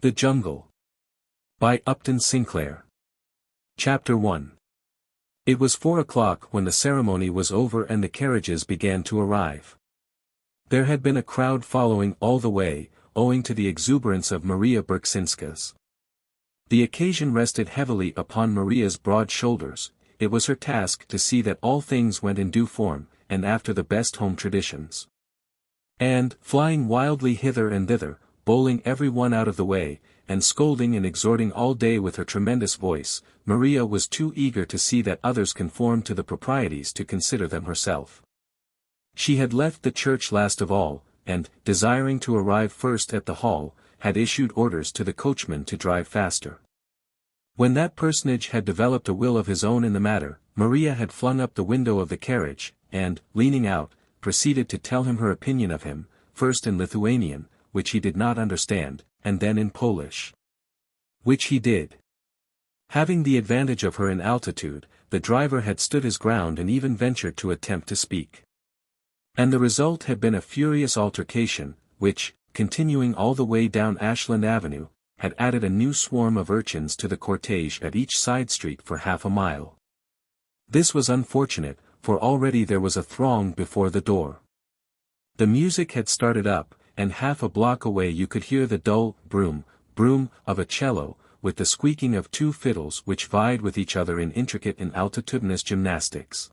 The Jungle. By Upton Sinclair. Chapter 1. It was 4 o'clock when the ceremony was over and the carriages began to arrive. There had been a crowd following all the way, owing to the exuberance of Maria Berksinska's. The occasion rested heavily upon Maria's broad shoulders. It was her task to see that all things went in due form, and after the best home traditions. And, flying wildly hither and thither, bowling every one out of the way, and scolding and exhorting all day with her tremendous voice, Maria was too eager to see that others conformed to the proprieties to consider them herself. She had left the church last of all, and, desiring to arrive first at the hall, had issued orders to the coachman to drive faster. When that personage had developed a will of his own in the matter, Maria had flung up the window of the carriage, and, leaning out, proceeded to tell him her opinion of him, first in Lithuanian, which he did not understand, and then in Polish. Which he did. Having the advantage of her in altitude, the driver had stood his ground and even ventured to attempt to speak. And the result had been a furious altercation, which, continuing all the way down Ashland Avenue, had added a new swarm of urchins to the cortege at each side street for half a mile. This was unfortunate, for already there was a throng before the door. The music had started up, and half a block away you could hear the dull broom of a cello, with the squeaking of two fiddles which vied with each other in intricate and altitudinous gymnastics.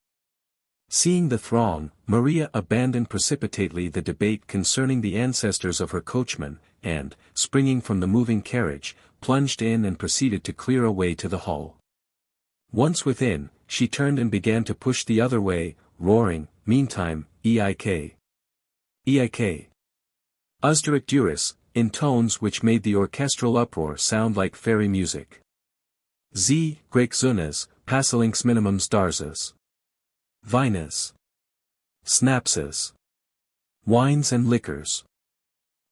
Seeing the throng, Maria abandoned precipitately the debate concerning the ancestors of her coachman, and, springing from the moving carriage, plunged in and proceeded to clear a way to the hall. Once within, she turned and began to push the other way, roaring, meantime, Eik! Eik! Uzdurek Duris, in tones which made the orchestral uproar sound like fairy music. Z. Greekzunas, Pasalinks minimum starzas. Vinas. Snapses. Wines and liquors.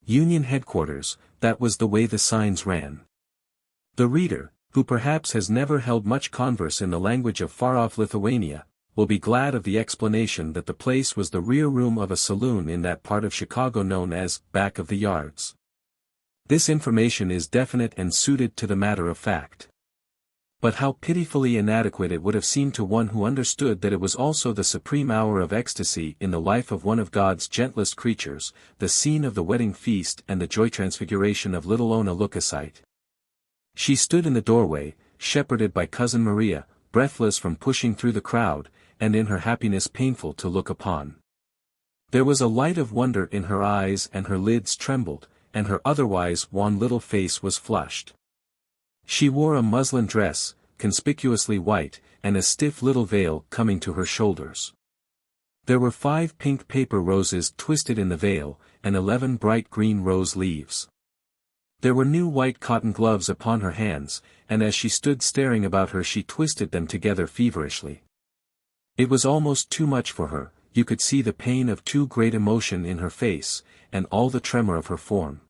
Union headquarters, that was the way the signs ran. The reader, who perhaps has never held much converse in the language of far-off Lithuania, will be glad of the explanation that the place was the rear room of a saloon in that part of Chicago known as back of the yards. This information is definite and suited to the matter of fact. But how pitifully inadequate it would have seemed to one who understood that it was also the supreme hour of ecstasy in the life of one of God's gentlest creatures, the scene of the wedding feast and the joy transfiguration of little Ona Lukasite. She stood in the doorway, shepherded by Cousin Maria, breathless from pushing through the crowd, and in her happiness painful to look upon. There was a light of wonder in her eyes and her lids trembled, and her otherwise wan little face was flushed. She wore a muslin dress, conspicuously white, and a stiff little veil coming to her shoulders. There were 5 pink paper roses twisted in the veil, and 11 bright green rose leaves. There were new white cotton gloves upon her hands, and as she stood staring about her she twisted them together feverishly. It was almost too much for her, you could see the pain of too great emotion in her face, and all the tremor of her form.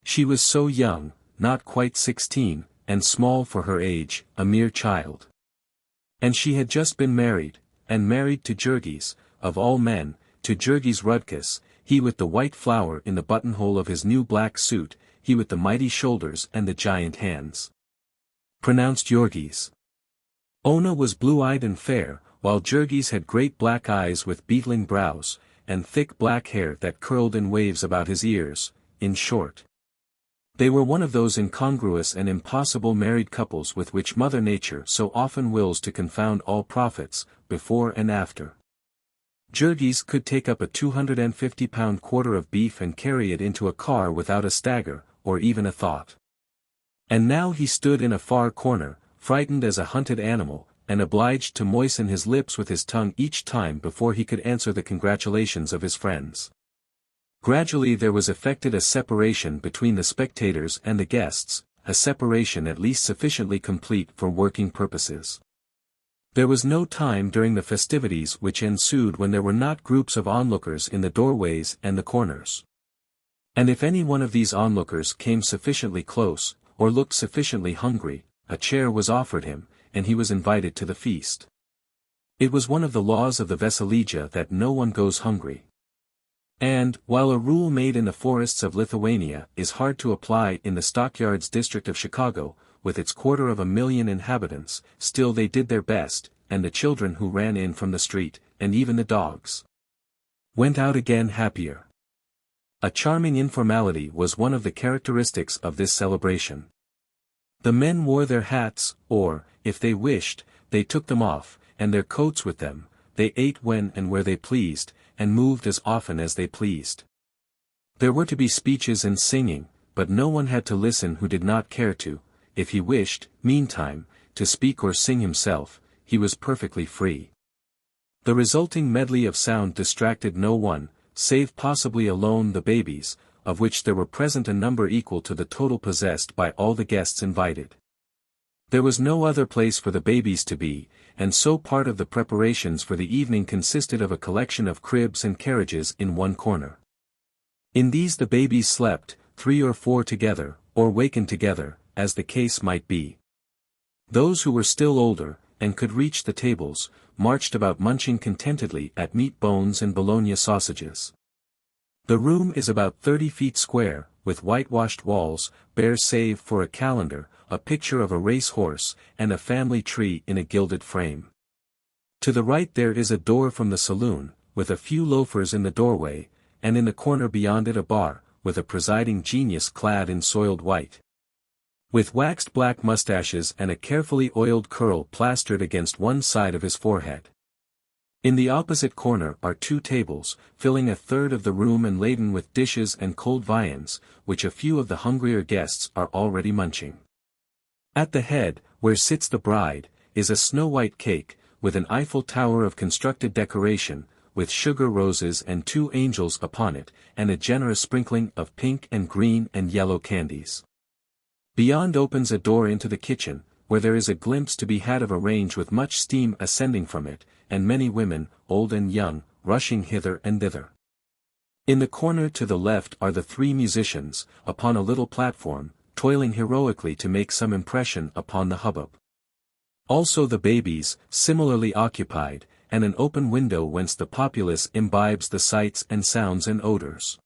She was so young, not quite 16, and small for her age, a mere child. And she had just been married, and married to Jurgis, of all men, to Jurgis Rudkus, he with the white flower in the buttonhole of his new black suit, he with the mighty shoulders and the giant hands. Pronounced Jurgis. Ona was blue-eyed and fair, while Jurgis had great black eyes with beetling brows, and thick black hair that curled in waves about his ears. In short, they were one of those incongruous and impossible married couples with which Mother Nature so often wills to confound all prophets, before and after. Jurgis could take up a 250-pound quarter of beef and carry it into a car without a stagger, or even a thought. And now he stood in a far corner, frightened as a hunted animal, and obliged to moisten his lips with his tongue each time before he could answer the congratulations of his friends. Gradually there was effected a separation between the spectators and the guests, a separation at least sufficiently complete for working purposes. There was no time during the festivities which ensued when there were not groups of onlookers in the doorways and the corners. And if any one of these onlookers came sufficiently close, or looked sufficiently hungry, a chair was offered him, and he was invited to the feast. It was one of the laws of the Veseligia that no one goes hungry. And, while a rule made in the forests of Lithuania is hard to apply in the stockyards district of Chicago, with its 250,000 inhabitants, still they did their best, and the children who ran in from the street, and even the dogs, went out again happier. A charming informality was one of the characteristics of this celebration. The men wore their hats, or, if they wished, they took them off, and their coats with them. They ate when and where they pleased, and moved as often as they pleased. There were to be speeches and singing, but no one had to listen who did not care to. If he wished, meantime, to speak or sing himself, he was perfectly free. The resulting medley of sound distracted no one, save possibly alone the babies, of which there were present a number equal to the total possessed by all the guests invited. There was no other place for the babies to be, and so part of the preparations for the evening consisted of a collection of cribs and carriages in one corner. In these the babies slept, 3 or 4 together, or wakened together, as the case might be. Those who were still older, and could reach the tables, marched about munching contentedly at meat bones and bologna sausages. The room is about 30 feet square, with whitewashed walls, bare save for a calendar, a picture of a race horse, and a family tree in a gilded frame. To the right there is a door from the saloon, with a few loafers in the doorway, and in the corner beyond it a bar, with a presiding genius clad in soiled white, with waxed black mustaches and a carefully oiled curl plastered against one side of his forehead. In the opposite corner are 2 tables, filling a third of the room and laden with dishes and cold viands, which a few of the hungrier guests are already munching. At the head, where sits the bride, is a snow-white cake, with an Eiffel Tower of constructed decoration, with sugar roses and 2 angels upon it, and a generous sprinkling of pink and green and yellow candies. Beyond opens a door into the kitchen, where there is a glimpse to be had of a range with much steam ascending from it, and many women, old and young, rushing hither and thither. In the corner to the left are the 3 musicians, upon a little platform, toiling heroically to make some impression upon the hubbub. Also the babies, similarly occupied, and an open window whence the populace imbibes the sights and sounds and odors.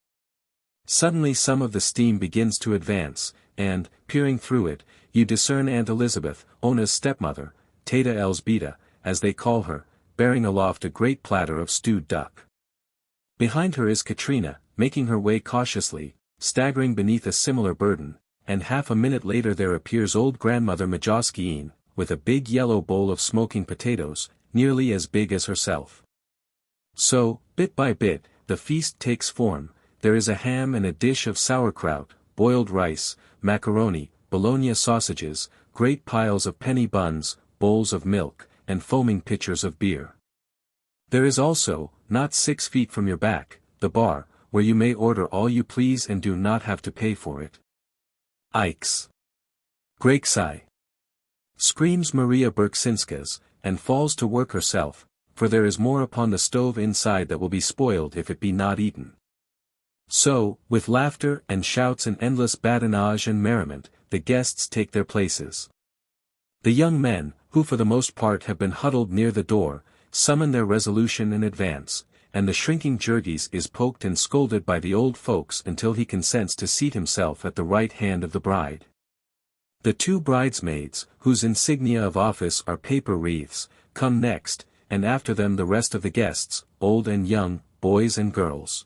Suddenly some of the steam begins to advance, and, peering through it, you discern Aunt Elizabeth, Ona's stepmother, Teta Elsbeta, as they call her, bearing aloft a great platter of stewed duck. Behind her is Katrina, making her way cautiously, staggering beneath a similar burden, and half a minute later there appears old grandmother Majoskiene, with a big yellow bowl of smoking potatoes, nearly as big as herself. So, bit by bit, the feast takes form. There is a ham and a dish of sauerkraut, boiled rice, macaroni, bologna sausages, great piles of penny buns, bowls of milk, and foaming pitchers of beer. There is also, not 6 feet from your back, the bar, where you may order all you please and do not have to pay for it. XXIII. Screams Maria Berksinskas, and falls to work herself, for there is more upon the stove inside that will be spoiled if it be not eaten. So, with laughter and shouts and endless badinage and merriment, the guests take their places. The young men, who for the most part have been huddled near the door, summon their resolution and advance, and the shrinking Jurgis is poked and scolded by the old folks until he consents to seat himself at the right hand of the bride. The 2 bridesmaids, whose insignia of office are paper wreaths, come next, and after them the rest of the guests, old and young, boys and girls.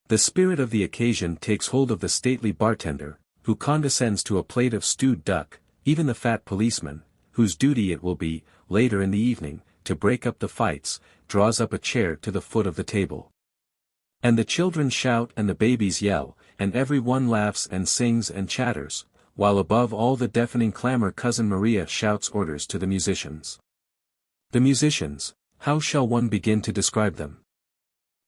The spirit of the occasion takes hold of the stately bartender, who condescends to a plate of stewed duck, even the fat policeman, whose duty it will be, later in the evening, to break up the fights, draws up a chair to the foot of the table. And the children shout and the babies yell, and every one laughs and sings and chatters, while above all the deafening clamor Cousin Maria shouts orders to the musicians. The musicians, how shall one begin to describe them?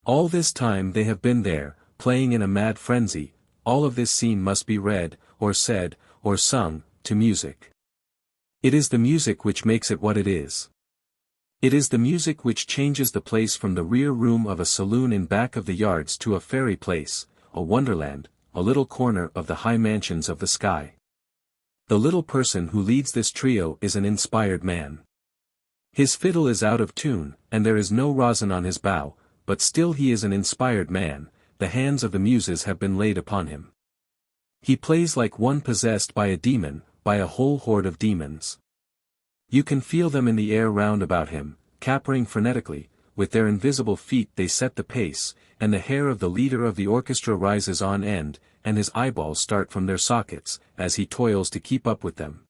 All this time they have been there, playing in a mad frenzy. All of this scene must be read, or said, or sung, to music. It is the music which makes it what it is. It is the music which changes the place from the rear room of a saloon in back of the yards to a fairy place, a wonderland, a little corner of the high mansions of the sky. The little person who leads this trio is an inspired man. His fiddle is out of tune, and there is no rosin on his bow, but still he is an inspired man, the hands of the muses have been laid upon him. He plays like one possessed by a demon, by a whole horde of demons. You can feel them in the air round about him, capering frenetically, with their invisible feet they set the pace, and the hair of the leader of the orchestra rises on end, and his eyeballs start from their sockets, as he toils to keep up with them.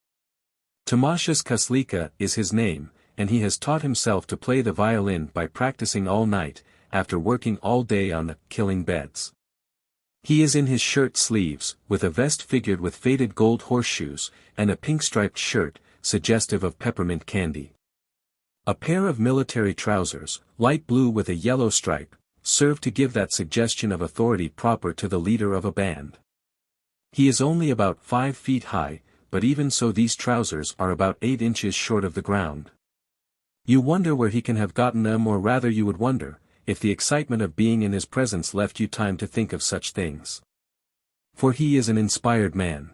Tomasz Kaslika is his name, and he has taught himself to play the violin by practicing all night, after working all day on the killing beds. He is in his shirt sleeves, with a vest figured with faded gold horseshoes, and a pink-striped shirt, suggestive of peppermint candy. A pair of military trousers, light blue with a yellow stripe, serve to give that suggestion of authority proper to the leader of a band. He is only about 5 feet high, but even so these trousers are about 8 inches short of the ground. You wonder where he can have gotten them, or rather you would wonder, if the excitement of being in his presence left you time to think of such things. For he is an inspired man.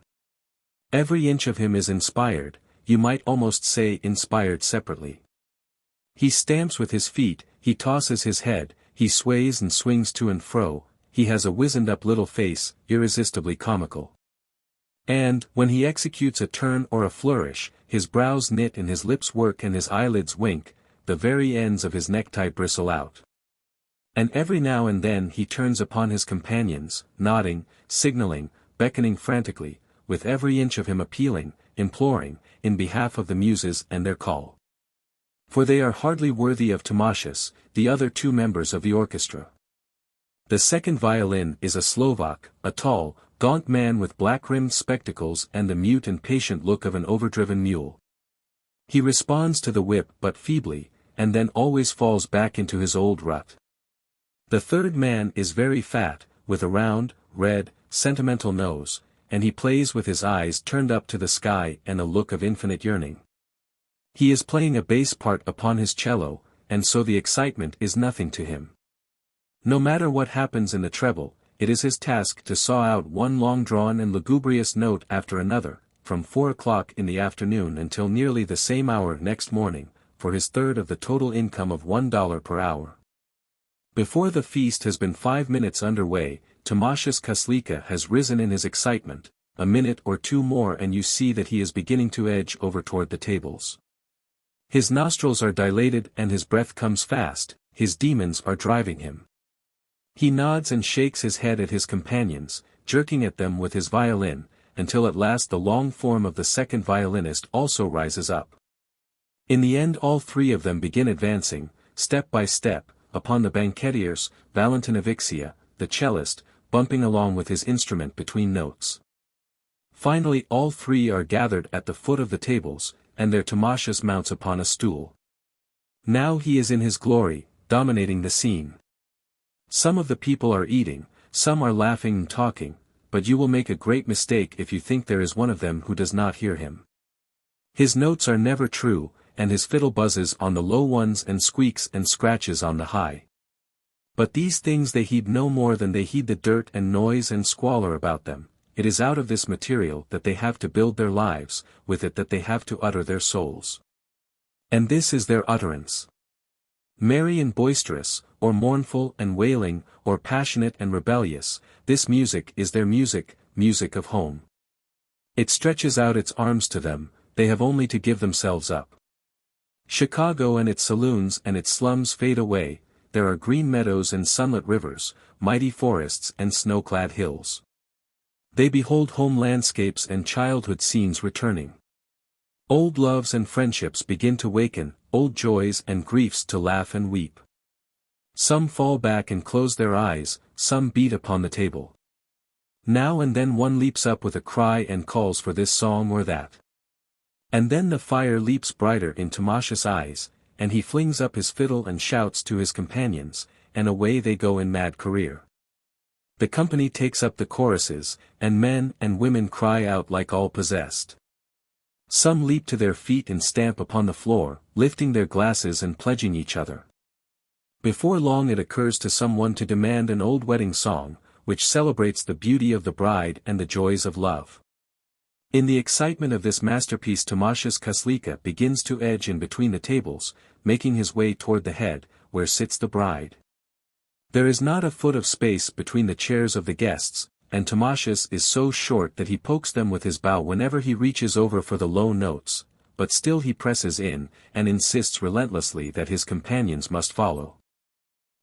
Every inch of him is inspired, you might almost say inspired separately. He stamps with his feet, he tosses his head, he sways and swings to and fro, he has a wizened-up little face, irresistibly comical. And, when he executes a turn or a flourish, his brows knit and his lips work and his eyelids wink, the very ends of his necktie bristle out. And every now and then he turns upon his companions, nodding, signaling, beckoning frantically, with every inch of him appealing, imploring, in behalf of the muses and their call. For they are hardly worthy of Tomasz, the other 2 members of the orchestra. The second violin is a Slovak, a tall, gaunt man with black-rimmed spectacles and the mute and patient look of an overdriven mule. He responds to the whip but feebly, and then always falls back into his old rut. The third man is very fat, with a round, red, sentimental nose, and he plays with his eyes turned up to the sky and a look of infinite yearning. He is playing a bass part upon his cello, and so the excitement is nothing to him. No matter what happens in the treble, it is his task to saw out one long-drawn and lugubrious note after another, from 4 o'clock in the afternoon until nearly the same hour next morning, for his third of the total income of $1 per hour. Before the feast has been 5 minutes under way, Tomasz Kaslika has risen in his excitement, a minute or 2 more and you see that he is beginning to edge over toward the tables. His nostrils are dilated and his breath comes fast, his demons are driving him. He nods and shakes his head at his companions, jerking at them with his violin, until at last the long form of the second violinist also rises up. In the end all 3 of them begin advancing, step by step, upon the banquetiers, Valentin of Ixia, the cellist, bumping along with his instrument between notes. Finally all 3 are gathered at the foot of the tables, and their Tomasz mounts upon a stool. Now he is in his glory, dominating the scene. Some of the people are eating, some are laughing and talking, but you will make a great mistake if you think there is one of them who does not hear him. His notes are never true, and his fiddle buzzes on the low ones and squeaks and scratches on the high. But these things they heed no more than they heed the dirt and noise and squalor about them. It is out of this material that they have to build their lives, with it that they have to utter their souls. And this is their utterance. Merry and boisterous, or mournful and wailing, or passionate and rebellious, this music is their music, music of home. It stretches out its arms to them, they have only to give themselves up. Chicago and its saloons and its slums fade away, there are green meadows and sunlit rivers, mighty forests and snow-clad hills. They behold home landscapes and childhood scenes returning. Old loves and friendships begin to waken, old joys and griefs to laugh and weep. Some fall back and close their eyes, some beat upon the table. Now and then one leaps up with a cry and calls for this song or that. And then the fire leaps brighter in Tomasz's eyes, and he flings up his fiddle and shouts to his companions, and away they go in mad career. The company takes up the choruses, and men and women cry out like all possessed. Some leap to their feet and stamp upon the floor, lifting their glasses and pledging each other. Before long it occurs to someone to demand an old wedding song, which celebrates the beauty of the bride and the joys of love. In the excitement of this masterpiece Tomasz Kaslika begins to edge in between the tables, making his way toward the head, where sits the bride. There is not a foot of space between the chairs of the guests, and Tamashus is so short that he pokes them with his bow whenever he reaches over for the low notes, but still he presses in, and insists relentlessly that his companions must follow.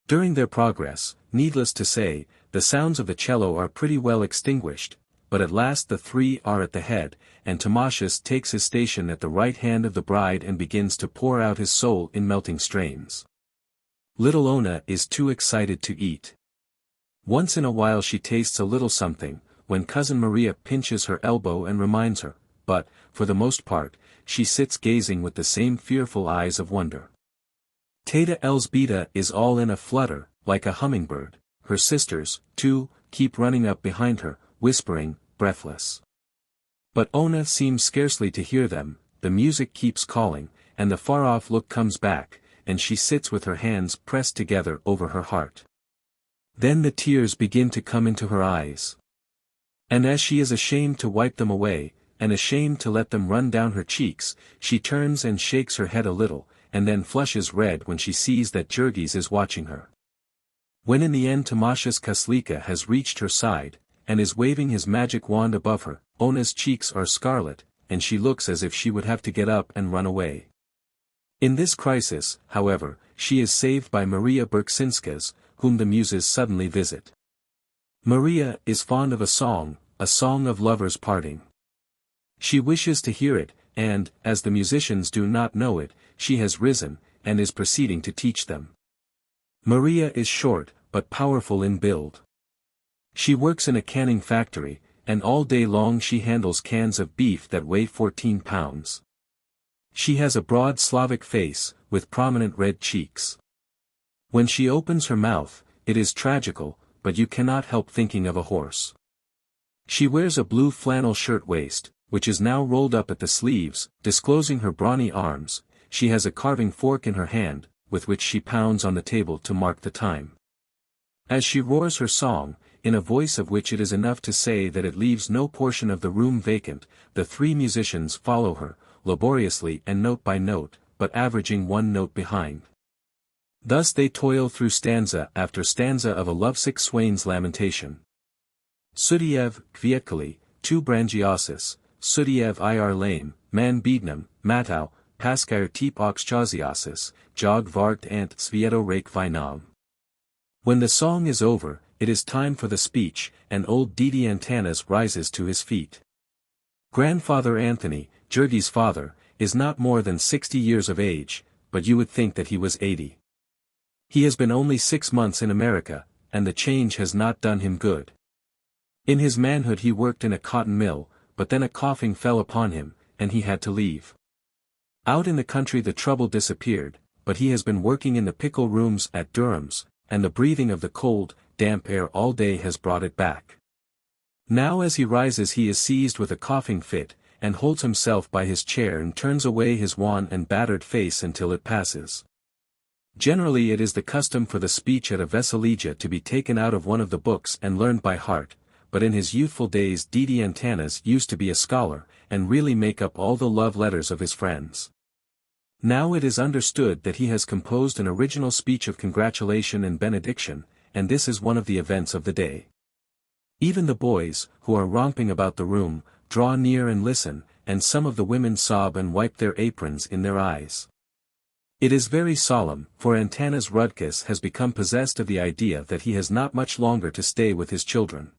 During their progress, needless to say, the sounds of the cello are pretty well extinguished, but at last the three are at the head, and Tamashus takes his station at the right hand of the bride and begins to pour out his soul in melting strains. Little Ona is too excited to eat. Once in a while she tastes a little something, when Cousin Maria pinches her elbow and reminds her, but, for the most part, she sits gazing with the same fearful eyes of wonder. Teta Elzbieta is all in a flutter, like a hummingbird. Her sisters, too, keep running up behind her, whispering, breathless. But Ona seems scarcely to hear them, the music keeps calling, and the far-off look comes back, and she sits with her hands pressed together over her heart. Then the tears begin to come into her eyes. And as she is ashamed to wipe them away, and ashamed to let them run down her cheeks, she turns and shakes her head a little, and then flushes red when she sees that Jurgis is watching her. When in the end Tamashus Kaslika has reached her side, and is waving his magic wand above her, Ona's cheeks are scarlet, and she looks as if she would have to get up and run away. In this crisis, however, she is saved by Maria Berksinskas, whom the muses suddenly visit. Maria is fond of a song of lovers parting. She wishes to hear it, and, as the musicians do not know it, she has risen, and is proceeding to teach them. Maria is short, but powerful in build. She works in a canning factory, and all day long she handles cans of beef that weigh 14 pounds. She has a broad Slavic face, with prominent red cheeks. When she opens her mouth, it is tragical, but you cannot help thinking of a horse. She wears a blue flannel shirt-waist, which is now rolled up at the sleeves, disclosing her brawny arms. She has a carving fork in her hand, with which she pounds on the table to mark the time. As she roars her song, in a voice of which it is enough to say that it leaves no portion of the room vacant, the three musicians follow her, laboriously and note by note, but averaging one note behind. Thus they toil through stanza after stanza of a lovesick swain's lamentation. Sudiev, Kvietkaly, tu brangiosis, Sudiev ir lame, man beadnam, matau, paskir tip oxchaziasis, jog vart ant svieto rake vinam. When the song is over, it is time for the speech, and old Didi Antanas rises to his feet. Grandfather Anthony, Jurgis' father, is not more than 60 years of age, but you would think that he was 80. He has been only 6 months in America, and the change has not done him good. In his manhood he worked in a cotton mill, but then a coughing fell upon him, and he had to leave. Out in the country the trouble disappeared, but he has been working in the pickle rooms at Durham's, and the breathing of the cold, damp air all day has brought it back. Now as he rises he is seized with a coughing fit, and holds himself by his chair and turns away his wan and battered face until it passes. Generally it is the custom for the speech at a Veseligia to be taken out of one of the books and learned by heart, but in his youthful days Didi Antanas used to be a scholar, and really make up all the love letters of his friends. Now it is understood that he has composed an original speech of congratulation and benediction, and this is one of the events of the day. Even the boys, who are romping about the room, draw near and listen, and some of the women sob and wipe their aprons in their eyes. It is very solemn, for Antanas Rudkus has become possessed of the idea that he has not much longer to stay with his children.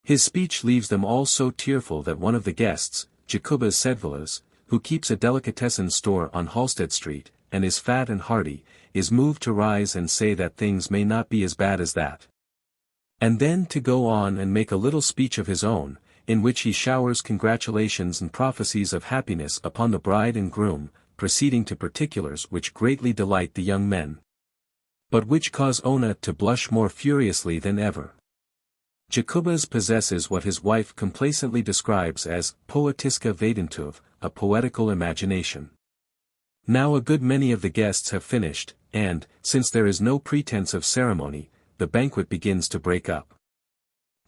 His speech leaves them all so tearful that one of the guests, Jacubas Sedvilas, who keeps a delicatessen store on Halsted Street, and is fat and hearty, is moved to rise and say that things may not be as bad as that. And then to go on and make a little speech of his own, in which he showers congratulations and prophecies of happiness upon the bride and groom, proceeding to particulars which greatly delight the young men, but which cause Ona to blush more furiously than ever. Jacubas possesses what his wife complacently describes as poetiska vadentuv, a poetical imagination. Now a good many of the guests have finished, and, since there is no pretense of ceremony, the banquet begins to break up.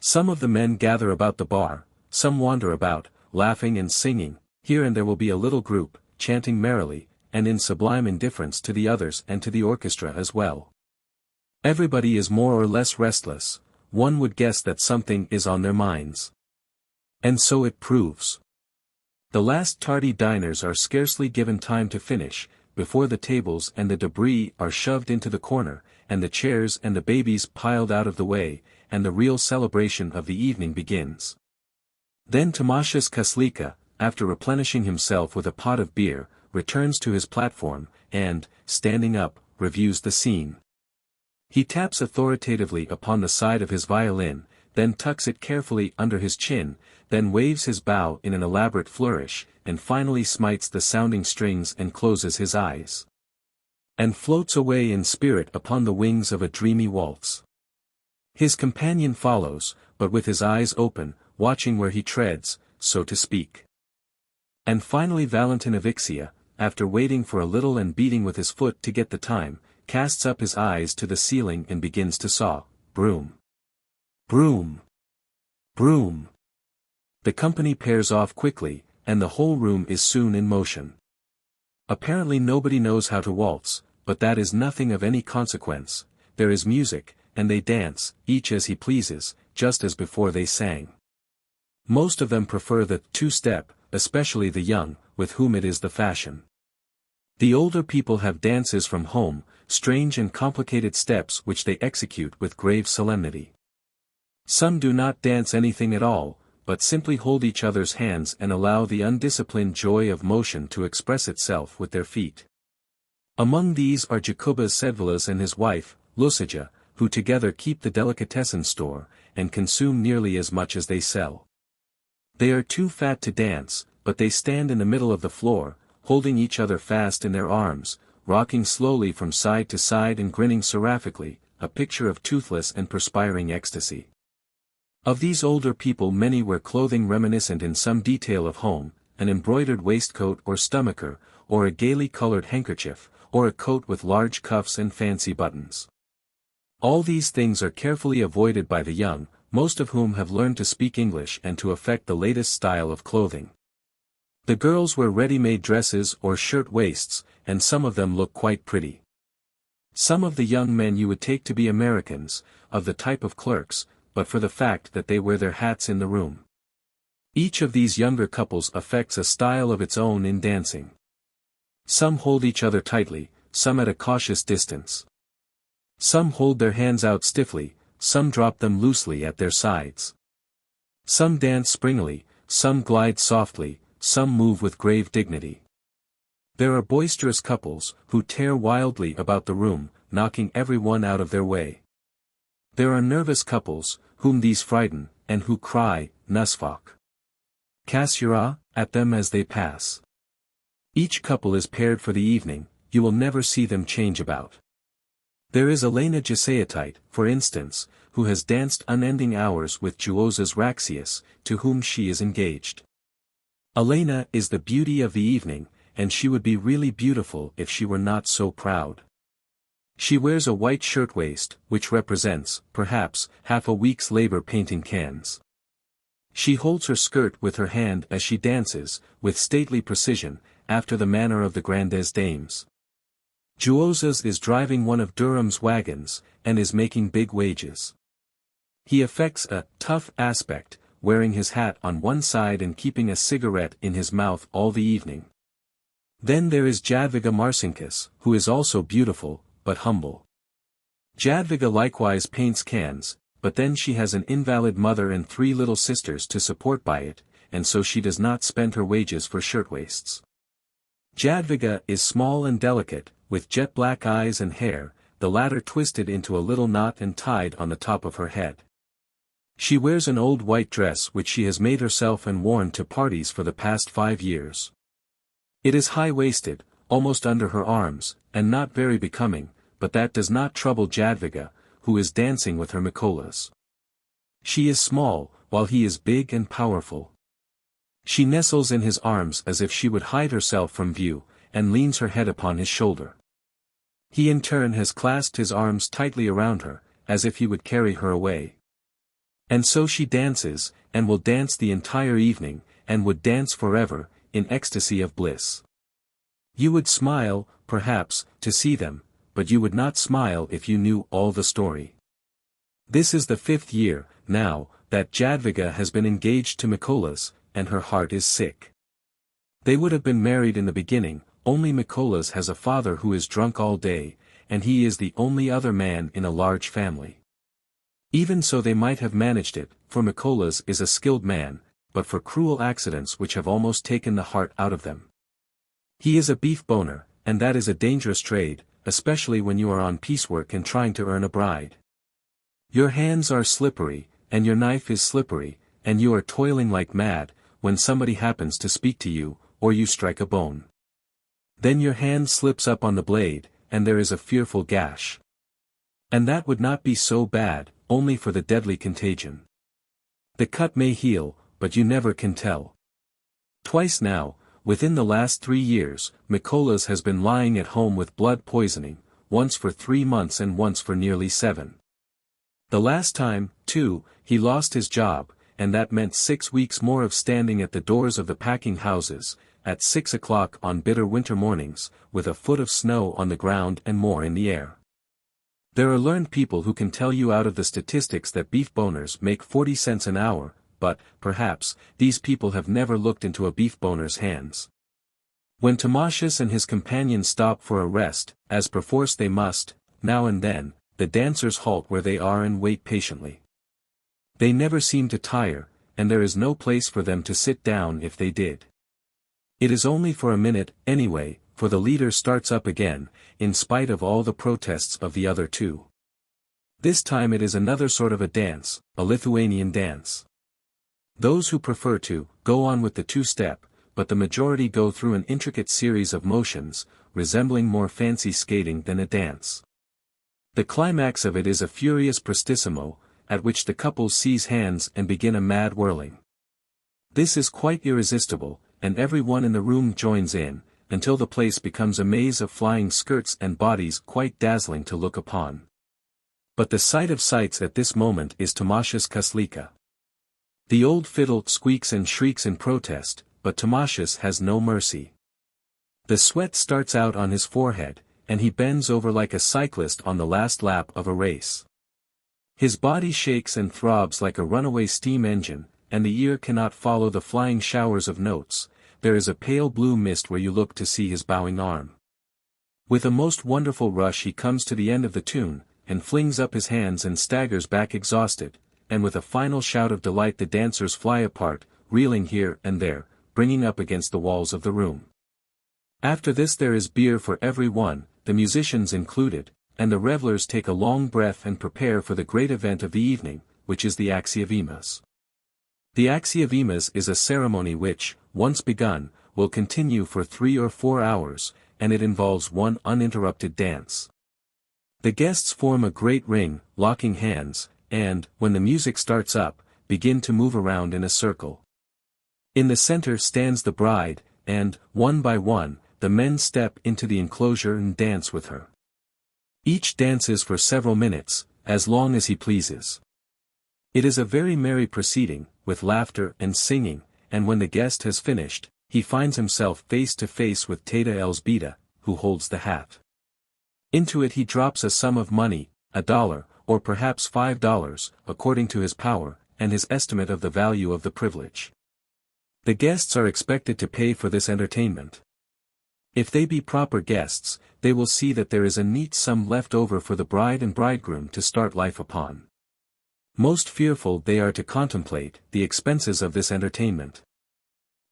Some of the men gather about the bar, some wander about, laughing and singing, here and there will be a little group, chanting merrily, and in sublime indifference to the others and to the orchestra as well. Everybody is more or less restless, one would guess that something is on their minds. And so it proves. The last tardy diners are scarcely given time to finish, before the tables and the debris are shoved into the corner, and the chairs and the babies piled out of the way, and the real celebration of the evening begins. Then Tamashas Kaslika, after replenishing himself with a pot of beer, returns to his platform, and, standing up, reviews the scene. He taps authoritatively upon the side of his violin, then tucks it carefully under his chin, then waves his bow in an elaborate flourish, and finally smites the sounding strings and closes his eyes. And floats away in spirit upon the wings of a dreamy waltz. His companion follows, but with his eyes open, watching where he treads, so to speak. And finally Valentin of Ixia, after waiting for a little and beating with his foot to get the time, casts up his eyes to the ceiling and begins to saw, broom. Broom. Broom. The company pairs off quickly, and the whole room is soon in motion. Apparently nobody knows how to waltz, but that is nothing of any consequence. There is music, and they dance, each as he pleases, just as before they sang. Most of them prefer the two-step, especially the young, with whom it is the fashion. The older people have dances from home, strange and complicated steps which they execute with grave solemnity. Some do not dance anything at all, but simply hold each other's hands and allow the undisciplined joy of motion to express itself with their feet. Among these are Jacubas Sedvilas and his wife, Lusija, who together keep the delicatessen store, and consume nearly as much as they sell. They are too fat to dance, but they stand in the middle of the floor, holding each other fast in their arms, rocking slowly from side to side and grinning seraphically, a picture of toothless and perspiring ecstasy. Of these older people many wear clothing reminiscent in some detail of home, an embroidered waistcoat or stomacher, or a gaily colored handkerchief, or a coat with large cuffs and fancy buttons. All these things are carefully avoided by the young, most of whom have learned to speak English and to affect the latest style of clothing. The girls wear ready-made dresses or shirt-waists, and some of them look quite pretty. Some of the young men you would take to be Americans, of the type of clerks, but for the fact that they wear their hats in the room. Each of these younger couples affects a style of its own in dancing. Some hold each other tightly, some at a cautious distance. Some hold their hands out stiffly, some drop them loosely at their sides. Some dance springily, some glide softly, some move with grave dignity. There are boisterous couples, who tear wildly about the room, knocking everyone out of their way. There are nervous couples, whom these frighten, and who cry, Nusfok. Kasura, at them as they pass. Each couple is paired for the evening, you will never see them change about. There is Elena Giseatite, for instance, who has danced unending hours with Juozas Raxius, to whom she is engaged. Elena is the beauty of the evening, and she would be really beautiful if she were not so proud. She wears a white shirtwaist, which represents, perhaps, half a week's labor painting cans. She holds her skirt with her hand as she dances, with stately precision, after the manner of the Grandes dames. Juozas is driving one of Durham's wagons, and is making big wages. He affects a tough aspect, wearing his hat on one side and keeping a cigarette in his mouth all the evening. Then there is Jadviga Marcinkus, who is also beautiful, but humble. Jadviga likewise paints cans, but then she has an invalid mother and 3 little sisters to support by it, and so she does not spend her wages for shirtwaists. Jadviga is small and delicate, with jet black eyes and hair, the latter twisted into a little knot and tied on the top of her head. She wears an old white dress which she has made herself and worn to parties for the past 5 years. It is high-waisted, almost under her arms, and not very becoming, but that does not trouble Jadviga, who is dancing with her Mikolas. She is small, while he is big and powerful. She nestles in his arms as if she would hide herself from view, and leans her head upon his shoulder. He in turn has clasped his arms tightly around her, as if he would carry her away. And so she dances, and will dance the entire evening, and would dance forever, in ecstasy of bliss. You would smile, perhaps, to see them, but you would not smile if you knew all the story. This is the 5th year, now, that Jadwiga has been engaged to Mikola's, and her heart is sick. They would have been married in the beginning, only Mikola's has a father who is drunk all day, and he is the only other man in a large family. Even so they might have managed it, for Mikola's is a skilled man, but for cruel accidents which have almost taken the heart out of them. He is a beef boner, and that is a dangerous trade, especially when you are on piecework and trying to earn a bride. Your hands are slippery, and your knife is slippery, and you are toiling like mad, when somebody happens to speak to you, or you strike a bone. Then your hand slips up on the blade, and there is a fearful gash. And that would not be so bad, only for the deadly contagion. The cut may heal, but you never can tell. Twice now, within the last 3 years, Mikola's has been lying at home with blood poisoning, once for 3 months and once for nearly 7. The last time, too, he lost his job, and that meant 6 weeks more of standing at the doors of the packing houses, at 6 o'clock on bitter winter mornings, with a foot of snow on the ground and more in the air. There are learned people who can tell you out of the statistics that beef boners make 40 cents an hour, but, perhaps, these people have never looked into a beef boner's hands. When Tamashus and his companions stop for a rest, as perforce they must, now and then, the dancers halt where they are and wait patiently. They never seem to tire, and there is no place for them to sit down if they did. It is only for a minute, anyway, for the leader starts up again, in spite of all the protests of the other two. This time it is another sort of a dance, a Lithuanian dance. Those who prefer to, go on with the two-step, but the majority go through an intricate series of motions, resembling more fancy skating than a dance. The climax of it is a furious prestissimo, at which the couple seize hands and begin a mad whirling. This is quite irresistible, and everyone in the room joins in, until the place becomes a maze of flying skirts and bodies quite dazzling to look upon. But the sight of sights at this moment is Tamashus Kaslika. The old fiddle squeaks and shrieks in protest, but Tamashus has no mercy. The sweat starts out on his forehead, and he bends over like a cyclist on the last lap of a race. His body shakes and throbs like a runaway steam engine, and the ear cannot follow the flying showers of notes. There is a pale blue mist where you look to see his bowing arm. With a most wonderful rush he comes to the end of the tune, and flings up his hands and staggers back exhausted, and with a final shout of delight the dancers fly apart, reeling here and there, bringing up against the walls of the room. After this there is beer for every one, the musicians included, and the revellers take a long breath and prepare for the great event of the evening, which is the XVIII. The XVIII is a ceremony which, once begun, will continue for 3 or 4 hours, and it involves one uninterrupted dance. The guests form a great ring, locking hands, and, when the music starts up, begin to move around in a circle. In the center stands the bride, and, one by one, the men step into the enclosure and dance with her. Each dances for several minutes, as long as he pleases. It is a very merry proceeding, with laughter and singing, and when the guest has finished, he finds himself face to face with Teta Elzbieta, who holds the hat. Into it he drops a sum of money, $1, or perhaps $5, according to his power, and his estimate of the value of the privilege. The guests are expected to pay for this entertainment. If they be proper guests, they will see that there is a neat sum left over for the bride and bridegroom to start life upon. Most fearful they are to contemplate the expenses of this entertainment.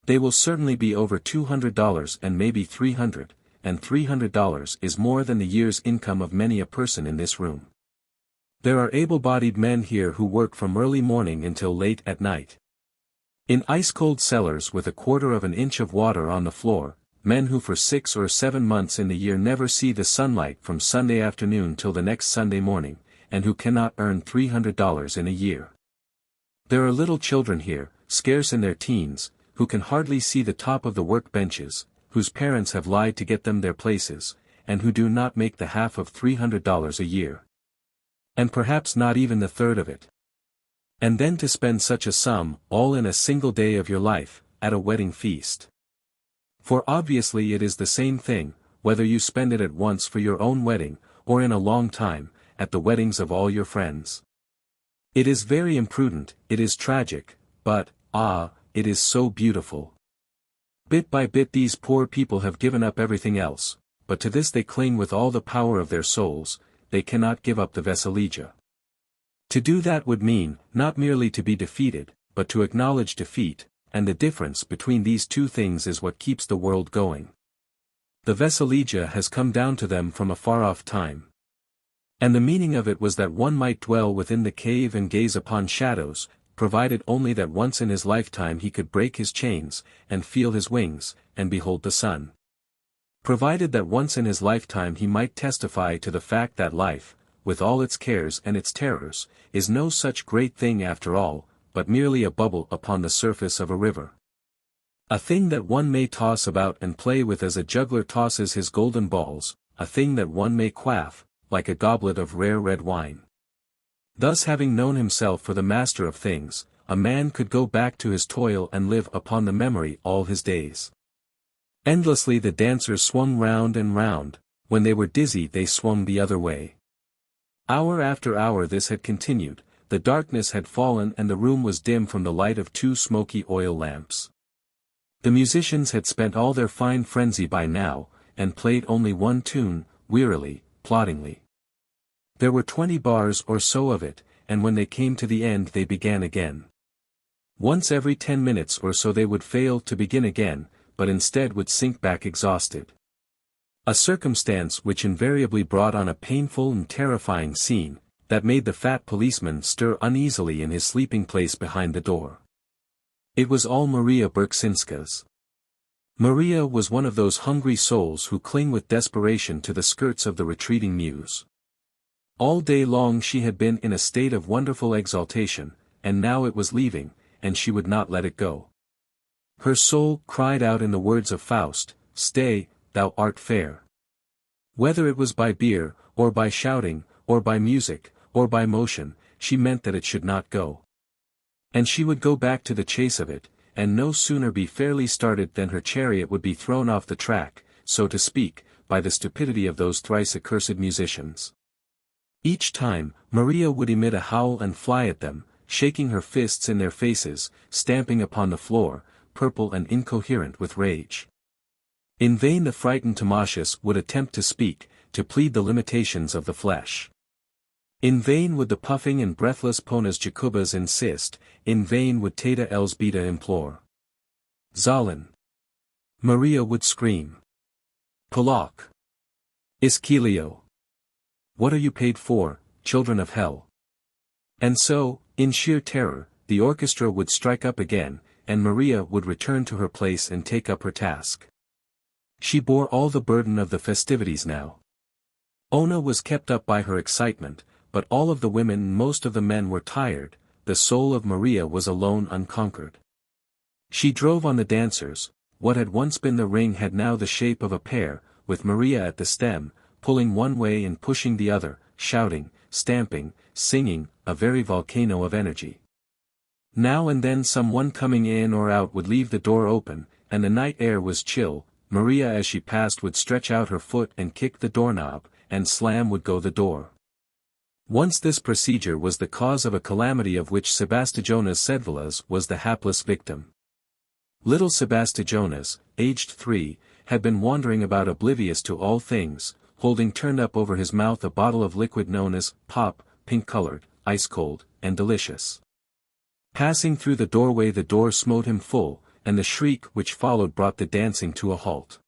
They will certainly be over $200 and maybe $300, and $300 is more than the year's income of many a person in this room. There are able-bodied men here who work from early morning until late at night. In ice-cold cellars with 1/4 of an inch of water on the floor, men who for 6 or 7 months in the year never see the sunlight from Sunday afternoon till the next Sunday morning, and who cannot earn $300 in a year. There are little children here, scarce in their teens, who can hardly see the top of the work benches, whose parents have lied to get them their places, and who do not make the half of $300 a year. And perhaps not even the third of it. And then to spend such a sum, all in a single day of your life, at a wedding feast. For obviously it is the same thing, whether you spend it at once for your own wedding, or in a long time, at the weddings of all your friends. It is very imprudent, it is tragic, but, ah, it is so beautiful. Bit by bit these poor people have given up everything else, but to this they cling with all the power of their souls. They cannot give up the Vesaligia. To do that would mean, not merely to be defeated, but to acknowledge defeat, and the difference between these two things is what keeps the world going. The Vesaligia has come down to them from a far-off time. And the meaning of it was that one might dwell within the cave and gaze upon shadows, provided only that once in his lifetime he could break his chains, and feel his wings, and behold the sun. Provided that once in his lifetime he might testify to the fact that life, with all its cares and its terrors, is no such great thing after all, but merely a bubble upon the surface of a river. A thing that one may toss about and play with as a juggler tosses his golden balls, a thing that one may quaff, like a goblet of rare red wine. Thus having known himself for the master of things, a man could go back to his toil and live upon the memory all his days. Endlessly the dancers swung round and round, when they were dizzy they swung the other way. Hour after hour this had continued, the darkness had fallen and the room was dim from the light of two smoky oil lamps. The musicians had spent all their fine frenzy by now, and played only one tune, wearily, ploddingly. There were 20 bars or so of it, and when they came to the end they began again. Once every 10 minutes or so they would fail to begin again, but instead would sink back exhausted. A circumstance which invariably brought on a painful and terrifying scene, that made the fat policeman stir uneasily in his sleeping place behind the door. It was all Maria Berksinska's. Maria was one of those hungry souls who cling with desperation to the skirts of the retreating muse. All day long she had been in a state of wonderful exaltation, and now it was leaving, and she would not let it go. Her soul cried out in the words of Faust, "Stay, thou art fair." Whether it was by beer, or by shouting, or by music, or by motion, she meant that it should not go. And she would go back to the chase of it, and no sooner be fairly started than her chariot would be thrown off the track, so to speak, by the stupidity of those thrice accursed musicians. Each time, Maria would emit a howl and fly at them, shaking her fists in their faces, stamping upon the floor, purple and incoherent with rage. In vain the frightened Timasius would attempt to speak, to plead the limitations of the flesh. In vain would the puffing and breathless Ponas Jacubas insist, in vain would Teta Elzbieta implore. Zalin. Maria would scream. Polak. Ischilio. What are you paid for, children of hell? And so, in sheer terror, the orchestra would strike up again, and Maria would return to her place and take up her task. She bore all the burden of the festivities now. Ona was kept up by her excitement, but all of the women and most of the men were tired, the soul of Maria was alone unconquered. She drove on the dancers, what had once been the ring had now the shape of a pear, with Maria at the stem, pulling one way and pushing the other, shouting, stamping, singing, a very volcano of energy. Now and then someone coming in or out would leave the door open, and the night air was chill. Maria as she passed would stretch out her foot and kick the doorknob, and slam would go the door. Once this procedure was the cause of a calamity of which Sebastijonas Sedvilas was the hapless victim. Little Sebastijonas, aged 3, had been wandering about oblivious to all things, holding turned up over his mouth a bottle of liquid known as pop, pink-colored, ice-cold, and delicious. Passing through the doorway the door smote him full, and the shriek which followed brought the dancing to a halt.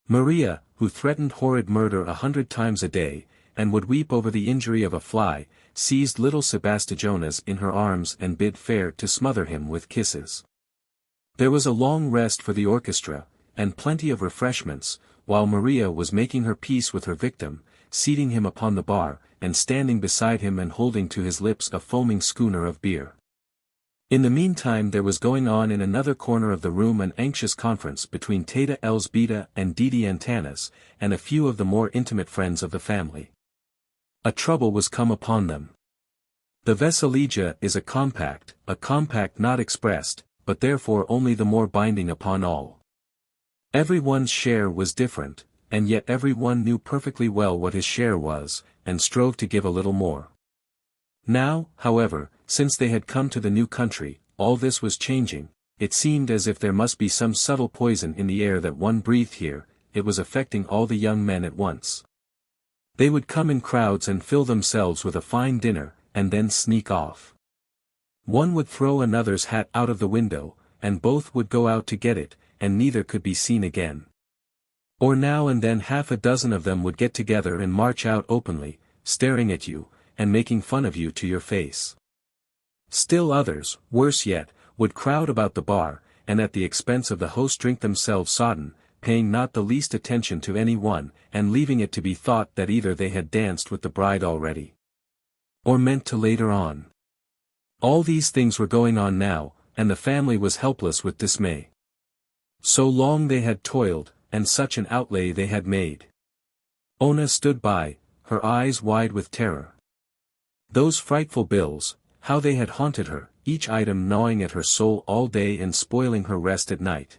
Maria, who threatened horrid murder 100 times a day, and would weep over the injury of a fly, seized little Sebastijonas in her arms and bid fair to smother him with kisses. There was a long rest for the orchestra, and plenty of refreshments, while Maria was making her peace with her victim, seating him upon the bar, and standing beside him and holding to his lips a foaming schooner of beer. In the meantime there was going on in another corner of the room an anxious conference between Teta Elzbieta and Didi Antanas, and a few of the more intimate friends of the family. A trouble was come upon them. The Vesaligia is a compact not expressed, but therefore only the more binding upon all. Every one's share was different, and yet every one knew perfectly well what his share was, and strove to give a little more. Now, however, since they had come to the new country, all this was changing. It seemed as if there must be some subtle poison in the air that one breathed here. It was affecting all the young men at once. They would come in crowds and fill themselves with a fine dinner, and then sneak off. One would throw another's hat out of the window, and both would go out to get it, and neither could be seen again. Or now and then half a dozen of them would get together and march out openly, staring at you, and making fun of you to your face. Still others, worse yet, would crowd about the bar, and at the expense of the host drink themselves sodden, paying not the least attention to any one, and leaving it to be thought that either they had danced with the bride already, or meant to later on. All these things were going on now, and the family was helpless with dismay. So long they had toiled, and such an outlay they had made. Ona stood by, her eyes wide with terror. Those frightful bills, how they had haunted her, each item gnawing at her soul all day and spoiling her rest at night.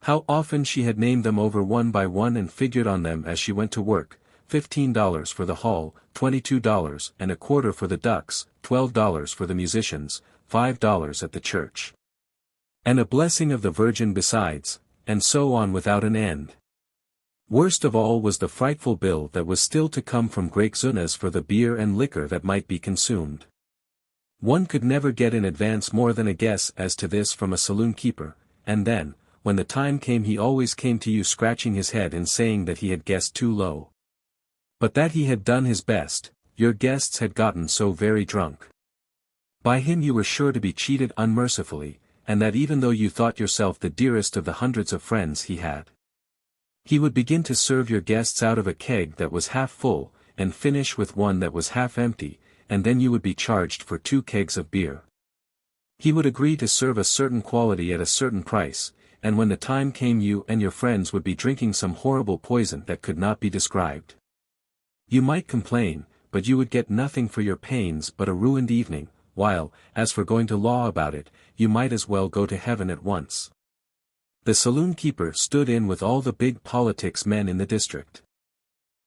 How often she had named them over one by one and figured on them as she went to work: $15 for the hall, $22.25 for the ducks, $12 for the musicians, $5 at the church. And a blessing of the Virgin besides, and so on without an end. Worst of all was the frightful bill that was still to come from XVIII for the beer and liquor that might be consumed. One could never get in advance more than a guess as to this from a saloon keeper, and then, when the time came, he always came to you scratching his head and saying that he had guessed too low. But that he had done his best. Your guests had gotten so very drunk. By him you were sure to be cheated unmercifully, and that even though you thought yourself the dearest of the hundreds of friends he had. He would begin to serve your guests out of a keg that was half full, and finish with one that was half empty, and then you would be charged for 2 kegs of beer. He would agree to serve a certain quality at a certain price, and when the time came you and your friends would be drinking some horrible poison that could not be described. You might complain, but you would get nothing for your pains but a ruined evening, while, as for going to law about it, you might as well go to heaven at once. The saloon keeper stood in with all the big politics men in the district.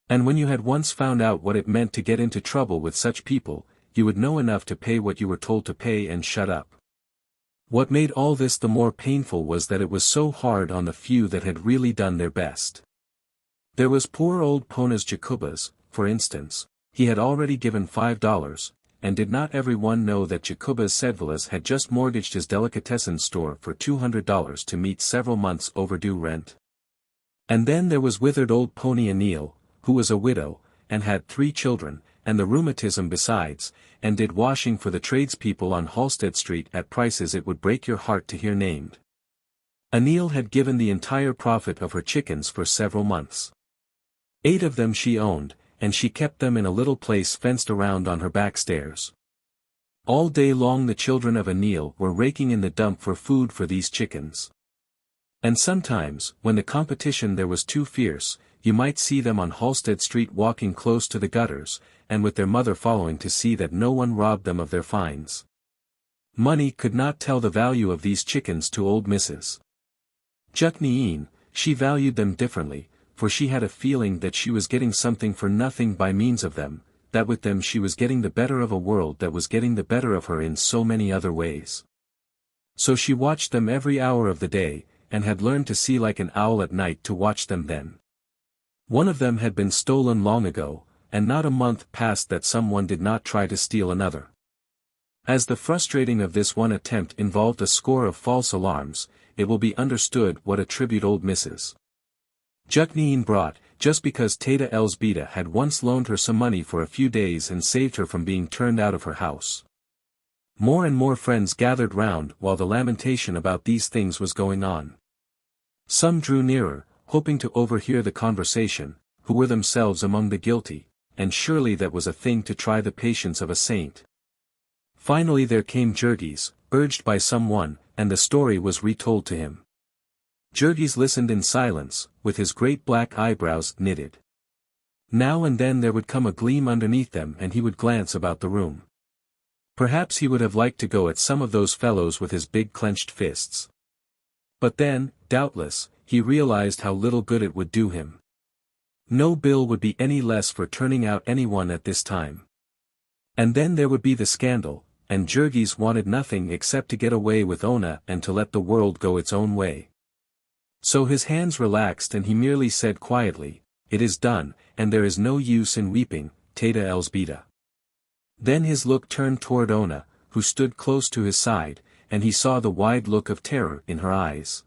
And when you had once found out what it meant to get into trouble with such people, you would know enough to pay what you were told to pay and shut up. What made all this the more painful was that it was so hard on the few that had really done their best. There was poor old Ponas Jacubas, for instance. He had already given $5, and did not every one know that Jacubas Sedvilas had just mortgaged his delicatessen store for $200 to meet several months' overdue rent? And then there was withered old Pony Anil, who was a widow, and had 3 children, and the rheumatism besides, and did washing for the tradespeople on Halsted Street at prices it would break your heart to hear named. Anil had given the entire profit of her chickens for several months. 8 of them she owned, and she kept them in a little place fenced around on her back stairs. All day long the children of Anil were raking in the dump for food for these chickens. And sometimes, when the competition there was too fierce, you might see them on Halsted Street walking close to the gutters, and with their mother following to see that no one robbed them of their finds. Money could not tell the value of these chickens to old Mrs. XVIII. She valued them differently, for she had a feeling that she was getting something for nothing by means of them, that with them she was getting the better of a world that was getting the better of her in so many other ways. So she watched them every hour of the day, and had learned to see like an owl at night to watch them then. One of them had been stolen long ago, and not a month passed that someone did not try to steal another. As the frustrating of this one attempt involved a score of false alarms, it will be understood what a tribute old Mrs. XVIII brought, just because Teta Elzbieta had once loaned her some money for a few days and saved her from being turned out of her house. More and more friends gathered round while the lamentation about these things was going on. Some drew nearer, hoping to overhear the conversation, who were themselves among the guilty, and surely that was a thing to try the patience of a saint. Finally there came Jurgis, urged by someone, and the story was retold to him. Jurgis listened in silence, with his great black eyebrows knitted. Now and then there would come a gleam underneath them and he would glance about the room. Perhaps he would have liked to go at some of those fellows with his big clenched fists. But then, doubtless, he realized how little good it would do him. No bill would be any less for turning out anyone at this time. And then there would be the scandal, and Jurgis wanted nothing except to get away with Ona and to let the world go its own way. So his hands relaxed and he merely said quietly, "It is done, and there is no use in weeping, Tata Elsbeta." Then his look turned toward Ona, who stood close to his side, and he saw the wide look of terror in her eyes.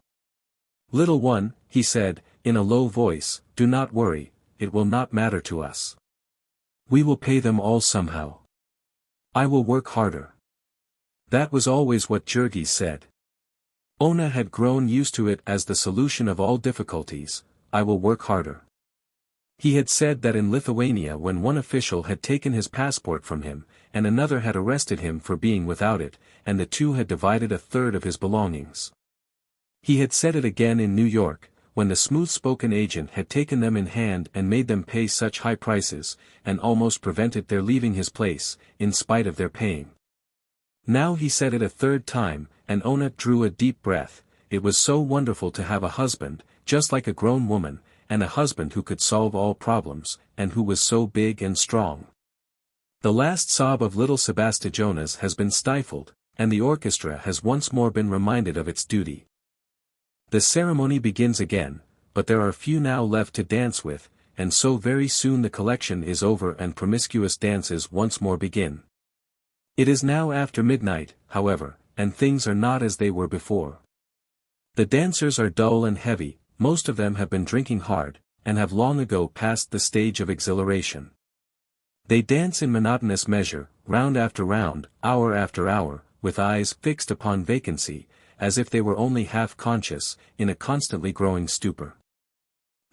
"Little one," he said, in a low voice, "do not worry, it will not matter to us. We will pay them all somehow. I will work harder." That was always what Jurgis said. Ona had grown used to it as the solution of all difficulties, "I will work harder." He had said that in Lithuania when one official had taken his passport from him, and another had arrested him for being without it, and the two had divided a third of his belongings. He had said it again in New York, when the smooth-spoken agent had taken them in hand and made them pay such high prices, and almost prevented their leaving his place, in spite of their paying. Now he said it a third time, and Ona drew a deep breath. It was so wonderful to have a husband, just like a grown woman, and a husband who could solve all problems, and who was so big and strong. The last sob of little Sebastijonas has been stifled, and the orchestra has once more been reminded of its duty. The ceremony begins again, but there are few now left to dance with, and so very soon the collection is over and promiscuous dances once more begin. It is now after midnight, however, and things are not as they were before. The dancers are dull and heavy, most of them have been drinking hard, and have long ago passed the stage of exhilaration. They dance in monotonous measure, round after round, hour after hour, with eyes fixed upon vacancy, as if they were only half-conscious, in a constantly growing stupor.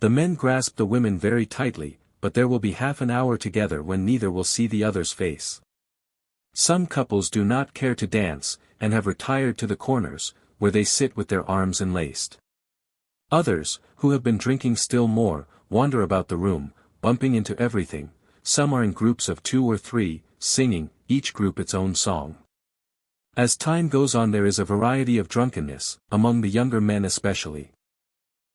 The men grasp the women very tightly, but there will be half an hour together when neither will see the other's face. Some couples do not care to dance, and have retired to the corners, where they sit with their arms enlaced. Others, who have been drinking still more, wander about the room, bumping into everything. Some are in groups of 2 or 3, singing, each group its own song. As time goes on there is a variety of drunkenness, among the younger men especially.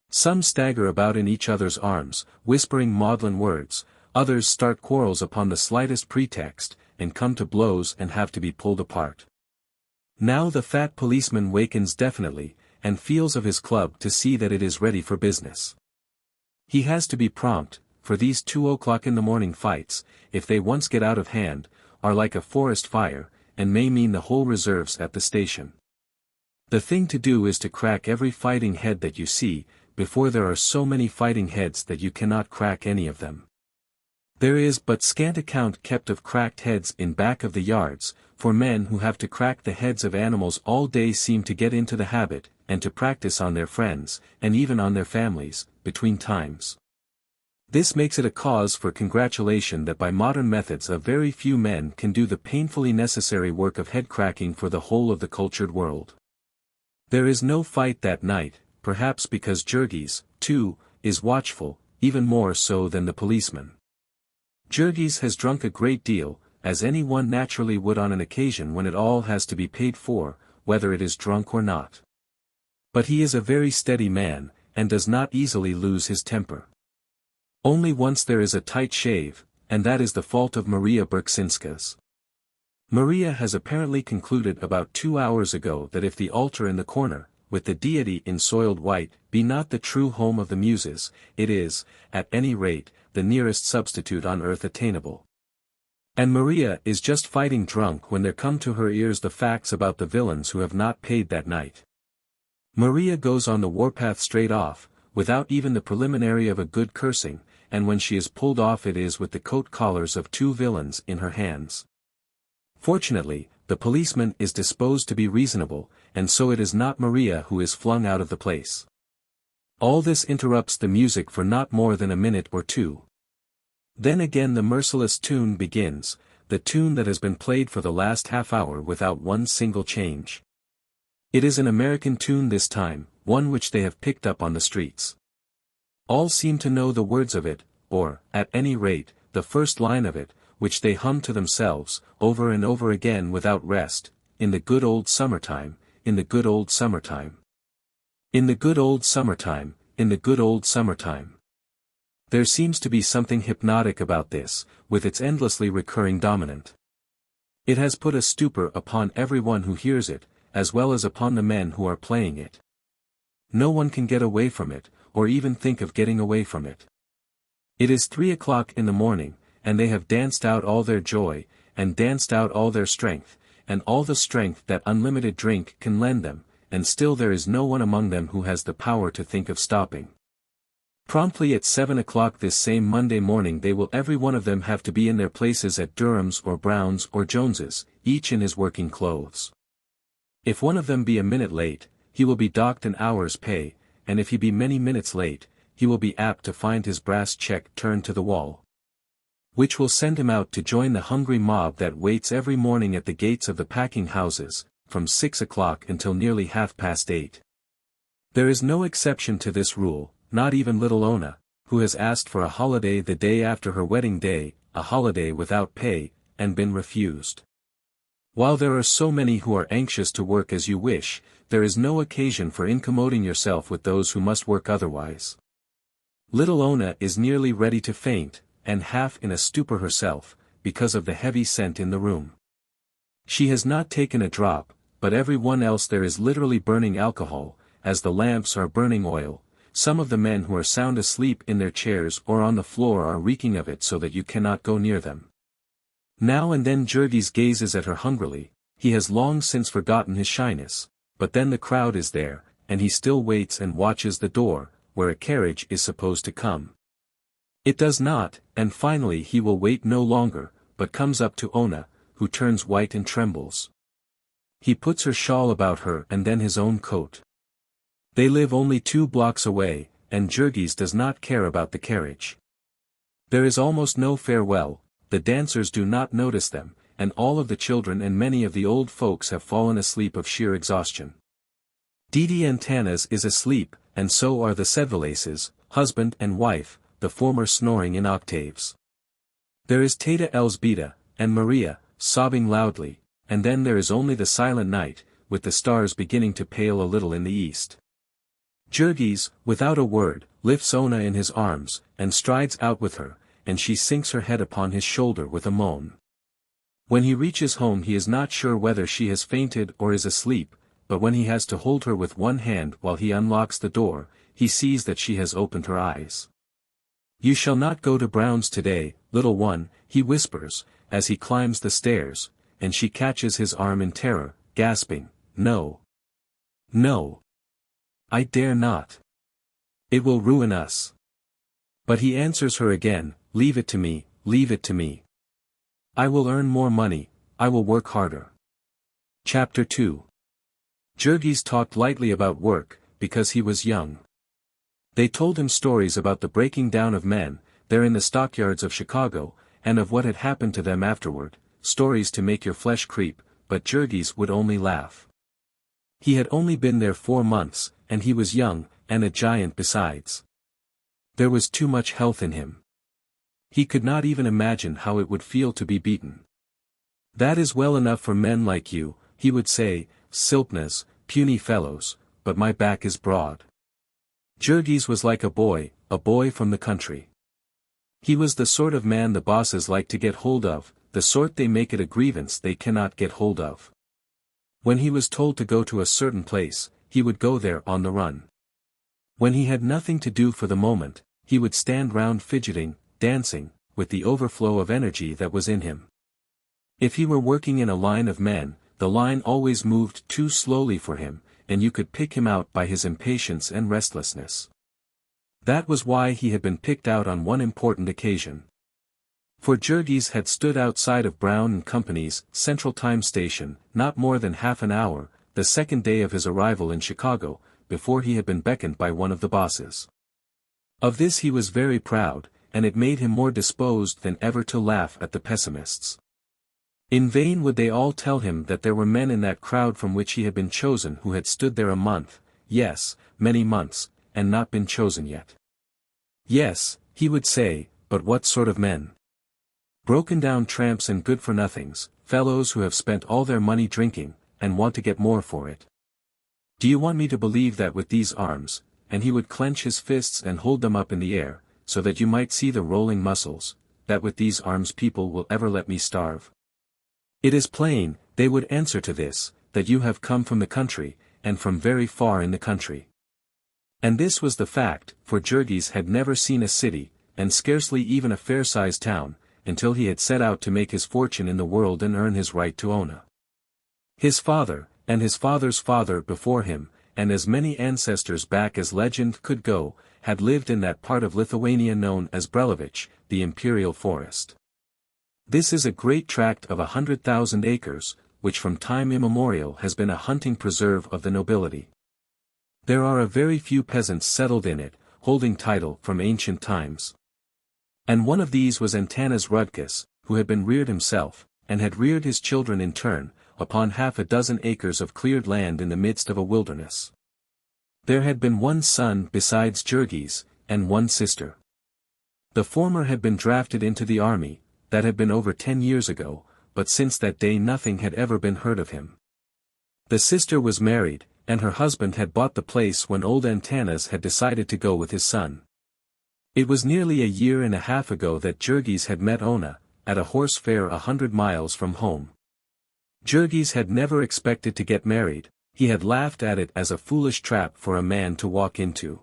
Some stagger about in each other's arms, whispering maudlin words, others start quarrels upon the slightest pretext, and come to blows and have to be pulled apart. Now the fat policeman wakens definitely, and feels of his club to see that it is ready for business. He has to be prompt, for these 2 o'clock in the morning fights, if they once get out of hand, are like a forest fire, and may mean the whole reserves at the station. The thing to do is to crack every fighting head that you see, before there are so many fighting heads that you cannot crack any of them. There is but scant account kept of cracked heads in back of the yards, for men who have to crack the heads of animals all day seem to get into the habit, and to practice on their friends, and even on their families, between times. This makes it a cause for congratulation that by modern methods a very few men can do the painfully necessary work of head cracking for the whole of the cultured world. There is no fight that night, perhaps because Jurgis, too, is watchful, even more so than the policeman. Jurgis has drunk a great deal, as any one naturally would on an occasion when it all has to be paid for, whether it is drunk or not. But he is a very steady man, and does not easily lose his temper. Only once there is a tight shave, and that is the fault of Maria Berksinskas. Maria has apparently concluded about 2 hours ago that if the altar in the corner, with the deity in soiled white, be not the true home of the muses, it is, at any rate, the nearest substitute on earth attainable. And Maria is just fighting drunk when there come to her ears the facts about the villains who have not paid that night. Maria goes on the warpath straight off, without even the preliminary of a good cursing, and when she is pulled off it is with the coat collars of 2 villains in her hands. Fortunately, the policeman is disposed to be reasonable, and so it is not Maria who is flung out of the place. All this interrupts the music for not more than a minute or 2. Then again the merciless tune begins, the tune that has been played for the last half hour without one single change. It is an American tune this time, one which they have picked up on the streets. All seem to know the words of it, or, at any rate, the first line of it, which they hum to themselves, over and over again without rest, in the good old summertime, in the good old summertime. In the good old summertime, in the good old summertime. There seems to be something hypnotic about this, with its endlessly recurring dominant. It has put a stupor upon everyone who hears it, as well as upon the men who are playing it. No one can get away from it, or even think of getting away from it. It is 3 o'clock in the morning, and they have danced out all their joy, and danced out all their strength, and all the strength that unlimited drink can lend them, and still there is no one among them who has the power to think of stopping. Promptly at 7 o'clock this same Monday morning they will every one of them have to be in their places at Durham's or Brown's or Jones's, each in his working clothes. If one of them be a minute late, he will be docked an hour's pay, and if he be many minutes late, he will be apt to find his brass check turned to the wall, which will send him out to join the hungry mob that waits every morning at the gates of the packing houses, from 6 o'clock until nearly 8:30. There is no exception to this rule, not even little Ona, who has asked for a holiday the day after her wedding day, a holiday without pay, and been refused. While there are so many who are anxious to work as you wish, there is no occasion for incommoding yourself with those who must work otherwise. Little Ona is nearly ready to faint, and half in a stupor herself, because of the heavy scent in the room. She has not taken a drop, but every one else there is literally burning alcohol, as the lamps are burning oil. Some of the men who are sound asleep in their chairs or on the floor are reeking of it so that you cannot go near them. Now and then Jurgis gazes at her hungrily. He has long since forgotten his shyness, but then the crowd is there, and he still waits and watches the door, where a carriage is supposed to come. It does not, and finally he will wait no longer, but comes up to Ona, who turns white and trembles. He puts her shawl about her and then his own coat. They live only 2 blocks away, and Jurgis does not care about the carriage. There is almost no farewell, the dancers do not notice them, and all of the children and many of the old folks have fallen asleep of sheer exhaustion. Didi Antanas is asleep, and so are the Sedvilases, husband and wife, the former snoring in octaves. There is Teta Elzbieta, and Maria, sobbing loudly, and then there is only the silent night, with the stars beginning to pale a little in the east. Jurgis, without a word, lifts Ona in his arms, and strides out with her, and she sinks her head upon his shoulder with a moan. When he reaches home he is not sure whether she has fainted or is asleep, but when he has to hold her with one hand while he unlocks the door, he sees that she has opened her eyes. "You shall not go to Brown's today, little one," he whispers, as he climbs the stairs, and she catches his arm in terror, gasping, "No. No. I dare not. It will ruin us." But he answers her again, "Leave it to me, leave it to me. I will earn more money, I will work harder." Chapter 2. Jurgis talked lightly about work, because he was young. They told him stories about the breaking down of men, there in the stockyards of Chicago, and of what had happened to them afterward, stories to make your flesh creep, but Jurgis would only laugh. He had only been there 4 months, and he was young, and a giant besides. There was too much health in him. He could not even imagine how it would feel to be beaten. "That is well enough for men like you," he would say, "Silpnas, puny fellows, but my back is broad." Jurgis was like a boy from the country. He was the sort of man the bosses like to get hold of, the sort they make it a grievance they cannot get hold of. When he was told to go to a certain place, he would go there on the run. When he had nothing to do for the moment, he would stand round fidgeting, dancing, with the overflow of energy that was in him. If he were working in a line of men, the line always moved too slowly for him, and you could pick him out by his impatience and restlessness. That was why he had been picked out on one important occasion. For Jurgis had stood outside of Brown and Company's Central Time Station, not more than half an hour, the second day of his arrival in Chicago, before he had been beckoned by one of the bosses. Of this he was very proud, and it made him more disposed than ever to laugh at the pessimists. In vain would they all tell him that there were men in that crowd from which he had been chosen who had stood there a month, yes, many months, and not been chosen yet. Yes, he would say, but what sort of men? Broken-down tramps and good-for-nothings, fellows who have spent all their money drinking, and want to get more for it. Do you want me to believe that with these arms, and he would clench his fists and hold them up in the air, so that you might see the rolling muscles, that with these arms people will ever let me starve? It is plain, they would answer to this, that you have come from the country, and from very far in the country. And this was the fact, for Jurgis had never seen a city, and scarcely even a fair-sized town, until he had set out to make his fortune in the world and earn his right to own a. His father, and his father's father before him, and as many ancestors back as legend could go, had lived in that part of Lithuania known as Brelovich, the imperial forest. This is a great tract of 100,000 acres, which from time immemorial has been a hunting preserve of the nobility. There are a very few peasants settled in it, holding title from ancient times. And one of these was Jurgis Rudkus, who had been reared himself, and had reared his children in turn, upon 6 acres of cleared land in the midst of a wilderness. There had been one son besides Jurgis, and one sister. The former had been drafted into the army, that had been over 10 years ago, but since that day nothing had ever been heard of him. The sister was married, and her husband had bought the place when old Jurgis had decided to go with his son. It was nearly a year and a half ago that Jurgis had met Ona, at a horse fair 100 miles from home. Jurgis had never expected to get married, he had laughed at it as a foolish trap for a man to walk into.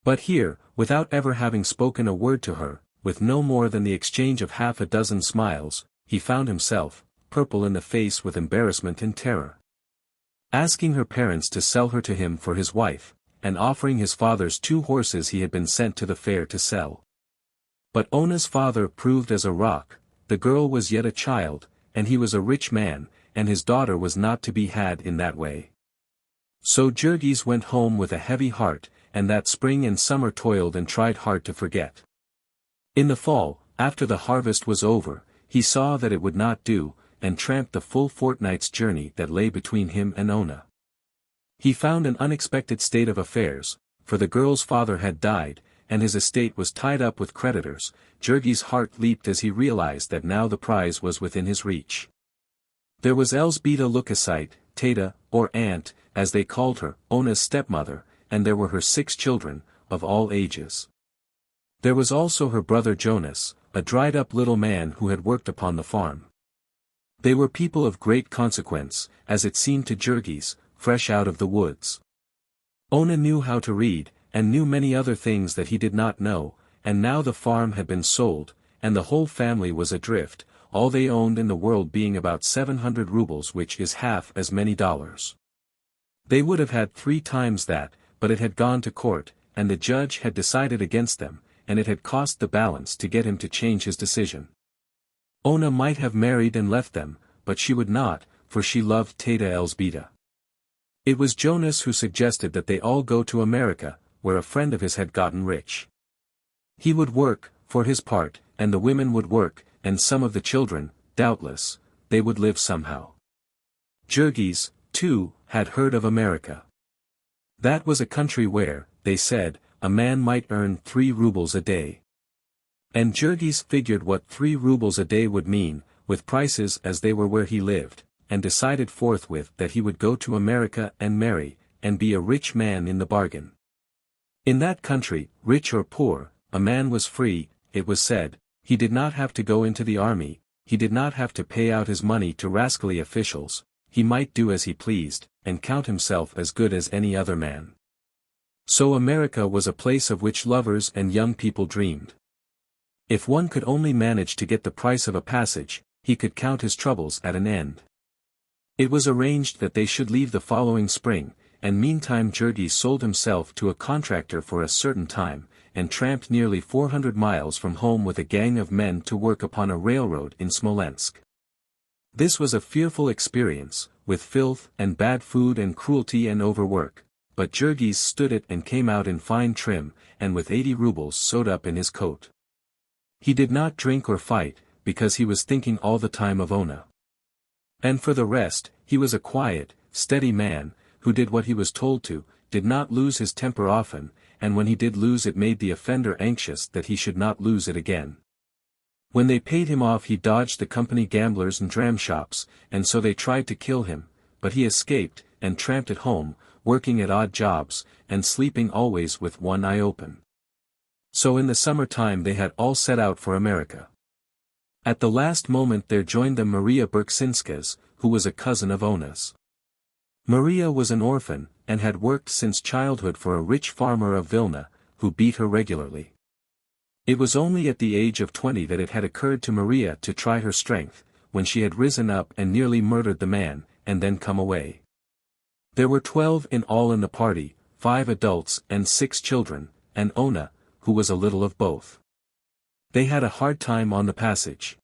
But here, without ever having spoken a word to her, with no more than the exchange of 6 smiles, he found himself, purple in the face with embarrassment and terror. Asking her parents to sell her to him for his wife, and offering his father's 2 horses he had been sent to the fair to sell. But Ona's father proved as a rock, the girl was yet a child, and he was a rich man, and his daughter was not to be had in that way. So Jurgis went home with a heavy heart, and that spring and summer toiled and tried hard to forget. In the fall, after the harvest was over, he saw that it would not do, and tramped the full fortnight's journey that lay between him and Ona. He found an unexpected state of affairs, for the girl's father had died, and his estate was tied up with creditors. Jurgis' heart leaped as he realized that now the prize was within his reach. There was Elzbieta Lukasite, Tata, or aunt, as they called her, Ona's stepmother, and there were her 6 children, of all ages. There was also her brother Jonas, a dried-up little man who had worked upon the farm. They were people of great consequence, as it seemed to Jurgis, fresh out of the woods. Ona knew how to read, and knew many other things that he did not know, and now the farm had been sold, and the whole family was adrift, all they owned in the world being about 700 rubles, which is half as many dollars. They would have had 3 times that, but it had gone to court, and the judge had decided against them, and it had cost the balance to get him to change his decision. Ona might have married and left them, but she would not, for she loved Tata Elzbieta. It was Jonas who suggested that they all go to America, where a friend of his had gotten rich. He would work, for his part, and the women would work, and some of the children, doubtless, they would live somehow. Jurgis, too, had heard of America. That was a country where, they said, a man might earn 3 rubles a day. And Jurgis figured what 3 rubles a day would mean, with prices as they were where he lived, and decided forthwith that he would go to America and marry, and be a rich man in the bargain. In that country, rich or poor, a man was free, it was said. He did not have to go into the army, he did not have to pay out his money to rascally officials, he might do as he pleased, and count himself as good as any other man. So America was a place of which lovers and young people dreamed. If one could only manage to get the price of a passage, he could count his troubles at an end. It was arranged that they should leave the following spring, and meantime Jurgis sold himself to a contractor for a certain time, and tramped nearly 400 miles from home with a gang of men to work upon a railroad in Smolensk. This was a fearful experience, with filth and bad food and cruelty and overwork, but Jurgis stood it and came out in fine trim, and with 80 rubles sewed up in his coat. He did not drink or fight, because he was thinking all the time of Ona. And for the rest, he was a quiet, steady man, who did what he was told to, did not lose his temper often, and when he did lose it made the offender anxious that he should not lose it again. When they paid him off he dodged the company gamblers and dram shops, and so they tried to kill him, but he escaped, and tramped at home, working at odd jobs, and sleeping always with one eye open. So in the summer time they had all set out for America. At the last moment there joined them Maria Berksinskas, who was a cousin of Ona's. Maria was an orphan, and had worked since childhood for a rich farmer of Vilna, who beat her regularly. It was only at the age of 20 that it had occurred to Maria to try her strength, when she had risen up and nearly murdered the man, and then come away. There were 12 in all in the party, 5 adults and 6 children, and Ona, who was a little of both. They had a hard time on the passage.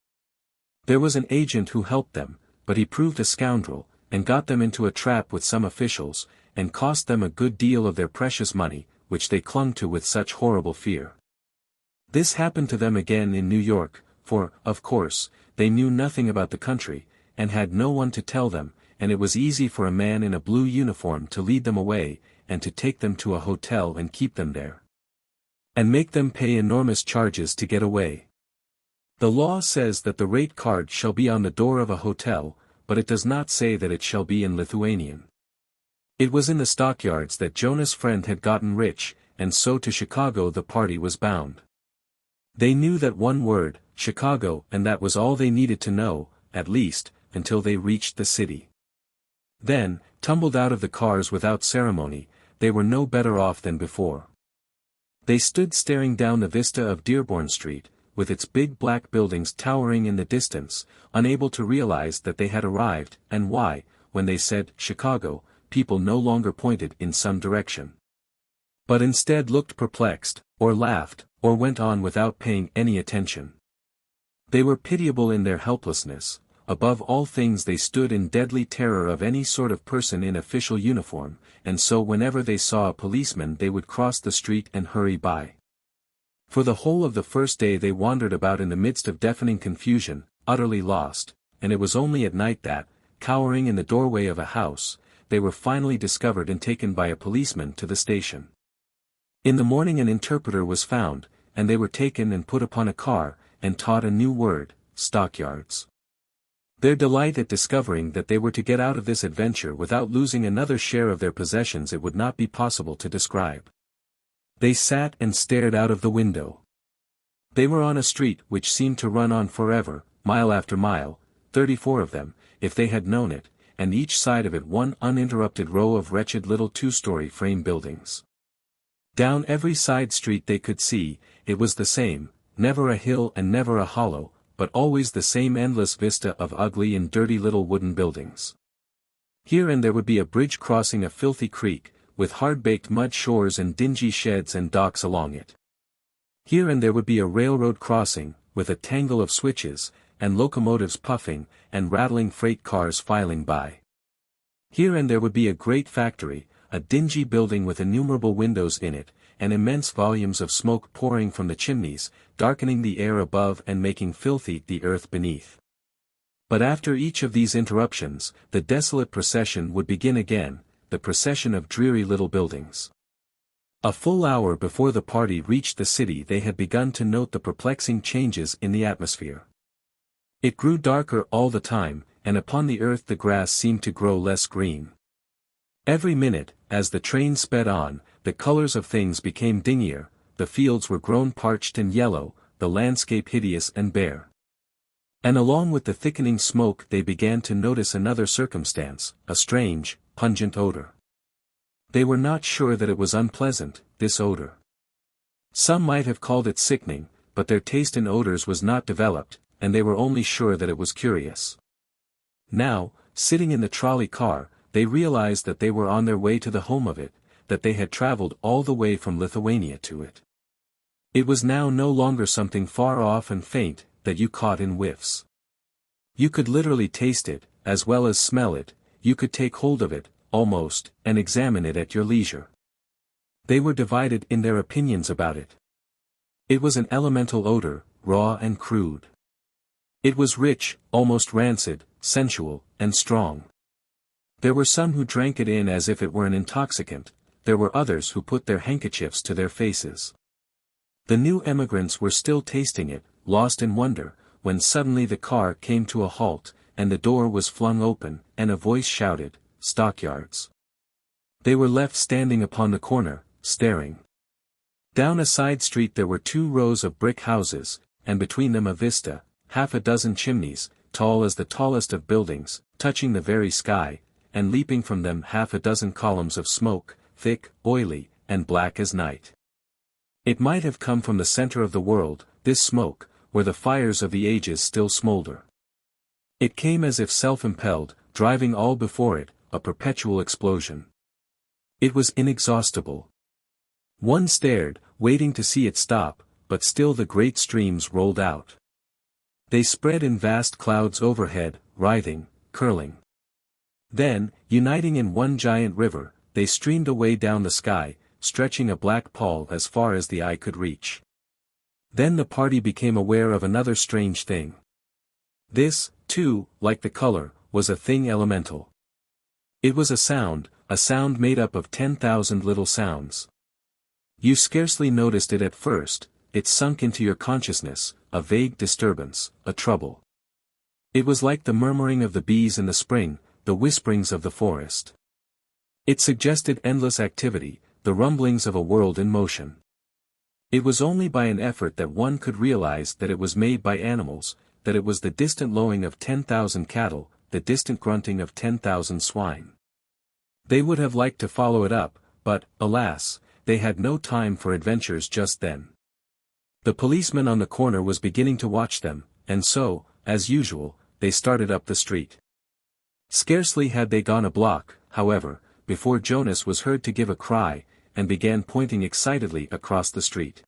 There was an agent who helped them, but he proved a scoundrel, and got them into a trap with some officials, and cost them a good deal of their precious money, which they clung to with such horrible fear. This happened to them again in New York, for, of course, they knew nothing about the country, and had no one to tell them, and it was easy for a man in a blue uniform to lead them away, and to take them to a hotel and keep them there. And make them pay enormous charges to get away. The law says that the rate card shall be on the door of a hotel, but it does not say that it shall be in Lithuanian. It was in the stockyards that Jonah's friend had gotten rich, and so to Chicago the party was bound. They knew that one word, Chicago, and that was all they needed to know, at least, until they reached the city. Then, tumbled out of the cars without ceremony, they were no better off than before. They stood staring down the vista of Dearborn Street, with its big black buildings towering in the distance, unable to realize that they had arrived, and why, when they said, Chicago, people no longer pointed in some direction. But instead looked perplexed, or laughed, or went on without paying any attention. They were pitiable in their helplessness. Above all things they stood in deadly terror of any sort of person in official uniform, and so whenever they saw a policeman they would cross the street and hurry by. For the whole of the first day they wandered about in the midst of deafening confusion, utterly lost, and it was only at night that, cowering in the doorway of a house, they were finally discovered and taken by a policeman to the station. In the morning an interpreter was found, and they were taken and put upon a car, and taught a new word, stockyards. Their delight at discovering that they were to get out of this adventure without losing another share of their possessions it would not be possible to describe. They sat and stared out of the window. They were on a street which seemed to run on forever, mile after mile, 34 of them, if they had known it, and each side of it one uninterrupted row of wretched little 2-story frame buildings. Down every side street they could see, it was the same, never a hill and never a hollow, but always the same endless vista of ugly and dirty little wooden buildings. Here and there would be a bridge crossing a filthy creek, with hard-baked mud shores and dingy sheds and docks along it. Here and there would be a railroad crossing, with a tangle of switches, and locomotives puffing, and rattling freight cars filing by. Here and there would be a great factory, a dingy building with innumerable windows in it, and immense volumes of smoke pouring from the chimneys, darkening the air above and making filthy the earth beneath. But after each of these interruptions, the desolate procession would begin again, the procession of dreary little buildings. A full hour before the party reached the city they had begun to note the perplexing changes in the atmosphere. It grew darker all the time, and upon the earth the grass seemed to grow less green. Every minute, as the train sped on, the colors of things became dingier, the fields were grown parched and yellow, the landscape hideous and bare. And along with the thickening smoke they began to notice another circumstance, a strange, pungent odor. They were not sure that it was unpleasant, this odor. Some might have called it sickening, but their taste in odors was not developed, and they were only sure that it was curious. Now, sitting in the trolley car, they realized that they were on their way to the home of it, that they had traveled all the way from Lithuania to it. It was now no longer something far off and faint, that you caught in whiffs. You could literally taste it, as well as smell it, you could take hold of it, almost, and examine it at your leisure. They were divided in their opinions about it. It was an elemental odor, raw and crude. It was rich, almost rancid, sensual, and strong. There were some who drank it in as if it were an intoxicant, there were others who put their handkerchiefs to their faces. The new emigrants were still tasting it, lost in wonder, when suddenly the car came to a halt, and the door was flung open, and a voice shouted, "Stockyards." They were left standing upon the corner, staring. Down a side street there were 2 rows of brick houses, and between them a vista, half a dozen chimneys, tall as the tallest of buildings, touching the very sky, and leaping from them half a dozen columns of smoke, thick, oily, and black as night. It might have come from the center of the world, this smoke, where the fires of the ages still smolder. It came as if self-impelled, driving all before it, a perpetual explosion. It was inexhaustible. One stared, waiting to see it stop, but still the great streams rolled out. They spread in vast clouds overhead, writhing, curling. Then, uniting in one giant river, they streamed away down the sky, stretching a black pall as far as the eye could reach. Then the party became aware of another strange thing. This, too, like the color, was a thing elemental. It was a sound made up of 10,000 little sounds. You scarcely noticed it at first, it sunk into your consciousness, a vague disturbance, a trouble. It was like the murmuring of the bees in the spring, the whisperings of the forest. It suggested endless activity, the rumblings of a world in motion. It was only by an effort that one could realize that it was made by animals, that it was the distant lowing of 10,000 cattle, the distant grunting of 10,000 swine. They would have liked to follow it up, but, alas, they had no time for adventures just then. The policeman on the corner was beginning to watch them, and so, as usual, they started up the street. Scarcely had they gone a block, however, before Jonas was heard to give a cry, and began pointing excitedly across the street.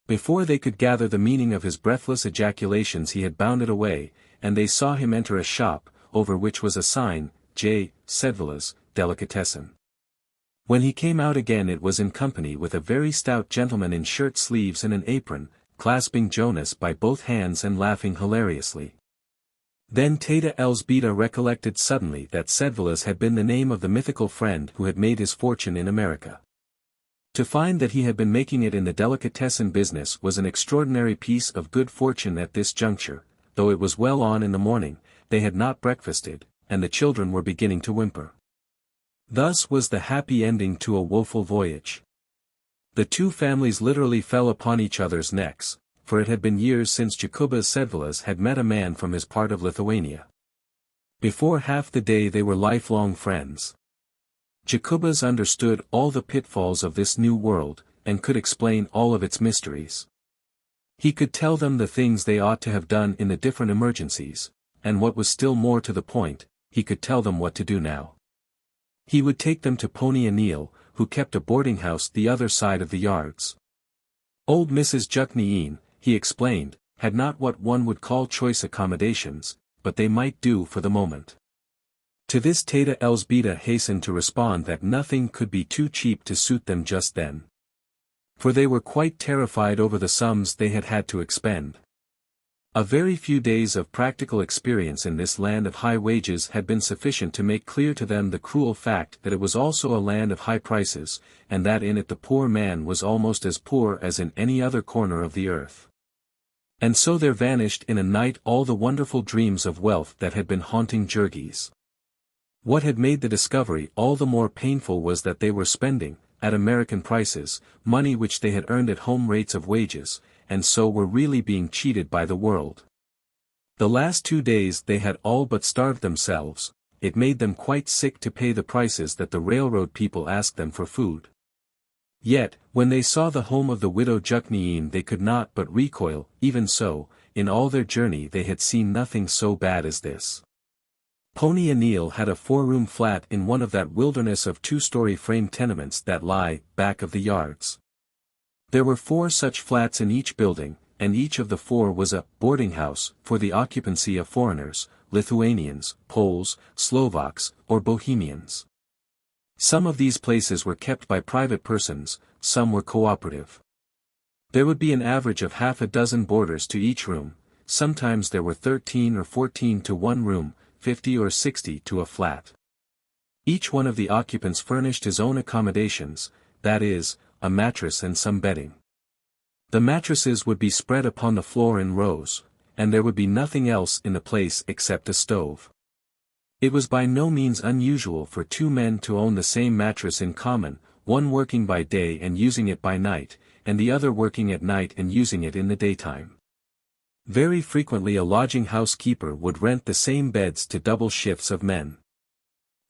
Before they could gather the meaning of his breathless ejaculations he had bounded away, and they saw him enter a shop, over which was a sign, J. XVII's, Delicatessen. When he came out again it was in company with a very stout gentleman in shirt sleeves and an apron, clasping Jonas by both hands and laughing hilariously. Then Tata Elzbieta recollected suddenly that XVII's had been the name of the mythical friend who had made his fortune in America. To find that he had been making it in the delicatessen business was an extraordinary piece of good fortune at this juncture, though it was well on in the morning, they had not breakfasted, and the children were beginning to whimper. Thus was the happy ending to a woeful voyage. The 2 families literally fell upon each other's necks, for it had been years since Jokubas Sedvilas had met a man from his part of Lithuania. Before half the day they were lifelong friends. Jokubas understood all the pitfalls of this new world, and could explain all of its mysteries. He could tell them the things they ought to have done in the different emergencies, and what was still more to the point, he could tell them what to do now. He would take them to Pony Anil, who kept a boarding house the other side of the yards. Old Mrs. XXIII, he explained, had not what one would call choice accommodations, but they might do for the moment. To this Tata Elzbieta hastened to respond that nothing could be too cheap to suit them just then. For they were quite terrified over the sums they had had to expend. A very few days of practical experience in this land of high wages had been sufficient to make clear to them the cruel fact that it was also a land of high prices, and that in it the poor man was almost as poor as in any other corner of the earth. And so there vanished in a night all the wonderful dreams of wealth that had been haunting Jurgis. What had made the discovery all the more painful was that they were spending, at American prices, money which they had earned at home rates of wages, and so were really being cheated by the world. The last 2 days they had all but starved themselves, it made them quite sick to pay the prices that the railroad people asked them for food. Yet, when they saw the home of the widow XXIII they could not but recoil. Even so, in all their journey they had seen nothing so bad as this. Pony Anil had a 4-room flat in one of that wilderness of 2-story frame tenements that lie back of the yards. There were 4 such flats in each building, and each of the 4 was a boarding house for the occupancy of foreigners, Lithuanians, Poles, Slovaks, or Bohemians. Some of these places were kept by private persons, some were cooperative. There would be an average of half a dozen boarders to each room, sometimes there were 13 or 14 to one room, 50 or 60 to a flat. Each one of the occupants furnished his own accommodations, that is, a mattress and some bedding. The mattresses would be spread upon the floor in rows, and there would be nothing else in the place except a stove. It was by no means unusual for 2 men to own the same mattress in common, one working by day and using it by night, and the other working at night and using it in the daytime. Very frequently a lodging house keeper would rent the same beds to double shifts of men.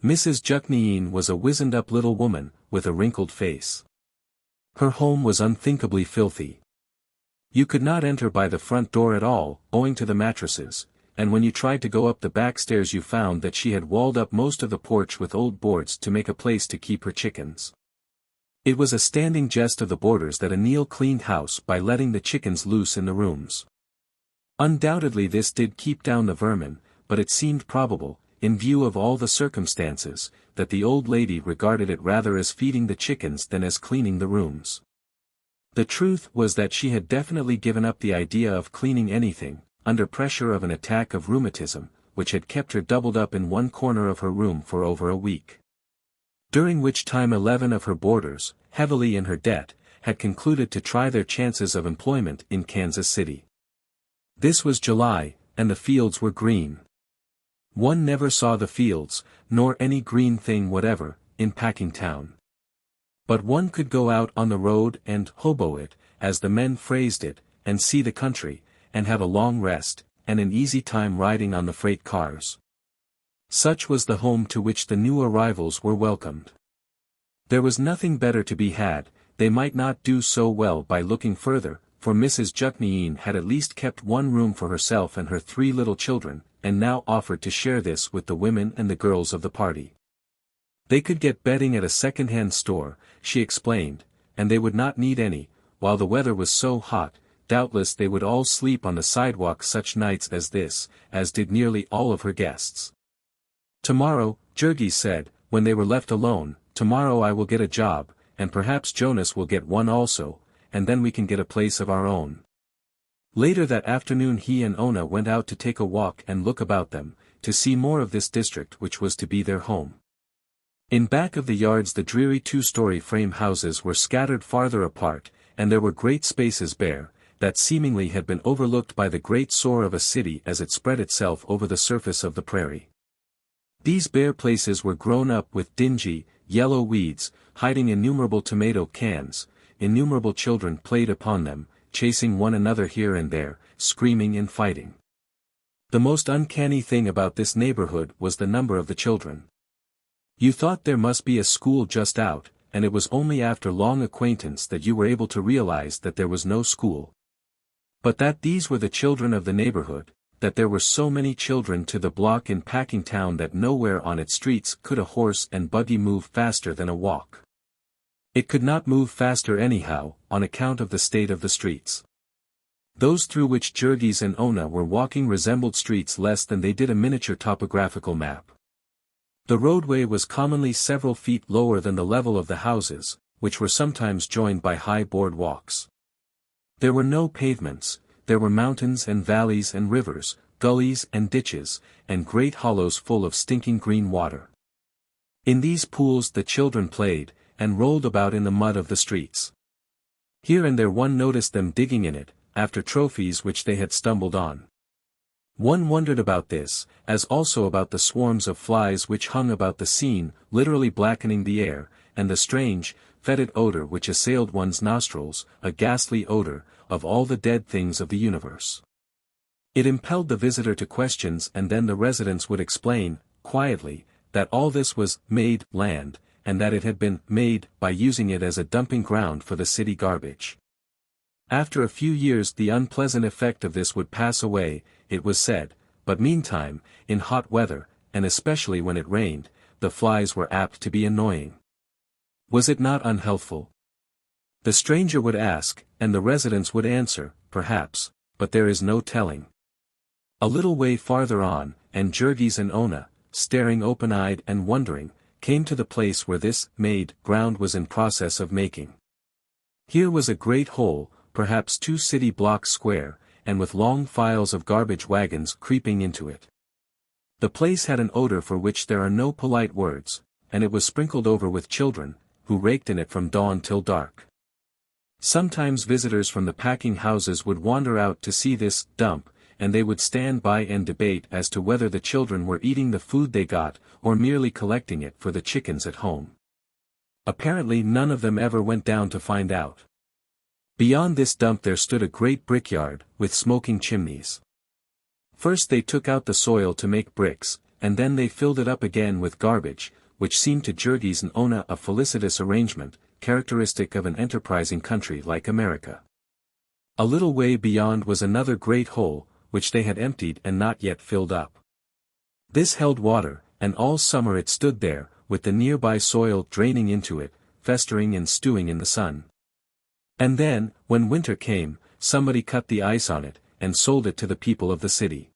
Mrs. XXIII was a wizened-up little woman, with a wrinkled face. Her home was unthinkably filthy. You could not enter by the front door at all, owing to the mattresses, and when you tried to go up the back stairs you found that she had walled up most of the porch with old boards to make a place to keep her chickens. It was a standing jest of the boarders that Anil cleaned house by letting the chickens loose in the rooms. Undoubtedly this did keep down the vermin, but it seemed probable, in view of all the circumstances, that the old lady regarded it rather as feeding the chickens than as cleaning the rooms. The truth was that she had definitely given up the idea of cleaning anything, under pressure of an attack of rheumatism, which had kept her doubled up in one corner of her room for over a week. During which time 11 of her boarders, heavily in her debt, had concluded to try their chances of employment in Kansas City. This was July, and the fields were green. One never saw the fields, nor any green thing whatever, in Packingtown. But one could go out on the road and hobo it, as the men phrased it, and see the country, and have a long rest, and an easy time riding on the freight cars. Such was the home to which the new arrivals were welcomed. There was nothing better to be had, they might not do so well by looking further, for Mrs. XXIII had at least kept one room for herself and her 3 little children, and now offered to share this with the women and the girls of the party. They could get bedding at a second-hand store, she explained, and they would not need any, while the weather was so hot. Doubtless they would all sleep on the sidewalk such nights as this, as did nearly all of her guests. "Tomorrow," Jurgis said, when they were left alone, "tomorrow I will get a job, and perhaps Jonas will get one also, and then we can get a place of our own." Later that afternoon he and Ona went out to take a walk and look about them, to see more of this district which was to be their home. In back of the yards the dreary 2-story frame houses were scattered farther apart, and there were great spaces bare, that seemingly had been overlooked by the great soar of a city as it spread itself over the surface of the prairie. These bare places were grown up with dingy, yellow weeds, hiding innumerable tomato cans. Innumerable children played upon them, chasing one another here and there, screaming and fighting. The most uncanny thing about this neighborhood was the number of the children. You thought there must be a school just out, and it was only after long acquaintance that you were able to realize that there was no school. But that these were the children of the neighborhood, that there were so many children to the block in Packingtown that nowhere on its streets could a horse and buggy move faster than a walk. It could not move faster anyhow, on account of the state of the streets. Those through which Jurgis and Ona were walking resembled streets less than they did a miniature topographical map. The roadway was commonly several feet lower than the level of the houses, which were sometimes joined by high board walks. There were no pavements, there were mountains and valleys and rivers, gullies and ditches, and great hollows full of stinking green water. In these pools the children played, and rolled about in the mud of the streets. Here and there one noticed them digging in it, after trophies which they had stumbled on. One wondered about this, as also about the swarms of flies which hung about the scene, literally blackening the air, and the strange, fetid odor which assailed one's nostrils, a ghastly odor, of all the dead things of the universe. It impelled the visitor to questions, and then the residents would explain, quietly, that all this was made land, and that it had been made by using it as a dumping ground for the city garbage. After a few years the unpleasant effect of this would pass away, it was said, but meantime, in hot weather, and especially when it rained, the flies were apt to be annoying. Was it not unhealthful? The stranger would ask, and the residents would answer, perhaps, but there is no telling. A little way farther on, and Jurgis and Ona, staring open-eyed and wondering, came to the place where this made ground was in process of making. Here was a great hole, perhaps 2 city blocks square, and with long files of garbage wagons creeping into it. The place had an odor for which there are no polite words, and it was sprinkled over with children, who raked in it from dawn till dark. Sometimes visitors from the packing houses would wander out to see this dump, and they would stand by and debate as to whether the children were eating the food they got, or merely collecting it for the chickens at home. Apparently none of them ever went down to find out. Beyond this dump there stood a great brickyard, with smoking chimneys. First they took out the soil to make bricks, and then they filled it up again with garbage, which seemed to Jurgis and Ona a felicitous arrangement, characteristic of an enterprising country like America. A little way beyond was another great hole, which they had emptied and not yet filled up. This held water, and all summer it stood there, with the nearby soil draining into it, festering and stewing in the sun. And then, when winter came, somebody cut the ice on it, and sold it to the people of the city.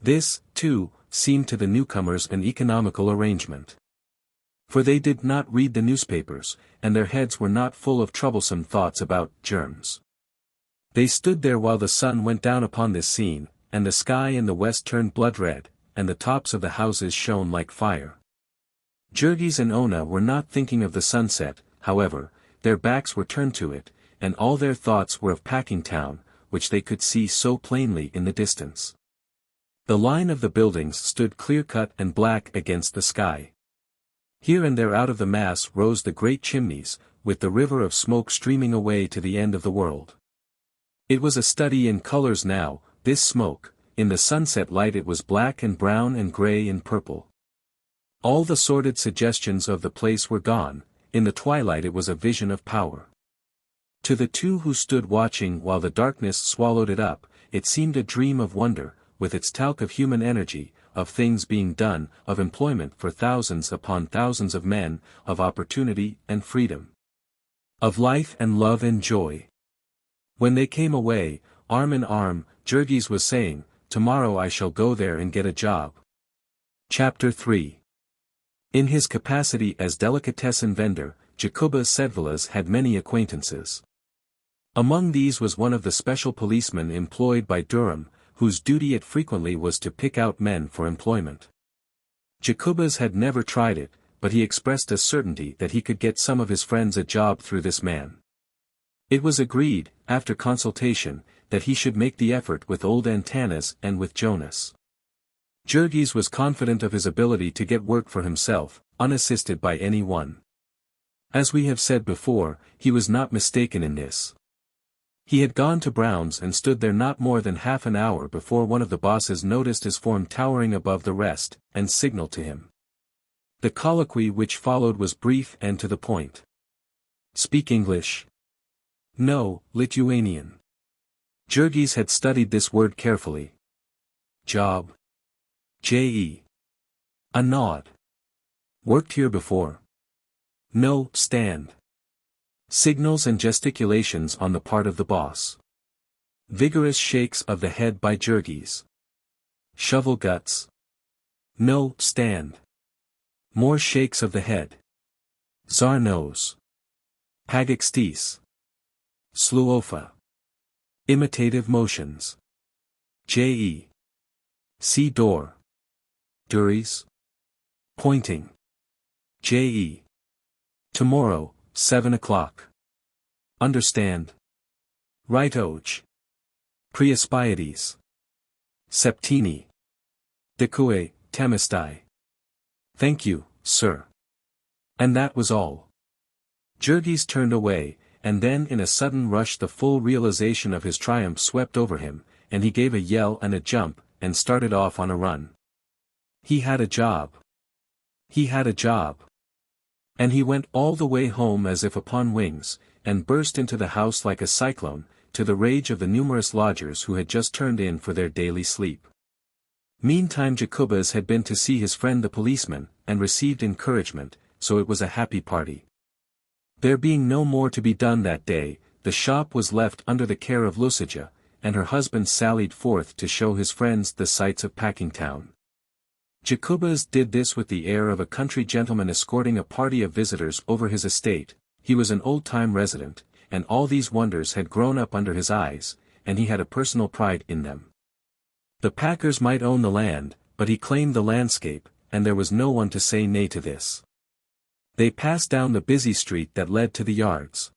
This, too, seemed to the newcomers an economical arrangement. For they did not read the newspapers, and their heads were not full of troublesome thoughts about germs. They stood there while the sun went down upon this scene, and the sky in the west turned blood-red, and the tops of the houses shone like fire. Jurgis and Ona were not thinking of the sunset, however, their backs were turned to it, and all their thoughts were of Packingtown, which they could see so plainly in the distance. The line of the buildings stood clear-cut and black against the sky. Here and there out of the mass rose the great chimneys, with the river of smoke streaming away to the end of the world. It was a study in colors now, this smoke. In the sunset light it was black and brown and gray and purple. All the sordid suggestions of the place were gone, in the twilight it was a vision of power. To the two who stood watching while the darkness swallowed it up, it seemed a dream of wonder, with its talc of human energy, of things being done, of employment for thousands upon thousands of men, of opportunity and freedom. Of life and love and joy. When they came away, arm in arm, Jurgis was saying, "Tomorrow I shall go there and get a job." Chapter 3. In his capacity as delicatessen vendor, Jurgis Rudkus had many acquaintances. Among these was one of the special policemen employed by Durham, whose duty it frequently was to pick out men for employment. Jurgis had never tried it, but he expressed a certainty that he could get some of his friends a job through this man. It was agreed, after consultation, that he should make the effort with old Antanas and with Jonas. Jurgis was confident of his ability to get work for himself, unassisted by any one. As we have said before, he was not mistaken in this. He had gone to Brown's and stood there not more than half an hour before one of the bosses noticed his form towering above the rest, and signaled to him. The colloquy which followed was brief and to the point. "Speak English?" "No, Lithuanian." Jurgis had studied this word carefully. "Job?" "J.E." A nod. "Worked here before?" "No, stand." Signals and gesticulations on the part of the boss. Vigorous shakes of the head by Jurgis. "Shovel guts?" "No, stand." More shakes of the head. "Czar nose." "Pagstis." "Sluofa." Imitative motions. J.E. See door. Duries. Pointing. J.E. Tomorrow, 7 o'clock. Understand? Right-oj. Preaspieties. Septini. Decue, temistai. Thank you, sir. And that was all. Jurgis turned away, and then in a sudden rush the full realization of his triumph swept over him, and he gave a yell and a jump, and started off on a run. He had a job. He had a job. And he went all the way home as if upon wings, and burst into the house like a cyclone, to the rage of the numerous lodgers who had just turned in for their daily sleep. Meantime Jurgis had been to see his friend the policeman, and received encouragement, so it was a happy party. There being no more to be done that day, the shop was left under the care of Lucija, and her husband sallied forth to show his friends the sights of Packingtown. Jurgis did this with the air of a country gentleman escorting a party of visitors over his estate. He was an old-time resident, and all these wonders had grown up under his eyes, and he had a personal pride in them. The packers might own the land, but he claimed the landscape, and there was no one to say nay to this. They passed down the busy street that led to the yards.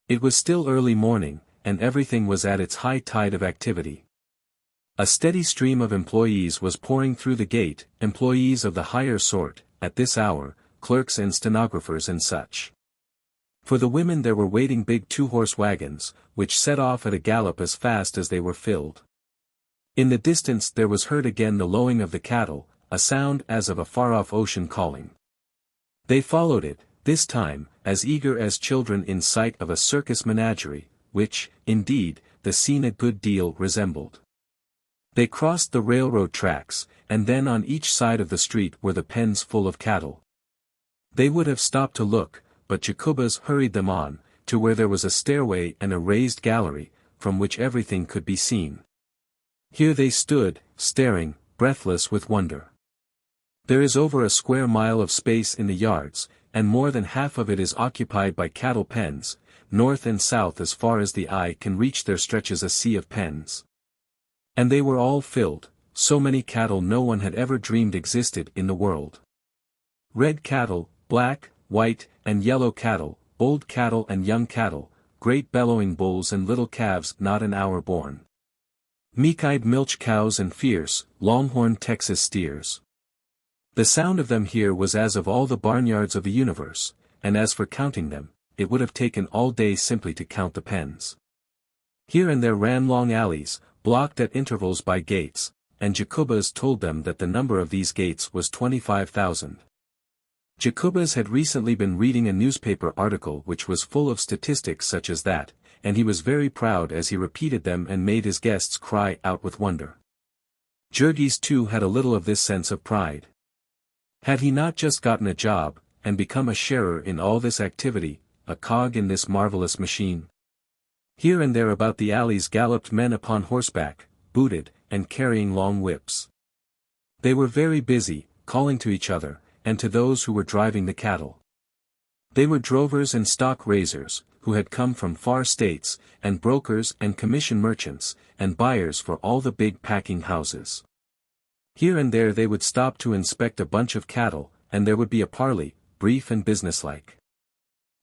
It was still early morning, and everything was at its high tide of activity. A steady stream of employees was pouring through the gate, employees of the higher sort, at this hour, clerks and stenographers and such. For the women there were waiting big 2-horse wagons, which set off at a gallop as fast as they were filled. In the distance there was heard again the lowing of the cattle, a sound as of a far-off ocean calling. They followed it, this time, as eager as children in sight of a circus menagerie, which, indeed, the scene a good deal resembled. They crossed the railroad tracks, and then on each side of the street were the pens full of cattle. They would have stopped to look, but Jacobus hurried them on, to where there was a stairway and a raised gallery, from which everything could be seen. Here they stood, staring, breathless with wonder. There is over a square mile of space in the yards, and more than half of it is occupied by cattle pens. North and south as far as the eye can reach there stretches a sea of pens. And they were all filled, so many cattle no one had ever dreamed existed in the world. Red cattle, black, white, and yellow cattle, old cattle and young cattle, great bellowing bulls and little calves not an hour born. Meek-eyed milch cows and fierce, longhorn Texas steers. The sound of them here was as of all the barnyards of the universe, and as for counting them, it would have taken all day simply to count the pens. Here and there ran long alleys, blocked at intervals by gates, and Jacobus told them that the number of these gates was 25,000. Jacobus had recently been reading a newspaper article which was full of statistics such as that, and he was very proud as he repeated them and made his guests cry out with wonder. Jurgis too had a little of this sense of pride. Had he not just gotten a job, and become a sharer in all this activity, a cog in this marvelous machine? Here and there about the alleys galloped men upon horseback, booted, and carrying long whips. They were very busy, calling to each other, and to those who were driving the cattle. They were drovers and stock raisers, who had come from far states, and brokers and commission merchants, and buyers for all the big packing houses. Here and there they would stop to inspect a bunch of cattle, and there would be a parley, brief and businesslike.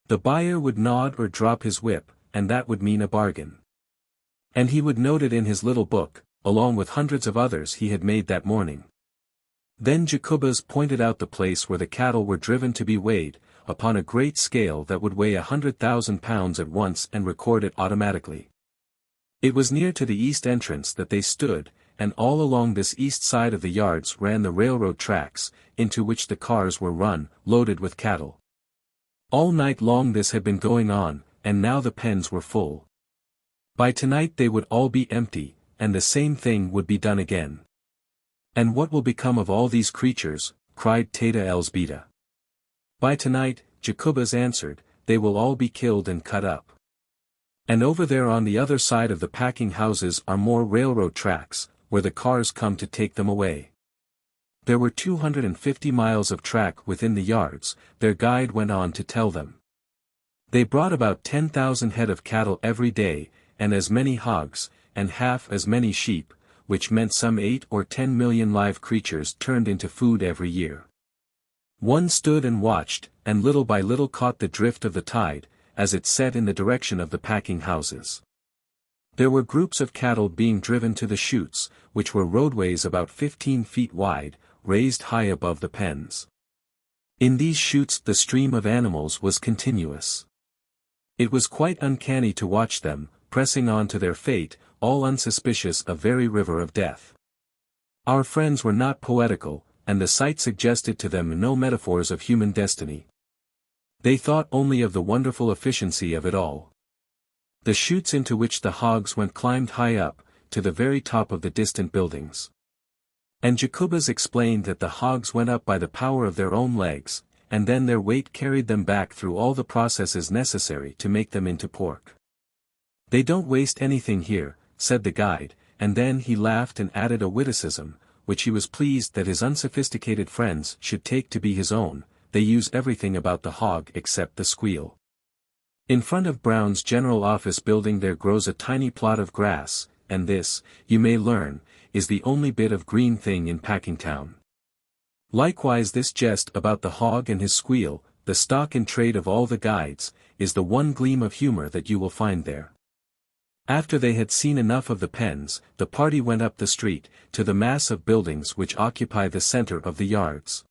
The buyer would nod or drop his whip, and that would mean a bargain. And he would note it in his little book, along with hundreds of others he had made that morning. Then Jacobus pointed out the place where the cattle were driven to be weighed, upon a great scale that would weigh 100,000 pounds at once and record it automatically. It was near to the east entrance that they stood, and all along this east side of the yards ran the railroad tracks, into which the cars were run, loaded with cattle. All night long this had been going on, and now the pens were full. By tonight they would all be empty, and the same thing would be done again. And what will become of all these creatures? Cried Tata Elsbeta. By tonight, Jacobus answered, they will all be killed and cut up. And over there on the other side of the packing houses are more railroad tracks, where the cars come to take them away. There were 250 miles of track within the yards, their guide went on to tell them. They brought about 10,000 head of cattle every day, and as many hogs, and half as many sheep, which meant some 8 or 10 million live creatures turned into food every year. One stood and watched, and little by little caught the drift of the tide, as it set in the direction of the packing houses. There were groups of cattle being driven to the chutes, which were roadways about 15 feet wide, raised high above the pens. In these chutes the stream of animals was continuous. It was quite uncanny to watch them, pressing on to their fate, all unsuspicious of very river of death. Our friends were not poetical, and the sight suggested to them no metaphors of human destiny. They thought only of the wonderful efficiency of it all. The chutes into which the hogs went climbed high up, to the very top of the distant buildings. And Jacobus explained that the hogs went up by the power of their own legs, and then their weight carried them back through all the processes necessary to make them into pork. They don't waste anything here, said the guide, and then he laughed and added a witticism, which he was pleased that his unsophisticated friends should take to be his own, they use everything about the hog except the squeal. In front of Brown's general office building there grows a tiny plot of grass, and this, you may learn, is the only bit of green thing in Packingtown. Likewise this jest about the hog and his squeal, the stock in trade of all the guides, is the one gleam of humor that you will find there. After they had seen enough of the pens, the party went up the street, to the mass of buildings which occupy the center of the yards.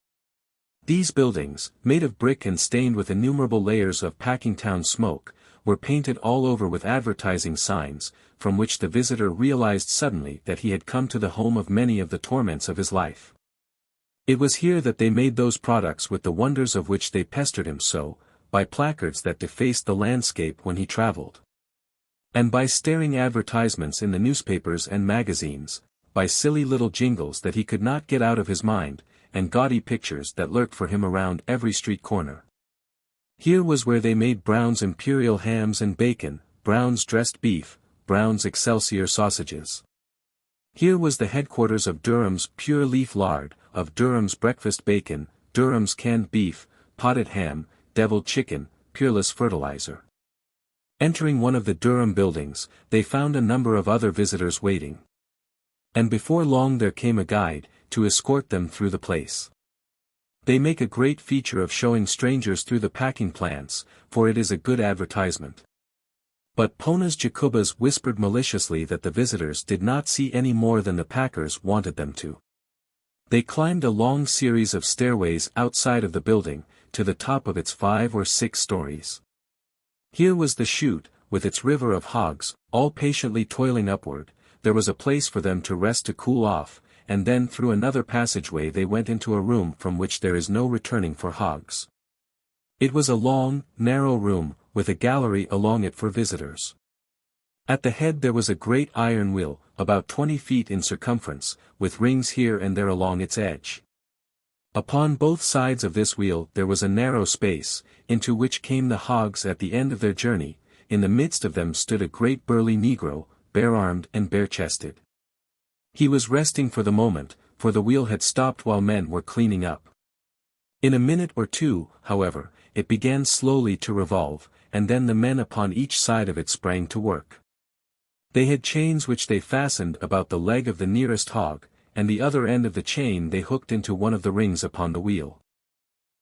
These buildings, made of brick and stained with innumerable layers of Packingtown smoke, were painted all over with advertising signs, from which the visitor realized suddenly that he had come to the home of many of the torments of his life. It was here that they made those products with the wonders of which they pestered him so, by placards that defaced the landscape when he traveled. And by staring advertisements in the newspapers and magazines, by silly little jingles that he could not get out of his mind, and gaudy pictures that lurked for him around every street corner. Here was where they made Brown's imperial hams and bacon, Brown's dressed beef, Brown's Excelsior sausages. Here was the headquarters of Durham's pure leaf lard, of Durham's breakfast bacon, Durham's canned beef, potted ham, deviled chicken, Peerless fertilizer. Entering one of the Durham buildings, they found a number of other visitors waiting. And before long there came a guide, to escort them through the place. They make a great feature of showing strangers through the packing plants, for it is a good advertisement. But Ponas Jacobas whispered maliciously that the visitors did not see any more than the packers wanted them to. They climbed a long series of stairways outside of the building, to the top of its 5 or 6 stories. Here was the chute, with its river of hogs, all patiently toiling upward. There was a place for them to rest to cool off, and then through another passageway they went into a room from which there is no returning for hogs. It was a long, narrow room, with a gallery along it for visitors. At the head there was a great iron wheel, about 20 feet in circumference, with rings here and there along its edge. Upon both sides of this wheel there was a narrow space, into which came the hogs at the end of their journey. In the midst of them stood a great burly negro, bare-armed and bare-chested. He was resting for the moment, for the wheel had stopped while men were cleaning up. In a minute or two, however, it began slowly to revolve, and then the men upon each side of it sprang to work. They had chains which they fastened about the leg of the nearest hog, and the other end of the chain they hooked into one of the rings upon the wheel.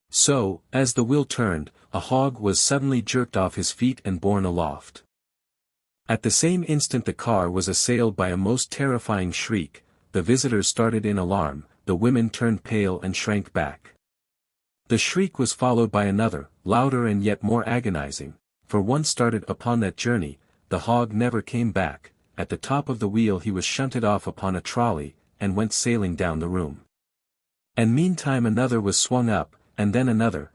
So, as the wheel turned, a hog was suddenly jerked off his feet and borne aloft. At the same instant the car was assailed by a most terrifying shriek. The visitors started in alarm, the women turned pale and shrank back. The shriek was followed by another, louder and yet more agonizing, for once started upon that journey, the hog never came back. At the top of the wheel he was shunted off upon a trolley, and went sailing down the room. And meantime another was swung up, and then another,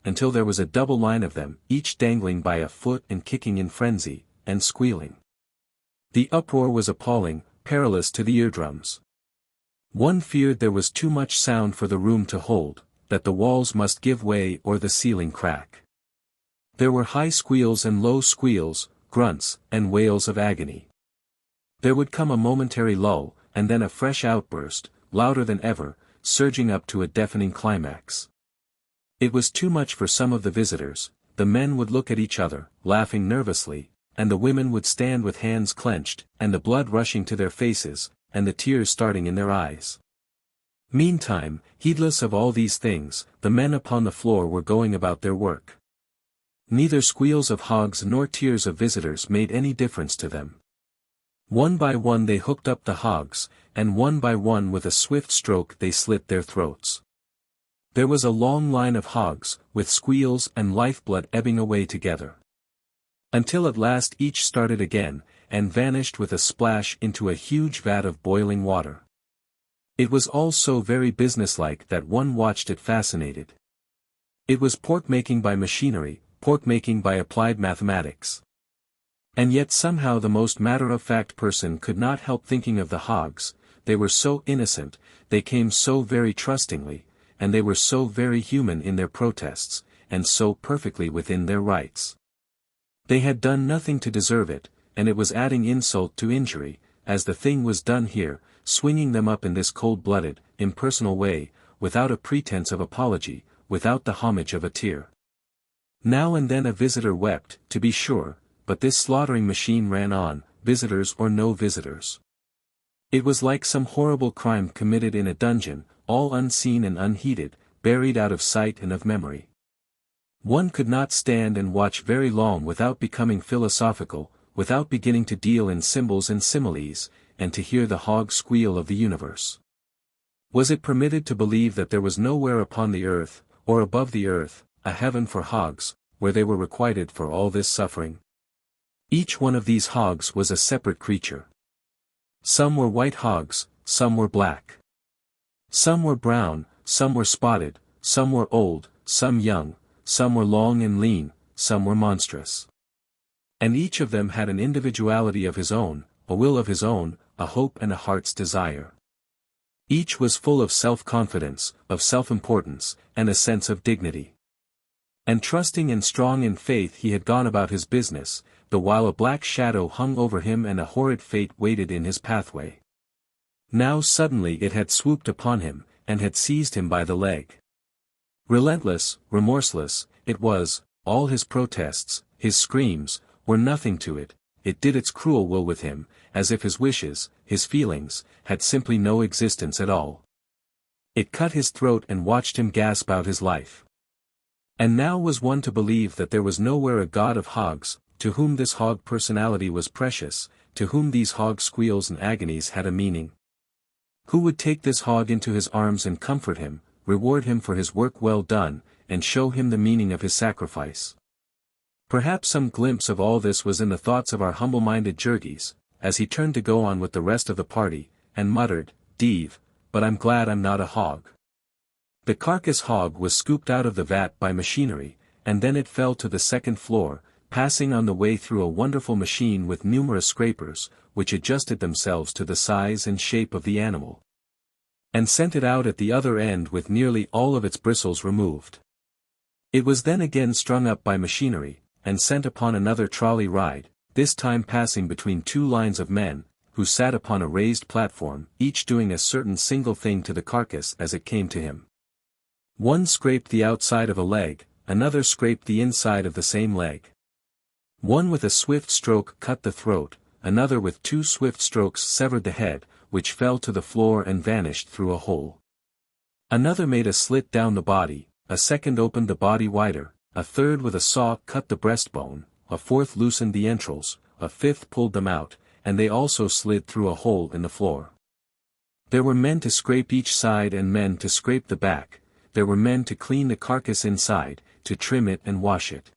until there was a double line of them, each dangling by a foot and kicking in frenzy, and squealing. The uproar was appalling, perilous to the eardrums. One feared there was too much sound for the room to hold, that the walls must give way or the ceiling crack. There were high squeals and low squeals, grunts, and wails of agony. There would come a momentary lull, and then a fresh outburst, louder than ever, surging up to a deafening climax. It was too much for some of the visitors. The men would look at each other, laughing nervously, and the women would stand with hands clenched, and the blood rushing to their faces, and the tears starting in their eyes. Meantime, heedless of all these things, the men upon the floor were going about their work. Neither squeals of hogs nor tears of visitors made any difference to them. One by one they hooked up the hogs, and one by one with a swift stroke they slit their throats. There was a long line of hogs, with squeals and lifeblood ebbing away together. Until at last each started again, and vanished with a splash into a huge vat of boiling water. It was all so very businesslike that one watched it fascinated. It was pork-making by machinery, pork-making by applied mathematics. And yet somehow the most matter-of-fact person could not help thinking of the hogs. They were so innocent, they came so very trustingly, and they were so very human in their protests, and so perfectly within their rights. They had done nothing to deserve it, and it was adding insult to injury, as the thing was done here, swinging them up in this cold-blooded, impersonal way, without a pretense of apology, without the homage of a tear. Now and then a visitor wept, to be sure, but this slaughtering machine ran on, visitors or no visitors. It was like some horrible crime committed in a dungeon, all unseen and unheeded, buried out of sight and of memory. One could not stand and watch very long without becoming philosophical, without beginning to deal in symbols and similes, and to hear the hog squeal of the universe. Was it permitted to believe that there was nowhere upon the earth, or above the earth, a heaven for hogs, where they were requited for all this suffering? Each one of these hogs was a separate creature. Some were white hogs, some were black. Some were brown, some were spotted, some were old, some young, some were long and lean, some were monstrous. And each of them had an individuality of his own, a will of his own, a hope and a heart's desire. Each was full of self-confidence, of self-importance, and a sense of dignity. And trusting and strong in faith he had gone about his business, the while a black shadow hung over him and a horrid fate waited in his pathway. Now suddenly it had swooped upon him, and had seized him by the leg. Relentless, remorseless, it was, all his protests, his screams, were nothing to it. It did its cruel will with him, as if his wishes, his feelings, had simply no existence at all. It cut his throat and watched him gasp out his life. And now was one to believe that there was nowhere a god of hogs, to whom this hog personality was precious, to whom these hog squeals and agonies had a meaning? Who would take this hog into his arms and comfort him, reward him for his work well done, and show him the meaning of his sacrifice? Perhaps some glimpse of all this was in the thoughts of our humble-minded Jurgis, as he turned to go on with the rest of the party, and muttered, "Deve, but I'm glad I'm not a hog." The carcass hog was scooped out of the vat by machinery, and then it fell to the second floor, passing on the way through a wonderful machine with numerous scrapers, which adjusted themselves to the size and shape of the animal, and sent it out at the other end with nearly all of its bristles removed. It was then again strung up by machinery, and sent upon another trolley ride, this time passing between two lines of men, who sat upon a raised platform, each doing a certain single thing to the carcass as it came to him. One scraped the outside of a leg, another scraped the inside of the same leg. One with a swift stroke cut the throat, another with 2 swift strokes severed the head, which fell to the floor and vanished through a hole. Another made a slit down the body, a second opened the body wider, a third with a saw cut the breastbone, a fourth loosened the entrails, a fifth pulled them out, and they also slid through a hole in the floor. There were men to scrape each side and men to scrape the back, there were men to clean the carcass inside, to trim it and wash it.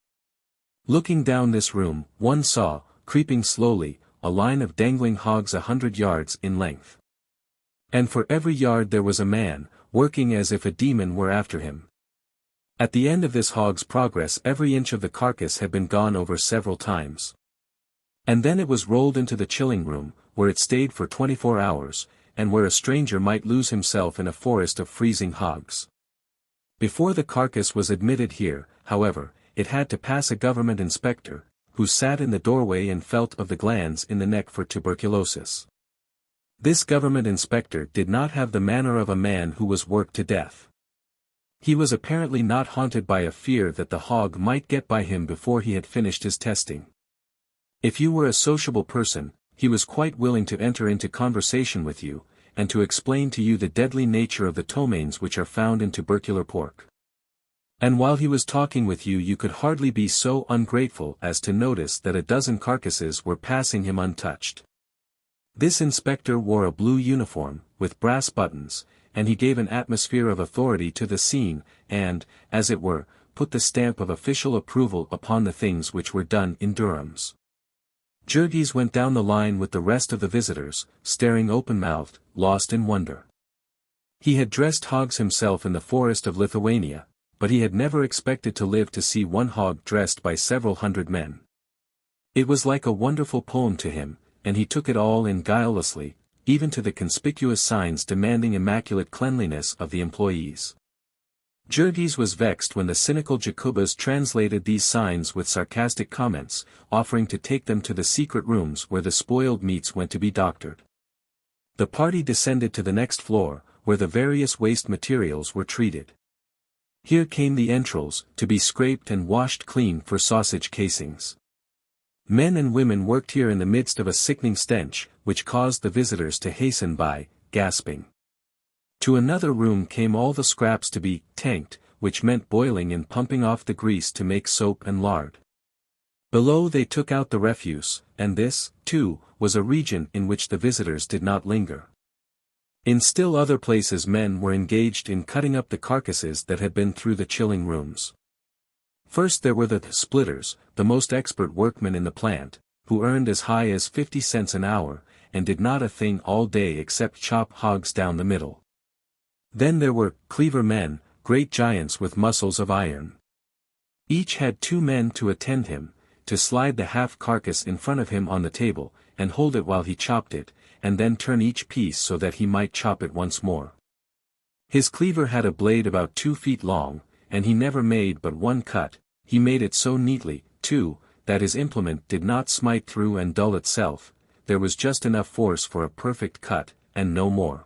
Looking down this room, one saw, creeping slowly, a line of dangling hogs 100 yards in length. And for every yard there was a man, working as if a demon were after him. At the end of this hog's progress every inch of the carcass had been gone over several times. And then it was rolled into the chilling room, where it stayed for 24 hours, and where a stranger might lose himself in a forest of freezing hogs. Before the carcass was admitted here, however, it had to pass a government inspector, who sat in the doorway and felt of the glands in the neck for tuberculosis. This government inspector did not have the manner of a man who was worked to death. He was apparently not haunted by a fear that the hog might get by him before he had finished his testing. If you were a sociable person, he was quite willing to enter into conversation with you, and to explain to you the deadly nature of the ptomaines which are found in tubercular pork. And while he was talking with you you could hardly be so ungrateful as to notice that a dozen carcasses were passing him untouched. This inspector wore a blue uniform, with brass buttons, and he gave an atmosphere of authority to the scene, and, as it were, put the stamp of official approval upon the things which were done in Durham's. Jurgis went down the line with the rest of the visitors, staring open-mouthed, lost in wonder. He had dressed hogs himself in the forest of Lithuania, but he had never expected to live to see one hog dressed by several hundred men. It was like a wonderful poem to him, and he took it all in guilelessly, even to the conspicuous signs demanding immaculate cleanliness of the employees. Jurgis was vexed when the cynical Jacobas translated these signs with sarcastic comments, offering to take them to the secret rooms where the spoiled meats went to be doctored. The party descended to the next floor, where the various waste materials were treated. Here came the entrails, to be scraped and washed clean for sausage casings. Men and women worked here in the midst of a sickening stench, which caused the visitors to hasten by, gasping. To another room came all the scraps to be tanked, which meant boiling and pumping off the grease to make soap and lard. Below they took out the refuse, and this, too, was a region in which the visitors did not linger. In still other places men were engaged in cutting up the carcasses that had been through the chilling rooms. First there were the splitters, the most expert workmen in the plant, who earned as high as 50 cents an hour, and did not a thing all day except chop hogs down the middle. Then there were cleaver men, great giants with muscles of iron. Each had 2 men to attend him, to slide the half carcass in front of him on the table, and hold it while he chopped it, and then turn each piece so that he might chop it once more. His cleaver had a blade about 2 feet long, and he never made but one cut. He made it so neatly, too, that his implement did not smite through and dull itself. There was just enough force for a perfect cut, and no more.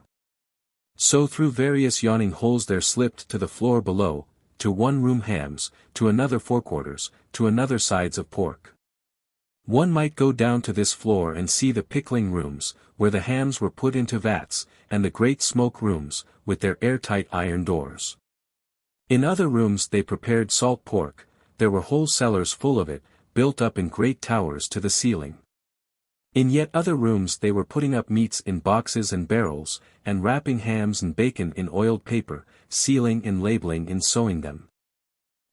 So through various yawning holes there slipped to the floor below, to one room hams, to another forequarters, to another sides of pork. One might go down to this floor and see the pickling rooms, where the hams were put into vats, and the great smoke rooms, with their airtight iron doors. In other rooms they prepared salt pork. There were whole cellars full of it, built up in great towers to the ceiling. In yet other rooms they were putting up meats in boxes and barrels, and wrapping hams and bacon in oiled paper, sealing and labeling and sewing them.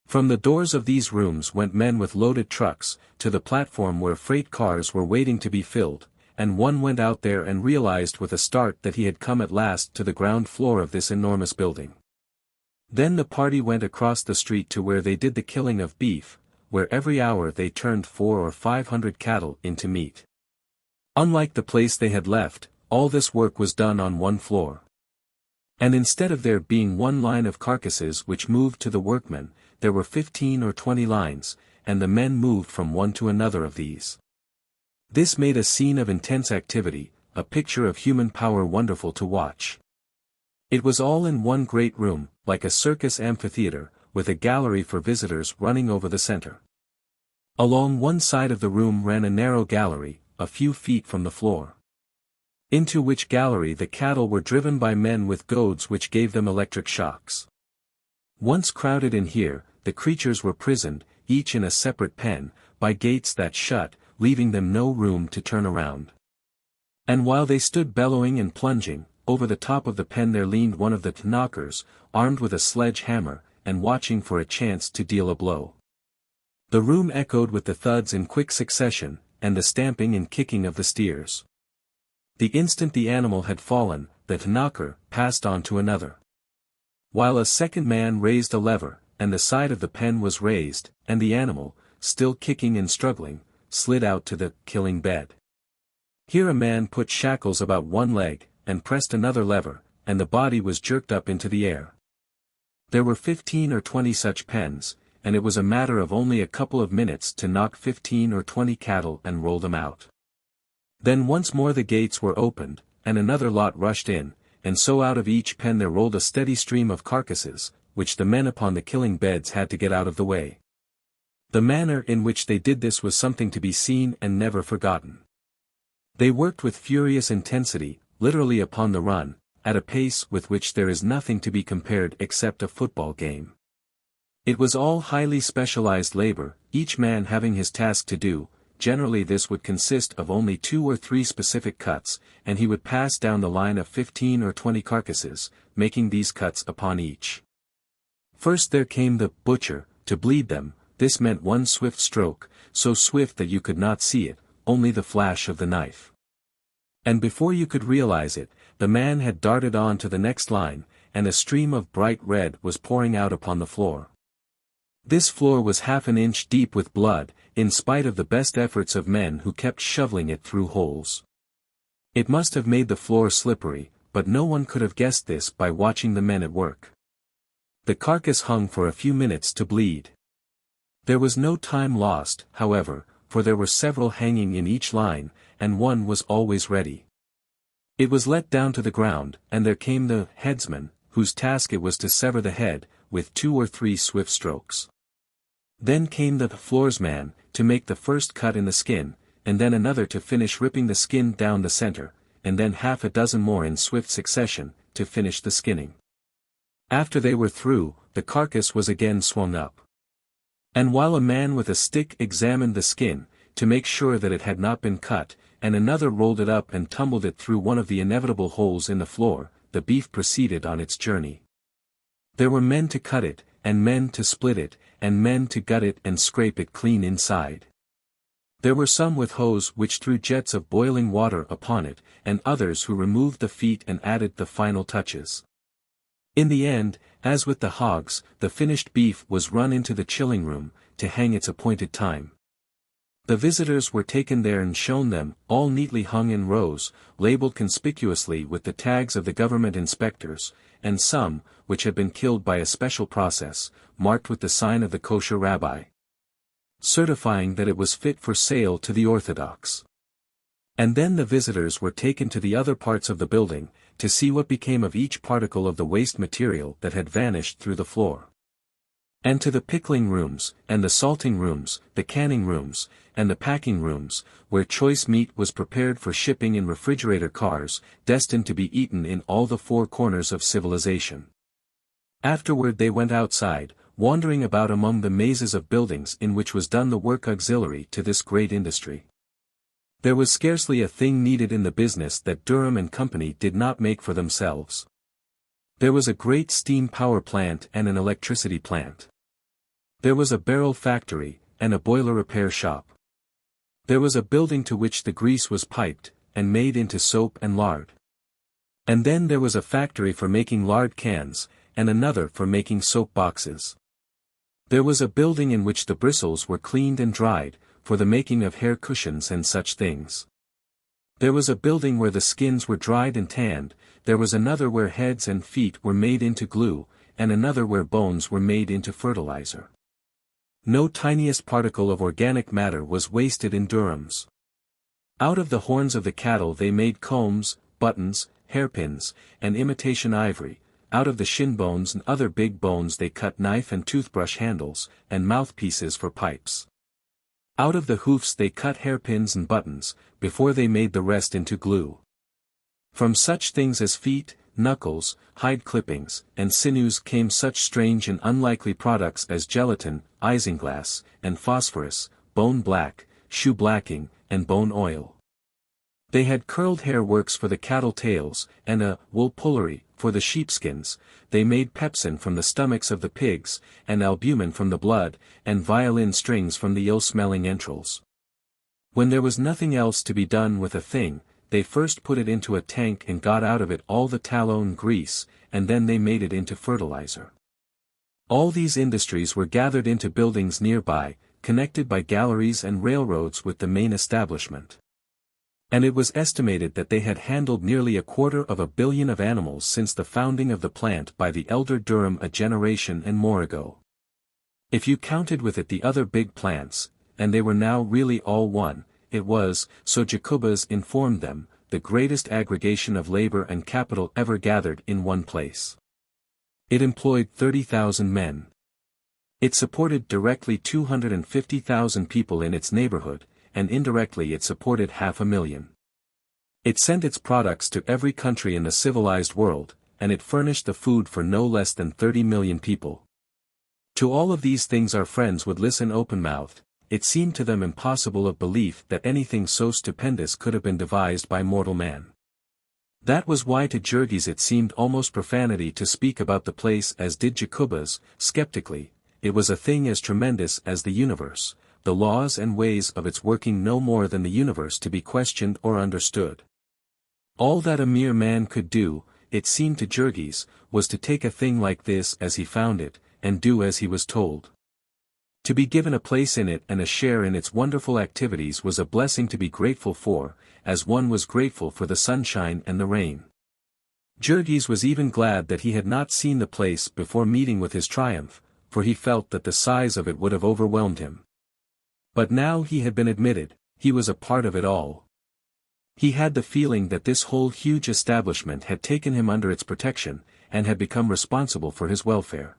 From the doors of these rooms went men with loaded trucks, to the platform where freight cars were waiting to be filled, and one went out there and realized with a start that he had come at last to the ground floor of this enormous building. Then the party went across the street to where they did the killing of beef, where every hour they turned 400 or 500 cattle into meat. Unlike the place they had left, all this work was done on one floor. And instead of there being one line of carcasses which moved to the workmen, there were 15 or 20 lines, and the men moved from one to another of these. This made a scene of intense activity, a picture of human power wonderful to watch. It was all in one great room, like a circus amphitheater, with a gallery for visitors running over the center. Along one side of the room ran a narrow gallery, a few feet from the floor. Into which gallery the cattle were driven by men with goads which gave them electric shocks. Once crowded in here, the creatures were prisoned, each in a separate pen, by gates that shut, leaving them no room to turn around. And while they stood bellowing and plunging, over the top of the pen there leaned one of the knockers, armed with a sledge-hammer, and watching for a chance to deal a blow. The room echoed with the thuds in quick succession, and the stamping and kicking of the steers. The instant the animal had fallen, the knocker passed on to another. While a second man raised a lever, and the side of the pen was raised, and the animal, still kicking and struggling, slid out to the killing bed. Here a man put shackles about one leg, and pressed another lever, and the body was jerked up into the air. There were 15 or 20 such pens, and it was a matter of only a couple of minutes to knock 15 or 20 cattle and roll them out. Then once more the gates were opened, and another lot rushed in, and so out of each pen there rolled a steady stream of carcasses, which the men upon the killing beds had to get out of the way. The manner in which they did this was something to be seen and never forgotten. They worked with furious intensity, literally upon the run, at a pace with which there is nothing to be compared except a football game. It was all highly specialized labor, each man having his task to do. Generally this would consist of only 2 or 3 specific cuts, and he would pass down the line of 15 or 20 carcasses, making these cuts upon each. First there came the butcher, to bleed them. This meant one swift stroke, so swift that you could not see it, only the flash of the knife. And before you could realize it, the man had darted on to the next line, and a stream of bright red was pouring out upon the floor. This floor was half an inch deep with blood, in spite of the best efforts of men who kept shoveling it through holes. It must have made the floor slippery, but no one could have guessed this by watching the men at work. The carcass hung for a few minutes to bleed. There was no time lost, however, for there were several hanging in each line, and one was always ready. It was let down to the ground, and there came the headsman, whose task it was to sever the head, with 2 or 3 swift strokes. Then came the floorsman, to make the first cut in the skin, and then another to finish ripping the skin down the center, and then half a dozen more in swift succession, to finish the skinning. After they were through, the carcass was again swung up. And while a man with a stick examined the skin, to make sure that it had not been cut, and another rolled it up and tumbled it through one of the inevitable holes in the floor. The beef proceeded on its journey. There were men to cut it, and men to split it, and men to gut it and scrape it clean inside. There were some with hose which threw jets of boiling water upon it, and others who removed the feet and added the final touches. In the end, as with the hogs, the finished beef was run into the chilling room, to hang its appointed time. The visitors were taken there and shown them, all neatly hung in rows, labeled conspicuously with the tags of the government inspectors, and some, which had been killed by a special process, marked with the sign of the kosher rabbi, certifying that it was fit for sale to the Orthodox. And then the visitors were taken to the other parts of the building, to see what became of each particle of the waste material that had vanished through the floor. And to the pickling rooms, and the salting rooms, the canning rooms, and the packing rooms, where choice meat was prepared for shipping in refrigerator cars, destined to be eaten in all the four corners of civilization. Afterward they went outside, wandering about among the mazes of buildings in which was done the work auxiliary to this great industry. There was scarcely a thing needed in the business that Durham and Company did not make for themselves. There was a great steam power plant and an electricity plant. There was a barrel factory, and a boiler repair shop. There was a building to which the grease was piped, and made into soap and lard. And then there was a factory for making lard cans, and another for making soap boxes. There was a building in which the bristles were cleaned and dried, for the making of hair cushions and such things. There was a building where the skins were dried and tanned, there was another where heads and feet were made into glue, and another where bones were made into fertilizer. No tiniest particle of organic matter was wasted in Durham's. Out of the horns of the cattle they made combs, buttons, hairpins, and imitation ivory. Out of the shin bones and other big bones they cut knife and toothbrush handles, and mouthpieces for pipes. Out of the hoofs they cut hairpins and buttons, before they made the rest into glue. From such things as feet, knuckles, hide clippings, and sinews came such strange and unlikely products as gelatin, isinglass, and phosphorus, bone black, shoe blacking, and bone oil. They had curled hair works for the cattle tails, and a wool pullery for the sheepskins. They made pepsin from the stomachs of the pigs, and albumen from the blood, and violin strings from the ill-smelling entrails. When there was nothing else to be done with a thing, they first put it into a tank and got out of it all the tallow and grease, and then they made it into fertilizer. All these industries were gathered into buildings nearby, connected by galleries and railroads with the main establishment. And it was estimated that they had handled nearly 250 million of animals since the founding of the plant by the elder Durham a generation and more ago. If you counted with it the other big plants, and they were now really all one, it was, so Jacobus informed them, the greatest aggregation of labor and capital ever gathered in one place. It employed 30,000 men. It supported directly 250,000 people in its neighborhood, and indirectly it supported 500,000. It sent its products to every country in the civilized world, and it furnished the food for no less than 30 million people. To all of these things our friends would listen open-mouthed. It seemed to them impossible of belief that anything so stupendous could have been devised by mortal man. That was why to Jurgis it seemed almost profanity to speak about the place as did Jacobus, skeptically. It was a thing as tremendous as the universe, the laws and ways of its working no more than the universe to be questioned or understood. All that a mere man could do, it seemed to Jurgis, was to take a thing like this as he found it, and do as he was told. To be given a place in it and a share in its wonderful activities was a blessing to be grateful for, as one was grateful for the sunshine and the rain. Jurgis was even glad that he had not seen the place before meeting with his triumph, for he felt that the size of it would have overwhelmed him. But now he had been admitted, he was a part of it all. He had the feeling that this whole huge establishment had taken him under its protection, and had become responsible for his welfare.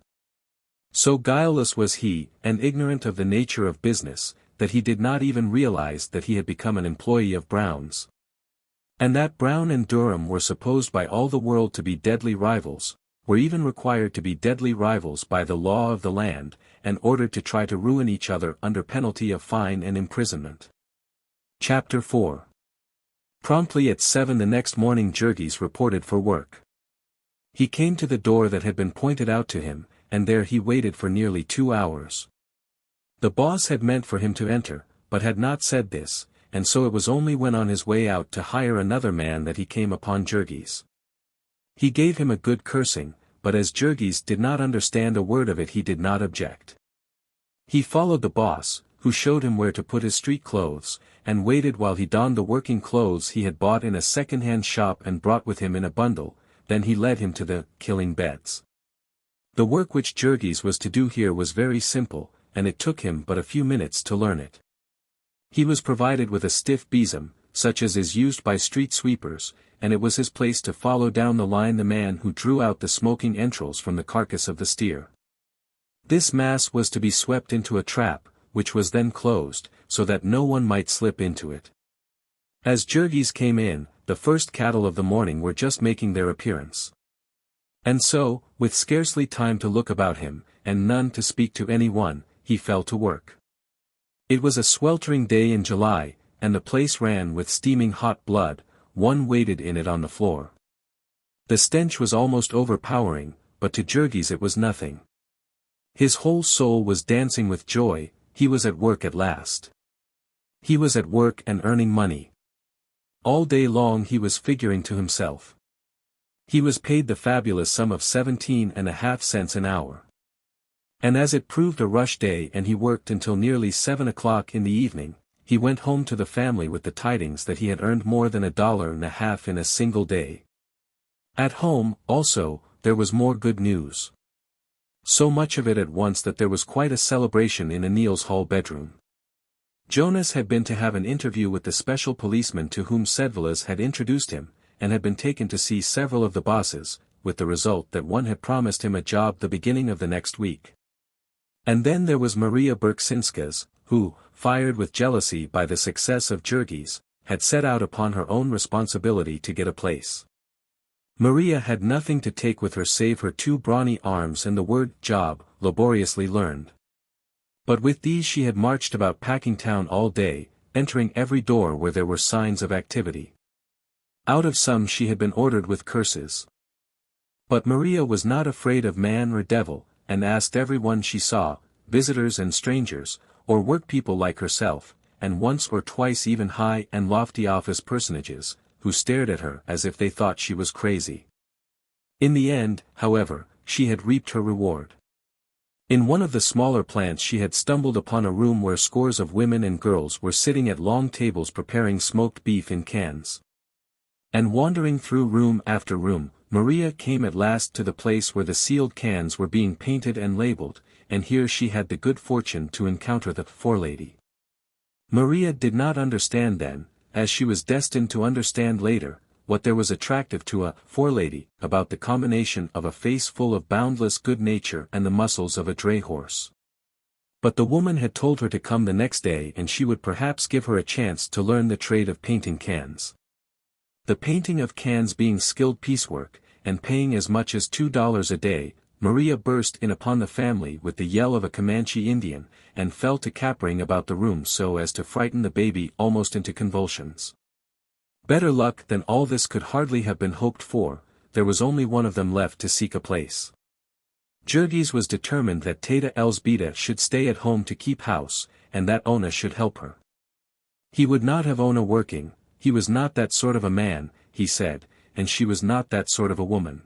So guileless was he, and ignorant of the nature of business, that he did not even realize that he had become an employee of Brown's. And that Brown and Durham were supposed by all the world to be deadly rivals, were even required to be deadly rivals by the law of the land, and ordered to try to ruin each other under penalty of fine and imprisonment. Chapter 4. Promptly at 7 the next morning Jurgis reported for work. He came to the door that had been pointed out to him, and there he waited for nearly 2 hours. The boss had meant for him to enter, but had not said this, and so it was only when on his way out to hire another man that he came upon Jurgis. He gave him a good cursing, but as Jurgis did not understand a word of it he did not object. He followed the boss, who showed him where to put his street clothes, and waited while he donned the working clothes he had bought in a second-hand shop and brought with him in a bundle. Then he led him to the killing beds. The work which Jurgis was to do here was very simple, and it took him but a few minutes to learn it. He was provided with a stiff besom, such as is used by street sweepers, and it was his place to follow down the line the man who drew out the smoking entrails from the carcass of the steer. This mass was to be swept into a trap, which was then closed, so that no one might slip into it. As Jurgis came in, the first cattle of the morning were just making their appearance. And so, with scarcely time to look about him, and none to speak to anyone, he fell to work. It was a sweltering day in July, and the place ran with steaming hot blood. One waded in it on the floor. The stench was almost overpowering, but to Jurgis it was nothing. His whole soul was dancing with joy. He was at work at last. He was at work and earning money. All day long he was figuring to himself. He was paid the fabulous sum of 17.5 cents an hour. And as it proved a rush day and he worked until nearly 7 o'clock in the evening, he went home to the family with the tidings that he had earned more than $1.50 in a single day. At home, also, there was more good news. So much of it at once that there was quite a celebration in Anil's hall bedroom. Jonas had been to have an interview with the special policeman to whom XVIII had introduced him, and had been taken to see several of the bosses, with the result that one had promised him a job the beginning of the next week. And then there was Maria Berksinska's, who, fired with jealousy by the success of Jurgis, had set out upon her own responsibility to get a place. Maria had nothing to take with her save her 2 brawny arms and the word job, laboriously learned. But with these she had marched about Packingtown all day, entering every door where there were signs of activity. Out of some she had been ordered with curses. But Maria was not afraid of man or devil, and asked everyone she saw, visitors and strangers, or workpeople like herself, and once or twice even high and lofty office personages, who stared at her as if they thought she was crazy. In the end, however, she had reaped her reward. In one of the smaller plants she had stumbled upon a room where scores of women and girls were sitting at long tables preparing smoked beef in cans. And wandering through room after room, Maria came at last to the place where the sealed cans were being painted and labeled, and here she had the good fortune to encounter the forelady. Maria did not understand then, as she was destined to understand later, what there was attractive to a forelady about the combination of a face full of boundless good nature and the muscles of a dray horse. But the woman had told her to come the next day and she would perhaps give her a chance to learn the trade of painting cans. The painting of cans being skilled piecework, and paying as much as $2 a day, Maria burst in upon the family with the yell of a Comanche Indian, and fell to capering about the room so as to frighten the baby almost into convulsions. Better luck than all this could hardly have been hoped for. There was only one of them left to seek a place. Jurgis was determined that Teta Elzbieta should stay at home to keep house, and that Ona should help her. He would not have Ona working, he was not that sort of a man, he said, and she was not that sort of a woman.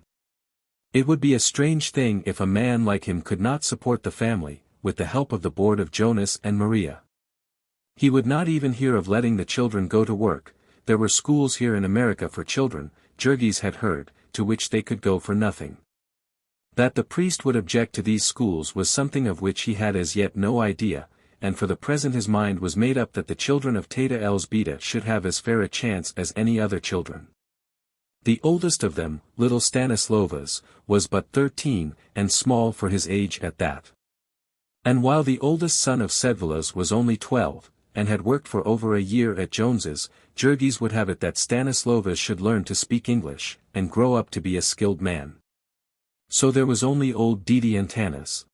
It would be a strange thing if a man like him could not support the family, with the help of the board of Jonas and Maria. He would not even hear of letting the children go to work. There were schools here in America for children, Jurgis had heard, to which they could go for nothing. That the priest would object to these schools was something of which he had as yet no idea, and for the present his mind was made up that the children of Teta Elzbieta should have as fair a chance as any other children. The oldest of them, little Stanislovas, was but 13, and small for his age at that. And while the oldest son of XVIII was only 12, and had worked for over a year at Jones's, Jurgis would have it that Stanislovas should learn to speak English, and grow up to be a skilled man. So there was only old Didi Antanas.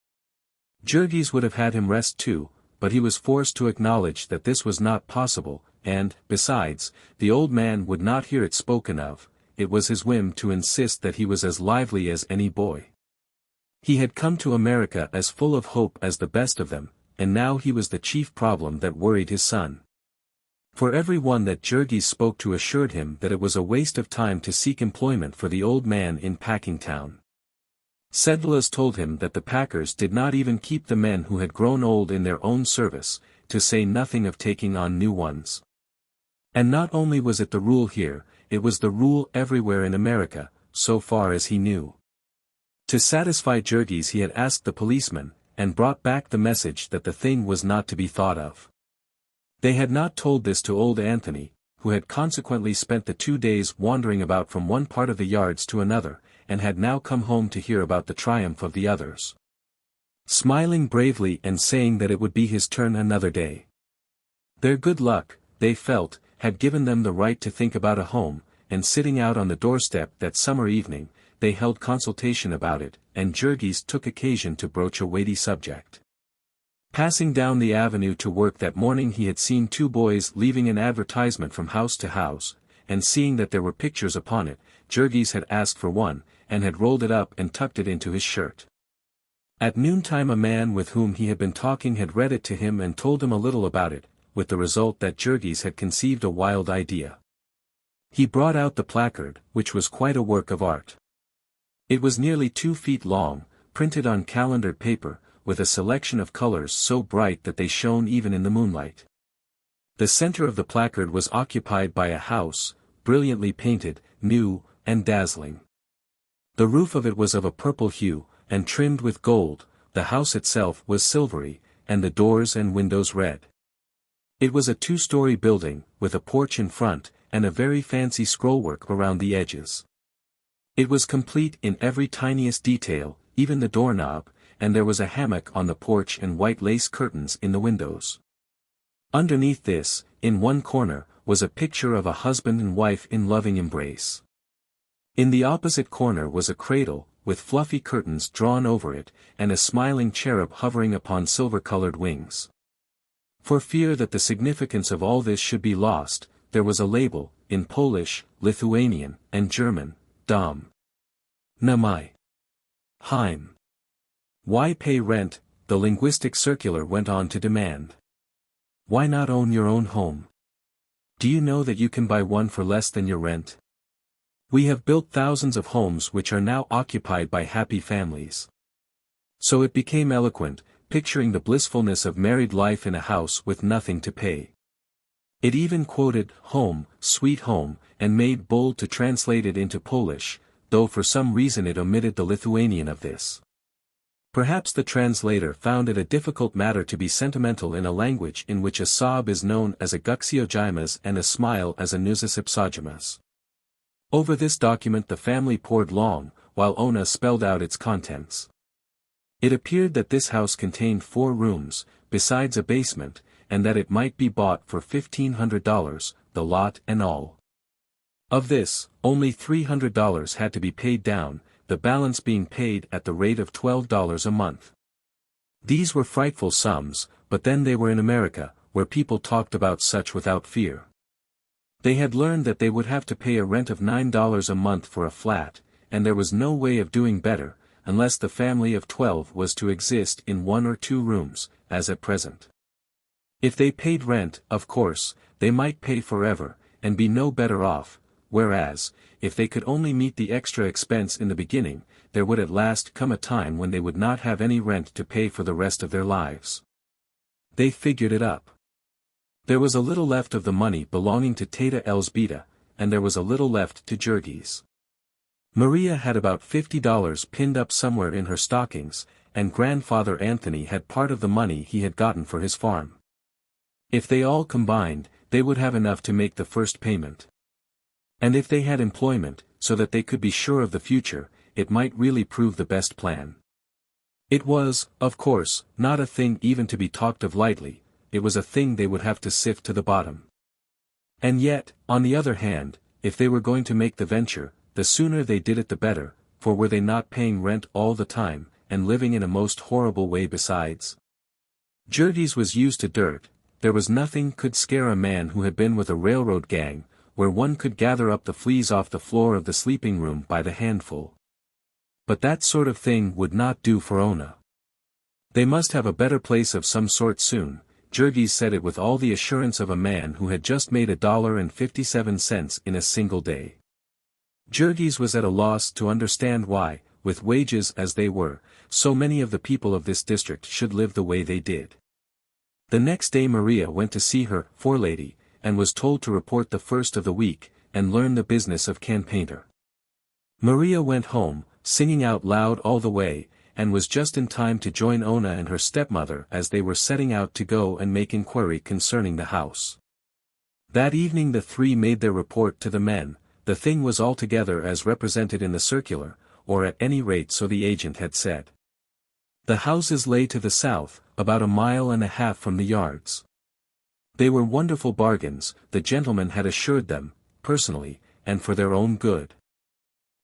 Jurgis would have had him rest too, but he was forced to acknowledge that this was not possible, and, besides, the old man would not hear it spoken of. It was his whim to insist that he was as lively as any boy. He had come to America as full of hope as the best of them, and now he was the chief problem that worried his son. For every one that Jurgis spoke to assured him that it was a waste of time to seek employment for the old man in Packingtown. Settlers told him that the packers did not even keep the men who had grown old in their own service, to say nothing of taking on new ones. And not only was it the rule here, it was the rule everywhere in America, so far as he knew. To satisfy Jurgis he had asked the policeman, and brought back the message that the thing was not to be thought of. They had not told this to old Anthony, who had consequently spent the 2 days wandering about from one part of the yards to another, and had now come home to hear about the triumph of the others. Smiling bravely and saying that it would be his turn another day. Their good luck, they felt, had given them the right to think about a home, and sitting out on the doorstep that summer evening, they held consultation about it, and Jurgis took occasion to broach a weighty subject. Passing down the avenue to work that morning he had seen 2 boys leaving an advertisement from house to house, and seeing that there were pictures upon it, Jurgis had asked for one, and had rolled it up and tucked it into his shirt. At noontime a man with whom he had been talking had read it to him and told him a little about it, with the result that Jurgis had conceived a wild idea. He brought out the placard, which was quite a work of art. It was nearly 2 feet long, printed on calendared paper, with a selection of colors so bright that they shone even in the moonlight. The center of the placard was occupied by a house, brilliantly painted, new, and dazzling. The roof of it was of a purple hue, and trimmed with gold. The house itself was silvery, and the doors and windows red. It was a 2-story building, with a porch in front, and a very fancy scrollwork around the edges. It was complete in every tiniest detail, even the doorknob, and there was a hammock on the porch and white lace curtains in the windows. Underneath this, in one corner, was a picture of a husband and wife in loving embrace. In the opposite corner was a cradle, with fluffy curtains drawn over it, and a smiling cherub hovering upon silver-colored wings. For fear that the significance of all this should be lost, there was a label, in Polish, Lithuanian, and German, Dom. Na my. Heim. Why pay rent? The linguistic circular went on to demand. Why not own your own home? Do you know that you can buy one for less than your rent? We have built thousands of homes which are now occupied by happy families. So it became eloquent, picturing the blissfulness of married life in a house with nothing to pay. It even quoted "home, sweet home," and made bold to translate it into Polish, though for some reason it omitted the Lithuanian of this. Perhaps the translator found it a difficult matter to be sentimental in a language in which a sob is known as a guxiogymas and a smile as a nusisipsogymas. Over this document the family pored long, while Ona spelled out its contents. It appeared that this house contained 4 rooms, besides a basement, and that it might be bought for $1,500, the lot and all. Of this, only $300 had to be paid down, the balance being paid at the rate of $12 a month. These were frightful sums, but then they were in America, where people talked about such without fear. They had learned that they would have to pay a rent of $9 a month for a flat, and there was no way of doing better, unless the family of 12 was to exist in 1 or 2 rooms, as at present. If they paid rent, of course, they might pay forever, and be no better off, whereas, if they could only meet the extra expense in the beginning, there would at last come a time when they would not have any rent to pay for the rest of their lives. They figured it up. There was a little left of the money belonging to Teta Elzbieta, and there was a little left to Jurgis. Maria had about $50 pinned up somewhere in her stockings, and grandfather Anthony had part of the money he had gotten for his farm. If they all combined, they would have enough to make the first payment. And if they had employment, so that they could be sure of the future, it might really prove the best plan. It was, of course, not a thing even to be talked of lightly. It was a thing they would have to sift to the bottom. And yet, on the other hand, if they were going to make the venture, the sooner they did it the better, for were they not paying rent all the time, and living in a most horrible way besides? Jurgis was used to dirt. There was nothing could scare a man who had been with a railroad gang, where one could gather up the fleas off the floor of the sleeping room by the handful. But that sort of thing would not do for Ona. They must have a better place of some sort soon. Jurgis said it with all the assurance of a man who had just made $1.57 in a single day. Jurgis was at a loss to understand why, with wages as they were, so many of the people of this district should live the way they did. The next day Maria went to see her forelady, and was told to report the first of the week, and learn the business of can painter. Maria went home, singing out loud all the way, and was just in time to join Ona and her stepmother as they were setting out to go and make inquiry concerning the house. That evening the three made their report to the men. The thing was altogether as represented in the circular, or at any rate so the agent had said. The houses lay to the south, about 1.5 miles from the yards. They were wonderful bargains, the gentleman had assured them, personally, and for their own good.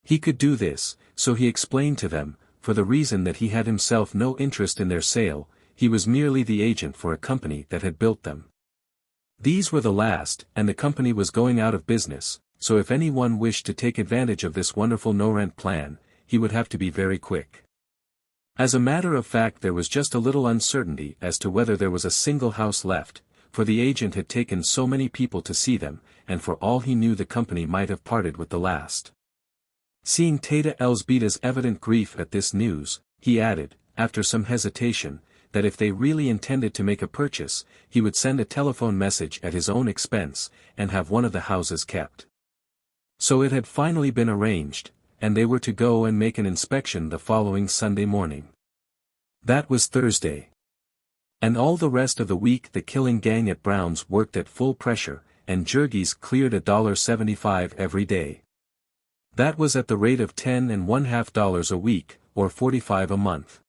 He could do this, so he explained to them, for the reason that he had himself no interest in their sale, he was merely the agent for a company that had built them. These were the last, and the company was going out of business, so if anyone wished to take advantage of this wonderful no-rent plan, he would have to be very quick. As a matter of fact there was just a little uncertainty as to whether there was a single house left, for the agent had taken so many people to see them, and for all he knew the company might have parted with the last. Seeing Teta Elzbieta's evident grief at this news, he added, after some hesitation, that if they really intended to make a purchase, he would send a telephone message at his own expense, and have one of the houses kept. So it had finally been arranged, and they were to go and make an inspection the following Sunday morning. That was Thursday. And all the rest of the week the killing gang at Brown's worked at full pressure, and Jurgis cleared $1.75 every day. That was at the rate of $10.50 a week, or $45 a month.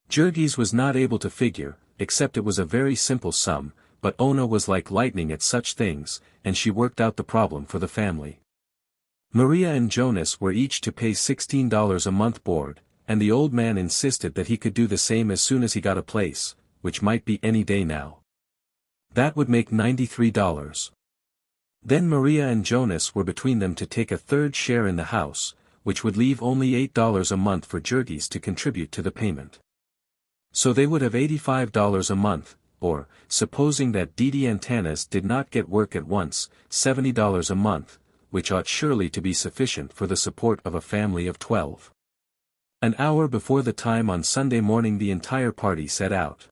Jurgis was not able to figure, except it was a very simple sum, but Ona was like lightning at such things, and she worked out the problem for the family. Maria and Jonas were each to pay $16 a month board, and the old man insisted that he could do the same as soon as he got a place, which might be any day now. That would make $93. Then Maria and Jonas were between them to take a third share in the house, which would leave only $8 a month for Jurgis to contribute to the payment. So they would have $85 a month, or, supposing that Didi Antanas did not get work at once, $70 a month, which ought surely to be sufficient for the support of a family of 12. An hour before the time on Sunday morning the entire party set out.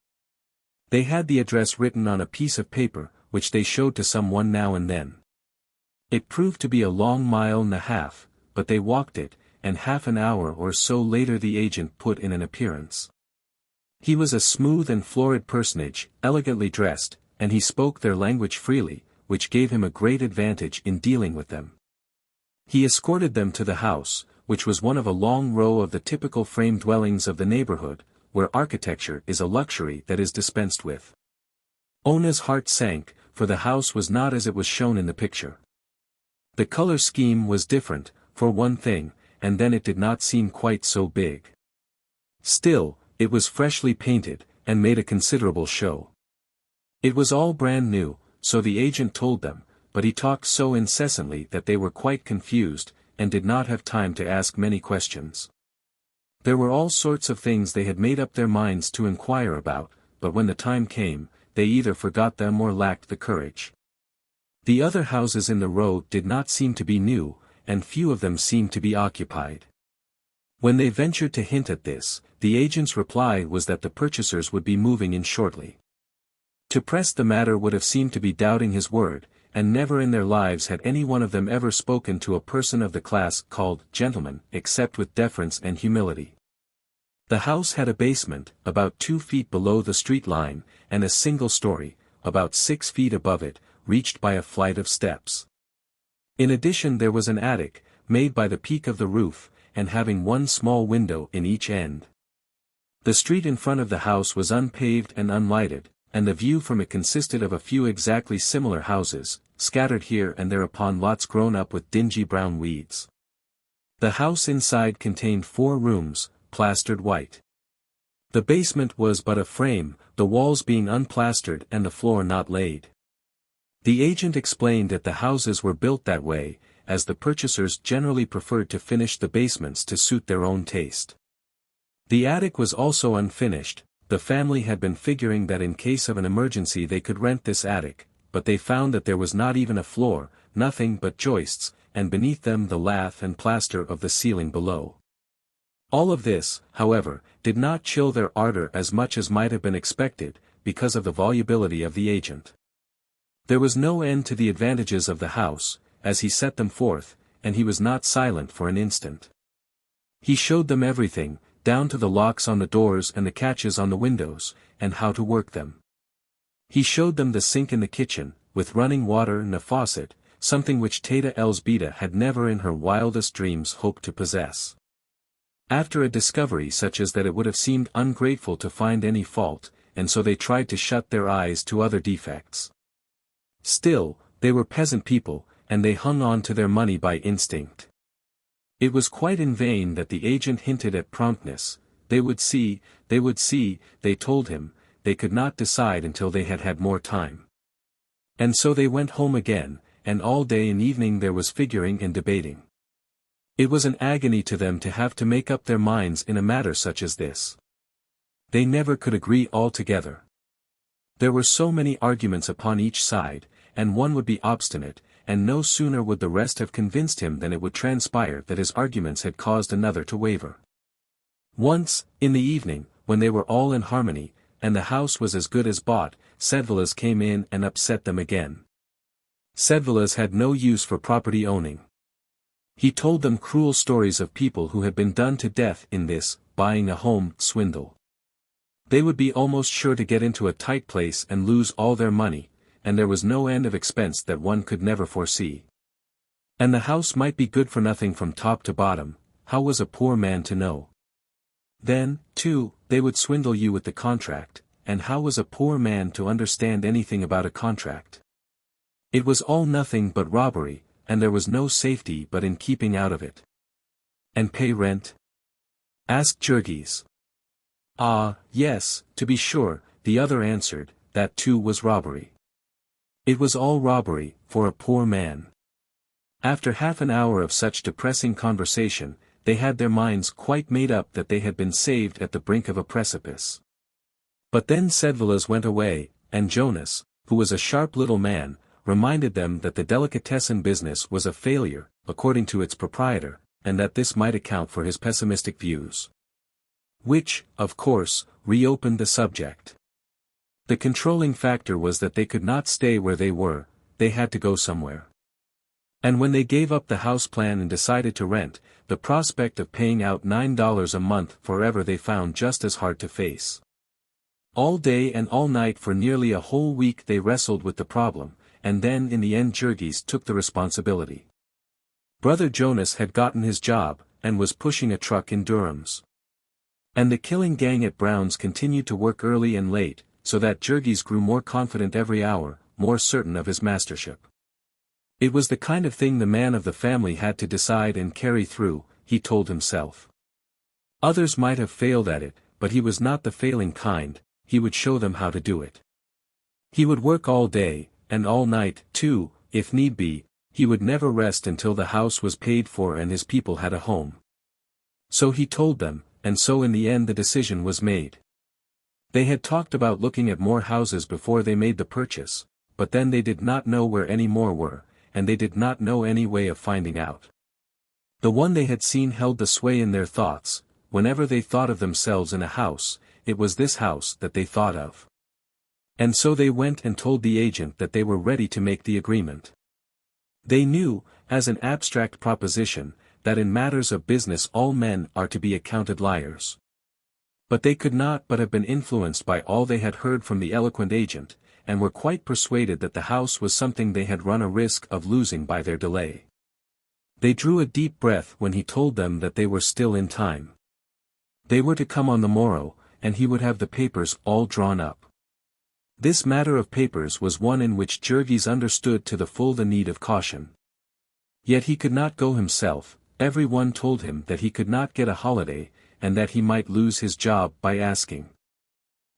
They had the address written on a piece of paper, which they showed to someone now and then. It proved to be a long 1.5 miles, but they walked it, and half an hour or so later the agent put in an appearance. He was a smooth and florid personage, elegantly dressed, and he spoke their language freely, which gave him a great advantage in dealing with them. He escorted them to the house, which was one of a long row of the typical frame dwellings of the neighborhood, where architecture is a luxury that is dispensed with. Ona's heart sank, for the house was not as it was shown in the picture. The color scheme was different, for one thing, and then it did not seem quite so big. Still, it was freshly painted, and made a considerable show. It was all brand new, so the agent told them, but he talked so incessantly that they were quite confused, and did not have time to ask many questions. There were all sorts of things they had made up their minds to inquire about, but when the time came, they either forgot them or lacked the courage. The other houses in the row did not seem to be new, and few of them seemed to be occupied. When they ventured to hint at this, the agent's reply was that the purchasers would be moving in shortly. To press the matter would have seemed to be doubting his word, and never in their lives had any one of them ever spoken to a person of the class called gentleman, except with deference and humility. The house had a basement, about 2 feet below the street line, and a single story, about 6 feet above it, reached by a flight of steps. In addition there was an attic, made by the peak of the roof, and having one small window in each end. The street in front of the house was unpaved and unlighted, and the view from it consisted of a few exactly similar houses, scattered here and there upon lots grown up with dingy brown weeds. The house inside contained 4 rooms, plastered white. The basement was but a frame, the walls being unplastered and the floor not laid. The agent explained that the houses were built that way, as the purchasers generally preferred to finish the basements to suit their own taste. The attic was also unfinished. The family had been figuring that in case of an emergency they could rent this attic, but they found that there was not even a floor, nothing but joists, and beneath them the lath and plaster of the ceiling below. All of this, however, did not chill their ardor as much as might have been expected, because of the volubility of the agent. There was no end to the advantages of the house, as he set them forth, and he was not silent for an instant. He showed them everything, down to the locks on the doors and the catches on the windows, and how to work them. He showed them the sink in the kitchen, with running water and a faucet, something which Teta Elzbieta had never in her wildest dreams hoped to possess. After a discovery such as that it would have seemed ungrateful to find any fault, and so they tried to shut their eyes to other defects. Still, they were peasant people, and they hung on to their money by instinct. It was quite in vain that the agent hinted at promptness. They would see, they told him, they could not decide until they had had more time. And so they went home again, and all day and evening there was figuring and debating. It was an agony to them to have to make up their minds in a matter such as this. They never could agree altogether. There were so many arguments upon each side, and one would be obstinate, and no sooner would the rest have convinced him than it would transpire that his arguments had caused another to waver. Once, in the evening, when they were all in harmony, and the house was as good as bought, Sedvilas came in and upset them again. Sedvilas had no use for property owning. He told them cruel stories of people who had been done to death in this, buying a home, swindle. They would be almost sure to get into a tight place and lose all their money, and there was no end of expense that one could never foresee. And the house might be good for nothing from top to bottom, how was a poor man to know? Then, too, they would swindle you with the contract, and how was a poor man to understand anything about a contract? It was all nothing but robbery, and there was no safety but in keeping out of it. And pay rent? Asked Jurgis. Ah, yes, to be sure, the other answered, that too was robbery. It was all robbery, for a poor man. After half an hour of such depressing conversation, they had their minds quite made up that they had been saved at the brink of a precipice. But then Sedvilas went away, and Jonas, who was a sharp little man, reminded them that the delicatessen business was a failure, according to its proprietor, and that this might account for his pessimistic views. Which, of course, reopened the subject. The controlling factor was that they could not stay where they were, they had to go somewhere. And when they gave up the house plan and decided to rent, the prospect of paying out $9 a month forever they found just as hard to face. All day and all night for nearly a whole week they wrestled with the problem, and then in the end Jurgis took the responsibility. Brother Jonas had gotten his job, and was pushing a truck in Durham's. And the killing gang at Brown's continued to work early and late, so that Jurgis grew more confident every hour, more certain of his mastership. It was the kind of thing the man of the family had to decide and carry through, he told himself. Others might have failed at it, but he was not the failing kind, he would show them how to do it. He would work all day, and all night, too, if need be, he would never rest until the house was paid for and his people had a home. So he told them, and so in the end the decision was made. They had talked about looking at more houses before they made the purchase, but then they did not know where any more were, and they did not know any way of finding out. The one they had seen held the sway in their thoughts. Whenever they thought of themselves in a house, it was this house that they thought of. And so they went and told the agent that they were ready to make the agreement. They knew, as an abstract proposition, that in matters of business all men are to be accounted liars. But they could not but have been influenced by all they had heard from the eloquent agent, and were quite persuaded that the house was something they had run a risk of losing by their delay. They drew a deep breath when he told them that they were still in time. They were to come on the morrow, and he would have the papers all drawn up. This matter of papers was one in which Jurgis understood to the full the need of caution. Yet he could not go himself, every one told him that he could not get a holiday, and that he might lose his job by asking.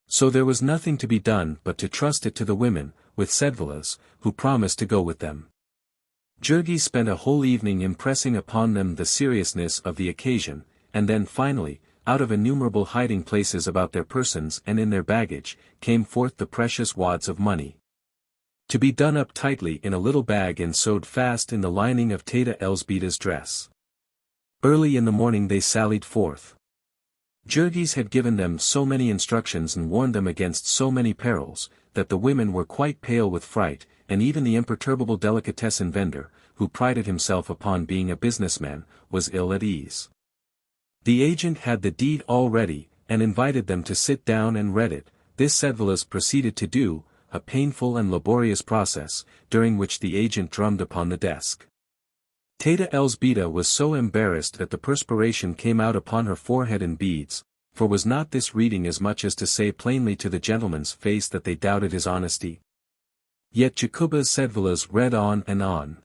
So there was nothing to be done but to trust it to the women, with Sedvilas, who promised to go with them. Jurgis spent a whole evening impressing upon them the seriousness of the occasion, and then finally, out of innumerable hiding places about their persons and in their baggage, came forth the precious wads of money. To be done up tightly in a little bag and sewed fast in the lining of Teta Elzbieta's dress. Early in the morning they sallied forth. Jurgis had given them so many instructions and warned them against so many perils, that the women were quite pale with fright, and even the imperturbable delicatessen vendor, who prided himself upon being a businessman, was ill at ease. The agent had the deed all ready, and invited them to sit down and read it. This Sedvilas proceeded to do, a painful and laborious process, during which the agent drummed upon the desk. Teta Elzbieta was so embarrassed that the perspiration came out upon her forehead in beads, for was not this reading as much as to say plainly to the gentleman's face that they doubted his honesty? Yet Jacubas Sedvilas read on.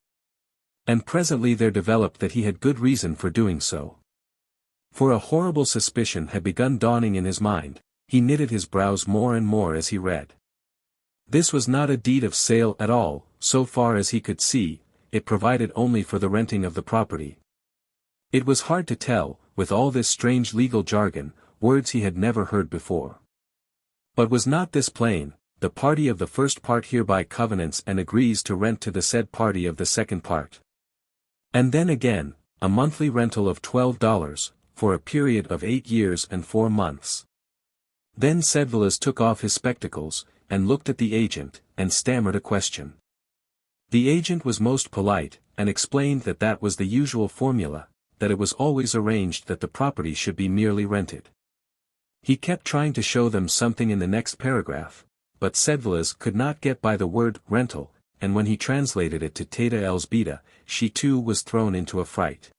And presently there developed that he had good reason for doing so. For a horrible suspicion had begun dawning in his mind, he knitted his brows more and more as he read. This was not a deed of sale at all, so far as he could see, it provided only for the renting of the property. It was hard to tell, with all this strange legal jargon, words he had never heard before. But was not this plain? The party of the first part hereby covenants and agrees to rent to the said party of the second part. And then again, a monthly rental of $12, for a period of 8 years and 4 months. Then Sedvilas took off his spectacles, and looked at the agent, and stammered a question. The agent was most polite, and explained that that was the usual formula, that it was always arranged that the property should be merely rented. He kept trying to show them something in the next paragraph, but Sedvilas could not get by the word rental, and when he translated it to Teta Elzbieta, she too was thrown into a fright.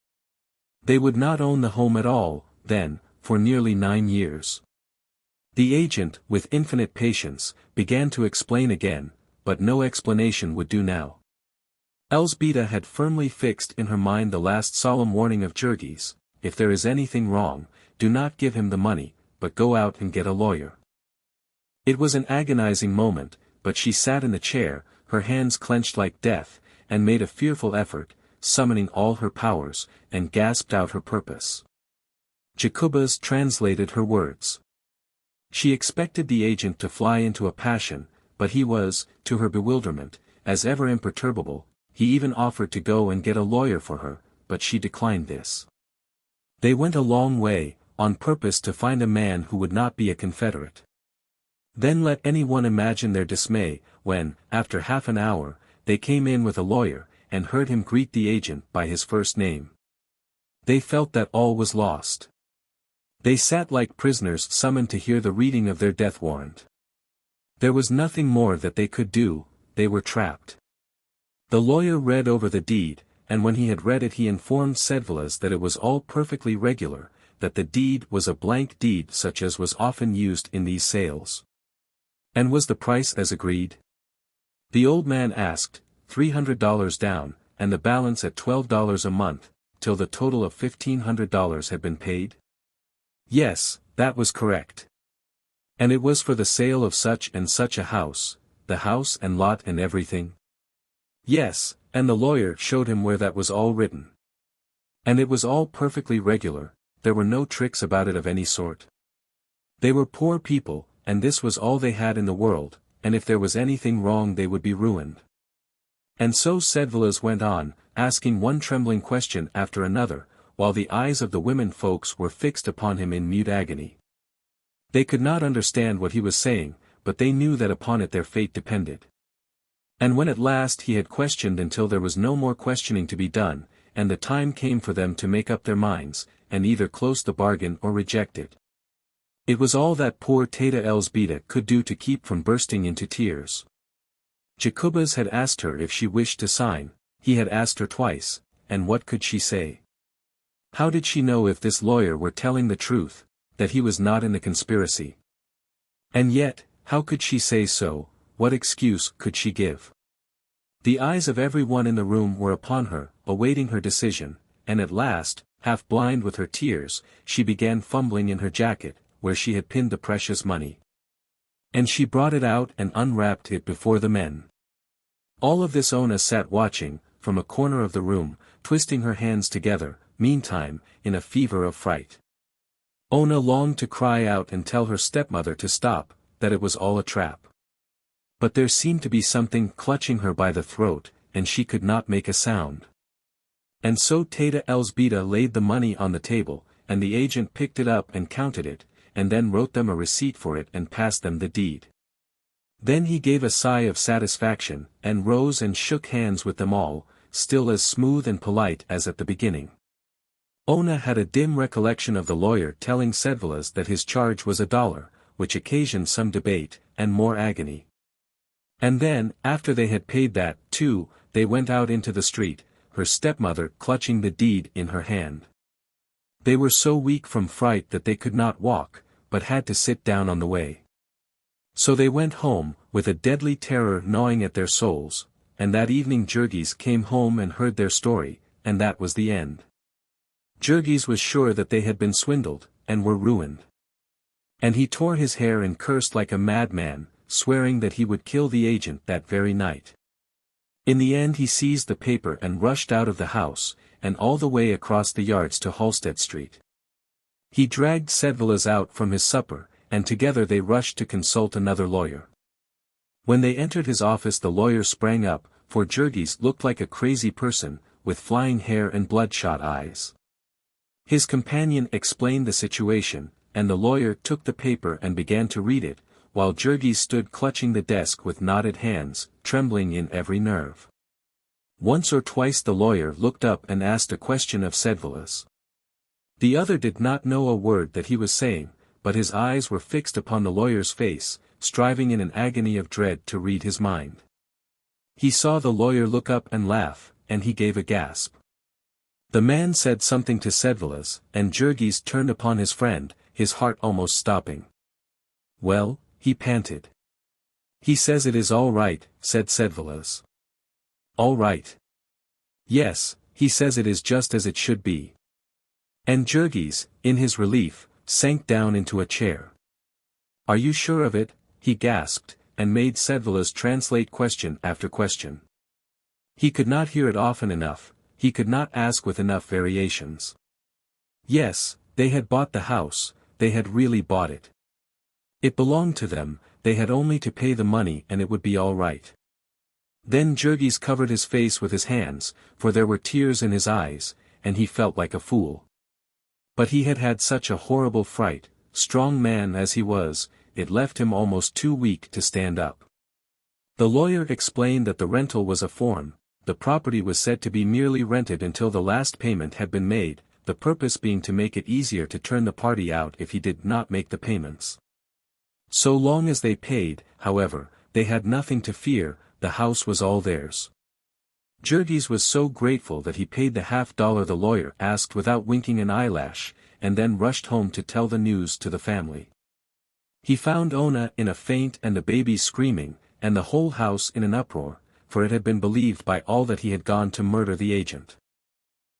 They would not own the home at all, then, for nearly 9 years. The agent, with infinite patience, began to explain again, but no explanation would do now. Elzbieta had firmly fixed in her mind the last solemn warning of Jurgis: if there is anything wrong, do not give him the money, but go out and get a lawyer. It was an agonizing moment, but she sat in the chair, her hands clenched like death, and made a fearful effort, summoning all her powers, and gasped out her purpose. Jacubas translated her words. She expected the agent to fly into a passion, but he was, to her bewilderment, as ever imperturbable. He even offered to go and get a lawyer for her, but she declined this. They went a long way, on purpose to find a man who would not be a confederate. Then let any one imagine their dismay, when, after half an hour, they came in with a lawyer, and heard him greet the agent by his first name. They felt that all was lost. They sat like prisoners summoned to hear the reading of their death warrant. There was nothing more that they could do, they were trapped. The lawyer read over the deed, and when he had read it he informed Sedvilas that it was all perfectly regular, that the deed was a blank deed such as was often used in these sales. And was the price as agreed? The old man asked, $300 down, and the balance at $12 a month, till the total of $1,500 had been paid? Yes, that was correct. And it was for the sale of such and such a house, the house and lot and everything? Yes, and the lawyer showed him where that was all written. And it was all perfectly regular, there were no tricks about it of any sort. They were poor people, and this was all they had in the world, and if there was anything wrong they would be ruined. And so Sedvilas went on, asking one trembling question after another, while the eyes of the women folks were fixed upon him in mute agony. They could not understand what he was saying, but they knew that upon it their fate depended. And when at last he had questioned until there was no more questioning to be done, and the time came for them to make up their minds, and either close the bargain or reject it. It was all that poor Teta Elzbieta could do to keep from bursting into tears. Jacubas had asked her if she wished to sign, he had asked her twice, and what could she say? How did she know if this lawyer were telling the truth, that he was not in the conspiracy? And yet, how could she say so, what excuse could she give? The eyes of every one in the room were upon her, awaiting her decision, and at last, half blind with her tears, she began fumbling in her jacket, where she had pinned the precious money. And she brought it out and unwrapped it before the men. All of this Ona sat watching, from a corner of the room, twisting her hands together, meantime, in a fever of fright. Ona longed to cry out and tell her stepmother to stop, that it was all a trap. But there seemed to be something clutching her by the throat, and she could not make a sound. And so Teta Elzbieta laid the money on the table, and the agent picked it up and counted it, and then wrote them a receipt for it and passed them the deed. Then he gave a sigh of satisfaction, and rose and shook hands with them all, still as smooth and polite as at the beginning. Ona had a dim recollection of the lawyer telling Sedvilas that his charge was $1, which occasioned some debate, and more agony. And then, after they had paid that, too, they went out into the street, her stepmother clutching the deed in her hand. They were so weak from fright that they could not walk, but had to sit down on the way. So they went home, with a deadly terror gnawing at their souls, and that evening Jurgis came home and heard their story, and that was the end. Jurgis was sure that they had been swindled, and were ruined. And he tore his hair and cursed like a madman, swearing that he would kill the agent that very night. In the end he seized the paper and rushed out of the house, and all the way across the yards to Halsted Street. He dragged Sedvilas out from his supper, and together they rushed to consult another lawyer. When they entered his office the lawyer sprang up, for Jurgis looked like a crazy person, with flying hair and bloodshot eyes. His companion explained the situation, and the lawyer took the paper and began to read it, while Jurgis stood clutching the desk with knotted hands, trembling in every nerve. Once or twice the lawyer looked up and asked a question of Sedvilas. The other did not know a word that he was saying, but his eyes were fixed upon the lawyer's face, striving in an agony of dread to read his mind. He saw the lawyer look up and laugh, and he gave a gasp. The man said something to Sedvilas, and Jurgis turned upon his friend, his heart almost stopping. "Well," he panted. "He says it is all right," said Sedvilas. "All right?" "Yes, he says it is just as it should be." And Jurgis, in his relief, sank down into a chair. "Are you sure of it?" he gasped, and made Sedvilas translate question after question. He could not hear it often enough, he could not ask with enough variations. Yes, they had bought the house, they had really bought it. It belonged to them, they had only to pay the money and it would be all right. Then Jurgis covered his face with his hands, for there were tears in his eyes, and he felt like a fool. But he had had such a horrible fright, strong man as he was, it left him almost too weak to stand up. The lawyer explained that the rental was a form, the property was said to be merely rented until the last payment had been made, the purpose being to make it easier to turn the party out if he did not make the payments. So long as they paid, however, they had nothing to fear, the house was all theirs. Jurgis was so grateful that he paid the $50 the lawyer asked without winking an eyelash, and then rushed home to tell the news to the family. He found Ona in a faint and the baby screaming, and the whole house in an uproar, for it had been believed by all that he had gone to murder the agent.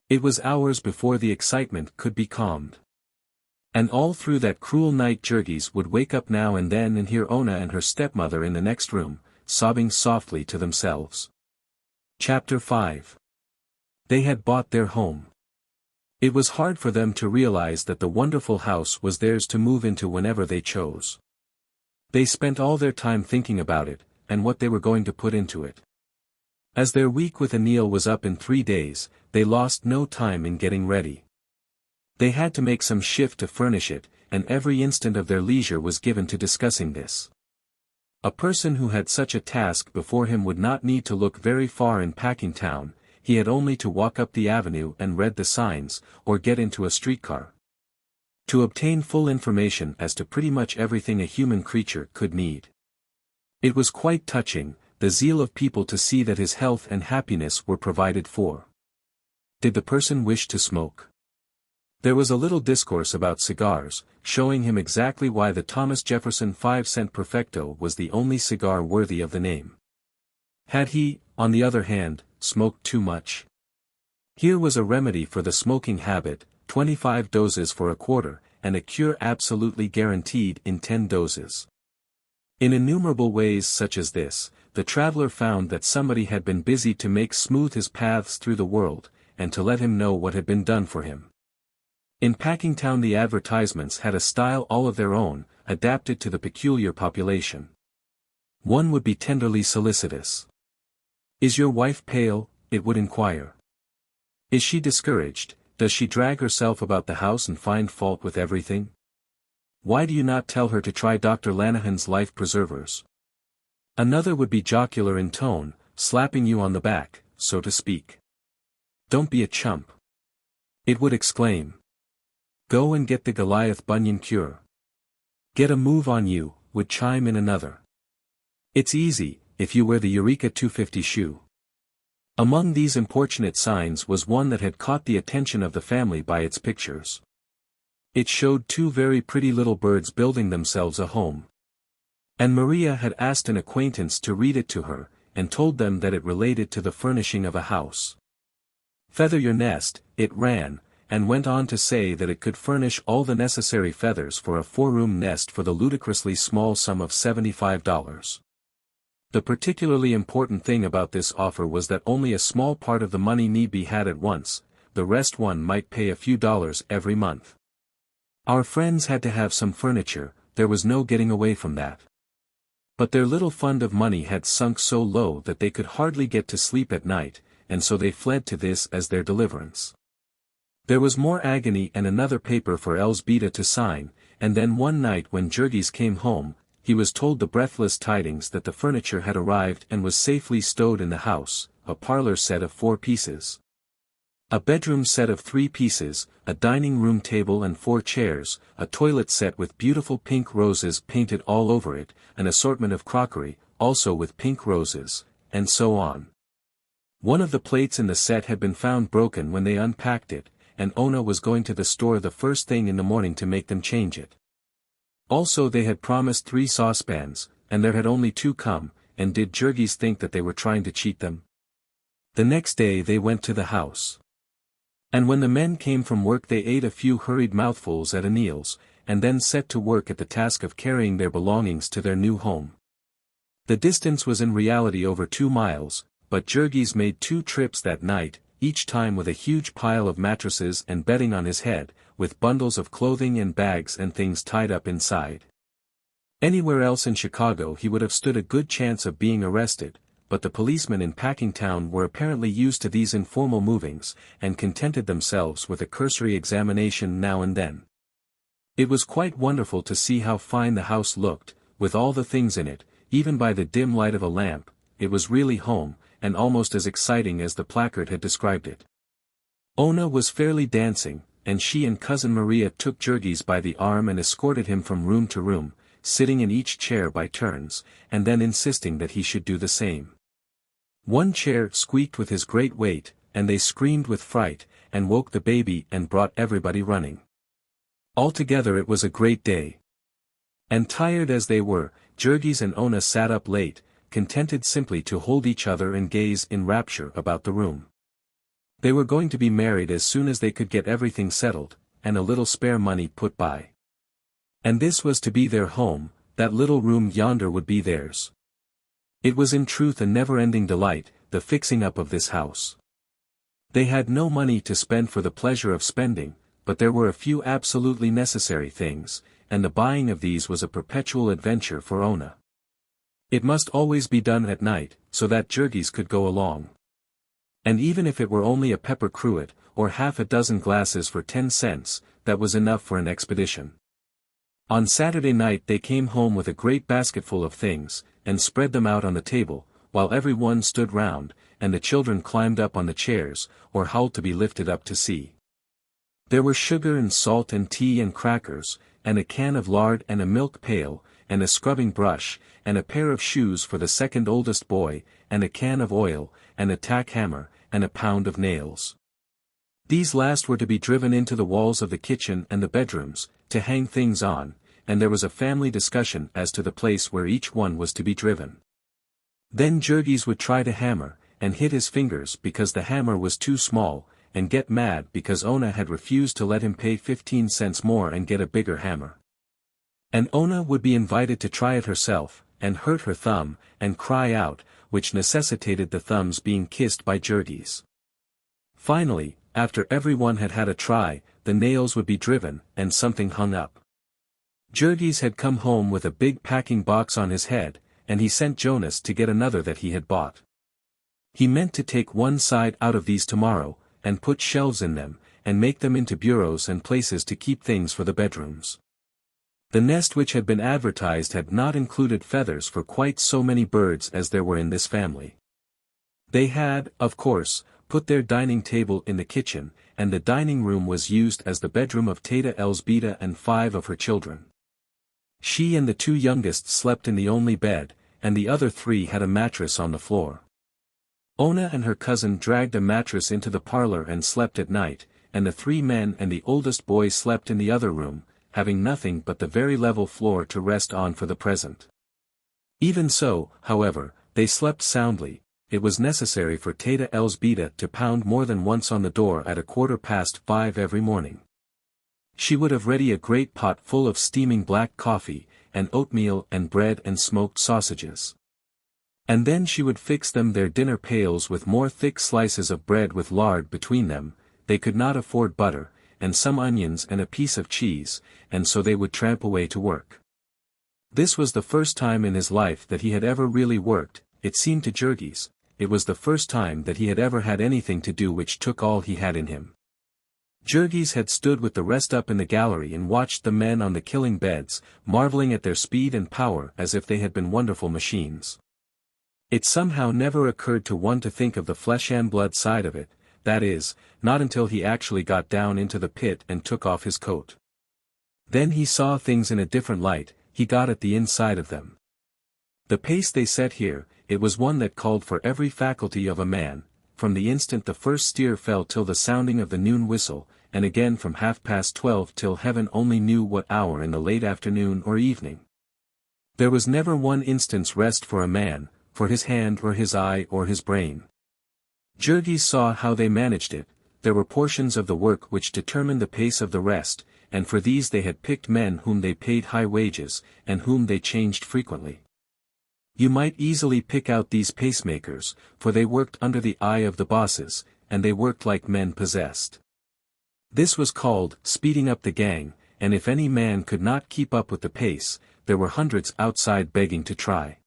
It was hours before the excitement could be calmed. And all through that cruel night Jurgis would wake up now and then and hear Ona and her stepmother in the next room, sobbing softly to themselves. Chapter 5. They had bought their home. It was hard for them to realize that the wonderful house was theirs to move into whenever they chose. They spent all their time thinking about it, and what they were going to put into it. As their week with Anil was up in 3 days, they lost no time in getting ready. They had to make some shift to furnish it, and every instant of their leisure was given to discussing this. A person who had such a task before him would not need to look very far in Packingtown, he had only to walk up the avenue and read the signs, or get into a streetcar. To obtain full information as to pretty much everything a human creature could need. It was quite touching, the zeal of people to see that his health and happiness were provided for. Did the person wish to smoke? There was a little discourse about cigars, showing him exactly why the Thomas Jefferson 5-cent Perfecto was the only cigar worthy of the name. Had he, on the other hand, smoked too much? Here was a remedy for the smoking habit, 25 doses for a quarter, and a cure absolutely guaranteed in 10 doses. In innumerable ways such as this, the traveler found that somebody had been busy to make smooth his paths through the world, and to let him know what had been done for him. In Packingtown the advertisements had a style all of their own, adapted to the peculiar population. One would be tenderly solicitous. "Is your wife pale?" it would inquire. "Is she discouraged? Does she drag herself about the house and find fault with everything? Why do you not tell her to try Dr. Lanahan's life preservers?" Another would be jocular in tone, slapping you on the back, so to speak. "Don't be a chump," it would exclaim. "Go and get the Goliath bunion cure." "Get a move on you," would chime in another. "It's easy, if you wear the Eureka 250 shoe." Among these importunate signs was one that had caught the attention of the family by its pictures. It showed two very pretty little birds building themselves a home. And Maria had asked an acquaintance to read it to her, and told them that it related to the furnishing of a house. "Feather your nest," it ran, and went on to say that it could furnish all the necessary feathers for a 4-room nest for the ludicrously small sum of $75. The particularly important thing about this offer was that only a small part of the money need be had at once, the rest one might pay a few dollars every month. Our friends had to have some furniture, there was no getting away from that. But their little fund of money had sunk so low that they could hardly get to sleep at night, and so they fled to this as their deliverance. There was more agony and another paper for Elzbieta to sign, and then one night when Jurgis came home, he was told the breathless tidings that the furniture had arrived and was safely stowed in the house, a parlor set of 4 pieces. A bedroom set of 3 pieces, a dining room table and 4 chairs, a toilet set with beautiful pink roses painted all over it, an assortment of crockery, also with pink roses, and so on. One of the plates in the set had been found broken when they unpacked it, and Ona was going to the store the first thing in the morning to make them change it. Also they had promised 3 saucepans, and there had only 2 come, and did Jurgis think that they were trying to cheat them? The next day they went to the house. And when the men came from work they ate a few hurried mouthfuls at Anil's, and then set to work at the task of carrying their belongings to their new home. The distance was in reality over 2 miles, but Jurgis made 2 trips that night, each time with a huge pile of mattresses and bedding on his head, with bundles of clothing and bags and things tied up inside. Anywhere else in Chicago he would have stood a good chance of being arrested, but the policemen in Packingtown were apparently used to these informal movings, and contented themselves with a cursory examination now and then. It was quite wonderful to see how fine the house looked, with all the things in it, even by the dim light of a lamp. It was really home, and almost as exciting as the placard had described it. Ona was fairly dancing, and she and Cousin Maria took Jurgis by the arm and escorted him from room to room, sitting in each chair by turns, and then insisting that he should do the same. One chair squeaked with his great weight, and they screamed with fright, and woke the baby and brought everybody running. Altogether it was a great day. And tired as they were, Jurgis and Ona sat up late, contented simply to hold each other and gaze in rapture about the room. They were going to be married as soon as they could get everything settled, and a little spare money put by. And this was to be their home, that little room yonder would be theirs. It was in truth a never-ending delight, the fixing up of this house. They had no money to spend for the pleasure of spending, but there were a few absolutely necessary things, and the buying of these was a perpetual adventure for Ona. It must always be done at night, so that Jurgis could go along. And even if it were only a pepper cruet, or half a dozen glasses for 10 cents, that was enough for an expedition. On Saturday night they came home with a great basketful of things, and spread them out on the table, while every one stood round, and the children climbed up on the chairs, or howled to be lifted up to see. There were sugar and salt and tea and crackers, and a can of lard and a milk pail, and a scrubbing brush, and a pair of shoes for the second oldest boy, and a can of oil, and a tack hammer, and a pound of nails. These last were to be driven into the walls of the kitchen and the bedrooms, to hang things on, and there was a family discussion as to the place where each one was to be driven. Then Jurgis would try to hammer, and hit his fingers because the hammer was too small, and get mad because Ona had refused to let him pay 15 cents more and get a bigger hammer. And Ona would be invited to try it herself, and hurt her thumb, and cry out, which necessitated the thumbs being kissed by Jurgis. Finally, after everyone had had a try, the nails would be driven, and something hung up. Jurgis had come home with a big packing box on his head, and he sent Jonas to get another that he had bought. He meant to take one side out of these tomorrow, and put shelves in them, and make them into bureaus and places to keep things for the bedrooms. The nest which had been advertised had not included feathers for quite so many birds as there were in this family. They had, of course, put their dining table in the kitchen, and the dining room was used as the bedroom of Teta Elzbieta and 5 of her children. She and the 2 youngest slept in the only bed, and the other 3 had a mattress on the floor. Ona and her cousin dragged a mattress into the parlor and slept at night, and the 3 men and the oldest boy slept in the other room, having nothing but the very level floor to rest on for the present. Even so, however, they slept soundly. It was necessary for Teta Elzbieta to pound more than once on the door at 5:15 every morning. She would have ready a great pot full of steaming black coffee, and oatmeal and bread and smoked sausages. And then she would fix them their dinner pails with more thick slices of bread with lard between them. They could not afford butter, and some onions and a piece of cheese, and so they would tramp away to work. This was the first time in his life that he had ever really worked. It seemed to Jurgis, it was the first time that he had ever had anything to do which took all he had in him. Jurgis had stood with the rest up in the gallery and watched the men on the killing beds, marveling at their speed and power as if they had been wonderful machines. It somehow never occurred to one to think of the flesh and blood side of it, that is, not until he actually got down into the pit and took off his coat. Then he saw things in a different light, he got at the inside of them. The pace they set here, it was one that called for every faculty of a man, from the instant the first steer fell till the sounding of the noon whistle, and again from 12:30 till heaven only knew what hour in the late afternoon or evening. There was never one instant's rest for a man, for his hand or his eye or his brain. Jurgis saw how they managed it. There were portions of the work which determined the pace of the rest, and for these they had picked men whom they paid high wages, and whom they changed frequently. You might easily pick out these pacemakers, for they worked under the eye of the bosses, and they worked like men possessed. This was called speeding up the gang, and if any man could not keep up with the pace, there were hundreds outside begging to try.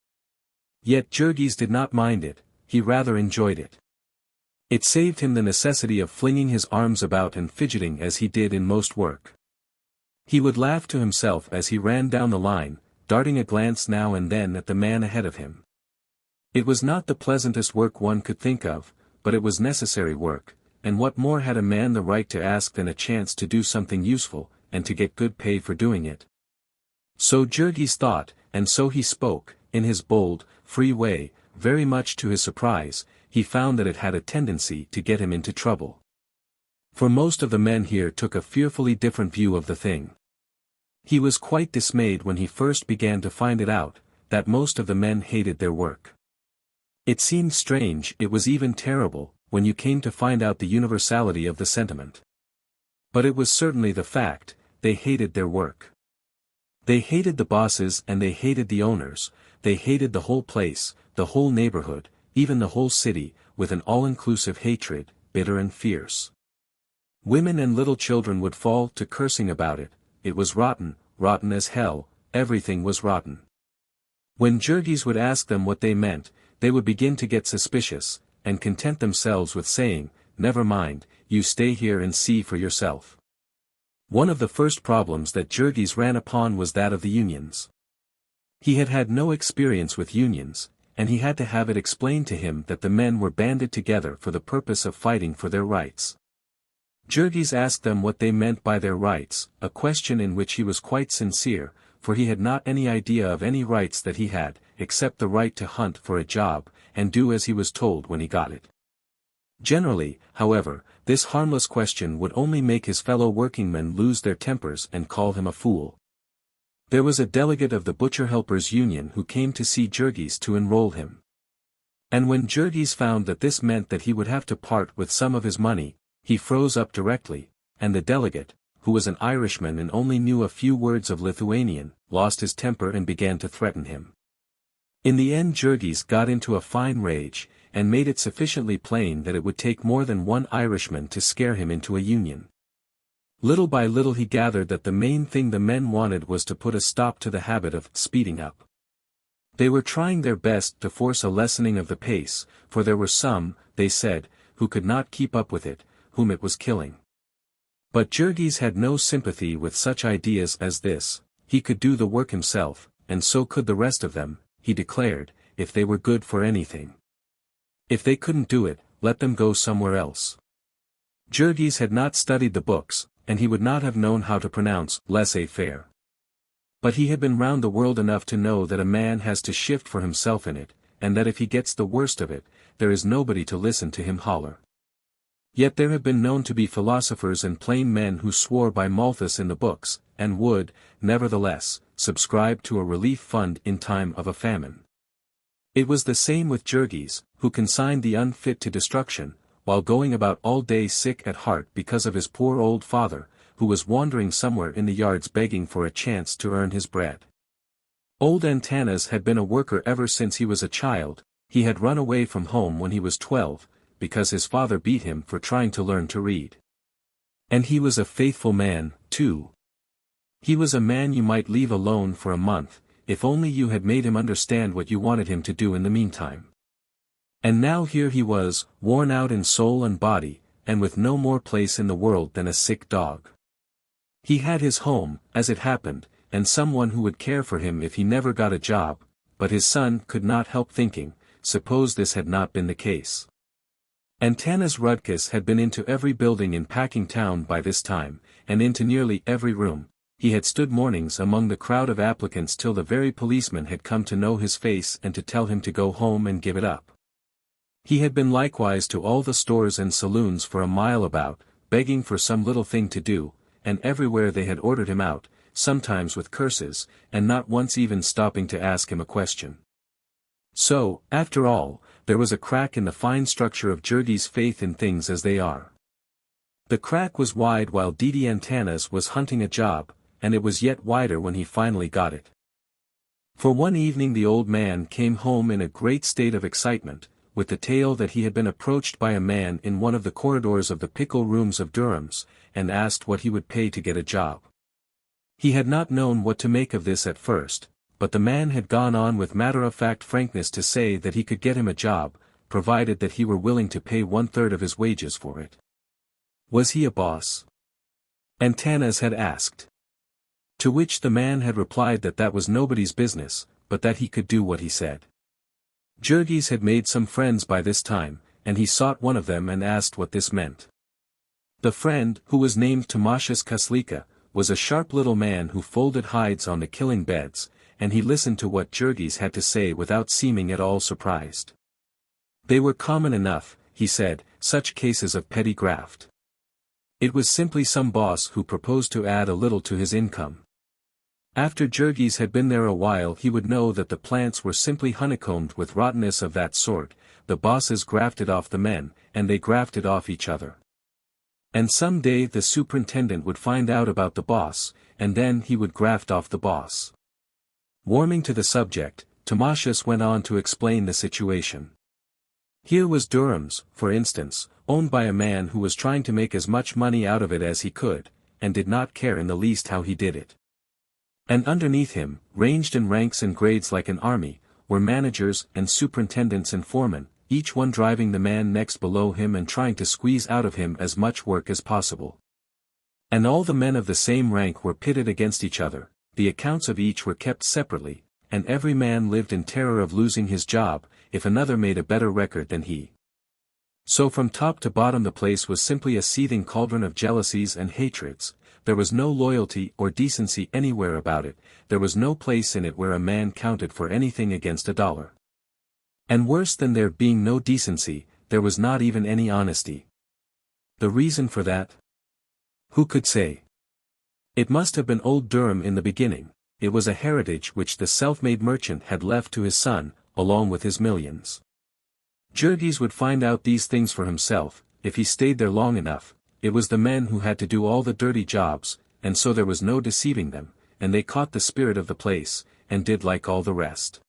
Yet Jurgis did not mind it, he rather enjoyed it. It saved him the necessity of flinging his arms about and fidgeting as he did in most work. He would laugh to himself as he ran down the line, darting a glance now and then at the man ahead of him. It was not the pleasantest work one could think of, but it was necessary work, and what more had a man the right to ask than a chance to do something useful, and to get good pay for doing it? So Jurgis thought, and so he spoke, in his bold, free way. Very much to his surprise, he found that it had a tendency to get him into trouble. For most of the men here took a fearfully different view of the thing. He was quite dismayed when he first began to find it out, that most of the men hated their work. It seemed strange, it was even terrible, when you came to find out the universality of the sentiment. But it was certainly the fact, they hated their work. They hated the bosses and they hated the owners, they hated the whole place, the whole neighborhood, even the whole city, with an all-inclusive hatred, bitter and fierce. Women and little children would fall to cursing about it. It was rotten, rotten as hell, everything was rotten. When Jurgis would ask them what they meant, they would begin to get suspicious, and content themselves with saying, "Never mind, you stay here and see for yourself." One of the first problems that Jurgis ran upon was that of the unions. He had had no experience with unions, and he had to have it explained to him that the men were banded together for the purpose of fighting for their rights. Jurgis asked them what they meant by their rights, a question in which he was quite sincere, for he had not any idea of any rights that he had, except the right to hunt for a job, and do as he was told when he got it. Generally, however, this harmless question would only make his fellow workingmen lose their tempers and call him a fool. There was a delegate of the Butcher Helpers Union who came to see Jurgis to enroll him. And when Jurgis found that this meant that he would have to part with some of his money, he froze up directly, and the delegate, who was an Irishman and only knew a few words of Lithuanian, lost his temper and began to threaten him. In the end Jurgis got into a fine rage, and made it sufficiently plain that it would take more than one Irishman to scare him into a union. Little by little he gathered that the main thing the men wanted was to put a stop to the habit of speeding up. They were trying their best to force a lessening of the pace, for there were some, they said, who could not keep up with it, whom it was killing. But Jurgis had no sympathy with such ideas as this. He could do the work himself, and so could the rest of them, he declared, if they were good for anything. If they couldn't do it, let them go somewhere else. Jurgis had not studied the books, and he would not have known how to pronounce laissez-faire. But he had been round the world enough to know that a man has to shift for himself in it, and that if he gets the worst of it, there is nobody to listen to him holler. Yet there have been known to be philosophers and plain men who swore by Malthus in the books, and would, nevertheless, subscribe to a relief fund in time of a famine. It was the same with Jurgis, who consigned the unfit to destruction, while going about all day sick at heart because of his poor old father, who was wandering somewhere in the yards begging for a chance to earn his bread. Old Antanas had been a worker ever since he was a child. He had run away from home when he was 12, because his father beat him for trying to learn to read. And he was a faithful man, too. He was a man you might leave alone for a month, if only you had made him understand what you wanted him to do in the meantime. And now here he was, worn out in soul and body, and with no more place in the world than a sick dog. He had his home, as it happened, and someone who would care for him if he never got a job, but his son could not help thinking, suppose this had not been the case. Jurgis Rudkus had been into every building in Packingtown by this time, and into nearly every room. He had stood mornings among the crowd of applicants till the very policeman had come to know his face and to tell him to go home and give it up. He had been likewise to all the stores and saloons for a mile about, begging for some little thing to do, and everywhere they had ordered him out, sometimes with curses, and not once even stopping to ask him a question. So, after all, there was a crack in the fine structure of Jurgis' faith in things as they are. The crack was wide while Didi Antanas was hunting a job, and it was yet wider when he finally got it. For one evening the old man came home in a great state of excitement, with the tale that he had been approached by a man in one of the corridors of the pickle rooms of Durham's, and asked what he would pay to get a job. He had not known what to make of this at first, but the man had gone on with matter-of-fact frankness to say that he could get him a job, provided that he were willing to pay 1/3 of his wages for it. Was he a boss? Antanas had asked. To which the man had replied that that was nobody's business, but that he could do what he said. Jurgis had made some friends by this time, and he sought one of them and asked what this meant. The friend, who was named Tomasius Kuslika, was a sharp little man who folded hides on the killing beds, and he listened to what Jurgis had to say without seeming at all surprised. They were common enough, he said, such cases of petty graft. It was simply some boss who proposed to add a little to his income. After Jurgis had been there a while he would know that the plants were simply honeycombed with rottenness of that sort. The bosses grafted off the men, and they grafted off each other. And some day the superintendent would find out about the boss, and then he would graft off the boss. Warming to the subject, Tomasius went on to explain the situation. Here was Durham's, for instance, owned by a man who was trying to make as much money out of it as he could, and did not care in the least how he did it. And underneath him, ranged in ranks and grades like an army, were managers and superintendents and foremen, each one driving the man next below him and trying to squeeze out of him as much work as possible. And all the men of the same rank were pitted against each other, the accounts of each were kept separately, and every man lived in terror of losing his job, if another made a better record than he. So from top to bottom the place was simply a seething cauldron of jealousies and hatreds. There was no loyalty or decency anywhere about it, there was no place in it where a man counted for anything against $1. And worse than there being no decency, there was not even any honesty. The reason for that? Who could say? It must have been old Durham in the beginning. It was a heritage which the self-made merchant had left to his son, along with his millions. Jurgis would find out these things for himself, if he stayed there long enough, it was the men who had to do all the dirty jobs, and so there was no deceiving them, and they caught the spirit of the place, and did like all the rest.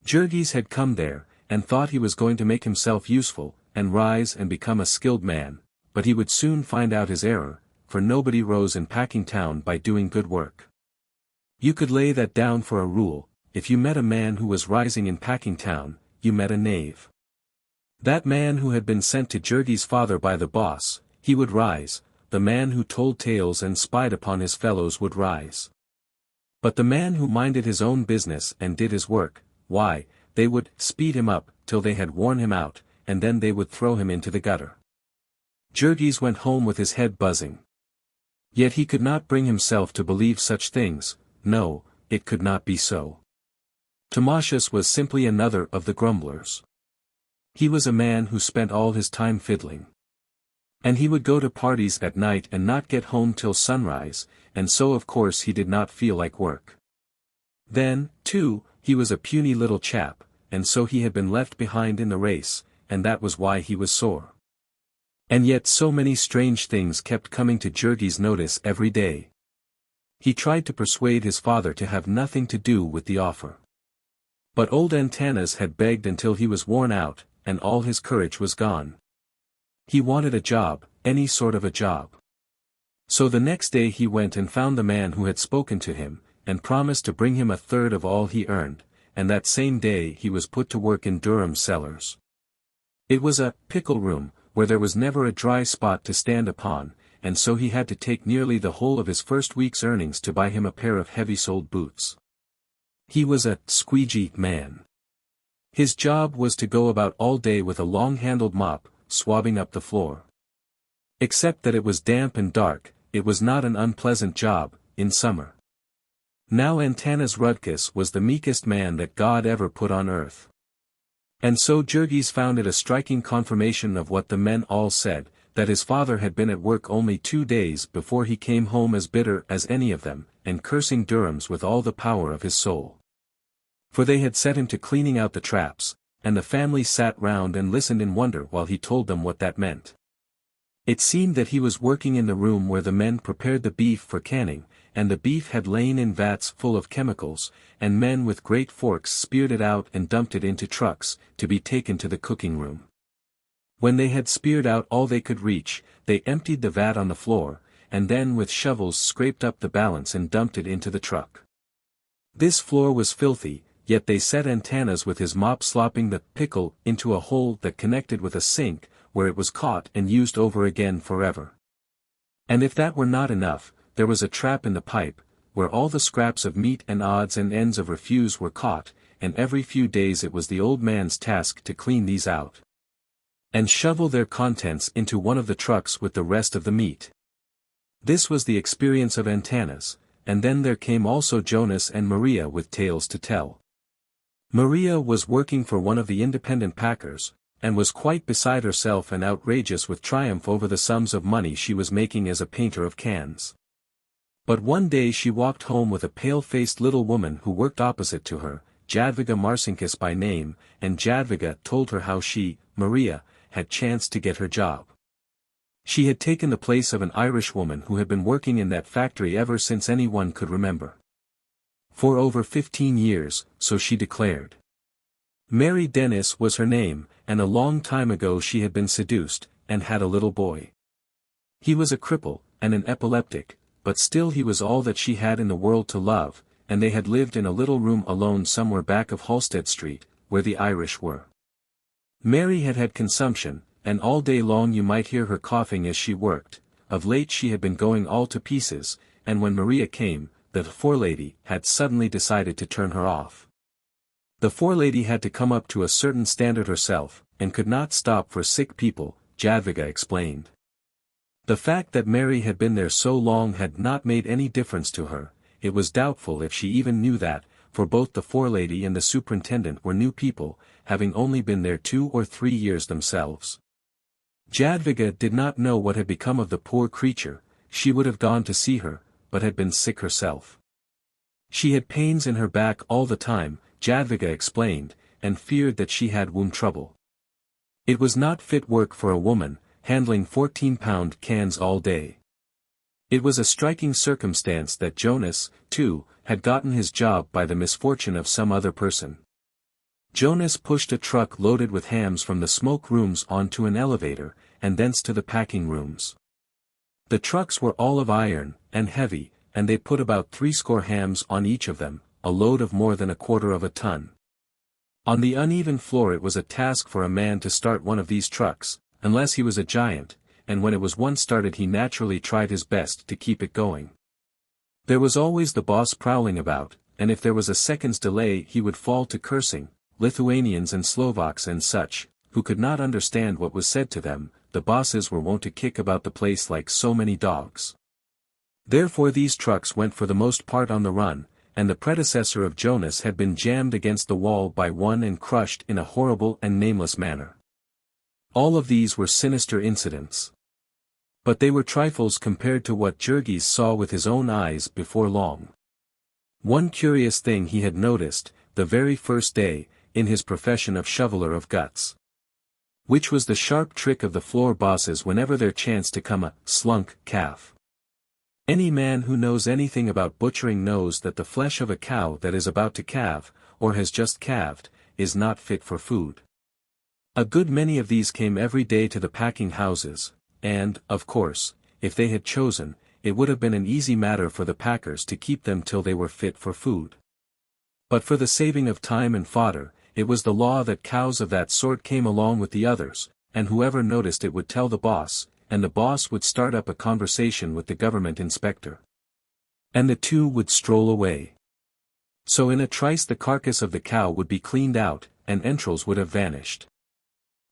Jurgis had come there, and thought he was going to make himself useful, and rise and become a skilled man, but he would soon find out his error, for nobody rose in Packingtown by doing good work. You could lay that down for a rule: if you met a man who was rising in Packingtown, you met a knave. That man who had been sent to Jurgis' father by the boss, he would rise; the man who told tales and spied upon his fellows would rise. But the man who minded his own business and did his work, why, they would speed him up till they had worn him out, and then they would throw him into the gutter. Jurgis went home with his head buzzing. Yet he could not bring himself to believe such things. No, it could not be so. Timasius was simply another of the grumblers. He was a man who spent all his time fiddling. And he would go to parties at night and not get home till sunrise, and so of course he did not feel like work. Then, too, he was a puny little chap, and so he had been left behind in the race, and that was why he was sore. And yet so many strange things kept coming to Jurgis' notice every day. He tried to persuade his father to have nothing to do with the offer. But old Antanas had begged until he was worn out, and all his courage was gone. He wanted a job, any sort of a job. So the next day he went and found the man who had spoken to him, and promised to bring him a third of all he earned, and that same day he was put to work in Durham's cellars. It was a pickle room, where there was never a dry spot to stand upon, and so he had to take nearly the whole of his first week's earnings to buy him a pair of heavy-soled boots. He was a squeegee man. His job was to go about all day with a long-handled mop, swabbing up the floor. Except that it was damp and dark, it was not an unpleasant job, in summer. Now Jurgis Rudkus was the meekest man that God ever put on earth. And so Jurgis found it a striking confirmation of what the men all said, that his father had been at work only 2 days before he came home as bitter as any of them, and cursing Durham's with all the power of his soul. For they had set him to cleaning out the traps, and the family sat round and listened in wonder while he told them what that meant. It seemed that he was working in the room where the men prepared the beef for canning, and the beef had lain in vats full of chemicals, and men with great forks speared it out and dumped it into trucks, to be taken to the cooking room. When they had speared out all they could reach, they emptied the vat on the floor, and then with shovels scraped up the balance and dumped it into the truck. This floor was filthy, yet they set Antanas with his mop slopping the pickle into a hole that connected with a sink, where it was caught and used over again forever. And if that were not enough, there was a trap in the pipe, where all the scraps of meat and odds and ends of refuse were caught, and every few days it was the old man's task to clean these out, and shovel their contents into one of the trucks with the rest of the meat. This was the experience of Antanas, and then there came also Jonas and Maria with tales to tell. Maria was working for one of the independent packers, and was quite beside herself and outrageous with triumph over the sums of money she was making as a painter of cans. But one day she walked home with a pale-faced little woman who worked opposite to her, Jadwiga Marcinkus by name, and Jadwiga told her how she, Maria, had chanced to get her job. She had taken the place of an Irish woman who had been working in that factory ever since anyone could remember. For over 15 years, so she declared. Mary Dennis was her name, and a long time ago she had been seduced, and had a little boy. He was a cripple, and an epileptic, but still he was all that she had in the world to love, and they had lived in a little room alone somewhere back of Halsted Street, where the Irish were. Mary had had consumption, and all day long you might hear her coughing as she worked. Of late she had been going all to pieces, and when Maria came, the forelady had suddenly decided to turn her off. The forelady had to come up to a certain standard herself, and could not stop for sick people, Jadwiga explained. The fact that Mary had been there so long had not made any difference to her. It was doubtful if she even knew that, for both the forelady and the superintendent were new people, having only been there 2 or 3 years themselves. Jadwiga did not know what had become of the poor creature. She would have gone to see her, but had been sick herself. She had pains in her back all the time, Jadwiga explained, and feared that she had womb trouble. It was not fit work for a woman, handling 14-pound cans all day. It was a striking circumstance that Jonas, too, had gotten his job by the misfortune of some other person. Jonas pushed a truck loaded with hams from the smoke rooms onto an elevator, and thence to the packing rooms. The trucks were all of iron, and heavy, and they put about 60 hams on each of them, a load of more than 1/4 of a ton. On the uneven floor it was a task for a man to start one of these trucks, unless he was a giant, and when it was once started he naturally tried his best to keep it going. There was always the boss prowling about, and if there was a second's delay he would fall to cursing, Lithuanians and Slovaks and such, who could not understand what was said to them. The bosses were wont to kick about the place like so many dogs. Therefore these trucks went for the most part on the run, and the predecessor of Jonas had been jammed against the wall by one and crushed in a horrible and nameless manner. All of these were sinister incidents. But they were trifles compared to what Jurgis saw with his own eyes before long. One curious thing he had noticed, the very first day, in his profession of shoveler of guts. Which was the sharp trick of the floor bosses whenever there chanced to come a slunk calf. Any man who knows anything about butchering knows that the flesh of a cow that is about to calve, or has just calved, is not fit for food. A good many of these came every day to the packing houses, and, of course, if they had chosen, it would have been an easy matter for the packers to keep them till they were fit for food. But for the saving of time and fodder, it was the law that cows of that sort came along with the others, and whoever noticed it would tell the boss, and the boss would start up a conversation with the government inspector. And the two would stroll away. So in a trice the carcass of the cow would be cleaned out, and entrails would have vanished.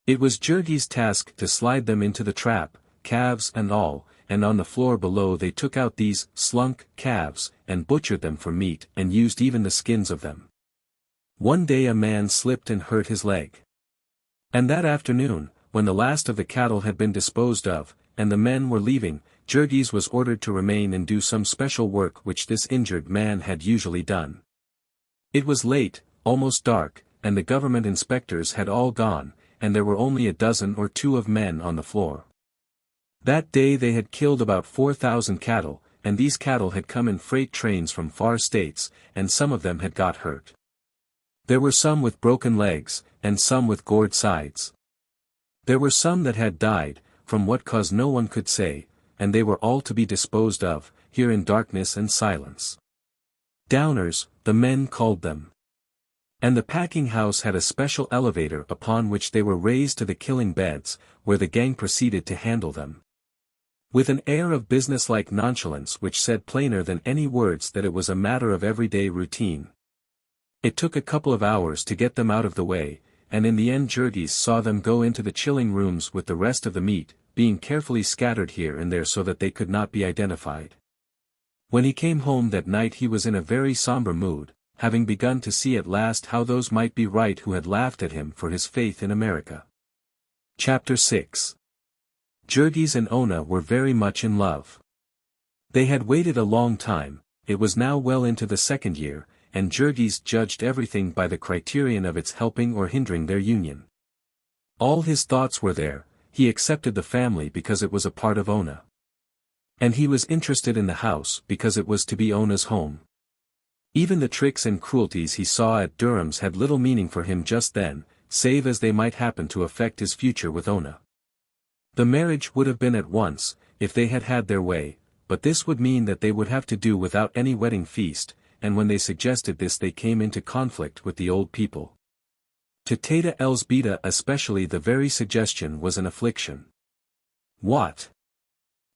It was Jurgis' task to slide them into the trap, calves and all, and on the floor below they took out these slunk calves, and butchered them for meat and used even the skins of them. One day a man slipped and hurt his leg. And that afternoon, when the last of the cattle had been disposed of, and the men were leaving, Jurgis was ordered to remain and do some special work which this injured man had usually done. It was late, almost dark, and the government inspectors had all gone, and there were only 12 or 2 of men on the floor. That day they had killed about 4,000 cattle, and these cattle had come in freight trains from far states, and some of them had got hurt. There were some with broken legs, and some with gored sides. There were some that had died, from what cause no one could say, and they were all to be disposed of, here in darkness and silence. Downers, the men called them. And the packing house had a special elevator upon which they were raised to the killing beds, where the gang proceeded to handle them. With an air of businesslike nonchalance which said plainer than any words that it was a matter of everyday routine. It took a couple of hours to get them out of the way, and in the end Jurgis saw them go into the chilling rooms with the rest of the meat, being carefully scattered here and there so that they could not be identified. When he came home that night he was in a very somber mood, having begun to see at last how those might be right who had laughed at him for his faith in America. Chapter 6. Jurgis and Ona were very much in love. They had waited a long time, it was now well into the 2nd year, and Jurgis judged everything by the criterion of its helping or hindering their union. All his thoughts were there, he accepted the family because it was a part of Ona. And he was interested in the house because it was to be Ona's home. Even the tricks and cruelties he saw at Durham's had little meaning for him just then, save as they might happen to affect his future with Ona. The marriage would have been at once, if they had had their way, but this would mean that they would have to do without any wedding feast, and when they suggested this they came into conflict with the old people. To Teta Elzbieta especially the very suggestion was an affliction. What?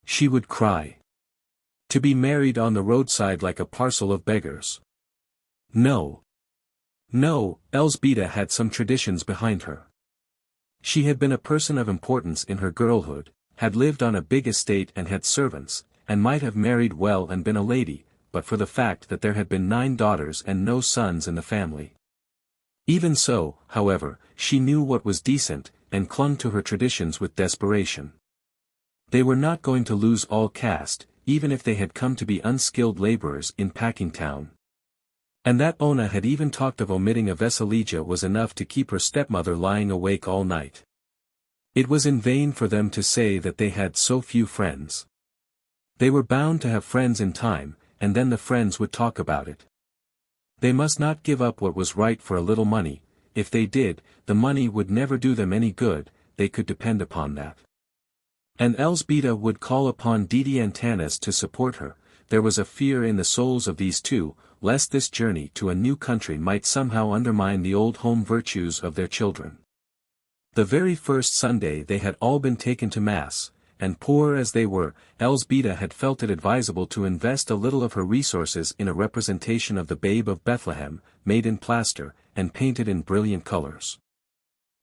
She would cry. To be married on the roadside like a parcel of beggars. No. No, Elzbieta had some traditions behind her. She had been a person of importance in her girlhood, had lived on a big estate and had servants, and might have married well and been a lady, but for the fact that there had been 9 daughters and no sons in the family. Even so, however, she knew what was decent, and clung to her traditions with desperation. They were not going to lose all caste, even if they had come to be unskilled laborers in Packingtown. And that Ona had even talked of omitting a Veselija was enough to keep her stepmother lying awake all night. It was in vain for them to say that they had so few friends. They were bound to have friends in time, and then the friends would talk about it. They must not give up what was right for a little money. If they did, the money would never do them any good, they could depend upon that. And Elzbieta would call upon Didiantanis to support her. There was a fear in the souls of these two, lest this journey to a new country might somehow undermine the old home virtues of their children. The very first Sunday they had all been taken to Mass, and poor as they were, Elzbieta had felt it advisable to invest a little of her resources in a representation of the Babe of Bethlehem, made in plaster, and painted in brilliant colors.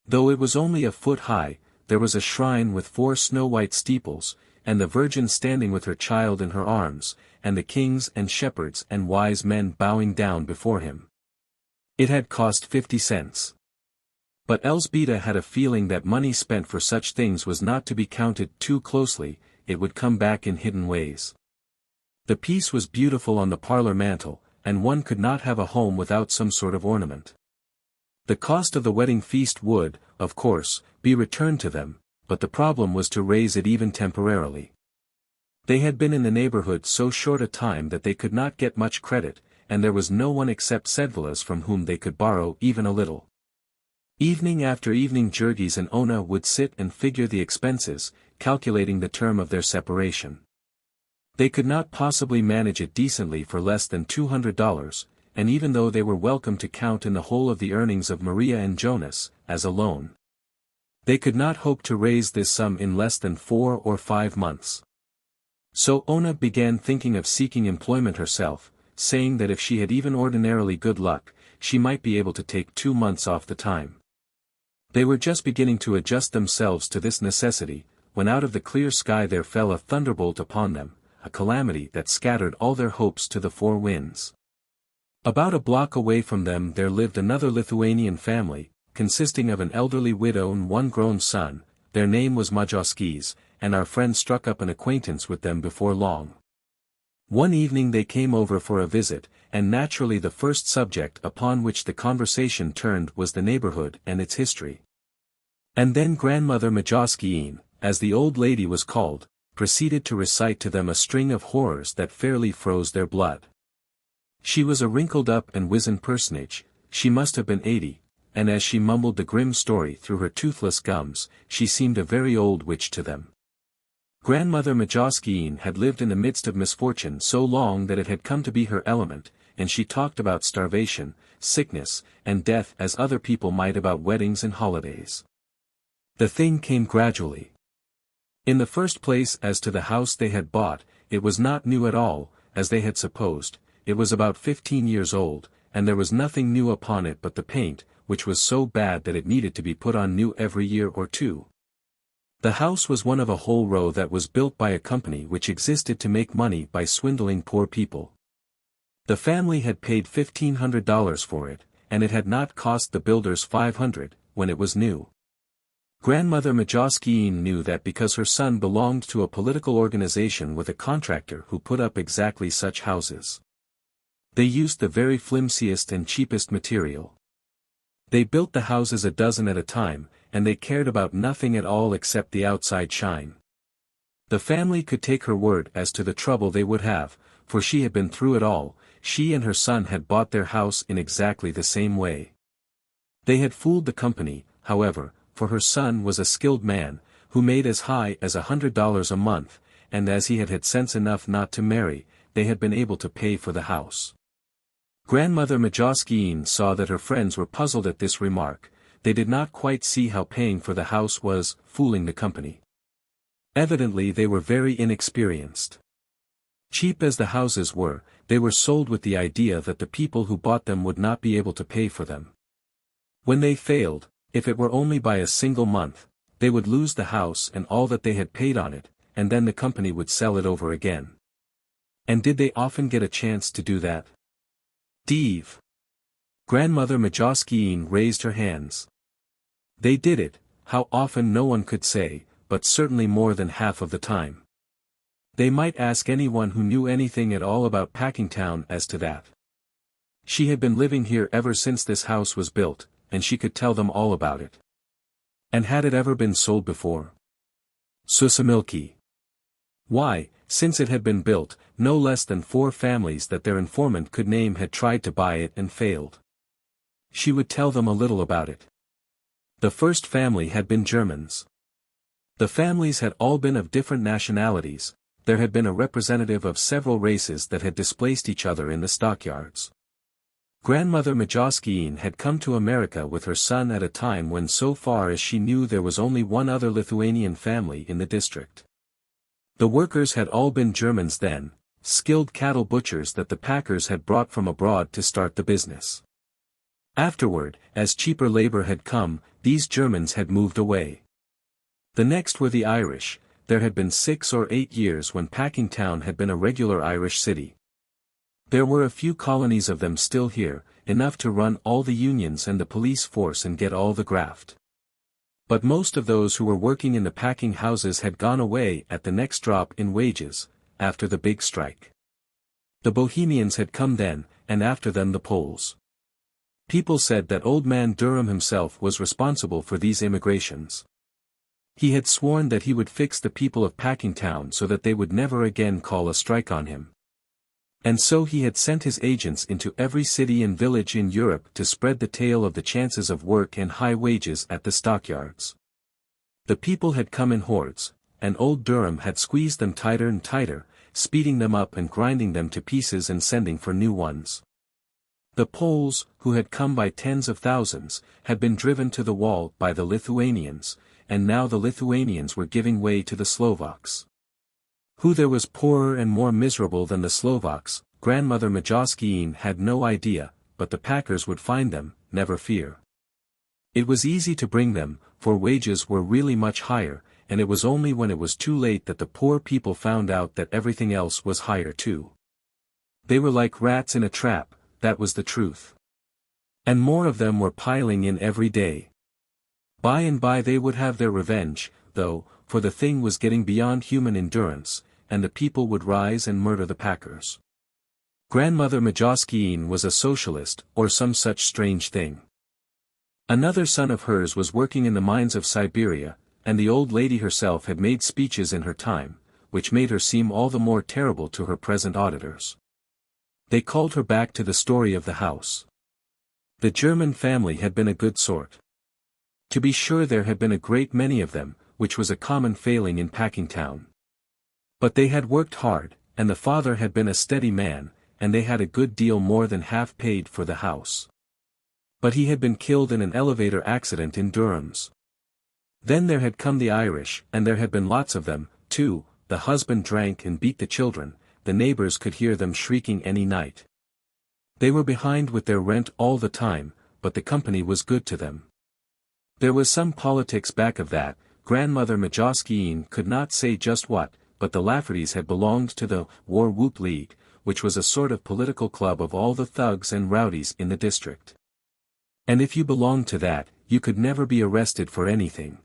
Though it was only a foot high, there was a shrine with 4 snow-white steeples, and the Virgin standing with her child in her arms, and the kings and shepherds and wise men bowing down before him. It had cost 50 cents. But Elzbieta had a feeling that money spent for such things was not to be counted too closely, it would come back in hidden ways. The piece was beautiful on the parlor mantel, and one could not have a home without some sort of ornament. The cost of the wedding feast would, of course, be returned to them, but the problem was to raise it even temporarily. They had been in the neighborhood so short a time that they could not get much credit, and there was no one except Sedvilas from whom they could borrow even a little. Evening after evening Jurgis and Ona would sit and figure the expenses, calculating the term of their separation. They could not possibly manage it decently for less than $200, and even though they were welcome to count in the whole of the earnings of Maria and Jonas, as a loan, they could not hope to raise this sum in less than 4 or 5 months. So Ona began thinking of seeking employment herself, saying that if she had even ordinarily good luck, she might be able to take 2 months off the time. They were just beginning to adjust themselves to this necessity, when out of the clear sky there fell a thunderbolt upon them, a calamity that scattered all their hopes to the 4 winds. About a block away from them there lived another Lithuanian family, consisting of an elderly widow and 1 grown son. Their name was Majowskis, and our friend struck up an acquaintance with them before long. One evening they came over for a visit, and naturally the first subject upon which the conversation turned was the neighborhood and its history. And then Grandmother Majowskiin, as the old lady was called, proceeded to recite to them a string of horrors that fairly froze their blood. She was a wrinkled-up and wizened personage, she must have been 80, and as she mumbled the grim story through her toothless gums, she seemed a very old witch to them. Grandmother Majowskiin had lived in the midst of misfortune so long that it had come to be her element, and she talked about starvation, sickness, and death as other people might about weddings and holidays. The thing came gradually. In the first place, as to the house they had bought, it was not new at all, as they had supposed. It was about 15 years old, and there was nothing new upon it but the paint, which was so bad that it needed to be put on new every year or 2. The house was one of a whole row that was built by a company which existed to make money by swindling poor people. The family had paid $1,500 for it, and it had not cost the builders $500, when it was new. Grandmother Majowskiin knew that because her son belonged to a political organization with a contractor who put up exactly such houses. They used the very flimsiest and cheapest material. They built the houses a dozen at a time, and they cared about nothing at all except the outside shine. The family could take her word as to the trouble they would have, for she had been through it all. She and her son had bought their house in exactly the same way. They had fooled the company, however, for her son was a skilled man, who made as high as $100 a month, and as he had had sense enough not to marry, they had been able to pay for the house. Grandmother Majowskiin saw that her friends were puzzled at this remark. They did not quite see how paying for the house was fooling the company. Evidently they were very inexperienced. Cheap as the houses were, they were sold with the idea that the people who bought them would not be able to pay for them. When they failed, if it were only by a single month, they would lose the house and all that they had paid on it, and then the company would sell it over again. And did they often get a chance to do that? Div. Grandmother Majowskiin raised her hands. They did it, how often no one could say, but certainly more than half of the time. They might ask anyone who knew anything at all about Packingtown as to that. She had been living here ever since this house was built, and she could tell them all about it. And had it ever been sold before? Susamilki. Why, since it had been built, no less than 4 families that their informant could name had tried to buy it and failed. She would tell them a little about it. The first family had been Germans. The families had all been of different nationalities. There had been a representative of several races that had displaced each other in the stockyards. Grandmother Majauskiene had come to America with her son at a time when, so far as she knew, there was only one other Lithuanian family in the district. The workers had all been Germans then, skilled cattle butchers that the packers had brought from abroad to start the business. Afterward, as cheaper labor had come, these Germans had moved away. The next were the Irish. There had been 6 or 8 years when Packingtown had been a regular Irish city. There were a few colonies of them still here, enough to run all the unions and the police force and get all the graft. But most of those who were working in the packing houses had gone away at the next drop in wages, after the big strike. The Bohemians had come then, and after them the Poles. People said that old man Durham himself was responsible for these immigrations. He had sworn that he would fix the people of Packingtown so that they would never again call a strike on him. And so he had sent his agents into every city and village in Europe to spread the tale of the chances of work and high wages at the stockyards. The people had come in hordes, and old Durham had squeezed them tighter and tighter, speeding them up and grinding them to pieces and sending for new ones. The Poles, who had come by tens of thousands, had been driven to the wall by the Lithuanians, and now the Lithuanians were giving way to the Slovaks. Who there was poorer and more miserable than the Slovaks, Grandmother Majauskiene had no idea, but the packers would find them, never fear. It was easy to bring them, for wages were really much higher, and it was only when it was too late that the poor people found out that everything else was higher too. They were like rats in a trap, that was the truth. And more of them were piling in every day. By and by they would have their revenge, though, for the thing was getting beyond human endurance, and the people would rise and murder the packers. Grandmother Majauskiene was a socialist, or some such strange thing. Another son of hers was working in the mines of Siberia, and the old lady herself had made speeches in her time, which made her seem all the more terrible to her present auditors. They called her back to the story of the house. The German family had been a good sort. To be sure, there had been a great many of them, which was a common failing in Packingtown. But they had worked hard, and the father had been a steady man, and they had a good deal more than half paid for the house. But he had been killed in an elevator accident in Durham's. Then there had come the Irish, and there had been lots of them, too. The husband drank and beat the children, the neighbors could hear them shrieking any night. They were behind with their rent all the time, but the company was good to them. There was some politics back of that. Grandmother Majauskiene could not say just what, but the Laffertys had belonged to the War Whoop League, which was a sort of political club of all the thugs and rowdies in the district. And if you belonged to that, you could never be arrested for anything.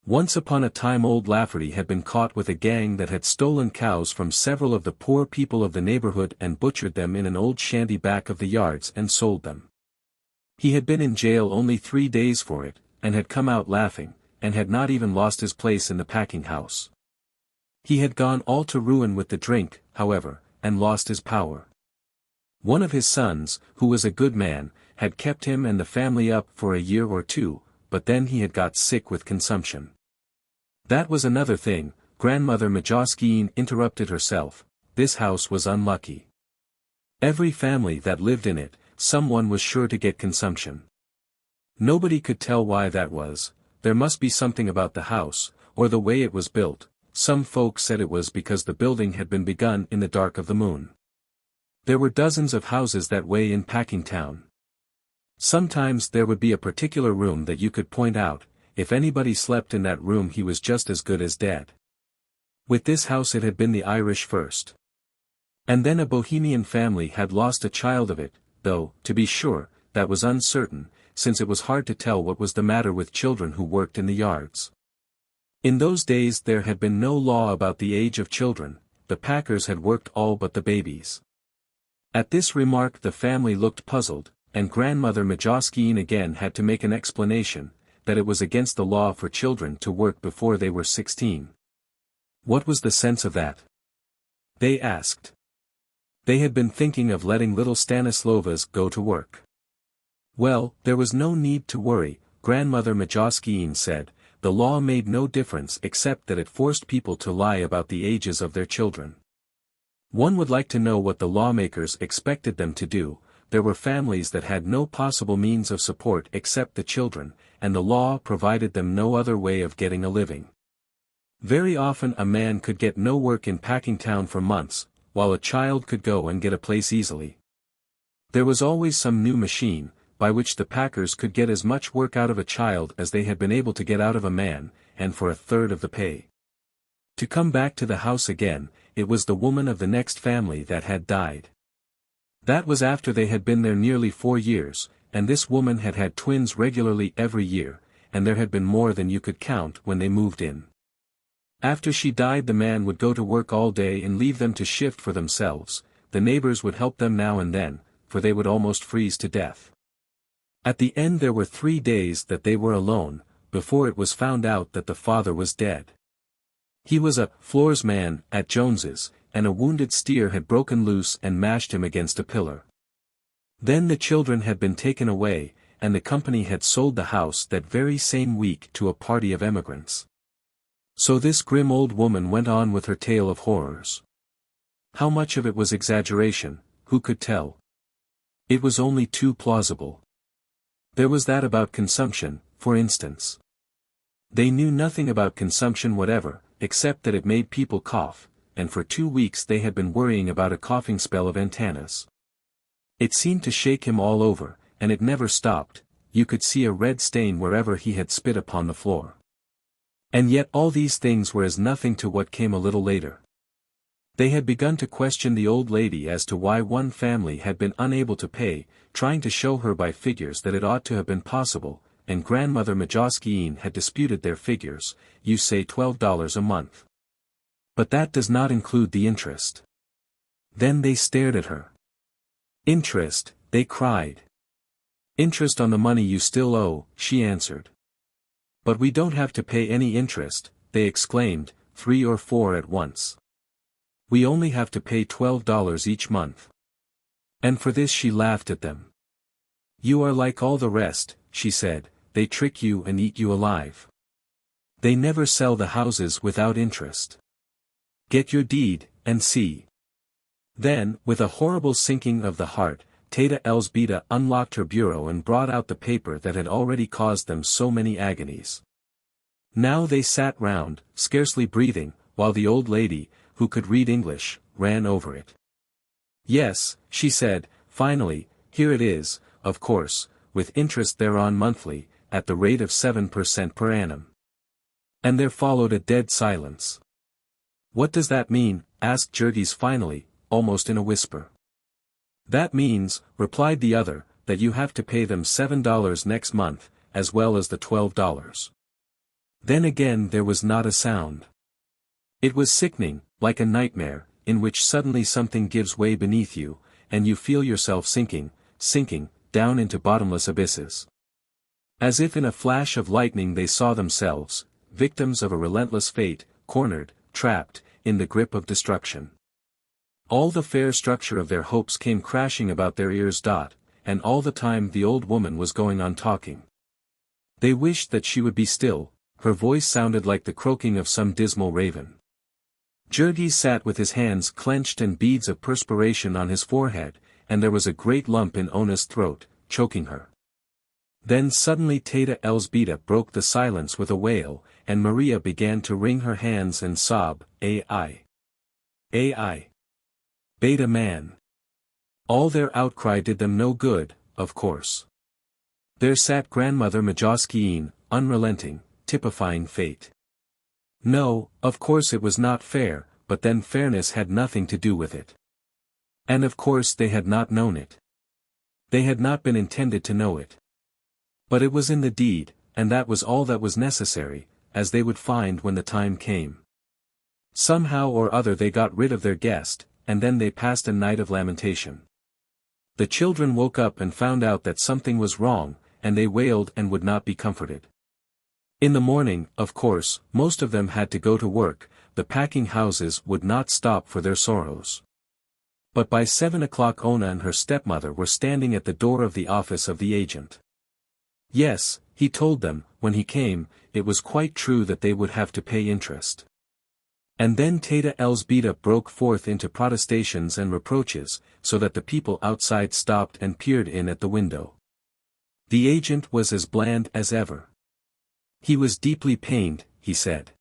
Once upon a time old Lafferty had been caught with a gang that had stolen cows from several of the poor people of the neighborhood and butchered them in an old shanty back of the yards and sold them. He had been in jail only 3 days for it, and had come out laughing, and had not even lost his place in the packing house. He had gone all to ruin with the drink, however, and lost his power. One of his sons, who was a good man, had kept him and the family up for a year or two, but then he had got sick with consumption. That was another thing. Grandmother Majauskiene interrupted herself. This house was unlucky. Every family that lived in it, someone was sure to get consumption. Nobody could tell why that was. There must be something about the house, or the way it was built. Some folks said it was because the building had been begun in the dark of the moon. There were dozens of houses that way in Packingtown. Sometimes there would be a particular room that you could point out. If anybody slept in that room he was just as good as dead. With this house it had been the Irish first. And then a Bohemian family had lost a child of it, though, to be sure, that was uncertain, since it was hard to tell what was the matter with children who worked in the yards. In those days there had been no law about the age of children. The packers had worked all but the babies. At this remark the family looked puzzled, and Grandmother Majauskiene again had to make an explanation. that it was against the law for children to work before they were 16. What was the sense of that? They asked. They had been thinking of letting little Stanislavas go to work. Well, there was no need to worry, Grandmother Majowskiin said. The law made no difference except that it forced people to lie about the ages of their children. One would like to know what the lawmakers expected them to do. There were families that had no possible means of support except the children, and the law provided them no other way of getting a living. Very often a man could get no work in Packingtown for months, while a child could go and get a place easily. There was always some new machine, by which the packers could get as much work out of a child as they had been able to get out of a man, and for a third of the pay. To come back to the house again, it was the woman of the next family that had died. That was after they had been there nearly 4 years, and this woman had had twins regularly every year, and there had been more than you could count when they moved in. After she died the man would go to work all day and leave them to shift for themselves. The neighbors would help them now and then, for they would almost freeze to death. At the end there were 3 days that they were alone, before it was found out that the father was dead. He was a floors man at Jones's, and a wounded steer had broken loose and mashed him against a pillar. Then the children had been taken away, and the company had sold the house that very same week to a party of emigrants. So this grim old woman went on with her tale of horrors. How much of it was exaggeration, who could tell? It was only too plausible. There was that about consumption, for instance. They knew nothing about consumption whatever, except that it made people cough, and for 2 weeks they had been worrying about a coughing spell of Antanas. It seemed to shake him all over, and it never stopped. You could see a red stain wherever he had spit upon the floor. And yet all these things were as nothing to what came a little later. They had begun to question the old lady as to why one family had been unable to pay, trying to show her by figures that it ought to have been possible, and Grandmother Majowskiin had disputed their figures. You say $12 a month. But that does not include the interest. Then they stared at her. Interest, they cried. Interest on the money you still owe, she answered. But we don't have to pay any interest, they exclaimed, 3 or 4 at once. We only have to pay $12 each month. And for this she laughed at them. You are like all the rest, she said, they trick you and eat you alive. They never sell the houses without interest. Get your deed, and see. Then, with a horrible sinking of the heart, Teta Elzbieta unlocked her bureau and brought out the paper that had already caused them so many agonies. Now they sat round, scarcely breathing, while the old lady, who could read English, ran over it. Yes, she said, finally, here it is, of course, with interest thereon monthly, at the rate of 7% per annum. And there followed a dead silence. What does that mean? Asked Jurgis finally, almost in a whisper. That means, replied the other, that you have to pay them $7 next month, as well as the $12. Then again there was not a sound. It was sickening, like a nightmare, in which suddenly something gives way beneath you, and you feel yourself sinking, down into bottomless abysses. As if in a flash of lightning they saw themselves, victims of a relentless fate, cornered, trapped, in the grip of destruction. All the fair structure of their hopes came crashing about their ears. And all the time the old woman was going on talking. They wished that she would be still, her voice sounded like the croaking of some dismal raven. Jurgis sat with his hands clenched and beads of perspiration on his forehead, and there was a great lump in Ona's throat, choking her. Then suddenly Teta Elzbieta broke the silence with a wail, and Maria began to wring her hands and sob, Ai. Beta man. All their outcry did them no good, of course. There sat Grandmother Majowskiin, unrelenting, typifying fate. No, of course it was not fair, but then fairness had nothing to do with it. And of course they had not known it. They had not been intended to know it. But it was in the deed, and that was all that was necessary, as they would find when the time came. Somehow or other they got rid of their guest, and then they passed a night of lamentation. The children woke up and found out that something was wrong, and they wailed and would not be comforted. In the morning, of course, most of them had to go to work, the packing houses would not stop for their sorrows. But by 7 o'clock Ona and her stepmother were standing at the door of the office of the agent. Yes, he told them, when he came, it was quite true that they would have to pay interest. And then Teta Elzbieta broke forth into protestations and reproaches, so that the people outside stopped and peered in at the window. The agent was as bland as ever. He was deeply pained, he said.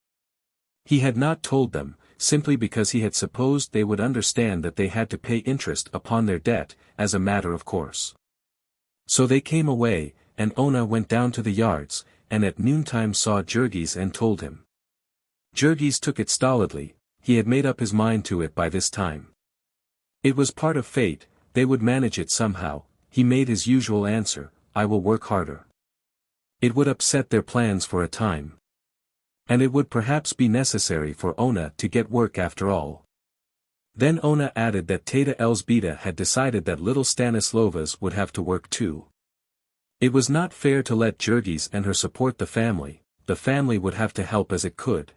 He had not told them, simply because he had supposed they would understand that they had to pay interest upon their debt, as a matter of course. So they came away, and Ona went down to the yards, and at noontime saw Jurgis and told him. Jurgis took it stolidly, he had made up his mind to it by this time. It was part of fate, they would manage it somehow, he made his usual answer, I will work harder. It would upset their plans for a time. And it would perhaps be necessary for Ona to get work after all. Then Ona added that Teta Elzbieta had decided that little Stanislovas would have to work too. It was not fair to let Jurgis and her support the family would have to help as it could.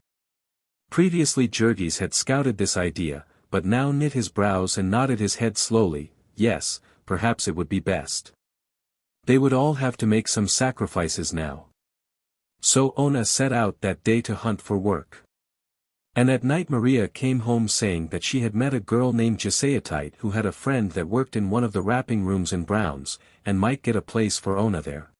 Previously Jurgis had scouted this idea, but now knit his brows and nodded his head slowly, yes, perhaps it would be best. They would all have to make some sacrifices now. So Ona set out that day to hunt for work. And at night Maria came home saying that she had met a girl named XVIII who had a friend that worked in one of the wrapping rooms in Brown's, and might get a place for Ona there.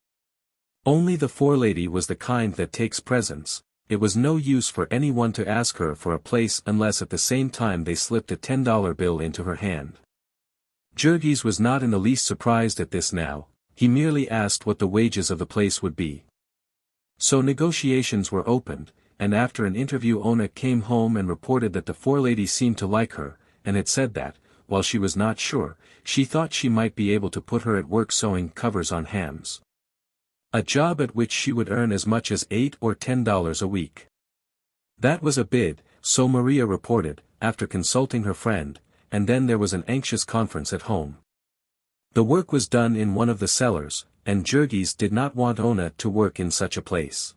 Only the forelady was the kind that takes presents, it was no use for anyone to ask her for a place unless at the same time they slipped a $10 bill into her hand. Jurgis was not in the least surprised at this now, he merely asked what the wages of the place would be. So negotiations were opened, and after an interview Ona came home and reported that the forelady seemed to like her, and had said that, while she was not sure, she thought she might be able to put her at work sewing covers on hams. A job at which she would earn as much as $8 or $10 a week. That was a bid, so Maria reported, after consulting her friend, and then there was an anxious conference at home. The work was done in one of the cellars, and Jurgis did not want Ona to work in such a place.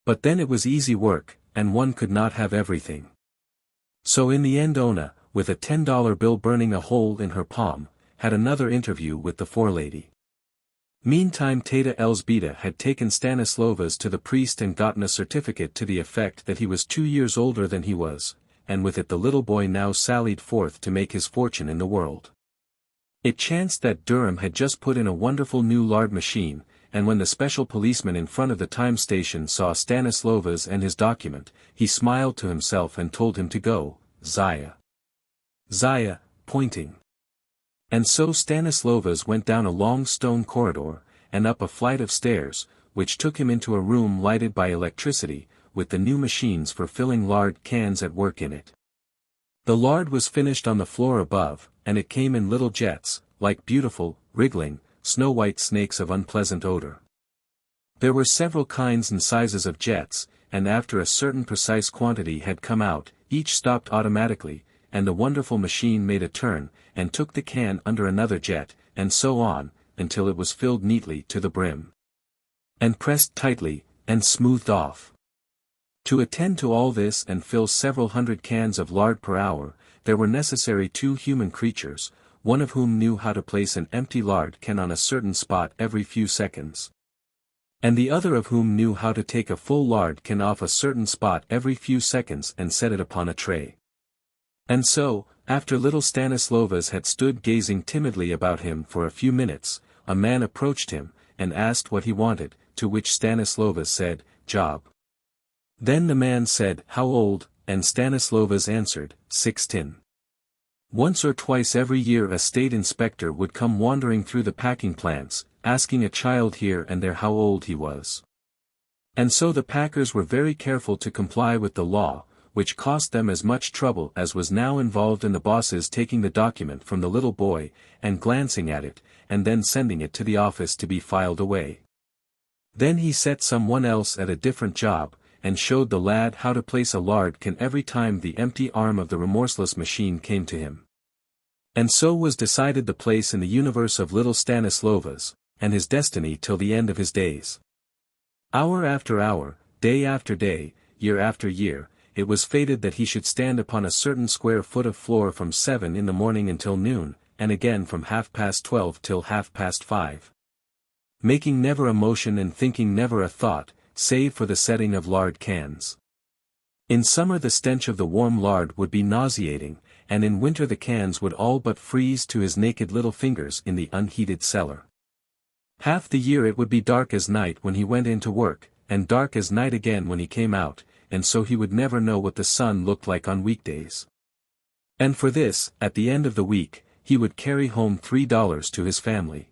But then it was easy work, and one could not have everything. So in the end Ona, with a $10 bill burning a hole in her palm, had another interview with the forelady. Meantime Teta Elzbieta had taken Stanislovas to the priest and gotten a certificate to the effect that he was 2 years older than he was, and with it the little boy now sallied forth to make his fortune in the world. It chanced that Durham had just put in a wonderful new lard machine, and when the special policeman in front of the time station saw Stanislovas and his document, he smiled to himself and told him to go, Zaya. Zaya, pointing. And so Stanislovas went down a long stone corridor, and up a flight of stairs, which took him into a room lighted by electricity, with the new machines for filling lard cans at work in it. The lard was finished on the floor above, and it came in little jets, like beautiful, wriggling, snow-white snakes of unpleasant odor. There were several kinds and sizes of jets, and after a certain precise quantity had come out, each stopped automatically, and the wonderful machine made a turn, and took the can under another jet, and so on, until it was filled neatly to the brim. And pressed tightly, and smoothed off. To attend to all this and fill several hundred cans of lard per hour, there were necessary 2 human creatures, one of whom knew how to place an empty lard can on a certain spot every few seconds. And the other of whom knew how to take a full lard can off a certain spot every few seconds and set it upon a tray. And so, after little Stanislovas had stood gazing timidly about him for a few minutes, a man approached him, and asked what he wanted, to which Stanislovas said, job. Then the man said, how old, and Stanislovas answered, 16. Once or twice every year a state inspector would come wandering through the packing plants, asking a child here and there how old he was. And so the packers were very careful to comply with the law, which cost them as much trouble as was now involved in the bosses taking the document from the little boy, and glancing at it, and then sending it to the office to be filed away. Then he set someone else at a different job, and showed the lad how to place a lard can every time the empty arm of the remorseless machine came to him. And so was decided the place in the universe of little Stanislovas, and his destiny till the end of his days. Hour after hour, day after day, year after year, it was fated that he should stand upon a certain square foot of floor from 7 in the morning until noon, and again from 12:30 till 5:30. Making never a motion and thinking never a thought, save for the setting of lard cans. In summer the stench of the warm lard would be nauseating, and in winter the cans would all but freeze to his naked little fingers in the unheated cellar. Half the year it would be dark as night when he went in to work, and dark as night again when he came out, and so he would never know what the sun looked like on weekdays. And for this, at the end of the week, he would carry home $3 to his family.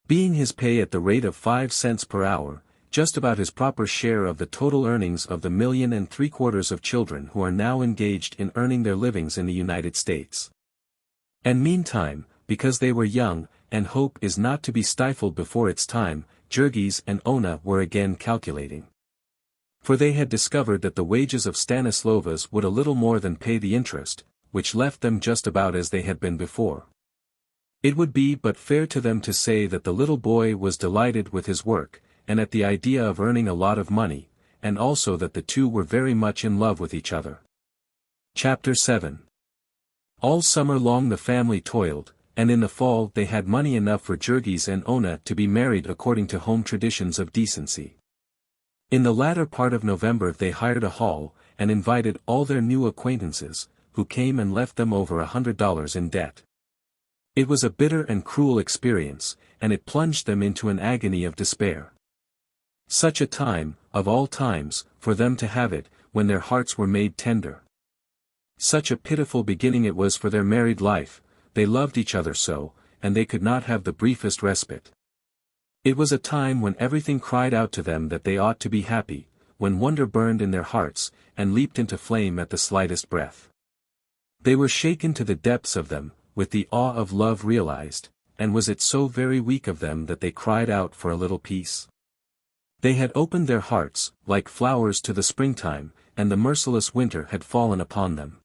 Being his pay at the rate of 5 cents per hour, just about his proper share of the total earnings of the 1.75 million of children who are now engaged in earning their livings in the United States. And meantime, because they were young, and hope is not to be stifled before its time, Jurgis and Ona were again calculating. For they had discovered that the wages of Stanislovas would a little more than pay the interest, which left them just about as they had been before. It would be but fair to them to say that the little boy was delighted with his work, and at the idea of earning a lot of money, and also that the two were very much in love with each other. Chapter 7. All summer long the family toiled, and in the fall they had money enough for Jurgis and Ona to be married according to home traditions of decency. In the latter part of November they hired a hall, and invited all their new acquaintances, who came and left them over $100 in debt. It was a bitter and cruel experience, and it plunged them into an agony of despair. Such a time, of all times, for them to have it, when their hearts were made tender. Such a pitiful beginning it was for their married life, they loved each other so, and they could not have the briefest respite. It was a time when everything cried out to them that they ought to be happy, when wonder burned in their hearts, and leaped into flame at the slightest breath. They were shaken to the depths of them, with the awe of love realized, and was it so very weak of them that they cried out for a little peace? They had opened their hearts, like flowers to the springtime, and the merciless winter had fallen upon them.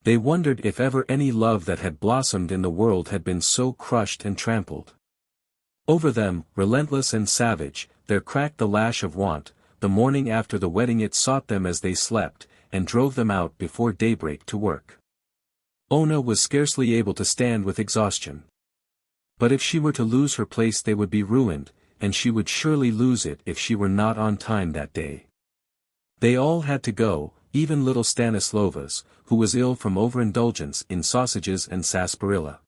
They wondered if ever any love that had blossomed in the world had been so crushed and trampled. Over them, relentless and savage, there cracked the lash of want. The morning after the wedding it sought them as they slept, and drove them out before daybreak to work. Ona was scarcely able to stand with exhaustion. But if she were to lose her place they would be ruined, and she would surely lose it if she were not on time that day. They all had to go, even little Stanislovas, who was ill from overindulgence in sausages and sarsaparilla.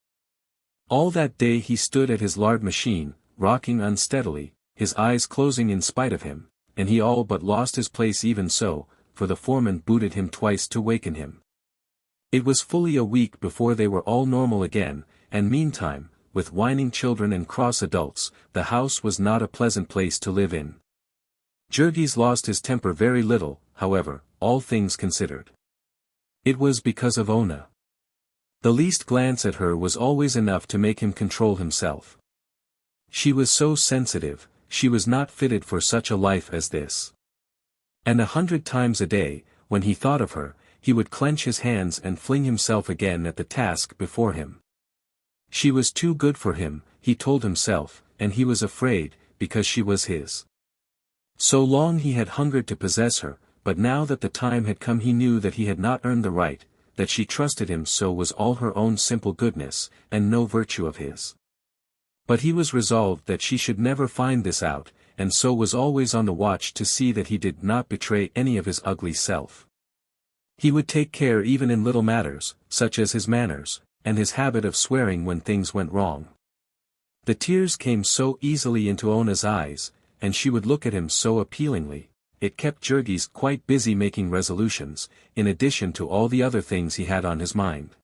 All that day he stood at his lard machine, rocking unsteadily, his eyes closing in spite of him, and he all but lost his place even so, for the foreman booted him twice to waken him. It was fully a week before they were all normal again, and meantime, with whining children and cross adults, the house was not a pleasant place to live in. Jurgis lost his temper very little, however, all things considered. It was because of Ona. The least glance at her was always enough to make him control himself. She was so sensitive, she was not fitted for such a life as this. And 100 times a day, when he thought of her, he would clench his hands and fling himself again at the task before him. She was too good for him, he told himself, and he was afraid, because she was his. So long he had hungered to possess her, but now that the time had come he knew that he had not earned the right, that she trusted him so was all her own simple goodness, and no virtue of his. But he was resolved that she should never find this out, and so was always on the watch to see that he did not betray any of his ugly self. He would take care even in little matters, such as his manners, and his habit of swearing when things went wrong. The tears came so easily into Ona's eyes, and she would look at him so appealingly, it kept Jurgis quite busy making resolutions, in addition to all the other things he had on his mind.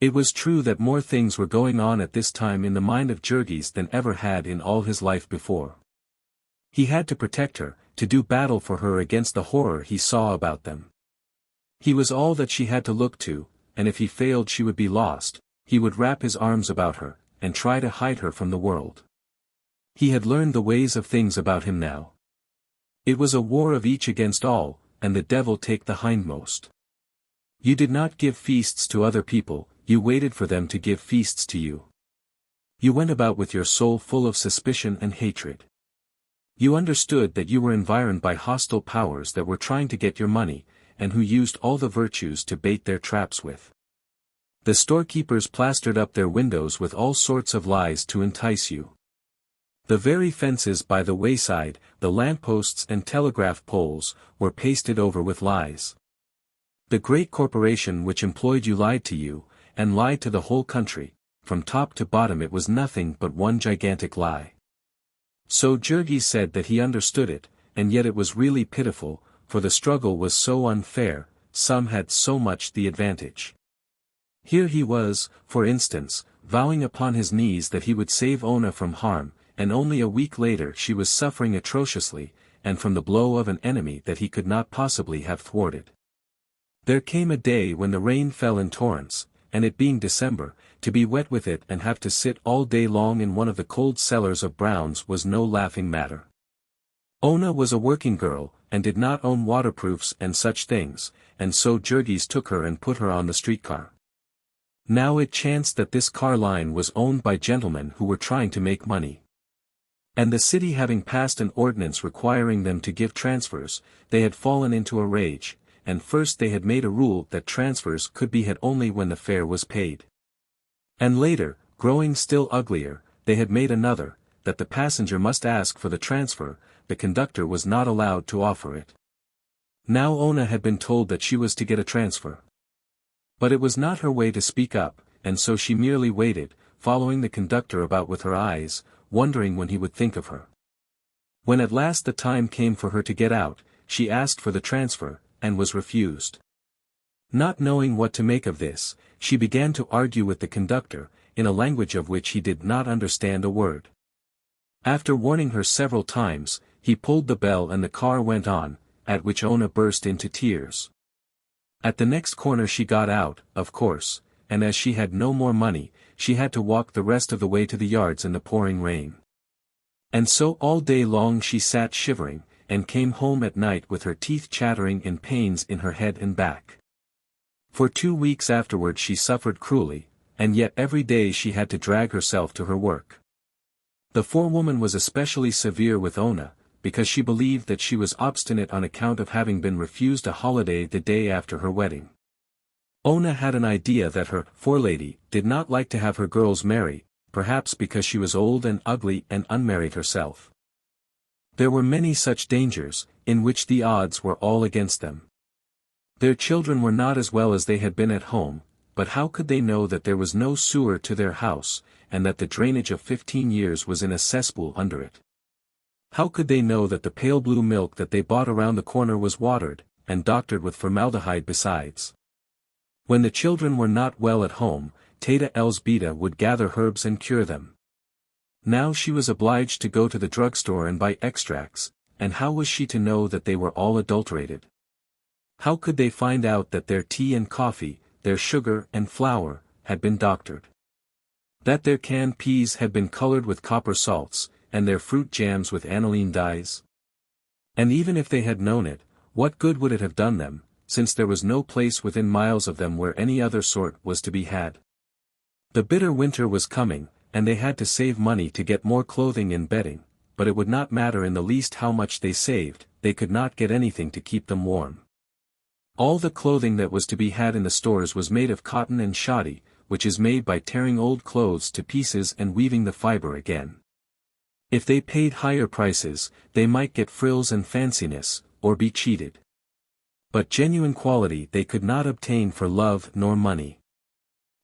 It was true that more things were going on at this time in the mind of Jurgis than ever had in all his life before. He had to protect her, to do battle for her against the horror he saw about them. He was all that she had to look to, and if he failed she would be lost. He would wrap his arms about her, and try to hide her from the world. He had learned the ways of things about him now. It was a war of each against all, and the devil take the hindmost. You did not give feasts to other people, you waited for them to give feasts to you. You went about with your soul full of suspicion and hatred. You understood that you were environed by hostile powers that were trying to get your money, and who used all the virtues to bait their traps with. The storekeepers plastered up their windows with all sorts of lies to entice you. The very fences by the wayside, the lampposts and telegraph poles, were pasted over with lies. The great corporation which employed you lied to you, and lied to the whole country. From top to bottom it was nothing but one gigantic lie. So Jurgis said that he understood it, and yet it was really pitiful, for the struggle was so unfair, some had so much the advantage. Here he was, for instance, vowing upon his knees that he would save Ona from harm, and only a week later she was suffering atrociously, and from the blow of an enemy that he could not possibly have thwarted. There came a day when the rain fell in torrents, and it being December, to be wet with it and have to sit all day long in one of the cold cellars of Brown's was no laughing matter. Ona was a working girl, and did not own waterproofs and such things, and so Jurgis took her and put her on the streetcar. Now it chanced that this car line was owned by gentlemen who were trying to make money. And the city having passed an ordinance requiring them to give transfers, they had fallen into a rage, and first they had made a rule that transfers could be had only when the fare was paid. And later, growing still uglier, they had made another, that the passenger must ask for the transfer, the conductor was not allowed to offer it. Now Ona had been told that she was to get a transfer. But it was not her way to speak up, and so she merely waited, following the conductor about with her eyes, wondering when he would think of her. When at last the time came for her to get out, she asked for the transfer, and was refused. Not knowing what to make of this, she began to argue with the conductor, in a language of which he did not understand a word. After warning her several times, he pulled the bell and the car went on, at which Ona burst into tears. At the next corner she got out, of course, and as she had no more money, she had to walk the rest of the way to the yards in the pouring rain. And so all day long she sat shivering, and came home at night with her teeth chattering in pains in her head and back. For 2 weeks afterward she suffered cruelly, and yet every day she had to drag herself to her work. The forewoman was especially severe with Ona, because she believed that she was obstinate on account of having been refused a holiday the day after her wedding. Ona had an idea that her forelady did not like to have her girls marry, perhaps because she was old and ugly and unmarried herself. There were many such dangers, in which the odds were all against them. Their children were not as well as they had been at home, but how could they know that there was no sewer to their house, and that the drainage of 15 years was in a cesspool under it? How could they know that the pale blue milk that they bought around the corner was watered, and doctored with formaldehyde besides? When the children were not well at home, Teta Elzbieta would gather herbs and cure them. Now she was obliged to go to the drugstore and buy extracts, and how was she to know that they were all adulterated? How could they find out that their tea and coffee, their sugar and flour, had been doctored? That their canned peas had been colored with copper salts, and their fruit jams with aniline dyes? And even if they had known it, what good would it have done them, since there was no place within miles of them where any other sort was to be had? The bitter winter was coming, and they had to save money to get more clothing and bedding, but it would not matter in the least how much they saved, they could not get anything to keep them warm. All the clothing that was to be had in the stores was made of cotton and shoddy, which is made by tearing old clothes to pieces and weaving the fiber again. If they paid higher prices, they might get frills and fanciness, or be cheated. But genuine quality they could not obtain for love nor money.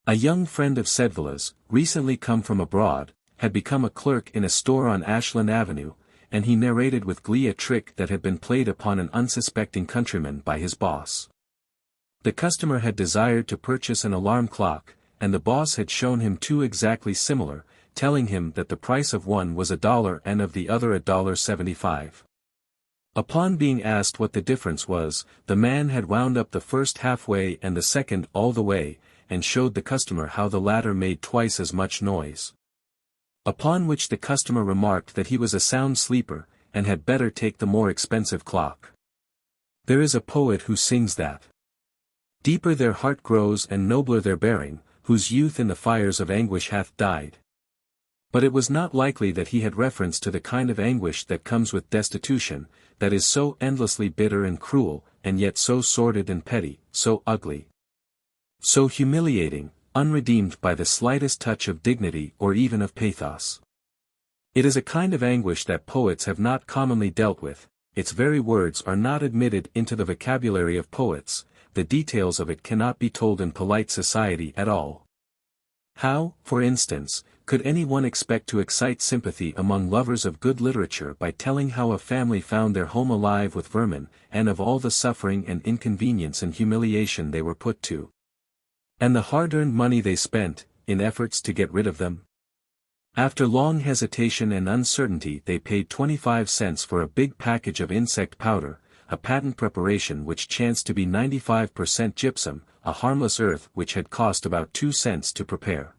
A young friend of Sedvila's, recently come from abroad, had become a clerk in a store on Ashland Avenue, and he narrated with glee a trick that had been played upon an unsuspecting countryman by his boss. The customer had desired to purchase an alarm clock, and the boss had shown him 2 exactly similar, telling him that the price of one was $1 and of the other $1.75. Upon being asked what the difference was, the man had wound up the first halfway and the second all the way, and showed the customer how the latter made twice as much noise. Upon which the customer remarked that he was a sound sleeper, and had better take the more expensive clock. There is a poet who sings that deeper their heart grows and nobler their bearing, whose youth in the fires of anguish hath died. But it was not likely that he had reference to the kind of anguish that comes with destitution, that is so endlessly bitter and cruel, and yet so sordid and petty, so ugly, so humiliating, unredeemed by the slightest touch of dignity or even of pathos. It is a kind of anguish that poets have not commonly dealt with, its very words are not admitted into the vocabulary of poets, the details of it cannot be told in polite society at all. How, for instance, could anyone expect to excite sympathy among lovers of good literature by telling how a family found their home alive with vermin, and of all the suffering and inconvenience and humiliation they were put to, and the hard-earned money they spent, in efforts to get rid of them? After long hesitation and uncertainty they paid 25 cents for a big package of insect powder, a patent preparation which chanced to be 95% gypsum, a harmless earth which had cost about 2 cents to prepare.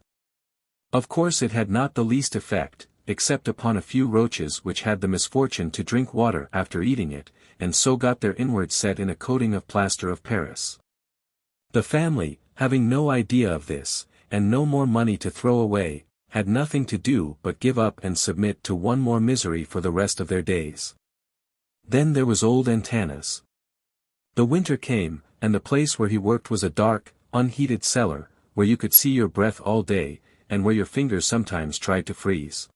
Of course it had not the least effect, except upon a few roaches which had the misfortune to drink water after eating it, and so got their inwards set in a coating of plaster of Paris. The family, having no idea of this, and no more money to throw away, had nothing to do but give up and submit to one more misery for the rest of their days. Then there was old Antanas. The winter came, and the place where he worked was a dark, unheated cellar, where you could see your breath all day, and where your fingers sometimes tried to freeze.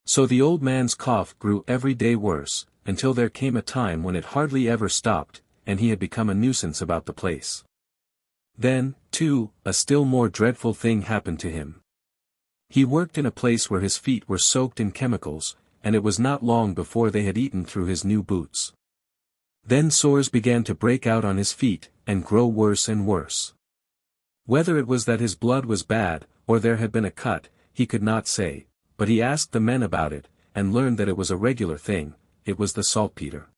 So the old man's cough grew every day worse, until there came a time when it hardly ever stopped, and he had become a nuisance about the place. Then, too, a still more dreadful thing happened to him. He worked in a place where his feet were soaked in chemicals, and it was not long before they had eaten through his new boots. Then sores began to break out on his feet, and grow worse and worse. Whether it was that his blood was bad, or there had been a cut, he could not say, but he asked the men about it, and learned that it was a regular thing, it was the saltpeter.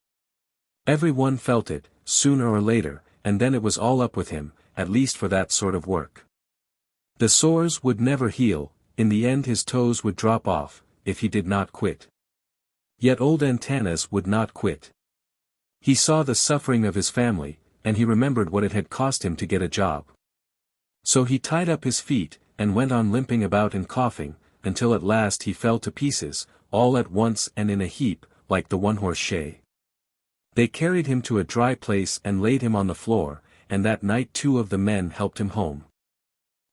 Every one felt it, sooner or later, and then it was all up with him, at least for that sort of work. The sores would never heal. In the end his toes would drop off, if he did not quit. Yet old Antanas would not quit. He saw the suffering of his family, and he remembered what it had cost him to get a job. So he tied up his feet, and went on limping about and coughing, until at last he fell to pieces, all at once and in a heap, like the one-horse shay. They carried him to a dry place and laid him on the floor, and that night 2 of the men helped him home.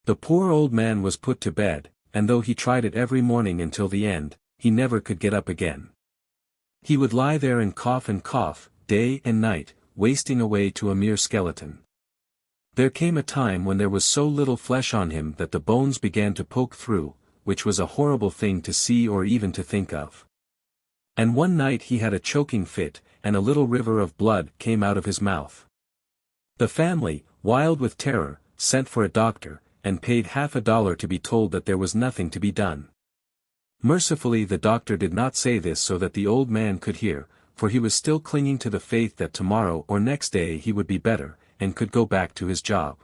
The poor old man was put to bed, and though he tried it every morning until the end, he never could get up again. He would lie there and cough, day and night, wasting away to a mere skeleton. There came a time when there was so little flesh on him that the bones began to poke through, which was a horrible thing to see or even to think of. And one night he had a choking fit, and a little river of blood came out of his mouth. The family, wild with terror, sent for a doctor, and paid $50 to be told that there was nothing to be done. Mercifully the doctor did not say this so that the old man could hear, for he was still clinging to the faith that tomorrow or next day he would be better, and could go back to his job.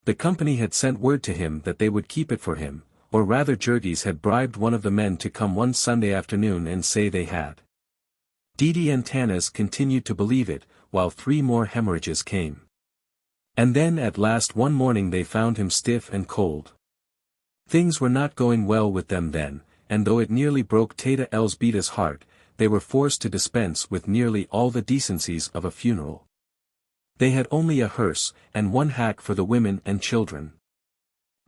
The company had sent word to him that they would keep it for him, or rather Jurgis had bribed one of the men to come one Sunday afternoon and say they had. Didi Antanas continued to believe it, while 3 more hemorrhages came. And then at last one morning they found him stiff and cold. Things were not going well with them then, and though it nearly broke Tata Elzbieta's heart, they were forced to dispense with nearly all the decencies of a funeral. They had only a hearse, and 1 hack for the women and children.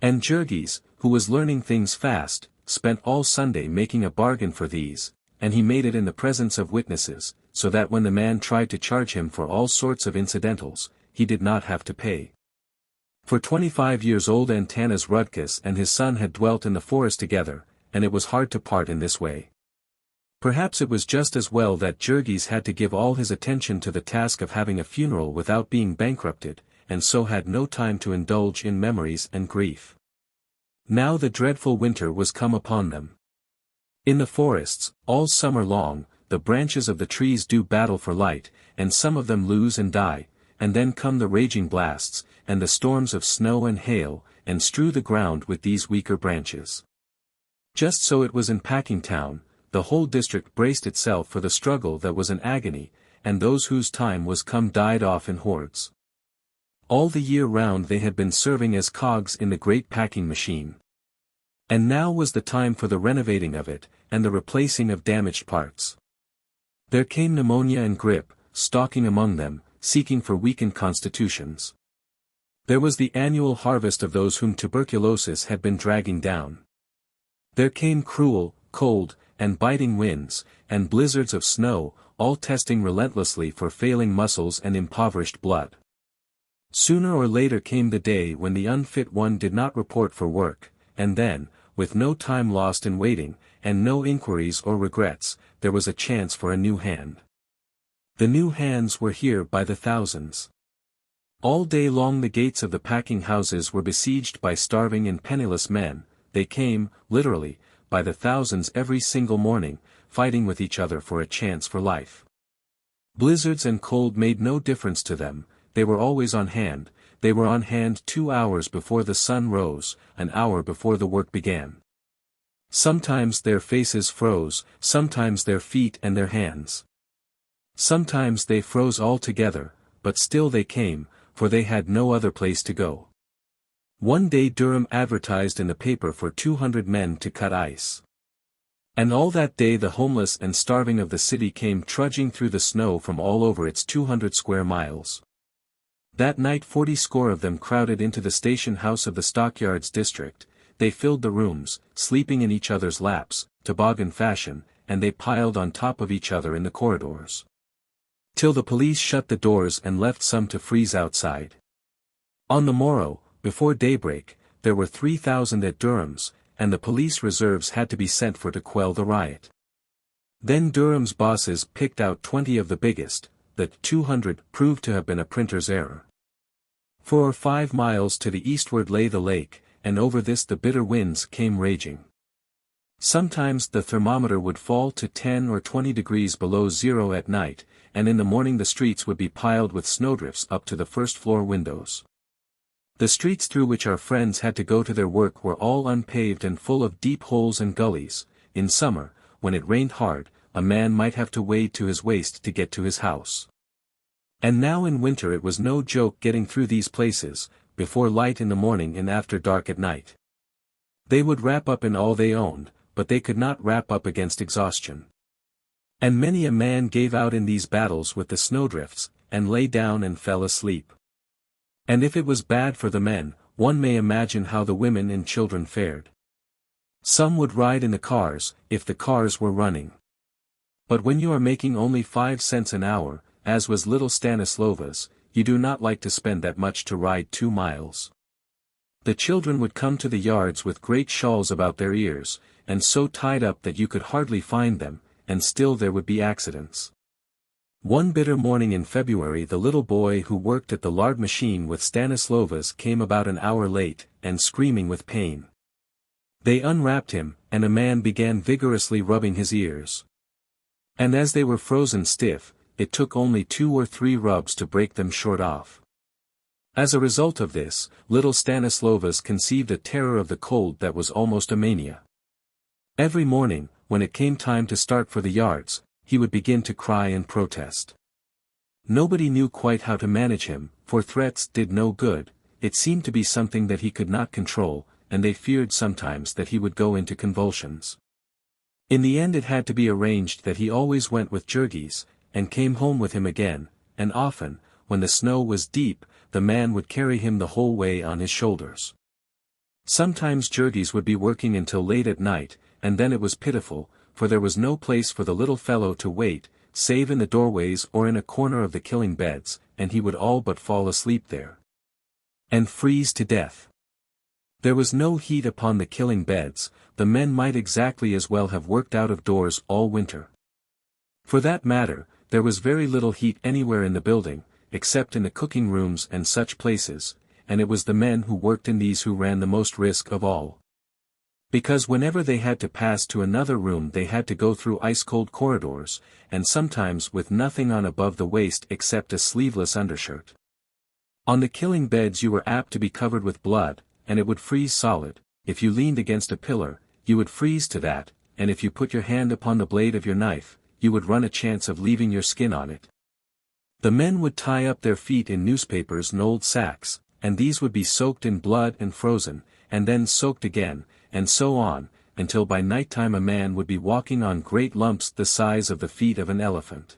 And Jurgis, who was learning things fast, spent all Sunday making a bargain for these, and he made it in the presence of witnesses, so that when the man tried to charge him for all sorts of incidentals, he did not have to pay. For 25 years old Antanas Rudkus and his son had dwelt in the forest together, and it was hard to part in this way. Perhaps it was just as well that Jurgis had to give all his attention to the task of having a funeral without being bankrupted, and so had no time to indulge in memories and grief. Now the dreadful winter was come upon them. In the forests, all summer long, the branches of the trees do battle for light, and some of them lose and die, and then come the raging blasts, and the storms of snow and hail, and strew the ground with these weaker branches. Just so it was in Packingtown. The whole district braced itself for the struggle that was an agony, and those whose time was come died off in hordes. All the year round they had been serving as cogs in the great packing machine. And now was the time for the renovating of it, and the replacing of damaged parts. There came pneumonia and grippe, stalking among them, seeking for weakened constitutions. There was the annual harvest of those whom tuberculosis had been dragging down. There came cruel, cold, and biting winds, and blizzards of snow, all testing relentlessly for failing muscles and impoverished blood. Sooner or later came the day when the unfit one did not report for work, and then, with no time lost in waiting, and no inquiries or regrets, there was a chance for a new hand. The new hands were here by the thousands. All day long the gates of the packing houses were besieged by starving and penniless men. They came, literally, by the thousands every single morning, fighting with each other for a chance for life. Blizzards and cold made no difference to them, they were always on hand. They were on hand 2 hours before the sun rose, an hour before the work began. Sometimes their faces froze, sometimes their feet and their hands. Sometimes they froze altogether, but still they came, for they had no other place to go. One day Durham advertised in the paper for 200 men to cut ice. And all that day the homeless and starving of the city came trudging through the snow from all over its 200 square miles. That night 40 score of them crowded into the station house of the Stockyards district. They filled the rooms, sleeping in each other's laps, toboggan fashion, and they piled on top of each other in the corridors. Till the police shut the doors and left some to freeze outside. On the morrow, before daybreak, there were 3,000 at Durham's, and the police reserves had to be sent for to quell the riot. Then Durham's bosses picked out 20 of the biggest. That 200 proved to have been a printer's error. 4 or 5 miles to the eastward lay the lake, and over this the bitter winds came raging. Sometimes the thermometer would fall to 10 or 20 degrees below zero at night, and in the morning the streets would be piled with snowdrifts up to the first-floor windows. The streets through which our friends had to go to their work were all unpaved and full of deep holes and gullies. In summer, when it rained hard, a man might have to wade to his waist to get to his house. And now in winter it was no joke getting through these places, before light in the morning and after dark at night. They would wrap up in all they owned, but they could not wrap up against exhaustion. And many a man gave out in these battles with the snowdrifts, and lay down and fell asleep. And if it was bad for the men, one may imagine how the women and children fared. Some would ride in the cars, if the cars were running. But when you are making only 5 cents an hour, as was little Stanislova's, you do not like to spend that much to ride 2 miles. The children would come to the yards with great shawls about their ears, and so tied up that you could hardly find them, and still there would be accidents. One bitter morning in February the little boy who worked at the lard machine with Stanislova's came about an hour late, and screaming with pain. They unwrapped him, and a man began vigorously rubbing his ears. And as they were frozen stiff, it took only 2 or 3 rubs to break them short off. As a result of this, little Stanislova's conceived a terror of the cold that was almost a mania. Every morning, when it came time to start for the yards, he would begin to cry and protest. Nobody knew quite how to manage him, for threats did no good. It seemed to be something that he could not control, and they feared sometimes that he would go into convulsions. In the end it had to be arranged that he always went with Jurgis, and came home with him again, and often, when the snow was deep, the man would carry him the whole way on his shoulders. Sometimes Jurgis would be working until late at night, and then it was pitiful, for there was no place for the little fellow to wait, save in the doorways or in a corner of the killing beds, and he would all but fall asleep there. And freeze to death. There was no heat upon the killing beds, the men might exactly as well have worked out of doors all winter. For that matter, there was very little heat anywhere in the building, except in the cooking rooms and such places, and it was the men who worked in these who ran the most risk of all. Because whenever they had to pass to another room they had to go through ice-cold corridors, and sometimes with nothing on above the waist except a sleeveless undershirt. On the killing beds you were apt to be covered with blood, and it would freeze solid. If you leaned against a pillar, you would freeze to that, and if you put your hand upon the blade of your knife, you would run a chance of leaving your skin on it. The men would tie up their feet in newspapers and old sacks, and these would be soaked in blood and frozen, and then soaked again, and so on, until by nighttime a man would be walking on great lumps the size of the feet of an elephant.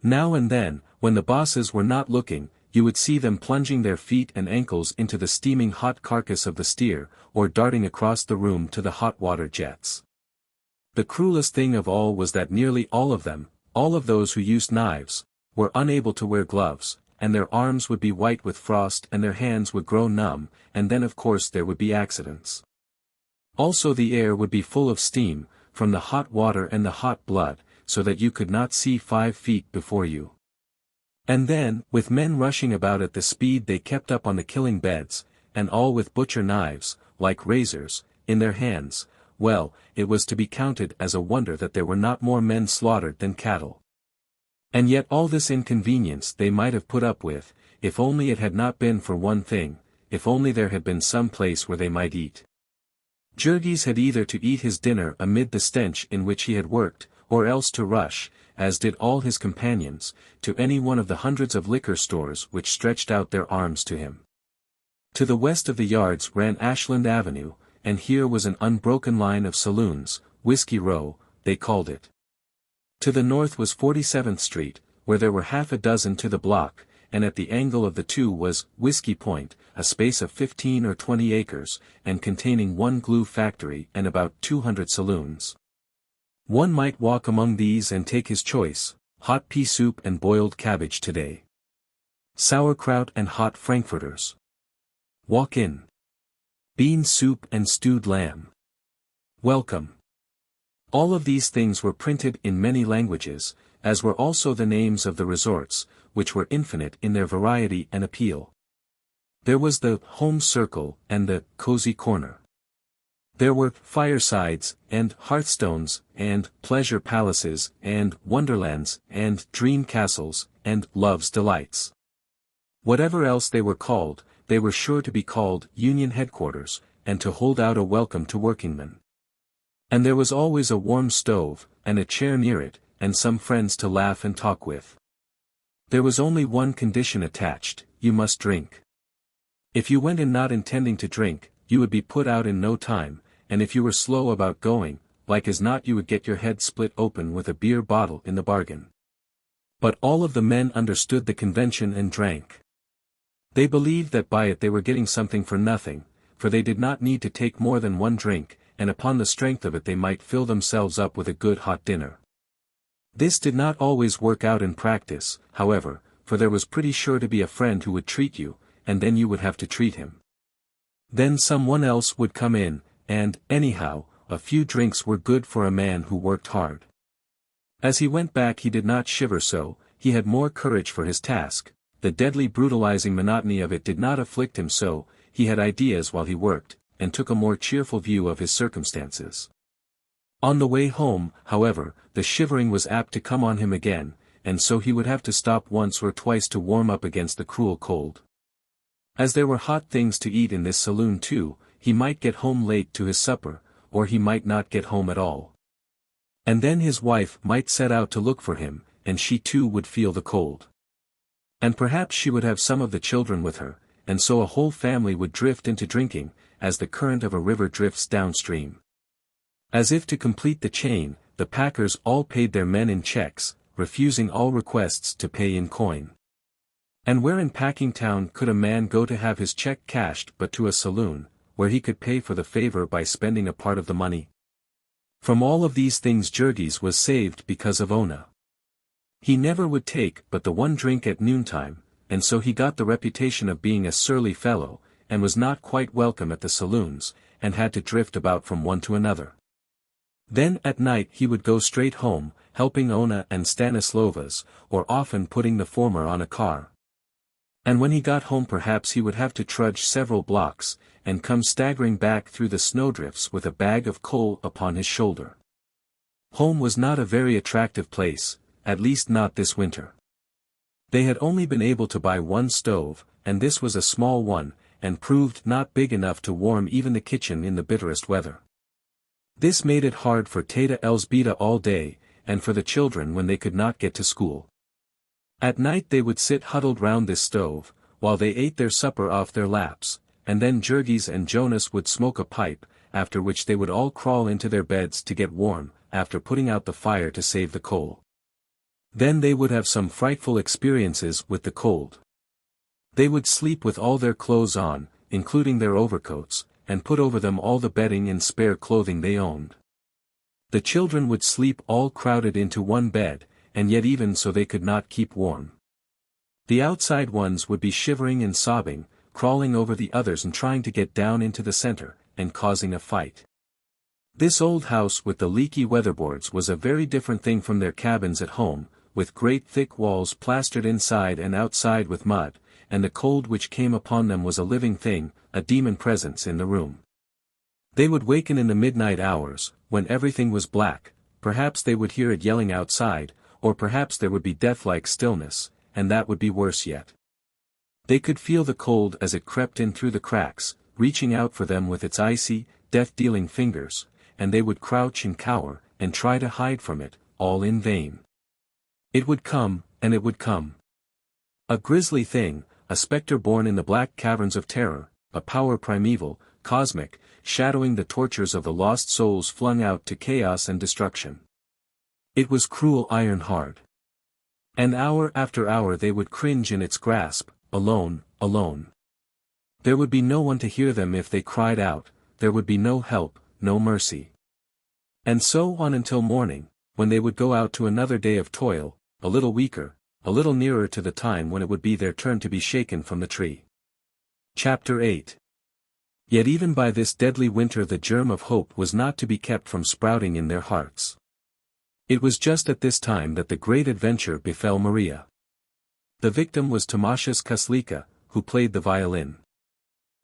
Now and then, when the bosses were not looking, you would see them plunging their feet and ankles into the steaming hot carcass of the steer, or darting across the room to the hot water jets. The cruelest thing of all was that nearly all of them, all of those who used knives, were unable to wear gloves, and their arms would be white with frost and their hands would grow numb, and then of course there would be accidents. Also the air would be full of steam, from the hot water and the hot blood, so that you could not see 5 feet before you. And then, with men rushing about at the speed they kept up on the killing beds, and all with butcher knives, like razors, in their hands, well, it was to be counted as a wonder that there were not more men slaughtered than cattle. And yet all this inconvenience they might have put up with, if only it had not been for one thing, if only there had been some place where they might eat. Jurgis had either to eat his dinner amid the stench in which he had worked, or else to rush, as did all his companions, to any one of the hundreds of liquor stores which stretched out their arms to him. To the west of the yards ran Ashland Avenue, and here was an unbroken line of saloons, Whiskey Row, they called it. To the north was 47th Street, where there were half a dozen to the block, and at the angle of the two was Whiskey Point, a space of 15 or 20 acres, and containing one glue factory and about 200 saloons. One might walk among these and take his choice, hot pea soup and boiled cabbage today. Sauerkraut and hot frankfurters. Walk in. Bean soup and stewed lamb. Welcome. All of these things were printed in many languages, as were also the names of the resorts, which were infinite in their variety and appeal. There was the home circle and the cozy corner. There were firesides, and hearthstones, and pleasure palaces, and wonderlands, and dream castles, and love's delights. Whatever else they were called, they were sure to be called Union Headquarters, and to hold out a welcome to workingmen. And there was always a warm stove, and a chair near it, and some friends to laugh and talk with. There was only one condition attached: you must drink. If you went in not intending to drink, you would be put out in no time, and if you were slow about going, like as not you would get your head split open with a beer bottle in the bargain. But all of the men understood the convention and drank. They believed that by it they were getting something for nothing, for they did not need to take more than one drink, and upon the strength of it they might fill themselves up with a good hot dinner. This did not always work out in practice, however, for there was pretty sure to be a friend who would treat you, and then you would have to treat him. Then someone else would come in, and, anyhow, a few drinks were good for a man who worked hard. As he went back he did not shiver so, he had more courage for his task, the deadly brutalizing monotony of it did not afflict him so, he had ideas while he worked, and took a more cheerful view of his circumstances. On the way home, however, the shivering was apt to come on him again, and so he would have to stop once or twice to warm up against the cruel cold. As there were hot things to eat in this saloon too, he might get home late to his supper, or he might not get home at all. And then his wife might set out to look for him, and she too would feel the cold. And perhaps she would have some of the children with her, and so a whole family would drift into drinking, as the current of a river drifts downstream. As if to complete the chain, the packers all paid their men in checks, refusing all requests to pay in coin. And where in Packingtown could a man go to have his check cashed but to a saloon, where he could pay for the favor by spending a part of the money? From all of these things Jurgis was saved because of Ona. He never would take but the one drink at noontime, and so he got the reputation of being a surly fellow, and was not quite welcome at the saloons, and had to drift about from one to another. Then at night he would go straight home, helping Ona and Stanislovas, or often putting the former on a car. And when he got home perhaps he would have to trudge several blocks, and come staggering back through the snowdrifts with a bag of coal upon his shoulder. Home was not a very attractive place, at least not this winter. They had only been able to buy one stove, and this was a small one, and proved not big enough to warm even the kitchen in the bitterest weather. This made it hard for Teta Elzbieta all day, and for the children when they could not get to school. At night they would sit huddled round this stove, while they ate their supper off their laps, and then Jurgis and Jonas would smoke a pipe, after which they would all crawl into their beds to get warm, after putting out the fire to save the coal. Then they would have some frightful experiences with the cold. They would sleep with all their clothes on, including their overcoats, and put over them all the bedding and spare clothing they owned. The children would sleep all crowded into one bed, and yet even so they could not keep warm. The outside ones would be shivering and sobbing, crawling over the others and trying to get down into the center, and causing a fight. This old house with the leaky weatherboards was a very different thing from their cabins at home, with great thick walls plastered inside and outside with mud, and the cold which came upon them was a living thing, a demon presence in the room. They would waken in the midnight hours, when everything was black, perhaps they would hear it yelling outside, or perhaps there would be death-like stillness, and that would be worse yet. They could feel the cold as it crept in through the cracks, reaching out for them with its icy, death-dealing fingers, and they would crouch and cower, and try to hide from it, all in vain. It would come, and it would come. A grisly thing, a spectre born in the black caverns of terror, a power primeval, cosmic, shadowing the tortures of the lost souls flung out to chaos and destruction. It was cruel iron hard. And hour after hour they would cringe in its grasp, alone, alone. There would be no one to hear them if they cried out, there would be no help, no mercy. And so on until morning, when they would go out to another day of toil, a little weaker, a little nearer to the time when it would be their turn to be shaken from the tree. Chapter 8. Yet even by this deadly winter the germ of hope was not to be kept from sprouting in their hearts. It was just at this time that the great adventure befell Maria. The victim was Tamasius Kaslika, who played the violin.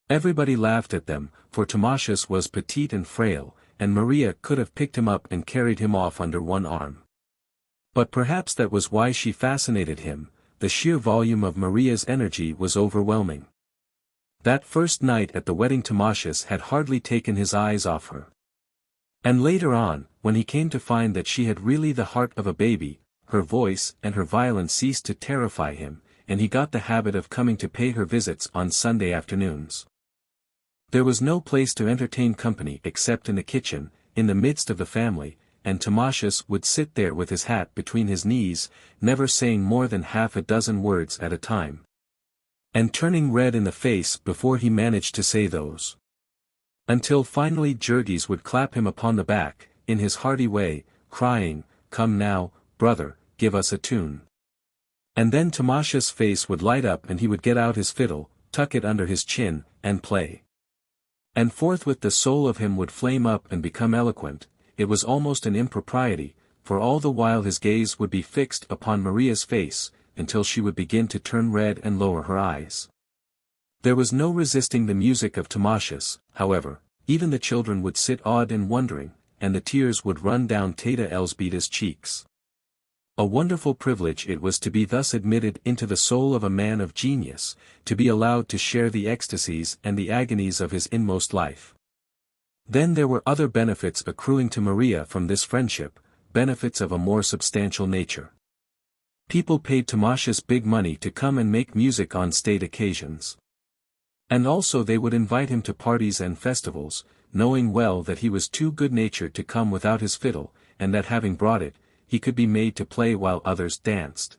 Everybody laughed at them, for Tamasius was petite and frail, and Maria could have picked him up and carried him off under one arm. But perhaps that was why she fascinated him, the sheer volume of Maria's energy was overwhelming. That first night at the wedding Tamasius had hardly taken his eyes off her. And later on, when he came to find that she had really the heart of a baby, her voice and her violence ceased to terrify him, and he got the habit of coming to pay her visits on Sunday afternoons. There was no place to entertain company except in the kitchen, in the midst of the family, and Tamasius would sit there with his hat between his knees, never saying more than half a dozen words at a time, and turning red in the face before he managed to say those. Until finally Jurgis would clap him upon the back, in his hearty way, crying, "Come now, brother, give us a tune." And then Tamasius' face would light up and he would get out his fiddle, tuck it under his chin, and play. And forthwith the soul of him would flame up and become eloquent. It was almost an impropriety, for all the while his gaze would be fixed upon Maria's face, until she would begin to turn red and lower her eyes. There was no resisting the music of Tamasius, however, even the children would sit awed and wondering, and the tears would run down Tata Elzbieta's cheeks. A wonderful privilege it was to be thus admitted into the soul of a man of genius, to be allowed to share the ecstasies and the agonies of his inmost life. Then there were other benefits accruing to Maria from this friendship, benefits of a more substantial nature. People paid Tamasius big money to come and make music on state occasions. And also they would invite him to parties and festivals, knowing well that he was too good-natured to come without his fiddle, and that having brought it, he could be made to play while others danced.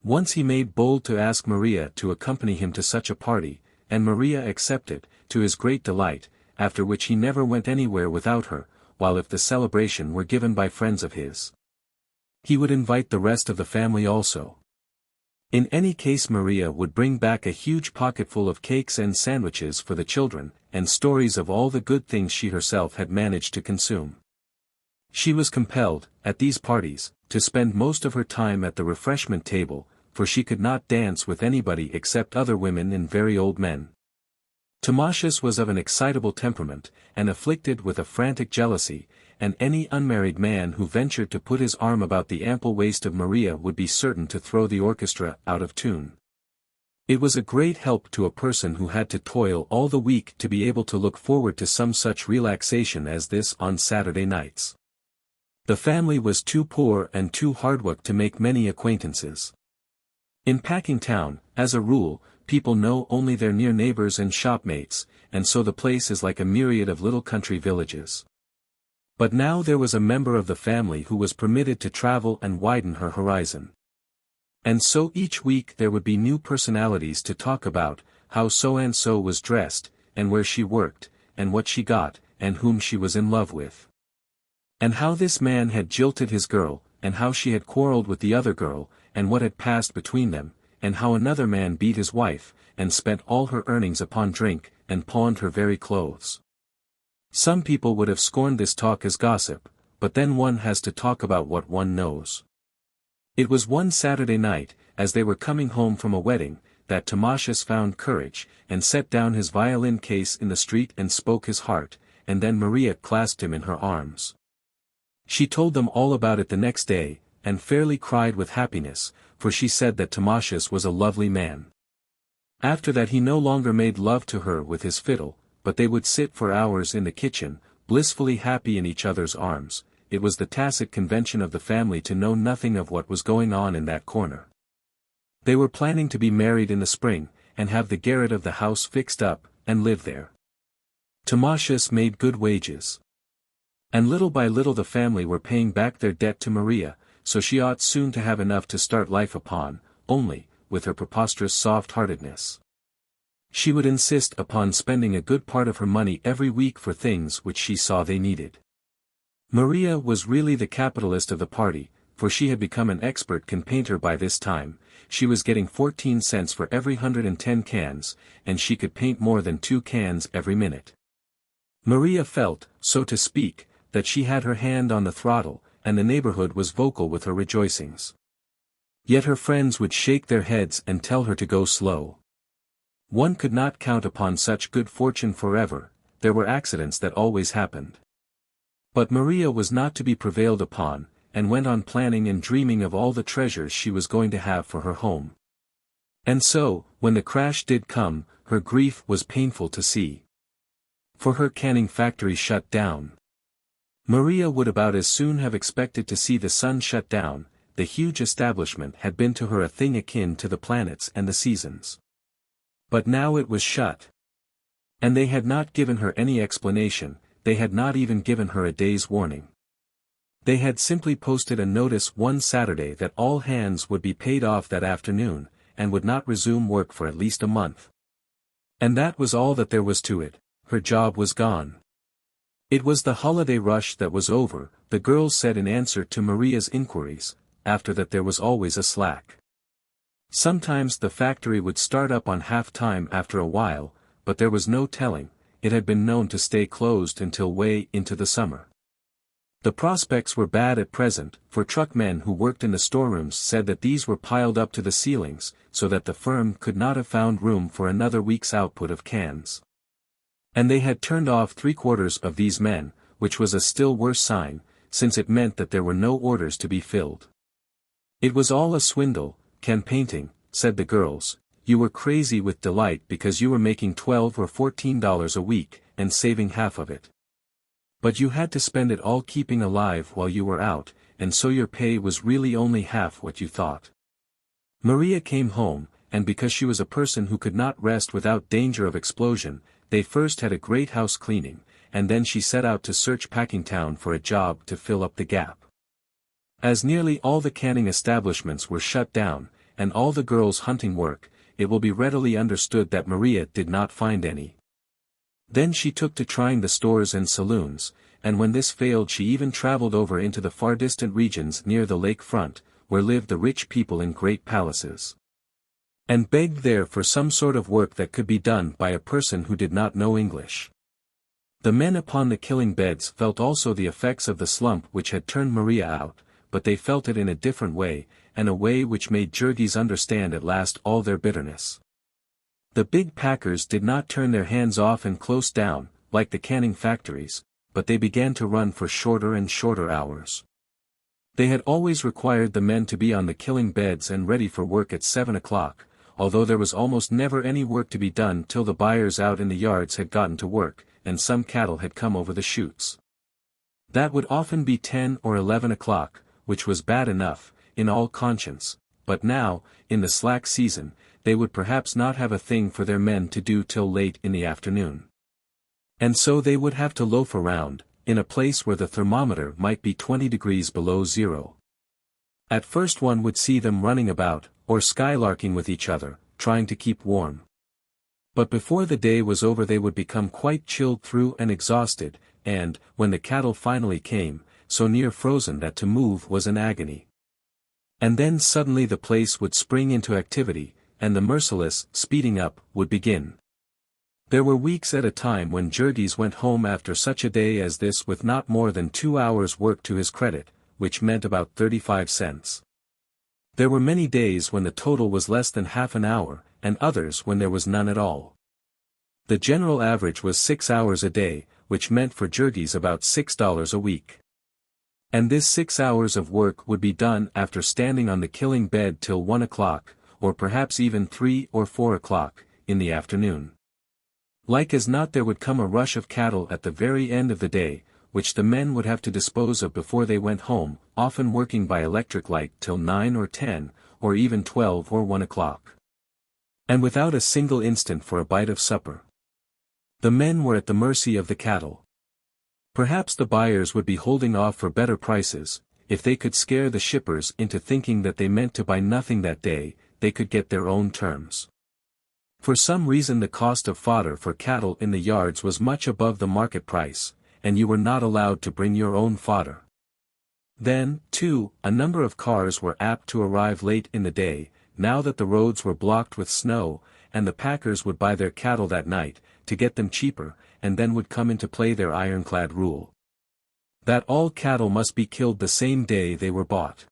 Once he made bold to ask Maria to accompany him to such a party, and Maria accepted, to his great delight, after which he never went anywhere without her, while if the celebration were given by friends of his, he would invite the rest of the family also. In any case Maria would bring back a huge pocketful of cakes and sandwiches for the children, and stories of all the good things she herself had managed to consume. She was compelled, at these parties, to spend most of her time at the refreshment table, for she could not dance with anybody except other women and very old men. Tamasius was of an excitable temperament, and afflicted with a frantic jealousy, and any unmarried man who ventured to put his arm about the ample waist of Maria would be certain to throw the orchestra out of tune. It was a great help to a person who had to toil all the week to be able to look forward to some such relaxation as this on Saturday nights. The family was too poor and too hardworked to make many acquaintances. In Packingtown, as a rule, people know only their near neighbors and shopmates, and so the place is like a myriad of little country villages. But now there was a member of the family who was permitted to travel and widen her horizon. And so each week there would be new personalities to talk about, how so-and-so was dressed, and where she worked, and what she got, and whom she was in love with. And how this man had jilted his girl, and how she had quarreled with the other girl, and what had passed between them, and how another man beat his wife, and spent all her earnings upon drink, and pawned her very clothes. Some people would have scorned this talk as gossip, but then one has to talk about what one knows. It was one Saturday night, as they were coming home from a wedding, that Timasius found courage, and set down his violin case in the street and spoke his heart, and then Maria clasped him in her arms. She told them all about it the next day, and fairly cried with happiness, for she said that Timasius was a lovely man. After that he no longer made love to her with his fiddle, but they would sit for hours in the kitchen, blissfully happy in each other's arms. It was the tacit convention of the family to know nothing of what was going on in that corner. They were planning to be married in the spring, and have the garret of the house fixed up, and live there. Timasius made good wages. And little by little the family were paying back their debt to Maria, so she ought soon to have enough to start life upon, only, with her preposterous soft-heartedness, she would insist upon spending a good part of her money every week for things which she saw they needed. Maria was really the capitalist of the party, for she had become an expert can painter by this time. She was getting 14 cents for every 110 cans, and she could paint more than 2 cans every minute. Maria felt, so to speak, that she had her hand on the throttle, and the neighborhood was vocal with her rejoicings. Yet her friends would shake their heads and tell her to go slow. One could not count upon such good fortune forever, there were accidents that always happened. But Maria was not to be prevailed upon, and went on planning and dreaming of all the treasures she was going to have for her home. And so, when the crash did come, her grief was painful to see. For her canning factory shut down. Maria would about as soon have expected to see the sun shut down. The huge establishment had been to her a thing akin to the planets and the seasons. But now it was shut. And they had not given her any explanation, they had not even given her a day's warning. They had simply posted a notice one Saturday that all hands would be paid off that afternoon, and would not resume work for at least a month. And that was all that there was to it. Her job was gone. It was the holiday rush that was over, the girls said in answer to Maria's inquiries. After that there was always a slack. Sometimes the factory would start up on half-time after a while, but there was no telling, it had been known to stay closed until way into the summer. The prospects were bad at present, for truckmen who worked in the storerooms said that these were piled up to the ceilings, so that the firm could not have found room for another week's output of cans. And they had turned off 3/4 of these men, which was a still worse sign, since it meant that there were no orders to be filled. It was all a swindle, can painting, said the girls. You were crazy with delight because you were making $12 or $14 a week, and saving half of it. But you had to spend it all keeping alive while you were out, and so your pay was really only half what you thought. Maria came home, and because she was a person who could not rest without danger of explosion, they first had a great house cleaning, and then she set out to search Packingtown for a job to fill up the gap. As nearly all the canning establishments were shut down, and all the girls hunting work, it will be readily understood that Maria did not find any. Then she took to trying the stores and saloons, and when this failed she even traveled over into the far distant regions near the lake front, where lived the rich people in great palaces. And begged there for some sort of work that could be done by a person who did not know English. The men upon the killing beds felt also the effects of the slump which had turned Maria out, but they felt it in a different way, and a way which made Jurgis understand at last all their bitterness. The big packers did not turn their hands off and close down, like the canning factories, but they began to run for shorter and shorter hours. They had always required the men to be on the killing beds and ready for work at 7 o'clock, although there was almost never any work to be done till the buyers out in the yards had gotten to work, and some cattle had come over the chutes. That would often be 10 or 11 o'clock, which was bad enough, in all conscience, but now, in the slack season, they would perhaps not have a thing for their men to do till late in the afternoon. And so they would have to loaf around, in a place where the thermometer might be 20 degrees below zero. At first one would see them running about, or skylarking with each other, trying to keep warm. But before the day was over they would become quite chilled through and exhausted, and, when the cattle finally came, so near frozen that to move was an agony. And then suddenly the place would spring into activity, and the merciless speeding up would begin. There were weeks at a time when Jurgis went home after such a day as this with not more than 2 hours' work to his credit, which meant about 35 cents. There were many days when the total was less than half an hour, and others when there was none at all. The general average was 6 hours a day, which meant for Jurgis about $6 a week. And this 6 hours of work would be done after standing on the killing bed till 1 o'clock, or perhaps even 3 or 4 o'clock, in the afternoon. Like as not there would come a rush of cattle at the very end of the day, which the men would have to dispose of before they went home, often working by electric light till 9 or 10, or even 12 or 1 o'clock. And without a single instant for a bite of supper. The men were at the mercy of the cattle. Perhaps the buyers would be holding off for better prices. If they could scare the shippers into thinking that they meant to buy nothing that day, they could get their own terms. For some reason the cost of fodder for cattle in the yards was much above the market price, and you were not allowed to bring your own fodder. Then, too, a number of cars were apt to arrive late in the day, now that the roads were blocked with snow, and the packers would buy their cattle that night, to get them cheaper, and then would come into play their ironclad rule. That all cattle must be killed the same day they were bought.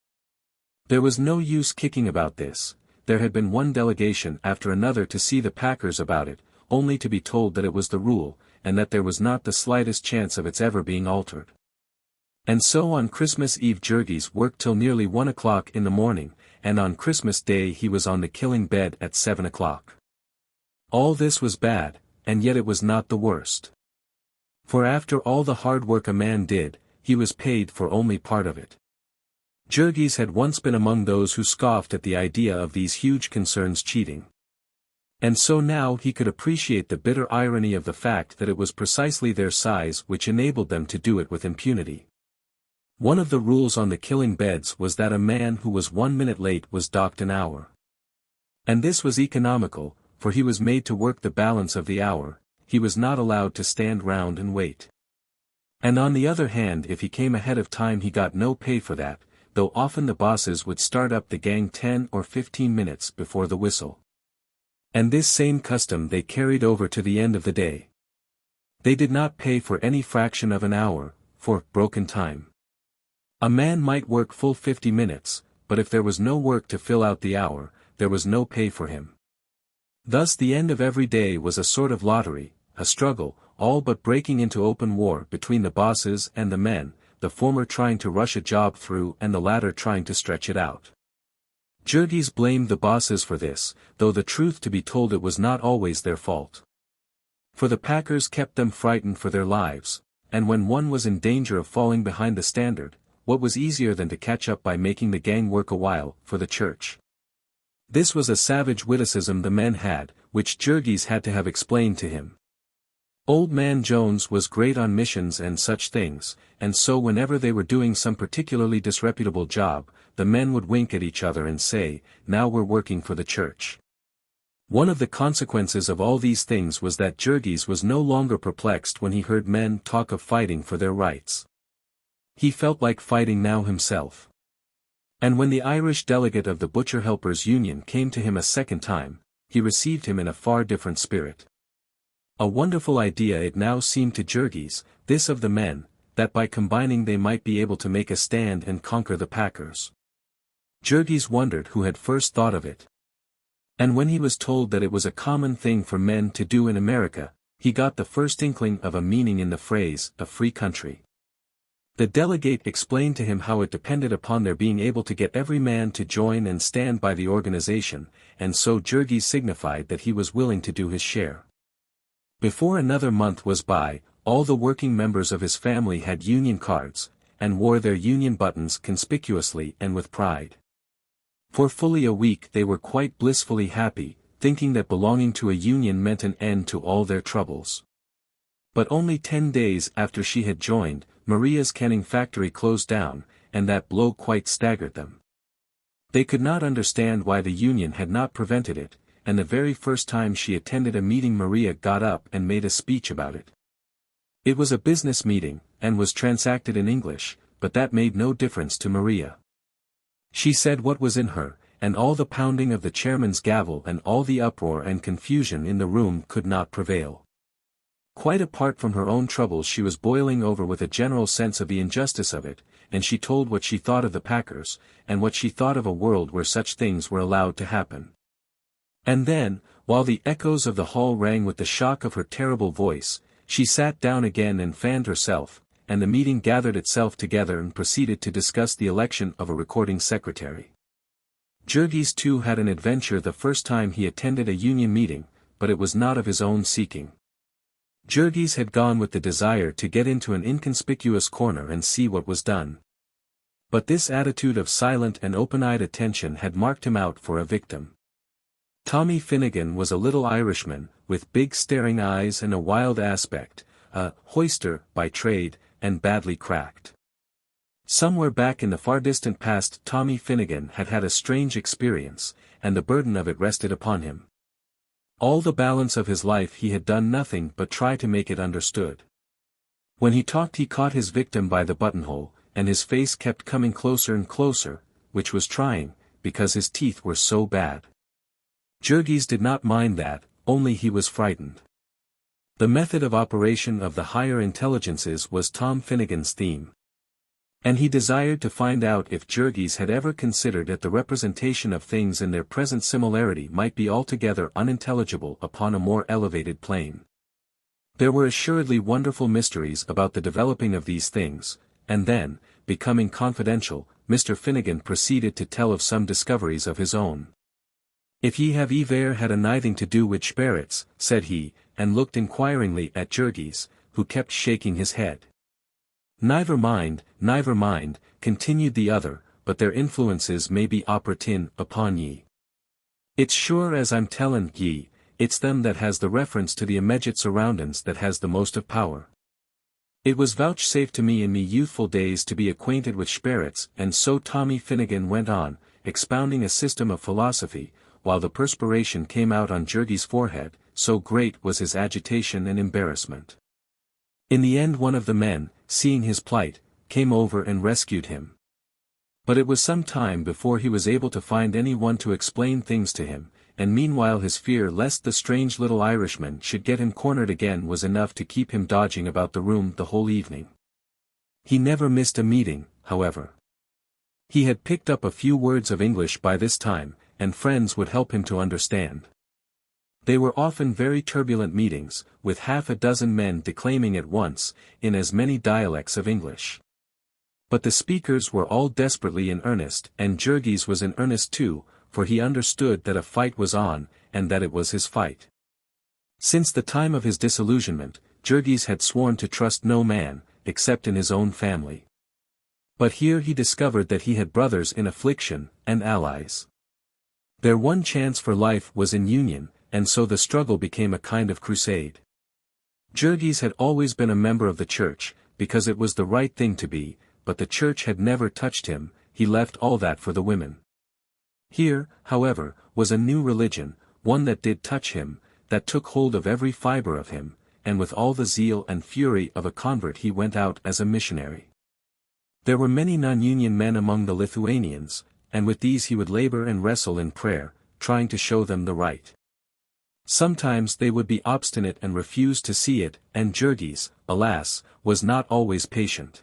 There was no use kicking about this. There had been one delegation after another to see the packers about it, only to be told that it was the rule, and that there was not the slightest chance of its ever being altered. And so on Christmas Eve Jurgis worked till nearly 1 o'clock in the morning, and on Christmas Day he was on the killing bed at 7 o'clock. All this was bad, and yet it was not the worst. For after all the hard work a man did, he was paid for only part of it. Jurgis had once been among those who scoffed at the idea of these huge concerns cheating. And so now he could appreciate the bitter irony of the fact that it was precisely their size which enabled them to do it with impunity. One of the rules on the killing beds was that a man who was 1 minute late was docked an hour. And this was economical, for he was made to work the balance of the hour, he was not allowed to stand round and wait. And on the other hand if he came ahead of time he got no pay for that, though often the bosses would start up the gang 10 or 15 minutes before the whistle. And this same custom they carried over to the end of the day. They did not pay for any fraction of an hour, for broken time. A man might work full 50 minutes, but if there was no work to fill out the hour, there was no pay for him. Thus the end of every day was a sort of lottery, a struggle, all but breaking into open war between the bosses and the men, the former trying to rush a job through and the latter trying to stretch it out. Jurgis blamed the bosses for this, though the truth to be told it was not always their fault. For the packers kept them frightened for their lives, and when one was in danger of falling behind the standard, what was easier than to catch up by making the gang work a while for the church? This was a savage witticism the men had, which Jurgis had to have explained to him. Old man Jones was great on missions and such things, and so whenever they were doing some particularly disreputable job, the men would wink at each other and say, "Now we're working for the church." One of the consequences of all these things was that Jurgis was no longer perplexed when he heard men talk of fighting for their rights. He felt like fighting now himself. And when the Irish delegate of the Butcher Helpers Union came to him a second time, he received him in a far different spirit. A wonderful idea it now seemed to Jurgis, this of the men, that by combining they might be able to make a stand and conquer the packers. Jurgis wondered who had first thought of it. And when he was told that it was a common thing for men to do in America, he got the first inkling of a meaning in the phrase, "a free country." The delegate explained to him how it depended upon their being able to get every man to join and stand by the organization, and so Jurgis signified that he was willing to do his share. Before another month was by, all the working members of his family had union cards, and wore their union buttons conspicuously and with pride. For fully a week they were quite blissfully happy, thinking that belonging to a union meant an end to all their troubles. But only 10 days after she had joined, Maria's canning factory closed down, and that blow quite staggered them. They could not understand why the union had not prevented it, and the very first time she attended a meeting Maria got up and made a speech about it. It was a business meeting, and was transacted in English, but that made no difference to Maria. She said what was in her, and all the pounding of the chairman's gavel and all the uproar and confusion in the room could not prevail. Quite apart from her own troubles she was boiling over with a general sense of the injustice of it, and she told what she thought of the packers, and what she thought of a world where such things were allowed to happen. And then, while the echoes of the hall rang with the shock of her terrible voice, she sat down again and fanned herself, and the meeting gathered itself together and proceeded to discuss the election of a recording secretary. Jurgis too had an adventure the first time he attended a union meeting, but it was not of his own seeking. Jurgis had gone with the desire to get into an inconspicuous corner and see what was done. But this attitude of silent and open-eyed attention had marked him out for a victim. Tommy Finnegan was a little Irishman, with big staring eyes and a wild aspect, a hoister by trade, and badly cracked. Somewhere back in the far distant past Tommy Finnegan had had a strange experience, and the burden of it rested upon him. All the balance of his life he had done nothing but try to make it understood. When he talked he caught his victim by the buttonhole, and his face kept coming closer and closer, which was trying, because his teeth were so bad. Jurgis did not mind that, only he was frightened. The method of operation of the higher intelligences was Tom Finnegan's theme. And he desired to find out if Jurgis had ever considered that the representation of things in their present similarity might be altogether unintelligible upon a more elevated plane. There were assuredly wonderful mysteries about the developing of these things, and then, becoming confidential, Mr. Finnegan proceeded to tell of some discoveries of his own. "If ye have ever had a nithing to do with spirits," said he, and looked inquiringly at Jurgis, who kept shaking his head. Never mind," continued the other, "but their influences may be operatin' upon ye. It's sure as I'm tellin' ye, it's them that has the reference to the immediate surroundings that has the most of power. It was vouchsafed to me in me youthful days to be acquainted with spirits," and so Tommy Finnegan went on, expounding a system of philosophy, while the perspiration came out on Jurgis' forehead, so great was his agitation and embarrassment. In the end one of the men, seeing his plight, came over and rescued him. But it was some time before he was able to find any one to explain things to him, and meanwhile his fear lest the strange little Irishman should get him cornered again was enough to keep him dodging about the room the whole evening. He never missed a meeting, however. He had picked up a few words of English by this time, and friends would help him to understand. They were often very turbulent meetings, with half a dozen men declaiming at once, in as many dialects of English. But the speakers were all desperately in earnest, and Jurgis was in earnest too, for he understood that a fight was on, and that it was his fight. Since the time of his disillusionment, Jurgis had sworn to trust no man, except in his own family. But here he discovered that he had brothers in affliction, and allies. Their one chance for life was in union, and so the struggle became a kind of crusade. Jurgis had always been a member of the church, because it was the right thing to be, but the church had never touched him, he left all that for the women. Here, however, was a new religion, one that did touch him, that took hold of every fiber of him, and with all the zeal and fury of a convert he went out as a missionary. There were many non-union men among the Lithuanians, and with these he would labor and wrestle in prayer, trying to show them the right. Sometimes they would be obstinate and refuse to see it, and Jurgis, alas, was not always patient.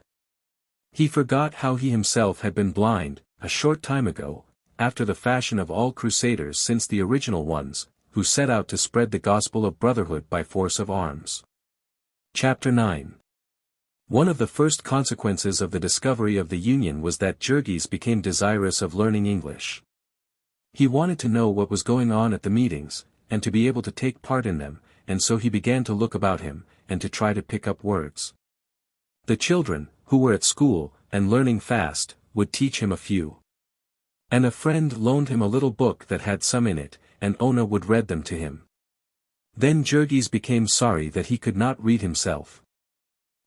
He forgot how he himself had been blind, a short time ago, after the fashion of all crusaders since the original ones, who set out to spread the gospel of brotherhood by force of arms. Chapter 9. One of the first consequences of the discovery of the Union was that Jurgis became desirous of learning English. He wanted to know what was going on at the meetings, and to be able to take part in them, and so he began to look about him, and to try to pick up words. The children, who were at school, and learning fast, would teach him a few. And a friend loaned him a little book that had some in it, and Ona would read them to him. Then Jurgis became sorry that he could not read himself.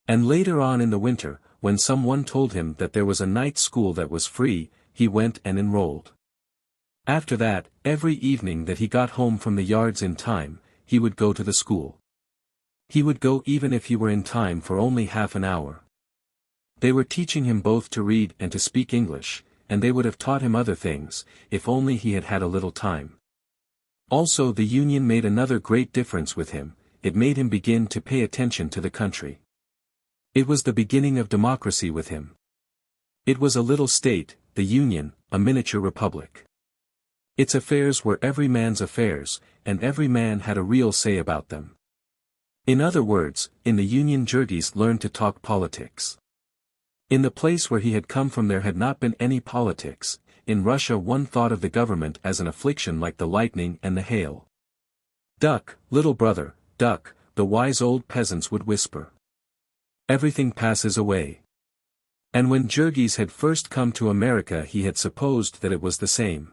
And later on in the winter, when someone told him that there was a night school that was free, he went and enrolled. After that, every evening that he got home from the yards in time, he would go to the school. He would go even if he were in time for only half an hour. They were teaching him both to read and to speak English, and they would have taught him other things, if only he had had a little time. Also, the Union made another great difference with him. It made him begin to pay attention to the country. It was the beginning of democracy with him. It was a little state, the Union, a miniature republic. Its affairs were every man's affairs, and every man had a real say about them. In other words, in the Union Jurgis learned to talk politics. In the place where he had come from there had not been any politics. In Russia one thought of the government as an affliction like the lightning and the hail. "Duck, little brother, duck," the wise old peasants would whisper. "Everything passes away." And when Jurgis had first come to America he had supposed that it was the same.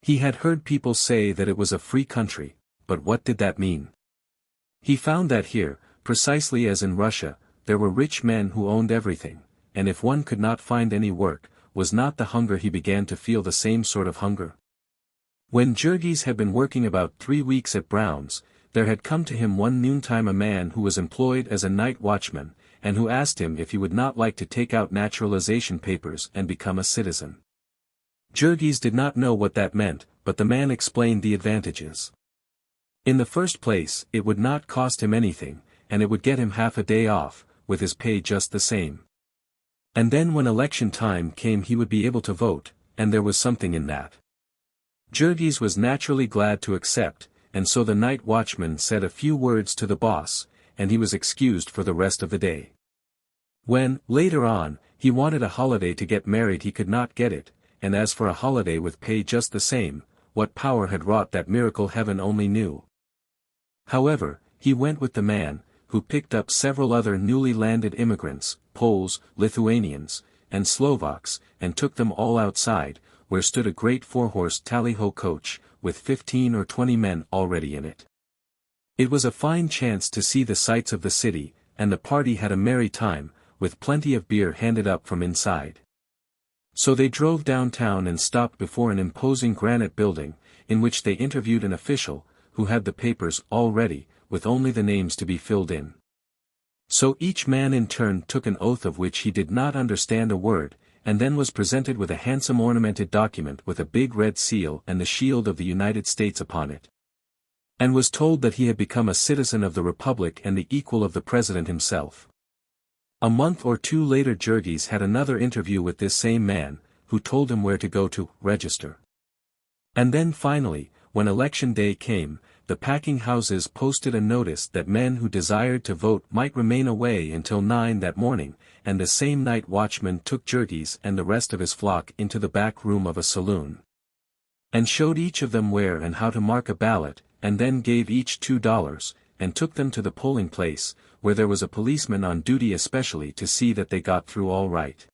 He had heard people say that it was a free country, but what did that mean? He found that here, precisely as in Russia, there were rich men who owned everything, and if one could not find any work, was not the hunger he began to feel the same sort of hunger? When Jurgis had been working about 3 weeks at Brown's, there had come to him one noontime a man who was employed as a night watchman, and who asked him if he would not like to take out naturalization papers and become a citizen. Jurgis did not know what that meant, but the man explained the advantages. In the first place, it would not cost him anything, and it would get him half a day off, with his pay just the same. And then when election time came he would be able to vote, and there was something in that. Jurgis was naturally glad to accept, and so the night watchman said a few words to the boss, and he was excused for the rest of the day. When, later on, he wanted a holiday to get married he could not get it, and as for a holiday with pay just the same, what power had wrought that miracle heaven only knew. However, he went with the man, who picked up several other newly landed immigrants, Poles, Lithuanians, and Slovaks, and took them all outside, where stood a great 4-horse tally-ho coach, with 15 or 20 men already in it. It was a fine chance to see the sights of the city, and the party had a merry time, with plenty of beer handed up from inside. So they drove downtown and stopped before an imposing granite building, in which they interviewed an official, who had the papers all ready, with only the names to be filled in. So each man in turn took an oath of which he did not understand a word, and then was presented with a handsome ornamented document with a big red seal and the shield of the United States upon it. And was told that he had become a citizen of the Republic and the equal of the President himself. A month or two later Jurgis had another interview with this same man, who told him where to go to register. And then finally, when election day came, the packing houses posted a notice that men who desired to vote might remain away until 9 that morning, and the same night watchman took Jurgis and the rest of his flock into the back room of a saloon. And showed each of them where and how to mark a ballot, and then gave each $2, and took them to the polling place, where there was a policeman on duty especially to see that they got through all right.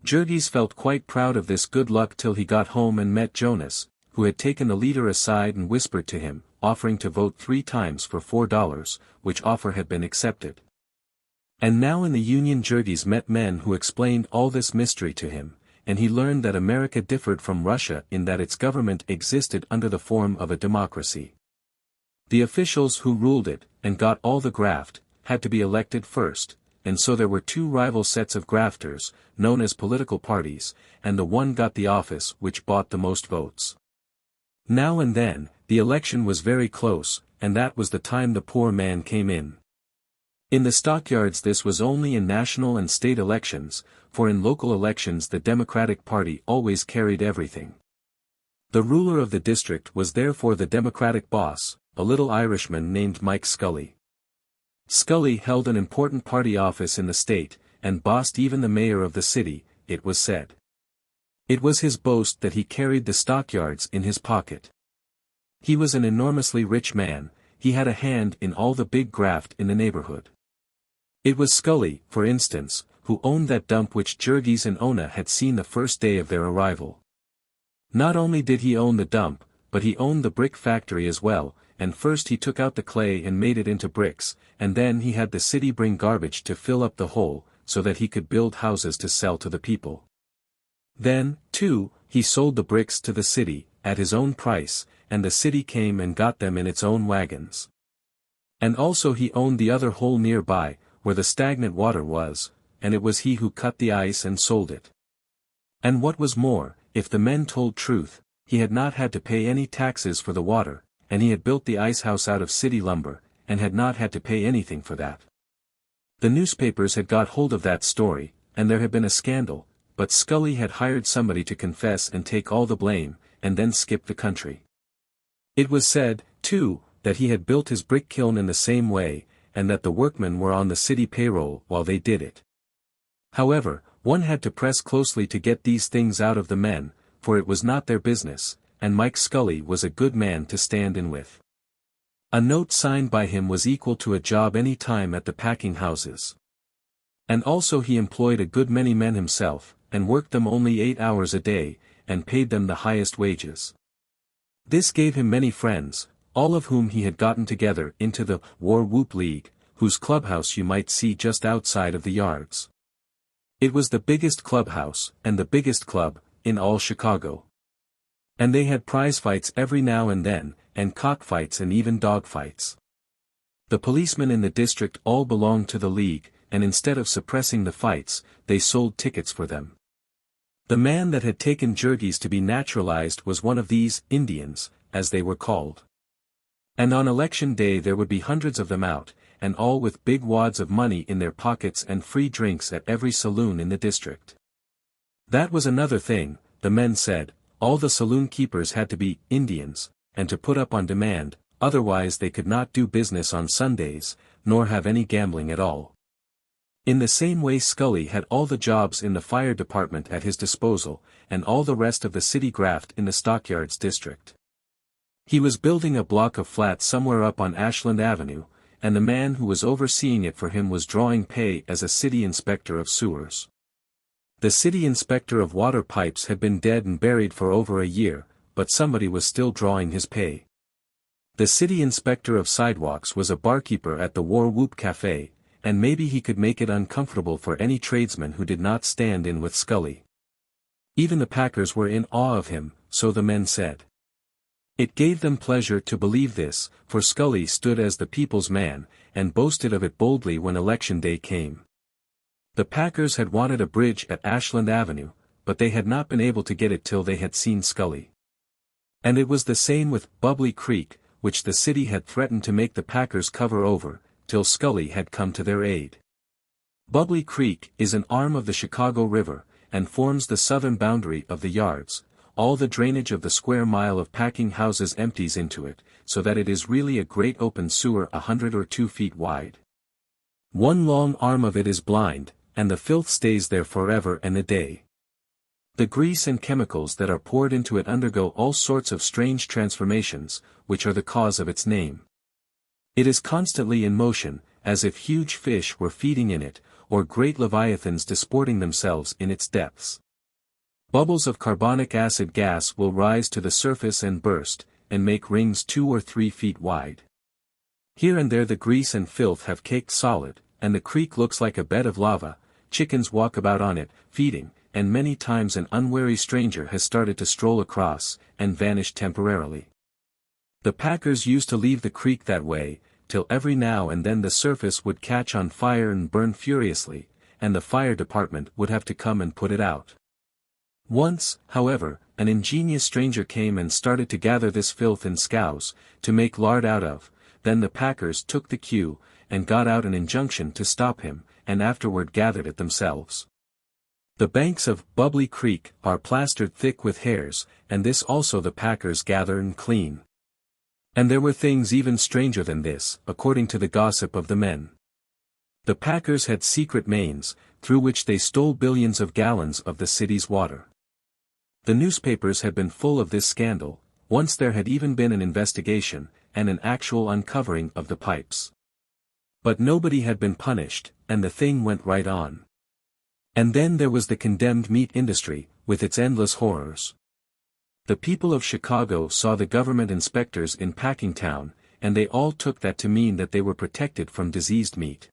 Jurgis felt quite proud of this good luck till he got home and met Jonas, who had taken the leader aside and whispered to him, offering to vote 3 times for $4, which offer had been accepted. And now in the Union Jurgis met men who explained all this mystery to him, and he learned that America differed from Russia in that its government existed under the form of a democracy. The officials who ruled it, and got all the graft, had to be elected first, and so there were 2 rival sets of grafters, known as political parties, and the one got the office which bought the most votes. Now and then, the election was very close, and that was the time the poor man came in. In the stockyards this was only in national and state elections, for in local elections the Democratic Party always carried everything. The ruler of the district was therefore the Democratic boss, a little Irishman named Mike Scully. Scully held an important party office in the state, and bossed even the mayor of the city, it was said. It was his boast that he carried the stockyards in his pocket. He was an enormously rich man, he had a hand in all the big graft in the neighborhood. It was Scully, for instance, who owned that dump which Jurgis and Ona had seen the first day of their arrival. Not only did he own the dump, but he owned the brick factory as well, and first he took out the clay and made it into bricks, and then he had the city bring garbage to fill up the hole, so that he could build houses to sell to the people. Then, too, he sold the bricks to the city, at his own price, and the city came and got them in its own wagons. And also he owned the other hole nearby, where the stagnant water was, and it was he who cut the ice and sold it. And what was more, if the men told truth, he had not had to pay any taxes for the water, and he had built the ice house out of city lumber, and had not had to pay anything for that. The newspapers had got hold of that story, and there had been a scandal, but Scully had hired somebody to confess and take all the blame, and then skip the country. It was said, too, that he had built his brick kiln in the same way, and that the workmen were on the city payroll while they did it. However, one had to press closely to get these things out of the men, for it was not their business, and Mike Scully was a good man to stand in with. A note signed by him was equal to a job any time at the packing houses. And also he employed a good many men himself, and worked them only 8 hours a day, and paid them the highest wages. This gave him many friends, all of whom he had gotten together into the War Whoop League, whose clubhouse you might see just outside of the yards. It was the biggest clubhouse, and the biggest club, in all Chicago. And they had prize fights every now and then, and cockfights and even dog fights. The policemen in the district all belonged to the league, and instead of suppressing the fights, they sold tickets for them. The man that had taken Jurgis to be naturalized was one of these Indians, as they were called. And on election day there would be hundreds of them out, and all with big wads of money in their pockets and free drinks at every saloon in the district. That was another thing, the men said, all the saloon keepers had to be Indians, and to put up on demand, otherwise they could not do business on Sundays, nor have any gambling at all. In the same way Scully had all the jobs in the fire department at his disposal, and all the rest of the city graft in the stockyards district. He was building a block of flats somewhere up on Ashland Avenue, and the man who was overseeing it for him was drawing pay as a city inspector of sewers. The city inspector of water pipes had been dead and buried for over a year, but somebody was still drawing his pay. The city inspector of sidewalks was a barkeeper at the War Whoop Cafe, and maybe he could make it uncomfortable for any tradesman who did not stand in with Scully. Even the packers were in awe of him, so the men said. It gave them pleasure to believe this, for Scully stood as the people's man, and boasted of it boldly when election day came. The packers had wanted a bridge at Ashland Avenue, but they had not been able to get it till they had seen Scully. And it was the same with Bubbly Creek, which the city had threatened to make the packers cover over, till Scully had come to their aid. Bubbly Creek is an arm of the Chicago River, and forms the southern boundary of the yards. All the drainage of the square mile of packing houses empties into it, so that it is really a great open sewer 100 or 2 feet wide. One long arm of it is blind, and the filth stays there forever and a day. The grease and chemicals that are poured into it undergo all sorts of strange transformations, which are the cause of its name. It is constantly in motion, as if huge fish were feeding in it, or great leviathans disporting themselves in its depths. Bubbles of carbonic acid gas will rise to the surface and burst, and make rings 2 or 3 feet wide. Here and there the grease and filth have caked solid, and the creek looks like a bed of lava. Chickens walk about on it, feeding, and many times an unwary stranger has started to stroll across, and vanished temporarily. The packers used to leave the creek that way, till every now and then the surface would catch on fire and burn furiously, and the fire department would have to come and put it out. Once, however, an ingenious stranger came and started to gather this filth in scows, to make lard out of. Then the packers took the cue, and got out an injunction to stop him, and afterward gathered it themselves. The banks of Bubbly Creek are plastered thick with hairs, and this also the packers gather and clean. And there were things even stranger than this, according to the gossip of the men. The packers had secret mains, through which they stole billions of gallons of the city's water. The newspapers had been full of this scandal. Once there had even been an investigation, and an actual uncovering of the pipes. But nobody had been punished, and the thing went right on. And then there was the condemned meat industry, with its endless horrors. The people of Chicago saw the government inspectors in Packingtown, and they all took that to mean that they were protected from diseased meat.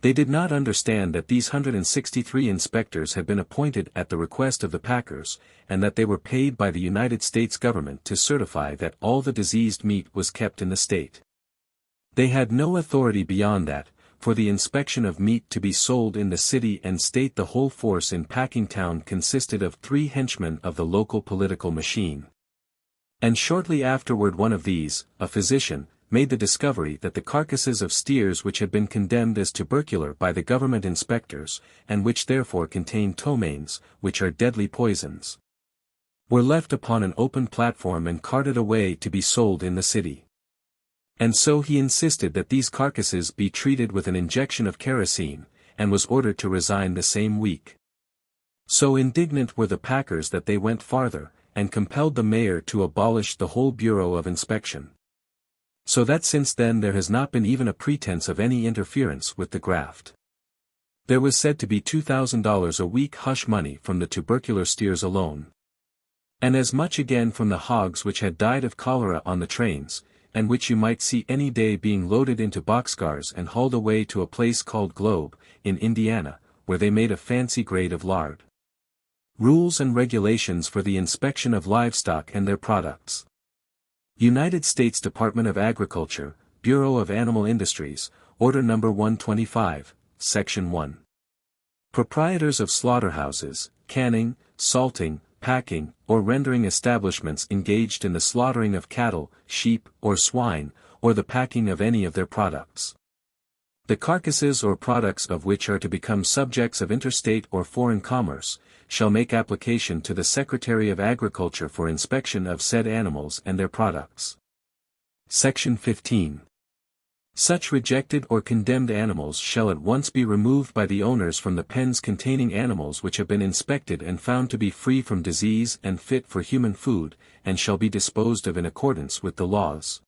They did not understand that these 163 inspectors had been appointed at the request of the packers, and that they were paid by the United States government to certify that all the diseased meat was kept in the state. They had no authority beyond that, for the inspection of meat to be sold in the city and state. The whole force in Packingtown consisted of 3 henchmen of the local political machine. And shortly afterward one of these, a physician, made the discovery that the carcasses of steers which had been condemned as tubercular by the government inspectors, and which therefore contain ptomaines, which are deadly poisons, were left upon an open platform and carted away to be sold in the city. And so he insisted that these carcasses be treated with an injection of kerosene, and was ordered to resign the same week. So indignant were the packers that they went farther, and compelled the mayor to abolish the whole Bureau of Inspection. So that since then there has not been even a pretense of any interference with the graft. There was said to be $2,000 a week hush money from the tubercular steers alone. And as much again from the hogs which had died of cholera on the trains, and which you might see any day being loaded into boxcars and hauled away to a place called Globe, in Indiana, where they made a fancy grade of lard. Rules and regulations for the inspection of livestock and their products. United States Department of Agriculture, Bureau of Animal Industries, Order No. 125, Section 1. Proprietors of slaughterhouses, canning, salting, packing, or rendering establishments engaged in the slaughtering of cattle, sheep, or swine, or the packing of any of their products. The carcasses or products of which are to become subjects of interstate or foreign commerce, shall make application to the Secretary of Agriculture for inspection of said animals and their products. Section 15. Such rejected or condemned animals shall at once be removed by the owners from the pens containing animals which have been inspected and found to be free from disease and fit for human food, and shall be disposed of in accordance with the laws,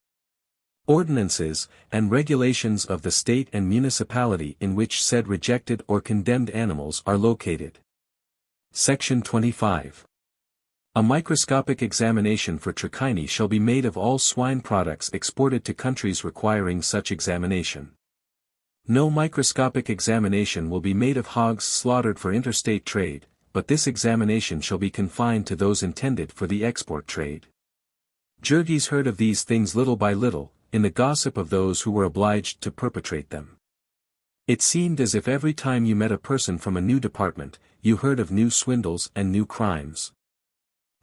ordinances, and regulations of the state and municipality in which said rejected or condemned animals are located. Section 25. A microscopic examination for trichini shall be made of all swine products exported to countries requiring such examination. No microscopic examination will be made of hogs slaughtered for interstate trade, but this examination shall be confined to those intended for the export trade. Jurgis heard of these things little by little, in the gossip of those who were obliged to perpetrate them. It seemed as if every time you met a person from a new department, you heard of new swindles and new crimes.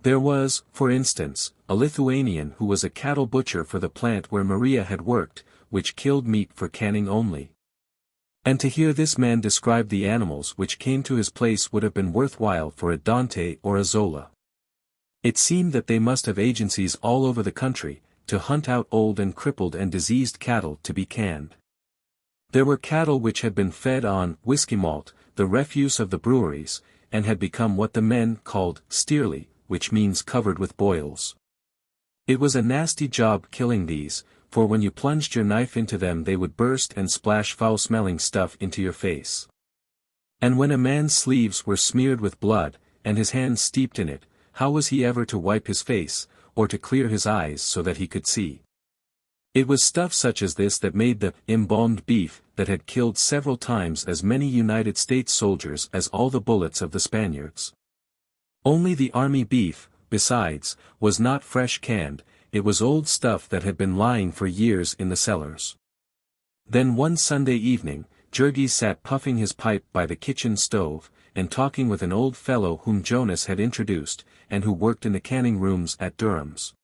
There was, for instance, a Lithuanian who was a cattle butcher for the plant where Maria had worked, which killed meat for canning only. And to hear this man describe the animals which came to his place would have been worthwhile for a Dante or a Zola. It seemed that they must have agencies all over the country, to hunt out old and crippled and diseased cattle to be canned. There were cattle which had been fed on whiskey malt, the refuse of the breweries, and had become what the men called steerly, which means covered with boils. It was a nasty job killing these, for when you plunged your knife into them they would burst and splash foul-smelling stuff into your face. And when a man's sleeves were smeared with blood, and his hands steeped in it, how was he ever to wipe his face, or to clear his eyes so that he could see? It was stuff such as this that made the embalmed beef that had killed several times as many United States soldiers as all the bullets of the Spaniards. Only the army beef, besides, was not fresh canned, it was old stuff that had been lying for years in the cellars. Then one Sunday evening, Jurgis sat puffing his pipe by the kitchen stove, and talking with an old fellow whom Jonas had introduced, and who worked in the canning rooms at Durham's.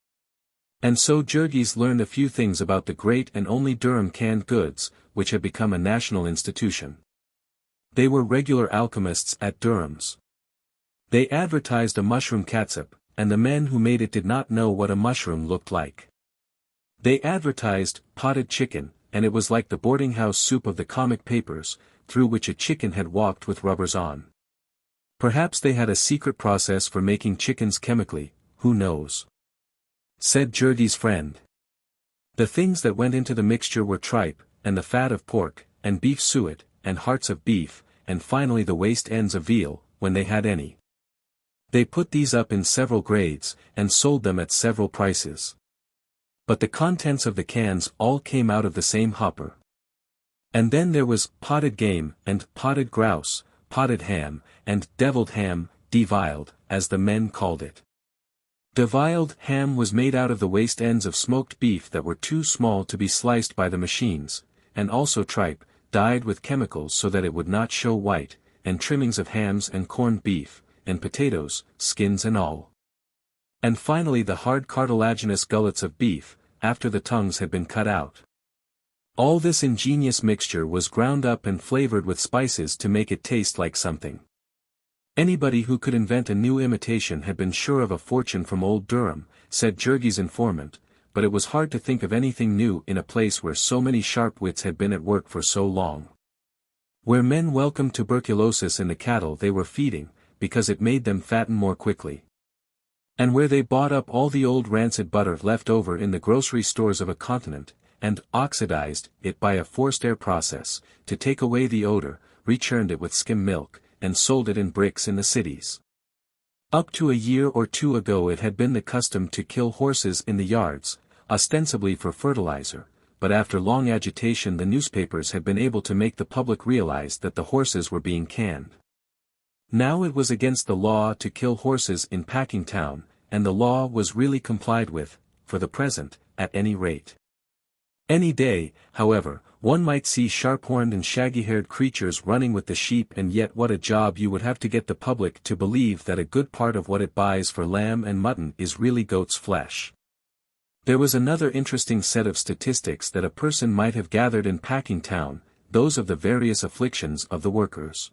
And so Jurgis learned a few things about the great and only Durham canned goods, which had become a national institution. They were regular alchemists at Durham's. They advertised a mushroom catsup, and the men who made it did not know what a mushroom looked like. They advertised potted chicken, and it was like the boarding-house soup of the comic papers, through which a chicken had walked with rubbers on. Perhaps they had a secret process for making chickens chemically, who knows? Said Jurgis' friend. The things that went into the mixture were tripe, and the fat of pork, and beef suet, and hearts of beef, and finally the waste ends of veal, when they had any. They put these up in several grades, and sold them at several prices. But the contents of the cans all came out of the same hopper. And then there was potted game, and potted grouse, potted ham, and deviled ham, deviled, as the men called it. Deviled ham was made out of the waste ends of smoked beef that were too small to be sliced by the machines, and also tripe, dyed with chemicals so that it would not show white, and trimmings of hams and corned beef, and potatoes, skins and all. And finally the hard cartilaginous gullets of beef, after the tongues had been cut out. All this ingenious mixture was ground up and flavored with spices to make it taste like something. Anybody who could invent a new imitation had been sure of a fortune from old Durham, said Jurgis' informant, but it was hard to think of anything new in a place where so many sharp wits had been at work for so long. Where men welcomed tuberculosis in the cattle they were feeding, because it made them fatten more quickly. And where they bought up all the old rancid butter left over in the grocery stores of a continent, and oxidized it by a forced air process, to take away the odor, rechurned it with skim milk, and sold it in bricks in the cities. Up to a year or two ago it had been the custom to kill horses in the yards, ostensibly for fertilizer, but after long agitation the newspapers had been able to make the public realize that the horses were being canned. Now it was against the law to kill horses in Packingtown, and the law was really complied with, for the present, at any rate. Any day, however, one might see sharp-horned and shaggy-haired creatures running with the sheep, and yet what a job you would have to get the public to believe that a good part of what it buys for lamb and mutton is really goat's flesh. There was another interesting set of statistics that a person might have gathered in Packingtown, those of the various afflictions of the workers.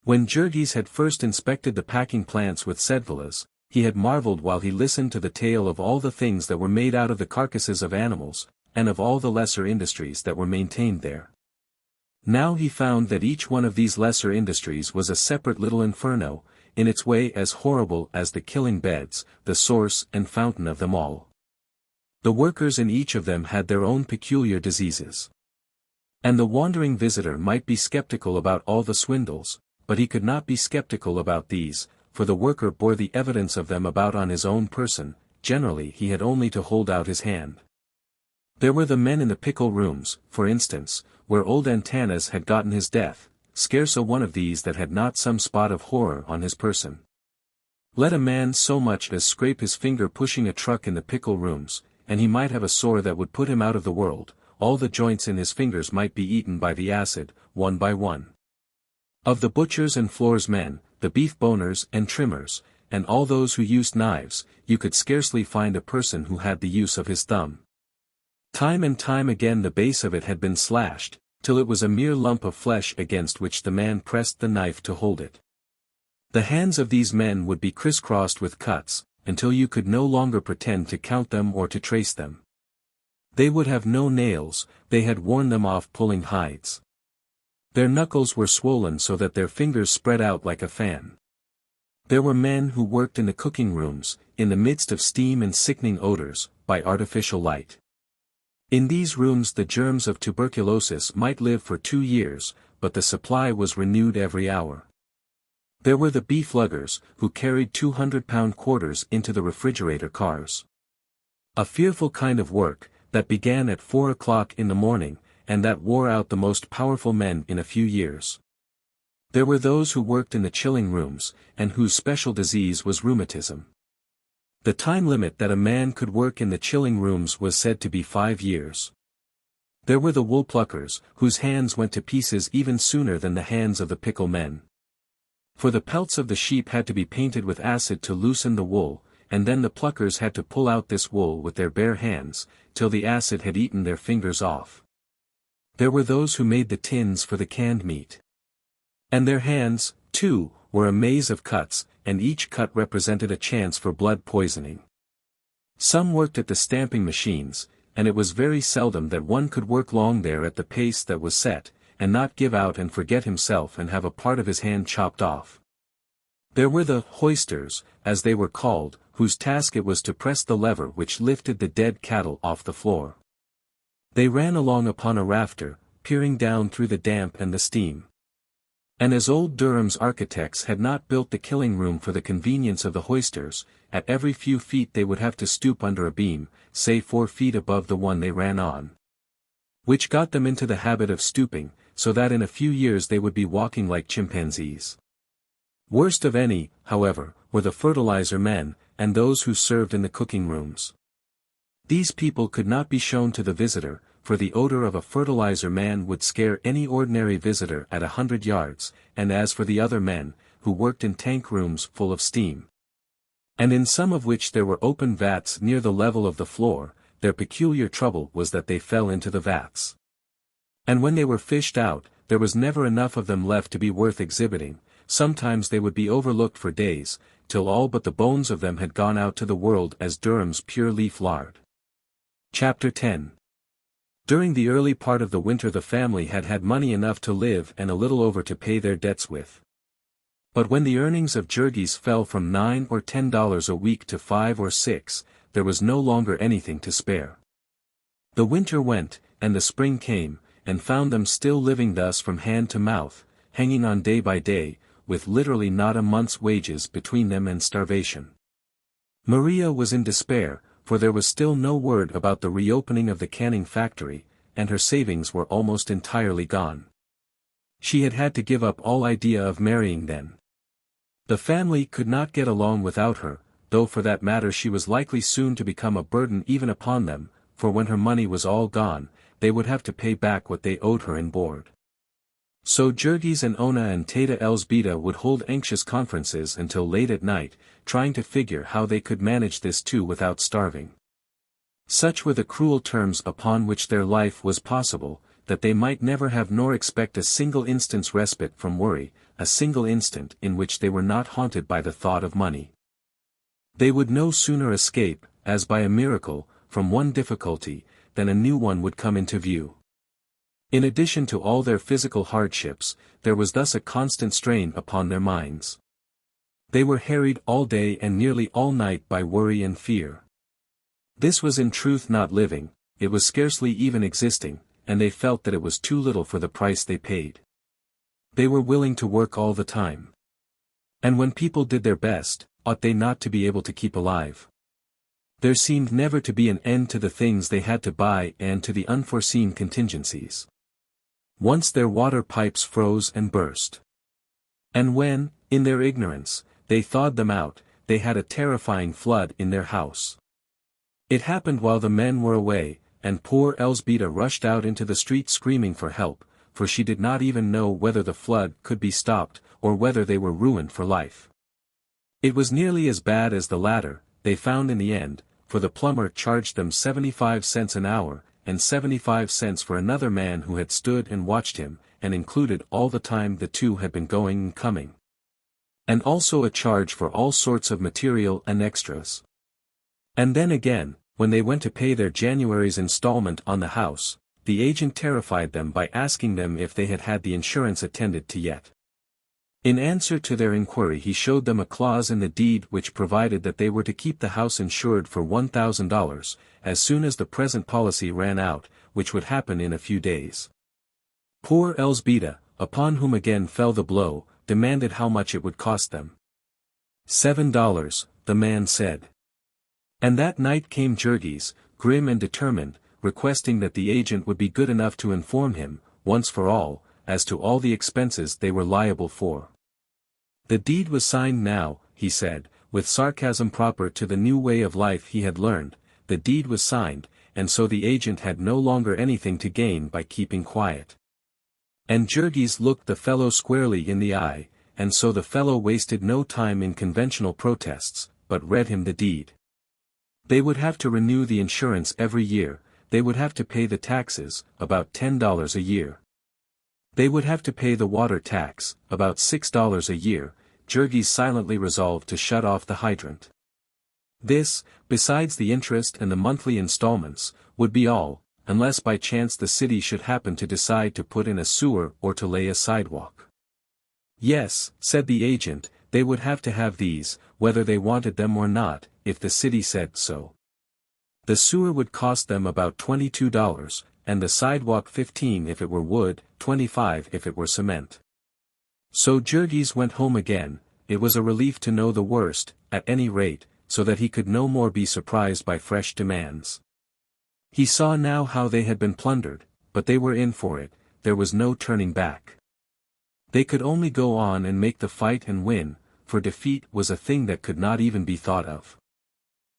When Jurgis had first inspected the packing plants with Sedvilas, he had marveled while he listened to the tale of all the things that were made out of the carcasses of animals, and of all the lesser industries that were maintained there. Now he found that each one of these lesser industries was a separate little inferno, in its way as horrible as the killing beds, the source and fountain of them all. The workers in each of them had their own peculiar diseases. And the wandering visitor might be skeptical about all the swindles, but he could not be skeptical about these, for the worker bore the evidence of them about on his own person. Generally he had only to hold out his hand. There were the men in the pickle rooms, for instance, where old Antanas had gotten his death, scarce a one of these that had not some spot of horror on his person. Let a man so much as scrape his finger pushing a truck in the pickle rooms, and he might have a sore that would put him out of the world. All the joints in his fingers might be eaten by the acid, one by one. Of the butchers and floors men, the beef boners and trimmers, and all those who used knives, you could scarcely find a person who had the use of his thumb. Time and time again the base of it had been slashed, till it was a mere lump of flesh against which the man pressed the knife to hold it. The hands of these men would be crisscrossed with cuts, until you could no longer pretend to count them or to trace them. They would have no nails, they had worn them off pulling hides. Their knuckles were swollen so that their fingers spread out like a fan. There were men who worked in the cooking rooms, in the midst of steam and sickening odors, by artificial light. In these rooms the germs of tuberculosis might live for 2 years, but the supply was renewed every hour. There were the beef luggers, who carried 200-pound quarters into the refrigerator cars. A fearful kind of work, that began at 4 o'clock in the morning, and that wore out the most powerful men in a few years. There were those who worked in the chilling rooms, and whose special disease was rheumatism. The time limit that a man could work in the chilling rooms was said to be 5 years. There were the wool pluckers, whose hands went to pieces even sooner than the hands of the pickle men. For the pelts of the sheep had to be painted with acid to loosen the wool, and then the pluckers had to pull out this wool with their bare hands, till the acid had eaten their fingers off. There were those who made the tins for the canned meat. And their hands, too, were a maze of cuts, and each cut represented a chance for blood poisoning. Some worked at the stamping machines, and it was very seldom that one could work long there at the pace that was set, and not give out and forget himself and have a part of his hand chopped off. There were the hoisters, as they were called, whose task it was to press the lever which lifted the dead cattle off the floor. They ran along upon a rafter, peering down through the damp and the steam. And as old Durham's architects had not built the killing room for the convenience of the hoisters, at every few feet they would have to stoop under a beam, say 4 feet above the one they ran on. Which got them into the habit of stooping, so that in a few years they would be walking like chimpanzees. Worst of any, however, were the fertilizer men, and those who served in the cooking rooms. These people could not be shown to the visitor, for the odor of a fertilizer man would scare any ordinary visitor at 100 yards, and as for the other men, who worked in tank rooms full of steam, and in some of which there were open vats near the level of the floor, their peculiar trouble was that they fell into the vats. And when they were fished out, there was never enough of them left to be worth exhibiting. Sometimes they would be overlooked for days, till all but the bones of them had gone out to the world as Durham's pure leaf lard. Chapter 10. During the early part of the winter the family had had money enough to live and a little over to pay their debts with. But when the earnings of Jurgis fell from $9 or $10 a week to 5 or 6, there was no longer anything to spare. The winter went, and the spring came, and found them still living thus from hand to mouth, hanging on day by day, with literally not a month's wages between them and starvation. Maria was in despair, for there was still no word about the reopening of the canning factory, and her savings were almost entirely gone. She had had to give up all idea of marrying then. The family could not get along without her, though for that matter she was likely soon to become a burden even upon them, for when her money was all gone, they would have to pay back what they owed her in board. So Jurgis and Ona and Teta Elzbieta would hold anxious conferences until late at night, trying to figure how they could manage this too without starving. Such were the cruel terms upon which their life was possible, that they might never have nor expect a single instant's respite from worry, a single instant in which they were not haunted by the thought of money. They would no sooner escape, as by a miracle, from one difficulty, than a new one would come into view. In addition to all their physical hardships, there was thus a constant strain upon their minds. They were harried all day and nearly all night by worry and fear. This was in truth not living, it was scarcely even existing, and they felt that it was too little for the price they paid. They were willing to work all the time. And when people did their best, ought they not to be able to keep alive? There seemed never to be an end to the things they had to buy and to the unforeseen contingencies. Once their water pipes froze and burst. And when, in their ignorance, they thawed them out, they had a terrifying flood in their house. It happened while the men were away, and poor Elzbieta rushed out into the street screaming for help, for she did not even know whether the flood could be stopped, or whether they were ruined for life. It was nearly as bad as the latter, they found in the end, for the plumber charged them 75 cents an hour, and 75 cents for another man who had stood and watched him, and included all the time the two had been going and coming. And also a charge for all sorts of material and extras. And then again, when they went to pay their January's installment on the house, the agent terrified them by asking them if they had had the insurance attended to yet. In answer to their inquiry he showed them a clause in the deed which provided that they were to keep the house insured for $1,000, as soon as the present policy ran out, which would happen in a few days. Poor Elzbieta, upon whom again fell the blow, demanded how much it would cost them. $7, the man said. And that night came Jurgis, grim and determined, requesting that the agent would be good enough to inform him, once for all, as to all the expenses they were liable for. The deed was signed now, he said, with sarcasm proper to the new way of life he had learned. The deed was signed, and so the agent had no longer anything to gain by keeping quiet. And Jurgis looked the fellow squarely in the eye, and so the fellow wasted no time in conventional protests, but read him the deed. They would have to renew the insurance every year, they would have to pay the taxes, about $10 a year. They would have to pay the water tax, about $6 a year. Jurgis silently resolved to shut off the hydrant. This, besides the interest and the monthly installments, would be all, unless by chance the city should happen to decide to put in a sewer or to lay a sidewalk. Yes, said the agent, they would have to have these, whether they wanted them or not, if the city said so. The sewer would cost them about $22, and the sidewalk $15 if it were wood, $25 if it were cement. So Jurgis went home again. It was a relief to know the worst, at any rate, so that he could no more be surprised by fresh demands. He saw now how they had been plundered, but they were in for it, there was no turning back. They could only go on and make the fight and win, for defeat was a thing that could not even be thought of.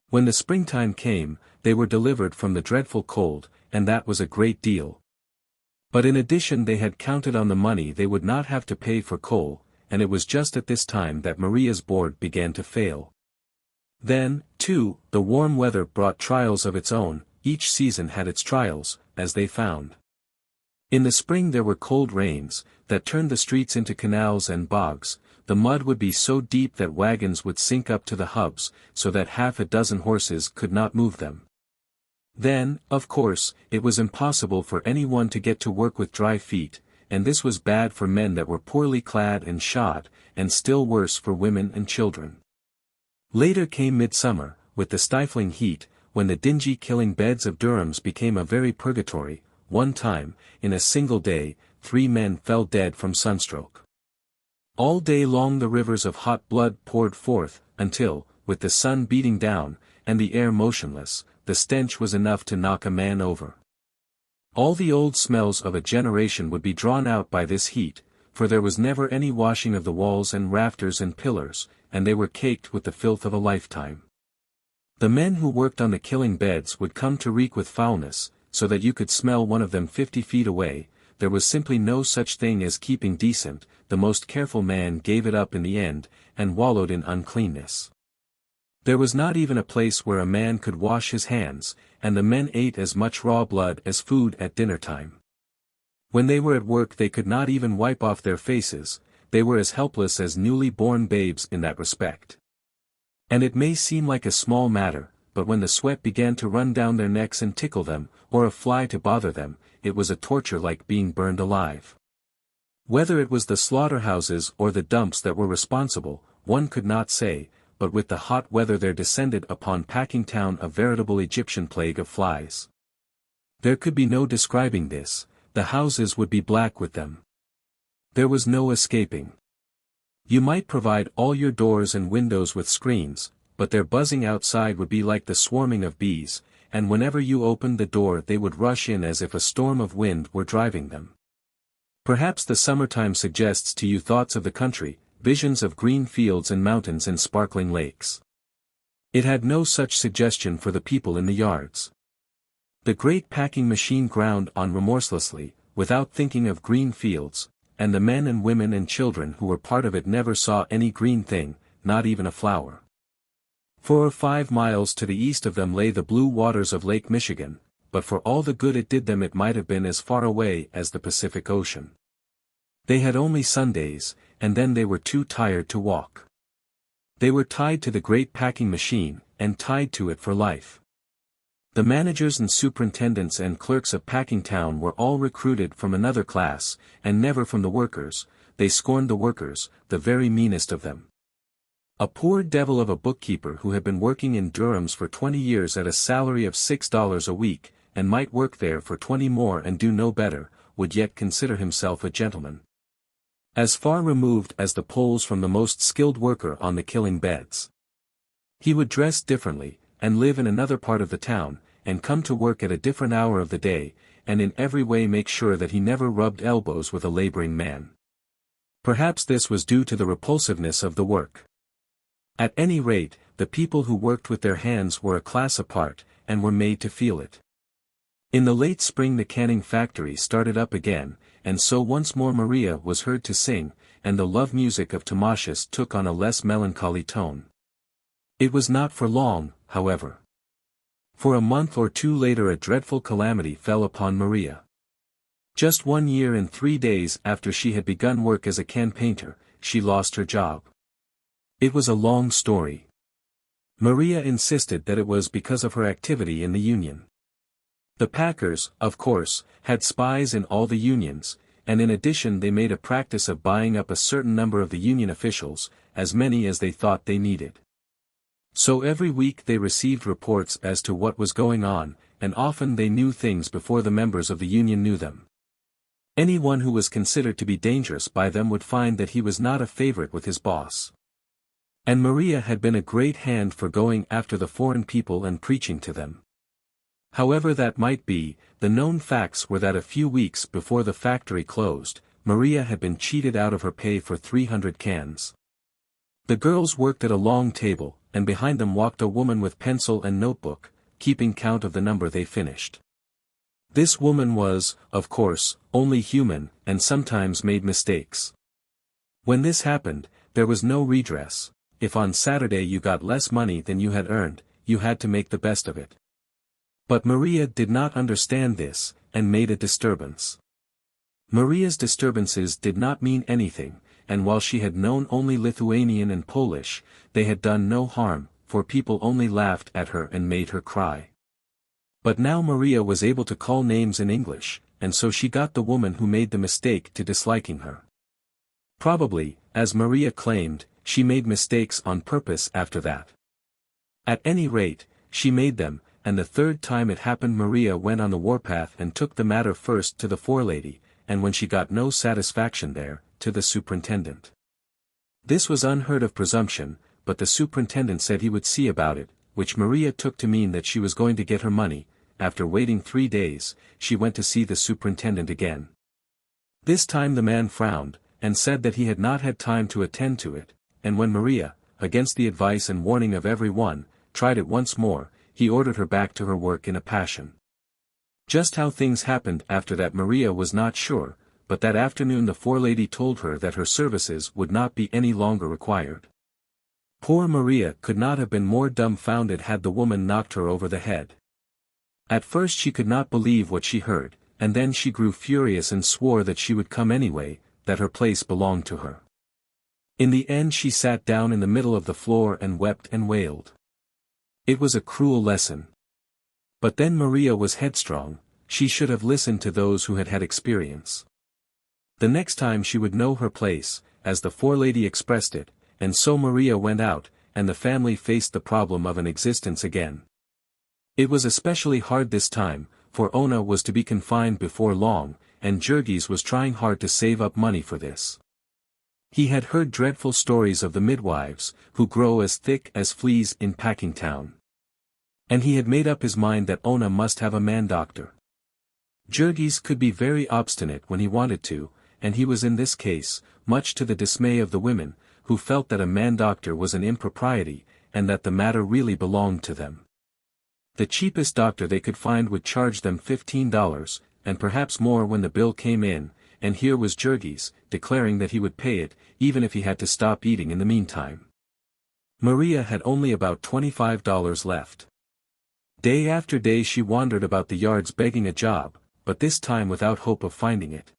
When the springtime came, they were delivered from the dreadful cold, and that was a great deal. But in addition they had counted on the money they would not have to pay for coal, and it was just at this time that Maria's board began to fail. Then, too, the warm weather brought trials of its own. Each season had its trials, as they found. In the spring there were cold rains, that turned the streets into canals and bogs. The mud would be so deep that wagons would sink up to the hubs, so that half a dozen horses could not move them. Then, of course, it was impossible for anyone to get to work with dry feet, and this was bad for men that were poorly clad and shod, and still worse for women and children. Later came midsummer, with the stifling heat, when the dingy killing beds of Durham's became a very purgatory. One time, in a single day, 3 men fell dead from sunstroke. All day long the rivers of hot blood poured forth, until, with the sun beating down, and the air motionless, the stench was enough to knock a man over. All the old smells of a generation would be drawn out by this heat, for there was never any washing of the walls and rafters and pillars, and they were caked with the filth of a lifetime. The men who worked on the killing beds would come to reek with foulness, so that you could smell one of them 50 feet away. There was simply no such thing as keeping decent. The most careful man gave it up in the end, and wallowed in uncleanness. There was not even a place where a man could wash his hands, and the men ate as much raw blood as food at dinner time. When they were at work they could not even wipe off their faces. They were as helpless as newly born babes in that respect. And it may seem like a small matter, but when the sweat began to run down their necks and tickle them, or a fly to bother them, it was a torture like being burned alive. Whether it was the slaughterhouses or the dumps that were responsible, one could not say, but with the hot weather there descended upon Packingtown a veritable Egyptian plague of flies. There could be no describing this, the houses would be black with them. There was no escaping. You might provide all your doors and windows with screens, but their buzzing outside would be like the swarming of bees, and whenever you opened the door they would rush in as if a storm of wind were driving them. Perhaps the summertime suggests to you thoughts of the country, visions of green fields and mountains and sparkling lakes. It had no such suggestion for the people in the yards. The great packing machine ground on remorselessly, without thinking of green fields, and the men and women and children who were part of it never saw any green thing, not even a flower. 4 or 5 miles to the east of them lay the blue waters of Lake Michigan, but for all the good it did them it might have been as far away as the Pacific Ocean. They had only Sundays, and then they were too tired to walk. They were tied to the great packing machine, and tied to it for life. The managers and superintendents and clerks of Packingtown were all recruited from another class, and never from the workers. They scorned the workers, the very meanest of them. A poor devil of a bookkeeper who had been working in Durham's for 20 years at a salary of $6 a week, and might work there for 20 more and do no better, would yet consider himself a gentleman. As far removed as the Poles from the most skilled worker on the killing beds. He would dress differently, and live in another part of the town, and come to work at a different hour of the day, and in every way make sure that he never rubbed elbows with a laboring man. Perhaps this was due to the repulsiveness of the work. At any rate, the people who worked with their hands were a class apart, and were made to feel it. In the late spring the canning factory started up again, and so once more Maria was heard to sing, and the love music of Tamashis took on a less melancholy tone. It was not for long, however. For a month or 2 later a dreadful calamity fell upon Maria. Just 1 year and 3 days after she had begun work as a can painter, she lost her job. It was a long story. Maria insisted that it was because of her activity in the union. The packers, of course, had spies in all the unions, and in addition they made a practice of buying up a certain number of the union officials, as many as they thought they needed. So every week they received reports as to what was going on, and often they knew things before the members of the union knew them. Anyone who was considered to be dangerous by them would find that he was not a favorite with his boss. And Maria had been a great hand for going after the foreign people and preaching to them. However that might be, the known facts were that a few weeks before the factory closed, Maria had been cheated out of her pay for 300 cans. The girls worked at a long table, and behind them walked a woman with pencil and notebook, keeping count of the number they finished. This woman was, of course, only human, and sometimes made mistakes. When this happened, there was no redress. If on Saturday you got less money than you had earned, you had to make the best of it. But Maria did not understand this, and made a disturbance. Maria's disturbances did not mean anything, and while she had known only Lithuanian and Polish, they had done no harm, for people only laughed at her and made her cry. But now Maria was able to call names in English, and so she got the woman who made the mistake to disliking her. Probably, as Maria claimed, she made mistakes on purpose after that. At any rate, she made them, and the third time it happened Maria went on the warpath and took the matter first to the forelady, and when she got no satisfaction there, to the superintendent. This was unheard of presumption, but the superintendent said he would see about it, which Maria took to mean that she was going to get her money. After waiting 3 days, she went to see the superintendent again. This time the man frowned, and said that he had not had time to attend to it, and when Maria, against the advice and warning of every one, tried it once more, he ordered her back to her work in a passion. Just how things happened after that Maria was not sure, but that afternoon the forelady told her that her services would not be any longer required. Poor Maria could not have been more dumbfounded had the woman knocked her over the head. At first she could not believe what she heard, and then she grew furious and swore that she would come anyway, that her place belonged to her. In the end she sat down in the middle of the floor and wept and wailed. It was a cruel lesson. But then Maria was headstrong, she should have listened to those who had had experience. The next time she would know her place, as the forelady expressed it, and so Maria went out, and the family faced the problem of an existence again. It was especially hard this time, for Ona was to be confined before long, and Jurgis was trying hard to save up money for this. He had heard dreadful stories of the midwives, who grow as thick as fleas in Packingtown. And he had made up his mind that Ona must have a man-doctor. Jurgis could be very obstinate when he wanted to, and he was in this case, much to the dismay of the women, who felt that a man-doctor was an impropriety, and that the matter really belonged to them. The cheapest doctor they could find would charge them $15, and perhaps more when the bill came in, and here was Jurgis, declaring that he would pay it, even if he had to stop eating in the meantime. Maria had only about $25 left. Day after day she wandered about the yards begging a job, but this time without hope of finding it.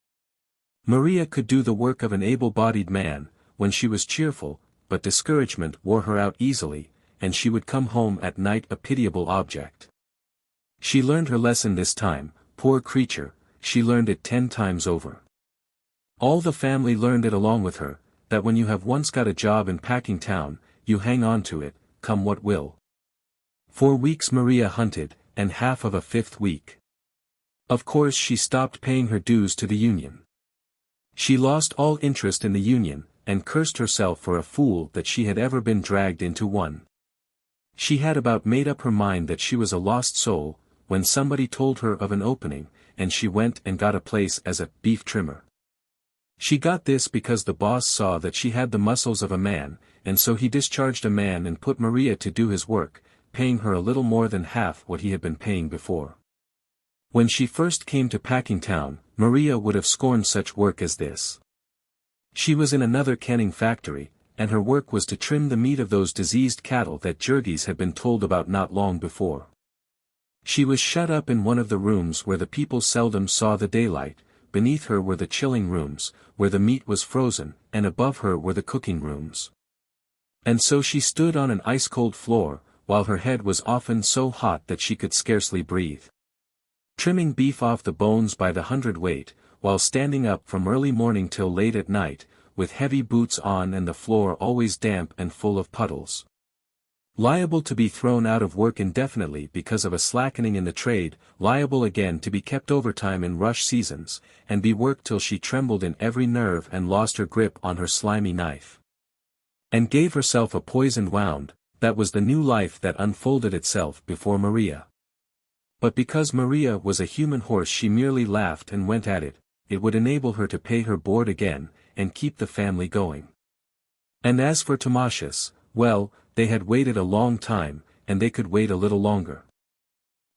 Maria could do the work of an able-bodied man, when she was cheerful, but discouragement wore her out easily, and she would come home at night a pitiable object. She learned her lesson this time, poor creature, she learned it 10 times over. All the family learned it along with her, that when you have once got a job in Packingtown, you hang on to it, come what will. 4 weeks Maria hunted, and half of a 5th week. Of course she stopped paying her dues to the union. She lost all interest in the union, and cursed herself for a fool that she had ever been dragged into one. She had about made up her mind that she was a lost soul, when somebody told her of an opening, and she went and got a place as a beef trimmer. She got this because the boss saw that she had the muscles of a man, and so he discharged a man and put Maria to do his work, paying her a little more than half what he had been paying before. When she first came to Packingtown, Maria would have scorned such work as this. She was in another canning factory, and her work was to trim the meat of those diseased cattle that Jurgis had been told about not long before. She was shut up in one of the rooms where the people seldom saw the daylight. Beneath her were the chilling rooms, where the meat was frozen, and above her were the cooking rooms. And so she stood on an ice-cold floor, while her head was often so hot that she could scarcely breathe. Trimming beef off the bones by the hundredweight, while standing up from early morning till late at night, with heavy boots on and the floor always damp and full of puddles. Liable to be thrown out of work indefinitely because of a slackening in the trade, liable again to be kept overtime in rush seasons, and be worked till she trembled in every nerve and lost her grip on her slimy knife. And gave herself a poisoned wound. That was the new life that unfolded itself before Maria. But because Maria was a human horse, she merely laughed and went at it. It would enable her to pay her board again, and keep the family going. And as for Timasius, well, they had waited a long time, and they could wait a little longer.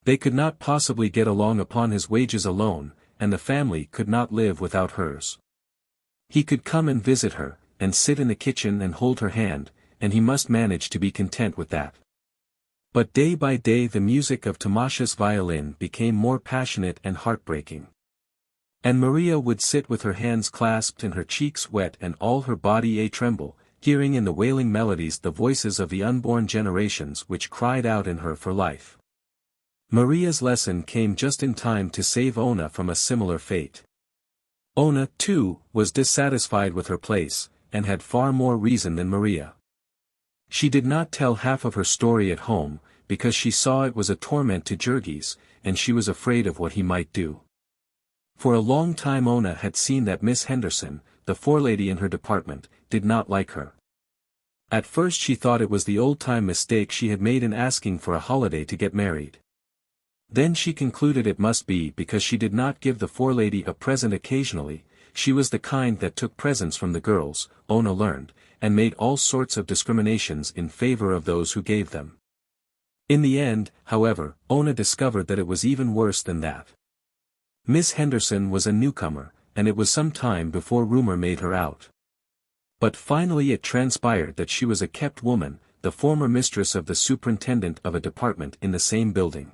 They could not possibly get along upon his wages alone, and the family could not live without hers. He could come and visit her, and sit in the kitchen and hold her hand, and he must manage to be content with that. But day by day the music of Timasius' violin became more passionate and heartbreaking. And Maria would sit with her hands clasped and her cheeks wet and all her body a-tremble, hearing in the wailing melodies the voices of the unborn generations which cried out in her for life. Maria's lesson came just in time to save Ona from a similar fate. Ona, too, was dissatisfied with her place, and had far more reason than Maria. She did not tell half of her story at home, because she saw it was a torment to Jurgis, and she was afraid of what he might do. For a long time Ona had seen that Miss Henderson, the forelady in her department, did not like her. At first she thought it was the old-time mistake she had made in asking for a holiday to get married. Then she concluded it must be because she did not give the forelady a present occasionally. She was the kind that took presents from the girls, Ona learned, and made all sorts of discriminations in favor of those who gave them. In the end, however, Ona discovered that it was even worse than that. Miss Henderson was a newcomer, and it was some time before rumor made her out. But finally it transpired that she was a kept woman, the former mistress of the superintendent of a department in the same building.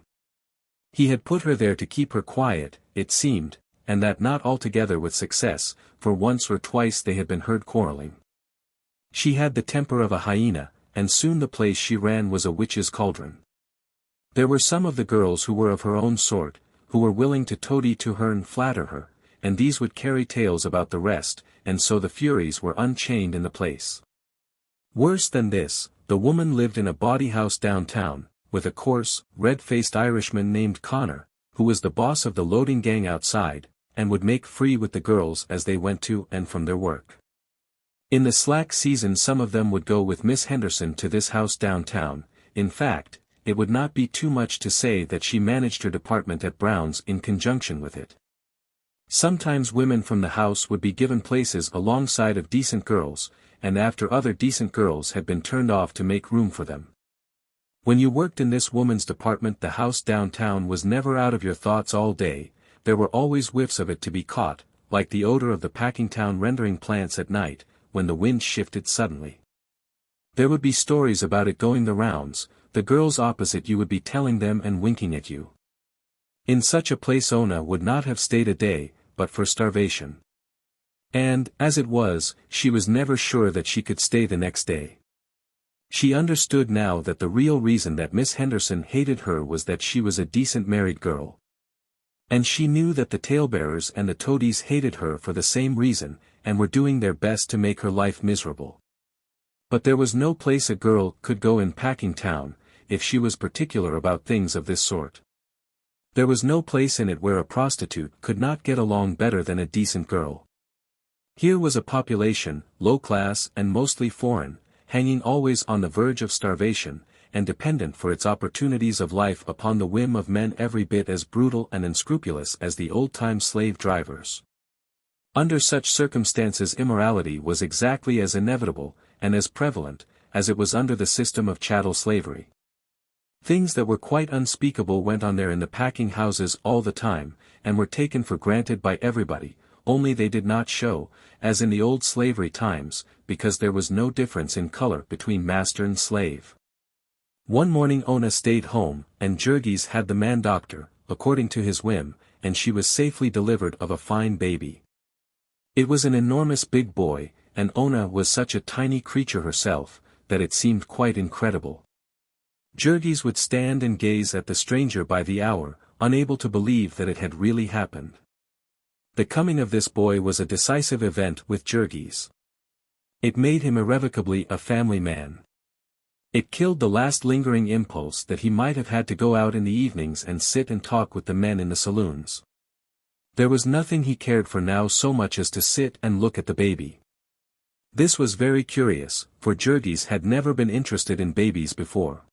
He had put her there to keep her quiet, it seemed, and that not altogether with success, for once or twice they had been heard quarreling. She had the temper of a hyena, and soon the place she ran was a witch's cauldron. There were some of the girls who were of her own sort, who were willing to toady to her and flatter her, and these would carry tales about the rest, and so the furies were unchained in the place. Worse than this, the woman lived in a bawdy house downtown, with a coarse, red-faced Irishman named Connor, who was the boss of the loading gang outside, and would make free with the girls as they went to and from their work. In the slack season some of them would go with Miss Henderson to this house downtown. In fact, it would not be too much to say that she managed her department at Brown's in conjunction with it. Sometimes women from the house would be given places alongside of decent girls, and after other decent girls had been turned off to make room for them. When you worked in this woman's department the house downtown was never out of your thoughts all day. There were always whiffs of it to be caught, like the odor of the Packingtown rendering plants at night, when the wind shifted suddenly. There would be stories about it going the rounds, the girls opposite you would be telling them and winking at you. In such a place Ona would not have stayed a day, but for starvation. And, as it was, she was never sure that she could stay the next day. She understood now that the real reason that Miss Henderson hated her was that she was a decent married girl. And she knew that the talebearers and the toadies hated her for the same reason, and were doing their best to make her life miserable. But there was no place a girl could go in Packingtown, if she was particular about things of this sort. There was no place in it where a prostitute could not get along better than a decent girl. Here was a population, low class and mostly foreign, hanging always on the verge of starvation, and dependent for its opportunities of life upon the whim of men every bit as brutal and unscrupulous as the old-time slave drivers. Under such circumstances immorality was exactly as inevitable, and as prevalent, as it was under the system of chattel slavery. Things that were quite unspeakable went on there in the packing houses all the time, and were taken for granted by everybody, only they did not show, as in the old slavery times, because there was no difference in color between master and slave. One morning Ona stayed home, and Jurgis had the man-doctor, according to his whim, and she was safely delivered of a fine baby. It was an enormous big boy, and Ona was such a tiny creature herself, that it seemed quite incredible. Jurgis would stand and gaze at the stranger by the hour, unable to believe that it had really happened. The coming of this boy was a decisive event with Jurgis. It made him irrevocably a family man. It killed the last lingering impulse that he might have had to go out in the evenings and sit and talk with the men in the saloons. There was nothing he cared for now so much as to sit and look at the baby. This was very curious, for Jurgis had never been interested in babies before.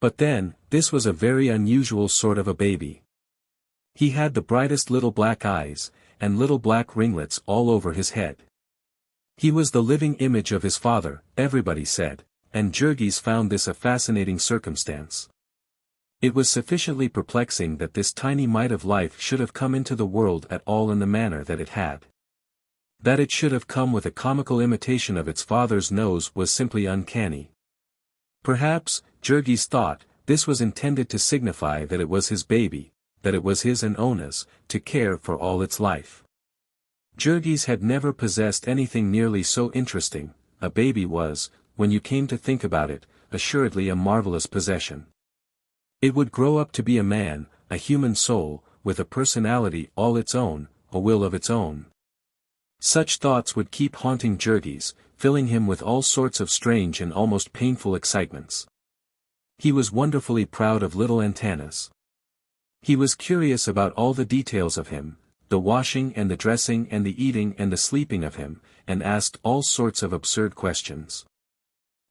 But then, this was a very unusual sort of a baby. He had the brightest little black eyes, and little black ringlets all over his head. He was the living image of his father, everybody said, and Jurgis found this a fascinating circumstance. It was sufficiently perplexing that this tiny mite of life should have come into the world at all in the manner that it had. That it should have come with a comical imitation of its father's nose was simply uncanny. Perhaps, Jurgis thought, this was intended to signify that it was his baby, that it was his and Ona's, to care for all its life. Jurgis had never possessed anything nearly so interesting. A baby was, when you came to think about it, assuredly a marvelous possession. It would grow up to be a man, a human soul, with a personality all its own, a will of its own. Such thoughts would keep haunting Jurgis, filling him with all sorts of strange and almost painful excitements. He was wonderfully proud of little Antanas. He was curious about all the details of him, the washing and the dressing and the eating and the sleeping of him, and asked all sorts of absurd questions.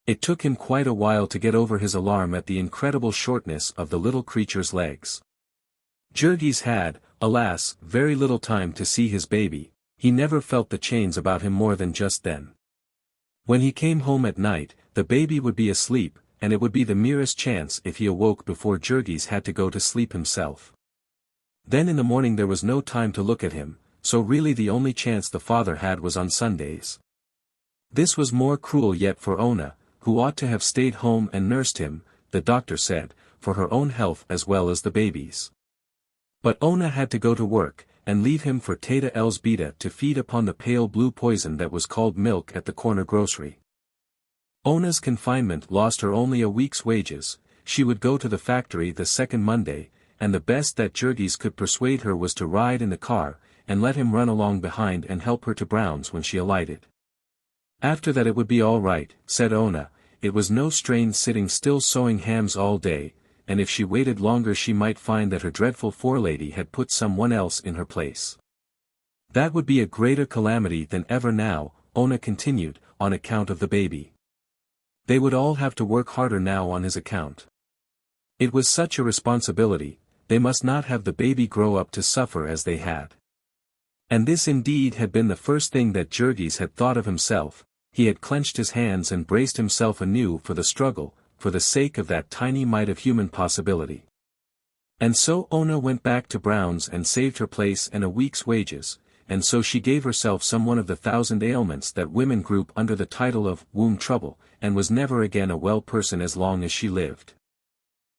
It took him quite a while to get over his alarm at the incredible shortness of the little creature's legs. Jurgis had, alas, very little time to see his baby. He never felt the chains about him more than just then. When he came home at night, the baby would be asleep, and it would be the merest chance if he awoke before Jurgis had to go to sleep himself. Then in the morning there was no time to look at him, so really the only chance the father had was on Sundays. This was more cruel yet for Ona, who ought to have stayed home and nursed him, the doctor said, for her own health as well as the baby's. But Ona had to go to work, and leave him for Teta Elzbieta to feed upon the pale blue poison that was called milk at the corner grocery. Ona's confinement lost her only a week's wages. She would go to the factory the second Monday, and the best that Jurgis could persuade her was to ride in the car, and let him run along behind and help her to Brown's when she alighted. After that it would be all right, said Ona. It was no strain sitting still sewing hams all day, and if she waited longer she might find that her dreadful forelady had put someone else in her place. That would be a greater calamity than ever now, Ona continued, on account of the baby. They would all have to work harder now on his account. It was such a responsibility, they must not have the baby grow up to suffer as they had. And this indeed had been the first thing that Jurgis had thought of himself. He had clenched his hands and braced himself anew for the struggle, for the sake of that tiny mite of human possibility. And so Ona went back to Brown's and saved her place and a week's wages, and so she gave herself some one of the 1,000 ailments that women group under the title of womb trouble, and was never again a well person as long as she lived.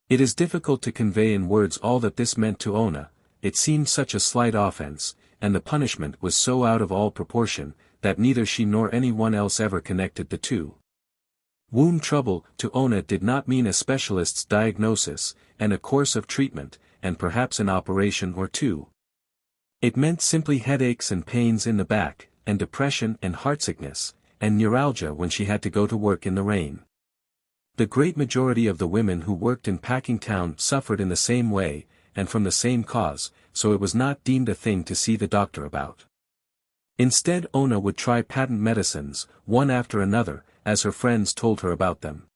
It is difficult to convey in words all that this meant to Ona. It seemed such a slight offense, and the punishment was so out of all proportion, that neither she nor anyone else ever connected the two. Womb trouble to Ona did not mean a specialist's diagnosis, and a course of treatment, and perhaps an operation or two. It meant simply headaches and pains in the back, and depression and heartsickness, and neuralgia when she had to go to work in the rain. The great majority of the women who worked in Packingtown suffered in the same way, and from the same cause, so it was not deemed a thing to see the doctor about. Instead Ona would try patent medicines, one after another, as her friends told her about them.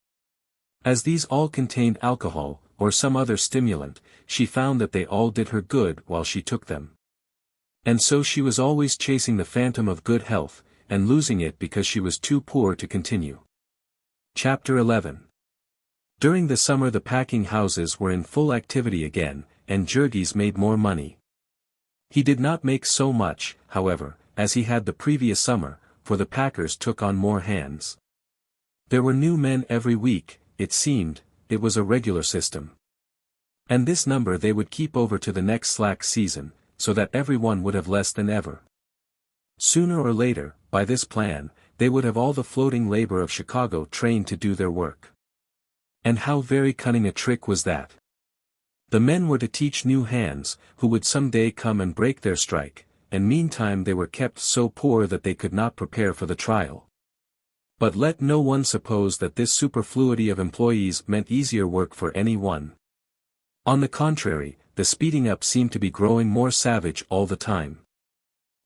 As these all contained alcohol, or some other stimulant, she found that they all did her good while she took them. And so she was always chasing the phantom of good health, and losing it because she was too poor to continue. Chapter 11. During the summer the packing houses were in full activity again, and Jurgis made more money. He did not make so much, however, as he had the previous summer, for the packers took on more hands. There were new men every week, it seemed. It was a regular system. And this number they would keep over to the next slack season, so that everyone would have less than ever. Sooner or later, by this plan, they would have all the floating labor of Chicago trained to do their work. And how very cunning a trick was that! The men were to teach new hands, who would some day come and break their strike, and meantime they were kept so poor that they could not prepare for the trial. But let no one suppose that this superfluity of employees meant easier work for any one. On the contrary, the speeding up seemed to be growing more savage all the time.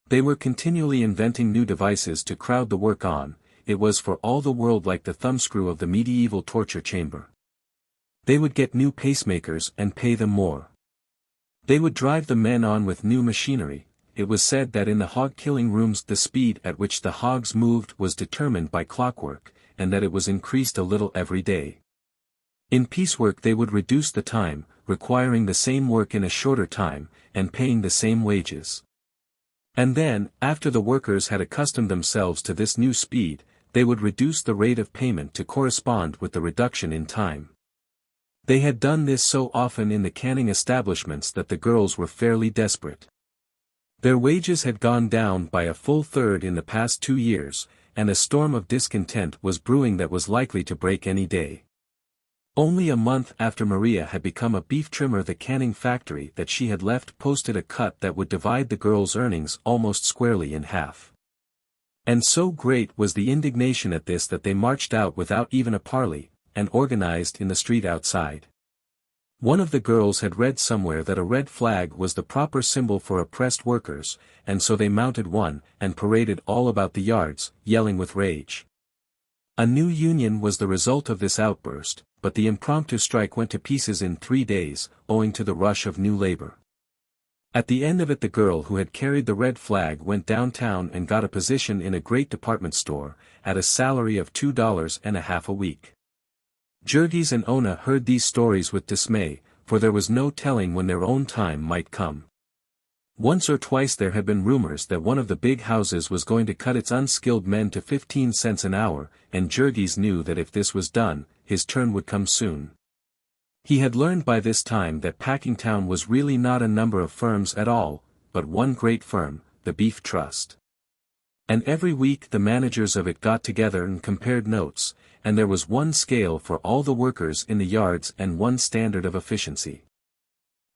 They were continually inventing new devices to crowd the work on. It was for all the world like the thumbscrew of the medieval torture chamber. They would get new pacemakers and pay them more. They would drive the men on with new machinery. It was said that in the hog-killing rooms the speed at which the hogs moved was determined by clockwork, and that it was increased a little every day. In piecework they would reduce the time, requiring the same work in a shorter time, and paying the same wages. And then, after the workers had accustomed themselves to this new speed, they would reduce the rate of payment to correspond with the reduction in time. They had done this so often in the canning establishments that the girls were fairly desperate. Their wages had gone down by a full third in the past 2 years, and a storm of discontent was brewing that was likely to break any day. Only a month after Maria had become a beef trimmer, the canning factory that she had left posted a cut that would divide the girls' earnings almost squarely in half. And so great was the indignation at this that they marched out without even a parley, and organized in the street outside. One of the girls had read somewhere that a red flag was the proper symbol for oppressed workers, and so they mounted one, and paraded all about the yards, yelling with rage. A new union was the result of this outburst, but the impromptu strike went to pieces in 3 days, owing to the rush of new labor. At the end of it the girl who had carried the red flag went downtown and got a position in a great department store, at a salary of $2.50 a week. Jurgis and Ona heard these stories with dismay, for there was no telling when their own time might come. Once or twice there had been rumors that one of the big houses was going to cut its unskilled men to 15 cents an hour, and Jurgis knew that if this was done, his turn would come soon. He had learned by this time that Packingtown was really not a number of firms at all, but one great firm, the Beef Trust. And every week the managers of it got together and compared notes, and there was one scale for all the workers in the yards and one standard of efficiency.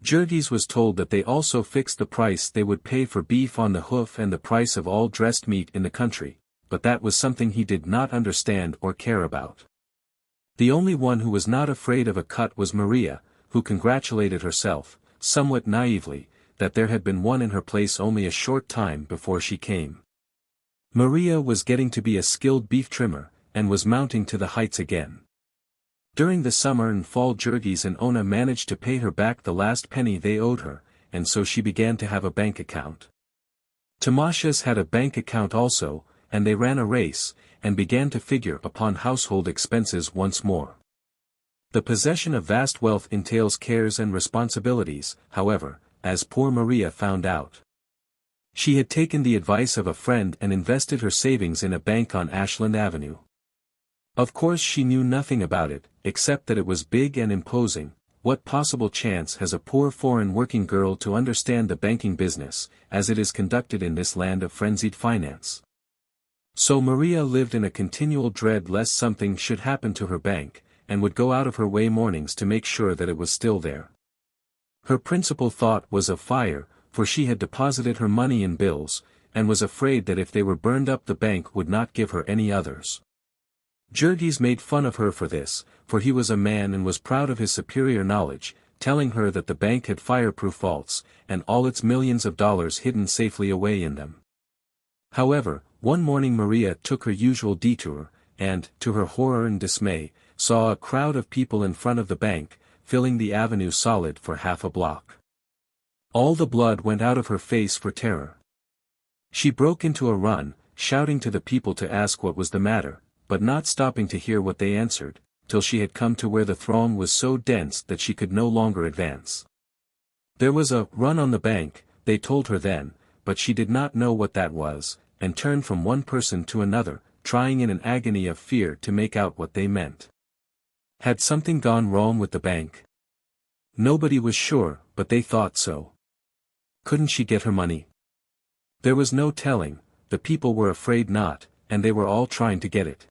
Jurgis was told that they also fixed the price they would pay for beef on the hoof and the price of all dressed meat in the country, but that was something he did not understand or care about. The only one who was not afraid of a cut was Maria, who congratulated herself, somewhat naively, that there had been one in her place only a short time before she came. Maria was getting to be a skilled beef trimmer, and was mounting to the heights again. During the summer and fall Jurgis and Ona managed to pay her back the last penny they owed her, and so she began to have a bank account. Tamashas had a bank account also, and they ran a race, and began to figure upon household expenses once more. The possession of vast wealth entails cares and responsibilities, however, as poor Maria found out. She had taken the advice of a friend and invested her savings in a bank on Ashland Avenue. Of course she knew nothing about it, except that it was big and imposing. What possible chance has a poor foreign working girl to understand the banking business, as it is conducted in this land of frenzied finance? So Maria lived in a continual dread lest something should happen to her bank, and would go out of her way mornings to make sure that it was still there. Her principal thought was of fire, for she had deposited her money in bills, and was afraid that if they were burned up the bank would not give her any others. Jurgis made fun of her for this, for he was a man and was proud of his superior knowledge, telling her that the bank had fireproof vaults, and all its millions of dollars hidden safely away in them. However, one morning Maria took her usual detour, and, to her horror and dismay, saw a crowd of people in front of the bank, filling the avenue solid for half a block. All the blood went out of her face for terror. She broke into a run, shouting to the people to ask what was the matter, but not stopping to hear what they answered, till she had come to where the throng was so dense that she could no longer advance. There was a run on the bank, they told her then, but she did not know what that was, and turned from one person to another, trying in an agony of fear to make out what they meant. Had something gone wrong with the bank? Nobody was sure, but they thought so. Couldn't she get her money? There was no telling, the people were afraid not, and they were all trying to get it.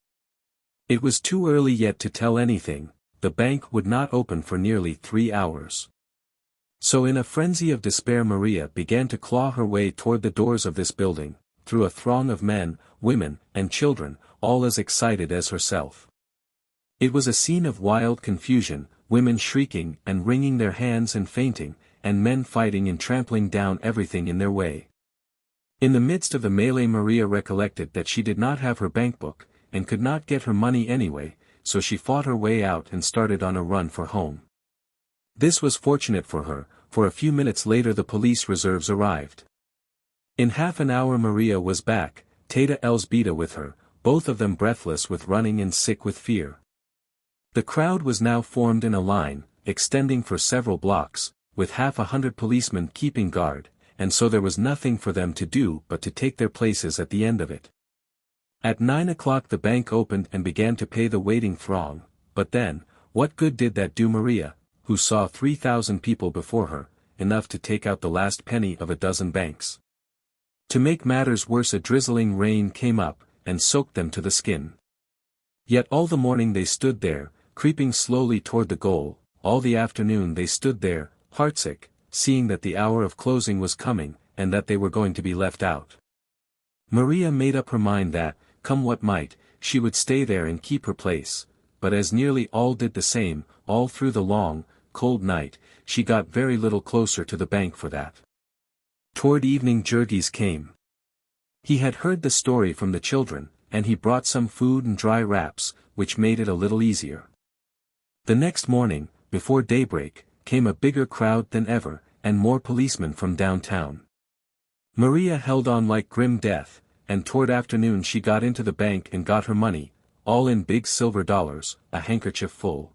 It was too early yet to tell anything, the bank would not open for nearly 3 hours. So in a frenzy of despair Maria began to claw her way toward the doors of this building, through a throng of men, women, and children, all as excited as herself. It was a scene of wild confusion, women shrieking and wringing their hands and fainting, and men fighting and trampling down everything in their way. In the midst of the melee, Maria recollected that she did not have her bankbook, and could not get her money anyway, so she fought her way out and started on a run for home. This was fortunate for her, for a few minutes later the police reserves arrived. In half an hour Maria was back, Tata Elzbieta with her, both of them breathless with running and sick with fear. The crowd was now formed in a line, extending for several blocks, with 100 policemen keeping guard, and so there was nothing for them to do but to take their places at the end of it. At 9 o'clock the bank opened and began to pay the waiting throng, but then, what good did that do Maria, who saw 3,000 people before her, enough to take out the last penny of a dozen banks? To make matters worse, a drizzling rain came up, and soaked them to the skin. Yet all the morning they stood there, creeping slowly toward the goal, all the afternoon they stood there, heartsick, seeing that the hour of closing was coming, and that they were going to be left out. Maria made up her mind that, come what might, she would stay there and keep her place, but as nearly all did the same, all through the long, cold night, she got very little closer to the bank for that. Toward evening Jurgis came. He had heard the story from the children, and he brought some food and dry wraps, which made it a little easier. The next morning, before daybreak, came a bigger crowd than ever, and more policemen from downtown. Maria held on like grim death, and toward afternoon she got into the bank and got her money, all in big silver dollars, a handkerchief full.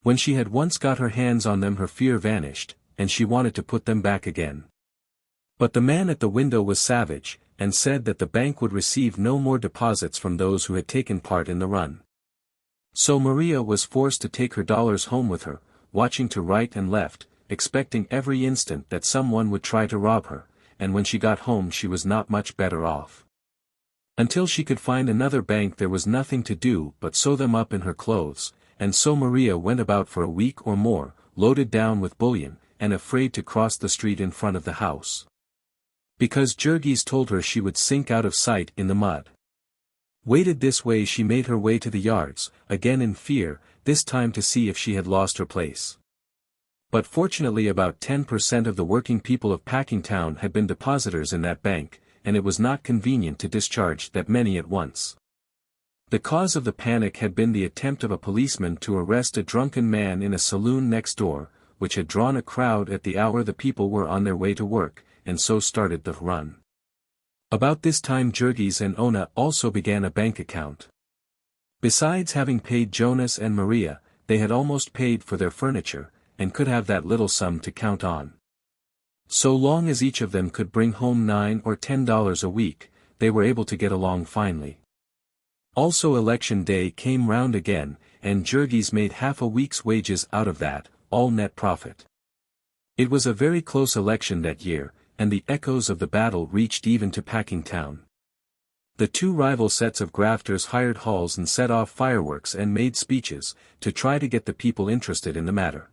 When she had once got her hands on them her fear vanished, and she wanted to put them back again. But the man at the window was savage, and said that the bank would receive no more deposits from those who had taken part in the run. So Maria was forced to take her dollars home with her, watching to right and left, expecting every instant that someone would try to rob her, and when she got home she was not much better off. Until she could find another bank there was nothing to do but sew them up in her clothes, and so Maria went about for a week or more, loaded down with bullion, and afraid to cross the street in front of the house. Because Jurgis told her she would sink out of sight in the mud. Weighted this way she made her way to the yards, again in fear, this time to see if she had lost her place. But fortunately about 10% of the working people of Packingtown had been depositors in that bank, and it was not convenient to discharge that many at once. The cause of the panic had been the attempt of a policeman to arrest a drunken man in a saloon next door, which had drawn a crowd at the hour the people were on their way to work, and so started the run. About this time Jurgis and Ona also began a bank account. Besides having paid Jonas and Maria, they had almost paid for their furniture, and could have that little sum to count on. So long as each of them could bring home $9 or $10 a week, they were able to get along finely. Also election day came round again, and Jurgis made half a week's wages out of that, all net profit. It was a very close election that year, and the echoes of the battle reached even to Packingtown. The two rival sets of grafters hired halls and set off fireworks and made speeches, to try to get the people interested in the matter.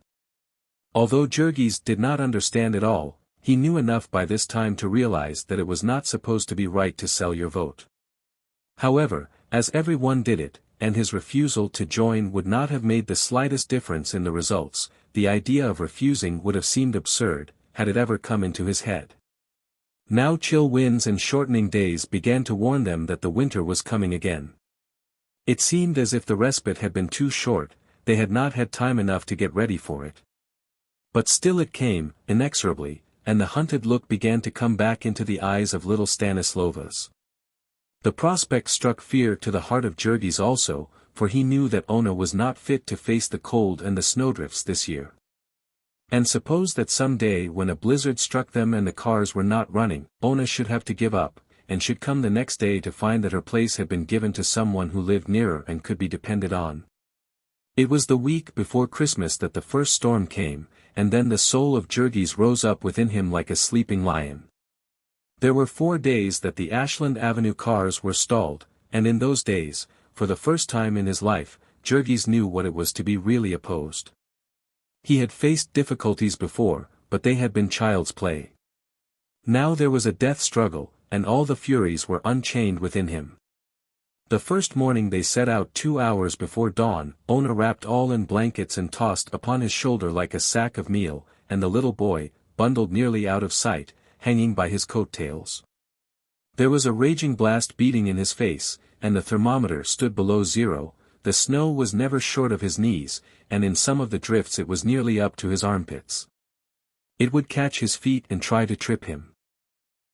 Although Jurgis did not understand it all, he knew enough by this time to realize that it was not supposed to be right to sell your vote. However, as everyone did it, and his refusal to join would not have made the slightest difference in the results, the idea of refusing would have seemed absurd, had it ever come into his head. Now chill winds and shortening days began to warn them that the winter was coming again. It seemed as if the respite had been too short, they had not had time enough to get ready for it. But still it came, inexorably, and the hunted look began to come back into the eyes of little Stanislovas. The prospect struck fear to the heart of Jurgis also, for he knew that Ona was not fit to face the cold and the snowdrifts this year. And suppose that some day when a blizzard struck them and the cars were not running, Ona should have to give up, and should come the next day to find that her place had been given to someone who lived nearer and could be depended on. It was the week before Christmas that the first storm came, and then the soul of Jurgis rose up within him like a sleeping lion. There were 4 days that the Ashland Avenue cars were stalled, and in those days, for the first time in his life, Jurgis knew what it was to be really opposed. He had faced difficulties before, but they had been child's play. Now there was a death struggle, and all the furies were unchained within him. The first morning they set out 2 hours before dawn. Ona wrapped all in blankets and tossed upon his shoulder like a sack of meal, and the little boy, bundled nearly out of sight, hanging by his coat-tails. There was a raging blast beating in his face, and the thermometer stood below zero. The snow was never short of his knees, and in some of the drifts it was nearly up to his armpits. It would catch his feet and try to trip him.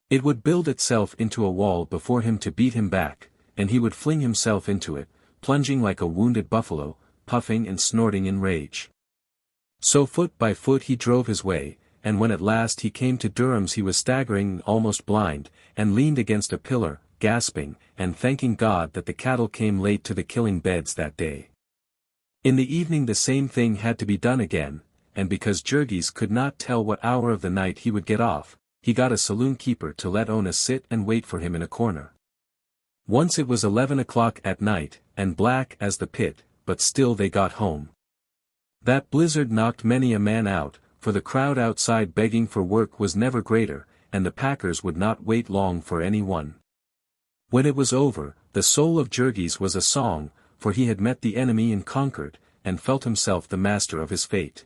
It would build itself into a wall before him to beat him back, and he would fling himself into it, plunging like a wounded buffalo, puffing and snorting in rage. So foot by foot he drove his way, and when at last he came to Durham's he was staggering and almost blind, and leaned against a pillar, gasping, and thanking God that the cattle came late to the killing beds that day. In the evening the same thing had to be done again, and because Jurgis could not tell what hour of the night he would get off, he got a saloon keeper to let Ona sit and wait for him in a corner. Once it was 11 o'clock at night, and black as the pit, but still they got home. That blizzard knocked many a man out, for the crowd outside begging for work was never greater, and the packers would not wait long for any one. When it was over, the soul of Jurgis was a song, for he had met the enemy and conquered, and felt himself the master of his fate.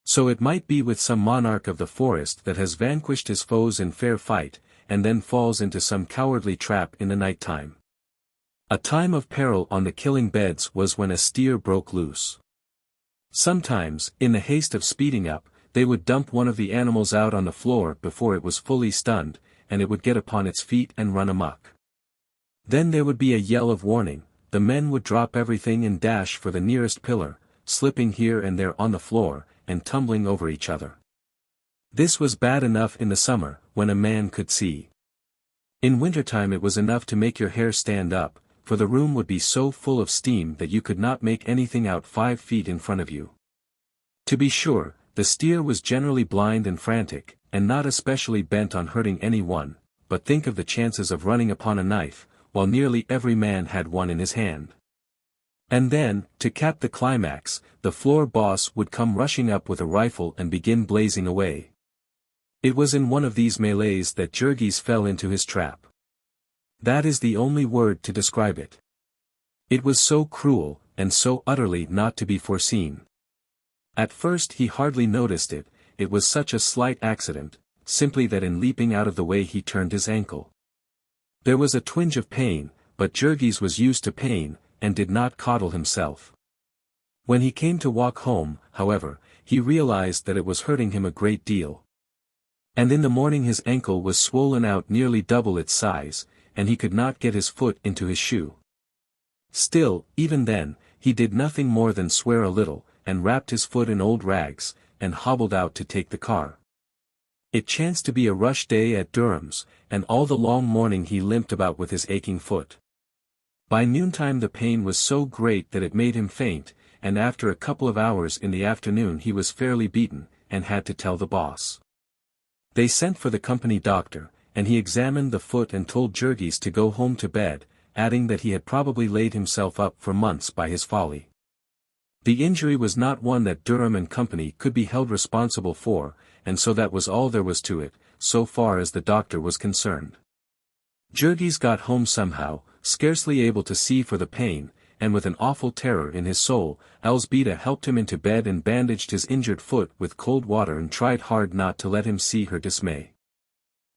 So it might be with some monarch of the forest that has vanquished his foes in fair fight, and then falls into some cowardly trap in the night time. A time of peril on the killing beds was when a steer broke loose. Sometimes, in the haste of speeding up, they would dump one of the animals out on the floor before it was fully stunned, and it would get upon its feet and run amok. Then there would be a yell of warning, the men would drop everything and dash for the nearest pillar, slipping here and there on the floor, and tumbling over each other. This was bad enough in the summer, when a man could see. In wintertime it was enough to make your hair stand up, for the room would be so full of steam that you could not make anything out 5 feet in front of you. To be sure, the steer was generally blind and frantic, and not especially bent on hurting any one, but think of the chances of running upon a knife, while nearly every man had one in his hand. And then, to cap the climax, the floor boss would come rushing up with a rifle and begin blazing away. It was in one of these melees that Jurgis fell into his trap. That is the only word to describe it. It was so cruel, and so utterly not to be foreseen. At first he hardly noticed it, it was such a slight accident, simply that in leaping out of the way he turned his ankle. There was a twinge of pain, but Jurgis was used to pain, and did not coddle himself. When he came to walk home, however, he realized that it was hurting him a great deal. And in the morning his ankle was swollen out nearly double its size, and he could not get his foot into his shoe. Still, even then, he did nothing more than swear a little, and wrapped his foot in old rags, and hobbled out to take the car. It chanced to be a rush day at Durham's, and all the long morning he limped about with his aching foot. By noontime the pain was so great that it made him faint, and after a couple of hours in the afternoon he was fairly beaten, and had to tell the boss. They sent for the company doctor, and he examined the foot and told Jurgis to go home to bed, adding that he had probably laid himself up for months by his folly. The injury was not one that Durham and Company could be held responsible for, and so that was all there was to it, so far as the doctor was concerned. Jurgis got home somehow, scarcely able to see for the pain, and with an awful terror in his soul. Elzbieta helped him into bed and bandaged his injured foot with cold water and tried hard not to let him see her dismay.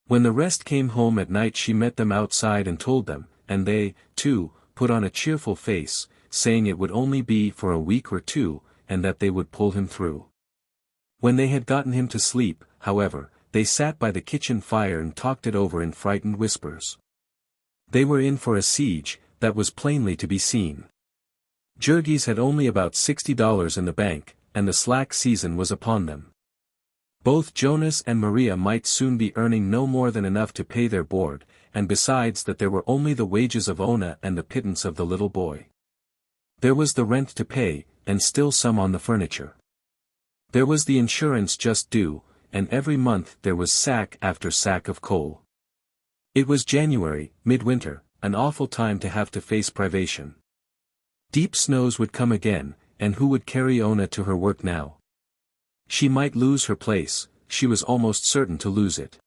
When the rest came home at night she met them outside and told them, and they, too, put on a cheerful face, saying it would only be for a week or two, and that they would pull him through. When they had gotten him to sleep, however, they sat by the kitchen fire and talked it over in frightened whispers. They were in for a siege, that was plainly to be seen. Jurgis had only about $60 in the bank, and the slack season was upon them. Both Jonas and Maria might soon be earning no more than enough to pay their board, and besides that there were only the wages of Ona and the pittance of the little boy. There was the rent to pay, and still some on the furniture. There was the insurance just due, and every month there was sack after sack of coal. It was January, midwinter, an awful time to have to face privation. Deep snows would come again, and who would carry Ona to her work now? She might lose her place, she was almost certain to lose it.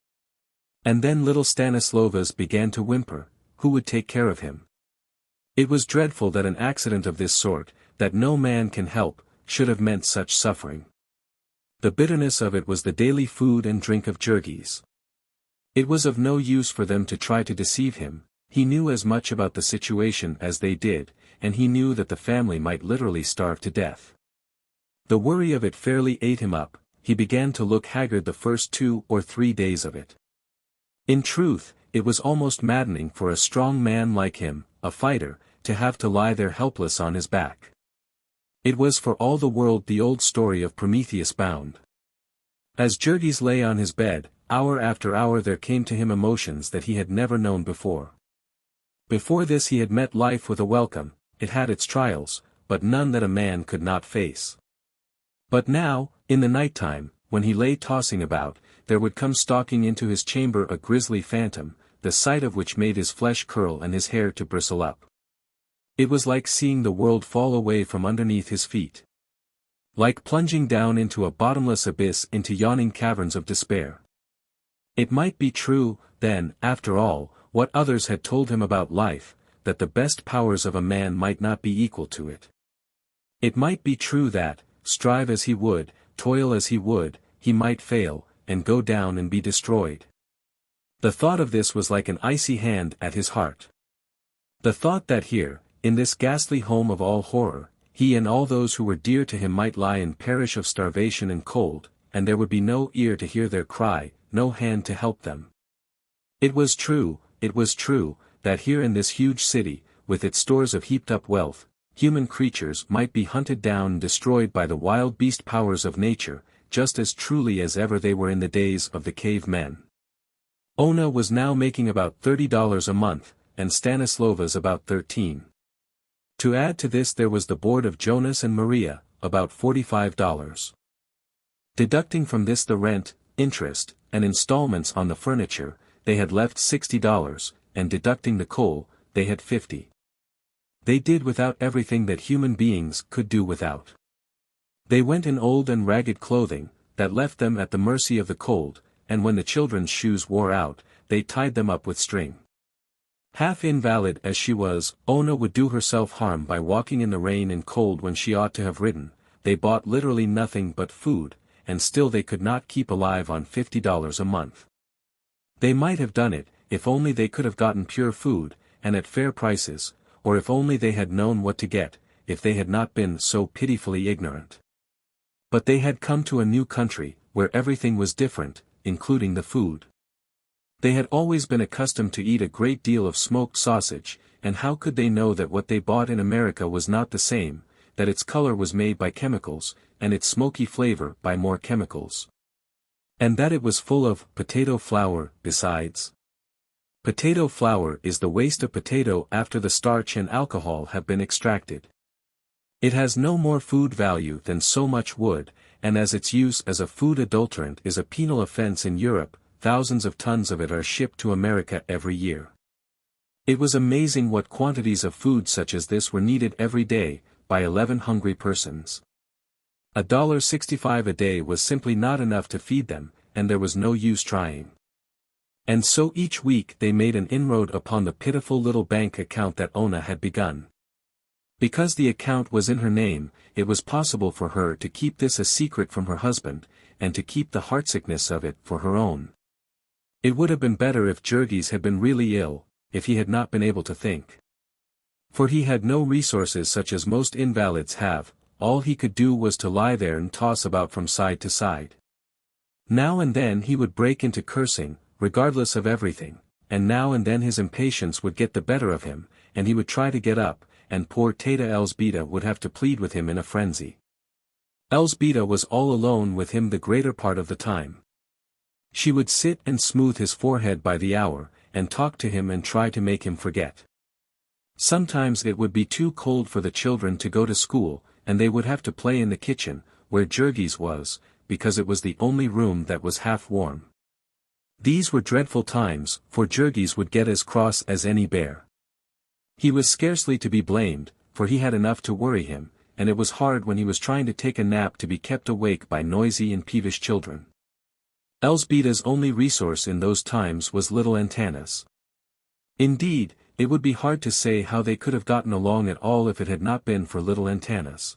And then little Stanislovas began to whimper. Who would take care of him? It was dreadful that an accident of this sort, that no man can help, should have meant such suffering. The bitterness of it was the daily food and drink of Jurgis. It was of no use for them to try to deceive him. He knew as much about the situation as they did, and he knew that the family might literally starve to death. The worry of it fairly ate him up. He began to look haggard the first 2 or 3 days of it. In truth, it was almost maddening for a strong man like him, a fighter, to have to lie there helpless on his back. It was for all the world the old story of Prometheus bound. As Jurgis lay on his bed, hour after hour there came to him emotions that he had never known before. Before this he had met life with a welcome. It had its trials, but none that a man could not face. But now, in the night time, when he lay tossing about, there would come stalking into his chamber a grisly phantom, the sight of which made his flesh curl and his hair to bristle up. It was like seeing the world fall away from underneath his feet. Like plunging down into a bottomless abyss, into yawning caverns of despair. It might be true, then, after all, what others had told him about life, that the best powers of a man might not be equal to it. It might be true that, strive as he would, toil as he would, he might fail, and go down and be destroyed. The thought of this was like an icy hand at his heart. The thought that here, in this ghastly home of all horror, he and all those who were dear to him might lie and perish of starvation and cold, and there would be no ear to hear their cry, no hand to help them. It was true, that here in this huge city, with its stores of heaped-up wealth, human creatures might be hunted down and destroyed by the wild beast powers of nature, just as truly as ever they were in the days of the cave men. Ona was now making about $30 a month, and Stanislovas about $13. To add to this there was the board of Jonas and Maria, about $45. Deducting from this the rent, interest, and installments on the furniture, they had left $60, and deducting the coal, they had $50. They did without everything that human beings could do without. They went in old and ragged clothing, that left them at the mercy of the cold, and when the children's shoes wore out, they tied them up with string. Half invalid as she was, Ona would do herself harm by walking in the rain and cold when she ought to have ridden. They bought literally nothing but food, and still they could not keep alive on $50 a month. They might have done it, if only they could have gotten pure food, and at fair prices, or if only they had known what to get, if they had not been so pitifully ignorant. But they had come to a new country, where everything was different, including the food. They had always been accustomed to eat a great deal of smoked sausage, and how could they know that what they bought in America was not the same, that its color was made by chemicals, and its smoky flavor by more chemicals? And that it was full of potato flour, besides. Potato flour is the waste of potato after the starch and alcohol have been extracted. It has no more food value than so much wood, and as its use as a food adulterant is a penal offense in Europe, thousands of tons of it are shipped to America every year. It was amazing what quantities of food such as this were needed every day, by 11 hungry persons. $1.65 a day was simply not enough to feed them, and there was no use trying. And so each week they made an inroad upon the pitiful little bank account that Ona had begun. Because the account was in her name, it was possible for her to keep this a secret from her husband, and to keep the heartsickness of it for her own. It would have been better if Jurgis had been really ill, if he had not been able to think. For he had no resources such as most invalids have. All he could do was to lie there and toss about from side to side. Now and then he would break into cursing, regardless of everything, and now and then his impatience would get the better of him, and he would try to get up, and poor Teta Elzbieta would have to plead with him in a frenzy. Elzbieta was all alone with him the greater part of the time. She would sit and smooth his forehead by the hour, and talk to him and try to make him forget. Sometimes it would be too cold for the children to go to school, and they would have to play in the kitchen, where Jurgis was, because it was the only room that was half warm. These were dreadful times, for Jurgis would get as cross as any bear. He was scarcely to be blamed, for he had enough to worry him, and it was hard when he was trying to take a nap to be kept awake by noisy and peevish children. Elzbieta's only resource in those times was little Antanas. Indeed, it would be hard to say how they could have gotten along at all if it had not been for little Antanas.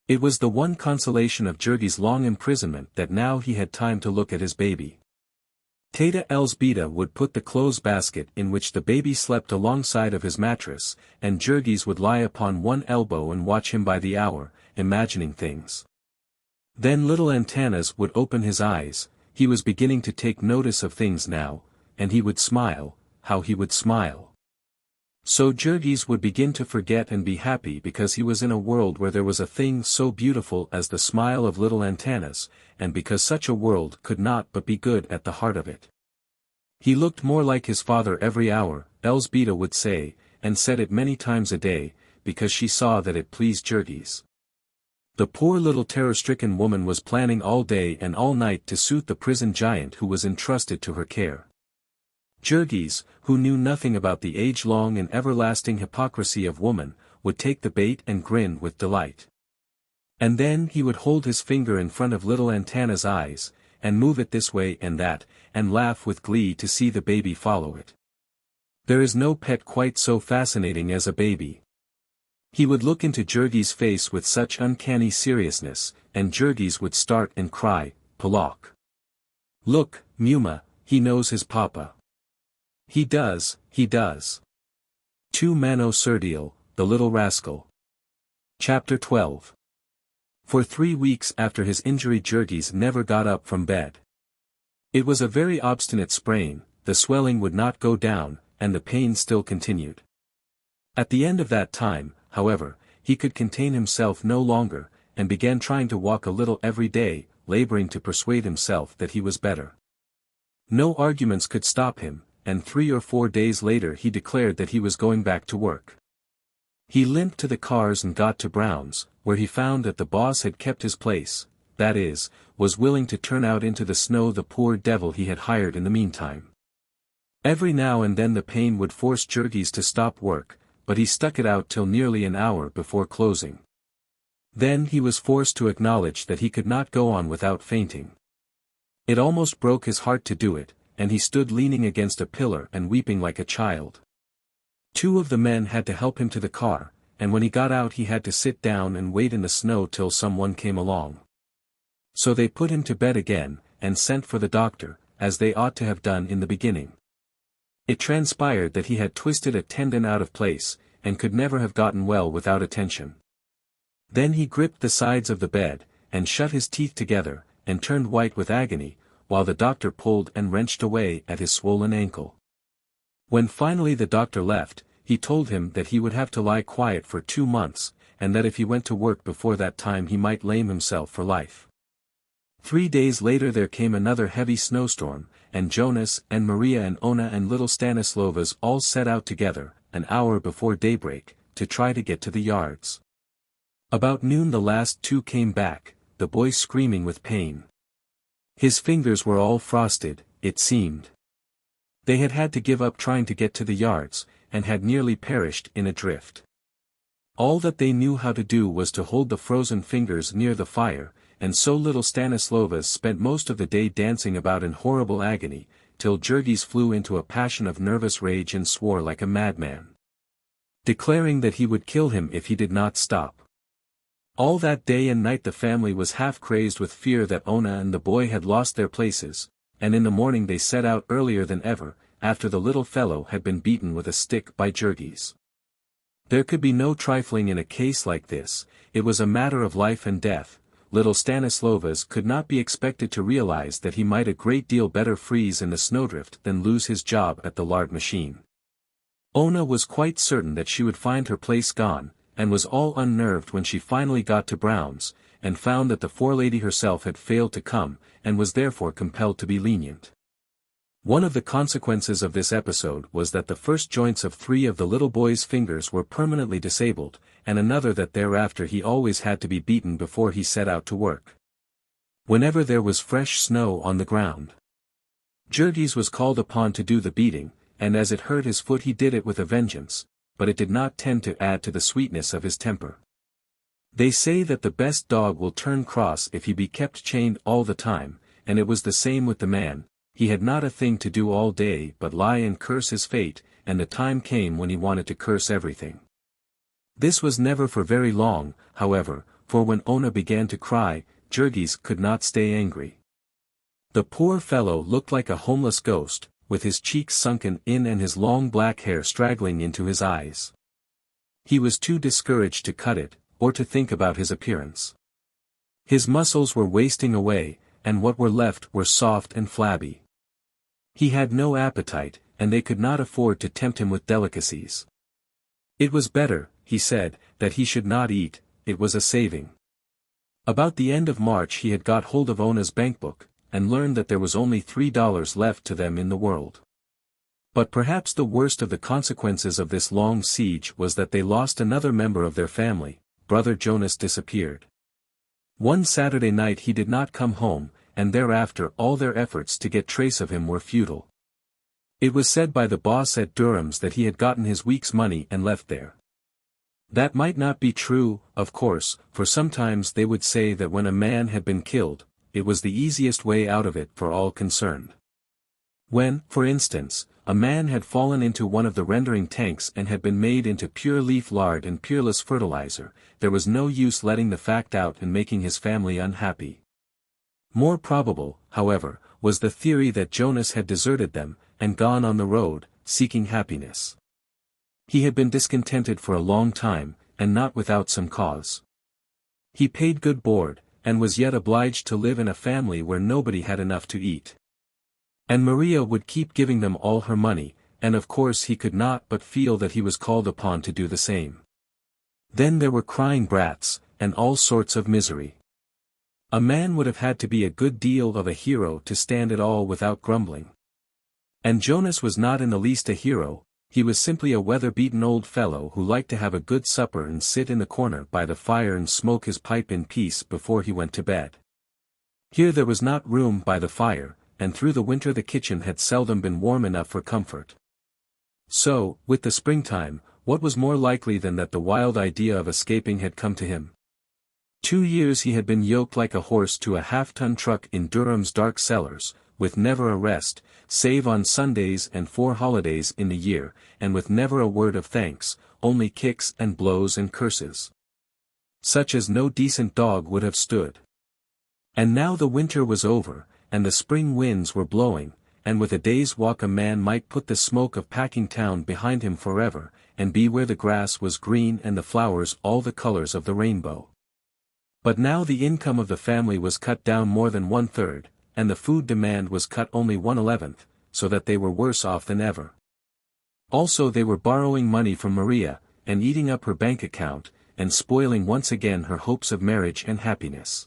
It was the one consolation of Jurgis' long imprisonment that now he had time to look at his baby. Teta Elzbieta would put the clothes basket in which the baby slept alongside of his mattress, and Jurgis would lie upon one elbow and watch him by the hour, imagining things. Then little Antanas would open his eyes, he was beginning to take notice of things now, and he would smile, how he would smile. So Jurgis would begin to forget and be happy because he was in a world where there was a thing so beautiful as the smile of little Antanas, and because such a world could not but be good at the heart of it. He looked more like his father every hour, Elzbieta would say, and said it many times a day, because she saw that it pleased Jurgis. The poor little terror-stricken woman was planning all day and all night to suit the prison giant who was entrusted to her care. Jurgis, who knew nothing about the age-long and everlasting hypocrisy of woman, would take the bait and grin with delight. And then he would hold his finger in front of little Antanas' eyes, and move it this way and that, and laugh with glee to see the baby follow it. There is no pet quite so fascinating as a baby. He would look into Jurgis' face with such uncanny seriousness, and Jurgis would start and cry, "Polak! Look, Muma, he knows his papa. He does, he does. Tu mano surdil, the little rascal." Chapter 12. For 3 weeks after his injury Jurgis never got up from bed. It was a very obstinate sprain, the swelling would not go down, and the pain still continued. At the end of that time, however, he could contain himself no longer, and began trying to walk a little every day, laboring to persuade himself that he was better. No arguments could stop him, and 3 or 4 days later he declared that he was going back to work. He limped to the cars and got to Brown's, where he found that the boss had kept his place, that is, was willing to turn out into the snow the poor devil he had hired in the meantime. Every now and then the pain would force Jurgis to stop work, but he stuck it out till nearly an hour before closing. Then he was forced to acknowledge that he could not go on without fainting. It almost broke his heart to do it, and he stood leaning against a pillar and weeping like a child. 2 of the men had to help him to the car, and when he got out he had to sit down and wait in the snow till someone came along. So they put him to bed again, and sent for the doctor, as they ought to have done in the beginning. It transpired that he had twisted a tendon out of place, and could never have gotten well without attention. Then he gripped the sides of the bed, and shut his teeth together, and turned white with agony, while the doctor pulled and wrenched away at his swollen ankle. When finally the doctor left, he told him that he would have to lie quiet for 2 months, and that if he went to work before that time he might lame himself for life. 3 days later there came another heavy snowstorm, and Jonas and Maria and Ona and little Stanislovas all set out together, an hour before daybreak, to try to get to the yards. About noon the last 2 came back, the boy screaming with pain. His fingers were all frosted, it seemed. They had had to give up trying to get to the yards, and had nearly perished in a drift. All that they knew how to do was to hold the frozen fingers near the fire, and so little Stanislovas spent most of the day dancing about in horrible agony, till Jurgis flew into a passion of nervous rage and swore like a madman, declaring that he would kill him if he did not stop. All that day and night the family was half crazed with fear that Ona and the boy had lost their places, and in the morning they set out earlier than ever, after the little fellow had been beaten with a stick by Jurgis. There could be no trifling in a case like this, it was a matter of life and death. Little Stanislovas could not be expected to realize that he might a great deal better freeze in the snowdrift than lose his job at the lard machine. Ona was quite certain that she would find her place gone, and was all unnerved when she finally got to Brown's, and found that the forelady herself had failed to come, and was therefore compelled to be lenient. One of the consequences of this episode was that the first joints of 3 of the little boy's fingers were permanently disabled, and another that thereafter he always had to be beaten before he set out to work. Whenever there was fresh snow on the ground, Jurgis was called upon to do the beating, and as it hurt his foot he did it with a vengeance, but it did not tend to add to the sweetness of his temper. They say that the best dog will turn cross if he be kept chained all the time, and it was the same with the man. He had not a thing to do all day but lie and curse his fate, and the time came when he wanted to curse everything. This was never for very long, however, for when Ona began to cry, Jurgis could not stay angry. The poor fellow looked like a homeless ghost, with his cheeks sunken in and his long black hair straggling into his eyes. He was too discouraged to cut it, or to think about his appearance. His muscles were wasting away, and what were left were soft and flabby. He had no appetite, and they could not afford to tempt him with delicacies. It was better, he said, that he should not eat, it was a saving. About the end of March he had got hold of Ona's bankbook, and learned that there was only $3 left to them in the world. But perhaps the worst of the consequences of this long siege was that they lost another member of their family. Brother Jonas disappeared. One Saturday night he did not come home, and thereafter all their efforts to get trace of him were futile. It was said by the boss at Durham's that he had gotten his week's money and left there. That might not be true, of course, for sometimes they would say that when a man had been killed, it was the easiest way out of it for all concerned. When, for instance, a man had fallen into one of the rendering tanks and had been made into pure leaf lard and peerless fertilizer, there was no use letting the fact out and making his family unhappy. More probable, however, was the theory that Jonas had deserted them, and gone on the road, seeking happiness. He had been discontented for a long time, and not without some cause. He paid good board, and was yet obliged to live in a family where nobody had enough to eat. And Maria would keep giving them all her money, and of course he could not but feel that he was called upon to do the same. Then there were crying brats, and all sorts of misery. A man would have had to be a good deal of a hero to stand it all without grumbling. And Jonas was not in the least a hero, he was simply a weather-beaten old fellow who liked to have a good supper and sit in the corner by the fire and smoke his pipe in peace before he went to bed. Here there was not room by the fire, and through the winter the kitchen had seldom been warm enough for comfort. So, with the springtime, what was more likely than that the wild idea of escaping had come to him? 2 years he had been yoked like a horse to a half-ton truck in Durham's dark cellars, with never a rest, save on Sundays and 4 holidays in the year, and with never a word of thanks, only kicks and blows and curses. Such as no decent dog would have stood. And now the winter was over, and the spring winds were blowing, and with a day's walk a man might put the smoke of Packingtown behind him forever, and be where the grass was green and the flowers all the colors of the rainbow. But now the income of the family was cut down more than 1/3, and the food demand was cut only 1/11, so that they were worse off than ever. Also they were borrowing money from Maria, and eating up her bank account, and spoiling once again her hopes of marriage and happiness.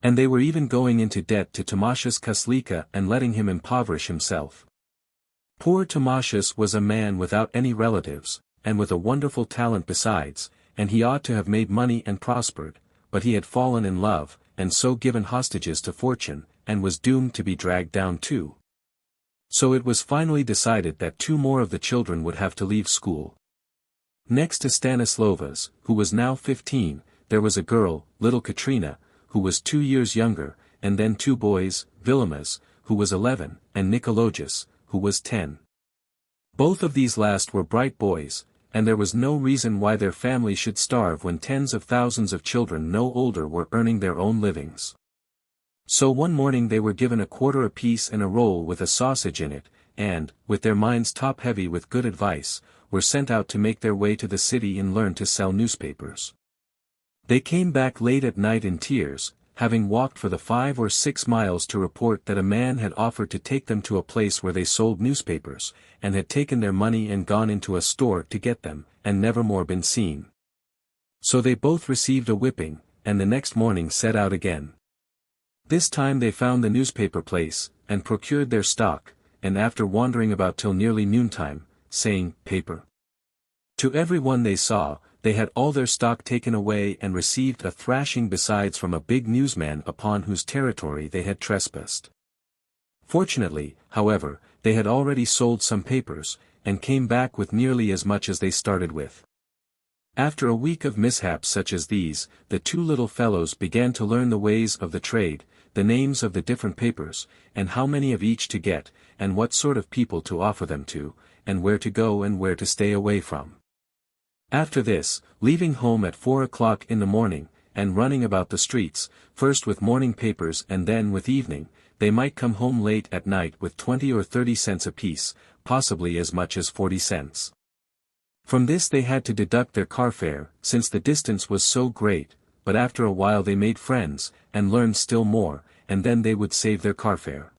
And they were even going into debt to Tomasius Kaslika and letting him impoverish himself. Poor Tomasius was a man without any relatives, and with a wonderful talent besides, and he ought to have made money and prospered, but he had fallen in love, and so given hostages to fortune, and was doomed to be dragged down too. So it was finally decided that 2 more of the children would have to leave school. Next to Stanislova's, who was now 15, there was a girl, little Katrina, who was 2 years younger, and then 2 boys, Vilimas, who was 11, and Nicologus, who was 10. Both of these last were bright boys, and there was no reason why their family should starve when tens of thousands of children no older were earning their own livings. So one morning they were given a quarter apiece and a roll with a sausage in it, and, with their minds top-heavy with good advice, were sent out to make their way to the city and learn to sell newspapers. They came back late at night in tears, having walked for the 5 or 6 miles to report that a man had offered to take them to a place where they sold newspapers, and had taken their money and gone into a store to get them, and never more been seen. So they both received a whipping, and the next morning set out again. This time they found the newspaper place, and procured their stock, and after wandering about till nearly noontime, saying, "Paper." To every one they saw, they had all their stock taken away and received a thrashing besides from a big newsman upon whose territory they had trespassed. Fortunately, however, they had already sold some papers, and came back with nearly as much as they started with. After a week of mishaps such as these, the two little fellows began to learn the ways of the trade, the names of the different papers, and how many of each to get, and what sort of people to offer them to, and where to go and where to stay away from. After this, leaving home at 4 o'clock in the morning, and running about the streets, first with morning papers and then with evening, they might come home late at night with 20 or 30 cents apiece, possibly as much as 40 cents. From this they had to deduct their car fare, since the distance was so great, but after a while they made friends, and learned still more, and then they would save their car fare.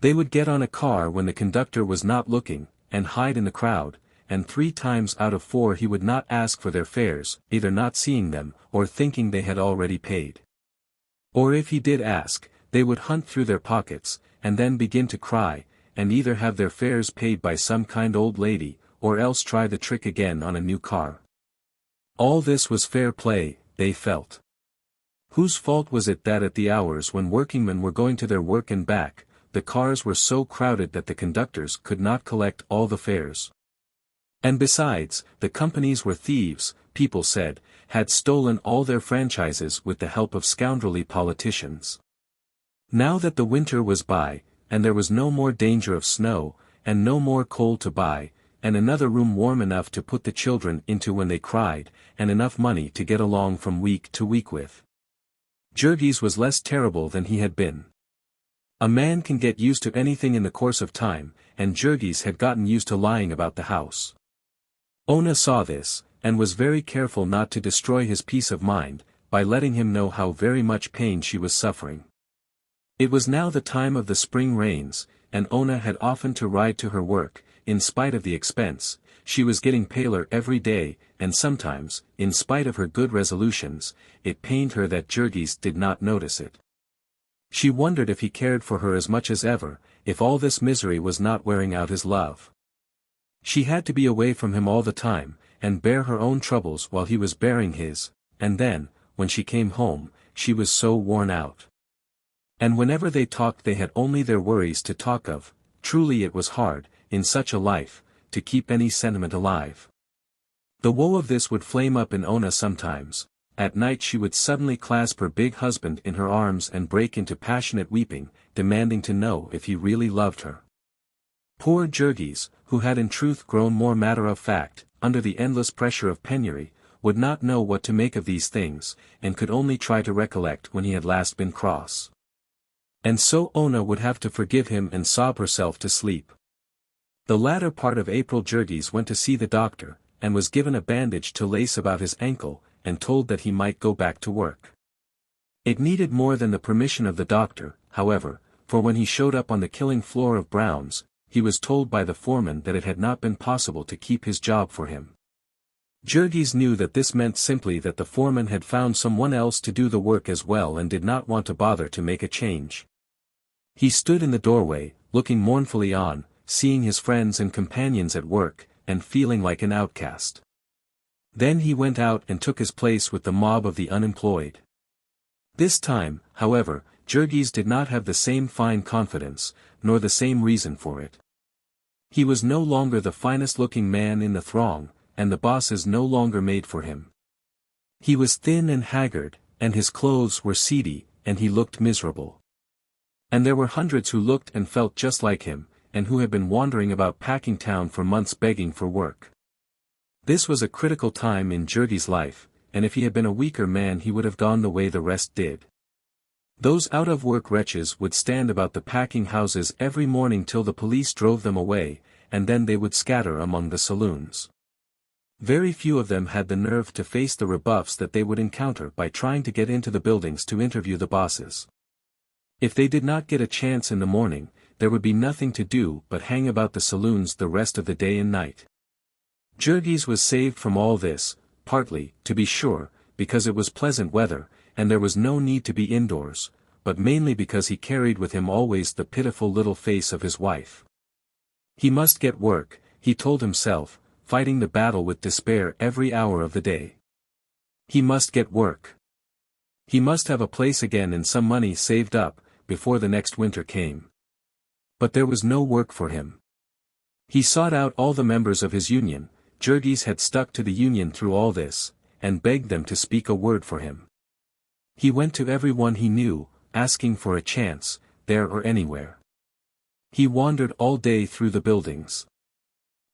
They would get on a car when the conductor was not looking, and hide in the crowd, and 3 times out of 4 he would not ask for their fares, either not seeing them, or thinking they had already paid. Or if he did ask, they would hunt through their pockets, and then begin to cry, and either have their fares paid by some kind old lady, or else try the trick again on a new car. All this was fair play, they felt. Whose fault was it that at the hours when workingmen were going to their work and back, the cars were so crowded that the conductors could not collect all the fares? And besides, the companies were thieves, people said, had stolen all their franchises with the help of scoundrelly politicians. Now that the winter was by, and there was no more danger of snow, and no more coal to buy, and another room warm enough to put the children into when they cried, and enough money to get along from week to week with, Jurgis was less terrible than he had been. A man can get used to anything in the course of time, and Jurgis had gotten used to lying about the house. Ona saw this, and was very careful not to destroy his peace of mind, by letting him know how very much pain she was suffering. It was now the time of the spring rains, and Ona had often to ride to her work. In spite of the expense, she was getting paler every day, and sometimes, in spite of her good resolutions, it pained her that Jurgis did not notice it. She wondered if he cared for her as much as ever, if all this misery was not wearing out his love. She had to be away from him all the time, and bear her own troubles while he was bearing his, and then, when she came home, she was so worn out. And whenever they talked they had only their worries to talk of. Truly it was hard, in such a life, to keep any sentiment alive. The woe of this would flame up in Ona sometimes. At night she would suddenly clasp her big husband in her arms and break into passionate weeping, demanding to know if he really loved her. Poor Jurgis, who had in truth grown more matter-of-fact, under the endless pressure of penury, would not know what to make of these things, and could only try to recollect when he had last been cross. And so Ona would have to forgive him and sob herself to sleep. The latter part of April Jurgis went to see the doctor, and was given a bandage to lace about his ankle, and told that he might go back to work. It needed more than the permission of the doctor, however, for when he showed up on the killing floor of Brown's, he was told by the foreman that it had not been possible to keep his job for him. Jurgis knew that this meant simply that the foreman had found someone else to do the work as well and did not want to bother to make a change. He stood in the doorway, looking mournfully on, seeing his friends and companions at work, and feeling like an outcast. Then he went out and took his place with the mob of the unemployed. This time, however, Jurgis did not have the same fine confidence, nor the same reason for it. He was no longer the finest-looking man in the throng, and the bosses no longer made for him. He was thin and haggard, and his clothes were seedy, and he looked miserable. And there were hundreds who looked and felt just like him, and who had been wandering about Packingtown for months begging for work. This was a critical time in Jurgis' life, and if he had been a weaker man he would have gone the way the rest did. Those out-of-work wretches would stand about the packing houses every morning till the police drove them away, and then they would scatter among the saloons. Very few of them had the nerve to face the rebuffs that they would encounter by trying to get into the buildings to interview the bosses. If they did not get a chance in the morning, there would be nothing to do but hang about the saloons the rest of the day and night. Jurgis was saved from all this, partly, to be sure, because it was pleasant weather, and there was no need to be indoors, but mainly because he carried with him always the pitiful little face of his wife. He must get work, he told himself, fighting the battle with despair every hour of the day. He must get work. He must have a place again and some money saved up, before the next winter came. But there was no work for him. He sought out all the members of his union, Jurgis had stuck to the Union through all this, and begged them to speak a word for him. He went to everyone he knew, asking for a chance, there or anywhere. He wandered all day through the buildings.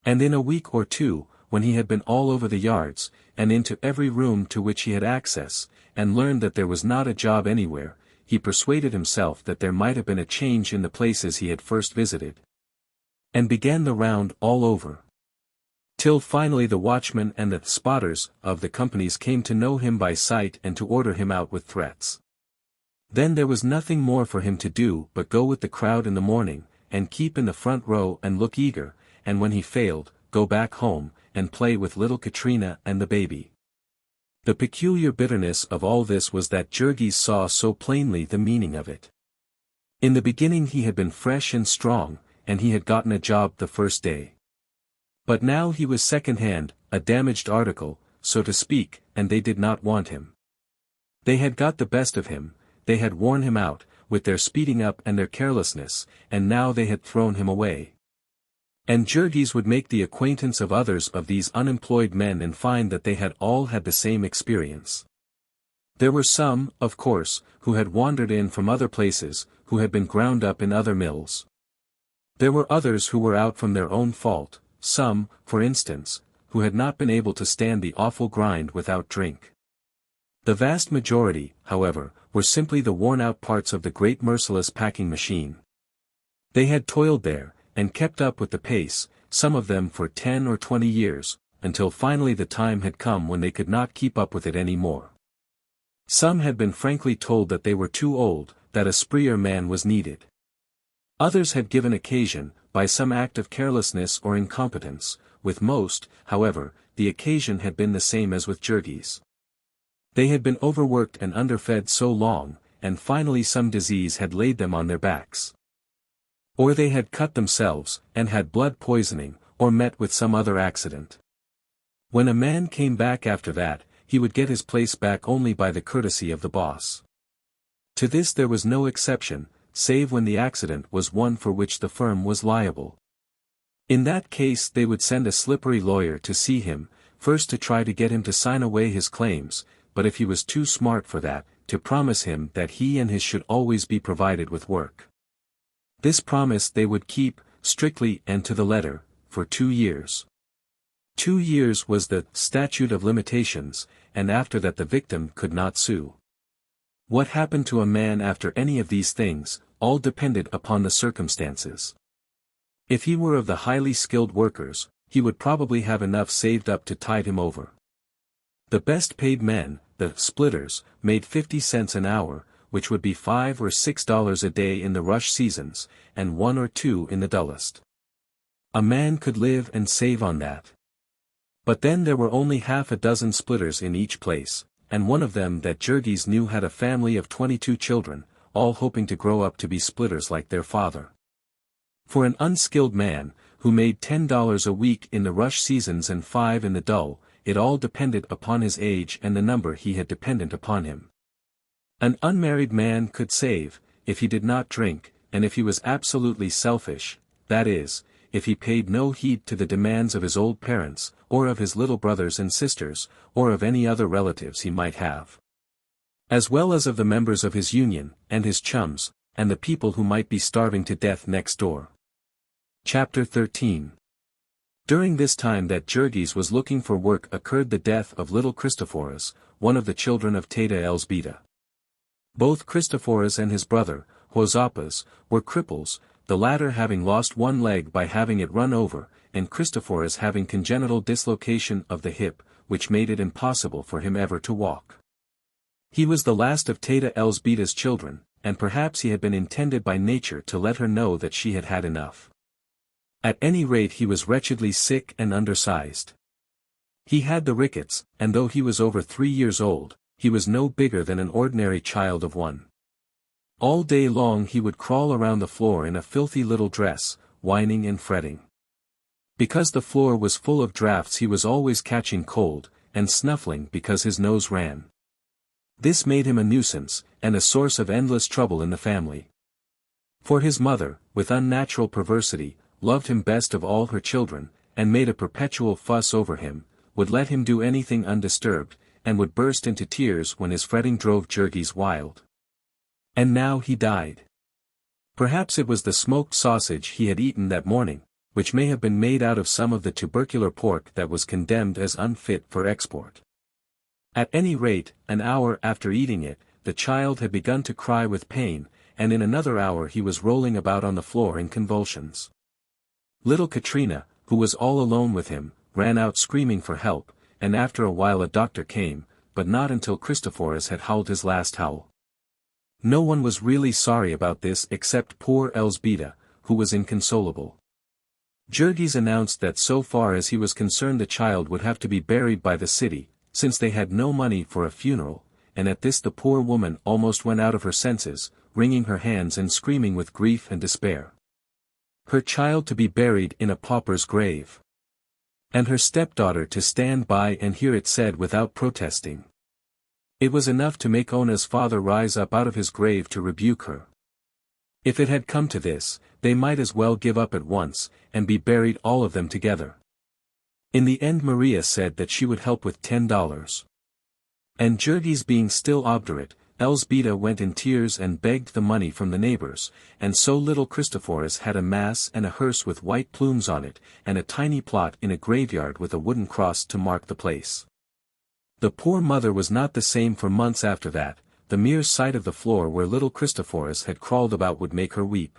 And in a week or two, when he had been all over the yards, and into every room to which he had access, and learned that there was not a job anywhere, he persuaded himself that there might have been a change in the places he had first visited. And began the round all over. Till finally the watchmen and the spotters of the companies came to know him by sight and to order him out with threats. Then there was nothing more for him to do but go with the crowd in the morning, and keep in the front row and look eager, and when he failed, go back home, and play with little Katrina and the baby. The peculiar bitterness of all this was that Jurgis saw so plainly the meaning of it. In the beginning he had been fresh and strong, and he had gotten a job the first day. But now he was second-hand, a damaged article, so to speak, and they did not want him. They had got the best of him, they had worn him out, with their speeding up and their carelessness, and now they had thrown him away. And Jurgis would make the acquaintance of others of these unemployed men and find that they had all had the same experience. There were some, of course, who had wandered in from other places, who had been ground up in other mills. There were others who were out from their own fault, some, for instance, who had not been able to stand the awful grind without drink. The vast majority, however, were simply the worn-out parts of the great merciless packing machine. They had toiled there, and kept up with the pace, some of them for 10 or 20 years, until finally the time had come when they could not keep up with it any more. Some had been frankly told that they were too old, that a spreer man was needed. Others had given occasion, by some act of carelessness or incompetence. With most, however, the occasion had been the same as with Jurgis. They had been overworked and underfed so long, and finally some disease had laid them on their backs. Or they had cut themselves, and had blood poisoning, or met with some other accident. When a man came back after that, he would get his place back only by the courtesy of the boss. To this there was no exception, save when the accident was one for which the firm was liable. In that case they would send a slippery lawyer to see him, first to try to get him to sign away his claims, but if he was too smart for that, to promise him that he and his should always be provided with work. This promise they would keep, strictly and to the letter, for 2 years. 2 years was the statute of limitations, and after that the victim could not sue. What happened to a man after any of these things, all depended upon the circumstances. If he were of the highly skilled workers, he would probably have enough saved up to tide him over. The best paid men, the splitters, made 50 cents an hour, which would be $5 or $6 a day in the rush seasons, and 1 or 2 in the dullest. A man could live and save on that. But then there were only half a dozen splitters in each place, and one of them that Jurgis knew had a family of 22 children, all hoping to grow up to be splitters like their father. For an unskilled man, who made $10 a week in the rush seasons and 5 in the dull, it all depended upon his age and the number he had dependent upon him. An unmarried man could save, if he did not drink, and if he was absolutely selfish, that is, if he paid no heed to the demands of his old parents, or of his little brothers and sisters, or of any other relatives he might have. As well as of the members of his union, and his chums, and the people who might be starving to death next door. Chapter 13. During this time that Jurgis was looking for work occurred the death of little Christophoras, one of the children of Teta Elzbieta. Both Christophoras and his brother, Hozapas, were cripples, the latter having lost one leg by having it run over, and Christophoras having congenital dislocation of the hip, which made it impossible for him ever to walk. He was the last of Teta Elzbieta's children, and perhaps he had been intended by nature to let her know that she had had enough. At any rate he was wretchedly sick and undersized. He had the rickets, and though he was over 3 years old, he was no bigger than an ordinary child of 1. All day long he would crawl around the floor in a filthy little dress, whining and fretting. Because the floor was full of draughts he was always catching cold, and snuffling because his nose ran. This made him a nuisance, and a source of endless trouble in the family. For his mother, with unnatural perversity, loved him best of all her children, and made a perpetual fuss over him, would let him do anything undisturbed, and would burst into tears when his fretting drove Jurgis wild. And now he died. Perhaps it was the smoked sausage he had eaten that morning, which may have been made out of some of the tubercular pork that was condemned as unfit for export. At any rate, an hour after eating it, the child had begun to cry with pain, and in another hour he was rolling about on the floor in convulsions. Little Katrina, who was all alone with him, ran out screaming for help, and after a while a doctor came, but not until Christophorus had howled his last howl. No one was really sorry about this except poor Elzbieta, who was inconsolable. Jurgis announced that so far as he was concerned the child would have to be buried by the city, since they had no money for a funeral, and at this the poor woman almost went out of her senses, wringing her hands and screaming with grief and despair. Her child to be buried in a pauper's grave. And her stepdaughter to stand by and hear it said without protesting. It was enough to make Ona's father rise up out of his grave to rebuke her. If it had come to this, they might as well give up at once, and be buried all of them together. In the end Maria said that she would help with $10. And Jurgis being still obdurate, Elzbieta went in tears and begged the money from the neighbors, and so little Christophorus had a mass and a hearse with white plumes on it, and a tiny plot in a graveyard with a wooden cross to mark the place. The poor mother was not the same for months after that. The mere sight of the floor where little Christophorus had crawled about would make her weep.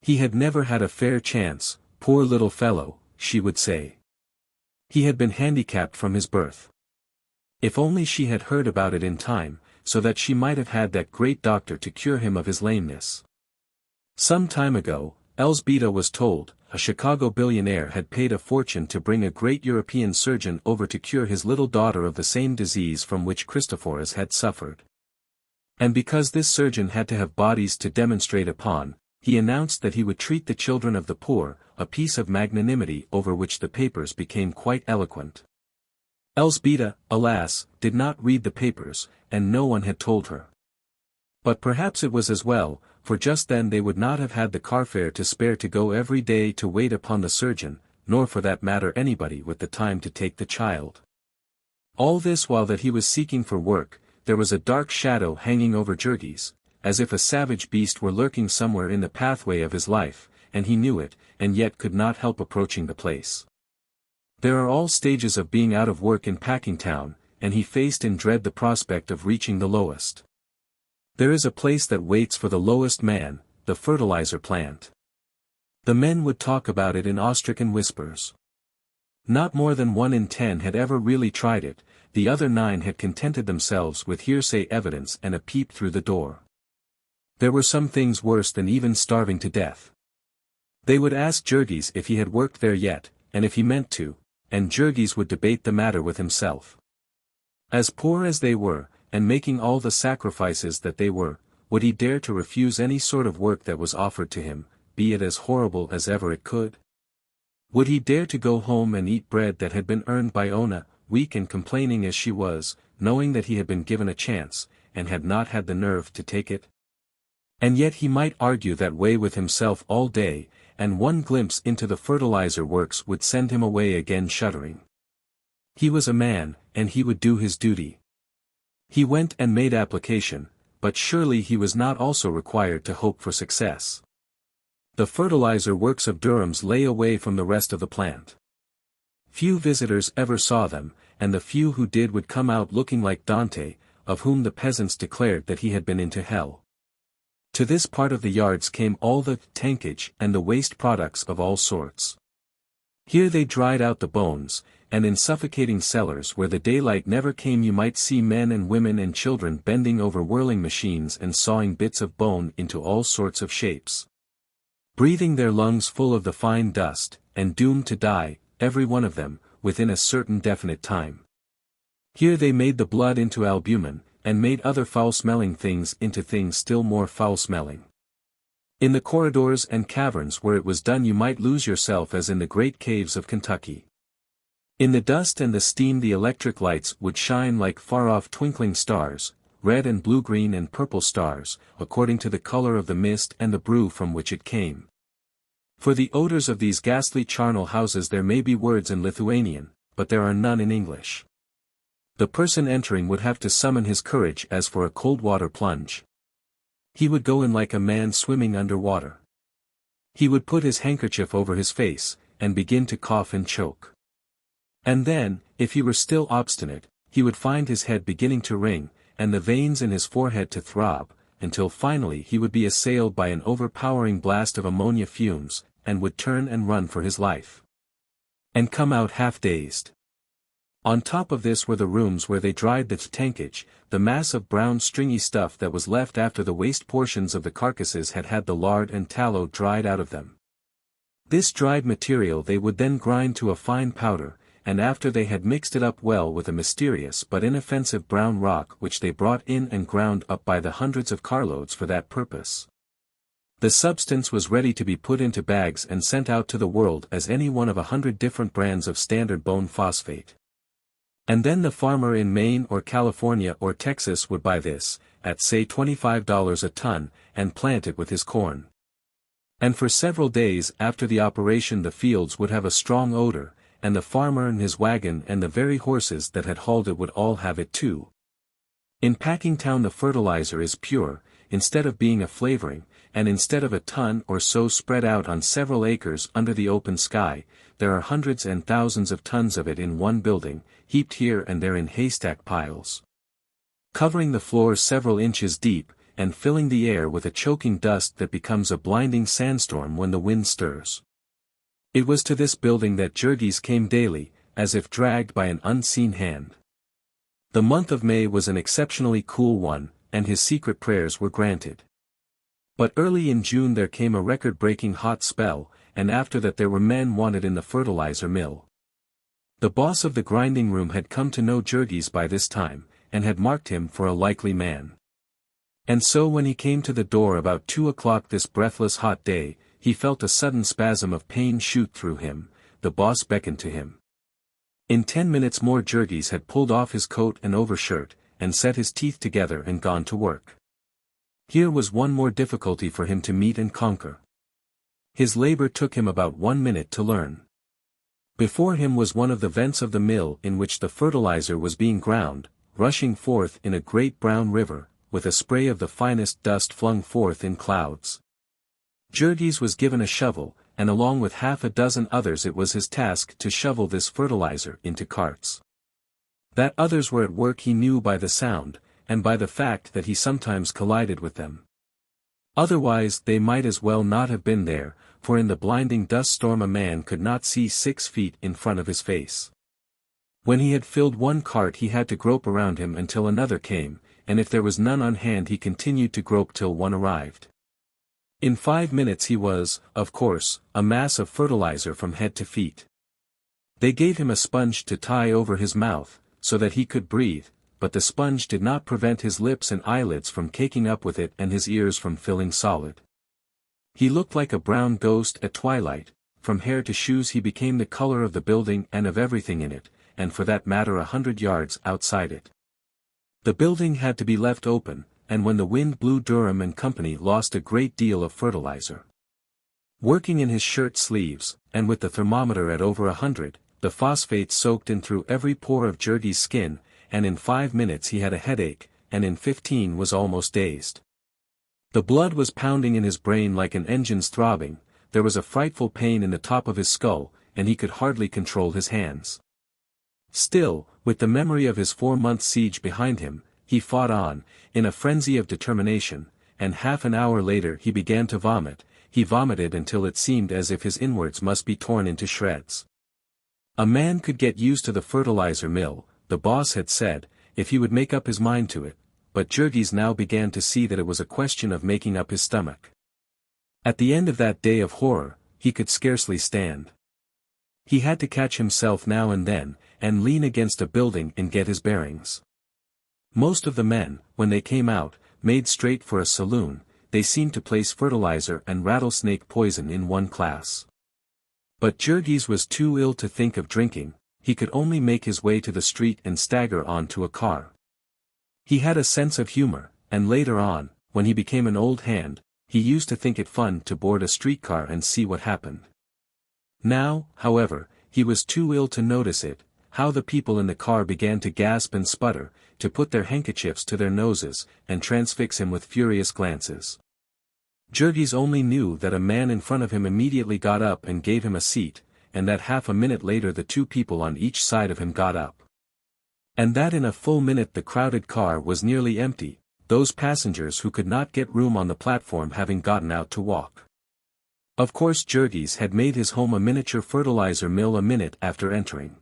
He had never had a fair chance, poor little fellow, she would say. He had been handicapped from his birth. If only she had heard about it in time, so that she might have had that great doctor to cure him of his lameness. Some time ago, Elzbieta was told, a Chicago billionaire had paid a fortune to bring a great European surgeon over to cure his little daughter of the same disease from which Christophorus had suffered. And because this surgeon had to have bodies to demonstrate upon, he announced that he would treat the children of the poor, a piece of magnanimity over which the papers became quite eloquent. Elzbieta, alas, did not read the papers, and no one had told her. But perhaps it was as well, for just then they would not have had the carfare to spare to go every day to wait upon the surgeon, nor for that matter anybody with the time to take the child. All this while that he was seeking for work, there was a dark shadow hanging over Jurgis, as if a savage beast were lurking somewhere in the pathway of his life, and he knew it, and yet could not help approaching the place. There are all stages of being out of work in Packingtown, and he faced in dread the prospect of reaching the lowest. There is a place that waits for the lowest man, the fertilizer plant. The men would talk about it in awe-stricken whispers. Not more than 1 in 10 had ever really tried it, the other 9 had contented themselves with hearsay evidence and a peep through the door. There were some things worse than even starving to death. They would ask Jurgis if he had worked there yet, and if he meant to, and Jurgis would debate the matter with himself. As poor as they were, and making all the sacrifices that they were, would he dare to refuse any sort of work that was offered to him, be it as horrible as ever it could? Would he dare to go home and eat bread that had been earned by Ona, weak and complaining as she was, knowing that he had been given a chance, and had not had the nerve to take it? And yet he might argue that way with himself all day, and one glimpse into the fertilizer works would send him away again shuddering. He was a man, and he would do his duty. He went and made application, but surely he was not also required to hope for success. The fertilizer works of Durham's lay away from the rest of the plant. Few visitors ever saw them, and the few who did would come out looking like Dante, of whom the peasants declared that he had been into hell. To this part of the yards came all the tankage and the waste products of all sorts. Here they dried out the bones, and in suffocating cellars where the daylight never came you might see men and women and children bending over whirling machines and sawing bits of bone into all sorts of shapes. Breathing their lungs full of the fine dust, and doomed to die, every one of them, within a certain definite time. Here they made the blood into albumen, and made other foul-smelling things into things still more foul-smelling. In the corridors and caverns where it was done you might lose yourself as in the great caves of Kentucky. In the dust and the steam the electric lights would shine like far-off twinkling stars, red and blue-green and purple stars, according to the color of the mist and the brew from which it came. For the odors of these ghastly charnel houses there may be words in Lithuanian, but there are none in English. The person entering would have to summon his courage as for a cold water plunge. He would go in like a man swimming under water. He would put his handkerchief over his face, and begin to cough and choke. And then, if he were still obstinate, he would find his head beginning to ring, and the veins in his forehead to throb, until finally he would be assailed by an overpowering blast of ammonia fumes, and would turn and run for his life. And come out half-dazed. On top of this were the rooms where they dried the tankage, the mass of brown stringy stuff that was left after the waste portions of the carcasses had had the lard and tallow dried out of them. This dried material they would then grind to a fine powder, and after they had mixed it up well with a mysterious but inoffensive brown rock which they brought in and ground up by the hundreds of carloads for that purpose. The substance was ready to be put into bags and sent out to the world as any one of 100 different brands of standard bone phosphate. And then the farmer in Maine or California or Texas would buy this, at say $25 a ton, and plant it with his corn. And for several days after the operation the fields would have a strong odor, and the farmer and his wagon and the very horses that had hauled it would all have it too. In Packingtown the fertilizer is pure, instead of being a flavoring, and instead of a ton or so spread out on several acres under the open sky, there are hundreds and thousands of tons of it in one building, heaped here and there in haystack piles, covering the floor several inches deep, and filling the air with a choking dust that becomes a blinding sandstorm when the wind stirs. It was to this building that Jurgis came daily, as if dragged by an unseen hand. The month of May was an exceptionally cool one, and his secret prayers were granted. But early in June there came a record-breaking hot spell, and after that there were men wanted in the fertilizer mill. The boss of the grinding room had come to know Jurgis by this time, and had marked him for a likely man. And so when he came to the door about 2 o'clock this breathless hot day, he felt a sudden spasm of pain shoot through him. The boss beckoned to him. In 10 minutes more Jurgis had pulled off his coat and overshirt, and set his teeth together and gone to work. Here was one more difficulty for him to meet and conquer. His labor took him about 1 minute to learn. Before him was one of the vents of the mill in which the fertilizer was being ground, rushing forth in a great brown river, with a spray of the finest dust flung forth in clouds. Jurgis was given a shovel, and along with half a dozen others it was his task to shovel this fertilizer into carts. That others were at work he knew by the sound, and by the fact that he sometimes collided with them. Otherwise they might as well not have been there, for in the blinding dust storm a man could not see 6 feet in front of his face. When he had filled one cart he had to grope around him until another came, and if there was none on hand he continued to grope till one arrived. In 5 minutes he was, of course, a mass of fertilizer from head to feet. They gave him a sponge to tie over his mouth, so that he could breathe, but the sponge did not prevent his lips and eyelids from caking up with it and his ears from filling solid. He looked like a brown ghost at twilight. From hair to shoes he became the color of the building and of everything in it, and for that matter 100 yards outside it. The building had to be left open, and when the wind blew Durham and Company lost a great deal of fertilizer. Working in his shirt sleeves, and with the thermometer at over 100, the phosphate soaked in through every pore of Jurgis' skin, and in 5 minutes he had a headache, and in 15 was almost dazed. The blood was pounding in his brain like an engine's throbbing, there was a frightful pain in the top of his skull, and he could hardly control his hands. Still, with the memory of his 4-month siege behind him, he fought on, in a frenzy of determination, and half an hour later he began to vomit. He vomited until it seemed as if his inwards must be torn into shreds. A man could get used to the fertilizer mill, the boss had said, if he would make up his mind to it, but Jurgis now began to see that it was a question of making up his stomach. At the end of that day of horror, he could scarcely stand. He had to catch himself now and then, and lean against a building and get his bearings. Most of the men, when they came out, made straight for a saloon. They seemed to place fertilizer and rattlesnake poison in one class. But Jurgis was too ill to think of drinking, he could only make his way to the street and stagger on to a car. He had a sense of humor, and later on, when he became an old hand, he used to think it fun to board a streetcar and see what happened. Now, however, he was too ill to notice it, how the people in the car began to gasp and sputter, to put their handkerchiefs to their noses, and transfix him with furious glances. Jurgis only knew that a man in front of him immediately got up and gave him a seat, and that half a minute later the two people on each side of him got up. And that in a full minute the crowded car was nearly empty, those passengers who could not get room on the platform having gotten out to walk. Of course Jurgis had made his home a miniature fertilizer mill a minute after entering.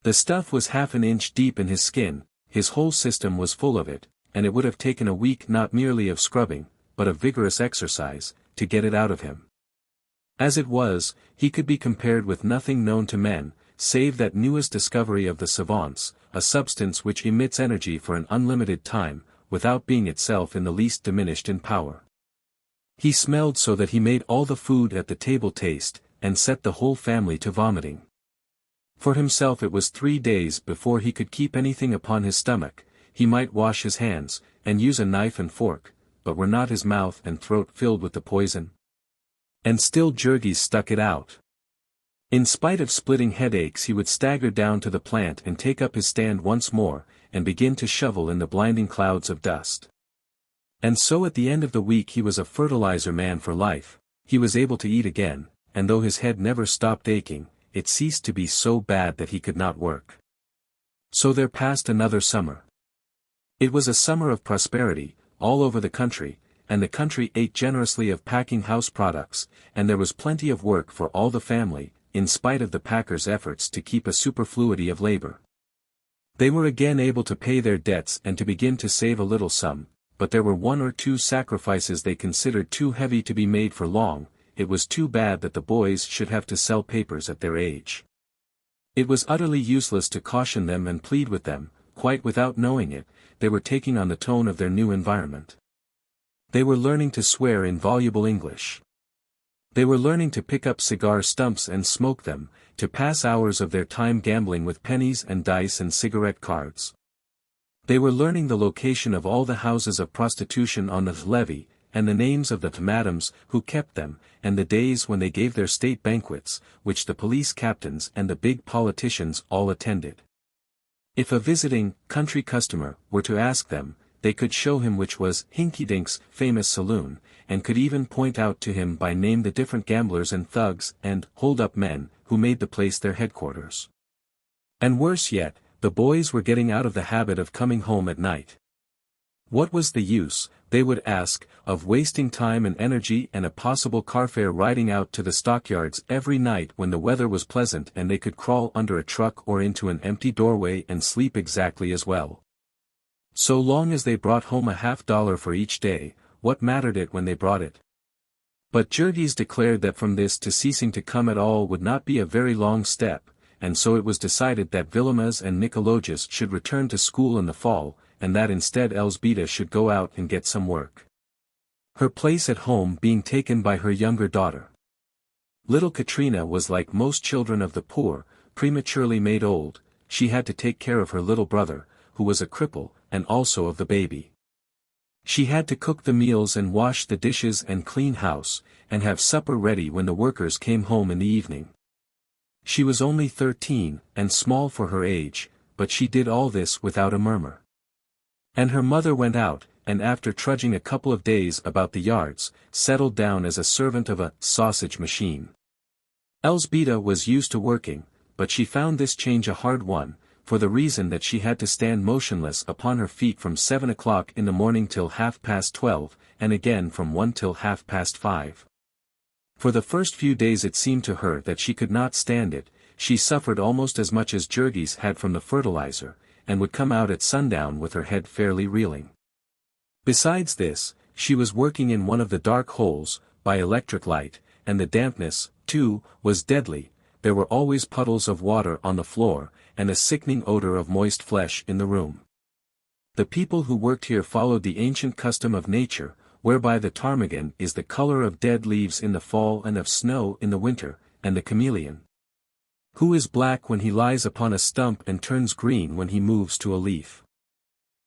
The stuff was half an inch deep in his skin, his whole system was full of it, and it would have taken a week not merely of scrubbing, but of vigorous exercise, to get it out of him. As it was, he could be compared with nothing known to men, save that newest discovery of the savants, a substance which emits energy for an unlimited time, without being itself in the least diminished in power. He smelled so that he made all the food at the table taste, and set the whole family to vomiting. For himself it was 3 days before he could keep anything upon his stomach. He might wash his hands, and use a knife and fork, but were not his mouth and throat filled with the poison? And still Jurgis stuck it out. In spite of splitting headaches he would stagger down to the plant and take up his stand once more, and begin to shovel in the blinding clouds of dust. And so at the end of the week he was a fertilizer man for life, he was able to eat again, and though his head never stopped aching, it ceased to be so bad that he could not work. So there passed another summer. It was a summer of prosperity, all over the country, and the country ate generously of packing house products, and there was plenty of work for all the family, in spite of the packers' efforts to keep a superfluity of labor. They were again able to pay their debts and to begin to save a little sum, but there were 1 or 2 sacrifices they considered too heavy to be made for long. It was too bad that the boys should have to sell papers at their age. It was utterly useless to caution them and plead with them, quite without knowing it, they were taking on the tone of their new environment. They were learning to swear in voluble English. They were learning to pick up cigar stumps and smoke them, to pass hours of their time gambling with pennies and dice and cigarette cards. They were learning the location of all the houses of prostitution on the levee, and the names of the madams who kept them, and the days when they gave their state banquets, which the police captains and the big politicians all attended. If a visiting, country customer, were to ask them, they could show him which was Hinky-Dink's famous saloon, and could even point out to him by name the different gamblers and thugs and hold-up men, who made the place their headquarters. And worse yet, the boys were getting out of the habit of coming home at night. What was the use, they would ask, of wasting time and energy and a possible carfare riding out to the stockyards every night when the weather was pleasant and they could crawl under a truck or into an empty doorway and sleep exactly as well? So long as they brought home $50 for each day, what mattered it when they brought it? But Jurgis declared that from this to ceasing to come at all would not be a very long step, and so it was decided that Vilimas and Nicologus should return to school in the fall, and that instead Elzbieta should go out and get some work. Her place at home being taken by her younger daughter. Little Katrina was like most children of the poor, prematurely made old. She had to take care of her little brother, who was a cripple, and also of the baby. She had to cook the meals and wash the dishes and clean house, and have supper ready when the workers came home in the evening. She was only 13, and small for her age, but she did all this without a murmur. And her mother went out, and after trudging a couple of days about the yards, settled down as a servant of a sausage machine. Elzbieta was used to working, but she found this change a hard one, for the reason that she had to stand motionless upon her feet from 7 o'clock in the morning till 12:30, and again from 1 till 5:30. For the first few days it seemed to her that she could not stand it. She suffered almost as much as Jurgis had from the fertilizer, and would come out at sundown with her head fairly reeling. Besides this, she was working in one of the dark holes, by electric light, and the dampness, too, was deadly. There were always puddles of water on the floor, and a sickening odor of moist flesh in the room. The people who worked here followed the ancient custom of nature, whereby the ptarmigan is the color of dead leaves in the fall and of snow in the winter, and the chameleon, who is black when he lies upon a stump and turns green when he moves to a leaf.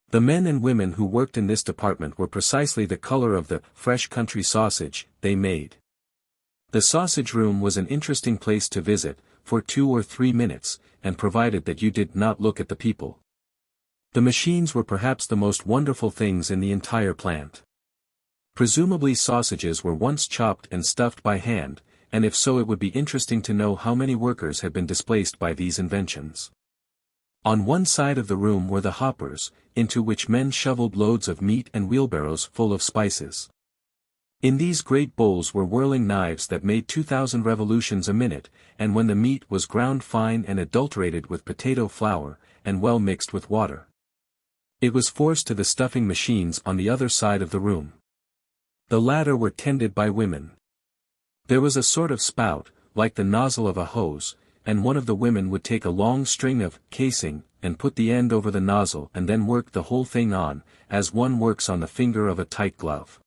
The men and women who worked in this department were precisely the color of the fresh country sausage they made. The sausage room was an interesting place to visit, for 2 or 3 minutes, and provided that you did not look at the people. The machines were perhaps the most wonderful things in the entire plant. Presumably sausages were once chopped and stuffed by hand, and if so it would be interesting to know how many workers had been displaced by these inventions. On one side of the room were the hoppers, into which men shoveled loads of meat and wheelbarrows full of spices. In these great bowls were whirling knives that made 2,000 revolutions a minute, and when the meat was ground fine and adulterated with potato flour, and well mixed with water, it was forced to the stuffing machines on the other side of the room. The latter were tended by women. There was a sort of spout, like the nozzle of a hose, and one of the women would take a long string of casing, and put the end over the nozzle and then work the whole thing on, as one works on the finger of a tight glove.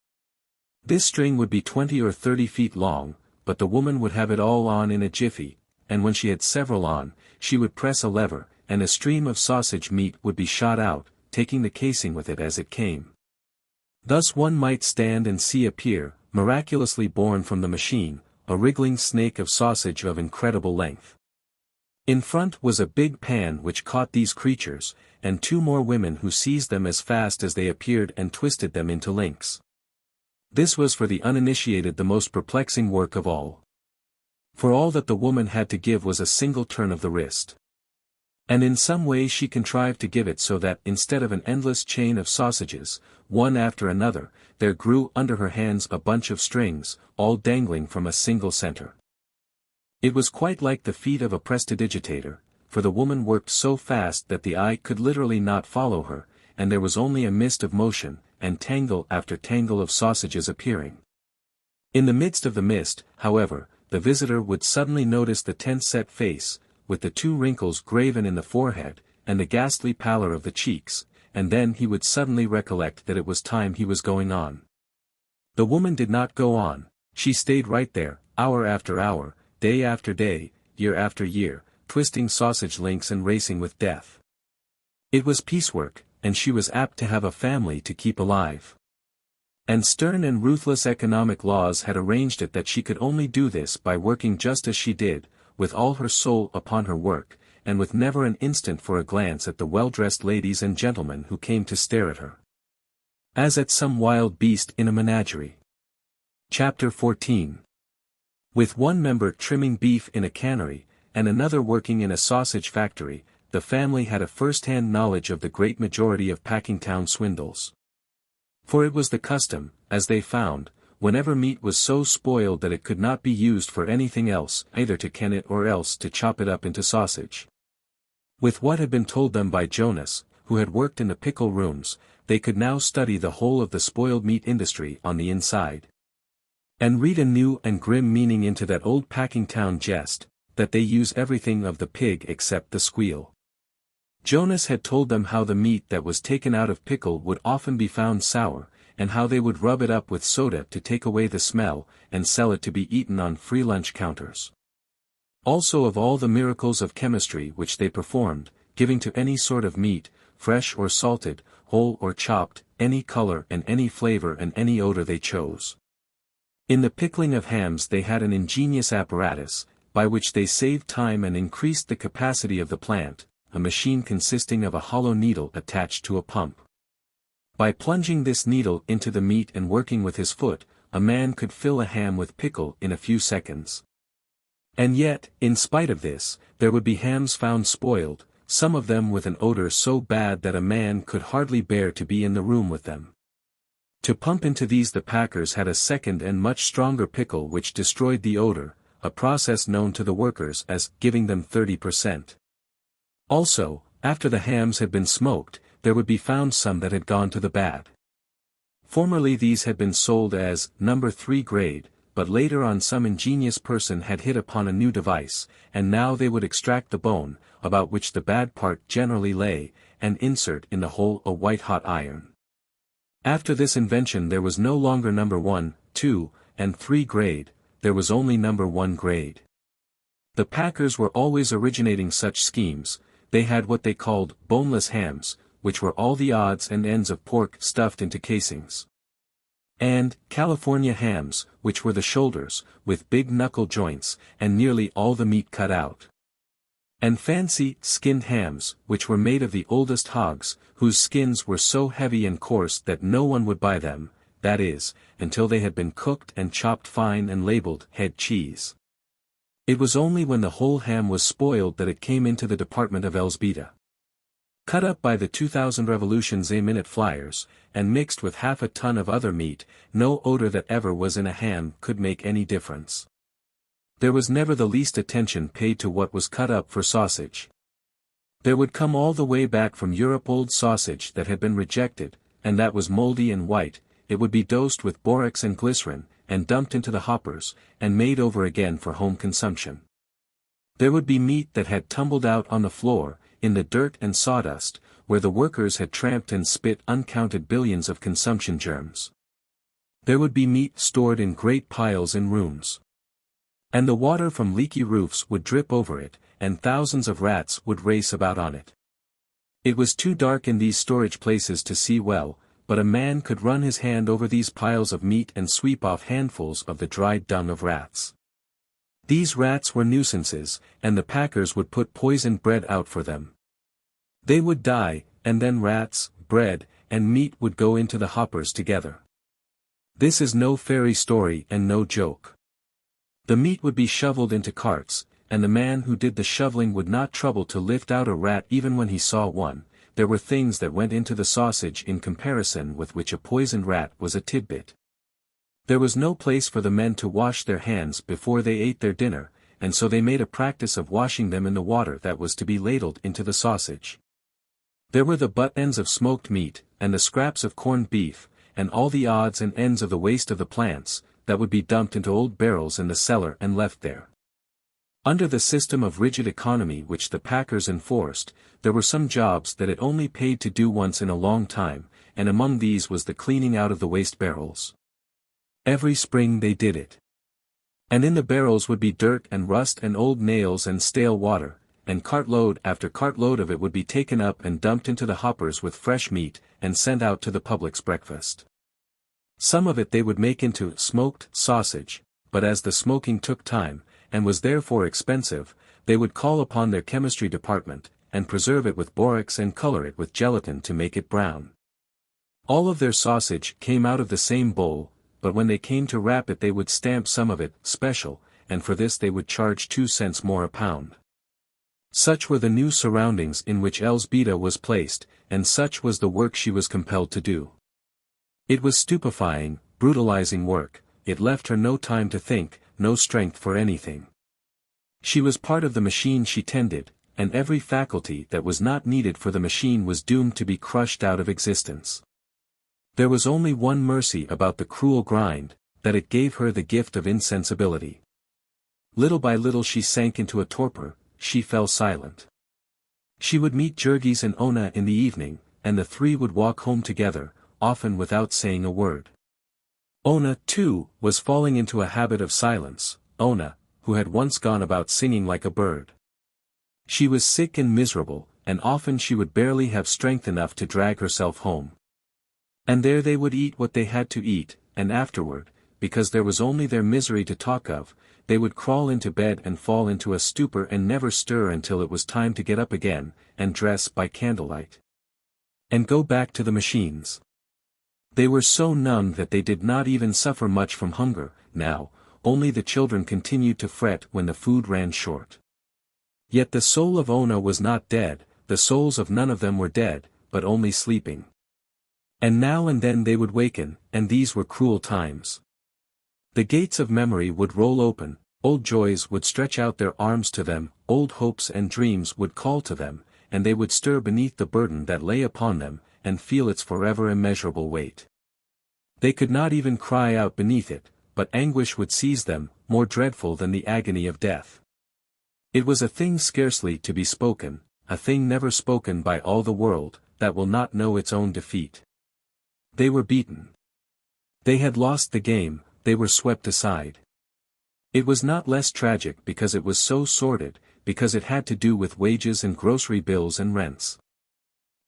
This string would be 20 or 30 feet long, but the woman would have it all on in a jiffy, and when she had several on, she would press a lever, and a stream of sausage meat would be shot out, taking the casing with it as it came. Thus one might stand and see appear, miraculously born from the machine, a wriggling snake of sausage of incredible length. In front was a big pan which caught these creatures, and 2 more women who seized them as fast as they appeared and twisted them into links. This was for the uninitiated the most perplexing work of all. For all that the woman had to give was a single turn of the wrist. And in some way she contrived to give it so that instead of an endless chain of sausages, one after another, there grew under her hands a bunch of strings, all dangling from a single center. It was quite like the feet of a prestidigitator, for the woman worked so fast that the eye could literally not follow her, and there was only a mist of motion, and tangle after tangle of sausages appearing. In the midst of the mist, however, the visitor would suddenly notice the tense-set face, with the 2 wrinkles graven in the forehead, and the ghastly pallor of the cheeks, and then he would suddenly recollect that it was time he was going on. The woman did not go on, she stayed right there, hour after hour, day after day, year after year, twisting sausage links and racing with death. It was piecework, and she was apt to have a family to keep alive. And stern and ruthless economic laws had arranged it that she could only do this by working just as she did, with all her soul upon her work, and with never an instant for a glance at the well-dressed ladies and gentlemen who came to stare at her, as at some wild beast in a menagerie. Chapter 14. With one member trimming beef in a cannery, and another working in a sausage factory, the family had a first-hand knowledge of the great majority of Packingtown swindles. For it was the custom, as they found, whenever meat was so spoiled that it could not be used for anything else, either to can it or else to chop it up into sausage. With what had been told them by Jonas, who had worked in the pickle rooms, they could now study the whole of the spoiled meat industry on the inside, and read a new and grim meaning into that old Packingtown jest, that they use everything of the pig except the squeal. Jonas had told them how the meat that was taken out of pickle would often be found sour, and how they would rub it up with soda to take away the smell, and sell it to be eaten on free lunch counters. Also of all the miracles of chemistry which they performed, giving to any sort of meat, fresh or salted, whole or chopped, any color and any flavor and any odor they chose. In the pickling of hams they had an ingenious apparatus, by which they saved time and increased the capacity of the plant, a machine consisting of a hollow needle attached to a pump. By plunging this needle into the meat and working with his foot, a man could fill a ham with pickle in a few seconds. And yet, in spite of this, there would be hams found spoiled, some of them with an odor so bad that a man could hardly bear to be in the room with them. To pump into these the packers had a second and much stronger pickle which destroyed the odor, a process known to the workers as giving them 30%. Also, after the hams had been smoked, there would be found some that had gone to the bad. Formerly these had been sold as No. 3 grade, but later on some ingenious person had hit upon a new device, and now they would extract the bone, about which the bad part generally lay, and insert in the hole a white-hot iron. After this invention there was no longer No. 1, 2, and 3 grade, there was only No. 1 grade. The packers were always originating such schemes. They had what they called boneless hams, which were all the odds and ends of pork stuffed into casings. And California hams, which were the shoulders, with big knuckle joints, and nearly all the meat cut out. And fancy, skinned hams, which were made of the oldest hogs, whose skins were so heavy and coarse that no one would buy them, that is, until they had been cooked and chopped fine and labeled head cheese. It was only when the whole ham was spoiled that it came into the department of Elzbieta. Cut up by the 2000 revolutions a minute flyers, and mixed with half a ton of other meat, no odor that ever was in a ham could make any difference. There was never the least attention paid to what was cut up for sausage. There would come all the way back from Europe old sausage that had been rejected, and that was moldy and white. It would be dosed with borax and glycerin, and dumped into the hoppers, and made over again for home consumption. There would be meat that had tumbled out on the floor, in the dirt and sawdust, where the workers had tramped and spit uncounted billions of consumption germs. There would be meat stored in great piles in rooms. And the water from leaky roofs would drip over it, and thousands of rats would race about on it. It was too dark in these storage places to see well, but a man could run his hand over these piles of meat and sweep off handfuls of the dried dung of rats. These rats were nuisances, and the packers would put poisoned bread out for them. They would die, and then rats, bread, and meat would go into the hoppers together. This is no fairy story and no joke. The meat would be shoveled into carts, and the man who did the shoveling would not trouble to lift out a rat even when he saw one. There were things that went into the sausage in comparison with which a poisoned rat was a tidbit. There was no place for the men to wash their hands before they ate their dinner, and so they made a practice of washing them in the water that was to be ladled into the sausage. There were the butt ends of smoked meat, and the scraps of corned beef, and all the odds and ends of the waste of the plants, that would be dumped into old barrels in the cellar and left there. Under the system of rigid economy which the packers enforced, there were some jobs that it only paid to do once in a long time, and among these was the cleaning out of the waste barrels. Every spring they did it. And in the barrels would be dirt and rust and old nails and stale water, and cartload after cartload of it would be taken up and dumped into the hoppers with fresh meat, and sent out to the public's breakfast. Some of it they would make into smoked sausage, but as the smoking took time, and was therefore expensive, they would call upon their chemistry department, and preserve it with borax and color it with gelatin to make it brown. All of their sausage came out of the same bowl, but when they came to wrap it they would stamp some of it special, and for this they would charge 2 cents more a pound. Such were the new surroundings in which Elzbieta was placed, and such was the work she was compelled to do. It was stupefying, brutalizing work. It left her no time to think, no strength for anything. She was part of the machine she tended, and every faculty that was not needed for the machine was doomed to be crushed out of existence. There was only one mercy about the cruel grind, that it gave her the gift of insensibility. Little by little she sank into a torpor, she fell silent. She would meet Jurgis and Ona in the evening, and the three would walk home together, often without saying a word. Ona, too, was falling into a habit of silence, Ona, who had once gone about singing like a bird. She was sick and miserable, and often she would barely have strength enough to drag herself home. And there they would eat what they had to eat, and afterward, because there was only their misery to talk of, they would crawl into bed and fall into a stupor and never stir until it was time to get up again, and dress by candlelight. And go back to the machines. They were so numb that they did not even suffer much from hunger, now, only the children continued to fret when the food ran short. Yet the soul of Ona was not dead, the souls of none of them were dead, but only sleeping. And now and then they would waken, and these were cruel times. The gates of memory would roll open, old joys would stretch out their arms to them, old hopes and dreams would call to them, and they would stir beneath the burden that lay upon them, and feel its forever immeasurable weight. They could not even cry out beneath it, but anguish would seize them, more dreadful than the agony of death. It was a thing scarcely to be spoken, a thing never spoken by all the world, that will not know its own defeat. They were beaten. They had lost the game, they were swept aside. It was not less tragic because it was so sordid, because it had to do with wages and grocery bills and rents.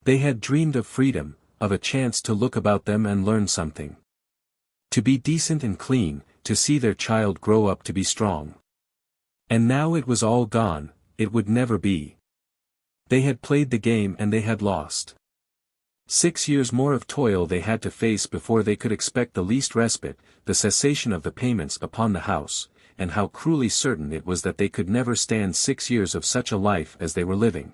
They had dreamed of freedom, of a chance to look about them and learn something. To be decent and clean, to see their child grow up to be strong. And now it was all gone, it would never be. They had played the game and they had lost. 6 years more of toil they had to face before they could expect the least respite, the cessation of the payments upon the house, and how cruelly certain it was that they could never stand 6 years of such a life as they were living.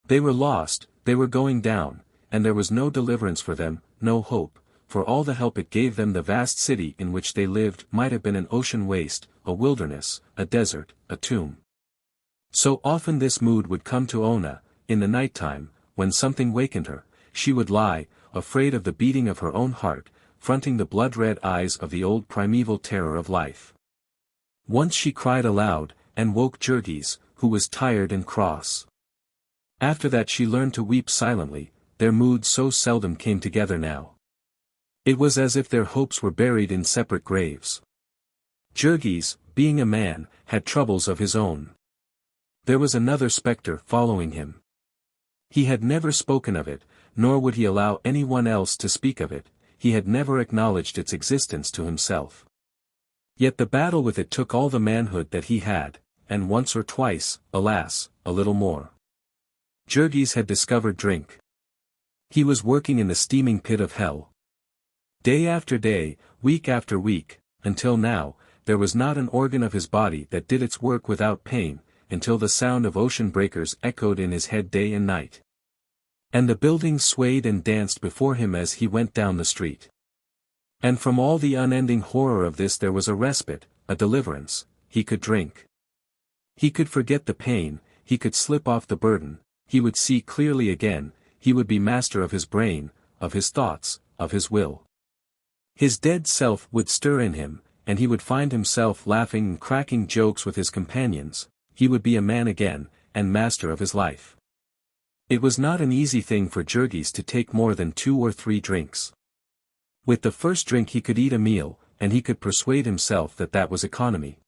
They were lost, they were going down, and there was no deliverance for them, no hope, for all the help it gave them. The vast city in which they lived might have been an ocean waste, a wilderness, a desert, a tomb. So often this mood would come to Ona, in the night time, when something wakened her. She would lie, afraid of the beating of her own heart, fronting the blood-red eyes of the old primeval terror of life. Once she cried aloud, and woke Jurgis, who was tired and cross. After that she learned to weep silently, their moods so seldom came together now. It was as if their hopes were buried in separate graves. Jurgis, being a man, had troubles of his own. There was another spectre following him. He had never spoken of it, nor would he allow anyone else to speak of it. He had never acknowledged its existence to himself. Yet the battle with it took all the manhood that he had, and once or twice, alas, a little more. Jurgis had discovered drink. He was working in the steaming pit of hell. Day after day, week after week, until now, there was not an organ of his body that did its work without pain, until the sound of ocean breakers echoed in his head day and night. And the buildings swayed and danced before him as he went down the street. And from all the unending horror of this there was a respite, a deliverance. He could drink. He could forget the pain, he could slip off the burden, he would see clearly again, he would be master of his brain, of his thoughts, of his will. His dead self would stir in him, and he would find himself laughing and cracking jokes with his companions. He would be a man again, and master of his life. It was not an easy thing for Jurgis to take more than 2 or 3 drinks. With the first drink he could eat a meal, and he could persuade himself that that was economy.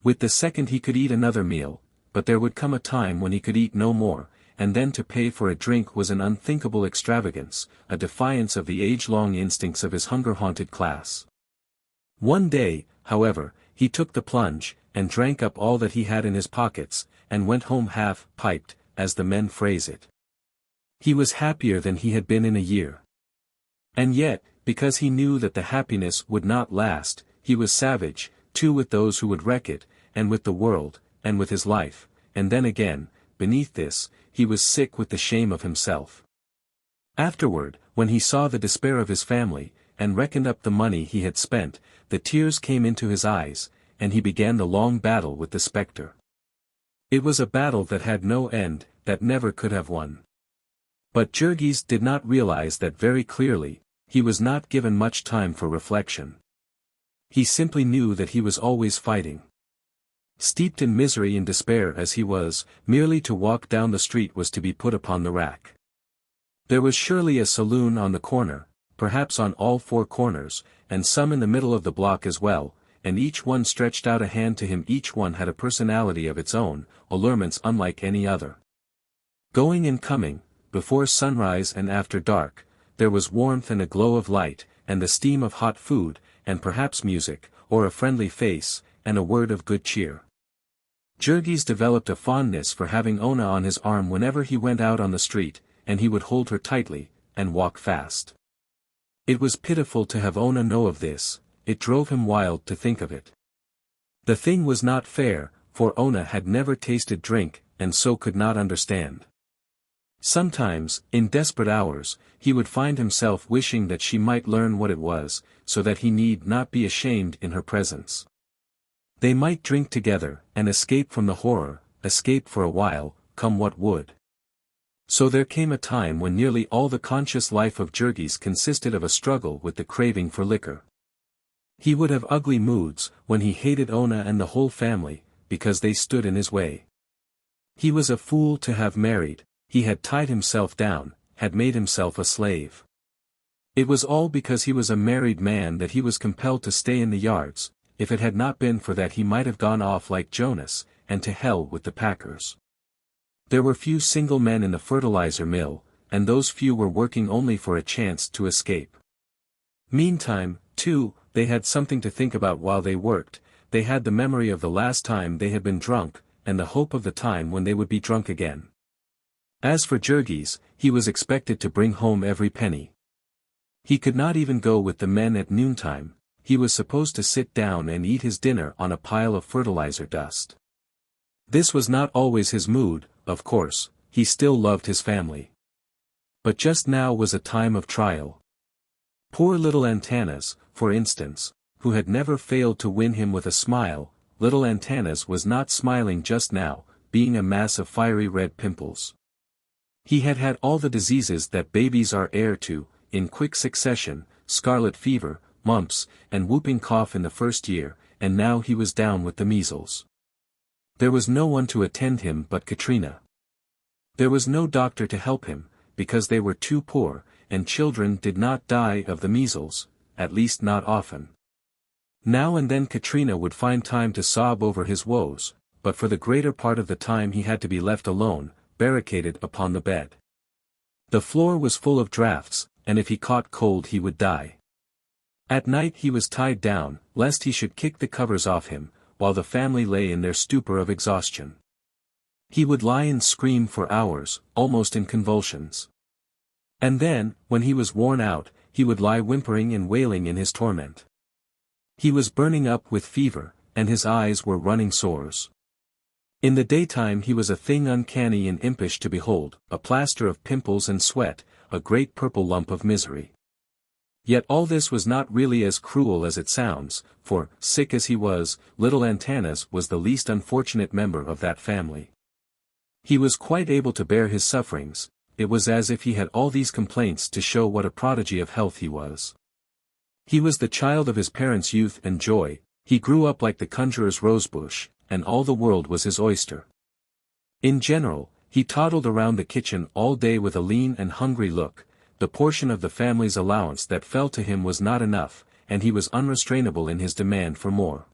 With the second he could eat another meal, but there would come a time when he could eat no more, and then to pay for a drink was an unthinkable extravagance, a defiance of the age-long instincts of his hunger-haunted class. One day, however, he took the plunge, and drank up all that he had in his pockets, and went home half-piped, as the men phrase it. He was happier than he had been in a year. And yet, because he knew that the happiness would not last, he was savage, too, with those who would wreck it, and with the world, and with his life, and then again, beneath this, he was sick with the shame of himself. Afterward, when he saw the despair of his family, and reckoned up the money he had spent, the tears came into his eyes, and he began the long battle with the spectre. It was a battle that had no end, that never could have won. But Jurgis did not realize that very clearly. He was not given much time for reflection. He simply knew that he was always fighting. Steeped in misery and despair as he was, merely to walk down the street was to be put upon the rack. There was surely a saloon on the corner, perhaps on all 4 corners, and some in the middle of the block as well, and each one stretched out a hand to him. Each one had a personality of its own, allurements unlike any other. Going and coming, before sunrise and after dark, there was warmth and a glow of light, and the steam of hot food, and perhaps music, or a friendly face, and a word of good cheer. Jurgis developed a fondness for having Ona on his arm whenever he went out on the street, and he would hold her tightly, and walk fast. It was pitiful to have Ona know of this, it drove him wild to think of it. The thing was not fair, for Ona had never tasted drink, and so could not understand. Sometimes, in desperate hours, he would find himself wishing that she might learn what it was, so that he need not be ashamed in her presence. They might drink together, and escape from the horror, escape for a while, come what would. So there came a time when nearly all the conscious life of Jurgis consisted of a struggle with the craving for liquor. He would have ugly moods, when he hated Ona and the whole family, because they stood in his way. He was a fool to have married. He had tied himself down, had made himself a slave. It was all because he was a married man that he was compelled to stay in the yards. If it had not been for that he might have gone off like Jonas, and to hell with the packers. There were few single men in the fertilizer mill, and those few were working only for a chance to escape. Meantime, too, they had something to think about while they worked. They had the memory of the last time they had been drunk, and the hope of the time when they would be drunk again. As for Jurgis, he was expected to bring home every penny. He could not even go with the men at noontime. He was supposed to sit down and eat his dinner on a pile of fertilizer dust. This was not always his mood, of course, he still loved his family. But just now was a time of trial. Poor little Antanas, for instance, who had never failed to win him with a smile. Little Antanas was not smiling just now, being a mass of fiery red pimples. He had had all the diseases that babies are heir to, in quick succession, scarlet fever, mumps, and whooping cough in the first year, and now he was down with the measles. There was no one to attend him but Katrina. There was no doctor to help him, because they were too poor, and children did not die of the measles, at least not often. Now and then Katrina would find time to sob over his woes, but for the greater part of the time he had to be left alone, barricaded upon the bed. The floor was full of drafts, and if he caught cold he would die. At night he was tied down, lest he should kick the covers off him, while the family lay in their stupor of exhaustion. He would lie and scream for hours, almost in convulsions. And then, when he was worn out, he would lie whimpering and wailing in his torment. He was burning up with fever, and his eyes were running sores. In the daytime he was a thing uncanny and impish to behold, a plaster of pimples and sweat, a great purple lump of misery. Yet all this was not really as cruel as it sounds, for, sick as he was, little Antanas was the least unfortunate member of that family. He was quite able to bear his sufferings. It was as if he had all these complaints to show what a prodigy of health he was. He was the child of his parents' youth and joy. He grew up like the conjurer's rosebush, and all the world was his oyster. In general, he toddled around the kitchen all day with a lean and hungry look. The portion of the family's allowance that fell to him was not enough, and he was unrestrainable in his demand for more.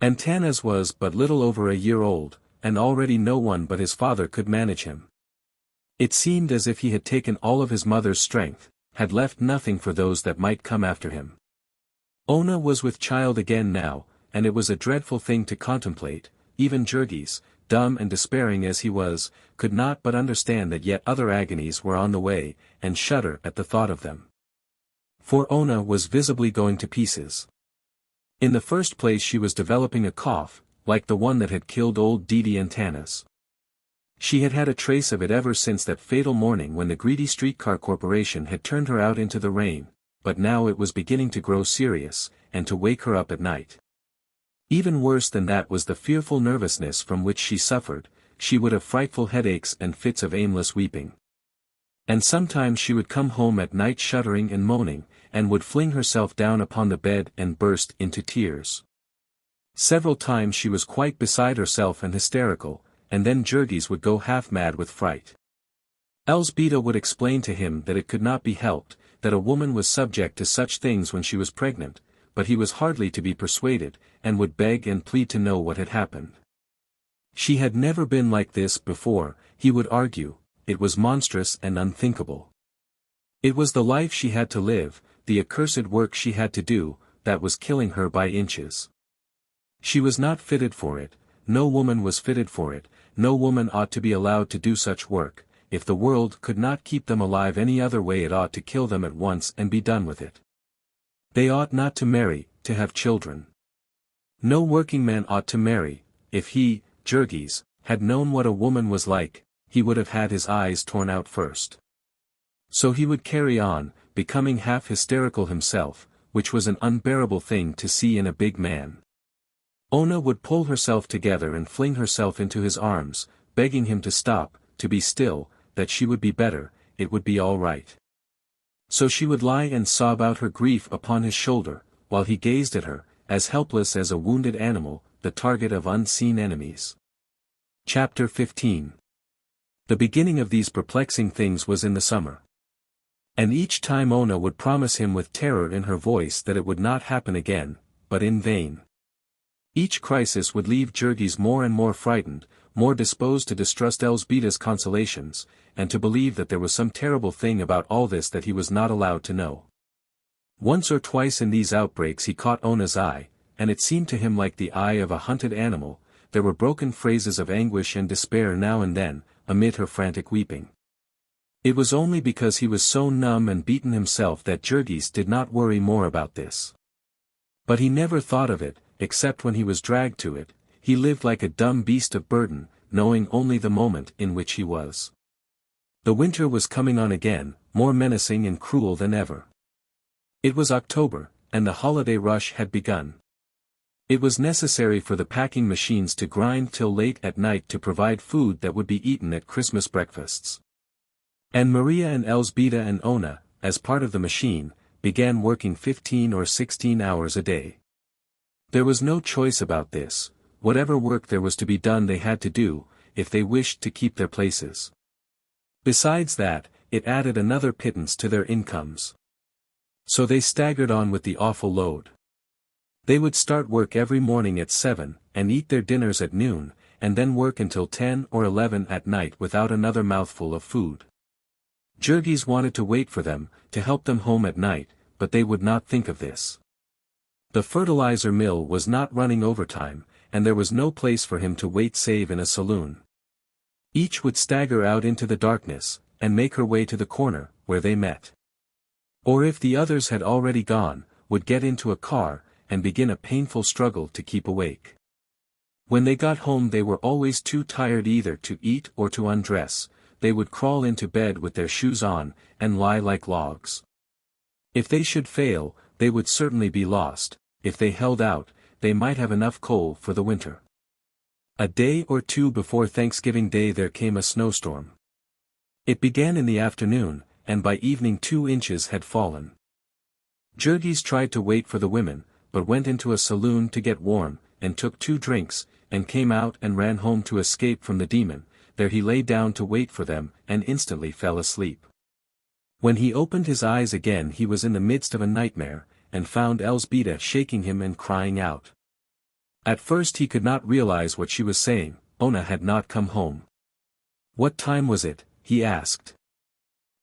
Antanas was but little over a year old, and already no one but his father could manage him. It seemed as if he had taken all of his mother's strength, had left nothing for those that might come after him. Ona was with child again now, and it was a dreadful thing to contemplate. Even Jurgis, dumb and despairing as he was, could not but understand that yet other agonies were on the way, and shudder at the thought of them. For Ona was visibly going to pieces. In the first place she was developing a cough, like the one that had killed old Didi Antanas. She had had a trace of it ever since that fatal morning when the greedy streetcar corporation had turned her out into the rain, but now it was beginning to grow serious, and to wake her up at night. Even worse than that was the fearful nervousness from which she suffered. She would have frightful headaches and fits of aimless weeping. And sometimes she would come home at night shuddering and moaning, and would fling herself down upon the bed and burst into tears. Several times she was quite beside herself and hysterical, and then Jurgis would go half mad with fright. Elzbieta would explain to him that it could not be helped, that a woman was subject to such things when she was pregnant, but he was hardly to be persuaded, and would beg and plead to know what had happened. She had never been like this before, he would argue. It was monstrous and unthinkable. It was the life she had to live, the accursed work she had to do, that was killing her by inches. She was not fitted for it, no woman was fitted for it, no woman ought to be allowed to do such work. If the world could not keep them alive any other way it ought to kill them at once and be done with it. They ought not to marry, to have children. No working man ought to marry. If he, Jurgis, had known what a woman was like, he would have had his eyes torn out first. So he would carry on, becoming half hysterical himself, which was an unbearable thing to see in a big man. Ona would pull herself together and fling herself into his arms, begging him to stop, to be still, that she would be better, it would be all right. So she would lie and sob out her grief upon his shoulder, while he gazed at her, as helpless as a wounded animal, the target of unseen enemies. Chapter 15. The beginning of these perplexing things was in the summer. And each time Ona would promise him with terror in her voice that it would not happen again, but in vain. Each crisis would leave Jurgis more and more frightened, more disposed to distrust Elzbieta's consolations, and to believe that there was some terrible thing about all this that he was not allowed to know. Once or twice in these outbreaks he caught Ona's eye, and it seemed to him like the eye of a hunted animal. There were broken phrases of anguish and despair now and then, amid her frantic weeping. It was only because he was so numb and beaten himself that Jurgis did not worry more about this. But he never thought of it, except when he was dragged to it. He lived like a dumb beast of burden, knowing only the moment in which he was. The winter was coming on again, more menacing and cruel than ever. It was October, and the holiday rush had begun. It was necessary for the packing machines to grind till late at night to provide food that would be eaten at Christmas breakfasts. And Maria and Elzbieta and Ona, as part of the machine, began working 15 or 16 hours a day. There was no choice about this. Whatever work there was to be done they had to do, if they wished to keep their places. Besides that, it added another pittance to their incomes. So they staggered on with the awful load. They would start work every morning at 7, and eat their dinners at noon, and then work until 10 or 11 at night without another mouthful of food. Jurgis wanted to wait for them, to help them home at night, but they would not think of this. The fertilizer mill was not running overtime, and there was no place for him to wait save in a saloon. Each would stagger out into the darkness, and make her way to the corner, where they met. Or if the others had already gone, would get into a car, and begin a painful struggle to keep awake. When they got home they were always too tired either to eat or to undress. They would crawl into bed with their shoes on, and lie like logs. If they should fail, they would certainly be lost. If they held out, they might have enough coal for the winter. A day or two before Thanksgiving Day there came a snowstorm. It began in the afternoon, and by evening 2 inches had fallen. Jurgis tried to wait for the women, but went into a saloon to get warm, and took 2 drinks, and came out and ran home to escape from the demon. There he lay down to wait for them, and instantly fell asleep. When he opened his eyes again he was in the midst of a nightmare, and found Elzbieta shaking him and crying out. At first he could not realize what she was saying. Ona had not come home. What time was it? He asked.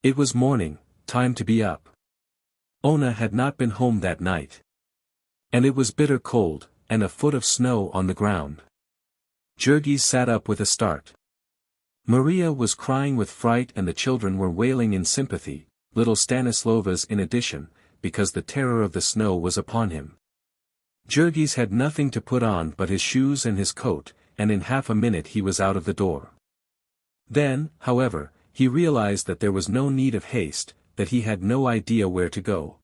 It was morning, time to be up. Ona had not been home that night. And it was bitter cold, and a foot of snow on the ground. Jurgis sat up with a start. Maria was crying with fright and the children were wailing in sympathy, little Stanislovas in addition, because the terror of the snow was upon him. Jurgis had nothing to put on but his shoes and his coat, and in half a minute he was out of the door. Then, however, he realized that there was no need of haste, that he had no idea where to go.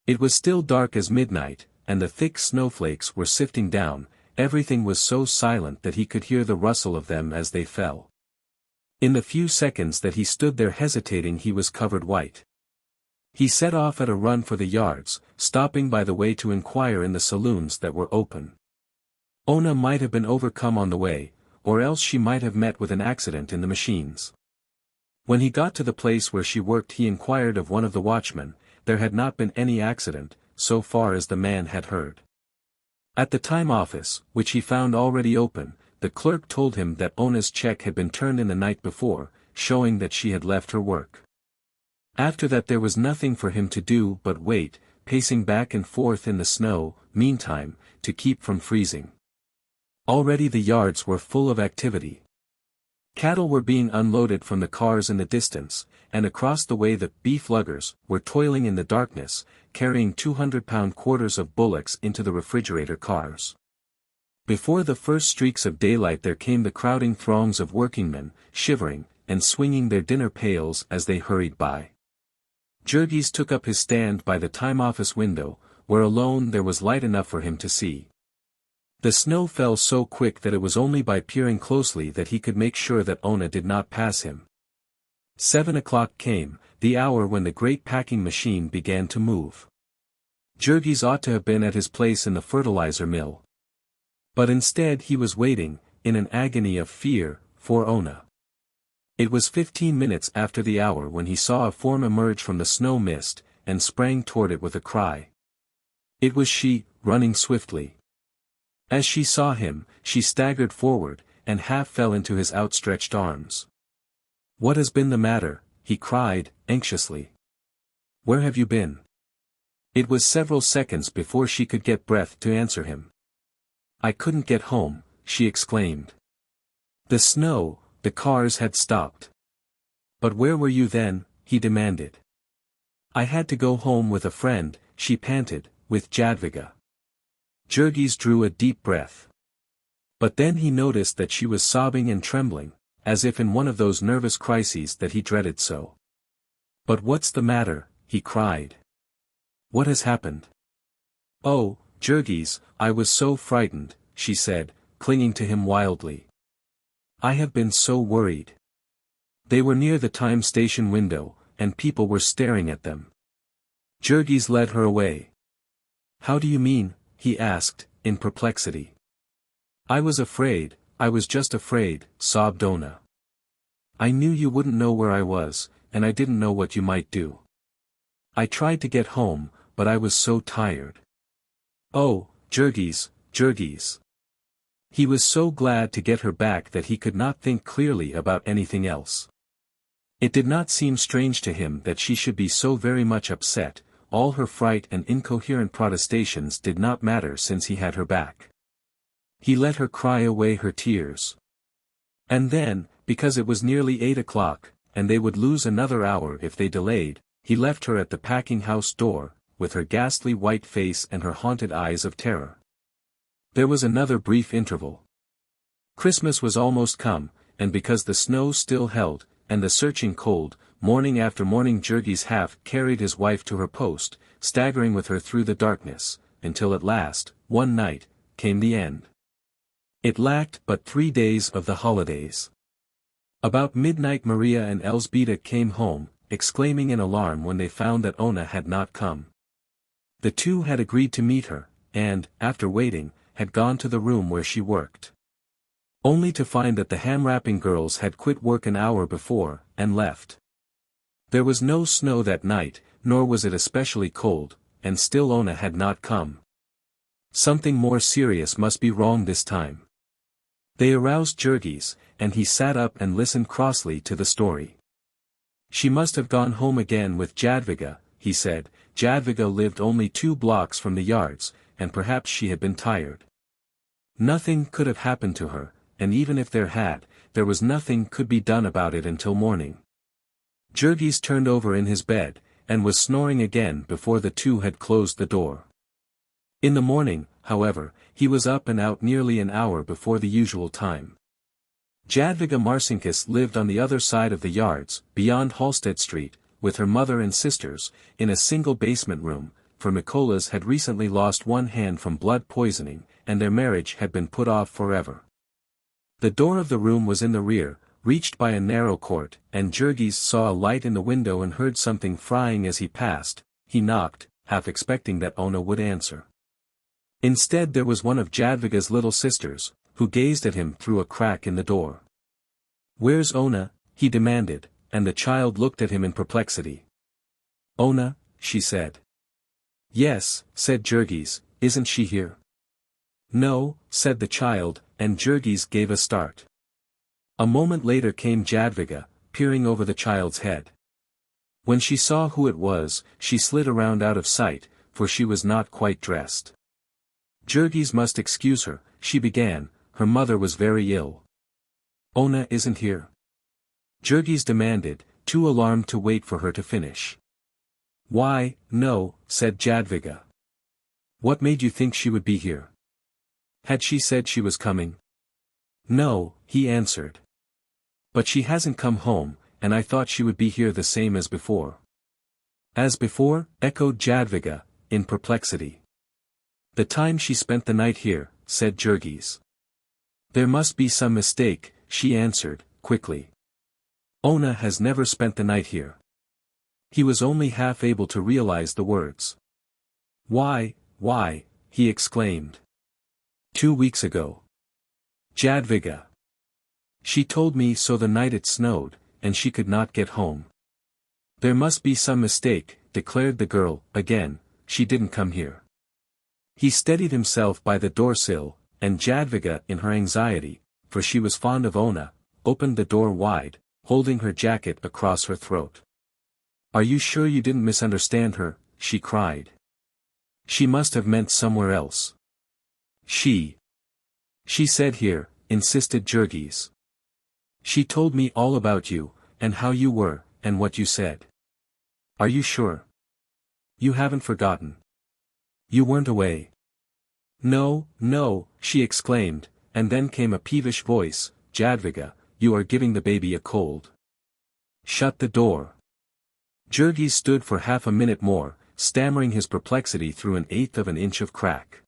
It was still dark as midnight, and the thick snowflakes were sifting down. Everything was so silent that he could hear the rustle of them as they fell. In the few seconds that he stood there hesitating he was covered white. He set off at a run for the yards, stopping by the way to inquire in the saloons that were open. Ona might have been overcome on the way, or else she might have met with an accident in the machines. When he got to the place where she worked he inquired of one of the watchmen. There had not been any accident, so far as the man had heard. At the time office, which he found already open, the clerk told him that Ona's check had been turned in the night before, showing that she had left her work. After that there was nothing for him to do but wait, pacing back and forth in the snow, meantime, to keep from freezing. Already the yards were full of activity. Cattle were being unloaded from the cars in the distance, and across the way the beef luggers were toiling in the darkness, carrying 200-pound quarters of bullocks into the refrigerator cars. Before the first streaks of daylight there came the crowding throngs of workingmen, shivering, and swinging their dinner pails as they hurried by. Jurgis took up his stand by the time office window, where alone there was light enough for him to see. The snow fell so quick that it was only by peering closely that he could make sure that Ona did not pass him. 7 o'clock came, the hour when the great packing machine began to move. Jurgis ought to have been at his place in the fertilizer mill. But instead he was waiting, in an agony of fear, for Ona. It was 15 minutes after the hour when he saw a form emerge from the snow mist, and sprang toward it with a cry. It was she, running swiftly. As she saw him, she staggered forward, and half fell into his outstretched arms. "What has been the matter?" he cried, anxiously. "Where have you been?" It was several seconds before she could get breath to answer him. "I couldn't get home," she exclaimed. "The snow, the cars had stopped." "But where were you then?" he demanded. "I had to go home with a friend," she panted, "with Jadwiga." Jurgis drew a deep breath. But then he noticed that she was sobbing and trembling, as if in one of those nervous crises that he dreaded so. "But what's the matter?" he cried. "What has happened?" "Oh, Jurgis, I was so frightened," she said, clinging to him wildly. "I have been so worried." They were near the time station window, and people were staring at them. Jurgis led her away. "How do you mean?" he asked, in perplexity. "I was afraid, I was just afraid," sobbed Ona. "I knew you wouldn't know where I was, and I didn't know what you might do. I tried to get home, but I was so tired." "Oh, Jurgis, Jurgis." He was so glad to get her back that he could not think clearly about anything else. It did not seem strange to him that she should be so very much upset. All her fright and incoherent protestations did not matter since he had her back. He let her cry away her tears. And then, because it was nearly 8 o'clock, and they would lose another hour if they delayed, he left her at the packing house door, with her ghastly white face and her haunted eyes of terror. There was another brief interval. Christmas was almost come, and because the snow still held, and the searching cold, morning after morning Jurgis half carried his wife to her post, staggering with her through the darkness, until at last, one night, came the end. It lacked but 3 days of the holidays. About midnight Maria and Elzbieta came home, exclaiming in alarm when they found that Ona had not come. The two had agreed to meet her, and, after waiting, had gone to the room where she worked. Only to find that the ham-wrapping girls had quit work an hour before, and left. There was no snow that night, nor was it especially cold, and still Ona had not come. Something more serious must be wrong this time. They aroused Jurgis, and he sat up and listened crossly to the story. "She must have gone home again with Jadwiga," he said. "Jadwiga lived only 2 blocks from the yards, and perhaps she had been tired. Nothing could have happened to her, and even if there had, there was nothing could be done about it until morning." Jurgis turned over in his bed, and was snoring again before the two had closed the door. In the morning, however, he was up and out nearly an hour before the usual time. Jadwiga Marcinkus lived on the other side of the yards, beyond Halsted Street, with her mother and sisters, in a single basement room, for Mikola's had recently lost one hand from blood poisoning, and their marriage had been put off forever. The door of the room was in the rear, reached by a narrow court, and Jurgis saw a light in the window and heard something frying as he passed. He knocked, half expecting that Ona would answer. Instead there was one of Jadwiga's little sisters, who gazed at him through a crack in the door. "Where's Ona?" he demanded, and the child looked at him in perplexity. "Ona," she said. "Yes," said Jurgis, "isn't she here?" "No," said the child, and Jurgis gave a start. A moment later came Jadwiga, peering over the child's head. When she saw who it was, she slid around out of sight, for she was not quite dressed. "Jurgis must excuse her," she began, "her mother was very ill." "Ona isn't here?" Jurgis demanded, too alarmed to wait for her to finish. "Why, no," said Jadwiga. "What made you think she would be here? Had she said she was coming?" "No," he answered. "But she hasn't come home, and I thought she would be here the same as before." "As before?" echoed Jadwiga, in perplexity. "The time she spent the night here," said Jurgis. "There must be some mistake," she answered, quickly. "Ona has never spent the night here." He was only half able to realize the words. Why, he exclaimed. 2 weeks ago. Jadwiga. She told me so the night it snowed, and she could not get home. There must be some mistake, declared the girl, again, she didn't come here. He steadied himself by the door sill, and Jadwiga, in her anxiety, for she was fond of Ona, opened the door wide, holding her jacket across her throat. "Are you sure you didn't misunderstand her?" she cried. "She must have meant somewhere else." She said here," insisted Jurgis. "She told me all about you, and how you were, and what you said. Are you sure? You haven't forgotten? You weren't away?" "No, no," she exclaimed, and then came a peevish voice, "Jadwiga, you are giving the baby a cold. Shut the door." Jurgis stood for half a minute more, stammering his perplexity through 1/8 of an inch of crack.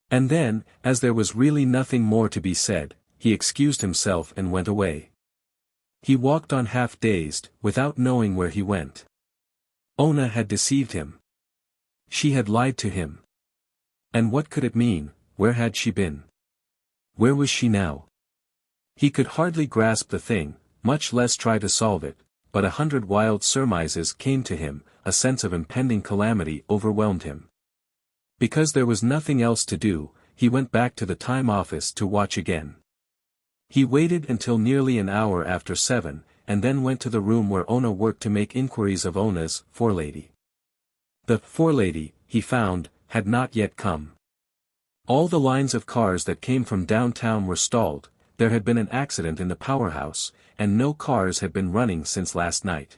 And then, as there was really nothing more to be said, he excused himself and went away. He walked on half-dazed, without knowing where he went. Ona had deceived him. She had lied to him. And what could it mean? Where had she been? Where was she now? He could hardly grasp the thing, much less try to solve it, but 100 wild surmises came to him, a sense of impending calamity overwhelmed him. Because there was nothing else to do, he went back to the time office to watch again. He waited until nearly an hour after 7, and then went to the room where Ona worked to make inquiries of Ona's forelady. The forelady, he found, had not yet come. All the lines of cars that came from downtown were stalled, there had been an accident in the powerhouse, and no cars had been running since last night.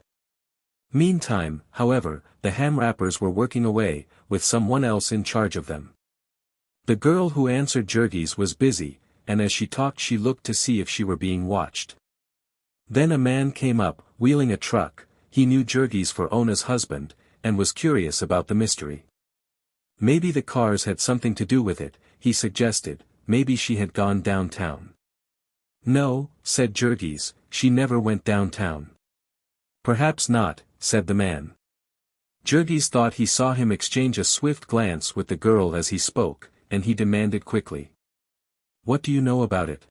Meantime, however, the ham wrappers were working away, with someone else in charge of them. The girl who answered Jurgis was busy, and as she talked she looked to see if she were being watched. Then a man came up, wheeling a truck. He knew Jurgis for Ona's husband, and was curious about the mystery. Maybe the cars had something to do with it, he suggested, maybe she had gone downtown. "No," said Jurgis, "she never went downtown." "Perhaps not," said the man. Jurgis thought he saw him exchange a swift glance with the girl as he spoke, and he demanded quickly, "What do you know about it?"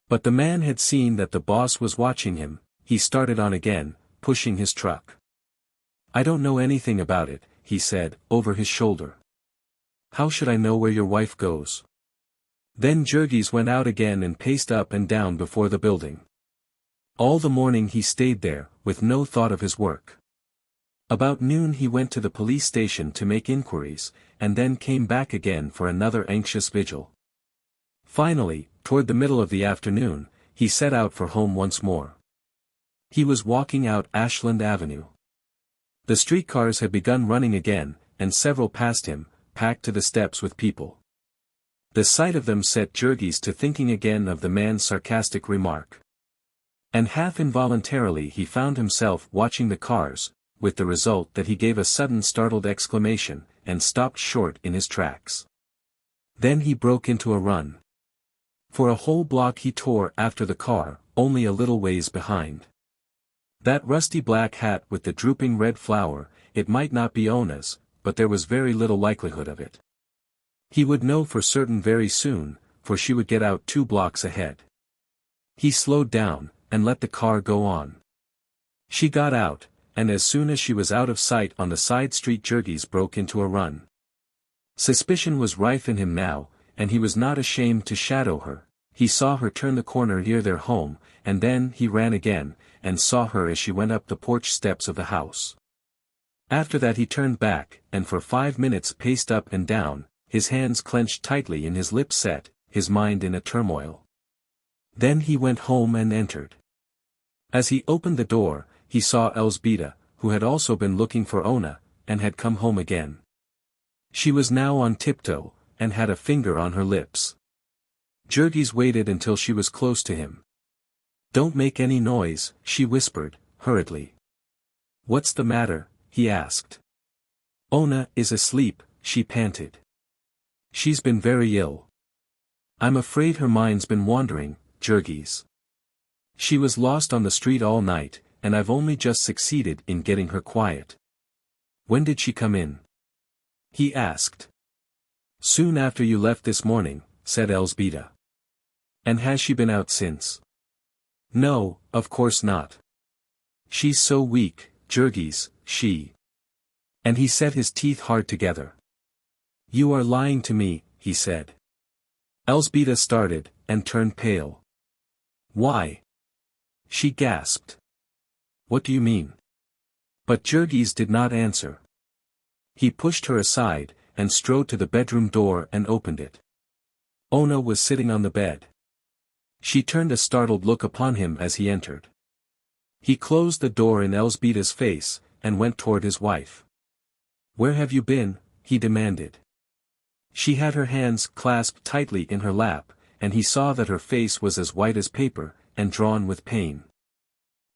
But the man had seen that the boss was watching him. He started on again, pushing his truck. "I don't know anything about it," he said, over his shoulder. "How should I know where your wife goes?" Then Jurgis went out again and paced up and down before the building. All the morning he stayed there, with no thought of his work. About noon he went to the police station to make inquiries, and then came back again for another anxious vigil. Finally, toward the middle of the afternoon, he set out for home once more. He was walking out Ashland Avenue. The streetcars had begun running again, and several passed him, packed to the steps with people. The sight of them set Jurgis to thinking again of the man's sarcastic remark. And half involuntarily he found himself watching the cars, with the result that he gave a sudden startled exclamation, and stopped short in his tracks. Then he broke into a run. For a whole block he tore after the car, only a little ways behind. That rusty black hat with the drooping red flower, it might not be Ona's, but there was very little likelihood of it. He would know for certain very soon, for she would get out 2 blocks ahead. He slowed down, and let the car go on. She got out, and as soon as she was out of sight on the side street Jurgis broke into a run. Suspicion was rife in him now, and he was not ashamed to shadow her. He saw her turn the corner near their home, and then he ran again, and saw her as she went up the porch steps of the house. After that he turned back, and for 5 minutes paced up and down, his hands clenched tightly and his lips set, his mind in a turmoil. Then he went home and entered. As he opened the door, he saw Elzbieta, who had also been looking for Ona, and had come home again. She was now on tiptoe, and had a finger on her lips. Jurgis waited until she was close to him. "Don't make any noise," she whispered, hurriedly. "What's the matter?" he asked. "Ona is asleep," she panted. "She's been very ill. I'm afraid her mind's been wandering, Jurgis. She was lost on the street all night, and I've only just succeeded in getting her quiet." "When did she come in?" he asked. "Soon after you left this morning," said Elzbieta. "And has she been out since?" "No, of course not. She's so weak, Jurgis, she." And he set his teeth hard together. "You are lying to me," he said. Elzbieta started, and turned pale. "Why?" she gasped. "What do you mean?" But Jurgis did not answer. He pushed her aside, and strode to the bedroom door and opened it. Ona was sitting on the bed. She turned a startled look upon him as he entered. He closed the door in Elzbieta's face, and went toward his wife. "Where have you been?" he demanded. She had her hands clasped tightly in her lap, and he saw that her face was as white as paper, and drawn with pain.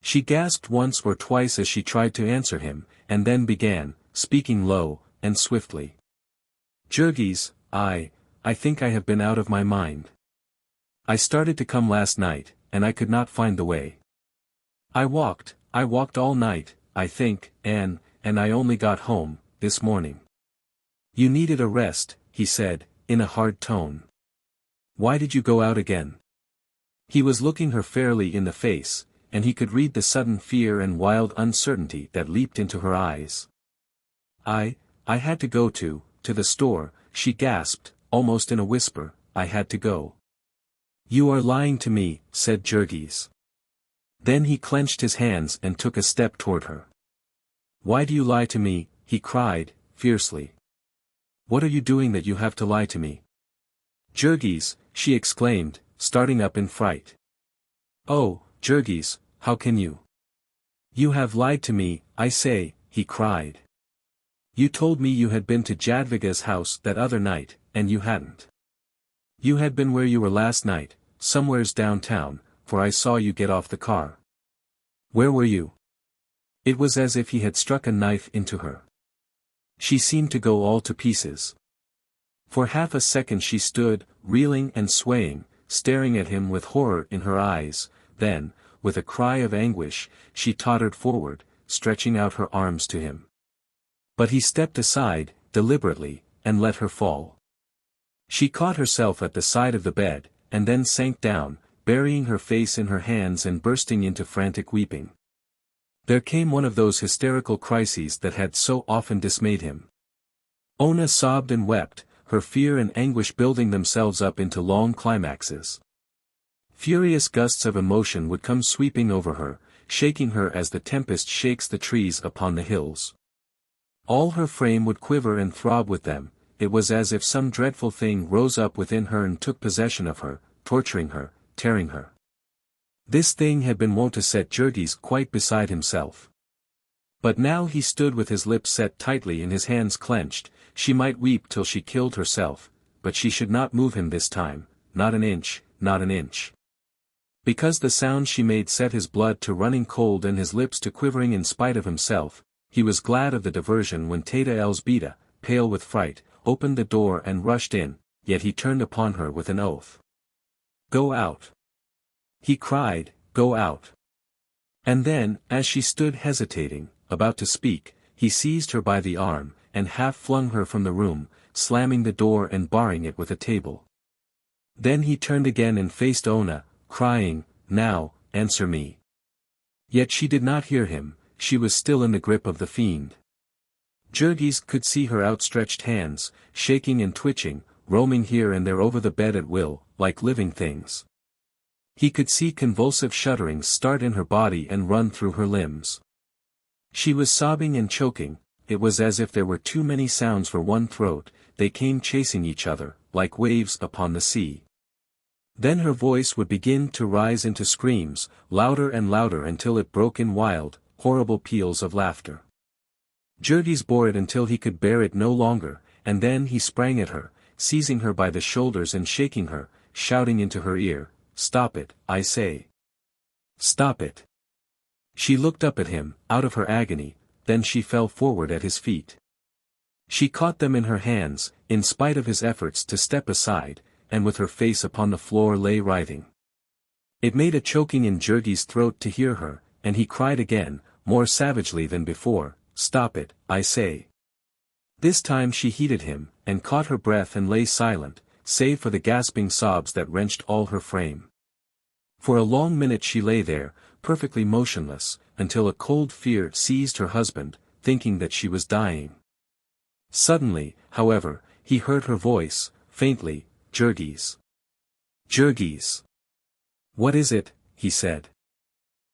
She gasped once or twice as she tried to answer him, and then began, speaking low, and swiftly. "Jurgis, I think I have been out of my mind. I started to come last night, and I could not find the way. I walked all night, I think, and I only got home, this morning." "You needed a rest," he said, in a hard tone. "Why did you go out again?" He was looking her fairly in the face, and he could read the sudden fear and wild uncertainty that leaped into her eyes. I had to go to the store," she gasped, almost in a whisper. "I had to go." "You are lying to me," said Jurgis. Then he clenched his hands and took a step toward her. "Why do you lie to me?" he cried, fiercely. "What are you doing that you have to lie to me?" "Jurgis," she exclaimed, starting up in fright. "Oh, Jurgis, how can you? You have lied to me, I say," he cried. "You told me you had been to Jadviga's house that other night, and you hadn't. You had been where you were last night, somewheres downtown, for I saw you get off the car. Where were you?" It was as if he had struck a knife into her. She seemed to go all to pieces. For half a second she stood, reeling and swaying, staring at him with horror in her eyes, then, with a cry of anguish, she tottered forward, stretching out her arms to him. But he stepped aside, deliberately, and let her fall. She caught herself at the side of the bed, and then sank down, burying her face in her hands and bursting into frantic weeping. There came one of those hysterical crises that had so often dismayed him. Ona sobbed and wept, her fear and anguish building themselves up into long climaxes. Furious gusts of emotion would come sweeping over her, shaking her as the tempest shakes the trees upon the hills. All her frame would quiver and throb with them. It was as if some dreadful thing rose up within her and took possession of her, torturing her, tearing her. This thing had been wont to set Jurgis quite beside himself. But now he stood with his lips set tightly and his hands clenched. She might weep till she killed herself, but she should not move him this time, not an inch, not an inch. Because the sound she made set his blood to running cold and his lips to quivering in spite of himself, he was glad of the diversion when Teta Elzbieta, pale with fright, opened the door and rushed in, yet he turned upon her with an oath. "Go out!" he cried, "go out!" And then, as she stood hesitating, about to speak, he seized her by the arm, and half flung her from the room, slamming the door and barring it with a table. Then he turned again and faced Ona, crying, "Now, answer me." Yet she did not hear him, she was still in the grip of the fiend. Jurgis could see her outstretched hands, shaking and twitching, roaming here and there over the bed at will, like living things. He could see convulsive shudderings start in her body and run through her limbs. She was sobbing and choking. It was as if there were too many sounds for one throat, they came chasing each other, like waves upon the sea. Then her voice would begin to rise into screams, louder and louder until it broke in wild, horrible peals of laughter. Jurgis bore it until he could bear it no longer, and then he sprang at her, seizing her by the shoulders and shaking her, shouting into her ear, "Stop it, I say. Stop it." She looked up at him, out of her agony, then she fell forward at his feet. She caught them in her hands, in spite of his efforts to step aside, and with her face upon the floor lay writhing. It made a choking in Jurgis' throat to hear her, and he cried again, more savagely than before, "Stop it, I say." This time she heeded him, and caught her breath and lay silent, save for the gasping sobs that wrenched all her frame. For a long minute she lay there, perfectly motionless, until a cold fear seized her husband, thinking that she was dying. Suddenly, however, he heard her voice, faintly, "Jurgis." Jurgis. What is it? He said.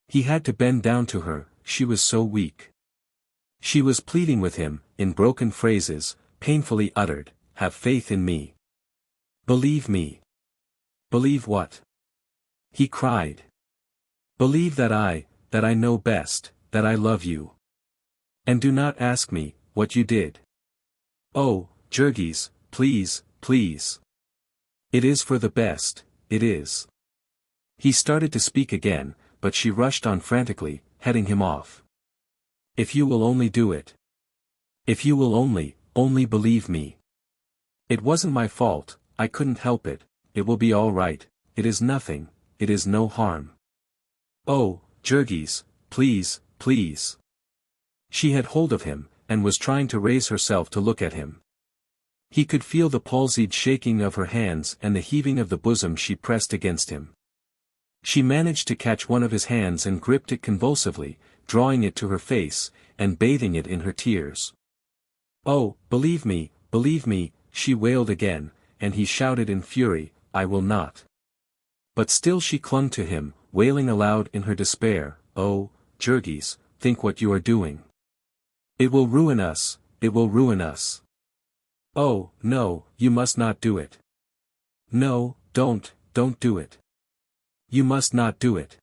He had to bend down to her, she was so weak. She was pleading with him, in broken phrases, painfully uttered, have faith in me. Believe me. Believe what? He cried. Believe that I know best, that I love you. And do not ask me, what you did. Oh, Jurgis, please, please. It is for the best, it is. He started to speak again, but she rushed on frantically, heading him off. If you will only do it. If you will only believe me. It wasn't my fault, I couldn't help it, it will be all right, it is nothing, it is no harm. Oh, Jurgis, please, please. She had hold of him, and was trying to raise herself to look at him. He could feel the palsied shaking of her hands and the heaving of the bosom she pressed against him. She managed to catch one of his hands and gripped it convulsively, drawing it to her face, and bathing it in her tears. Oh, believe me, she wailed again, and he shouted in fury, I will not. But still she clung to him, wailing aloud in her despair, oh, Jurgis, think what you are doing. It will ruin us, it will ruin us. Oh, no, you must not do it. No, don't do it. You must not do it.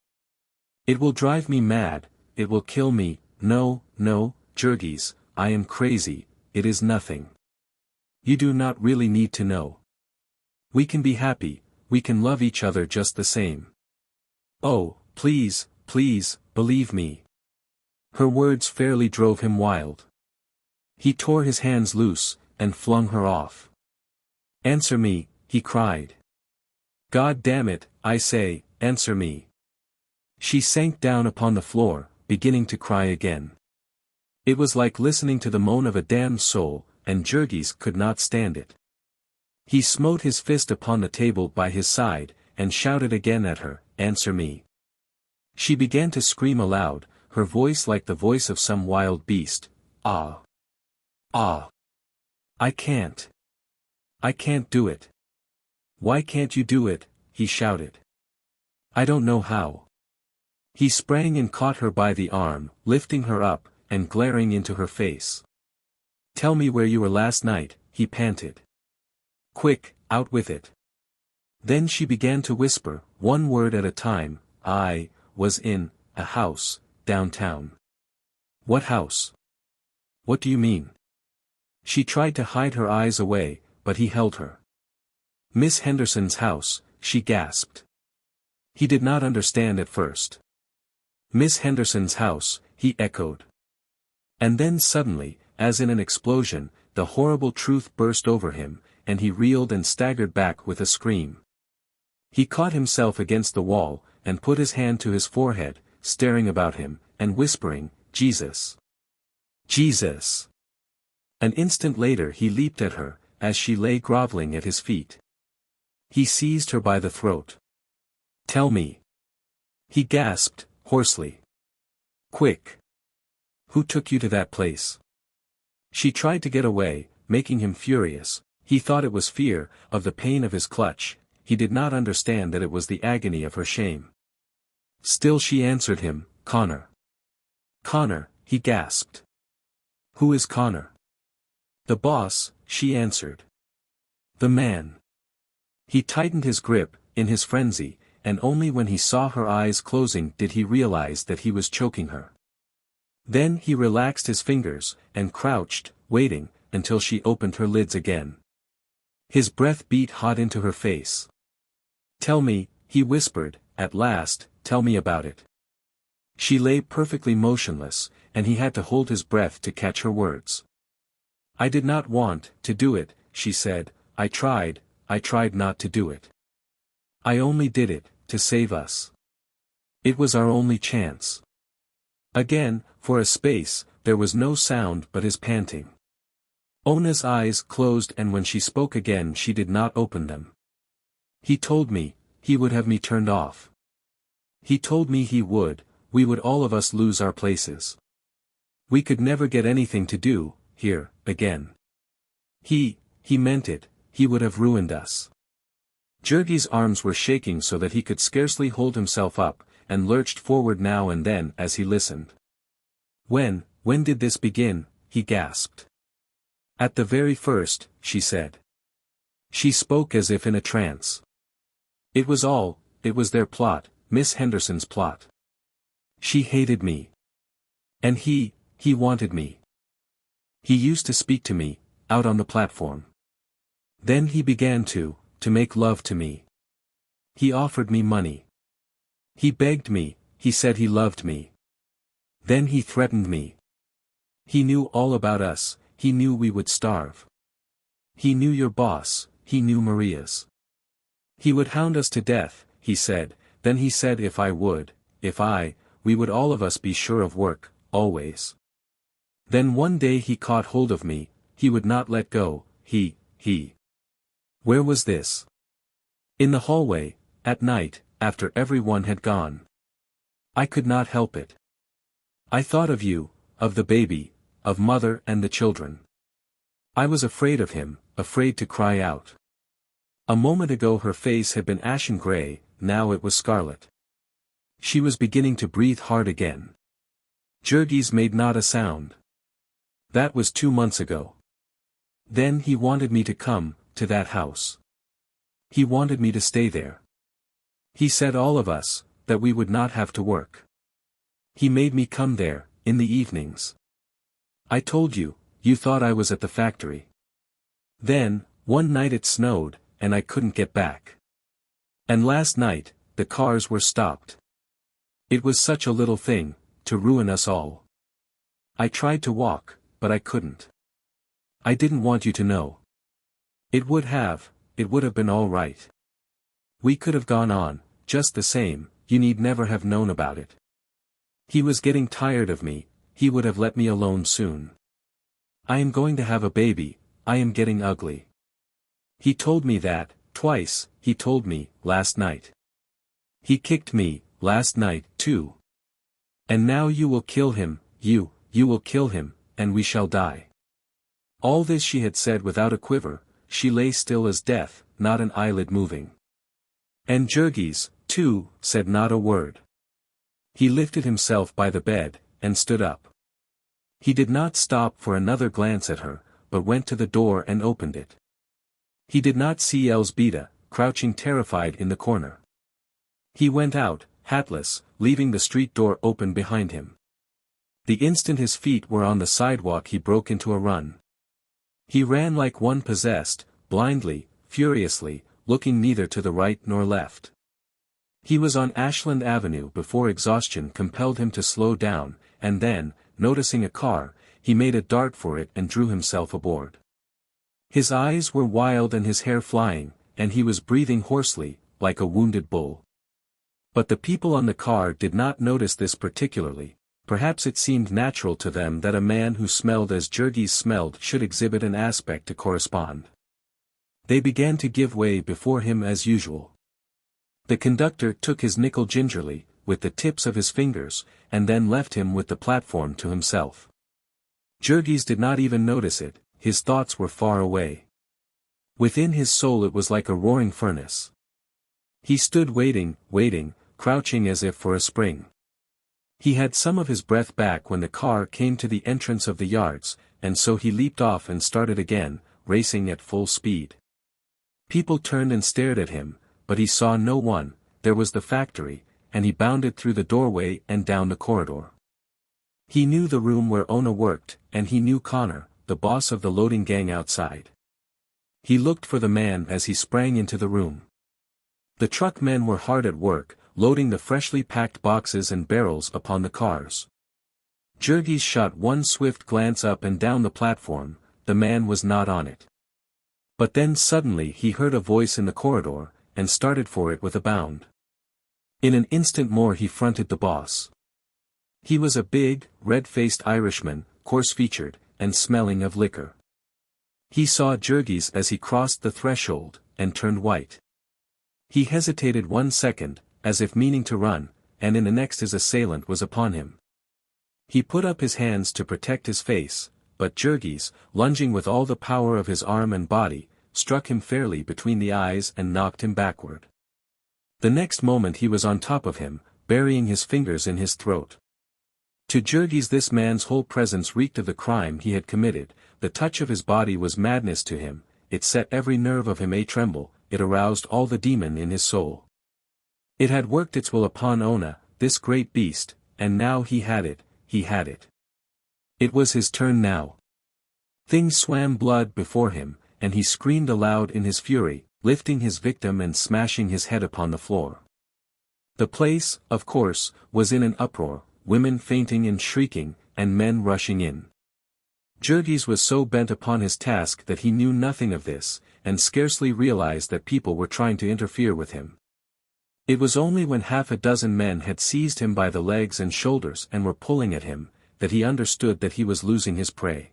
It will drive me mad, it will kill me, no, Jurgis, I am crazy, it is nothing. You do not really need to know. We can be happy, we can love each other just the same. Oh, please, believe me. Her words fairly drove him wild. He tore his hands loose, and flung her off. Answer me, he cried. God damn it, I say, answer me. She sank down upon the floor, beginning to cry again. It was like listening to the moan of a damned soul, and Jurgis could not stand it. He smote his fist upon the table by his side, and shouted again at her, answer me. She began to scream aloud, her voice like the voice of some wild beast, ah. Ah. I can't do it. Why can't you do it, he shouted. I don't know how. He sprang and caught her by the arm, lifting her up, and glaring into her face. Tell me where you were last night, he panted. Quick, out with it. Then she began to whisper, one word at a time, I was in a house, downtown. What house? What do you mean? She tried to hide her eyes away, but he held her. Miss Henderson's house, she gasped. He did not understand at first. Miss Henderson's house, he echoed. And then suddenly, as in an explosion, the horrible truth burst over him, and he reeled and staggered back with a scream. He caught himself against the wall, and put his hand to his forehead, staring about him, and whispering, Jesus! Jesus! An instant later he leaped at her, as she lay groveling at his feet. He seized her by the throat. Tell me. He gasped, hoarsely. Quick. Who took you to that place? She tried to get away, making him furious. He thought it was fear, of the pain of his clutch, he did not understand that it was the agony of her shame. Still she answered him, Connor. Connor, he gasped. Who is Connor? The boss, she answered. The man. He tightened his grip, in his frenzy, and only when he saw her eyes closing did he realize that he was choking her. Then he relaxed his fingers, and crouched, waiting, until she opened her lids again. His breath beat hot into her face. Tell me, he whispered, at last, tell me about it. She lay perfectly motionless, and he had to hold his breath to catch her words. I did not want to do it, she said, I tried not to do it. I only did it, to save us. It was our only chance. Again, for a space, there was no sound but his panting. Ona's eyes closed and when she spoke again she did not open them. He told me, he would have me turned off. He told me we would all of us lose our places. We could never get anything to do, here, again. He meant it, he would have ruined us. Jurgis' arms were shaking so that he could scarcely hold himself up, and lurched forward now and then as he listened. When did this begin?" he gasped. "At the very first," she said. She spoke as if in a trance. It was their plot, Miss Henderson's plot. She hated me. And he wanted me. He used to speak to me, out on the platform. Then he began to make love to me. He offered me money. He begged me, he said he loved me. Then he threatened me. He knew all about us, he knew we would starve. He knew your boss, he knew Maria's. He would hound us to death, he said, then he said we would all of us be sure of work, always. Then one day he caught hold of me, he would not let go, he. Where was this? In the hallway, at night, after everyone had gone. I could not help it. I thought of you, of the baby, of mother and the children. I was afraid of him, afraid to cry out. A moment ago her face had been ashen gray, now it was scarlet. She was beginning to breathe hard again. Jurgis made not a sound. That was 2 months ago. Then he wanted me to come, to that house. He wanted me to stay there. He said all of us, that we would not have to work. He made me come there, in the evenings. I told you, you thought I was at the factory. Then, one night it snowed, and I couldn't get back. And last night, the cars were stopped. It was such a little thing, to ruin us all. I tried to walk, but I couldn't. I didn't want you to know. It would have been all right. We could have gone on, just the same, you need never have known about it. He was getting tired of me, he would have let me alone soon. I am going to have a baby, I am getting ugly. He told me that, twice, he told me, last night. He kicked me, last night, too. And now you will kill him, you will kill him, and we shall die. All this she had said without a quiver, she lay still as death, not an eyelid moving. And Jurgis, too, said not a word. He lifted himself by the bed, and stood up. He did not stop for another glance at her, but went to the door and opened it. He did not see Elzbieta, crouching terrified in the corner. He went out, hatless, leaving the street door open behind him. The instant his feet were on the sidewalk he broke into a run. He ran like one possessed, blindly, furiously, looking neither to the right nor left. He was on Ashland Avenue before exhaustion compelled him to slow down, and then, noticing a car, he made a dart for it and drew himself aboard. His eyes were wild and his hair flying, and he was breathing hoarsely, like a wounded bull. But the people on the car did not notice this particularly. Perhaps it seemed natural to them that a man who smelled as Jurgis smelled should exhibit an aspect to correspond. They began to give way before him as usual. The conductor took his nickel gingerly, with the tips of his fingers, and then left him with the platform to himself. Jurgis did not even notice it, his thoughts were far away. Within his soul it was like a roaring furnace. He stood waiting, crouching as if for a spring. He had some of his breath back when the car came to the entrance of the yards, and so he leaped off and started again, racing at full speed. People turned and stared at him, but he saw no one. There was the factory, and he bounded through the doorway and down the corridor. He knew the room where Ona worked, and he knew Connor, the boss of the loading gang outside. He looked for the man as he sprang into the room. The truck men were hard at work, loading the freshly packed boxes and barrels upon the cars. Jurgis shot one swift glance up and down the platform, the man was not on it. But then suddenly he heard a voice in the corridor, and started for it with a bound. In an instant more he fronted the boss. He was a big, red-faced Irishman, coarse-featured, and smelling of liquor. He saw Jurgis as he crossed the threshold, and turned white. He hesitated 1 second, as if meaning to run, and in the next his assailant was upon him. He put up his hands to protect his face, but Jurgis, lunging with all the power of his arm and body, struck him fairly between the eyes and knocked him backward. The next moment he was on top of him, burying his fingers in his throat. To Jurgis this man's whole presence reeked of the crime he had committed, the touch of his body was madness to him, it set every nerve of him a-tremble, it aroused all the demon in his soul. It had worked its will upon Ona, this great beast, and now he had it. It was his turn now. Things swam blood before him, and he screamed aloud in his fury, lifting his victim and smashing his head upon the floor. The place, of course, was in an uproar, women fainting and shrieking, and men rushing in. Jurgis was so bent upon his task that he knew nothing of this, and scarcely realized that people were trying to interfere with him. It was only when half a dozen men had seized him by the legs and shoulders and were pulling at him, that he understood that he was losing his prey.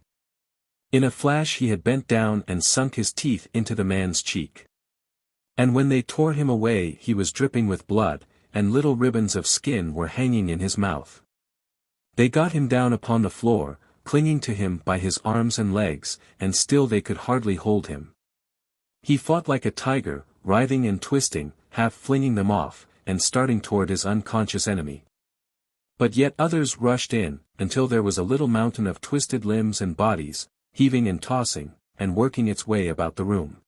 In a flash he had bent down and sunk his teeth into the man's cheek. And when they tore him away he was dripping with blood, and little ribbons of skin were hanging in his mouth. They got him down upon the floor, clinging to him by his arms and legs, and still they could hardly hold him. He fought like a tiger, writhing and twisting, half flinging them off, and starting toward his unconscious enemy. But yet others rushed in, until there was a little mountain of twisted limbs and bodies, heaving and tossing, and working its way about the room.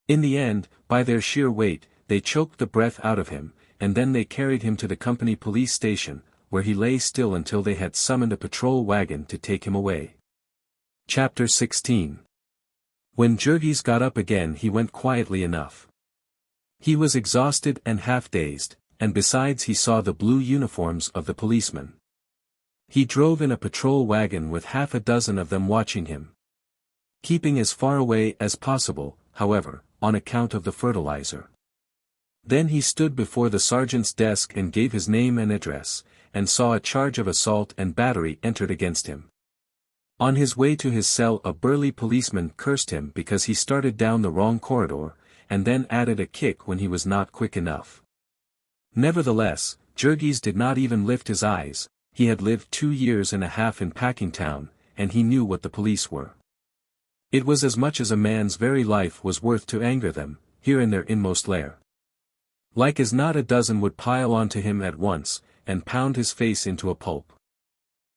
In the end, by their sheer weight, they choked the breath out of him, and then they carried him to the company police station, where he lay still until they had summoned a patrol wagon to take him away. Chapter 16. When Jurgis got up again he went quietly enough. He was exhausted and half-dazed, and besides he saw the blue uniforms of the policemen. He drove in a patrol wagon with half a dozen of them watching him. Keeping as far away as possible, however, on account of the fertilizer. Then he stood before the sergeant's desk and gave his name and address, and saw a charge of assault and battery entered against him. On his way to his cell a burly policeman cursed him because he started down the wrong corridor, and then added a kick when he was not quick enough. Nevertheless, Jurgis did not even lift his eyes. He had lived 2 years and a half in Packingtown, and he knew what the police were. It was as much as a man's very life was worth to anger them, here in their inmost lair. Like as not a dozen would pile onto him at once, and pound his face into a pulp.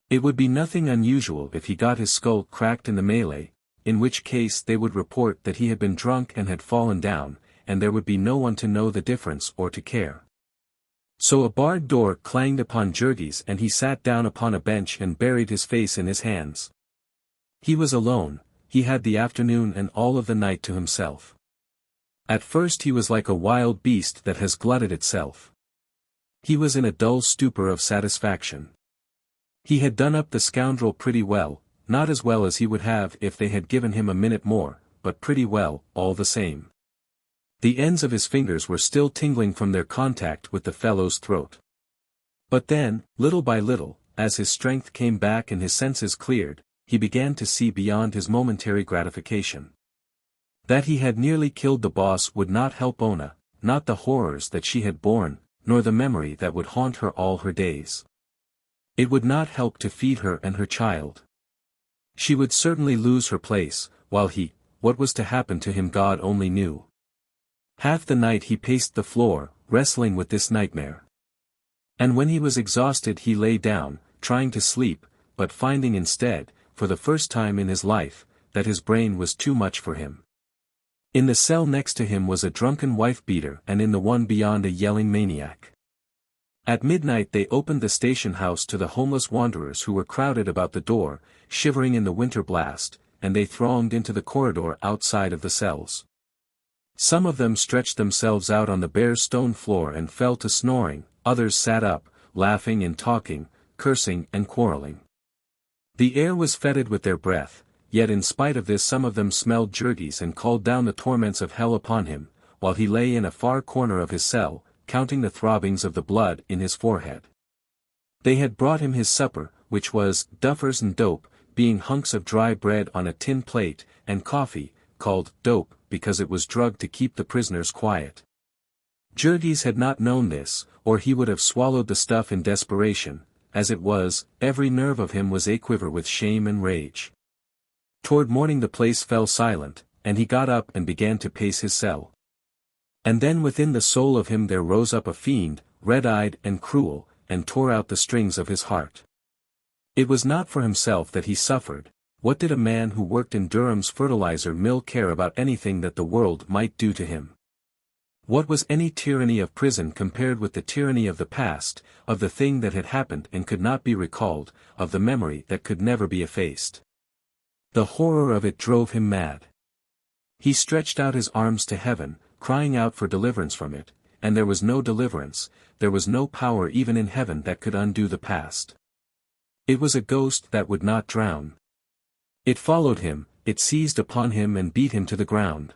It would be nothing unusual if he got his skull cracked in the melee, in which case they would report that he had been drunk and had fallen down, and there would be no one to know the difference or to care. So a barred door clanged upon Jurgis and he sat down upon a bench and buried his face in his hands. He was alone, he had the afternoon and all of the night to himself. At first he was like a wild beast that has glutted itself. He was in a dull stupor of satisfaction. He had done up the scoundrel pretty well, not as well as he would have if they had given him a minute more, but pretty well, all the same. The ends of his fingers were still tingling from their contact with the fellow's throat. But then, little by little, as his strength came back and his senses cleared, he began to see beyond his momentary gratification. That he had nearly killed the boss would not help Ona, not the horrors that she had borne, nor the memory that would haunt her all her days. It would not help to feed her and her child. She would certainly lose her place, while what was to happen to him God only knew. Half the night he paced the floor, wrestling with this nightmare. And when he was exhausted he lay down, trying to sleep, but finding instead, for the first time in his life, that his brain was too much for him. In the cell next to him was a drunken wife-beater and in the one beyond a yelling maniac. At midnight they opened the station house to the homeless wanderers who were crowded about the door, shivering in the winter blast, and they thronged into the corridor outside of the cells. Some of them stretched themselves out on the bare stone floor and fell to snoring, others sat up, laughing and talking, cursing and quarreling. The air was fetid with their breath, yet in spite of this some of them smelled Jurgis and called down the torments of hell upon him, while he lay in a far corner of his cell, counting the throbbings of the blood in his forehead. They had brought him his supper, which was duffers and dope, being hunks of dry bread on a tin plate, and coffee, called dope, because it was drugged to keep the prisoners quiet. Jurgis had not known this, or he would have swallowed the stuff in desperation. As it was, every nerve of him was aquiver with shame and rage. Toward morning the place fell silent, and he got up and began to pace his cell. And then within the soul of him there rose up a fiend, red-eyed and cruel, and tore out the strings of his heart. It was not for himself that he suffered. What did a man who worked in Durham's fertilizer mill care about anything that the world might do to him? What was any tyranny of prison compared with the tyranny of the past, of the thing that had happened and could not be recalled, of the memory that could never be effaced? The horror of it drove him mad. He stretched out his arms to heaven, crying out for deliverance from it, and there was no deliverance, there was no power even in heaven that could undo the past. It was a ghost that would not drown. It followed him, it seized upon him and beat him to the ground.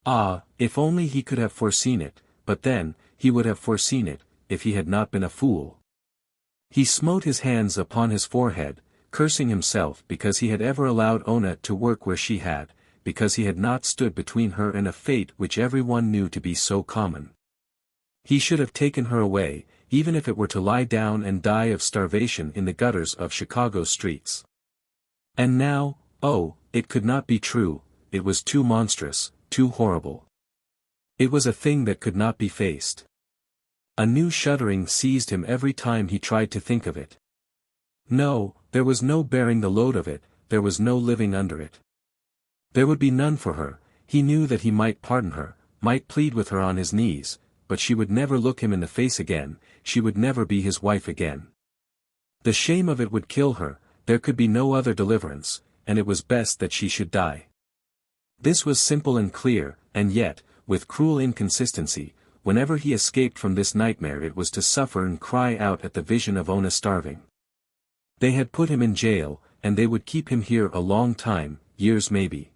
Ah, if only he could have foreseen it, but then, he would have foreseen it, if he had not been a fool. He smote his hands upon his forehead, cursing himself because he had ever allowed Ona to work where she had, because he had not stood between her and a fate which everyone knew to be so common. He should have taken her away, even if it were to lie down and die of starvation in the gutters of Chicago's streets. And now, oh, it could not be true, it was too monstrous, too horrible. It was a thing that could not be faced. A new shuddering seized him every time he tried to think of it. No, there was no bearing the load of it, there was no living under it. There would be none for her. He knew that he might pardon her, might plead with her on his knees, but she would never look him in the face again, she would never be his wife again. The shame of it would kill her, there could be no other deliverance, and it was best that she should die. This was simple and clear, and yet, with cruel inconsistency, whenever he escaped from this nightmare it was to suffer and cry out at the vision of Ona starving. They had put him in jail, and they would keep him here a long time, years maybe.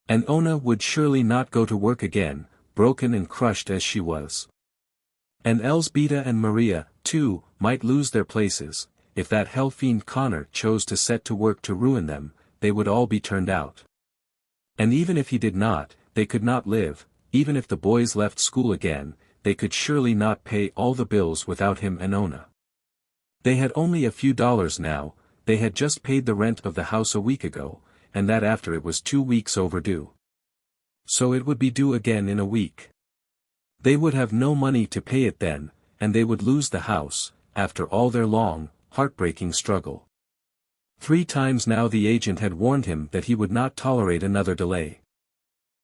And Ona would surely not go to work again, broken and crushed as she was. And Elzbieta and Maria, too, might lose their places. If that hell-fiend Connor chose to set to work to ruin them, they would all be turned out. And even if he did not, they could not live, even if the boys left school again, they could surely not pay all the bills without him and Ona. They had only a few dollars now, they had just paid the rent of the house a week ago, and that after it was 2 weeks overdue. So it would be due again in a week. They would have no money to pay it then, and they would lose the house, after all their long, heartbreaking struggle. 3 times now the agent had warned him that he would not tolerate another delay.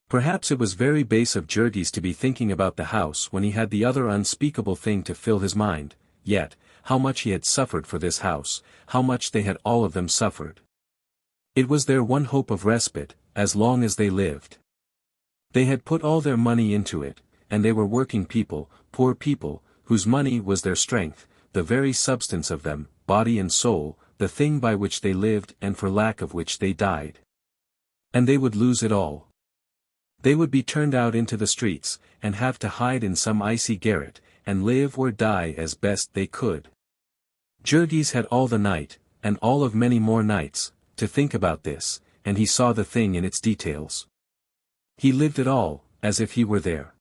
Perhaps it was very base of Jurgis to be thinking about the house when he had the other unspeakable thing to fill his mind, yet, how much he had suffered for this house, how much they had all of them suffered. It was their one hope of respite, as long as they lived. They had put all their money into it, and they were working people, poor people, whose money was their strength, the very substance of them, body and soul, the thing by which they lived and for lack of which they died. And they would lose it all. They would be turned out into the streets, and have to hide in some icy garret, and live or die as best they could. Jurgis had all the night, and all of many more nights, to think about this, and he saw the thing in its details. He lived it all, as if he were there.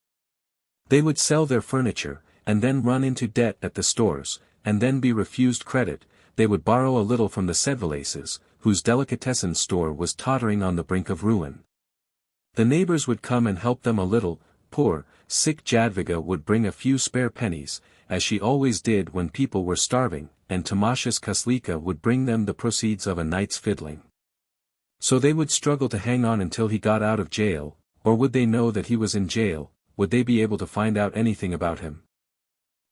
They would sell their furniture, and then run into debt at the stores, and then be refused credit. They would borrow a little from the Sedvilases, whose delicatessen store was tottering on the brink of ruin. The neighbors would come and help them a little. Poor, sick Jadwiga would bring a few spare pennies, as she always did when people were starving, and Tomasius Koslika would bring them the proceeds of a night's fiddling. So they would struggle to hang on until he got out of jail, or would they know that he was in jail? Would they be able to find out anything about him?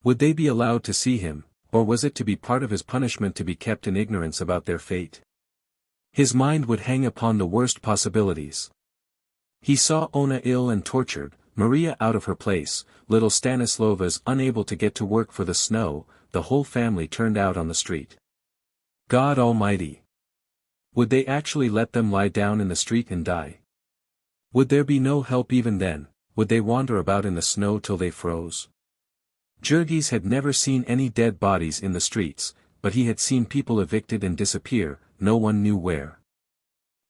Would they be allowed to see him, or was it to be part of his punishment to be kept in ignorance about their fate? His mind would hang upon the worst possibilities. He saw Ona ill and tortured, Maria out of her place, little Stanislovas unable to get to work for the snow, the whole family turned out on the street. God Almighty! Would they actually let them lie down in the street and die? Would there be no help even then? Would they wander about in the snow till they froze? Jurgis had never seen any dead bodies in the streets, but he had seen people evicted and disappear, no one knew where.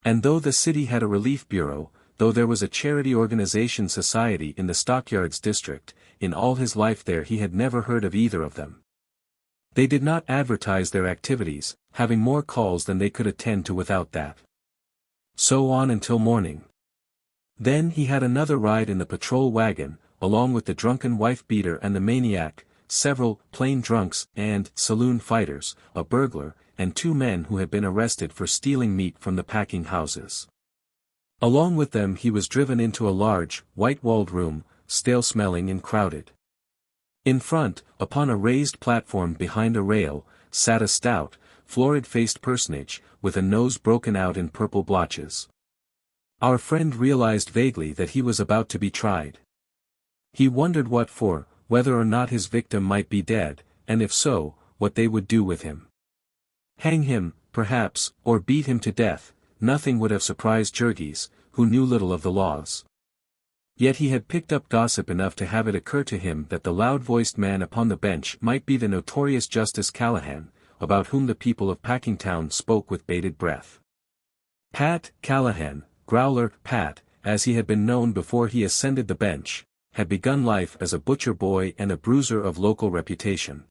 And though the city had a relief bureau, though there was a charity organization society in the Stockyards district, in all his life there he had never heard of either of them. They did not advertise their activities, having more calls than they could attend to without that. So on until morning. Then he had another ride in the patrol wagon, along with the drunken wife-beater and the maniac, several plain drunks and saloon fighters, a burglar, and 2 men who had been arrested for stealing meat from the packing houses. Along with them he was driven into a large, white-walled room, stale-smelling and crowded. In front, upon a raised platform behind a rail, sat a stout, florid-faced personage, with a nose broken out in purple blotches. Our friend realized vaguely that he was about to be tried. He wondered what for, whether or not his victim might be dead, and if so, what they would do with him. Hang him, perhaps, or beat him to death. Nothing would have surprised Jurgis, who knew little of the laws. Yet he had picked up gossip enough to have it occur to him that the loud-voiced man upon the bench might be the notorious Justice Callahan, about whom the people of Packingtown spoke with bated breath. Pat Callahan, Growler Pat, as he had been known before he ascended the bench, had begun life as a butcher boy and a bruiser of local reputation.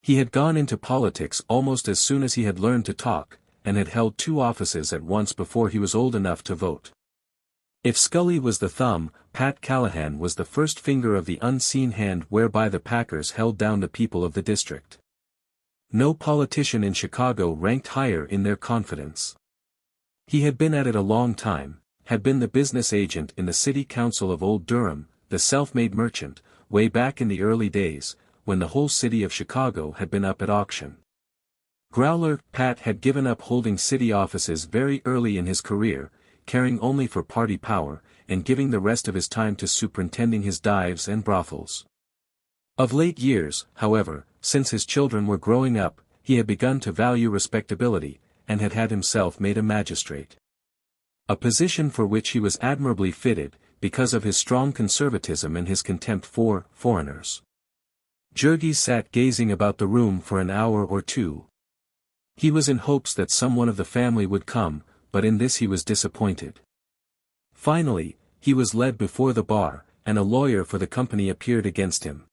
He had gone into politics almost as soon as he had learned to talk, and had held 2 offices at once before he was old enough to vote. If Scully was the thumb, Pat Callahan was the first finger of the unseen hand whereby the Packers held down the people of the district. No politician in Chicago ranked higher in their confidence. He had been at it a long time, had been the business agent in the city council of Old Durham, the self-made merchant, way back in the early days, when the whole city of Chicago had been up at auction. Growler Pat had given up holding city offices very early in his career, caring only for party power, and giving the rest of his time to superintending his dives and brothels. Of late years, however, since his children were growing up, he had begun to value respectability, and had himself made a magistrate. A position for which he was admirably fitted, because of his strong conservatism and his contempt for foreigners. Jurgis sat gazing about the room for an hour or 2. He was in hopes that someone of the family would come, but in this he was disappointed. Finally, he was led before the bar, and a lawyer for the company appeared against him.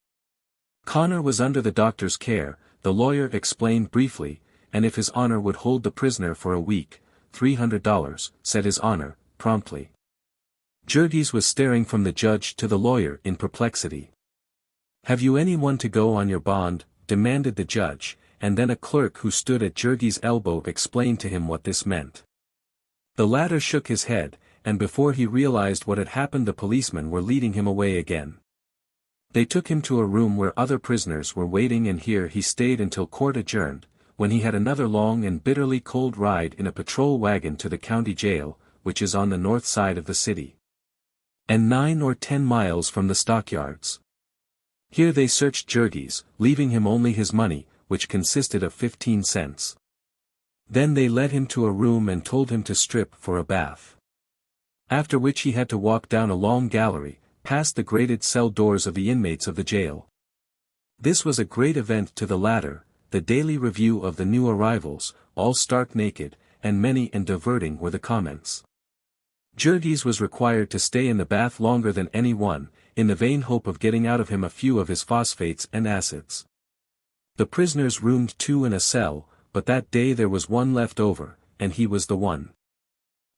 Connor was under the doctor's care, the lawyer explained briefly, and if his honor would hold the prisoner for a week, $300, said his honor, promptly. Jurgis was staring from the judge to the lawyer in perplexity. "Have you anyone to go on your bond?" demanded the judge, and then a clerk who stood at Jurgis' elbow explained to him what this meant. The latter shook his head, and before he realized what had happened the policemen were leading him away again. They took him to a room where other prisoners were waiting, and here he stayed until court adjourned, when he had another long and bitterly cold ride in a patrol wagon to the county jail, which is on the north side of the city, and 9 or 10 miles from the stockyards. Here they searched Jurgis, leaving him only his money, which consisted of 15 cents. Then they led him to a room and told him to strip for a bath. After which he had to walk down a long gallery, past the grated cell doors of the inmates of the jail. This was a great event to the latter, the daily review of the new arrivals, all stark naked, and many and diverting were the comments. Jurgis was required to stay in the bath longer than any one, in the vain hope of getting out of him a few of his phosphates and acids. The prisoners roomed 2 in a cell, but that day there was one left over, and he was the one.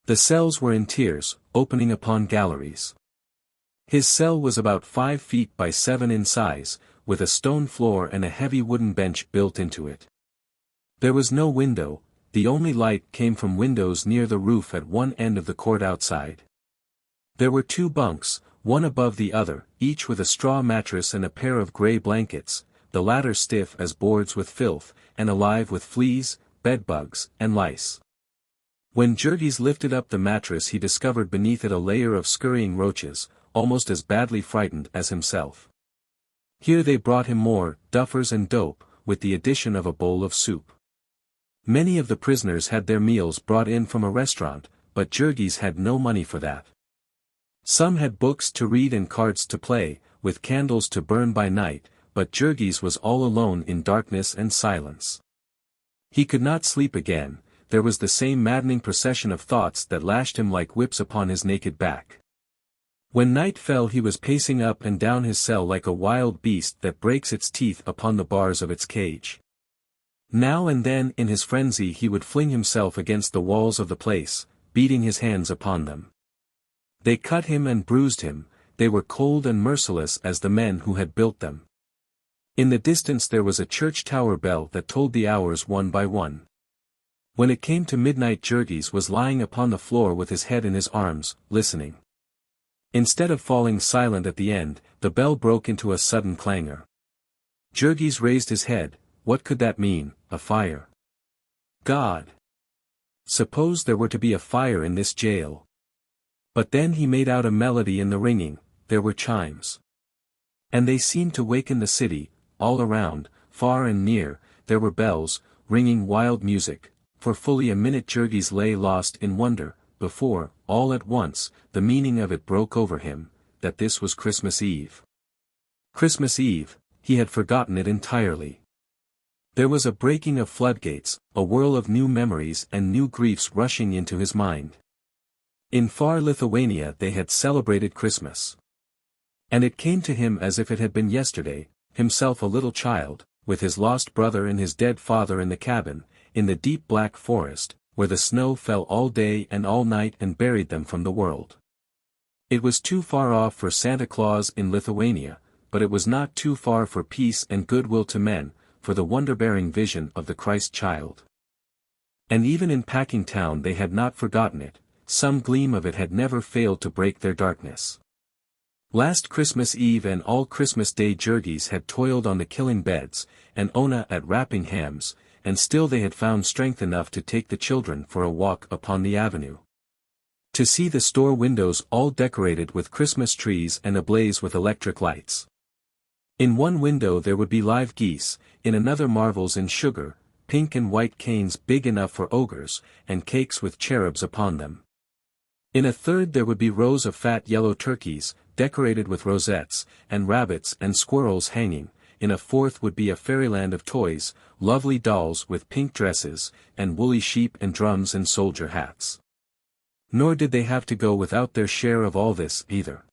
The cells were in tiers, opening upon galleries. His cell was about 5 feet by 7 in size, with a stone floor and a heavy wooden bench built into it. There was no window, the only light came from windows near the roof at one end of the court outside. There were 2 bunks, one above the other, each with a straw mattress and a pair of gray blankets, the latter stiff as boards with filth, and alive with fleas, bedbugs, and lice. When Jurgis lifted up the mattress he discovered beneath it a layer of scurrying roaches, almost as badly frightened as himself. Here they brought him more duffers and dope, with the addition of a bowl of soup. Many of the prisoners had their meals brought in from a restaurant, but Jurgis had no money for that. Some had books to read and cards to play, with candles to burn by night, but Jurgis was all alone in darkness and silence. He could not sleep again, there was the same maddening procession of thoughts that lashed him like whips upon his naked back. When night fell he was pacing up and down his cell like a wild beast that breaks its teeth upon the bars of its cage. Now and then in his frenzy he would fling himself against the walls of the place, beating his hands upon them. They cut him and bruised him, they were cold and merciless as the men who had built them. In the distance there was a church tower bell that told the hours one by one. When it came to midnight Jurgis was lying upon the floor with his head in his arms, listening. Instead of falling silent at the end, the bell broke into a sudden clangor. Jurgis raised his head. What could that mean? A fire? God! Suppose there were to be a fire in this jail. But then he made out a melody in the ringing, there were chimes. And they seemed to waken the city, all around, far and near, there were bells, ringing wild music. For fully a minute Jurgis lay lost in wonder, before, all at once, the meaning of it broke over him, that this was Christmas Eve. Christmas Eve, he had forgotten it entirely. There was a breaking of floodgates, a whirl of new memories and new griefs rushing into his mind. In far Lithuania they had celebrated Christmas. And it came to him as if it had been yesterday, himself a little child, with his lost brother and his dead father in the cabin, in the deep black forest, where the snow fell all day and all night and buried them from the world. It was too far off for Santa Claus in Lithuania, but it was not too far for peace and goodwill to men, for the wonder-bearing vision of the Christ child. And even in Packingtown they had not forgotten it, some gleam of it had never failed to break their darkness. Last Christmas Eve and all Christmas Day Jurgis had toiled on the killing beds, and Ona at wrapping hams, and still they had found strength enough to take the children for a walk upon the avenue. To see the store windows all decorated with Christmas trees and ablaze with electric lights. In one window there would be live geese, in another marvels in sugar, pink and white canes big enough for ogres, and cakes with cherubs upon them. In a third there would be rows of fat yellow turkeys, decorated with rosettes, and rabbits and squirrels hanging. In a fourth would be a fairyland of toys, lovely dolls with pink dresses, and woolly sheep and drums and soldier hats. Nor did they have to go without their share of all this, either.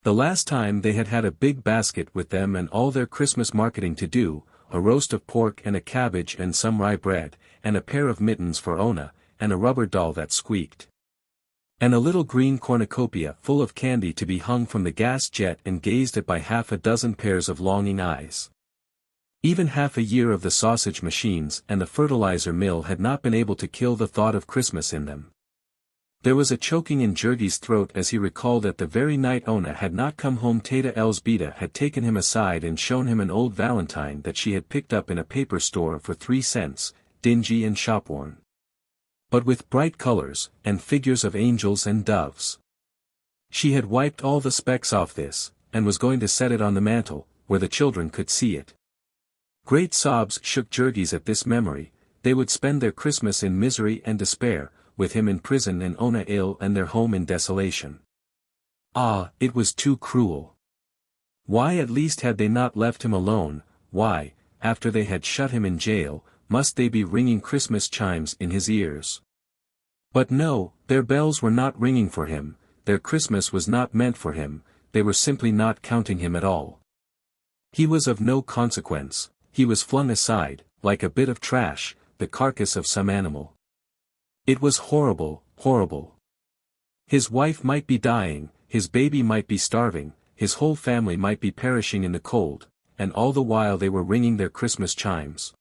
The last time they had had a big basket with them and all their Christmas marketing to do, a roast of pork and a cabbage and some rye bread, and a pair of mittens for Ona, and a rubber doll that squeaked. And a little green cornucopia full of candy to be hung from the gas jet and gazed at by half a dozen pairs of longing eyes. Even half a year of the sausage machines and the fertilizer mill had not been able to kill the thought of Christmas in them. There was a choking in Jurgis' throat as he recalled that the very night Ona had not come home Tata Elzbieta had taken him aside and shown him an old valentine that she had picked up in a paper store for 3 cents, dingy and shopworn. But with bright colors, and figures of angels and doves. She had wiped all the specks off this, and was going to set it on the mantel, where the children could see it. Great sobs shook Jurgis at this memory. They would spend their Christmas in misery and despair, with him in prison and Ona ill and their home in desolation. Ah, it was too cruel. Why at least had they not left him alone? Why, after they had shut him in jail, must they be ringing Christmas chimes in his ears? But no, their bells were not ringing for him, their Christmas was not meant for him, they were simply not counting him at all. He was of no consequence, he was flung aside, like a bit of trash, the carcass of some animal. It was horrible, horrible. His wife might be dying, his baby might be starving, his whole family might be perishing in the cold, and all the while they were ringing their Christmas chimes.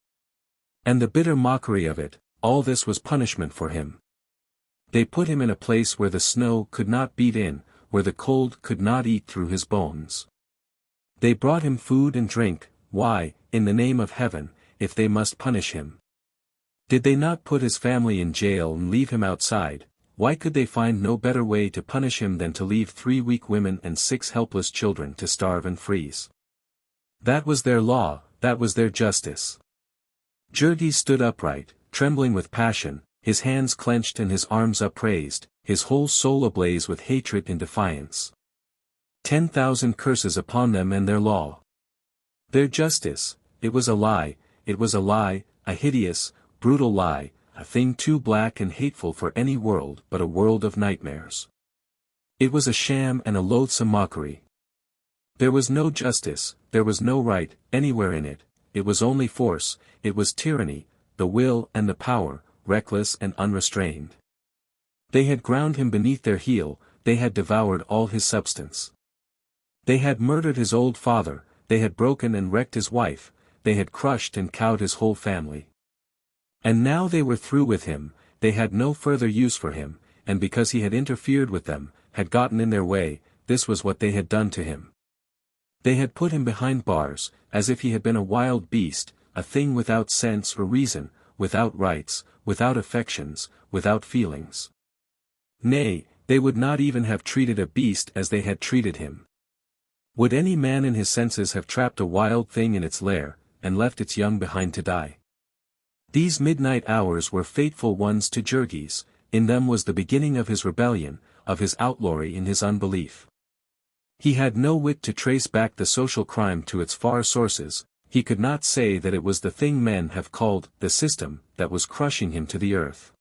And the bitter mockery of it, all this was punishment for him. They put him in a place where the snow could not beat in, where the cold could not eat through his bones. They brought him food and drink. Why, in the name of heaven, if they must punish him? Did they not put his family in jail and leave him outside? Why could they find no better way to punish him than to leave 3 weak women and 6 helpless children to starve and freeze? That was their law, that was their justice. Jurgis stood upright, trembling with passion, his hands clenched and his arms upraised, his whole soul ablaze with hatred and defiance. 10,000 curses upon them and their law. Their justice, it was a lie, a hideous, brutal lie, a thing too black and hateful for any world but a world of nightmares. It was a sham and a loathsome mockery. There was no justice, there was no right, anywhere in it, it was only force, it was tyranny, the will and the power, reckless and unrestrained. They had ground him beneath their heel, they had devoured all his substance. They had murdered his old father, they had broken and wrecked his wife, they had crushed and cowed his whole family. And now they were through with him, they had no further use for him, and because he had interfered with them, had gotten in their way, this was what they had done to him. They had put him behind bars, as if he had been a wild beast, a thing without sense or reason, without rights, without affections, without feelings. Nay, they would not even have treated a beast as they had treated him. Would any man in his senses have trapped a wild thing in its lair, and left its young behind to die? These midnight hours were fateful ones to Jurgis, in them was the beginning of his rebellion, of his outlawry in his unbelief. He had no wit to trace back the social crime to its far sources, he could not say that it was the thing men have called the system that was crushing him to the earth.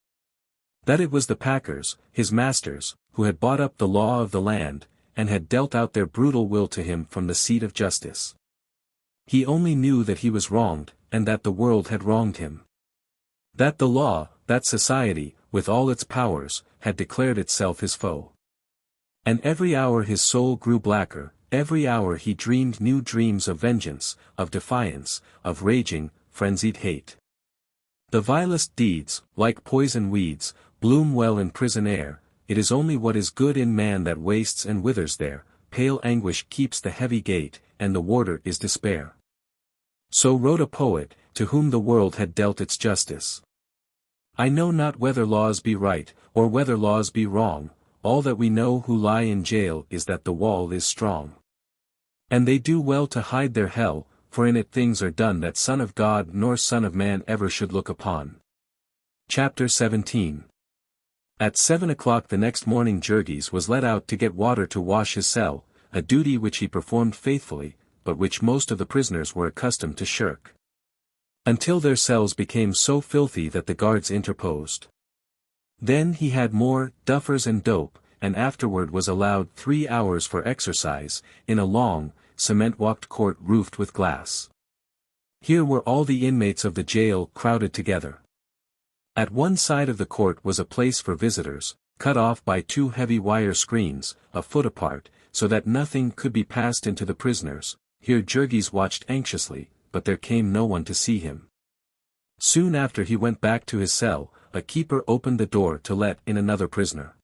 That it was the packers, his masters, who had bought up the law of the land, and had dealt out their brutal will to him from the seat of justice. He only knew that he was wronged, and that the world had wronged him. That the law, that society, with all its powers, had declared itself his foe. And every hour his soul grew blacker, every hour he dreamed new dreams of vengeance, of defiance, of raging, frenzied hate. The vilest deeds, like poison weeds, bloom well in prison air, it is only what is good in man that wastes and withers there, pale anguish keeps the heavy gate, and the warder is despair. So wrote a poet, to whom the world had dealt its justice. I know not whether laws be right, or whether laws be wrong, all that we know who lie in jail is that the wall is strong. And they do well to hide their hell, for in it things are done that Son of God nor Son of Man ever should look upon. Chapter 17. At 7 o'clock the next morning Jurgis was let out to get water to wash his cell, a duty which he performed faithfully, but which most of the prisoners were accustomed to shirk. Until their cells became so filthy that the guards interposed. Then he had more duffers and dope, and afterward was allowed 3 hours for exercise, in a long, cement-walked court roofed with glass. Here were all the inmates of the jail crowded together. At one side of the court was a place for visitors, cut off by 2 heavy wire screens, a foot apart, so that nothing could be passed into the prisoners. Here Jurgis watched anxiously, but there came no one to see him. Soon after he went back to his cell, a keeper opened the door to let in another prisoner.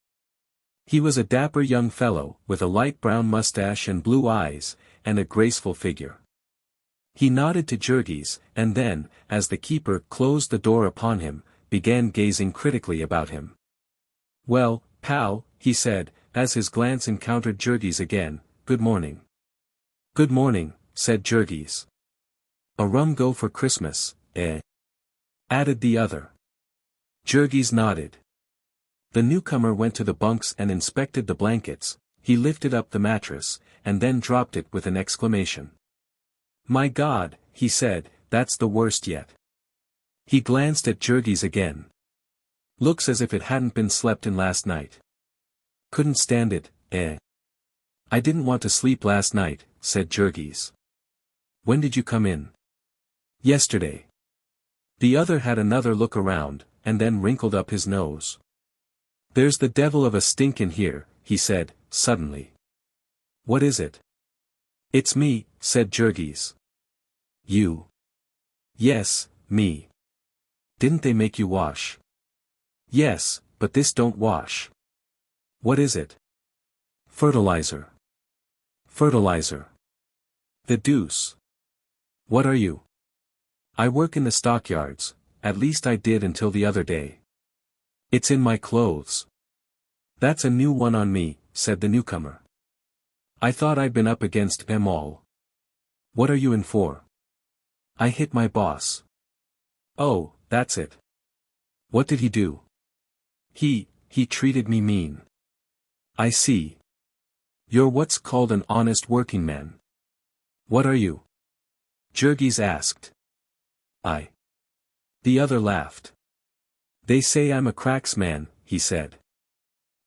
He was a dapper young fellow, with a light brown mustache and blue eyes, and a graceful figure. He nodded to Jurgis, and then, as the keeper closed the door upon him, began gazing critically about him. "Well, pal," he said, as his glance encountered Jurgis again, "good morning." "Good morning," said Jurgis. "A rum go for Christmas, eh?" added the other. Jurgis nodded. The newcomer went to the bunks and inspected the blankets, he lifted up the mattress, and then dropped it with an exclamation. "My God," he said, "that's the worst yet." He glanced at Jurgis again. "Looks as if it hadn't been slept in last night." "Couldn't stand it, eh?" "I didn't want to sleep last night," said Jurgis. "When did you come in?" "Yesterday." The other had another look around, and then wrinkled up his nose. "There's the devil of a stink in here," he said, suddenly. "What is it?" "It's me," said Jurgis. "You?" "Yes, me." "Didn't they make you wash?" "Yes, but this don't wash." "What is it?" "Fertilizer." "Fertilizer." "The deuce. What are you?" "I work in the stockyards, at least I did until the other day." "It's in my clothes." "That's a new one on me," said the newcomer. "I thought I'd been up against them all." "What are you in for?" "I hit my boss." "Oh, that's it. What did he do?" He treated me mean." "I see. You're what's called an honest working man." "What are you?" Jurgis asked. "I." The other laughed. "They say I'm a cracksman," he said.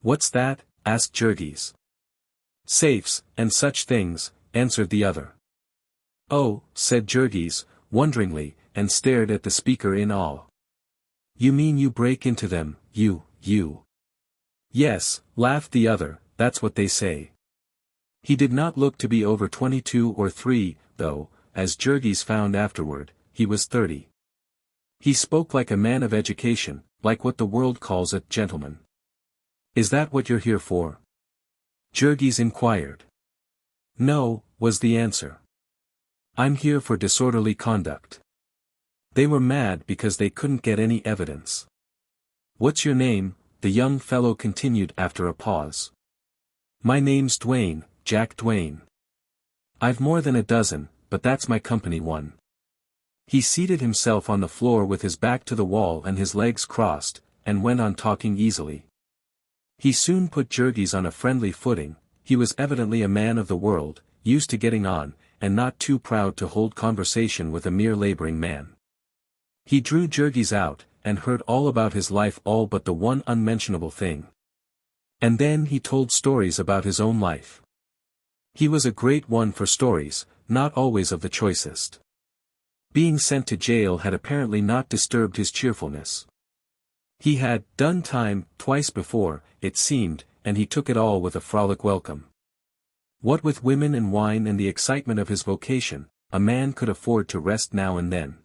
"What's that?" asked Jurgis. "Safes, and such things," answered the other. "Oh," said Jurgis, wonderingly, and stared at the speaker in awe. "You mean you break into them, you?" "Yes," laughed the other, that's what they say. He did not look to be over 22 or 3, though, as Jurgis found afterward, he was 30. He spoke like a man of education, like what the world calls a gentleman. Is that what you're here for? Jurgis inquired. No, was the answer. I'm here for disorderly conduct. They were mad because they couldn't get any evidence. What's your name? The young fellow continued after a pause. My name's Duane, Jack Duane. I've more than a dozen, but that's my company one. He seated himself on the floor with his back to the wall and his legs crossed, and went on talking easily. He soon put Jurgis on a friendly footing. He was evidently a man of the world, used to getting on, and not too proud to hold conversation with a mere laboring man. He drew Jurgis out, and heard all about his life, all but the one unmentionable thing. And then he told stories about his own life. He was a great one for stories, not always of the choicest. Being sent to jail had apparently not disturbed his cheerfulness. He had done time twice before, it seemed, and he took it all with a frolic welcome. What with women and wine and the excitement of his vocation, a man could afford to rest now and then.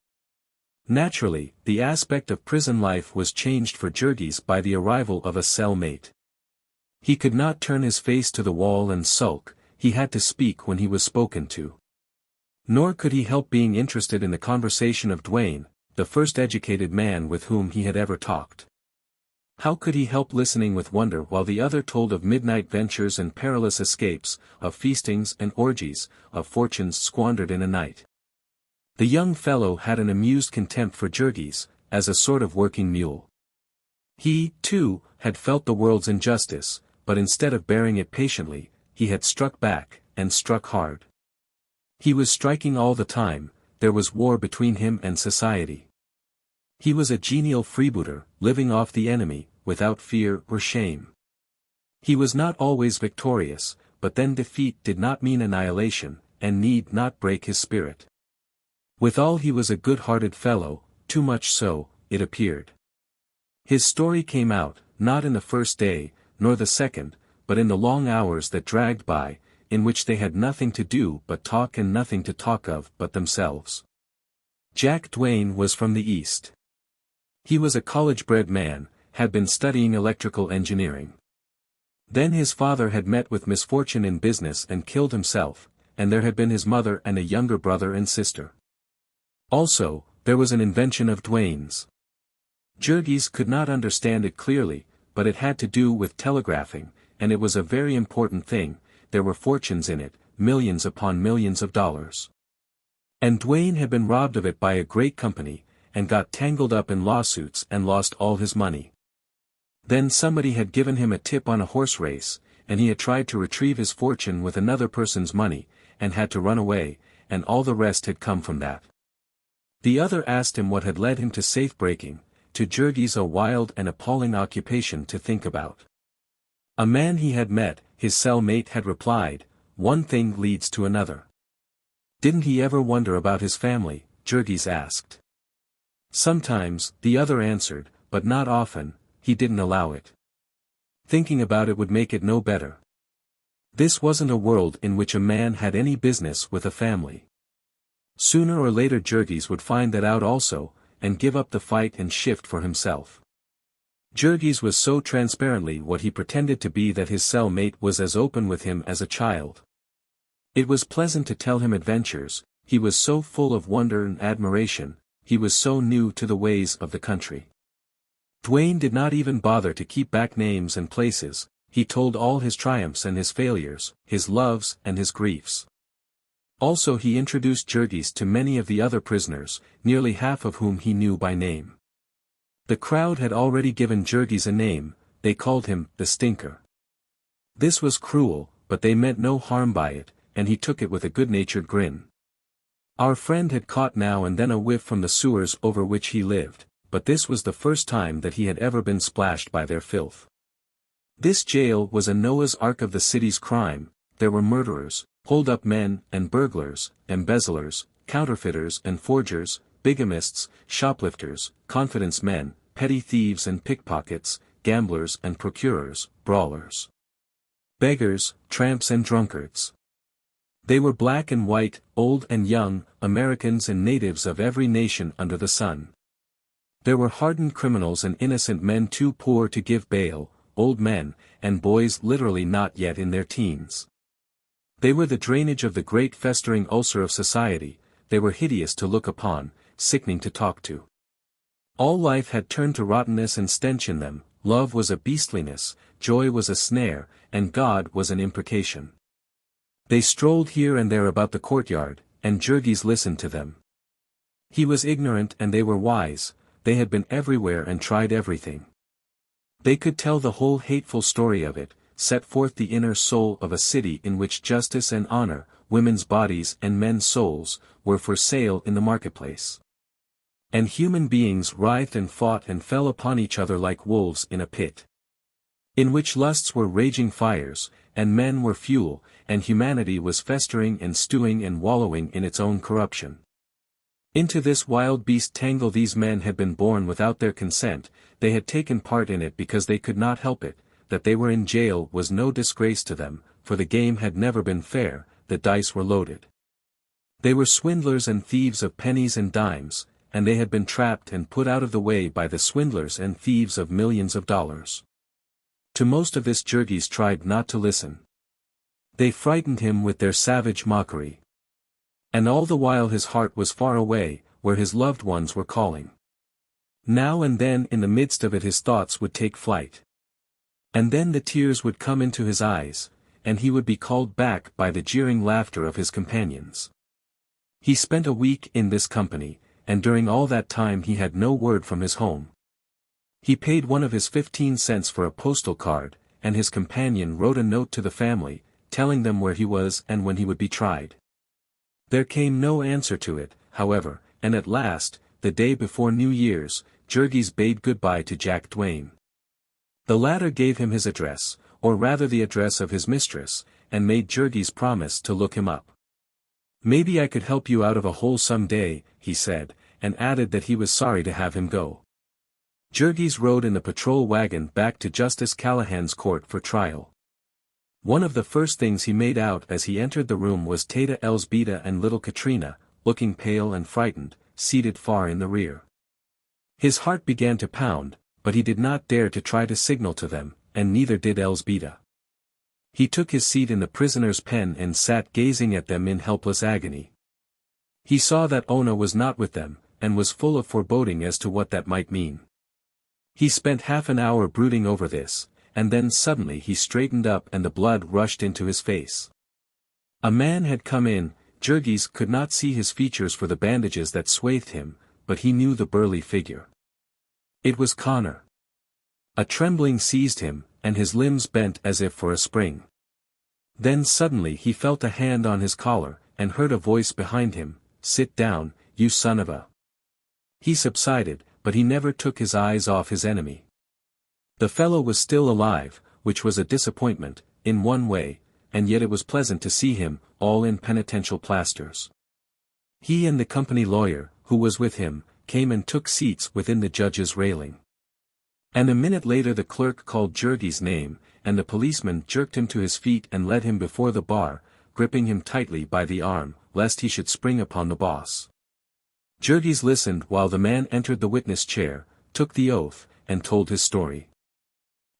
Naturally, the aspect of prison life was changed for Jurgis by the arrival of a cell-mate. He could not turn his face to the wall and sulk, he had to speak when he was spoken to. Nor could he help being interested in the conversation of Duane, the first educated man with whom he had ever talked. How could he help listening with wonder while the other told of midnight ventures and perilous escapes, of feastings and orgies, of fortunes squandered in a night? The young fellow had an amused contempt for Jurgis, as a sort of working mule. He, too, had felt the world's injustice, but instead of bearing it patiently, he had struck back, and struck hard. He was striking all the time, there was war between him and society. He was a genial freebooter, living off the enemy, without fear or shame. He was not always victorious, but then defeat did not mean annihilation, and need not break his spirit. Withal he was a good-hearted fellow, too much so, it appeared. His story came out, not in the first day, nor the second, but in the long hours that dragged by, in which they had nothing to do but talk and nothing to talk of but themselves. Jack Duane was from the East. He was a college-bred man, had been studying electrical engineering. Then his father had met with misfortune in business and killed himself, and there had been his mother and a younger brother and sister. Also, there was an invention of Duane's. Jurgis could not understand it clearly, but it had to do with telegraphing, and it was a very important thing. There were fortunes in it, millions upon millions of dollars. And Duane had been robbed of it by a great company, and got tangled up in lawsuits and lost all his money. Then somebody had given him a tip on a horse race, and he had tried to retrieve his fortune with another person's money, and had to run away, and all the rest had come from that. The other asked him what had led him to safe-breaking, to Jurgis a wild and appalling occupation to think about. A man he had met, his cell-mate had replied, one thing leads to another. Didn't he ever wonder about his family, Jurgis asked. Sometimes, the other answered, but not often, he didn't allow it. Thinking about it would make it no better. This wasn't a world in which a man had any business with a family. Sooner or later Jurgis would find that out also, and give up the fight and shift for himself. Jurgis was so transparently what he pretended to be that his cell-mate was as open with him as a child. It was pleasant to tell him adventures, he was so full of wonder and admiration, he was so new to the ways of the country. Duane did not even bother to keep back names and places, he told all his triumphs and his failures, his loves and his griefs. Also he introduced Jurgis to many of the other prisoners, nearly half of whom he knew by name. The crowd had already given Jurgis a name, they called him the Stinker. This was cruel, but they meant no harm by it, and he took it with a good-natured grin. Our friend had caught now and then a whiff from the sewers over which he lived, but this was the first time that he had ever been splashed by their filth. This jail was a Noah's Ark of the city's crime, there were murderers, hold-up men and burglars, embezzlers, counterfeiters and forgers, bigamists, shoplifters, confidence men, petty thieves and pickpockets, gamblers and procurers, brawlers. Beggars, tramps and drunkards. They were black and white, old and young, Americans and natives of every nation under the sun. There were hardened criminals and innocent men too poor to give bail, old men, and boys literally not yet in their teens. They were the drainage of the great festering ulcer of society, they were hideous to look upon, sickening to talk to. All life had turned to rottenness and stench in them, love was a beastliness, joy was a snare, and God was an imprecation. They strolled here and there about the courtyard, and Jurgis listened to them. He was ignorant and they were wise, they had been everywhere and tried everything. They could tell the whole hateful story of it, set forth the inner soul of a city in which justice and honor, women's bodies and men's souls, were for sale in the marketplace. And human beings writhed and fought and fell upon each other like wolves in a pit, in which lusts were raging fires, and men were fuel, and humanity was festering and stewing and wallowing in its own corruption. Into this wild beast tangle these men had been born without their consent, they had taken part in it because they could not help it, that they were in jail was no disgrace to them, for the game had never been fair, the dice were loaded. They were swindlers and thieves of pennies and dimes, and they had been trapped and put out of the way by the swindlers and thieves of millions of dollars. To most of this Jurgis tried not to listen. They frightened him with their savage mockery. And all the while his heart was far away, where his loved ones were calling. Now and then in the midst of it his thoughts would take flight. And then the tears would come into his eyes, and he would be called back by the jeering laughter of his companions. He spent a week in this company, and during all that time he had no word from his home. He paid one of his 15 cents for a postal card, and his companion wrote a note to the family, telling them where he was and when he would be tried. There came no answer to it, however, and at last, the day before New Year's, Jurgis bade goodbye to Jack Duane. The latter gave him his address, or rather the address of his mistress, and made Jurgis promise to look him up. "Maybe I could help you out of a hole some day," he said, and added that he was sorry to have him go. Jurgis rode in the patrol wagon back to Justice Callahan's court for trial. One of the first things he made out as he entered the room was Tata Elsbeta and little Katrina, looking pale and frightened, seated far in the rear. His heart began to pound, but he did not dare to try to signal to them, and neither did Elsbeta. He took his seat in the prisoner's pen and sat gazing at them in helpless agony. He saw that Ona was not with them, and was full of foreboding as to what that might mean. He spent half an hour brooding over this, and then suddenly he straightened up and the blood rushed into his face. A man had come in. Jurgis could not see his features for the bandages that swathed him, but he knew the burly figure. It was Connor. A trembling seized him, and his limbs bent as if for a spring. Then suddenly he felt a hand on his collar, and heard a voice behind him, "Sit down, you son of a..." He subsided, but he never took his eyes off his enemy. The fellow was still alive, which was a disappointment, in one way, and yet it was pleasant to see him, all in penitential plasters. He and the company lawyer, who was with him, came and took seats within the judge's railing. And a minute later the clerk called Jurgis' name, and the policeman jerked him to his feet and led him before the bar, gripping him tightly by the arm, lest he should spring upon the boss. Jurgis listened while the man entered the witness chair, took the oath, and told his story.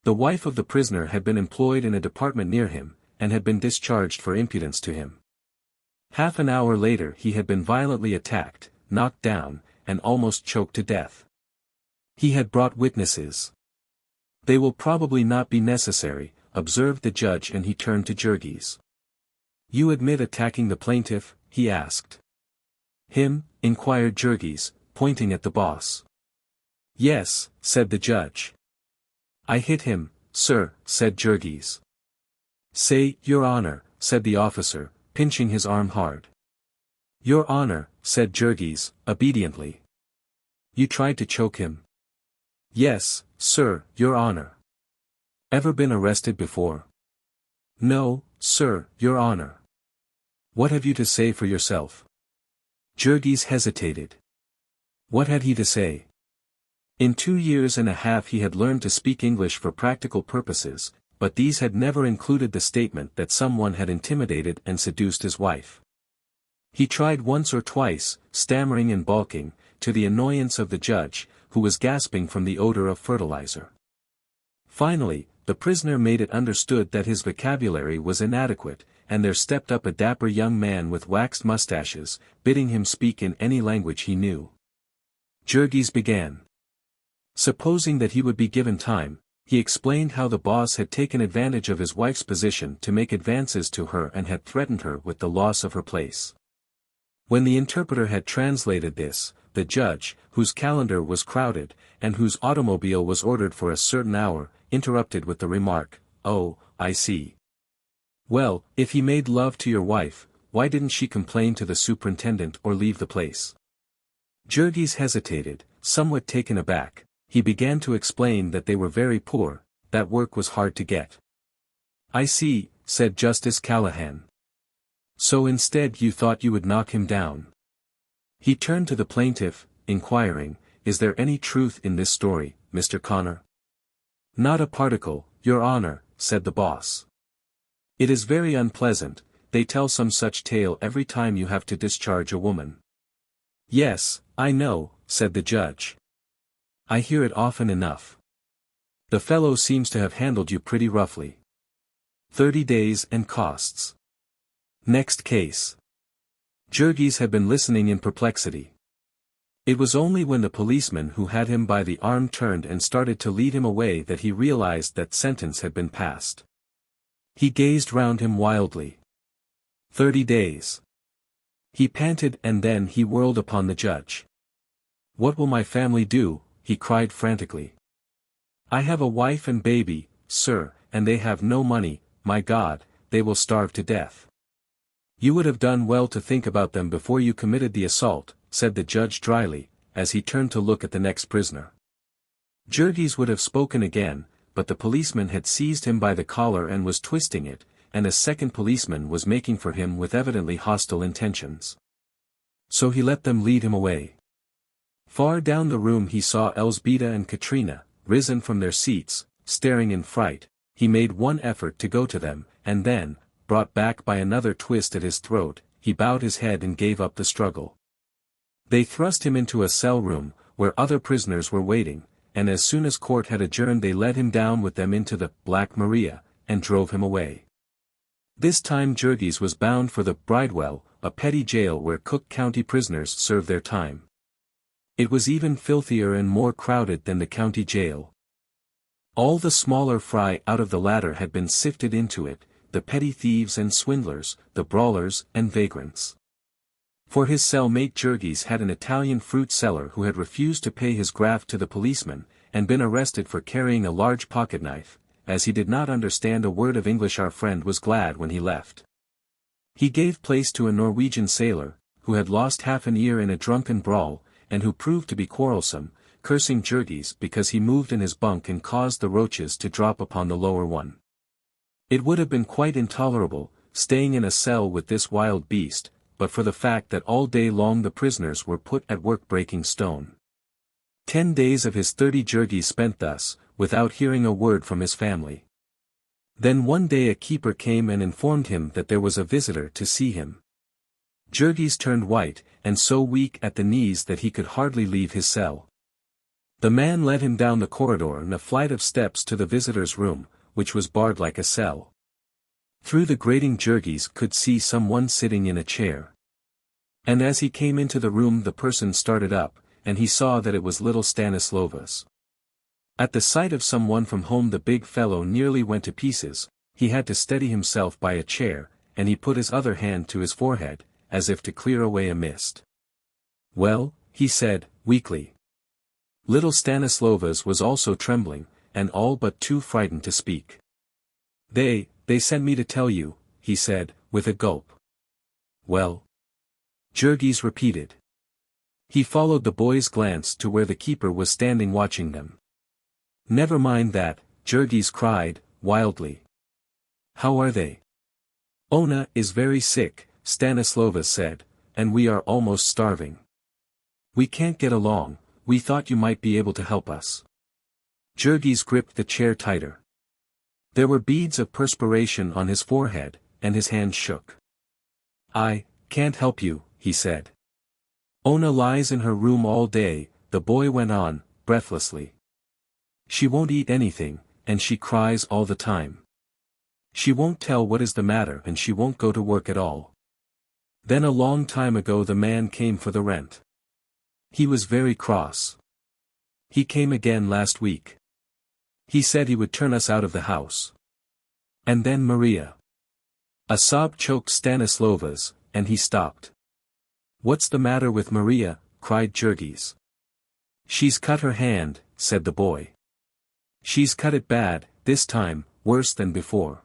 The wife of the prisoner had been employed in a department near him, and had been discharged for impudence to him. Half an hour later he had been violently attacked, knocked down, and almost choked to death. He had brought witnesses. "They will probably not be necessary," observed the judge, and he turned to Jurgis. "You admit attacking the plaintiff?" he asked. "Him?" inquired Jurgis, pointing at the boss. "Yes," said the judge. "I hit him, sir," said Jurgis. "Say, Your Honor," said the officer, pinching his arm hard. "Your Honor," said Jurgis, obediently. "You tried to choke him?" "Yes, sir, Your Honor." "Ever been arrested before?" "No, sir, Your Honor." "What have you to say for yourself?" Jurgis hesitated. What had he to say? In 2 years and a half he had learned to speak English for practical purposes, but these had never included the statement that someone had intimidated and seduced his wife. He tried once or twice, stammering and balking, to the annoyance of the judge, who was gasping from the odor of fertilizer. Finally, the prisoner made it understood that his vocabulary was inadequate, and there stepped up a dapper young man with waxed mustaches, bidding him speak in any language he knew. Jurgis began. Supposing that he would be given time, he explained how the boss had taken advantage of his wife's position to make advances to her and had threatened her with the loss of her place. When the interpreter had translated this, the judge, whose calendar was crowded, and whose automobile was ordered for a certain hour, interrupted with the remark, "Oh, I see. Well, if he made love to your wife, why didn't she complain to the superintendent or leave the place?" Jurgis hesitated, somewhat taken aback. He began to explain that they were very poor, that work was hard to get. "I see," said Justice Callahan. "So instead you thought you would knock him down." He turned to the plaintiff, inquiring, "Is there any truth in this story, Mr. Connor?" "Not a particle, Your Honor," said the boss. "It is very unpleasant, they tell some such tale every time you have to discharge a woman." "Yes, I know," said the judge. "I hear it often enough. The fellow seems to have handled you pretty roughly. 30 days and costs." Next case. Jurgis had been listening in perplexity. It was only when the policeman who had him by the arm turned and started to lead him away that he realized that sentence had been passed. He gazed round him wildly. 30 days. He panted and then he whirled upon the judge. "What will my family do?" he cried frantically. "I have a wife and baby, sir, and they have no money, my God, they will starve to death." "You would have done well to think about them before you committed the assault," said the judge dryly, as he turned to look at the next prisoner. Jurgis would have spoken again, but the policeman had seized him by the collar and was twisting it, and a second policeman was making for him with evidently hostile intentions. So he let them lead him away. Far down the room he saw Elzbieta and Katrina, risen from their seats, staring in fright. He made one effort to go to them, and then, brought back by another twist at his throat, he bowed his head and gave up the struggle. They thrust him into a cell room, where other prisoners were waiting, and as soon as court had adjourned they led him down with them into the Black Maria, and drove him away. This time Jurgis was bound for the Bridewell, a petty jail where Cook County prisoners served their time. It was even filthier and more crowded than the county jail. All the smaller fry out of the latter had been sifted into it, the petty thieves and swindlers, the brawlers and vagrants. For his cellmate Jurgis had an Italian fruit seller who had refused to pay his graft to the policeman, and been arrested for carrying a large pocketknife. As he did not understand a word of English, our friend was glad when he left. He gave place to a Norwegian sailor, who had lost half an ear in a drunken brawl, and who proved to be quarrelsome, cursing Jurgis because he moved in his bunk and caused the roaches to drop upon the lower one. It would have been quite intolerable, staying in a cell with this wild beast, but for the fact that all day long the prisoners were put at work breaking stone. 10 days of his 30 Jurgis spent thus, without hearing a word from his family. Then one day a keeper came and informed him that there was a visitor to see him. Jurgis turned white, and so weak at the knees that he could hardly leave his cell. The man led him down the corridor and a flight of steps to the visitor's room, which was barred like a cell. Through the grating Jurgis could see someone sitting in a chair. And as he came into the room the person started up, and he saw that it was little Stanislovas. At the sight of someone from home the big fellow nearly went to pieces. He had to steady himself by a chair, and he put his other hand to his forehead, as if to clear away a mist. "Well," he said, weakly. Little Stanislovas was also trembling, and all but too frightened to speak. They sent me to tell you," he said, with a gulp. "Well?" Jurgis repeated. He followed the boy's glance to where the keeper was standing watching them. "Never mind that," Jurgis cried, wildly. "How are they?" "Ona is very sick," Stanislovas said, "and we are almost starving. We can't get along, we thought you might be able to help us." Jurgis gripped the chair tighter. There were beads of perspiration on his forehead, and his hands shook. "I can't help you," he said. "Ona lies in her room all day," the boy went on, breathlessly. "She won't eat anything, and she cries all the time. She won't tell what is the matter and she won't go to work at all. Then a long time ago the man came for the rent. He was very cross. He came again last week. He said he would turn us out of the house. And then Maria." A sob choked Stanislova's, and he stopped. "What's the matter with Maria?" cried Jurgis. "She's cut her hand," said the boy. "She's cut it bad, this time, worse than before.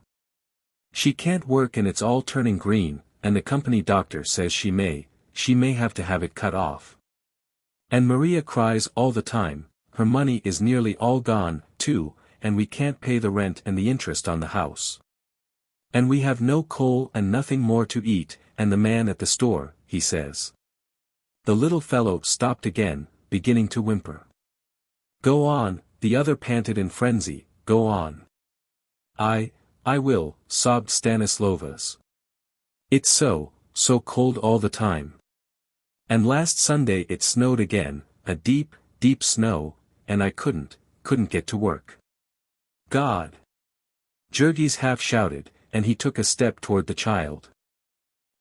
She can't work and it's all turning green, and the company doctor says she may have to have it cut off. And Maria cries all the time, her money is nearly all gone, too, and we can't pay the rent and the interest on the house. And we have no coal and nothing more to eat, and the man at the store, he says." The little fellow stopped again, beginning to whimper. "Go on," the other panted in frenzy, "go on." I will," sobbed Stanislovas. "It's so cold all the time. And last Sunday it snowed again, a deep, deep snow, and I couldn't get to work. God!" Jurgis half shouted, and he took a step toward the child.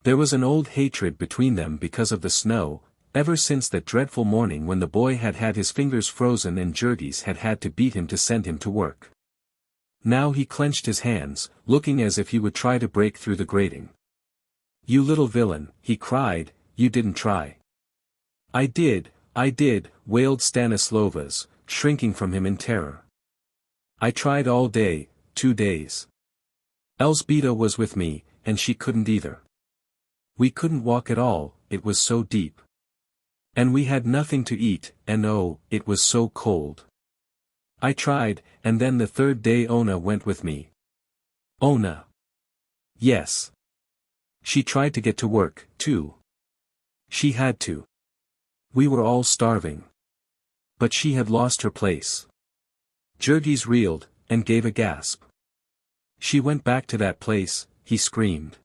There was an old hatred between them because of the snow, ever since that dreadful morning when the boy had had his fingers frozen and Jurgis had had to beat him to send him to work. Now he clenched his hands, looking as if he would try to break through the grating. "You little villain," he cried, "you didn't try." I did," wailed Stanislovas, shrinking from him in terror. "I tried all day, 2 days. Elzbieta was with me, and she couldn't either. We couldn't walk at all, it was so deep. And we had nothing to eat, and oh, it was so cold. I tried, and then the 3rd day Ona went with me." "Ona?" "Yes. She tried to get to work, too. She had to. We were all starving. But she had lost her place." Jurgis reeled, and gave a gasp. "She went back to that place," he screamed.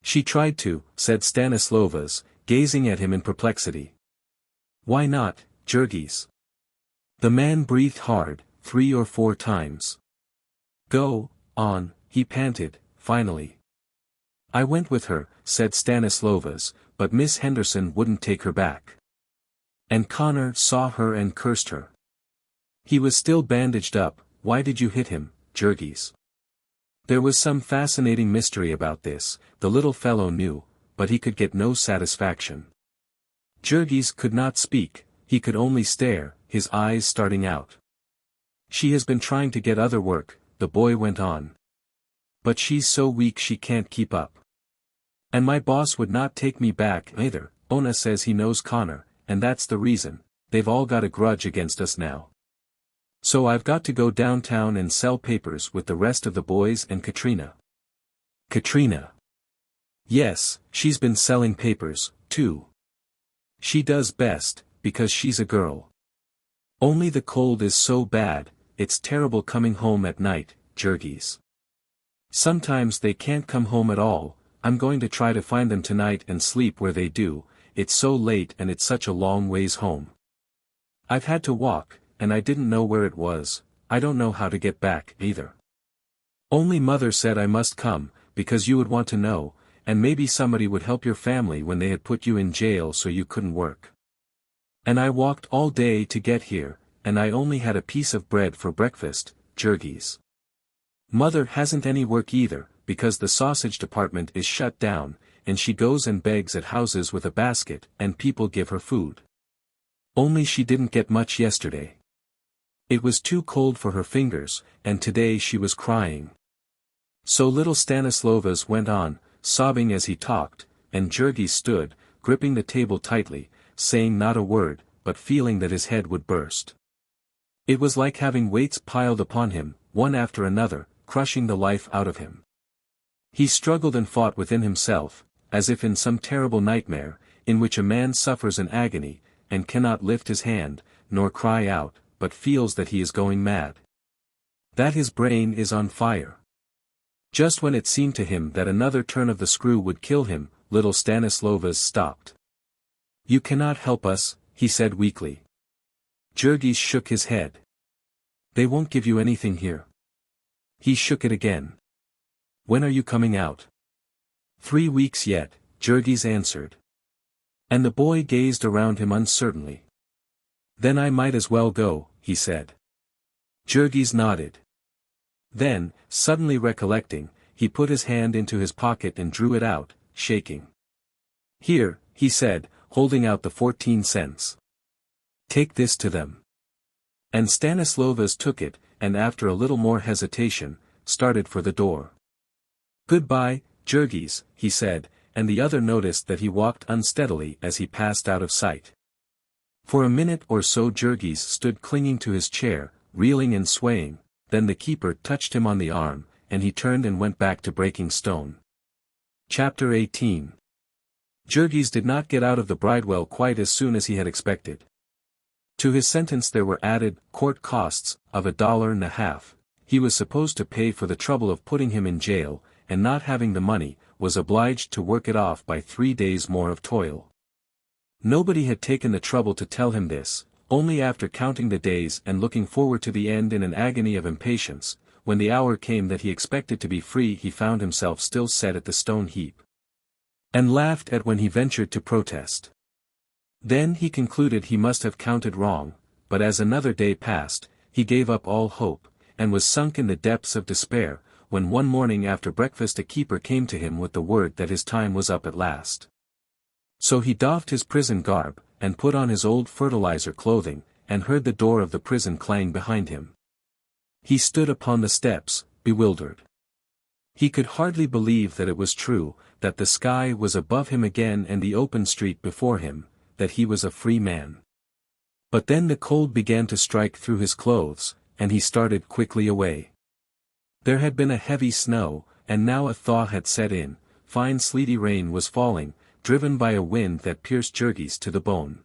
"She tried to," said Stanislovas, gazing at him in perplexity. "Why not, Jurgis?" The man breathed hard, 3 or 4 times. "Go on," he panted, finally. "I went with her," said Stanislovas, "but Miss Henderson wouldn't take her back. And Connor saw her and cursed her. He was still bandaged up." "Why did you hit him, Jurgis?" There was some fascinating mystery about this, the little fellow knew, but he could get no satisfaction. Jurgis could not speak, he could only stare, his eyes starting out. "She has been trying to get other work," the boy went on. "But she's so weak she can't keep up. And my boss would not take me back either. Ona says he knows Connor, and that's the reason, they've all got a grudge against us now. So I've got to go downtown and sell papers with the rest of the boys and Katrina." "Katrina?" "Yes, she's been selling papers, too. She does best, because she's a girl. Only the cold is so bad, it's terrible coming home at night, Jurgis. Sometimes they can't come home at all. I'm going to try to find them tonight and sleep where they do, it's so late and it's such a long ways home. I've had to walk, and I didn't know where it was, I don't know how to get back, either. Only mother said I must come, because you would want to know, and maybe somebody would help your family when they had put you in jail so you couldn't work. And I walked all day to get here, and I only had a piece of bread for breakfast, Jurgis. Mother hasn't any work either, because the sausage department is shut down, and she goes and begs at houses with a basket, and people give her food. Only she didn't get much yesterday. It was too cold for her fingers, and today she was crying." So little Stanislovas went on, sobbing as he talked, and Jurgis stood, gripping the table tightly, saying not a word, but feeling that his head would burst. It was like having weights piled upon him, one after another, crushing the life out of him. He struggled and fought within himself, as if in some terrible nightmare, in which a man suffers an agony, and cannot lift his hand, nor cry out, but feels that he is going mad. That his brain is on fire. Just when it seemed to him that another turn of the screw would kill him, little Stanislovas stopped. You cannot help us, he said weakly. Jurgis shook his head. They won't give you anything here. He shook it again. When are you coming out? 3 weeks yet, Jurgis answered. And the boy gazed around him uncertainly. Then I might as well go, he said. Jurgis nodded. Then, suddenly recollecting, he put his hand into his pocket and drew it out, shaking. Here, he said, holding out the 14 cents. Take this to them. And Stanislovas took it, and after a little more hesitation, started for the door. Goodbye, Jurgis, he said, and the other noticed that he walked unsteadily as he passed out of sight. For a minute or so Jurgis stood clinging to his chair, reeling and swaying, then the keeper touched him on the arm, and he turned and went back to breaking stone. Chapter 18. Jurgis did not get out of the bridewell quite as soon as he had expected. To his sentence there were added court costs of $1.50. He was supposed to pay for the trouble of putting him in jail, and not having the money, was obliged to work it off by 3 days more of toil. Nobody had taken the trouble to tell him this. Only after counting the days and looking forward to the end in an agony of impatience, when the hour came that he expected to be free he found himself still set at the stone heap. And laughed at when he ventured to protest. Then he concluded he must have counted wrong, but as another day passed, he gave up all hope, and was sunk in the depths of despair, when one morning after breakfast a keeper came to him with the word that his time was up at last. So he doffed his prison garb, and put on his old fertilizer clothing, and heard the door of the prison clang behind him. He stood upon the steps, bewildered. He could hardly believe that it was true, that the sky was above him again and the open street before him, that he was a free man. But then the cold began to strike through his clothes, and he started quickly away. There had been a heavy snow, and now a thaw had set in. Fine sleety rain was falling, driven by a wind that pierced Jurgis to the bone.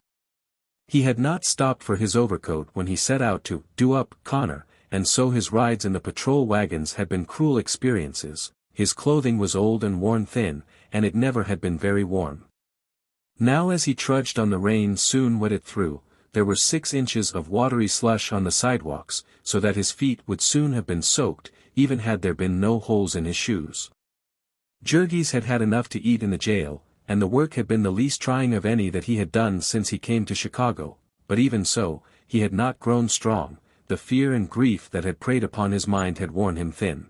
He had not stopped for his overcoat when he set out to do up Connor, and so his rides in the patrol wagons had been cruel experiences. His clothing was old and worn thin, and it never had been very warm. Now as he trudged on the rain soon wet it through. There were 6 inches of watery slush on the sidewalks, so that his feet would soon have been soaked, even had there been no holes in his shoes. Jurgis had had enough to eat in the jail, and the work had been the least trying of any that he had done since he came to Chicago, but even so, he had not grown strong. The fear and grief that had preyed upon his mind had worn him thin.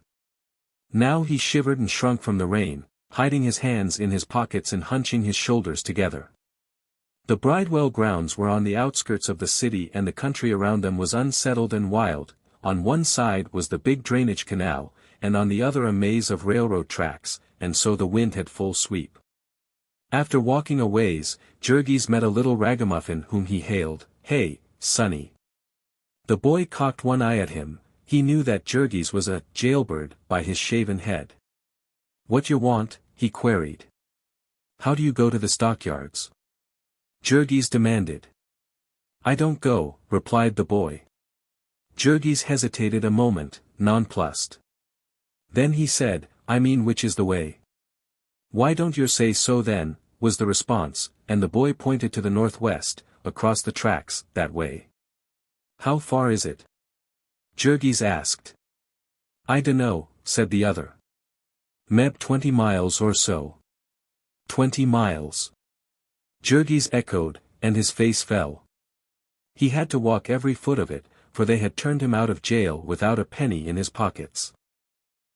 Now he shivered and shrunk from the rain, hiding his hands in his pockets and hunching his shoulders together. The Bridewell grounds were on the outskirts of the city and the country around them was unsettled and wild. On one side was the big drainage canal, and on the other a maze of railroad tracks, and so the wind had full sweep. After walking a ways, Jurgis met a little ragamuffin whom he hailed, "Hey, sonny." The boy cocked one eye at him. He knew that Jurgis was a jailbird by his shaven head. "What you want?" he queried. "How do you go to the stockyards?" Jurgis demanded. "I don't go," replied the boy. Jurgis hesitated a moment, nonplussed. Then he said, "I mean which is the way?" "Why don't you say so then," was the response, and the boy pointed to the northwest, across the tracks, that way. "How far is it?" Jurgis asked. "I dunno," said the other. "Meb 20 miles or so." 20 miles. Jurgis echoed, and his face fell. He had to walk every foot of it, for they had turned him out of jail without a penny in his pockets.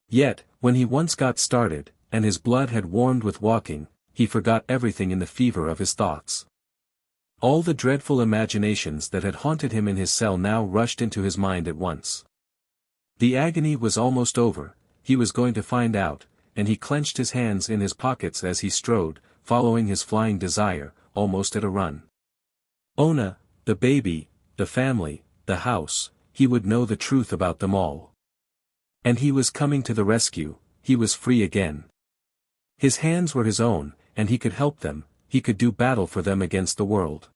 Yet, when he once got started, and his blood had warmed with walking, he forgot everything in the fever of his thoughts. All the dreadful imaginations that had haunted him in his cell now rushed into his mind at once. The agony was almost over, he was going to find out, and he clenched his hands in his pockets as he strode, following his flying desire, almost at a run. Ona, the baby, the family, the house, he would know the truth about them all. And he was coming to the rescue, he was free again. His hands were his own, and he could help them, he could do battle for them against the world.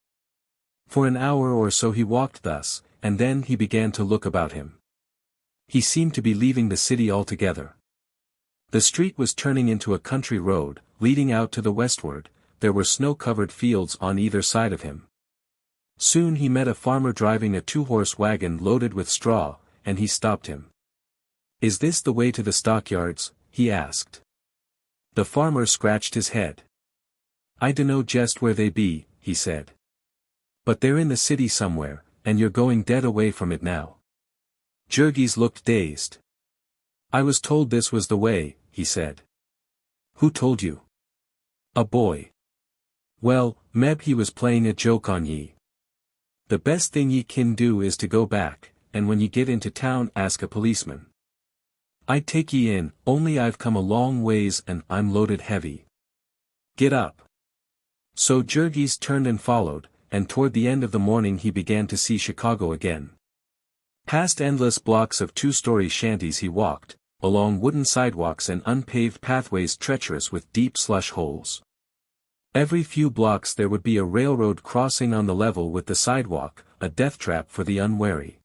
For an hour or so he walked thus, and then he began to look about him. He seemed to be leaving the city altogether. The street was turning into a country road, leading out to the westward. There were snow-covered fields on either side of him. Soon he met a farmer driving a 2-horse wagon loaded with straw, and he stopped him. "Is this the way to the stockyards?" he asked. The farmer scratched his head. "I dunno just where they be," he said. "But they're in the city somewhere, and you're going dead away from it now." Jurgis looked dazed. "I was told this was the way," he said. "Who told you?" "A boy." "Well, meb he was playing a joke on ye. The best thing ye kin do is to go back, and when ye get into town ask a policeman. I'd take ye in, only I've come a long ways and I'm loaded heavy. Get up." So Jurgis turned and followed, and toward the end of the morning he began to see Chicago again. Past endless blocks of 2-story shanties he walked, along wooden sidewalks and unpaved pathways treacherous with deep slush holes. Every few blocks there would be a railroad crossing on the level with the sidewalk, a death trap for the unwary.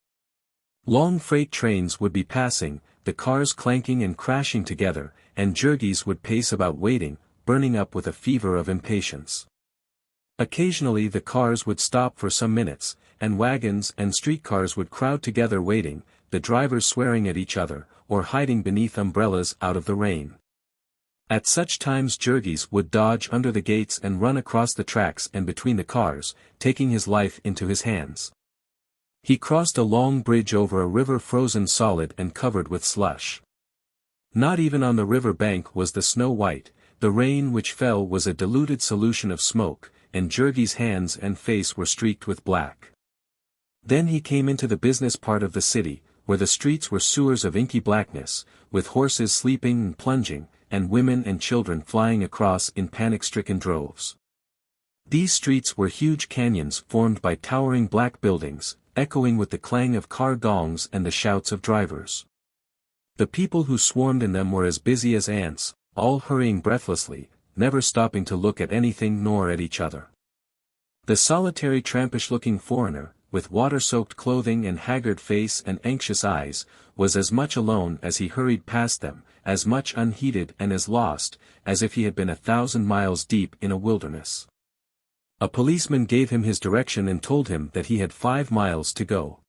Long freight trains would be passing, the cars clanking and crashing together, and Jurgis would pace about waiting, burning up with a fever of impatience. Occasionally the cars would stop for some minutes, and wagons and streetcars would crowd together waiting, the drivers swearing at each other, or hiding beneath umbrellas out of the rain. At such times Jurgis would dodge under the gates and run across the tracks and between the cars, taking his life into his hands. He crossed a long bridge over a river frozen solid and covered with slush. Not even on the river bank was the snow white, the rain which fell was a diluted solution of smoke, and Jurgis' hands and face were streaked with black. Then he came into the business part of the city, where the streets were sewers of inky blackness, with horses sleeping and plunging, and women and children flying across in panic-stricken droves. These streets were huge canyons formed by towering black buildings, echoing with the clang of car gongs and the shouts of drivers. The people who swarmed in them were as busy as ants, all hurrying breathlessly, never stopping to look at anything nor at each other. The solitary trampish-looking foreigner, with water-soaked clothing and haggard face and anxious eyes, was as much alone as he hurried past them, as much unheeded and as lost, as if he had been 1,000 miles deep in a wilderness. A policeman gave him his direction and told him that he had 5 miles to go.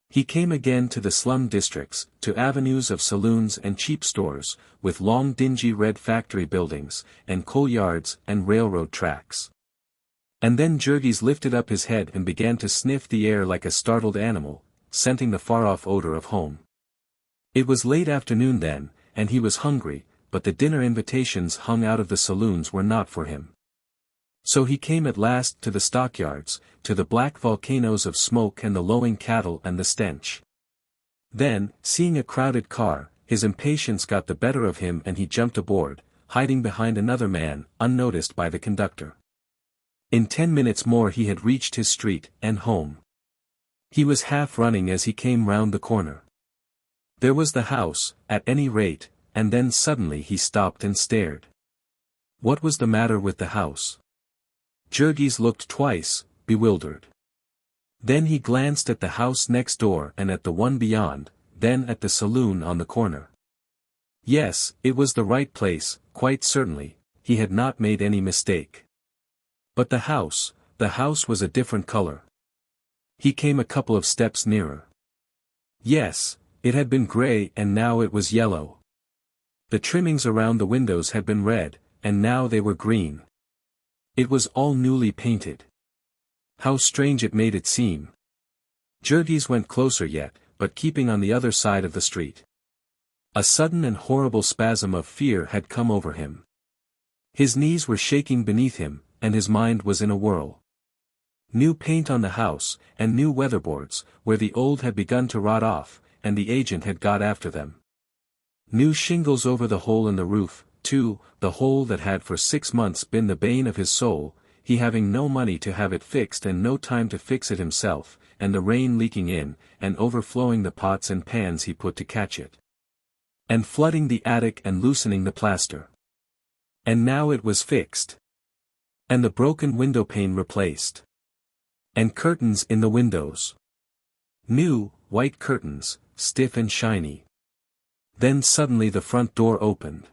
He came again to the slum districts, to avenues of saloons and cheap stores, with long dingy red factory buildings, and coal yards and railroad tracks. And then Jurgis lifted up his head and began to sniff the air like a startled animal, scenting the far-off odor of home. It was late afternoon then, and he was hungry, but the dinner invitations hung out of the saloons were not for him. So he came at last to the stockyards, to the black volcanoes of smoke and the lowing cattle and the stench. Then, seeing a crowded car, his impatience got the better of him and he jumped aboard, hiding behind another man, unnoticed by the conductor. In 10 minutes more he had reached his street and home. He was half running as he came round the corner. There was the house, at any rate, and then suddenly he stopped and stared. What was the matter with the house? Jurgis looked twice, bewildered. Then he glanced at the house next door and at the one beyond, then at the saloon on the corner. Yes, it was the right place, quite certainly, he had not made any mistake. But the house was a different color. He came a couple of steps nearer. Yes, it had been gray and now it was yellow. The trimmings around the windows had been red, and now they were green. It was all newly painted. How strange it made it seem. Jurgis went closer yet, but keeping on the other side of the street. A sudden and horrible spasm of fear had come over him. His knees were shaking beneath him, and his mind was in a whirl. New paint on the house, and new weatherboards, where the old had begun to rot off, and the agent had got after them. New shingles over the hole in the roof, too, the hole that had for 6 months been the bane of his soul, he having no money to have it fixed and no time to fix it himself, and the rain leaking in, and overflowing the pots and pans he put to catch it. And flooding the attic and loosening the plaster. And now it was fixed. And the broken window pane replaced. And curtains in the windows. New, white curtains, stiff and shiny. Then suddenly the front door opened.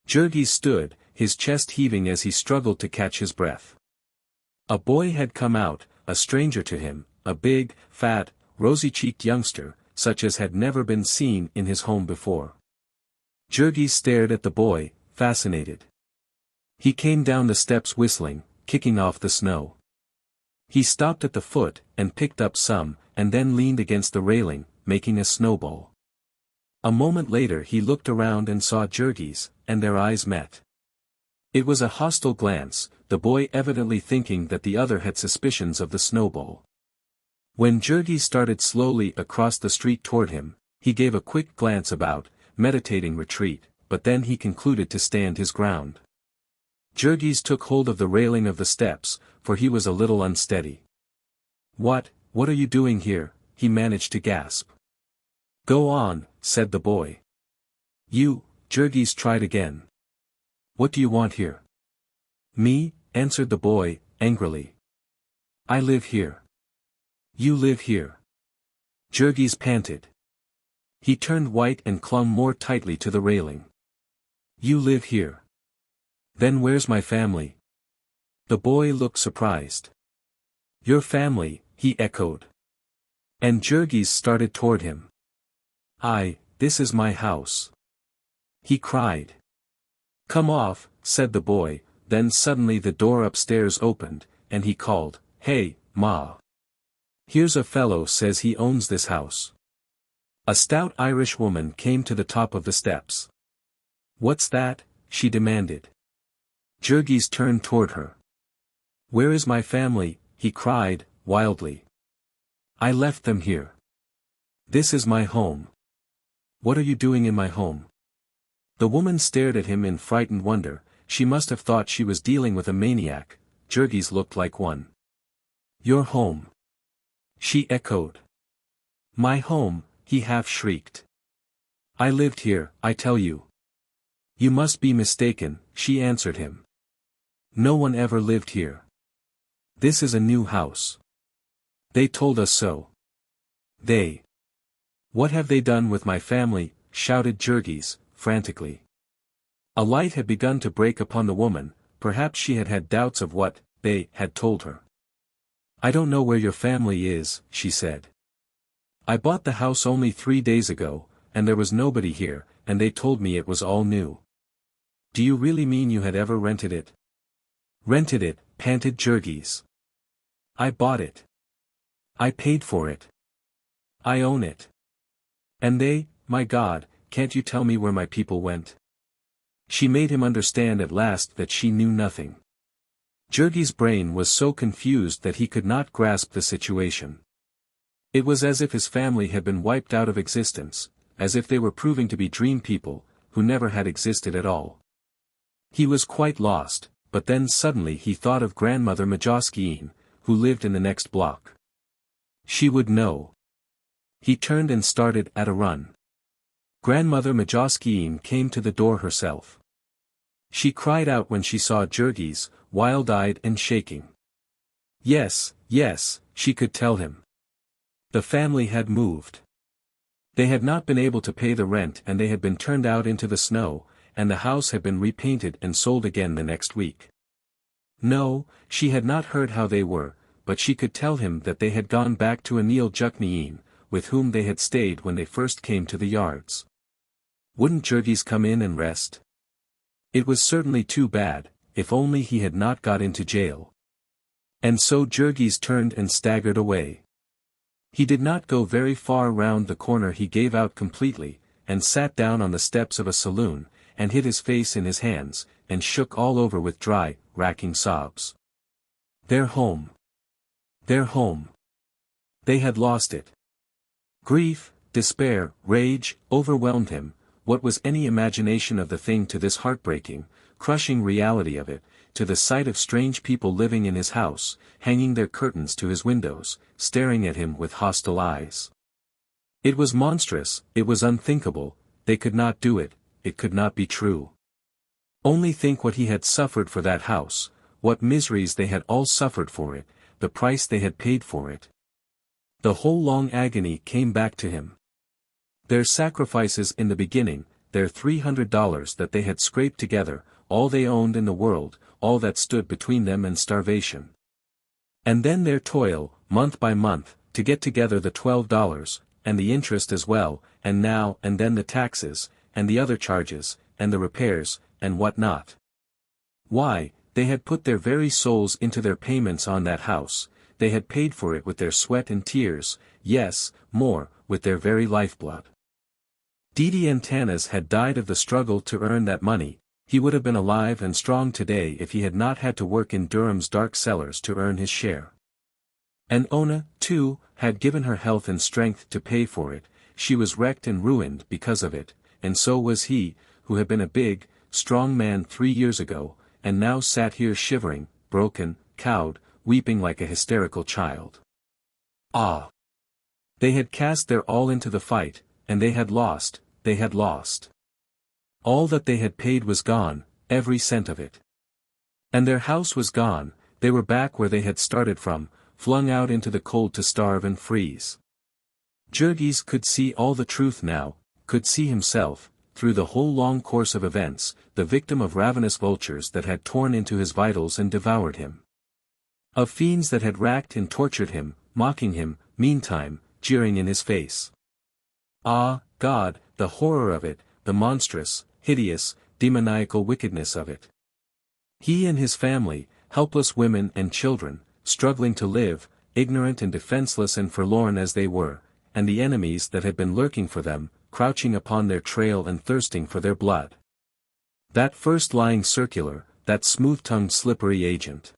Jurgis stood, his chest heaving as he struggled to catch his breath. A boy had come out, a stranger to him, a big, fat, rosy-cheeked youngster, such as had never been seen in his home before. Jurgis stared at the boy, fascinated. He came down the steps whistling, kicking off the snow. He stopped at the foot, and picked up some, and then leaned against the railing, making a snowball. A moment later he looked around and saw Jurgis, and their eyes met. It was a hostile glance, the boy evidently thinking that the other had suspicions of the snowball. When Jurgis started slowly across the street toward him, he gave a quick glance about, meditating retreat, but then he concluded to stand his ground. Jurgis took hold of the railing of the steps, for he was a little unsteady. What are you doing here?" he managed to gasp. "Go on," said the boy. Jurgis tried again. "What do you want here?" "Me," answered the boy, angrily. "I live here." "You live here?" Jurgis panted. He turned white and clung more tightly to the railing. "You live here? Then where's my family?" The boy looked surprised. "Your family," he echoed. And Jurgis started toward him. This is my house," he cried. "Come off," said the boy, then suddenly the door upstairs opened, and he called, "Hey, Ma. Here's a fellow says he owns this house." A stout Irish woman came to the top of the steps. "What's that?" she demanded. Jurgis turned toward her. "Where is my family?" he cried, wildly. "I left them here. This is my home." "What are you doing in my home?" The woman stared at him in frightened wonder. She must have thought she was dealing with a maniac. Jurgis looked like one. "Your home?" she echoed. "My home," he half shrieked. "I lived here, I tell you." "You must be mistaken," she answered him. "No one ever lived here. This is a new house. They told us so." "They? What have they done with my family?" shouted Jurgis, frantically. A light had begun to break upon the woman, perhaps she had had doubts of what they had told her. "I don't know where your family is," she said. "I bought the house only 3 days ago, and there was nobody here, and they told me it was all new." "Do you really mean you had ever rented it?" "Rented it," panted Jurgis. "I bought it. I paid for it. I own it. And they, my God, can't you tell me where my people went?" She made him understand at last that she knew nothing. Jurgis' brain was so confused that he could not grasp the situation. It was as if his family had been wiped out of existence, as if they were proving to be dream people, who never had existed at all. He was quite lost, but then suddenly he thought of grandmother Majowskiine, who lived in the next block. She would know. He turned and started at a run. Grandmother Majowskiine came to the door herself. She cried out when she saw Jurgis, wild-eyed and shaking. Yes, she could tell him. The family had moved. They had not been able to pay the rent and they had been turned out into the snow, and the house had been repainted and sold again the next week. No, she had not heard how they were, but she could tell him that they had gone back to Anil Jukniin, with whom they had stayed when they first came to the yards. Wouldn't Jurgis come in and rest? It was certainly too bad, if only he had not got into jail. And so Jurgis turned and staggered away. He did not go very far round the corner, he gave out completely, and sat down on the steps of a saloon, and hid his face in his hands, and shook all over with dry, racking sobs. Their home. Their home. They had lost it. Grief, despair, rage, overwhelmed him. What was any imagination of the thing to this heartbreaking, crushing reality of it, to the sight of strange people living in his house, hanging their curtains to his windows, staring at him with hostile eyes? It was monstrous, it was unthinkable, they could not do it, it could not be true. Only think what he had suffered for that house, what miseries they had all suffered for it, the price they had paid for it. The whole long agony came back to him. Their sacrifices in the beginning, their $300 that they had scraped together, all they owned in the world, all that stood between them and starvation. And then their toil, month by month, to get together the $12, and the interest as well, and now and then the taxes, and the other charges, and the repairs, and what not. Why, they had put their very souls into their payments on that house, they had paid for it with their sweat and tears, yes, more, with their very lifeblood. Didi Antanas had died of the struggle to earn that money. He would have been alive and strong today if he had not had to work in Durham's dark cellars to earn his share. And Ona, too, had given her health and strength to pay for it. She was wrecked and ruined because of it, and so was he, who had been a big, strong man 3 years ago, and now sat here shivering, broken, cowed, weeping like a hysterical child. Ah! They had cast their all into the fight, and they had lost, they had lost. All that they had paid was gone, every cent of it. And their house was gone, they were back where they had started from, flung out into the cold to starve and freeze. Jurgis could see all the truth now, could see himself, through the whole long course of events, the victim of ravenous vultures that had torn into his vitals and devoured him. Of fiends that had racked and tortured him, mocking him, meantime, jeering in his face. Ah, God, the horror of it, the monstrous, hideous, demoniacal wickedness of it. He and his family, helpless women and children, struggling to live, ignorant and defenseless and forlorn as they were, and the enemies that had been lurking for them, crouching upon their trail and thirsting for their blood. That first lying circular, that smooth-tongued slippery agent.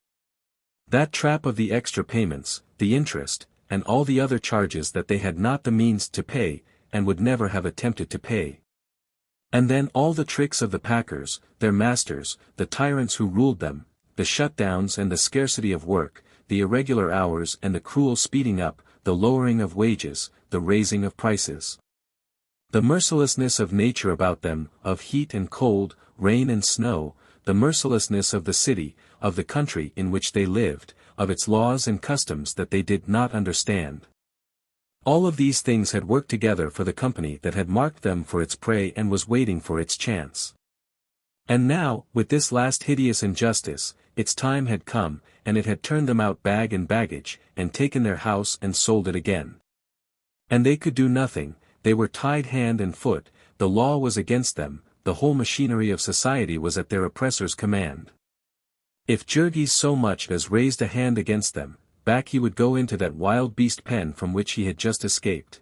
That trap of the extra payments, the interest, and all the other charges that they had not the means to pay, and would never have attempted to pay. And then all the tricks of the packers, their masters, the tyrants who ruled them, the shutdowns and the scarcity of work, the irregular hours and the cruel speeding up, the lowering of wages, the raising of prices. The mercilessness of nature about them, of heat and cold, rain and snow, the mercilessness of the city, of the country in which they lived, of its laws and customs that they did not understand. All of these things had worked together for the company that had marked them for its prey and was waiting for its chance. And now, with this last hideous injustice, its time had come, and it had turned them out bag and baggage, and taken their house and sold it again. And they could do nothing, they were tied hand and foot, the law was against them, the whole machinery of society was at their oppressor's command. If Jurgis so much as raised a hand against them, back he would go into that wild beast pen from which he had just escaped.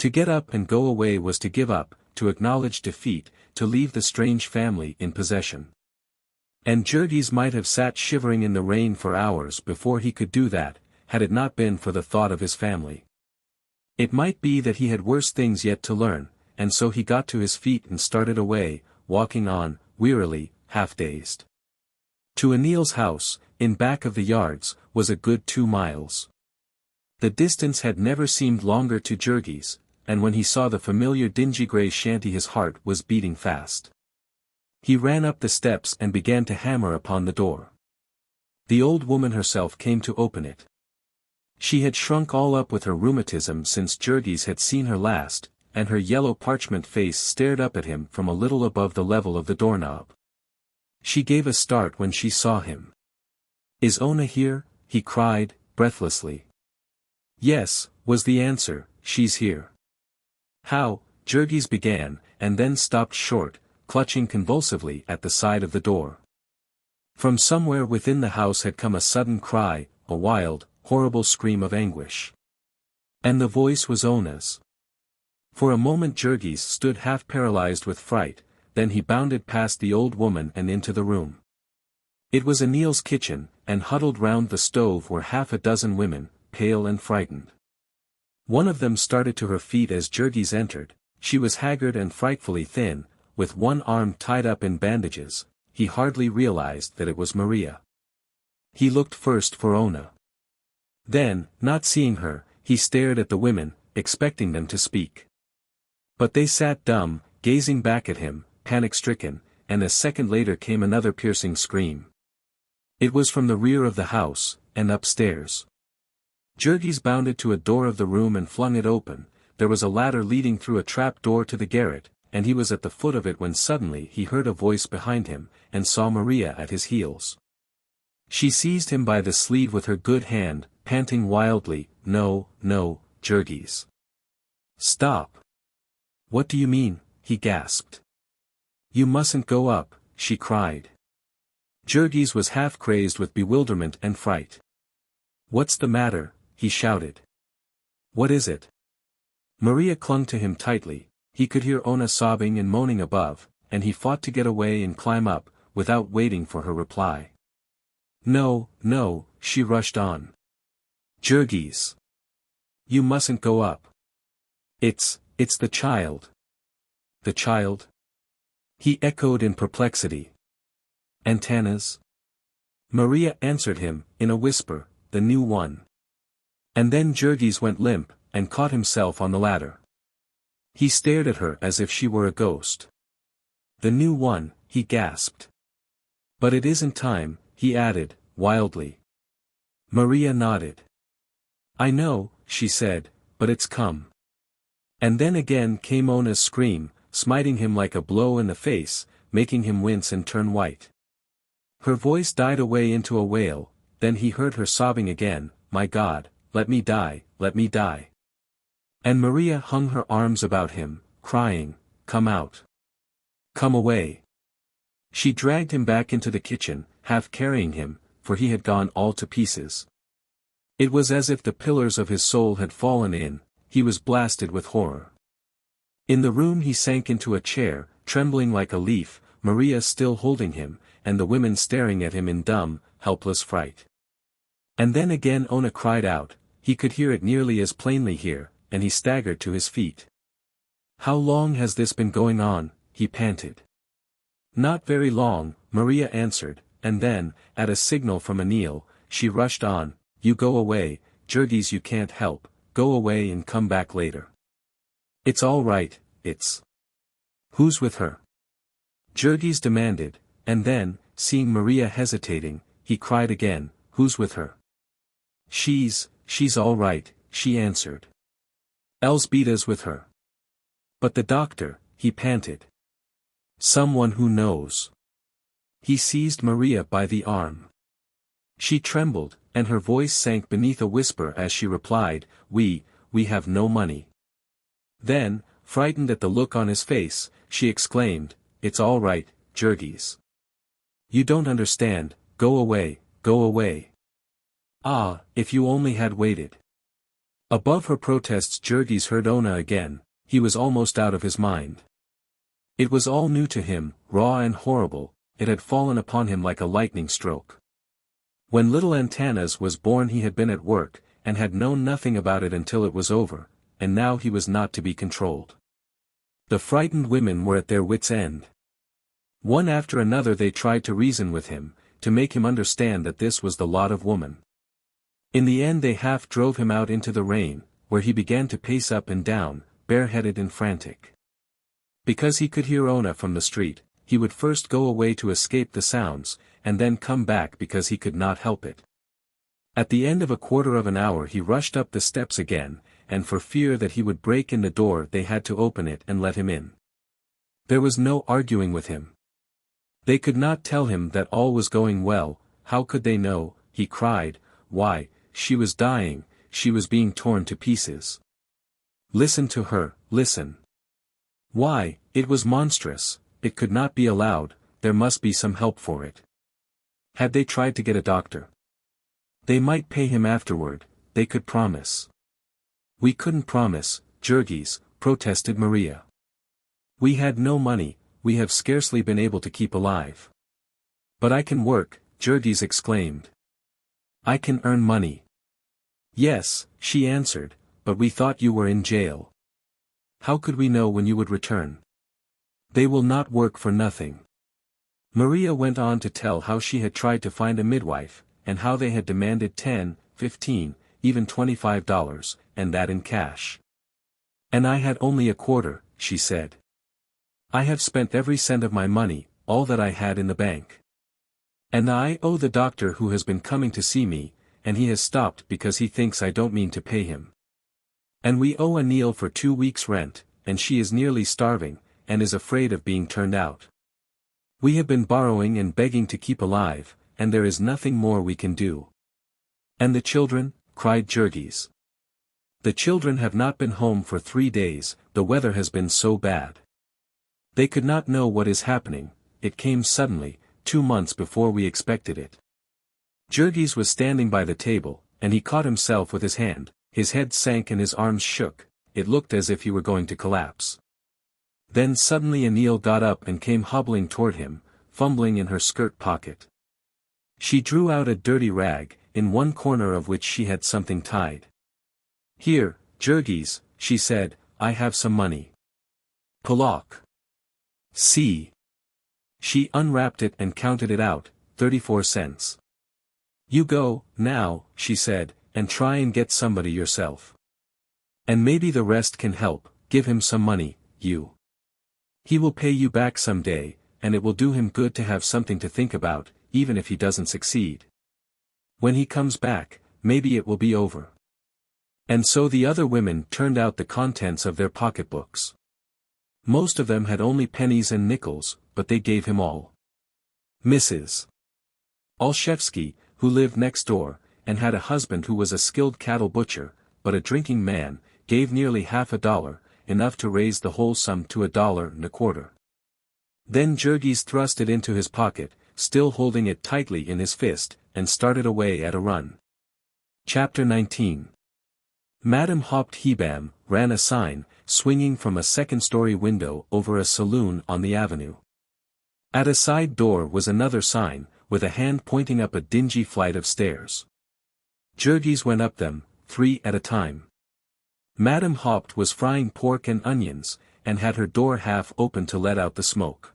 To get up and go away was to give up, to acknowledge defeat, to leave the strange family in possession. And Jurgis might have sat shivering in the rain for hours before he could do that, had it not been for the thought of his family. It might be that he had worse things yet to learn, and so he got to his feet and started away, walking on, wearily, half-dazed. To Anil's house, in back of the yards, was a good 2 miles. The distance had never seemed longer to Jurgis, and when he saw the familiar dingy grey shanty his heart was beating fast. He ran up the steps and began to hammer upon the door. The old woman herself came to open it. She had shrunk all up with her rheumatism since Jurgis had seen her last, and her yellow parchment face stared up at him from a little above the level of the doorknob. She gave a start when she saw him. "Is Ona here?" he cried, breathlessly. "Yes," was the answer, "she's here." "How?" Jurgis began, and then stopped short, clutching convulsively at the side of the door. From somewhere within the house had come a sudden cry, a wild, horrible scream of anguish. And the voice was Ona's. For a moment Jurgis stood half paralyzed with fright, then he bounded past the old woman and into the room. It was Anil's kitchen, and huddled round the stove were half a dozen women, pale and frightened. One of them started to her feet as Jurgis entered. She was haggard and frightfully thin, with one arm tied up in bandages. He hardly realized that it was Maria. He looked first for Ona. Then, not seeing her, he stared at the women, expecting them to speak. But they sat dumb, gazing back at him, panic-stricken, and a second later came another piercing scream. It was from the rear of the house, and upstairs. Jurgis bounded to a door of the room and flung it open. there was a ladder leading through a trap door to the garret, and he was at the foot of it when suddenly he heard a voice behind him, and saw Maria at his heels. She seized him by the sleeve with her good hand, panting wildly, "No, no, Jurgis. Stop." "What do you mean?" he gasped. "You mustn't go up," she cried. Jurgis was half crazed with bewilderment and fright. "What's the matter?" he shouted. "What is it?" Maria clung to him tightly. He could hear Ona sobbing and moaning above, and he fought to get away and climb up, without waiting for her reply. "No, no," she rushed on. "Jurgis. You mustn't go up. It's the child." "The child?" he echoed in perplexity. "Antanas?" Maria answered him, in a whisper, "The new one." And then Jurgis went limp, and caught himself on the ladder. He stared at her as if she were a ghost. "The new one," he gasped. "But it isn't time," he added, wildly. Maria nodded. "I know," she said, "but it's come." And then again came Ona's scream, smiting him like a blow in the face, making him wince and turn white. Her voice died away into a wail, then he heard her sobbing again, "My God, let me die, let me die." And Maria hung her arms about him, crying, "Come out. Come away." She dragged him back into the kitchen, half carrying him, for he had gone all to pieces. It was as if the pillars of his soul had fallen in, he was blasted with horror. In the room he sank into a chair, trembling like a leaf, Maria still holding him, and the women staring at him in dumb, helpless fright. And then again Ona cried out, he could hear it nearly as plainly here, and he staggered to his feet. "How long has this been going on?" he panted. "Not very long," Maria answered, and then, at a signal from Anil, she rushed on, "You go away, Jurgis, you can't help, go away and come back later. It's all right, it's—" "Who's with her?" Jurgis demanded, and then, seeing Maria hesitating, he cried again, "Who's with her?" She's all right," she answered. "Elzbieta's with her." "But the doctor," he panted. "Someone who knows." He seized Maria by the arm. She trembled, and her voice sank beneath a whisper as she replied, We have no money." Then, frightened at the look on his face, she exclaimed, "It's all right, Jurgis. You don't understand, go away, go away. Ah, if you only had waited." Above her protests Jurgis heard Ona again, he was almost out of his mind. It was all new to him, raw and horrible, it had fallen upon him like a lightning stroke. When little Antanas was born he had been at work, and had known nothing about it until it was over, and now he was not to be controlled. The frightened women were at their wits' end. One after another they tried to reason with him, to make him understand that this was the lot of woman. In the end they half drove him out into the rain, where he began to pace up and down, bareheaded and frantic. Because he could hear Ona from the street, he would first go away to escape the sounds, and then come back because he could not help it. At the end of a quarter of an hour he rushed up the steps again, and for fear that he would break in the door they had to open it and let him in. There was no arguing with him. They could not tell him that all was going well, how could they know, he cried, why, she was dying, she was being torn to pieces. Listen to her, listen. Why, it was monstrous, it could not be allowed, there must be some help for it. Had they tried to get a doctor? They might pay him afterward, they could promise. We couldn't promise, Jurgis, protested Maria. We had no money, we have scarcely been able to keep alive. But I can work, Jurgis exclaimed. I can earn money. Yes, she answered, but we thought you were in jail. How could we know when you would return? They will not work for nothing. Maria went on to tell how she had tried to find a midwife, and how they had demanded $10, $15, even $25, and that in cash. And I had only a quarter, she said. I have spent every cent of my money, all that I had in the bank. And I owe the doctor who has been coming to see me, and he has stopped because he thinks I don't mean to pay him. And we owe Anil for 2 weeks' rent, and she is nearly starving, and is afraid of being turned out. We have been borrowing and begging to keep alive, and there is nothing more we can do. And the children? Cried Jurgis. The children have not been home for 3 days, the weather has been so bad. They could not know what is happening, it came suddenly, 2 months before we expected it. Jurgis was standing by the table, and he caught himself with his hand, his head sank and his arms shook, it looked as if he were going to collapse. Then suddenly Anil got up and came hobbling toward him, fumbling in her skirt pocket. She drew out a dirty rag, in one corner of which she had something tied. Here, Jurgis, she said, I have some money. Polak. See. She unwrapped it and counted it out, 34 cents. You go, now, she said, and try and get somebody yourself. And maybe the rest can help, give him some money, you. He will pay you back some day, and it will do him good to have something to think about, even if he doesn't succeed. When he comes back, maybe it will be over. And so the other women turned out the contents of their pocketbooks. Most of them had only pennies and nickels, but they gave him all. Mrs. Olszewski, who lived next door, and had a husband who was a skilled cattle butcher, but a drinking man, gave nearly $50, enough to raise the whole sum to $1.25. Then Jurgis thrust it into his pocket, still holding it tightly in his fist, and started away at a run. Chapter 19. Madame Haupt Hebam ran a sign, swinging from a second-story window over a saloon on the avenue. At a side door was another sign, with a hand pointing up a dingy flight of stairs. Jurgis went up them, 3 at a time. Madame Haupt was frying pork and onions, and had her door half open to let out the smoke.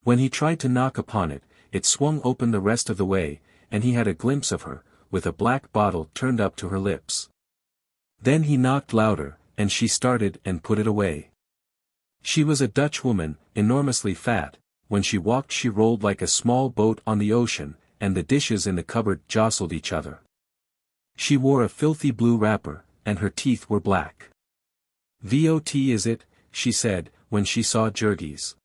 When he tried to knock upon it, it swung open the rest of the way, and he had a glimpse of her, with a black bottle turned up to her lips. Then he knocked louder, and she started and put it away. She was a Dutch woman, enormously fat. When she walked she rolled like a small boat on the ocean, and the dishes in the cupboard jostled each other. She wore a filthy blue wrapper, and her teeth were black. "VOT is it?" she said, when she saw Jurgis.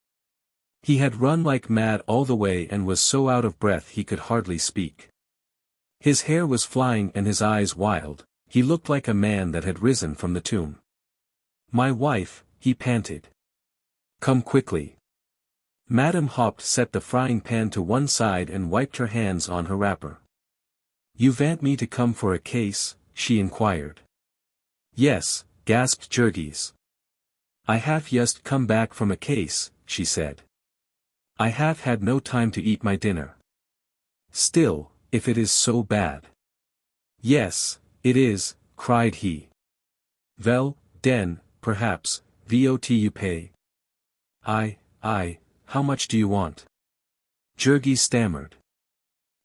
He had run like mad all the way and was so out of breath he could hardly speak. His hair was flying and his eyes wild, he looked like a man that had risen from the tomb. "My wife," he panted. "Come quickly." Madame Haupt set the frying pan to one side and wiped her hands on her wrapper. "You want me to come for a case?" she inquired. "Yes," gasped Jurgis. "I have just come back from a case," she said. "I have had no time to eat my dinner." "Still, if it is so bad." "Yes, it is," cried he. "Well, den, perhaps, VOT you pay." I, how much do you want?" Jurgis stammered.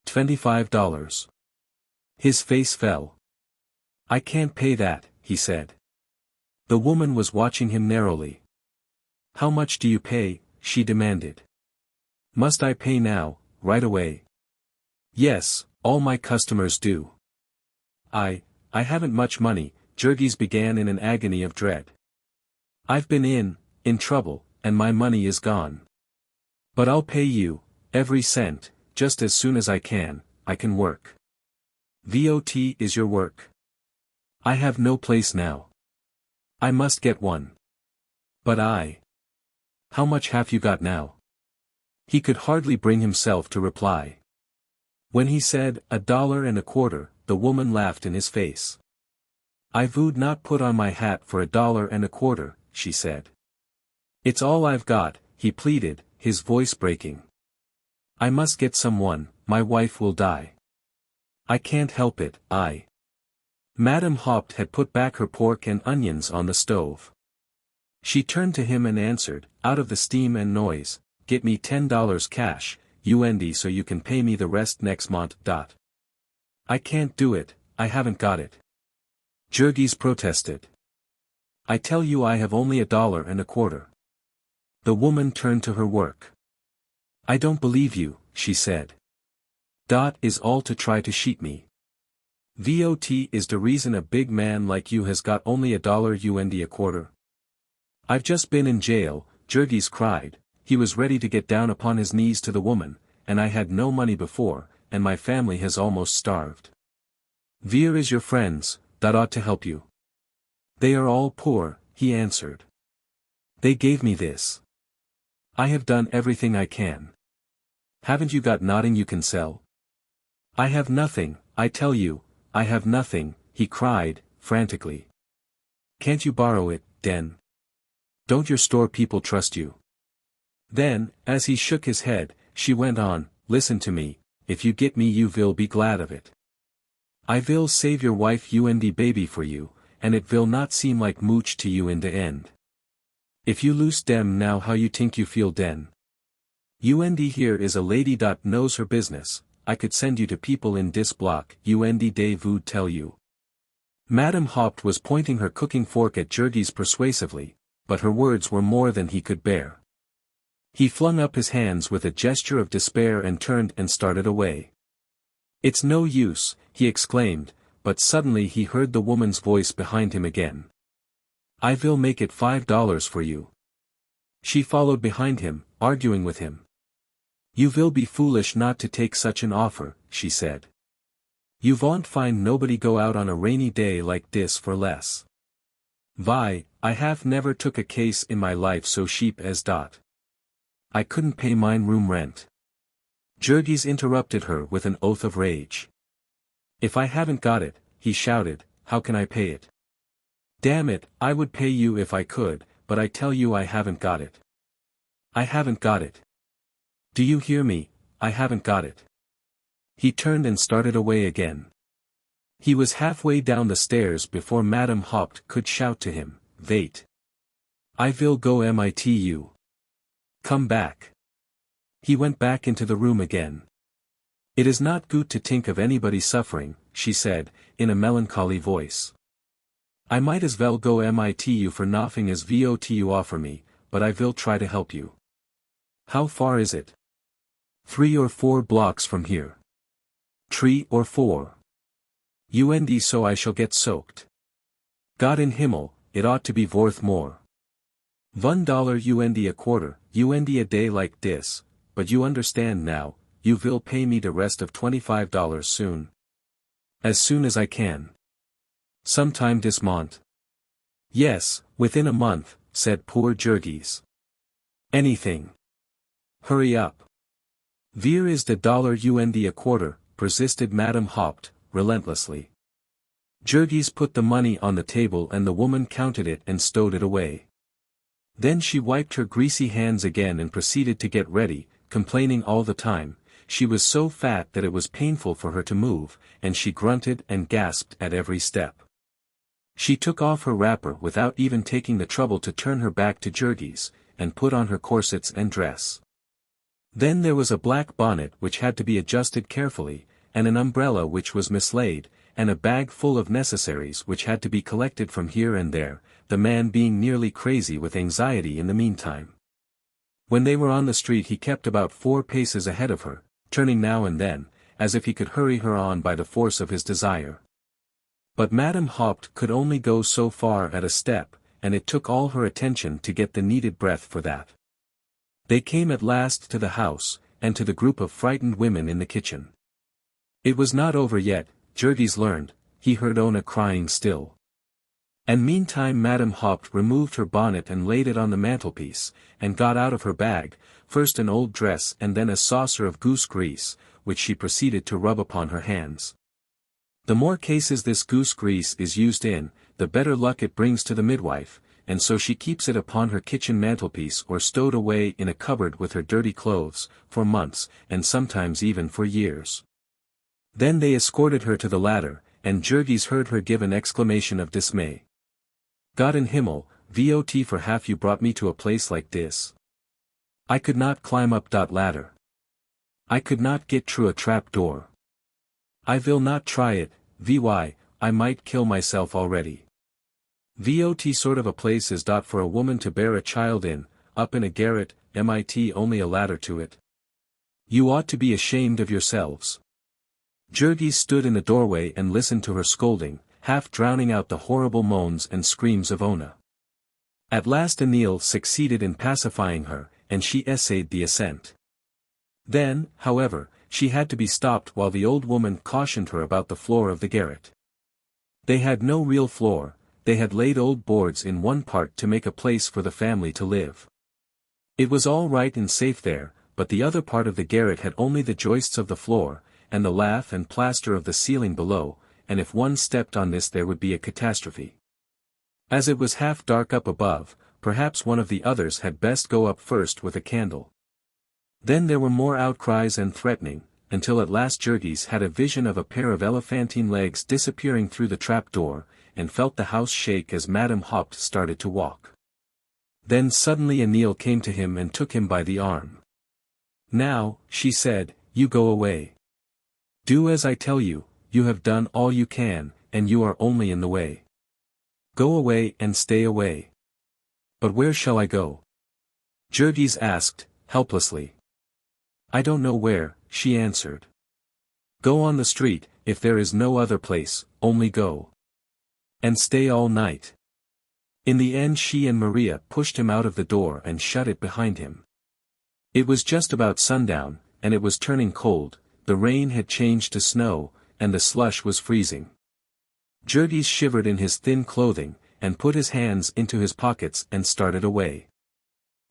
$25. His face fell. "I can't pay that," he said. The woman was watching him narrowly. "How much do you pay?" she demanded. "Must I pay now, right away?" "Yes, all my customers do." I haven't much money," Jurgis began in an agony of dread. "I've been in trouble, and my money is gone. But I'll pay you, every cent, just as soon as I can work." "VOT is your work?" "I have no place now. I must get one." "But how much have you got now?" He could hardly bring himself to reply. When he said, $1.25, the woman laughed in his face. "I would not put on my hat for $1.25, she said. "It's all I've got," he pleaded, his voice breaking. "I must get someone, my wife will die. I can't help it, Madame Haupt had put back her pork and onions on the stove. She turned to him and answered, out of the steam and noise, "Get me $10 cash, UND, so you can pay me the rest next month. "I can't do it, I haven't got it." Jurgis protested. "I tell you I have only $1.25. The woman turned to her work. "I don't believe you," she said. "Dot is all to try to cheat me." VOT is the reason a big man like you has got only $1 a quarter. I've just been in jail, Jurgis cried. He was ready to get down upon his knees to the woman, and I had no money before, and my family has almost starved. VIII is your friends, that ought to help you. They are all poor, he answered. They gave me this. I have done everything I can. Haven't you got nothing you can sell? I have nothing, I tell you, I have nothing, he cried, frantically. Can't you borrow it, Den? Don't your store people trust you? Then, as he shook his head, she went on, listen to me, if you get me you will be glad of it. I will save your wife and baby for you, and it will not seem like mooch to you in the end. If you lose dem now how you think you feel den? Here is a lady that knows her business, I could send you to people in dis block, they would tell you. Madame Haupt was pointing her cooking fork at Jurgis persuasively, but her words were more than he could bear. He flung up his hands with a gesture of despair and turned and started away. It's no use, he exclaimed, but suddenly he heard the woman's voice behind him again. I will make it $5 for you. She followed behind him, arguing with him. You will be foolish not to take such an offer, she said. You won't find nobody go out on a rainy day like this for less. Vi, I have never took a case in my life so cheap as dot. I couldn't pay mine room rent. Jurgis interrupted her with an oath of rage. If I haven't got it, he shouted, how can I pay it? Damn it, I would pay you if I could, but I tell you I haven't got it. I haven't got it. Do you hear me? I haven't got it. He turned and started away again. He was halfway down the stairs before Madame Haupt could shout to him, Wait. I will go mitu. Come back. He went back into the room again. It is not good to think of anybody suffering, she said, in a melancholy voice. I might as well go mitu for nothing as votu offer me, but I will try to help you. How far is it? 3 or 4 blocks from here. 3 or 4. So I shall get soaked. God in Himmel, it ought to be worth more. $1 a quarter, a day like this, but you understand now, you will pay me the rest of $25 soon. As soon as I can. Sometime this month. Yes, within a month, said poor Jurgis. Anything. Hurry up. Where is the $1 a quarter, persisted Madame Haupt, relentlessly. Jurgis put the money on the table and the woman counted it and stowed it away. Then she wiped her greasy hands again and proceeded to get ready, complaining all the time. She was so fat that it was painful for her to move, and she grunted and gasped at every step. She took off her wrapper without even taking the trouble to turn her back to Jurgis, and put on her corsets and dress. Then there was a black bonnet which had to be adjusted carefully, and an umbrella which was mislaid, and a bag full of necessaries which had to be collected from here and there, the man being nearly crazy with anxiety in the meantime. When they were on the street he kept about 4 paces ahead of her, turning now and then, as if he could hurry her on by the force of his desire. But Madame Haupt could only go so far at a step, and it took all her attention to get the needed breath for that. They came at last to the house, and to the group of frightened women in the kitchen. It was not over yet, Jurgis learned, he heard Ona crying still. And meantime Madame Haupt removed her bonnet and laid it on the mantelpiece, and got out of her bag, first an old dress and then a saucer of goose grease, which she proceeded to rub upon her hands. The more cases this goose grease is used in, the better luck it brings to the midwife, and so she keeps it upon her kitchen mantelpiece or stowed away in a cupboard with her dirty clothes, for months, and sometimes even for years. Then they escorted her to the ladder, and Jurgis heard her give an exclamation of dismay. God in Himmel, VOT for half you brought me to a place like this. I could not climb up that ladder. I could not get through a trap door. I will not try it, VY, I might kill myself already. VOT sort of a place is dot for a woman to bear a child in, up in a garret, MIT only a ladder to it. You ought to be ashamed of yourselves. Jurgis stood in the doorway and listened to her scolding, half drowning out the horrible moans and screams of Ona. At last Emil succeeded in pacifying her, and she essayed the ascent. Then, however, she had to be stopped while the old woman cautioned her about the floor of the garret. They had no real floor, they had laid old boards in one part to make a place for the family to live. It was all right and safe there, but the other part of the garret had only the joists of the floor, and the lath and plaster of the ceiling below, and if one stepped on this there would be a catastrophe. As it was half dark up above, perhaps one of the others had best go up first with a candle. Then there were more outcries and threatening, until at last Jurgis had a vision of a pair of elephantine legs disappearing through the trap-door, and felt the house shake as Madame Haupt started to walk. Then suddenly Emil came to him and took him by the arm. "Now," she said, "you go away. Do as I tell you, you have done all you can, and you are only in the way. Go away and stay away." "But where shall I go?" Jurgis asked, helplessly. "I don't know where," she answered. "Go on the street, if there is no other place, only go. And stay all night." In the end she and Maria pushed him out of the door and shut it behind him. It was just about sundown, and it was turning cold, the rain had changed to snow, and the slush was freezing. Jurgis shivered in his thin clothing, and put his hands into his pockets and started away.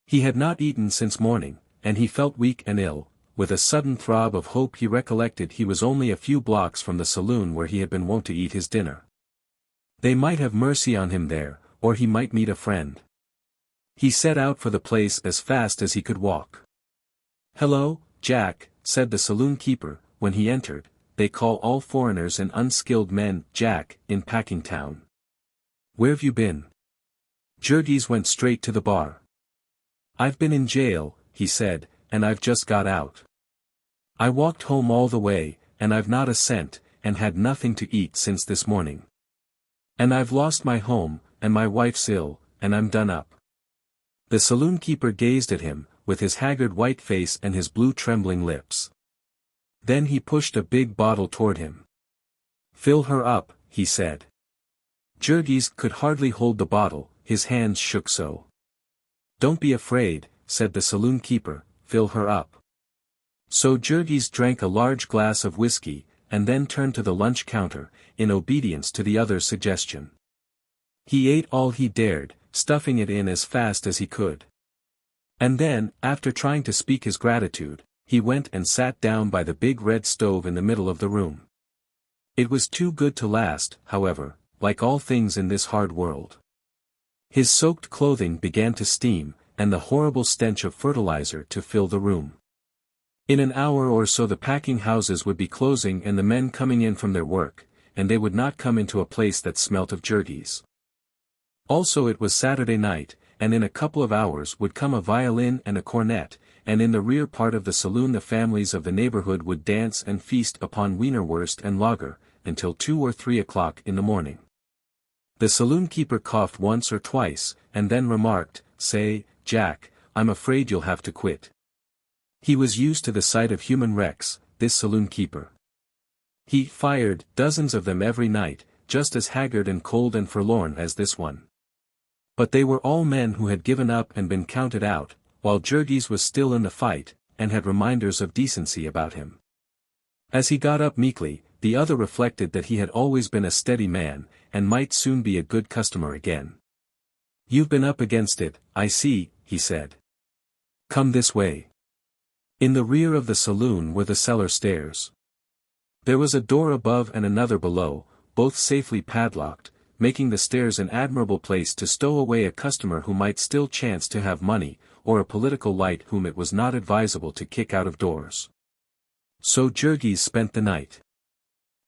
He had not eaten since morning, and he felt weak and ill. With a sudden throb of hope he recollected he was only a few blocks from the saloon where he had been wont to eat his dinner. They might have mercy on him there, or he might meet a friend. He set out for the place as fast as he could walk. "Hello, Jack," said the saloon keeper, when he entered. They call all foreigners and unskilled men Jack in Packingtown. "Where've you been?" Jurgis went straight to the bar. "I've been in jail," he said, "and I've just got out. I walked home all the way, and I've not a cent, and had nothing to eat since this morning. And I've lost my home, and my wife's ill, and I'm done up." The saloon keeper gazed at him, with his haggard white face and his blue trembling lips. Then he pushed a big bottle toward him. "Fill her up," he said. Jurgis could hardly hold the bottle, his hands shook so. "Don't be afraid," said the saloon keeper, "fill her up." So Jurgis drank a large glass of whiskey, and then turned to the lunch counter, in obedience to the other's suggestion. He ate all he dared, stuffing it in as fast as he could. And then, after trying to speak his gratitude, he went and sat down by the big red stove in the middle of the room. It was too good to last, however, like all things in this hard world. His soaked clothing began to steam, and the horrible stench of fertilizer to fill the room. In an hour or so the packing houses would be closing and the men coming in from their work, and they would not come into a place that smelt of Jurgis. Also it was Saturday night, and in a couple of hours would come a violin and a cornet, and in the rear part of the saloon the families of the neighborhood would dance and feast upon wienerwurst and lager, until 2 or 3 o'clock in the morning. The saloon keeper coughed once or twice, and then remarked, "Say, Jack, I'm afraid you'll have to quit." He was used to the sight of human wrecks, this saloon keeper. He fired dozens of them every night, just as haggard and cold and forlorn as this one. But they were all men who had given up and been counted out, while Jurgis was still in the fight, and had reminders of decency about him. As he got up meekly, the other reflected that he had always been a steady man, and might soon be a good customer again. "You've been up against it, I see," he said. "Come this way." In the rear of the saloon were the cellar stairs. There was a door above and another below, both safely padlocked, making the stairs an admirable place to stow away a customer who might still chance to have money, or a political light whom it was not advisable to kick out of doors. So Jurgis spent the night.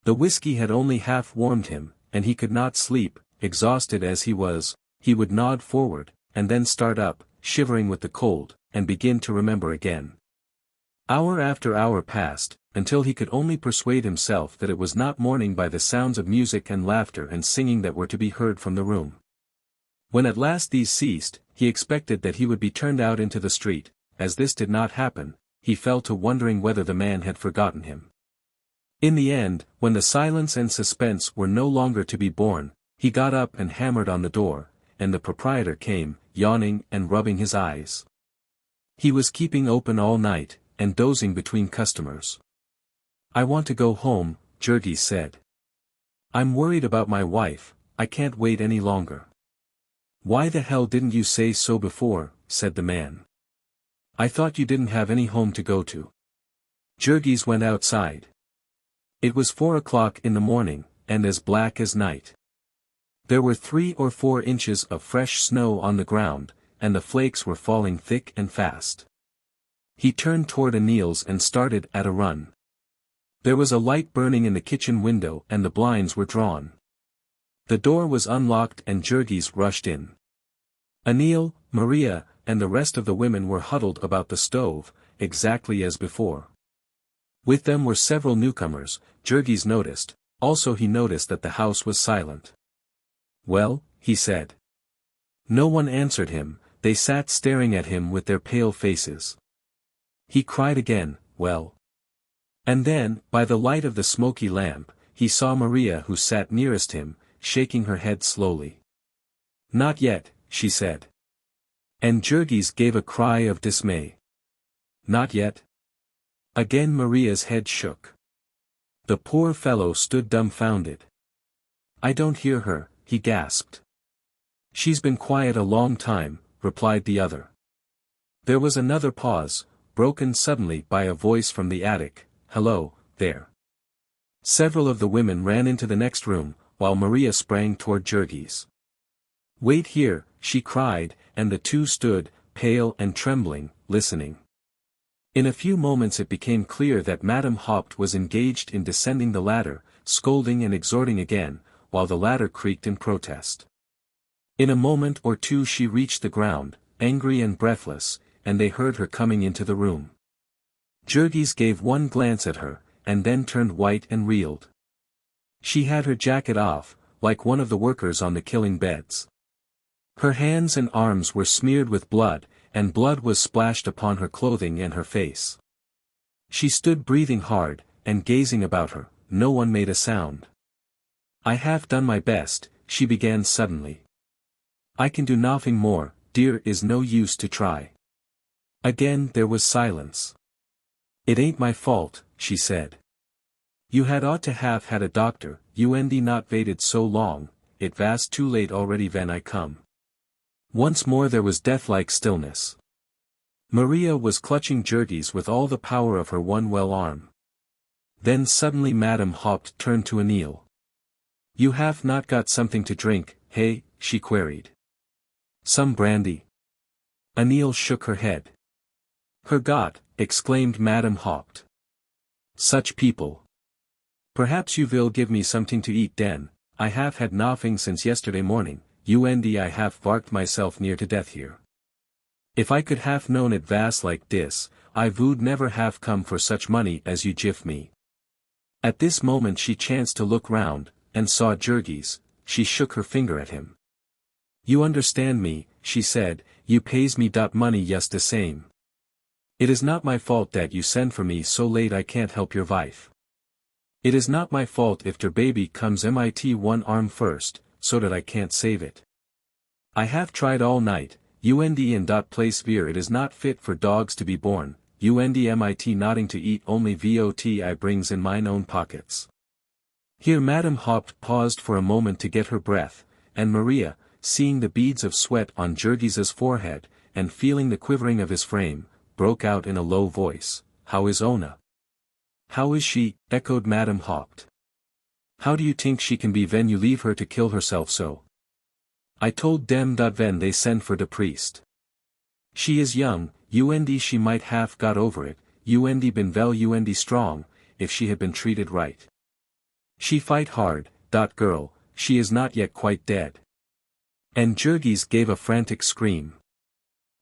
The whiskey had only half warmed him, and he could not sleep. Exhausted as he was, he would nod forward, and then start up, shivering with the cold, and begin to remember again. Hour after hour passed, until he could only persuade himself that it was not morning by the sounds of music and laughter and singing that were to be heard from the room. When at last these ceased, he expected that he would be turned out into the street. As this did not happen, he fell to wondering whether the man had forgotten him. In the end, when the silence and suspense were no longer to be borne, he got up and hammered on the door, and the proprietor came, yawning and rubbing his eyes. He was keeping open all night, and dozing between customers. "I want to go home," Jurgis said. "I'm worried about my wife, I can't wait any longer." "Why the hell didn't you say so before?" said the man. "I thought you didn't have any home to go to." Jurgis went outside. It was 4 o'clock in the morning, and as black as night. There were 3 or 4 inches of fresh snow on the ground, and the flakes were falling thick and fast. He turned toward Anil's and started at a run. There was a light burning in the kitchen window and the blinds were drawn. The door was unlocked and Jurgis rushed in. Anil, Maria, and the rest of the women were huddled about the stove, exactly as before. With them were several newcomers, Jurgis noticed, also he noticed that the house was silent. "Well?" he said. No one answered him, they sat staring at him with their pale faces. He cried again, "Well?" And then, by the light of the smoky lamp, he saw Maria who sat nearest him, shaking her head slowly. "Not yet," she said. And Jurgis gave a cry of dismay. "Not yet?" Again Maria's head shook. The poor fellow stood dumbfounded. "I don't hear her," he gasped. "She's been quiet a long time," replied the other. There was another pause, broken suddenly by a voice from the attic, "Hello, there." Several of the women ran into the next room, while Maria sprang toward Jurgis. "Wait here," she cried, and the two stood, pale and trembling, listening. In a few moments it became clear that Madame Haupt was engaged in descending the ladder, scolding and exhorting again, while the ladder creaked in protest. In a moment or two she reached the ground, angry and breathless, and they heard her coming into the room. Jurgis gave one glance at her, and then turned white and reeled. She had her jacket off, like one of the workers on the killing beds. Her hands and arms were smeared with blood, and blood was splashed upon her clothing and her face. She stood breathing hard, and gazing about her, no one made a sound. "I have done my best," she began suddenly. "I can do nothing more, dear, is no use to try." Again there was silence. "It ain't my fault," she said. "You had ought to have had a doctor, und not waited so long, it was too late already when I come." Once more there was death-like stillness. Maria was clutching Jurgis with all the power of her one well arm. Then suddenly Madame Haupt turned to Anil. "You have not got something to drink, hey?" she queried. "Some brandy?" Anil shook her head. "Herrgott," exclaimed Madame Haupt. "Such people. Perhaps you will give me something to eat den, I have had nothing since yesterday morning, und I have barked myself near to death here. If I could have known it was like this, I would never have come for such money as you give me." At this moment she chanced to look round, and saw Jurgis. She shook her finger at him. "You understand me," she said, "you pays me dot money just the same. It is not my fault that you send for me so late I can't help your wife. It is not my fault if der baby comes mit one arm first, so that I can't save it. I have tried all night, und in dot place where it is not fit for dogs to be born, und mit nothing to eat only what I brings in mine own pockets." Here Madame Haupt paused for a moment to get her breath, and Maria, seeing the beads of sweat on Jurgis's forehead, and feeling the quivering of his frame, broke out in a low voice, "How is Ona?" "How is she?" echoed Madame Haupt. "How do you think she can be when you leave her to kill herself so? I told dem that when they send for the priest. She is young, und she might have got over it, und been well und strong, if she had been treated right. She fight hard, that girl, she is not yet quite dead." And Jurgis gave a frantic scream.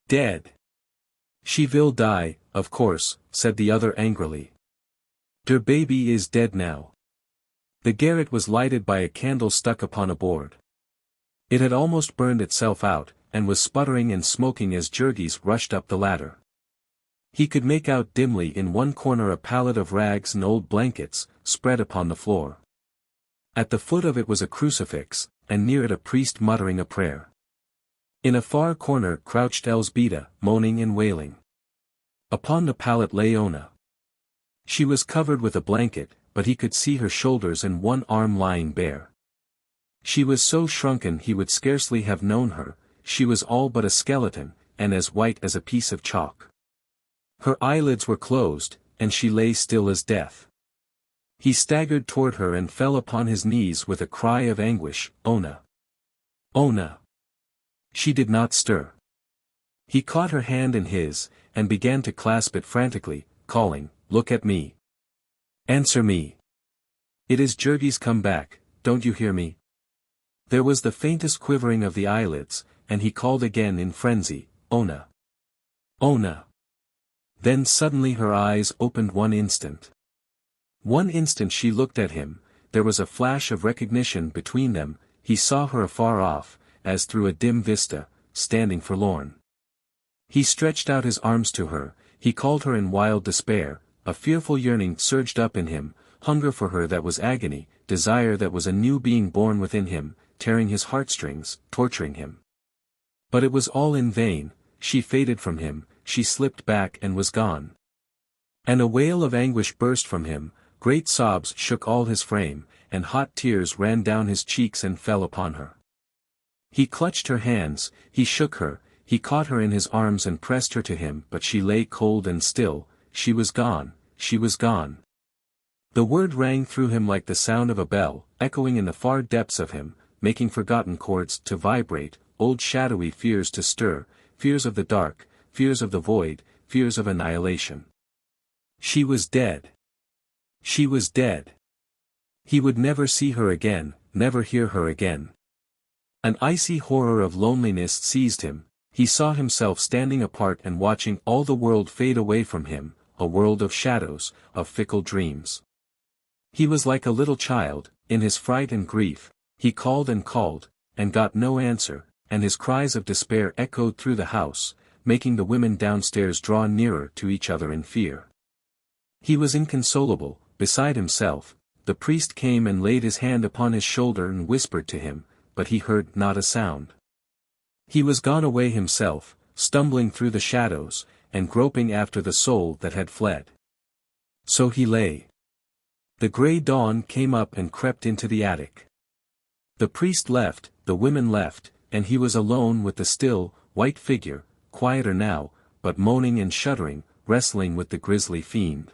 "Dead? She will die, of course," said the other angrily. "Der baby is dead now." The garret was lighted by a candle stuck upon a board. It had almost burned itself out, and was sputtering and smoking as Jurgis rushed up the ladder. He could make out dimly in one corner a pallet of rags and old blankets, spread upon the floor. At the foot of it was a crucifix, and near it a priest muttering a prayer. In a far corner crouched Elzbieta, moaning and wailing. Upon the pallet lay Ona. She was covered with a blanket, but he could see her shoulders and one arm lying bare. She was so shrunken he would scarcely have known her, she was all but a skeleton, and as white as a piece of chalk. Her eyelids were closed, and she lay still as death. He staggered toward her and fell upon his knees with a cry of anguish, "Ona! Ona!" She did not stir. He caught her hand in his, and began to clasp it frantically, calling, "Look at me! Answer me! It is Jurgis come back, don't you hear me?" There was the faintest quivering of the eyelids, and he called again in frenzy, "Ona! Ona!" Then suddenly her eyes opened one instant. One instant she looked at him, there was a flash of recognition between them, he saw her afar off, as through a dim vista, standing forlorn. He stretched out his arms to her, he called her in wild despair, a fearful yearning surged up in him, hunger for her that was agony, desire that was a new being born within him, tearing his heartstrings, torturing him. But it was all in vain, she faded from him, she slipped back and was gone. And a wail of anguish burst from him, great sobs shook all his frame, and hot tears ran down his cheeks and fell upon her. He clutched her hands, he shook her, he caught her in his arms and pressed her to him, but she lay cold and still, she was gone, she was gone. The word rang through him like the sound of a bell, echoing in the far depths of him, making forgotten chords to vibrate, old shadowy fears to stir, fears of the dark, fears of the void, fears of annihilation. She was dead. She was dead. He would never see her again, never hear her again. An icy horror of loneliness seized him, he saw himself standing apart and watching all the world fade away from him, a world of shadows, of fickle dreams. He was like a little child, in his fright and grief, he called, and got no answer, and his cries of despair echoed through the house, making the women downstairs draw nearer to each other in fear. He was inconsolable, beside himself. The priest came and laid his hand upon his shoulder and whispered to him, but he heard not a sound. He was gone away himself, stumbling through the shadows, and groping after the soul that had fled. So he lay. The grey dawn came up and crept into the attic. The priest left, the women left, and he was alone with the still, white figure, quieter now, but moaning and shuddering, wrestling with the grisly fiend.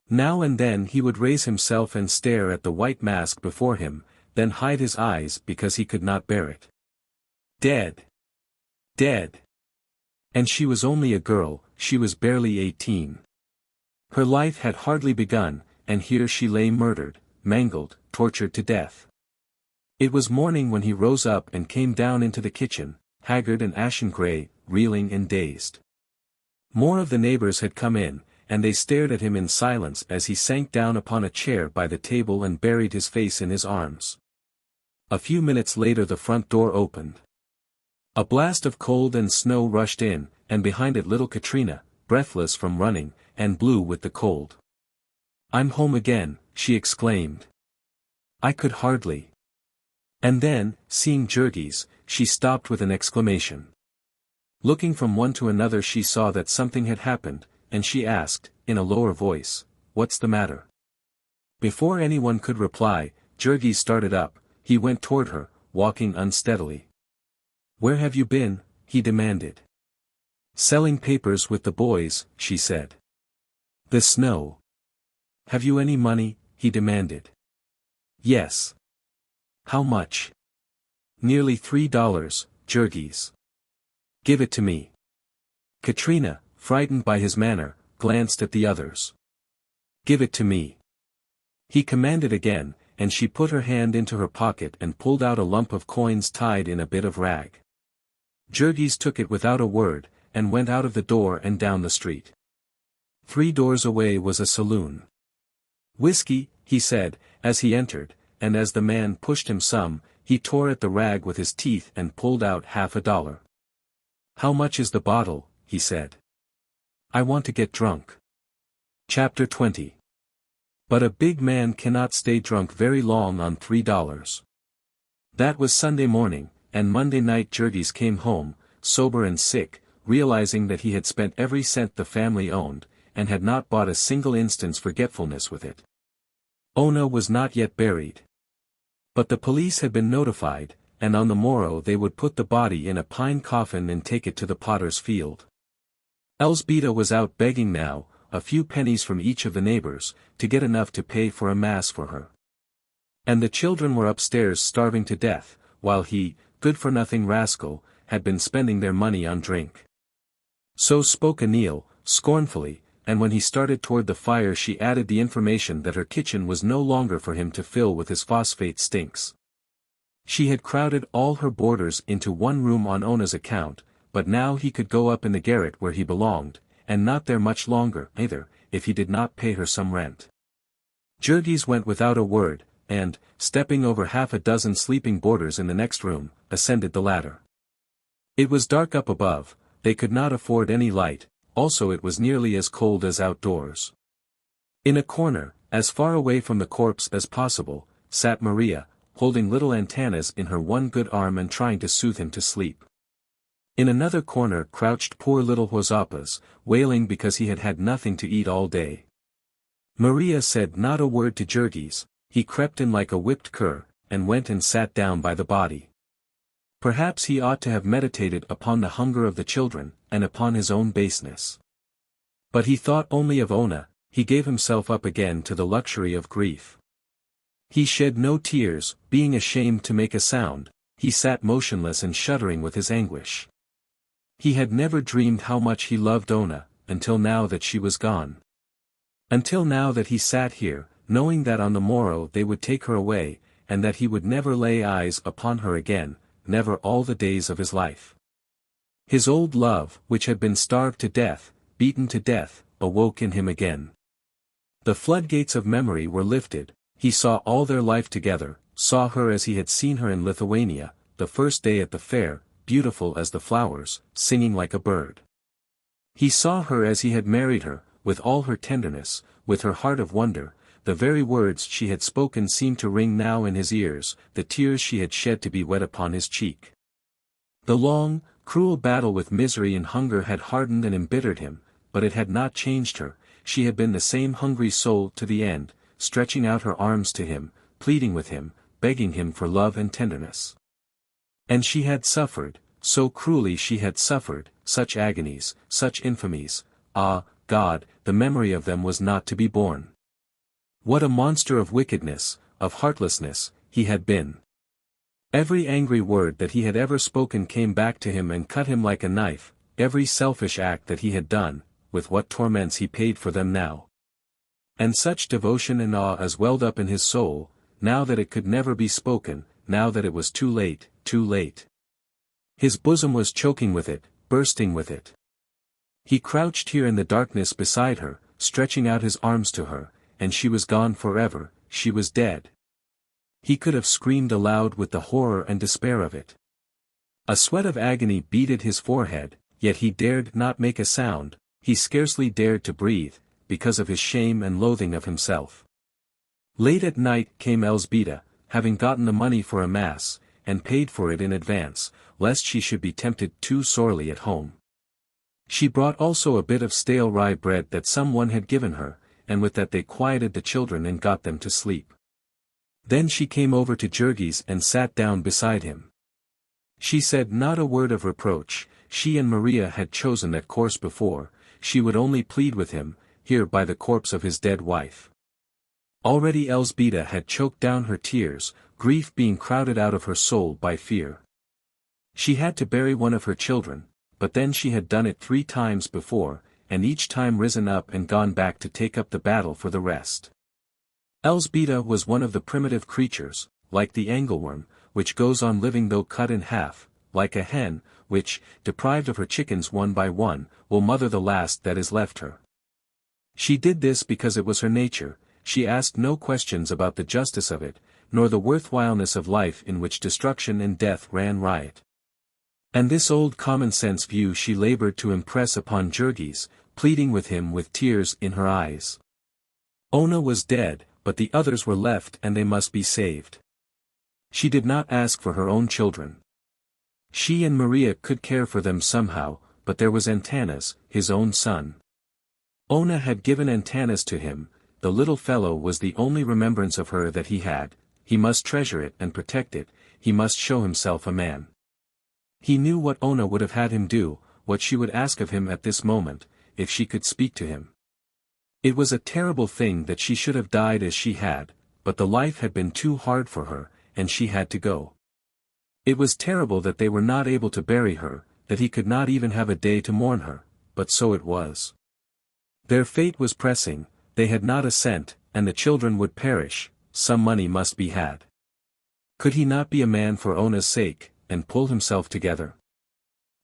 Now and then he would raise himself and stare at the white mask before him, then hide his eyes because he could not bear it. Dead! Dead! And she was only a girl, she was barely 18. Her life had hardly begun, and here she lay murdered, mangled, tortured to death. It was morning when he rose up and came down into the kitchen, haggard and ashen-gray, reeling and dazed. More of the neighbors had come in, and they stared at him in silence as he sank down upon a chair by the table and buried his face in his arms. A few minutes later the front door opened. A blast of cold and snow rushed in, and behind it little Katrina, breathless from running, and blue with the cold. "I'm home again," she exclaimed. "I could hardly." And then, seeing Jurgis, she stopped with an exclamation. Looking from one to another she saw that something had happened, and she asked, in a lower voice, "What's the matter?" Before anyone could reply, Jurgis started up, he went toward her, walking unsteadily. "Where have you been?" he demanded. "Selling papers with the boys," she said. "The snow." "Have you any money?" he demanded. "Yes." "How much?" "Nearly $3, Jurgis." "Give it to me." Katrina, frightened by his manner, glanced at the others. "Give it to me." He commanded again, and she put her hand into her pocket and pulled out a lump of coins tied in a bit of rag. Jurgis took it without a word, and went out of the door and down the street. 3 doors away was a saloon. "Whiskey," he said, as he entered, and as the man pushed him some, he tore at the rag with his teeth and pulled out $50. "How much is the bottle?" he said. I want to get drunk. Chapter 20. But a big man cannot stay drunk very long on $3. That was Sunday morning, and Monday night Jurgis came home, sober and sick, realizing that he had spent every cent the family owned, and had not bought a single instant's forgetfulness with it. Ona was not yet buried. But the police had been notified, and on the morrow they would put the body in a pine coffin and take it to the potter's field. Elzbieta was out begging now, a few pennies from each of the neighbors, to get enough to pay for a mass for her. And the children were upstairs starving to death, while he, good-for-nothing rascal, had been spending their money on drink. So spoke Anil, scornfully, and when he started toward the fire she added the information that her kitchen was no longer for him to fill with his phosphate stinks. She had crowded all her boarders into one room on Ona's account, but now he could go up in the garret where he belonged, and not there much longer, either, if he did not pay her some rent. Jurgis went without a word, and, stepping over half a dozen sleeping boarders in the next room, ascended the ladder. It was dark up above, they could not afford any light, also it was nearly as cold as outdoors. In a corner, as far away from the corpse as possible, sat Maria, holding little Antanas in her one good arm and trying to soothe him to sleep. In another corner crouched poor little Jozapas, wailing because he had had nothing to eat all day. Maria said not a word to Jurgis. He crept in like a whipped cur, and went and sat down by the body. Perhaps he ought to have meditated upon the hunger of the children, and upon his own baseness. But he thought only of Ona, he gave himself up again to the luxury of grief. He shed no tears, being ashamed to make a sound, he sat motionless and shuddering with his anguish. He had never dreamed how much he loved Ona, until now that she was gone. Until now that he sat here, knowing that on the morrow they would take her away, and that he would never lay eyes upon her again, never all the days of his life. His old love, which had been starved to death, beaten to death, awoke in him again. The floodgates of memory were lifted, he saw all their life together, saw her as he had seen her in Lithuania, the first day at the fair, beautiful as the flowers, singing like a bird. He saw her as he had married her, with all her tenderness, with her heart of wonder. The very words she had spoken seemed to ring now in his ears, the tears she had shed to be wet upon his cheek. The long, cruel battle with misery and hunger had hardened and embittered him, but it had not changed her. She had been the same hungry soul to the end, stretching out her arms to him, pleading with him, begging him for love and tenderness. And she had suffered, so cruelly she had suffered, such agonies, such infamies. Ah, God, the memory of them was not to be borne. What a monster of wickedness, of heartlessness, he had been. Every angry word that he had ever spoken came back to him and cut him like a knife, every selfish act that he had done, with what torments he paid for them now. And such devotion and awe as welled up in his soul, now that it could never be spoken, now that it was too late, too late. His bosom was choking with it, bursting with it. He crouched here in the darkness beside her, stretching out his arms to her, and she was gone forever, she was dead. He could have screamed aloud with the horror and despair of it. A sweat of agony beaded his forehead, yet he dared not make a sound, he scarcely dared to breathe, because of his shame and loathing of himself. Late at night came Elzbieta, having gotten the money for a mass, and paid for it in advance, lest she should be tempted too sorely at home. She brought also a bit of stale rye bread that some one had given her, and with that they quieted the children and got them to sleep. Then she came over to Jurgis and sat down beside him. She said not a word of reproach, she and Maria had chosen that course before, she would only plead with him, here by the corpse of his dead wife. Already Elzbieta had choked down her tears, grief being crowded out of her soul by fear. She had to bury one of her children, but then she had done it 3 times before, and each time risen up and gone back to take up the battle for the rest. Elzbieta was one of the primitive creatures, like the angleworm, which goes on living though cut in half, like a hen, which, deprived of her chickens one by one, will mother the last that is left her. She did this because it was her nature, she asked no questions about the justice of it, nor the worthwhileness of life in which destruction and death ran riot. And this old common-sense view she labored to impress upon Jurgis, pleading with him with tears in her eyes. Ona was dead, but the others were left and they must be saved. She did not ask for her own children. She and Maria could care for them somehow, but there was Antanas, his own son. Ona had given Antanas to him. The little fellow was the only remembrance of her that he had. He must treasure it and protect it, he must show himself a man. He knew what Ona would have had him do, what she would ask of him at this moment, if she could speak to him. It was a terrible thing that she should have died as she had, but the life had been too hard for her, and she had to go. It was terrible that they were not able to bury her, that he could not even have a day to mourn her, but so it was. Their fate was pressing, they had not a cent, and the children would perish, some money must be had. Could he not be a man for Ona's sake, and pull himself together?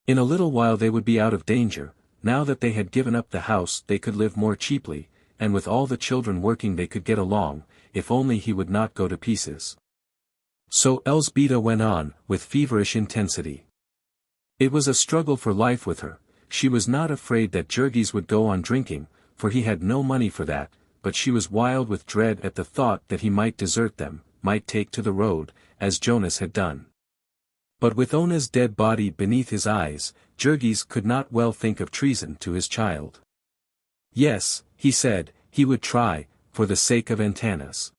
In a little while they would be out of danger. Now that they had given up the house they could live more cheaply, and with all the children working they could get along, if only he would not go to pieces. So Elzbieta went on, with feverish intensity. It was a struggle for life with her. She was not afraid that Jurgis would go on drinking, for he had no money for that, but she was wild with dread at the thought that he might desert them, might take to the road, as Jonas had done. But with Ona's dead body beneath his eyes, Jurgis could not well think of treason to his child. Yes, he said, he would try, for the sake of Antanas.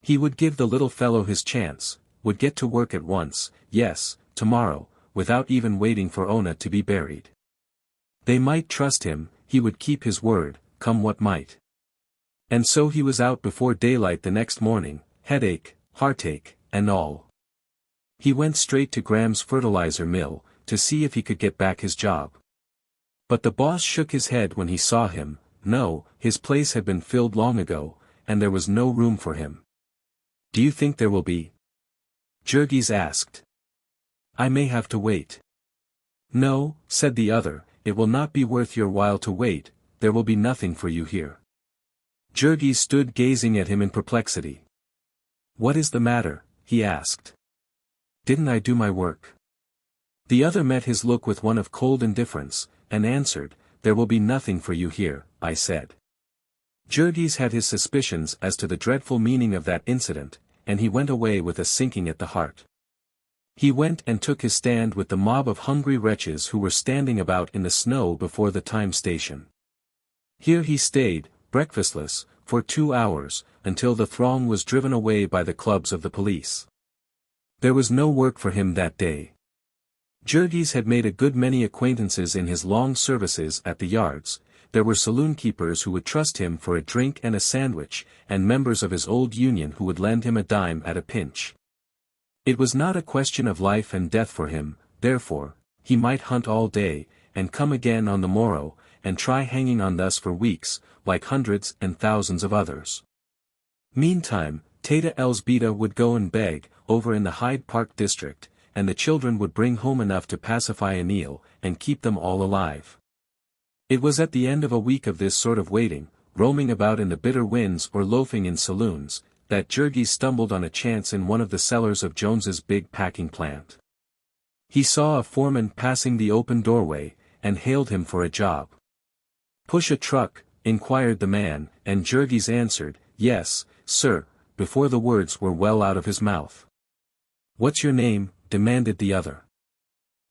He would give the little fellow his chance, would get to work at once, yes, tomorrow, without even waiting for Ona to be buried. They might trust him, he would keep his word, come what might. And so he was out before daylight the next morning, headache, heartache, and all. He went straight to Graham's fertilizer mill, to see if he could get back his job. But the boss shook his head when he saw him. No, his place had been filled long ago, and there was no room for him. Do you think there will be? Jurgis asked. I may have to wait. No, said the other, it will not be worth your while to wait, there will be nothing for you here. Jurgis stood gazing at him in perplexity. What is the matter? He asked. Didn't I do my work? The other met his look with one of cold indifference, and answered, there will be nothing for you here, I said. Jurgis had his suspicions as to the dreadful meaning of that incident, and he went away with a sinking at the heart. He went and took his stand with the mob of hungry wretches who were standing about in the snow before the time station. Here he stayed, breakfastless, for 2 hours, until the throng was driven away by the clubs of the police. There was no work for him that day. Jurgis had made a good many acquaintances in his long services at the yards. There were saloon keepers who would trust him for a drink and a sandwich, and members of his old union who would lend him a dime at a pinch. It was not a question of life and death for him, therefore, he might hunt all day, and come again on the morrow, and try hanging on thus for weeks, like hundreds and thousands of others. Meantime, Teta Elzbieta would go and beg, over in the Hyde Park district, and the children would bring home enough to pacify Anil, and keep them all alive. It was at the end of a week of this sort of waiting, roaming about in the bitter winds or loafing in saloons, that Jurgis stumbled on a chance in one of the cellars of Jones's big packing plant. He saw a foreman passing the open doorway, and hailed him for a job. Push a truck, inquired the man, and Jurgis answered, yes, sir, before the words were well out of his mouth. What's your name? Demanded the other.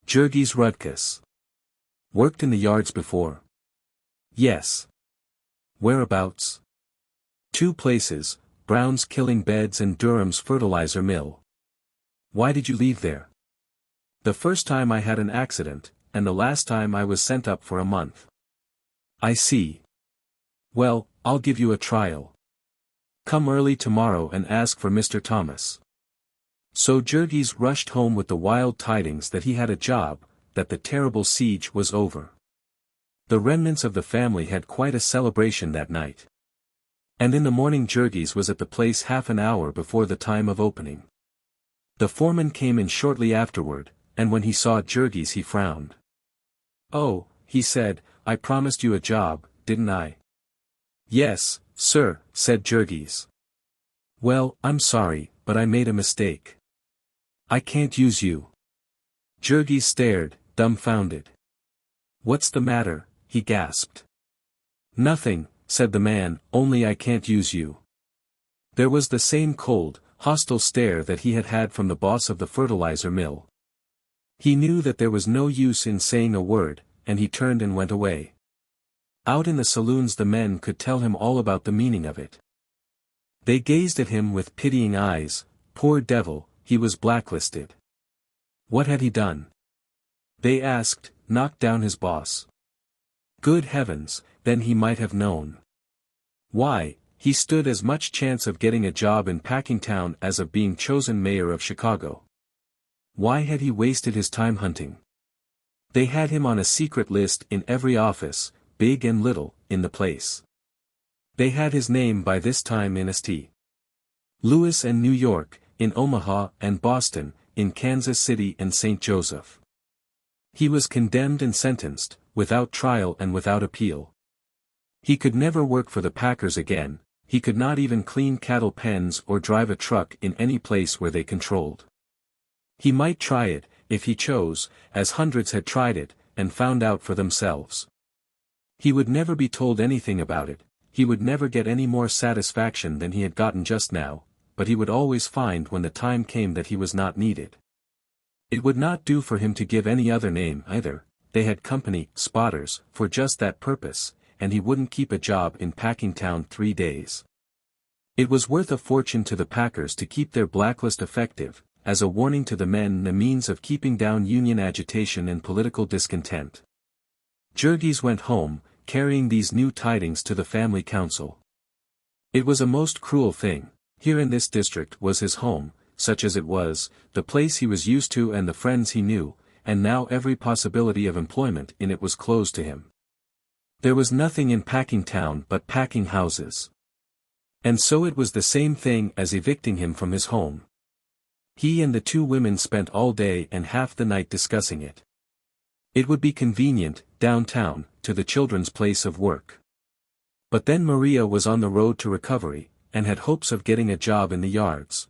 Jurgis Rudkus. Worked in the yards before? Yes. Whereabouts? 2 places, Brown's Killing Beds and Durham's fertilizer mill. Why did you leave there? The first time I had an accident, and the last time I was sent up for a month. I see. Well, I'll give you a trial. Come early tomorrow and ask for Mr. Thomas. So Jurgis rushed home with the wild tidings that he had a job, that the terrible siege was over. The remnants of the family had quite a celebration that night. And in the morning Jurgis was at the place half an hour before the time of opening. The foreman came in shortly afterward, and when he saw Jurgis he frowned. Oh, he said, I promised you a job, didn't I? Yes, sir, said Jurgis. Well, I'm sorry, but I made a mistake. I can't use you. Jurgis stared, dumbfounded. "What's the matter?" he gasped. "Nothing," said the man, "only I can't use you." There was the same cold, hostile stare that he had had from the boss of the fertilizer mill. He knew that there was no use in saying a word, and he turned and went away. Out in the saloons the men could tell him all about the meaning of it. They gazed at him with pitying eyes. Poor devil, he was blacklisted. What had he done? They asked. Knocked down his boss. Good heavens, then he might have known. Why, he stood as much chance of getting a job in Packingtown as of being chosen mayor of Chicago. Why had he wasted his time hunting? They had him on a secret list in every office, big and little, in the place. They had his name by this time in St. Louis and New York, in Omaha and Boston, in Kansas City and St. Joseph. He was condemned and sentenced, without trial and without appeal. He could never work for the packers again, he could not even clean cattle pens or drive a truck in any place where they controlled. He might try it, if he chose, as hundreds had tried it, and found out for themselves. He would never be told anything about it, he would never get any more satisfaction than he had gotten just now, but he would always find when the time came that he was not needed. It would not do for him to give any other name either, they had company, spotters, for just that purpose, and he wouldn't keep a job in Packingtown 3 days. It was worth a fortune to the packers to keep their blacklist effective, as a warning to the men and a means of keeping down union agitation and political discontent. Jurgis went home, carrying these new tidings to the family council. It was a most cruel thing. Here in this district was his home, such as it was, the place he was used to and the friends he knew, and now every possibility of employment in it was closed to him. There was nothing in Packingtown but packing houses. And so it was the same thing as evicting him from his home. He and the 2 women spent all day and half the night discussing it. It would be convenient, downtown, to the children's place of work. But then Maria was on the road to recovery, and had hopes of getting a job in the yards.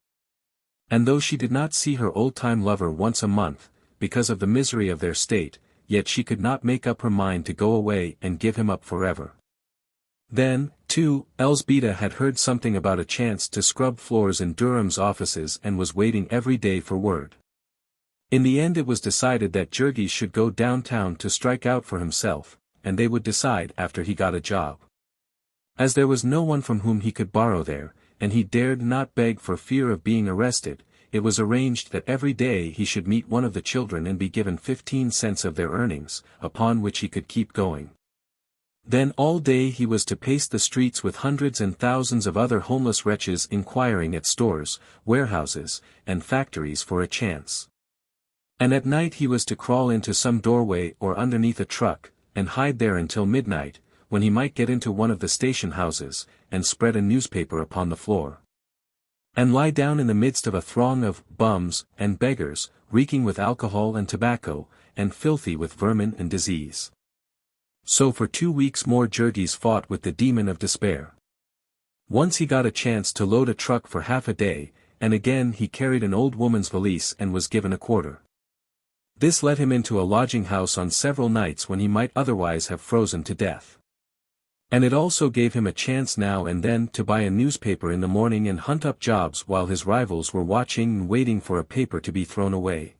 And though she did not see her old-time lover once a month, because of the misery of their state, yet she could not make up her mind to go away and give him up forever. Then, too, Elsbeta had heard something about a chance to scrub floors in Durham's offices and was waiting every day for word. In the end it was decided that Jurgis should go downtown to strike out for himself, and they would decide after he got a job. As there was no one from whom he could borrow there, and he dared not beg for fear of being arrested, it was arranged that every day he should meet one of the children and be given 15 cents of their earnings, upon which he could keep going. Then all day he was to pace the streets with hundreds and thousands of other homeless wretches inquiring at stores, warehouses, and factories for a chance. And at night he was to crawl into some doorway or underneath a truck, and hide there until midnight, when he might get into one of the station houses, and spread a newspaper upon the floor. And lie down in the midst of a throng of bums and beggars, reeking with alcohol and tobacco, and filthy with vermin and disease. So for 2 weeks more Jurgis fought with the demon of despair. Once he got a chance to load a truck for half a day, and again he carried an old woman's valise and was given a quarter. This let him into a lodging house on several nights when he might otherwise have frozen to death. And it also gave him a chance now and then to buy a newspaper in the morning and hunt up jobs while his rivals were watching and waiting for a paper to be thrown away.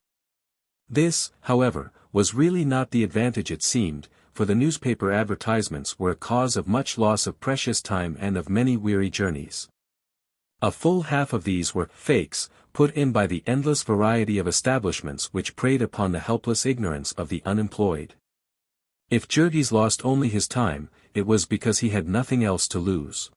This, however, was really not the advantage it seemed, for the newspaper advertisements were a cause of much loss of precious time and of many weary journeys. A full half of these were fakes, put in by the endless variety of establishments which preyed upon the helpless ignorance of the unemployed. If Jurgis lost only his time, it was because he had nothing else to lose.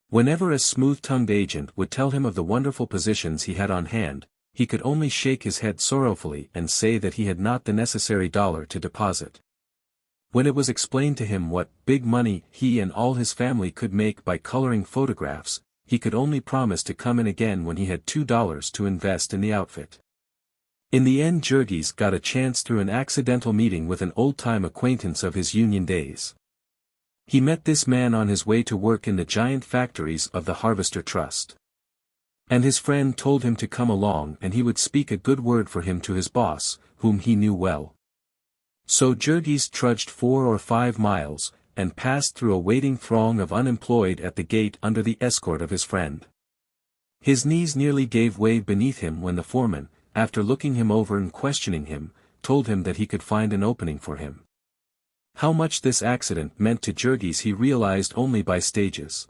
Whenever a smooth-tongued agent would tell him of the wonderful positions he had on hand, he could only shake his head sorrowfully and say that he had not the necessary dollar to deposit. When it was explained to him what big money he and all his family could make by coloring photographs, he could only promise to come in again when he had $2 to invest in the outfit. In the end Jurgis got a chance through an accidental meeting with an old-time acquaintance of his union days. He met this man on his way to work in the giant factories of the Harvester Trust. And his friend told him to come along and he would speak a good word for him to his boss, whom he knew well. So Jurgis trudged 4 or 5 miles, and passed through a waiting throng of unemployed at the gate under the escort of his friend. His knees nearly gave way beneath him when the foreman, after looking him over and questioning him, told him that he could find an opening for him. How much this accident meant to Jurgis he realized only by stages.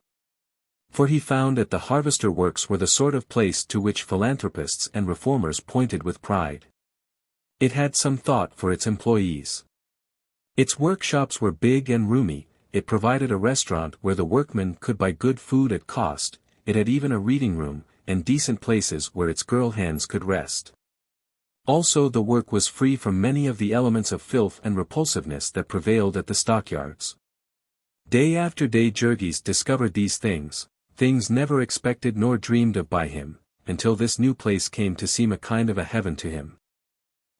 For he found that the harvester works were the sort of place to which philanthropists and reformers pointed with pride. It had some thought for its employees. Its workshops were big and roomy, it provided a restaurant where the workmen could buy good food at cost, it had even a reading room, and decent places where its girl hands could rest. Also the work was free from many of the elements of filth and repulsiveness that prevailed at the stockyards. Day after day Jurgis discovered these things never expected nor dreamed of by him, until this new place came to seem a kind of a heaven to him.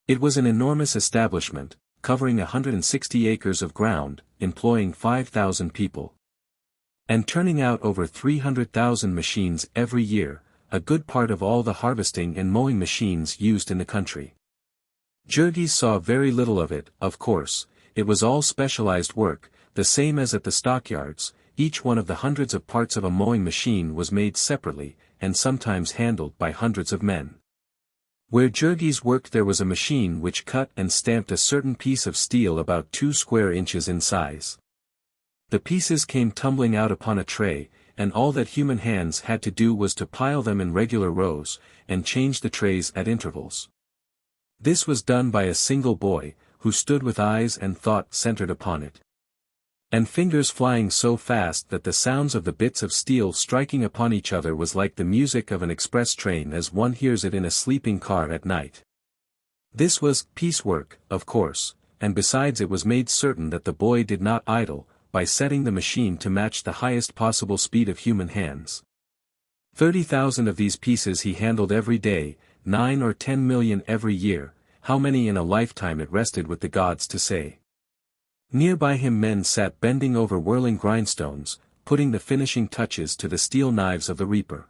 It was an enormous establishment, covering 160 acres of ground, employing 5,000 people. And turning out over 300,000 machines every year, a good part of all the harvesting and mowing machines used in the country. Jurgis saw very little of it, of course, it was all specialized work, the same as at the stockyards, each one of the hundreds of parts of a mowing machine was made separately, and sometimes handled by hundreds of men. Where Jurgis worked there was a machine which cut and stamped a certain piece of steel about 2 square inches in size. The pieces came tumbling out upon a tray, and all that human hands had to do was to pile them in regular rows, and change the trays at intervals. This was done by a single boy, who stood with eyes and thought centered upon it. And fingers flying so fast that the sounds of the bits of steel striking upon each other was like the music of an express train as one hears it in a sleeping car at night. This was piecework, of course, and besides it was made certain that the boy did not idle, by setting the machine to match the highest possible speed of human hands. 30,000 of these pieces he handled every day, 9 or 10 million every year, how many in a lifetime it rested with the gods to say. Nearby him men sat bending over whirling grindstones, putting the finishing touches to the steel knives of the reaper.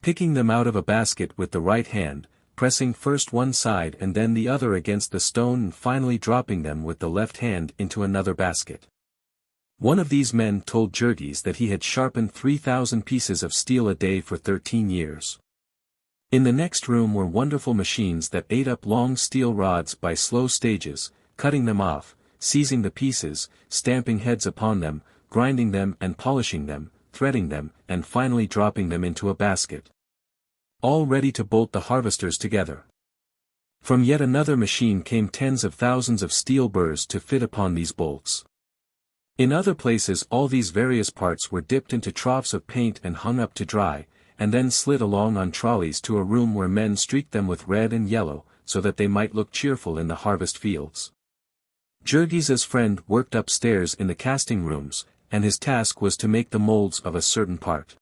Picking them out of a basket with the right hand, pressing first one side and then the other against the stone and finally dropping them with the left hand into another basket. One of these men told Jurgis that he had sharpened 3,000 pieces of steel a day for 13 years. In the next room were wonderful machines that ate up long steel rods by slow stages, cutting them off, seizing the pieces, stamping heads upon them, grinding them and polishing them, threading them, and finally dropping them into a basket. All ready to bolt the harvesters together. From yet another machine came tens of thousands of steel burrs to fit upon these bolts. In other places all these various parts were dipped into troughs of paint and hung up to dry, and then slid along on trolleys to a room where men streaked them with red and yellow, so that they might look cheerful in the harvest fields. Jurgis's friend worked upstairs in the casting rooms, and his task was to make the molds of a certain part.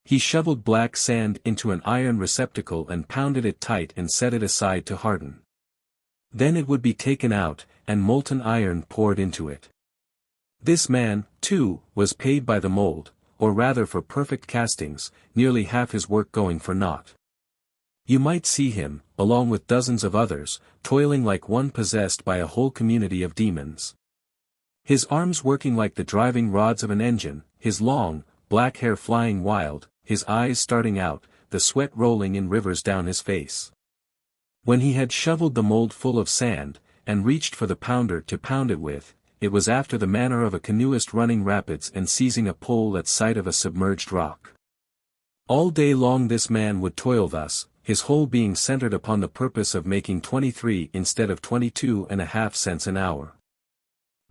He shoveled black sand into an iron receptacle and pounded it tight and set it aside to harden. Then it would be taken out, and molten iron poured into it. This man, too, was paid by the mold, or rather for perfect castings, nearly half his work going for naught. You might see him, along with dozens of others, toiling like one possessed by a whole community of demons. His arms working like the driving rods of an engine, his long, black hair flying wild, his eyes starting out, the sweat rolling in rivers down his face. When he had shoveled the mold full of sand, and reached for the pounder to pound it with, it was after the manner of a canoeist running rapids and seizing a pole at sight of a submerged rock. All day long this man would toil thus, his whole being centered upon the purpose of making 23 instead of 22.5 cents an hour.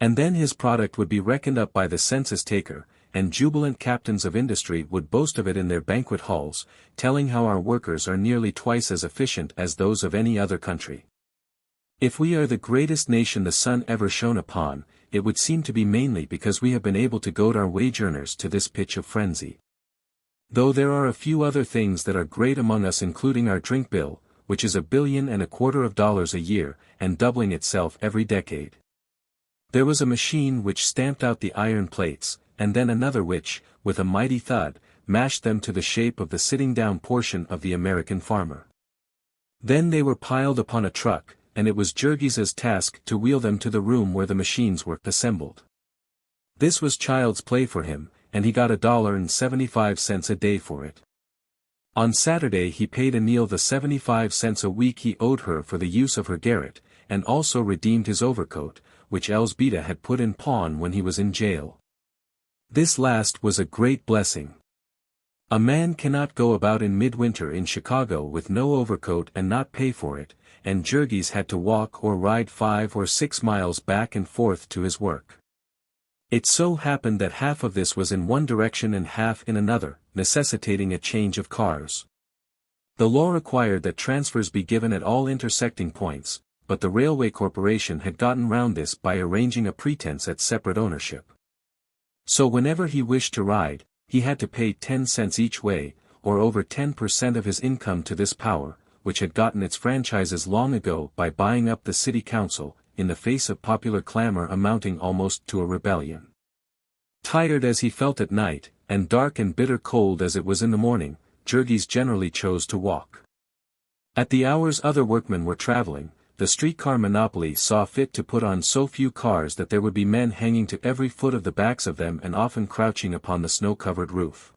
And then his product would be reckoned up by the census taker, and jubilant captains of industry would boast of it in their banquet halls, telling how our workers are nearly twice as efficient as those of any other country. If we are the greatest nation the sun ever shone upon, it would seem to be mainly because we have been able to goad our wage earners to this pitch of frenzy. Though there are a few other things that are great among us, including our drink bill, which is $1.25 billion a year, and doubling itself every decade. There was a machine which stamped out the iron plates, and then another which, with a mighty thud, mashed them to the shape of the sitting-down portion of the American farmer. Then they were piled upon a truck, and it was Jurgis's task to wheel them to the room where the machines were assembled. This was child's play for him, and he got $1.75 a day for it. On Saturday he paid Emil the 75 cents a week he owed her for the use of her garret, and also redeemed his overcoat, which Elzbieta had put in pawn when he was in jail. This last was a great blessing. A man cannot go about in midwinter in Chicago with no overcoat and not pay for it, and Jurgis had to walk or ride 5 or 6 miles back and forth to his work. It so happened that half of this was in one direction and half in another, necessitating a change of cars. The law required that transfers be given at all intersecting points, but the railway corporation had gotten round this by arranging a pretense at separate ownership. So whenever he wished to ride, he had to pay 10 cents each way, or over 10% of his income to this power, which had gotten its franchises long ago by buying up the city council, in the face of popular clamor amounting almost to a rebellion. Tired as he felt at night, and dark and bitter cold as it was in the morning, Jurgis generally chose to walk. At the hours other workmen were traveling, the streetcar monopoly saw fit to put on so few cars that there would be men hanging to every foot of the backs of them and often crouching upon the snow-covered roof.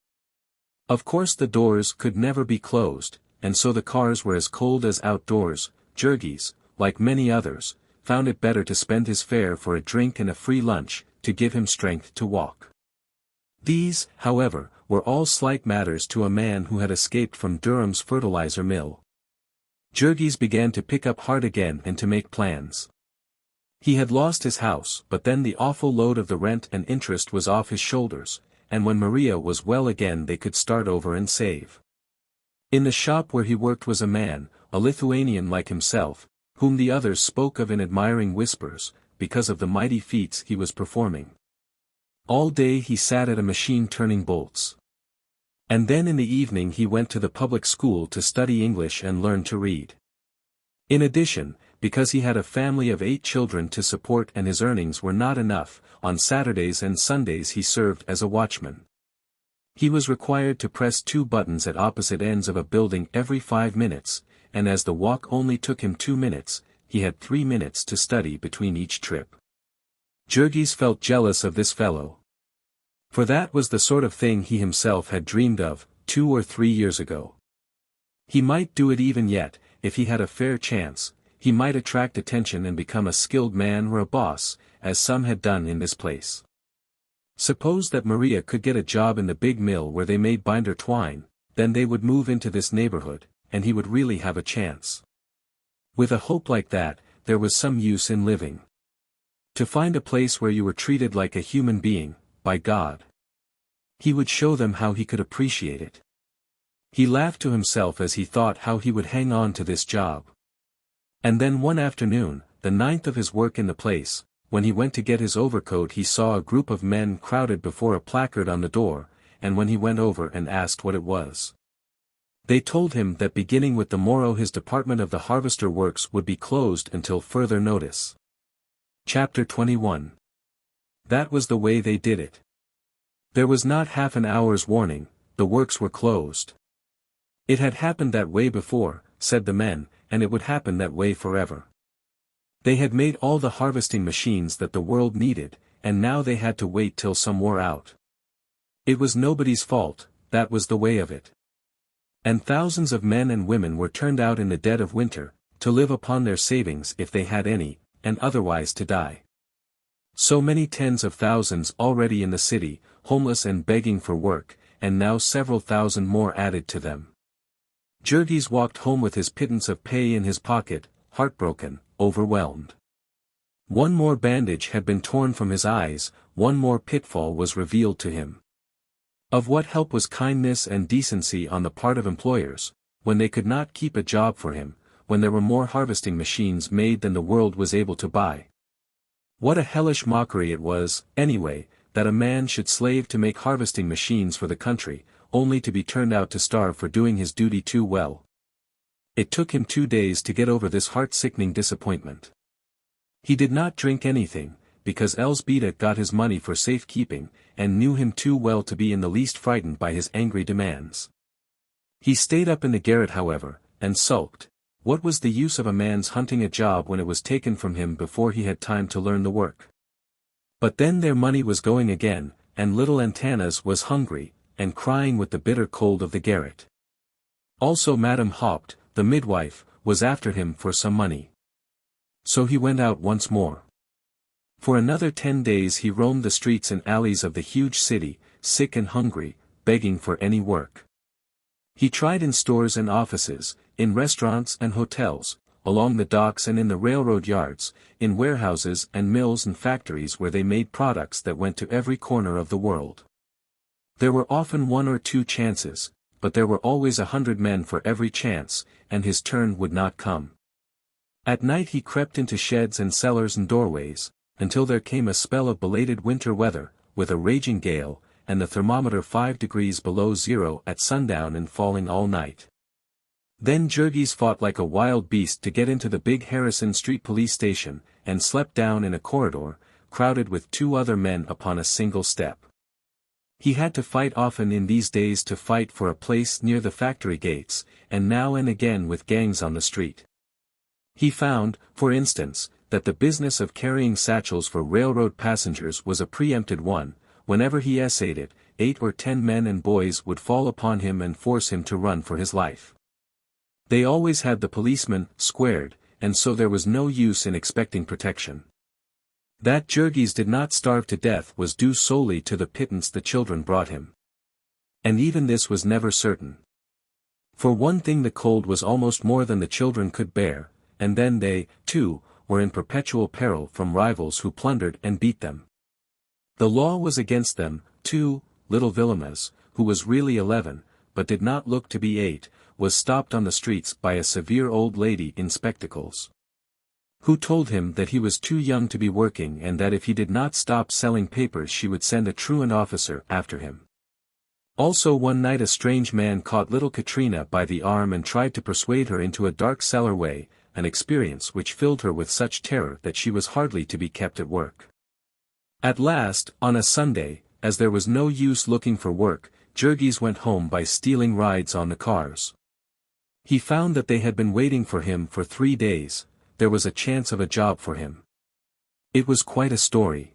Of course the doors could never be closed, and so the cars were as cold as outdoors. Jurgis, like many others, found it better to spend his fare for a drink and a free lunch, to give him strength to walk. These, however, were all slight matters to a man who had escaped from Durham's fertilizer mill. Jurgis began to pick up heart again and to make plans. He had lost his house, but then the awful load of the rent and interest was off his shoulders, and when Maria was well again they could start over and save. In the shop where he worked was a man, a Lithuanian like himself, whom the others spoke of in admiring whispers, because of the mighty feats he was performing. All day he sat at a machine turning bolts. And then in the evening he went to the public school to study English and learn to read. In addition, because he had a family of 8 children to support and his earnings were not enough, on Saturdays and Sundays he served as a watchman. He was required to press 2 buttons at opposite ends of a building every 5 minutes, and as the walk only took him 2 minutes, he had 3 minutes to study between each trip. Jurgis felt jealous of this fellow. For that was the sort of thing he himself had dreamed of, 2 or 3 years ago. He might do it even yet, if he had a fair chance. He might attract attention and become a skilled man or a boss, as some had done in this place. Suppose that Maria could get a job in the big mill where they made binder twine, then they would move into this neighborhood, and he would really have a chance. With a hope like that, there was some use in living. To find a place where you were treated like a human being, by God. He would show them how he could appreciate it. He laughed to himself as he thought how he would hang on to this job. And then one afternoon, the 9th of his work in the place, when he went to get his overcoat he saw a group of men crowded before a placard on the door, and when he went over and asked what it was, they told him that beginning with the morrow his department of the harvester works would be closed until further notice. Chapter 21. That was the way they did it. There was not half an hour's warning, the works were closed. It had happened that way before, said the men, and it would happen that way forever. They had made all the harvesting machines that the world needed, and now they had to wait till some wore out. It was nobody's fault, that was the way of it. And thousands of men and women were turned out in the dead of winter, to live upon their savings if they had any, and otherwise to die. So many tens of thousands already in the city, homeless and begging for work, and now several thousand more added to them. Jurgis walked home with his pittance of pay in his pocket, heartbroken, overwhelmed. One more bandage had been torn from his eyes, one more pitfall was revealed to him. Of what help was kindness and decency on the part of employers, when they could not keep a job for him, when there were more harvesting machines made than the world was able to buy? What a hellish mockery it was, anyway, that a man should slave to make harvesting machines for the country, only to be turned out to starve for doing his duty too well. It took him 2 days to get over this heart-sickening disappointment. He did not drink anything, because Elzbieta got his money for safekeeping, and knew him too well to be in the least frightened by his angry demands. He stayed up in the garret however, and sulked, What was the use of a man's hunting a job when it was taken from him before he had time to learn the work? But then their money was going again, and little Antanas was hungry, and crying with the bitter cold of the garret. Also Madame Haupt, the midwife, was after him for some money. So he went out once more. For another 10 days he roamed the streets and alleys of the huge city, sick and hungry, begging for any work. He tried in stores and offices, in restaurants and hotels, along the docks and in the railroad yards, in warehouses and mills and factories where they made products that went to every corner of the world. There were often 1 or 2 chances, but there were always 100 men for every chance, and his turn would not come. At night he crept into sheds and cellars and doorways, until there came a spell of belated winter weather, with a raging gale, and the thermometer 5 degrees below zero at sundown and falling all night. Then Jurgis fought like a wild beast to get into the big Harrison Street police station, and slept down in a corridor, crowded with 2 other men upon a single step. He had to fight often in these days to fight for a place near the factory gates, and now and again with gangs on the street. He found, for instance, that the business of carrying satchels for railroad passengers was a preempted one. Whenever he essayed it, 8 or 10 men and boys would fall upon him and force him to run for his life. They always had the policeman squared, and so there was no use in expecting protection. That Jurgis did not starve to death was due solely to the pittance the children brought him. And even this was never certain. For one thing, the cold was almost more than the children could bear, and then they, too, were in perpetual peril from rivals who plundered and beat them. The law was against them, too. Little Villemas, who was really 11, but did not look to be 8, was stopped on the streets by a severe old lady in spectacles, who told him that he was too young to be working and that if he did not stop selling papers she would send a truant officer after him. Also one night a strange man caught little Katrina by the arm and tried to persuade her into a dark cellar way, an experience which filled her with such terror that she was hardly to be kept at work. At last, on a Sunday, as there was no use looking for work, Jurgis went home by stealing rides on the cars. He found that they had been waiting for him for 3 days. There was a chance of a job for him. It was quite a story.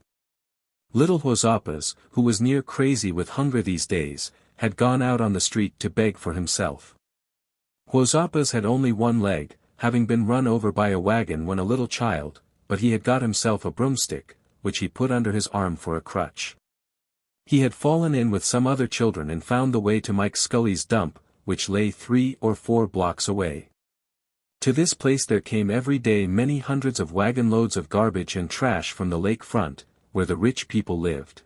Little Jozapas, who was near crazy with hunger these days, had gone out on the street to beg for himself. Jozapas had only 1 leg, having been run over by a wagon when a little child, but he had got himself a broomstick, which he put under his arm for a crutch. He had fallen in with some other children and found the way to Mike Scully's dump, which lay 3 or 4 blocks away. To this place there came every day many hundreds of wagon loads of garbage and trash from the lake front, where the rich people lived.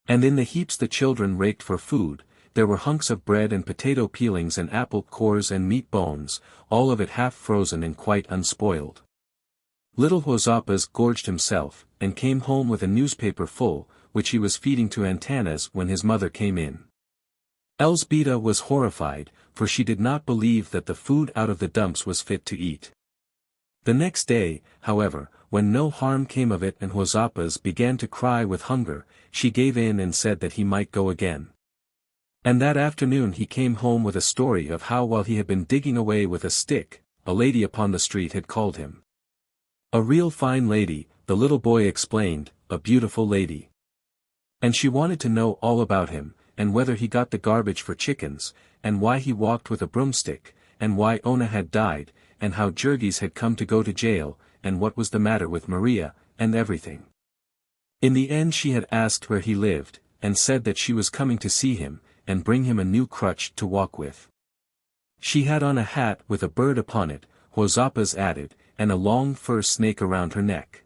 And in the heaps the children raked for food, there were hunks of bread and potato peelings and apple cores and meat bones, all of it half frozen and quite unspoiled. Little Jozapas gorged himself, and came home with a newspaper full, which he was feeding to Antanas when his mother came in. Elzbieta was horrified, for she did not believe that the food out of the dumps was fit to eat. The next day, however, when no harm came of it and Jozapas began to cry with hunger, she gave in and said that he might go again. And that afternoon he came home with a story of how while he had been digging away with a stick, a lady upon the street had called him. A real fine lady, the little boy explained, a beautiful lady. And she wanted to know all about him, and whether he got the garbage for chickens, and why he walked with a broomstick, and why Ona had died, and how Jurgis had come to go to jail, and what was the matter with Maria, and everything. In the end she had asked where he lived, and said that she was coming to see him, and bring him a new crutch to walk with. She had on a hat with a bird upon it, Jozapas added, and a long fur snake around her neck.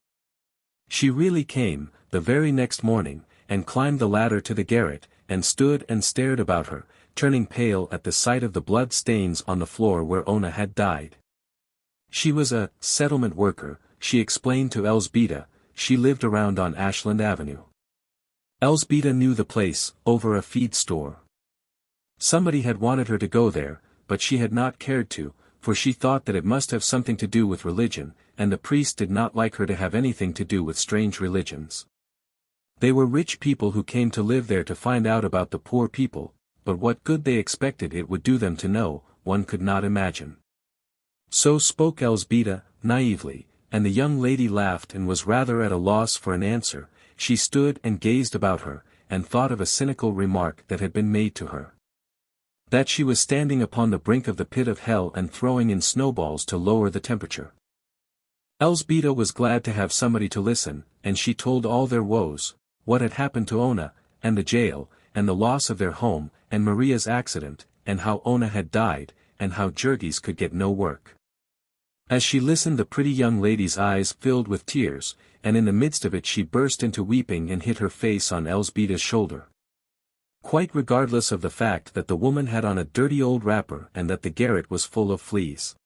She really came, the very next morning, and climbed the ladder to the garret, and stood and stared about her, turning pale at the sight of the blood stains on the floor where Ona had died. She was a settlement worker, she explained to Elzbieta. She lived around on Ashland Avenue. Elzbieta knew the place, over a feed store. Somebody had wanted her to go there, but she had not cared to, for she thought that it must have something to do with religion, and the priest did not like her to have anything to do with strange religions. They were rich people who came to live there to find out about the poor people, but what good they expected it would do them to know, one could not imagine. So spoke Elzbieta, naively, and the young lady laughed and was rather at a loss for an answer. She stood and gazed about her, and thought of a cynical remark that had been made to her. That she was standing upon the brink of the pit of hell and throwing in snowballs to lower the temperature. Elzbieta was glad to have somebody to listen, and she told all their woes, what had happened to Ona, and the jail, and the loss of their home, and Maria's accident, and how Ona had died, and how Jurgis could get no work. As she listened, the pretty young lady's eyes filled with tears, and in the midst of it she burst into weeping and hid her face on Elzbieta's shoulder. Quite regardless of the fact that the woman had on a dirty old wrapper and that the garret was full of fleas.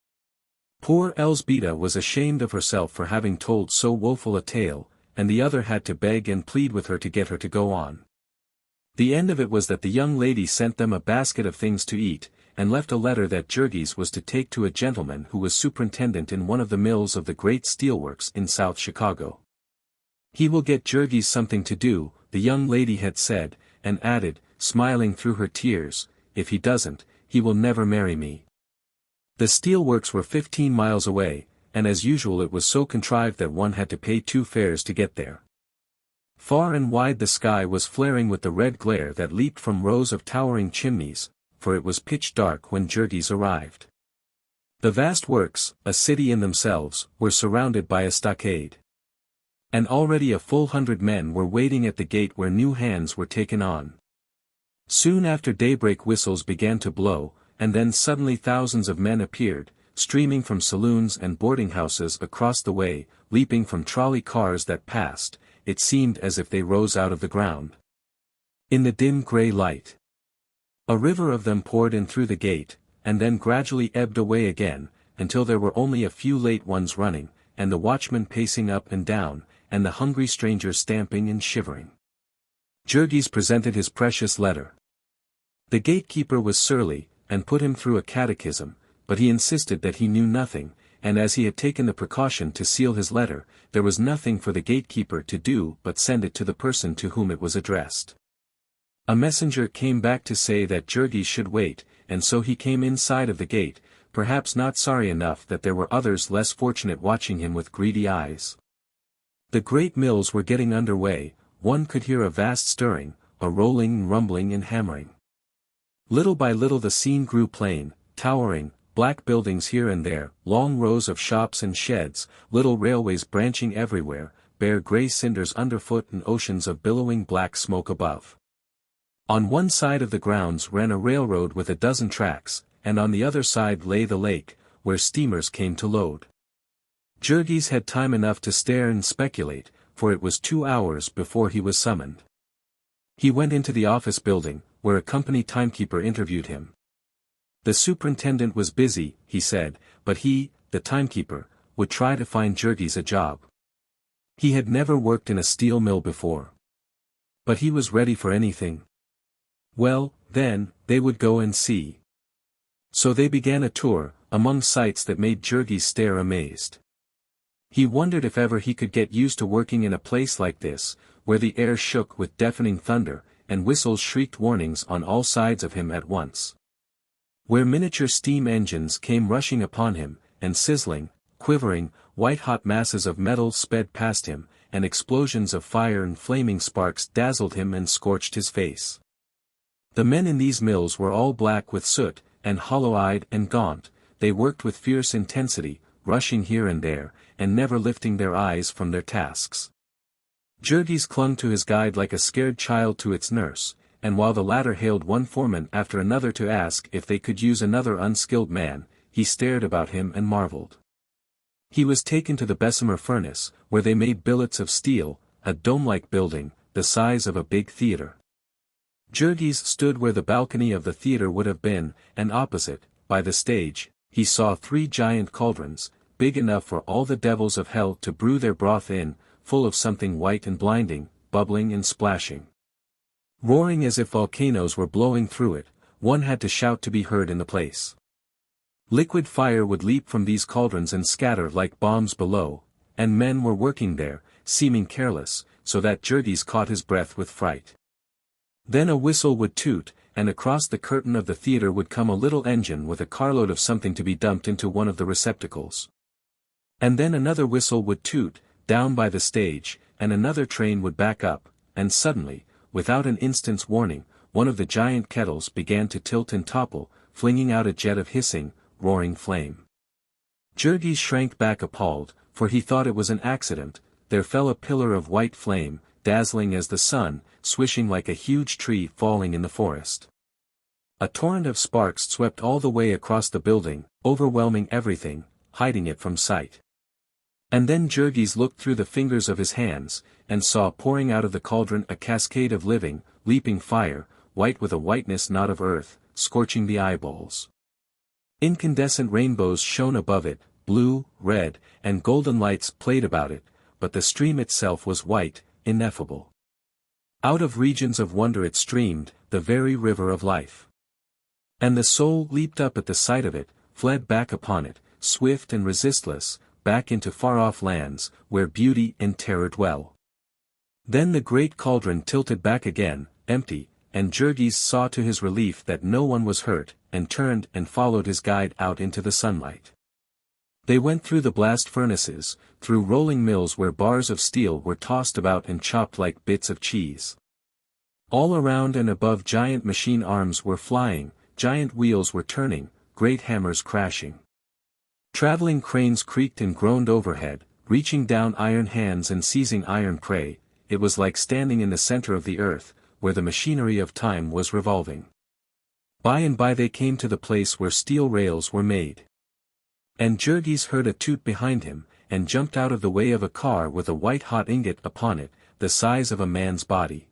Poor Elzbieta was ashamed of herself for having told so woeful a tale, and the other had to beg and plead with her to get her to go on. The end of it was that the young lady sent them a basket of things to eat, and left a letter that Jurgis was to take to a gentleman who was superintendent in one of the mills of the great steelworks in South Chicago. He will get Jurgis something to do, the young lady had said, and added, smiling through her tears, if he doesn't, he will never marry me. The steelworks were 15 miles away, and as usual it was so contrived that one had to pay 2 fares to get there. Far and wide the sky was flaring with the red glare that leaped from rows of towering chimneys, for it was pitch dark when Jurgis arrived. The vast works, a city in themselves, were surrounded by a stockade. And already a full 100 men were waiting at the gate where new hands were taken on. Soon after daybreak whistles began to blow, and then suddenly thousands of men appeared, streaming from saloons and boarding houses across the way, leaping from trolley cars that passed. It seemed as if they rose out of the ground. In the dim grey light, a river of them poured in through the gate, and then gradually ebbed away again, until there were only a few late ones running, and the watchmen pacing up and down, and the hungry strangers stamping and shivering. Jurgis presented his precious letter. The gatekeeper was surly, and put him through a catechism, but he insisted that he knew nothing, and as he had taken the precaution to seal his letter, there was nothing for the gatekeeper to do but send it to the person to whom it was addressed. A messenger came back to say that Jurgis should wait, and so he came inside of the gate, perhaps not sorry enough that there were others less fortunate watching him with greedy eyes. The great mills were getting under way, one could hear a vast stirring, a rolling, rumbling and hammering. Little by little the scene grew plain, towering, black buildings here and there, long rows of shops and sheds, little railways branching everywhere, bare grey cinders underfoot and oceans of billowing black smoke above. On one side of the grounds ran a railroad with a dozen tracks, and on the other side lay the lake, where steamers came to load. Jurgis had time enough to stare and speculate, for it was 2 hours before he was summoned. He went into the office building, where a company timekeeper interviewed him. The superintendent was busy, he said, but he, the timekeeper, would try to find Jurgis a job. He had never worked in a steel mill before. But he was ready for anything. Well, then, they would go and see. So they began a tour, among sights that made Jurgis stare amazed. He wondered if ever he could get used to working in a place like this, where the air shook with deafening thunder, and whistles shrieked warnings on all sides of him at once. Where miniature steam engines came rushing upon him, and sizzling, quivering, white-hot masses of metal sped past him, and explosions of fire and flaming sparks dazzled him and scorched his face. The men in these mills were all black with soot, and hollow-eyed and gaunt. They worked with fierce intensity, rushing here and there, and never lifting their eyes from their tasks. Jurgis clung to his guide like a scared child to its nurse, and while the latter hailed one foreman after another to ask if they could use another unskilled man, he stared about him and marveled. He was taken to the Bessemer furnace, where they made billets of steel, a dome-like building, the size of a big theater. Jurgis stood where the balcony of the theater would have been, and opposite, by the stage, he saw 3 giant cauldrons, big enough for all the devils of hell to brew their broth in, full of something white and blinding, bubbling and splashing. Roaring as if volcanoes were blowing through it, one had to shout to be heard in the place. Liquid fire would leap from these cauldrons and scatter like bombs below, and men were working there, seeming careless, so that Jurgis caught his breath with fright. Then a whistle would toot, and across the curtain of the theater would come a little engine with a carload of something to be dumped into one of the receptacles. And then another whistle would toot, down by the stage, and another train would back up, and suddenly, without an instant's warning, one of the giant kettles began to tilt and topple, flinging out a jet of hissing, roaring flame. Jurgis shrank back appalled, for he thought it was an accident. There fell a pillar of white flame, dazzling as the sun, swishing like a huge tree falling in the forest. A torrent of sparks swept all the way across the building, overwhelming everything, hiding it from sight. And then Jurgis looked through the fingers of his hands, and saw pouring out of the cauldron a cascade of living, leaping fire, white with a whiteness not of earth, scorching the eyeballs. Incandescent rainbows shone above it, blue, red, and golden lights played about it, but the stream itself was white, ineffable. Out of regions of wonder it streamed, the very river of life. And the soul leaped up at the sight of it, fled back upon it, swift and resistless, back into far-off lands, where beauty and terror dwell. Then the great cauldron tilted back again, empty, and Jurgis saw to his relief that no one was hurt, and turned and followed his guide out into the sunlight. They went through the blast furnaces, through rolling mills where bars of steel were tossed about and chopped like bits of cheese. All around and above giant machine arms were flying, giant wheels were turning, great hammers crashing. Traveling cranes creaked and groaned overhead, reaching down iron hands and seizing iron prey. It was like standing in the center of the earth, where the machinery of time was revolving. By and by they came to the place where steel rails were made. And Jurgis heard a toot behind him, and jumped out of the way of a car with a white-hot ingot upon it, the size of a man's body.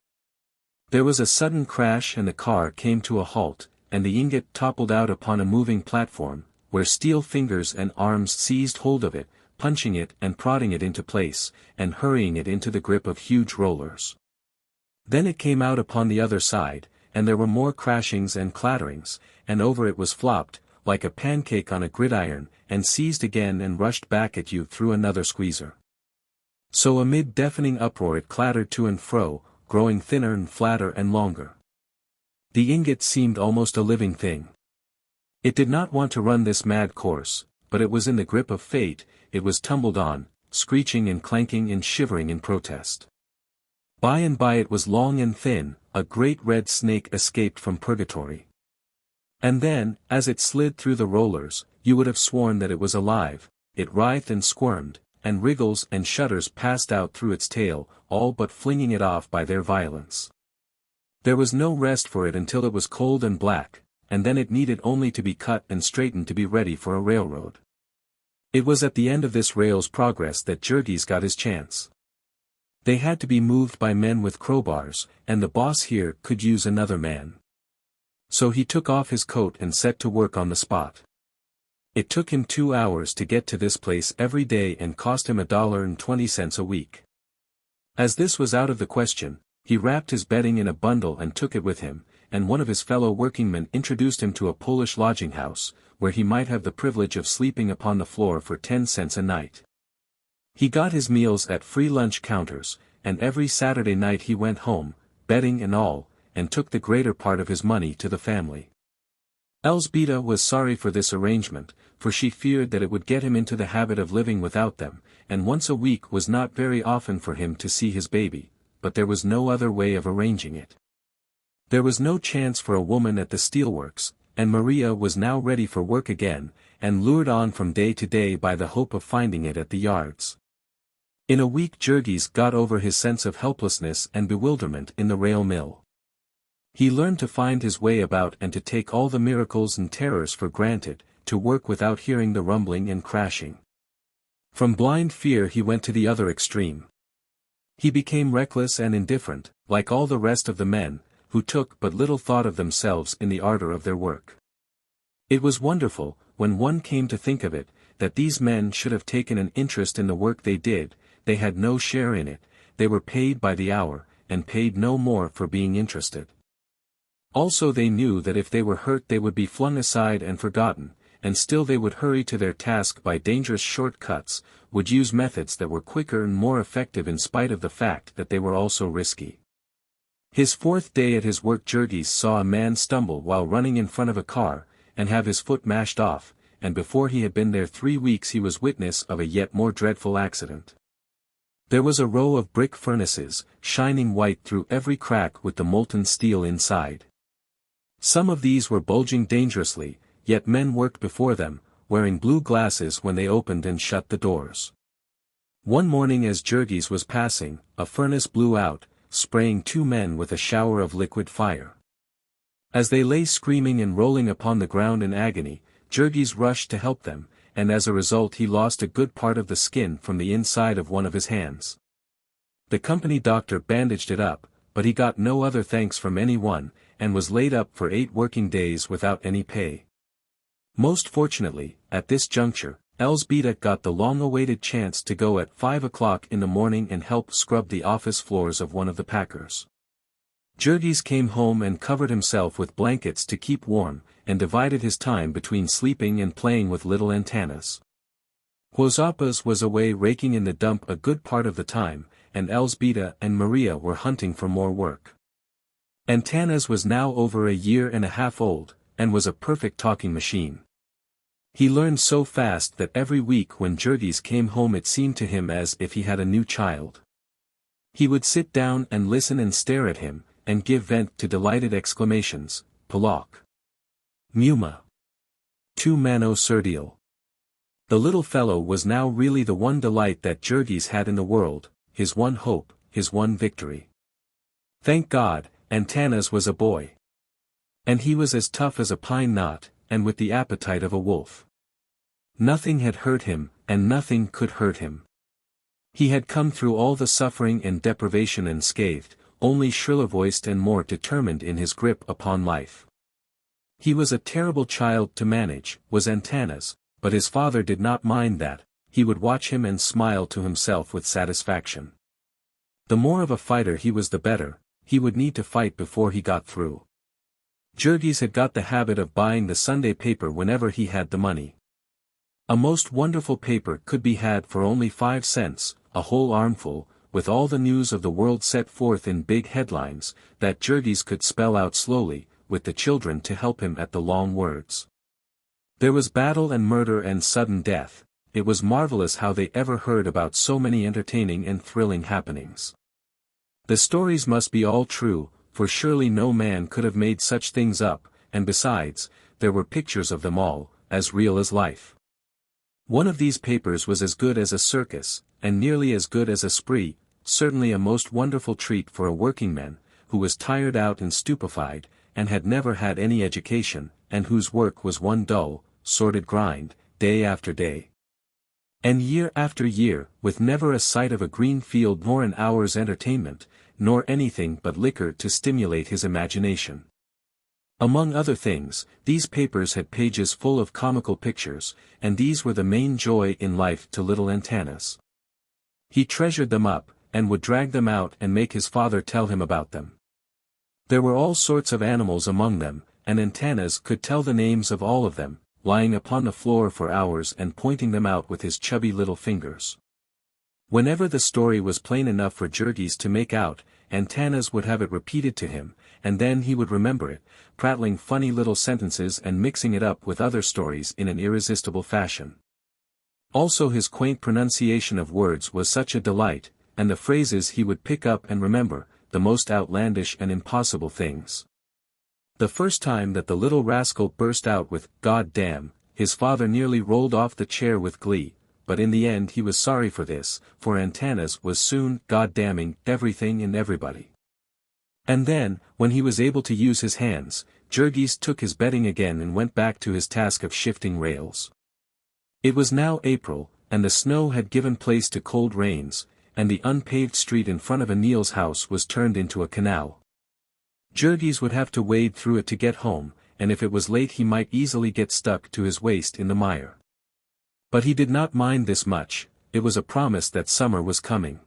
There was a sudden crash and the car came to a halt, and the ingot toppled out upon a moving platform, where steel fingers and arms seized hold of it, punching it and prodding it into place, and hurrying it into the grip of huge rollers. Then it came out upon the other side, and there were more crashings and clatterings, and over it was flopped, like a pancake on a gridiron, and seized again and rushed back at you through another squeezer. So amid deafening uproar it clattered to and fro, growing thinner and flatter and longer. The ingot seemed almost a living thing. It did not want to run this mad course, but it was in the grip of fate. It was tumbled on, screeching and clanking and shivering in protest. By and by it was long and thin, a great red snake escaped from purgatory. And then, as it slid through the rollers, you would have sworn that it was alive. It writhed and squirmed, and wriggles and shudders passed out through its tail, all but flinging it off by their violence. There was no rest for it until it was cold and black, and then it needed only to be cut and straightened to be ready for a railroad. It was at the end of this rail's progress that Jurgis got his chance. They had to be moved by men with crowbars, and the boss here could use another man. So he took off his coat and set to work on the spot. It took him 2 hours to get to this place every day and cost him $1.20 a week. As this was out of the question, he wrapped his bedding in a bundle and took it with him, and one of his fellow workingmen introduced him to a Polish lodging house, where he might have the privilege of sleeping upon the floor for 10 cents a night. He got his meals at free lunch counters, and every Saturday night he went home, bedding and all, and took the greater part of his money to the family. Elzbieta was sorry for this arrangement, for she feared that it would get him into the habit of living without them, and once a week was not very often for him to see his baby, but there was no other way of arranging it. There was no chance for a woman at the steelworks, and Maria was now ready for work again, and lured on from day to day by the hope of finding it at the yards. In a week Jurgis got over his sense of helplessness and bewilderment in the rail mill. He learned to find his way about and to take all the miracles and terrors for granted, to work without hearing the rumbling and crashing. From blind fear he went to the other extreme. He became reckless and indifferent, like all the rest of the men, who took but little thought of themselves in the ardor of their work. It was wonderful, when one came to think of it, that these men should have taken an interest in the work they did. They had no share in it, they were paid by the hour, and paid no more for being interested. Also they knew that if they were hurt they would be flung aside and forgotten, and still they would hurry to their task by dangerous short cuts, would use methods that were quicker and more effective in spite of the fact that they were also risky. His fourth day at his work, Jurgis saw a man stumble while running in front of a car, and have his foot mashed off, and before he had been there 3 weeks he was witness of a yet more dreadful accident. There was a row of brick furnaces, shining white through every crack with the molten steel inside. Some of these were bulging dangerously, yet men worked before them, wearing blue glasses when they opened and shut the doors. One morning as Jurgis was passing, a furnace blew out, spraying 2 men with a shower of liquid fire. As they lay screaming and rolling upon the ground in agony, Jurgis rushed to help them, and as a result he lost a good part of the skin from the inside of one of his hands. The company doctor bandaged it up, but he got no other thanks from anyone, and was laid up for 8 working days without any pay. Most fortunately, at this juncture, Elzbieta got the long-awaited chance to go at 5 o'clock in the morning and help scrub the office floors of one of the packers. Jurgis came home and covered himself with blankets to keep warm, and divided his time between sleeping and playing with little Antanas. Juozapas was away raking in the dump a good part of the time, and Elzbieta and Maria were hunting for more work. Antanas was now over 1.5 years old, and was a perfect talking machine. He learned so fast that every week when Jurgis came home it seemed to him as if he had a new child. He would sit down and listen and stare at him, and give vent to delighted exclamations, Polak. Muma. Tu mano serdial. The little fellow was now really the one delight that Jurgis had in the world, his one hope, his one victory. Thank God, Antanas was a boy. And he was as tough as a pine knot, and with the appetite of a wolf. Nothing had hurt him, and nothing could hurt him. He had come through all the suffering and deprivation unscathed, only shriller-voiced and more determined in his grip upon life. He was a terrible child to manage, was Antanas, but his father did not mind that, he would watch him and smile to himself with satisfaction. The more of a fighter he was the better, he would need to fight before he got through. Jurgis had got the habit of buying the Sunday paper whenever he had the money. A most wonderful paper could be had for only 5 cents, a whole armful, with all the news of the world set forth in big headlines, that Jurgis could spell out slowly, with the children to help him at the long words. There was battle and murder and sudden death. It was marvelous how they ever heard about so many entertaining and thrilling happenings. The stories must be all true, for surely no man could have made such things up, and besides, there were pictures of them all, as real as life. One of these papers was as good as a circus, and nearly as good as a spree, certainly a most wonderful treat for a workingman, who was tired out and stupefied, and had never had any education, and whose work was one dull, sordid grind, day after day. And year after year, with never a sight of a green field nor an hour's entertainment, nor anything but liquor to stimulate his imagination. Among other things, these papers had pages full of comical pictures, and these were the main joy in life to little Antanas. He treasured them up, and would drag them out and make his father tell him about them. There were all sorts of animals among them, and Antanas could tell the names of all of them, lying upon the floor for hours and pointing them out with his chubby little fingers. Whenever the story was plain enough for Jurgis to make out, Antanas would have it repeated to him, and then he would remember it, prattling funny little sentences and mixing it up with other stories in an irresistible fashion. Also his quaint pronunciation of words was such a delight, and the phrases he would pick up and remember, the most outlandish and impossible things. The first time that the little rascal burst out with, "God damn," his father nearly rolled off the chair with glee, but in the end he was sorry for this, for Antanas was soon God-damning everything and everybody. And then, when he was able to use his hands, Jurgis took his bedding again and went back to his task of shifting rails. It was now April, and the snow had given place to cold rains, and the unpaved street in front of Anil's house was turned into a canal. Jurgis would have to wade through it to get home, and if it was late he might easily get stuck to his waist in the mire. But he did not mind this much, it was a promise that summer was coming.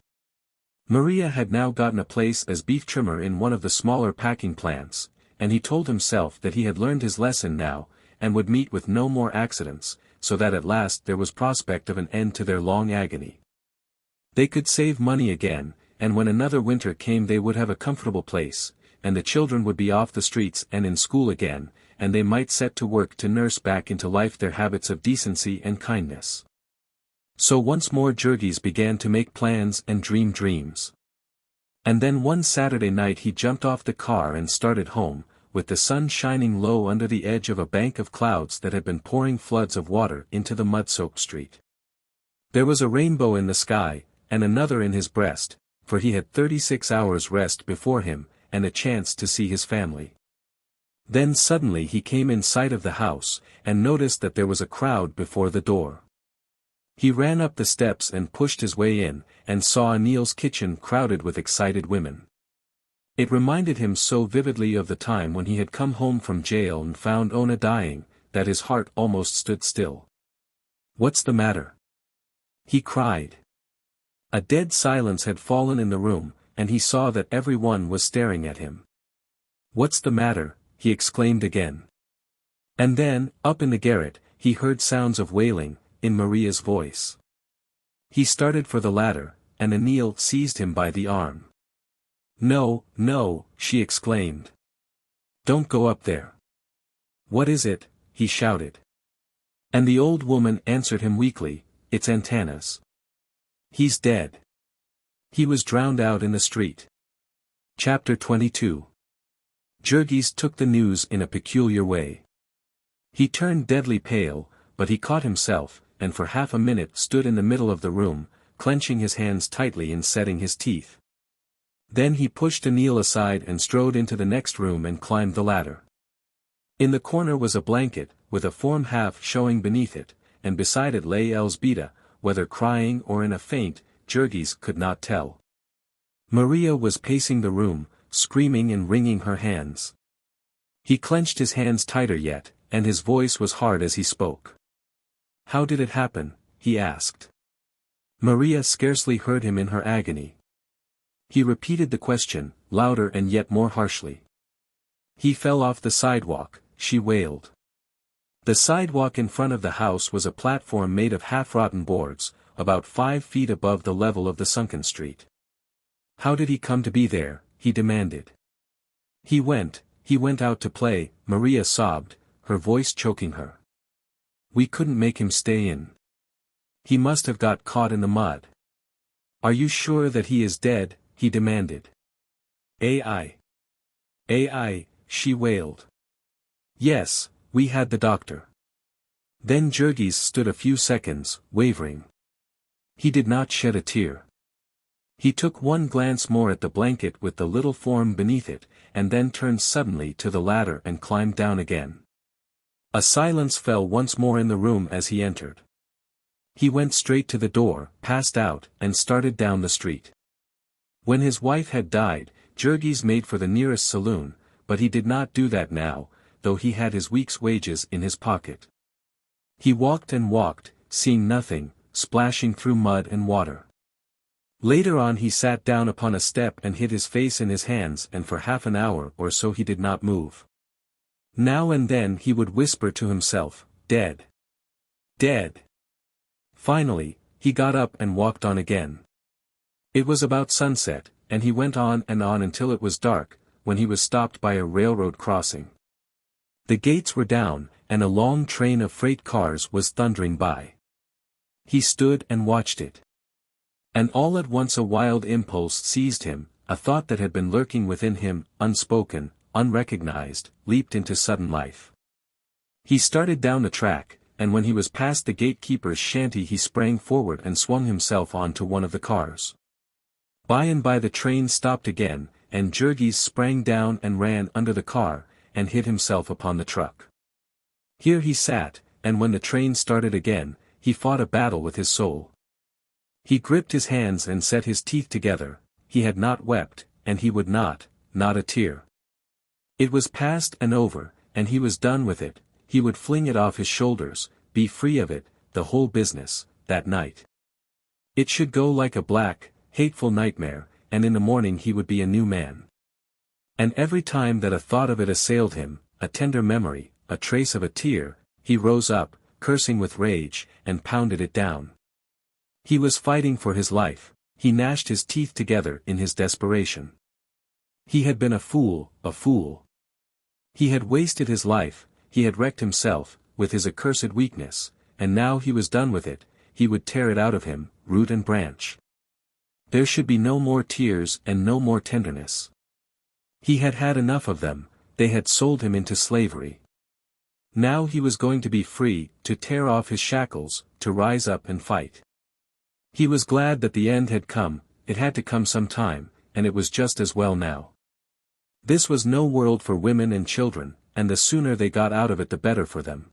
Maria had now gotten a place as beef trimmer in one of the smaller packing plants, and he told himself that he had learned his lesson now, and would meet with no more accidents, so that at last there was prospect of an end to their long agony. They could save money again, and when another winter came they would have a comfortable place, and the children would be off the streets and in school again, and they might set to work to nurse back into life their habits of decency and kindness. So once more Jurgis began to make plans and dream dreams. And then one Saturday night he jumped off the car and started home, with the sun shining low under the edge of a bank of clouds that had been pouring floods of water into the mud-soaked street. There was a rainbow in the sky, and another in his breast, for he had 36 hours rest before him, and a chance to see his family. Then suddenly he came in sight of the house, and noticed that there was a crowd before the door. He ran up the steps and pushed his way in, and saw Anil's kitchen crowded with excited women. It reminded him so vividly of the time when he had come home from jail and found Ona dying, that his heart almost stood still. "What's the matter?" he cried. A dead silence had fallen in the room, and he saw that every one was staring at him. "What's the matter?" he exclaimed again. And then, up in the garret, he heard sounds of wailing, in Maria's voice. He started for the ladder, and Anil seized him by the arm. "No, no," she exclaimed. "Don't go up there." "What is it?" he shouted. And the old woman answered him weakly, "It's Antanas. He's dead. He was drowned out in the street." Chapter 22. Jurgis took the news in a peculiar way. He turned deadly pale, but he caught himself, and for half a minute stood in the middle of the room, clenching his hands tightly and setting his teeth. Then he pushed Anil aside and strode into the next room and climbed the ladder. In the corner was a blanket, with a form half showing beneath it, and beside it lay Elzbieta, whether crying or in a faint, Jurgis could not tell. Maria was pacing the room, screaming and wringing her hands. He clenched his hands tighter yet, and his voice was hard as he spoke. "How did it happen?" he asked. Maria scarcely heard him in her agony. He repeated the question, louder and yet more harshly. "He fell off the sidewalk," she wailed. The sidewalk in front of the house was a platform made of half-rotten boards, about 5 feet above the level of the sunken street. "How did he come to be there?" he demanded. He went out to play," Maria sobbed, her voice choking her. "We couldn't make him stay in. He must have got caught in the mud." "Are you sure that he is dead?" he demanded. "Ai, she wailed. "Yes, we had the doctor." Then Jurgis stood a few seconds, wavering. He did not shed a tear. He took one glance more at the blanket with the little form beneath it, and then turned suddenly to the ladder and climbed down again. A silence fell once more in the room as he entered. He went straight to the door, passed out, and started down the street. When his wife had died, Jurgis made for the nearest saloon, but he did not do that now, though he had his week's wages in his pocket. He walked and walked, seeing nothing, splashing through mud and water. Later on he sat down upon a step and hid his face in his hands, and for half an hour or so he did not move. Now and then he would whisper to himself, "Dead. Dead." Finally, he got up and walked on again. It was about sunset, and he went on until it was dark, when he was stopped by a railroad crossing. The gates were down, and a long train of freight cars was thundering by. He stood and watched it. And all at once a wild impulse seized him, a thought that had been lurking within him, unspoken, unrecognized, leaped into sudden life. He started down the track, and when he was past the gatekeeper's shanty he sprang forward and swung himself onto one of the cars. By and by the train stopped again, and Jurgis sprang down and ran under the car, and hid himself upon the truck. Here he sat, and when the train started again, he fought a battle with his soul. He gripped his hands and set his teeth together. He had not wept, and he would not a tear. It was past and over, and he was done with it. He would fling it off his shoulders, be free of it, the whole business, that night. It should go like a black, hateful nightmare, and in the morning he would be a new man. And every time that a thought of it assailed him, a tender memory, a trace of a tear, he rose up, cursing with rage, and pounded it down. He was fighting for his life, He gnashed his teeth together in his desperation. He had been a fool, a fool. He had wasted his life, he had wrecked himself, with his accursed weakness, and now he was done with it, he would tear it out of him, root and branch. There should be no more tears and no more tenderness. He had had enough of them, they had sold him into slavery. Now he was going to be free, to tear off his shackles, to rise up and fight. He was glad that the end had come, it had to come some time, and it was just as well now. This was no world for women and children, and the sooner they got out of it the better for them.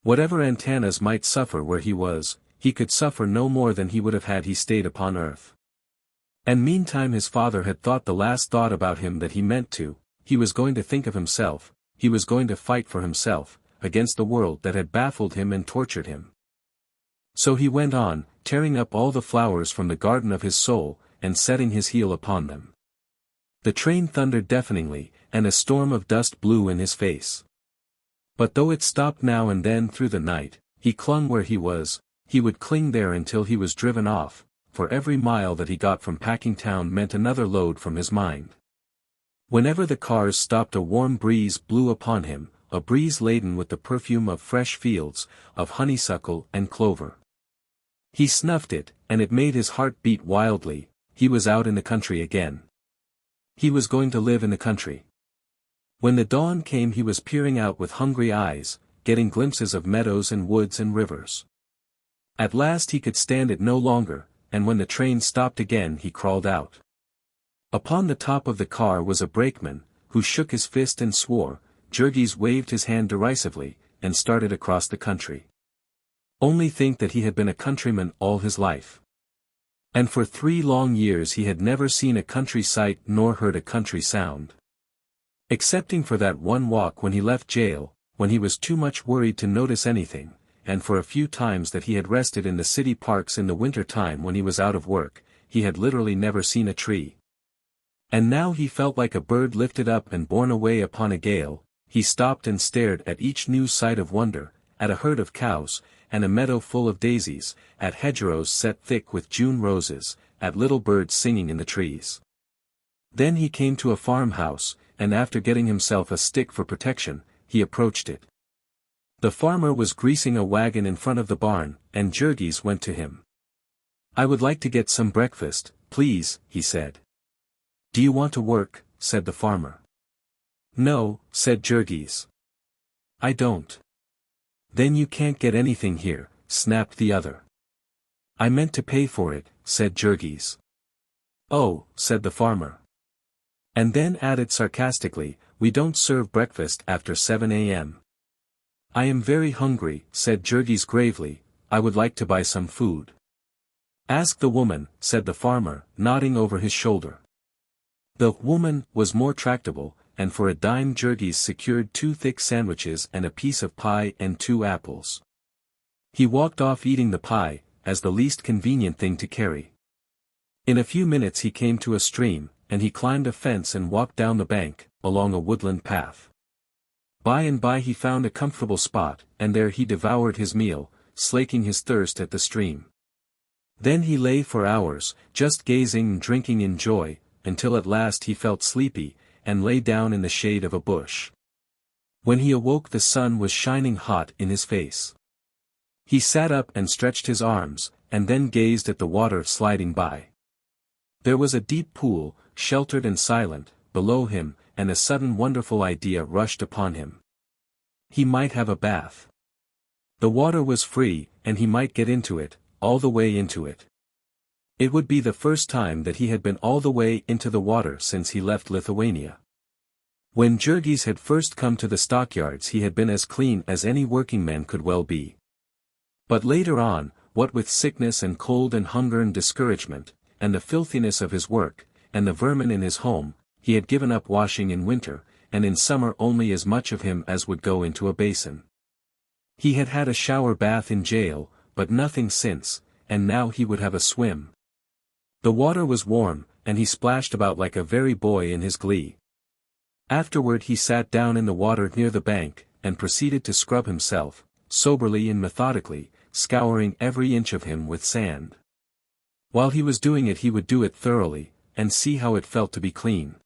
Whatever Antanas might suffer where he was, he could suffer no more than he would have had he stayed upon earth. And meantime his father had thought the last thought about him that he meant to, he was going to think of himself, he was going to fight for himself, against the world that had baffled him and tortured him. So he went on, tearing up all the flowers from the garden of his soul, and setting his heel upon them. The train thundered deafeningly, and a storm of dust blew in his face. But though it stopped now and then through the night, he clung where he was, he would cling there until he was driven off, for every mile that he got from Packingtown meant another load from his mind. Whenever the cars stopped a warm breeze blew upon him, a breeze laden with the perfume of fresh fields, of honeysuckle and clover. He snuffed it, and it made his heart beat wildly, he was out in the country again. He was going to live in the country. When the dawn came he was peering out with hungry eyes, getting glimpses of meadows and woods and rivers. At last he could stand it no longer, and when the train stopped again he crawled out. Upon the top of the car was a brakeman, who shook his fist and swore. Jurgis waved his hand derisively, and started across the country. Only think that he had been a countryman all his life. And for 3 long years he had never seen a country sight nor heard a country sound. Excepting for that one walk when he left jail, when he was too much worried to notice anything, and for a few times that he had rested in the city parks in the winter time when he was out of work, he had literally never seen a tree. And now he felt like a bird lifted up and borne away upon a gale. He stopped and stared at each new sight of wonder, at a herd of cows, and a meadow full of daisies, at hedgerows set thick with June roses, at little birds singing in the trees. Then he came to a farmhouse, and after getting himself a stick for protection, he approached it. The farmer was greasing a wagon in front of the barn, and Jurgis went to him. "I would like to get some breakfast, please," he said. "Do you want to work?" said the farmer. "No," said Jurgis. "I don't." "Then you can't get anything here," snapped the other. "I meant to pay for it," said Jurgis. "Oh," said the farmer. And then added sarcastically, "We don't serve breakfast after 7 a.m. "I am very hungry," said Jurgis gravely, "I would like to buy some food." "Ask the woman," said the farmer, nodding over his shoulder. The woman was more tractable, and for a dime Jurgis secured 2 thick sandwiches and a piece of pie and 2 apples. He walked off eating the pie, as the least convenient thing to carry. In a few minutes he came to a stream, and he climbed a fence and walked down the bank, along a woodland path. By and by he found a comfortable spot, and there he devoured his meal, slaking his thirst at the stream. Then he lay for hours, just gazing and drinking in joy, until at last he felt sleepy, and lay down in the shade of a bush. When he awoke the sun was shining hot in his face. He sat up and stretched his arms, and then gazed at the water sliding by. There was a deep pool, sheltered and silent, below him, and a sudden wonderful idea rushed upon him. He might have a bath. The water was free, and he might get into it, all the way into it. It would be the first time that he had been all the way into the water since he left Lithuania. When Jurgis had first come to the stockyards he had been as clean as any working man could well be. But later on, what with sickness and cold and hunger and discouragement, and the filthiness of his work, and the vermin in his home, he had given up washing in winter, and in summer only as much of him as would go into a basin. He had had a shower bath in jail, but nothing since, and now he would have a swim. The water was warm, and he splashed about like a very boy in his glee. Afterward he sat down in the water near the bank, and proceeded to scrub himself, soberly and methodically, scouring every inch of him with sand. While he was doing it he would do it thoroughly, and see how it felt to be clean.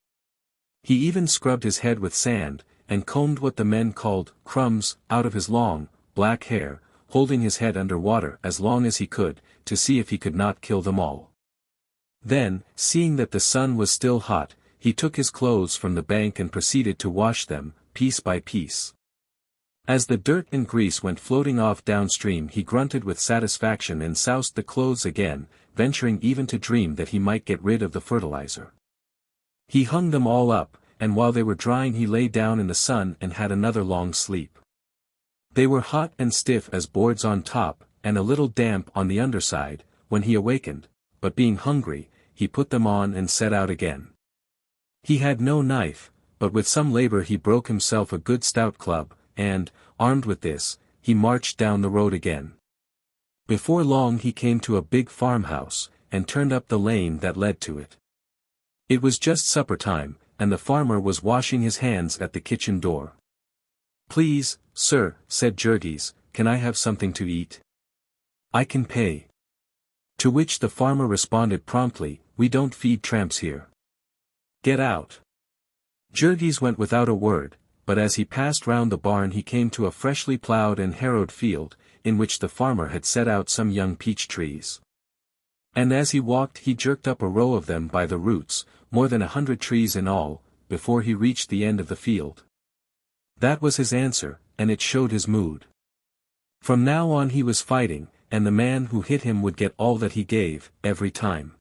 He even scrubbed his head with sand, and combed what the men called crumbs out of his long, black hair, holding his head under water as long as he could, to see if he could not kill them all. Then, seeing that the sun was still hot, he took his clothes from the bank and proceeded to wash them, piece by piece. As the dirt and grease went floating off downstream he grunted with satisfaction and soused the clothes again, venturing even to dream that he might get rid of the fertilizer. He hung them all up, and while they were drying he lay down in the sun and had another long sleep. They were hot and stiff as boards on top, and a little damp on the underside, when he awakened, but being hungry, he put them on and set out again. He had no knife, but with some labor he broke himself a good stout club, and, armed with this, he marched down the road again. Before long he came to a big farmhouse, and turned up the lane that led to it. It was just supper time, and the farmer was washing his hands at the kitchen door. "Please, sir," said Jurgis, "can I have something to eat? I can pay." To which the farmer responded promptly, "We don't feed tramps here. Get out." Jurgis went without a word, but as he passed round the barn he came to a freshly ploughed and harrowed field, in which the farmer had set out some young peach trees. And as he walked he jerked up a row of them by the roots, more than 100 trees in all, before he reached the end of the field. That was his answer, and it showed his mood. From now on he was fighting, and the man who hit him would get all that he gave, every time.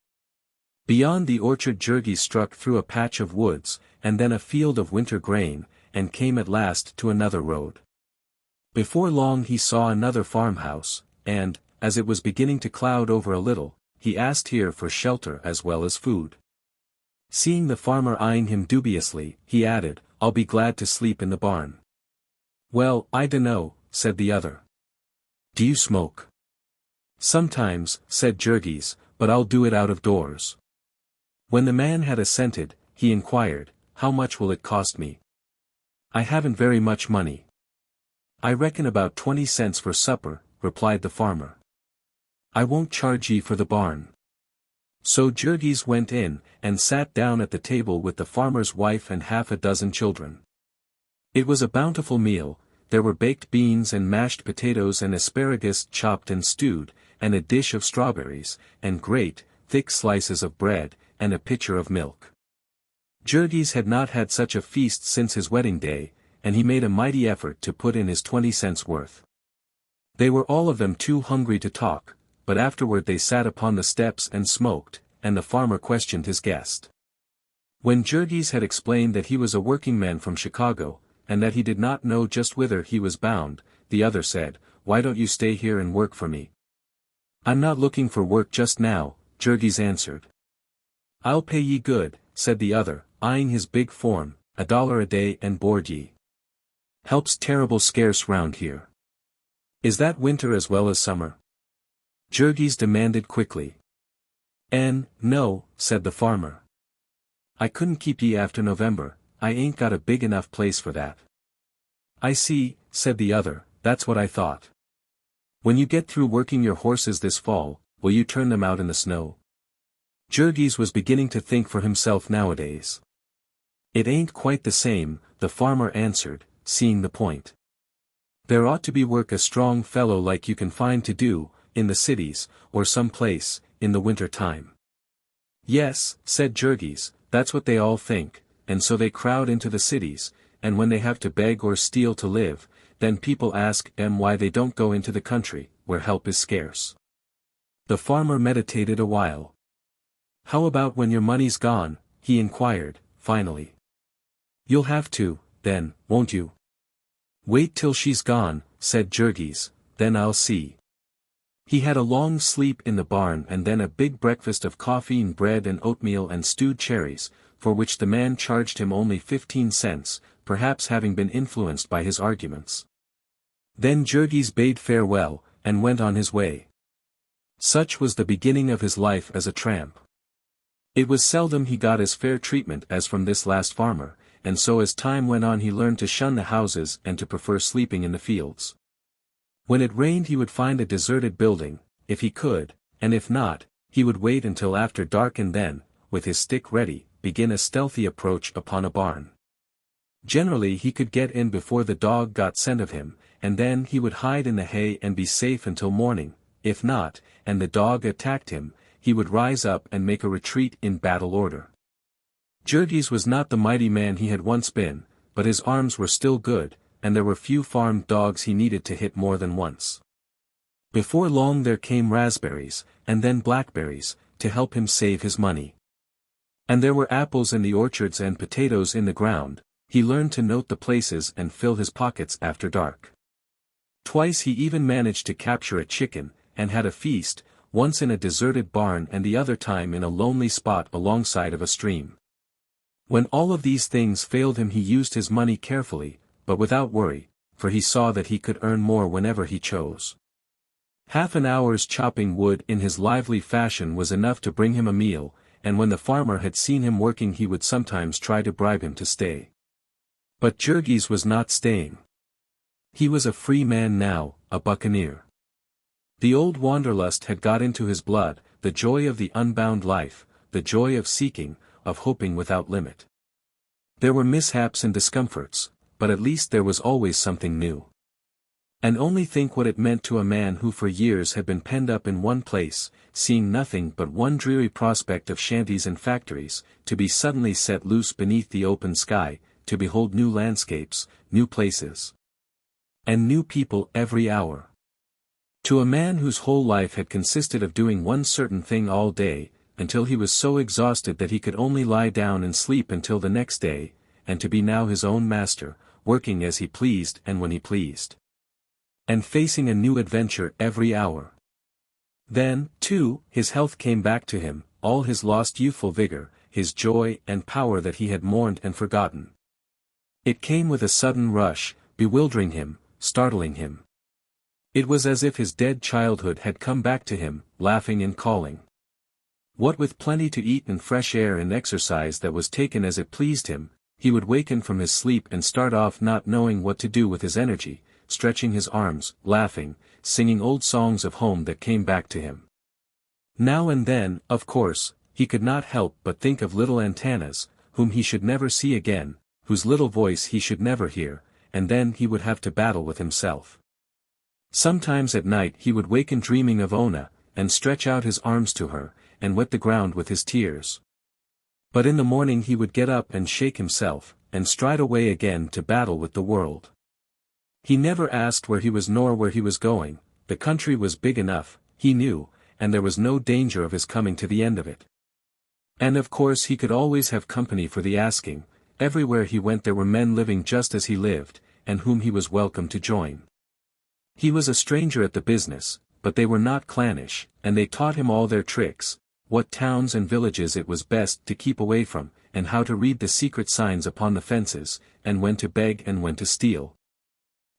Beyond the orchard Jurgis struck through a patch of woods, and then a field of winter grain, and came at last to another road. Before long he saw another farmhouse, and, as it was beginning to cloud over a little, he asked here for shelter as well as food. Seeing the farmer eyeing him dubiously, he added, "I'll be glad to sleep in the barn." "Well, I dunno," said the other. "Do you smoke?" "Sometimes," said Jurgis, "but I'll do it out of doors." When the man had assented, he inquired, "How much will it cost me?" "I haven't very much money." "I reckon about 20 cents for supper," replied the farmer. "I won't charge ye for the barn." So Jurgis went in, and sat down at the table with the farmer's wife and half a dozen children. It was a bountiful meal. There were baked beans and mashed potatoes and asparagus chopped and stewed, and a dish of strawberries, and great, thick slices of bread, and a pitcher of milk. Jurgis had not had such a feast since his wedding day, and he made a mighty effort to put in his 20 cents worth. They were all of them too hungry to talk, but afterward they sat upon the steps and smoked, and the farmer questioned his guest. When Jurgis had explained that he was a working man from Chicago, and that he did not know just whither he was bound, the other said, "Why don't you stay here and work for me?" "I'm not looking for work just now," Jurgis answered. "I'll pay ye good," said the other, eyeing his big form, $1 a day and board ye. "Help's terrible scarce round here." "Is that winter as well as summer?" Jurgis demanded quickly. No," said the farmer. "I couldn't keep ye after November, I ain't got a big enough place for that." "I see," said the other, "that's what I thought. When you get through working your horses this fall, will you turn them out in the snow?" Jurgis was beginning to think for himself nowadays. "It ain't quite the same," the farmer answered, seeing the point. "There ought to be work a strong fellow like you can find to do, in the cities, or some place, in the winter time." "Yes," said Jurgis, "that's what they all think, and so they crowd into the cities, and when they have to beg or steal to live, then people ask them why they don't go into the country, where help is scarce." The farmer meditated a while. "How about when your money's gone?" he inquired, finally. "You'll have to, then, won't you?" "Wait till she's gone," said Jurgis, "then I'll see." He had a long sleep in the barn and then a big breakfast of coffee and bread and oatmeal and stewed cherries, for which the man charged him only 15 cents, perhaps having been influenced by his arguments. Then Jurgis bade farewell, and went on his way. Such was the beginning of his life as a tramp. It was seldom he got as fair treatment as from this last farmer, and so as time went on he learned to shun the houses and to prefer sleeping in the fields. When it rained he would find a deserted building, if he could, and if not, he would wait until after dark and then, with his stick ready, begin a stealthy approach upon a barn. Generally he could get in before the dog got scent of him, and then he would hide in the hay and be safe until morning. If not, and the dog attacked him, he would rise up and make a retreat in battle order. Jurgis was not the mighty man he had once been, but his arms were still good, and there were few farmed dogs he needed to hit more than once. Before long there came raspberries, and then blackberries, to help him save his money. And there were apples in the orchards and potatoes in the ground. He learned to note the places and fill his pockets after dark. Twice he even managed to capture a chicken, and had a feast, once in a deserted barn and the other time in a lonely spot alongside of a stream. When all of these things failed him he used his money carefully, but without worry, for he saw that he could earn more whenever he chose. Half an hour's chopping wood in his lively fashion was enough to bring him a meal, and when the farmer had seen him working he would sometimes try to bribe him to stay. But Jurgis was not staying. He was a free man now, a buccaneer. The old wanderlust had got into his blood, the joy of the unbound life, the joy of seeking, of hoping without limit. There were mishaps and discomforts, but at least there was always something new. And only think what it meant to a man who for years had been penned up in one place, seeing nothing but one dreary prospect of shanties and factories, to be suddenly set loose beneath the open sky, to behold new landscapes, new places, and new people every hour. To a man whose whole life had consisted of doing one certain thing all day, until he was so exhausted that he could only lie down and sleep until the next day, and to be now his own master, working as he pleased and when he pleased, and facing a new adventure every hour. Then, too, his health came back to him, all his lost youthful vigor, his joy and power that he had mourned and forgotten. It came with a sudden rush, bewildering him, startling him. It was as if his dead childhood had come back to him, laughing and calling. What with plenty to eat and fresh air and exercise that was taken as it pleased him, he would waken from his sleep and start off not knowing what to do with his energy, stretching his arms, laughing, singing old songs of home that came back to him. Now and then, of course, he could not help but think of little Antanas, whom he should never see again, whose little voice he should never hear, and then he would have to battle with himself. Sometimes at night he would waken dreaming of Ona, and stretch out his arms to her, and wet the ground with his tears. But in the morning he would get up and shake himself, and stride away again to battle with the world. He never asked where he was nor where he was going, the country was big enough, he knew, and there was no danger of his coming to the end of it. And of course he could always have company for the asking. Everywhere he went there were men living just as he lived, and whom he was welcome to join. He was a stranger at the business, but they were not clannish, and they taught him all their tricks, what towns and villages it was best to keep away from, and how to read the secret signs upon the fences, and when to beg and when to steal.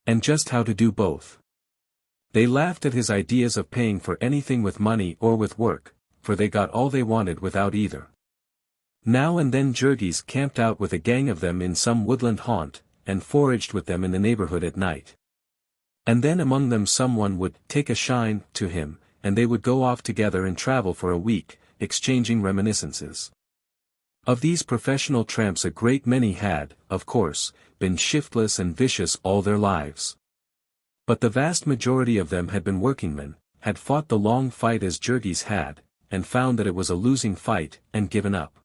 And just how to do both. They laughed at his ideas of paying for anything with money or with work, for they got all they wanted without either. Now and then Jurgis camped out with a gang of them in some woodland haunt, and foraged with them in the neighborhood at night. And then among them someone would take a shine to him, and they would go off together and travel for a week, exchanging reminiscences. Of these professional tramps a great many had, of course, been shiftless and vicious all their lives. But the vast majority of them had been workingmen, had fought the long fight as Jurgis had, and found that it was a losing fight, and given up.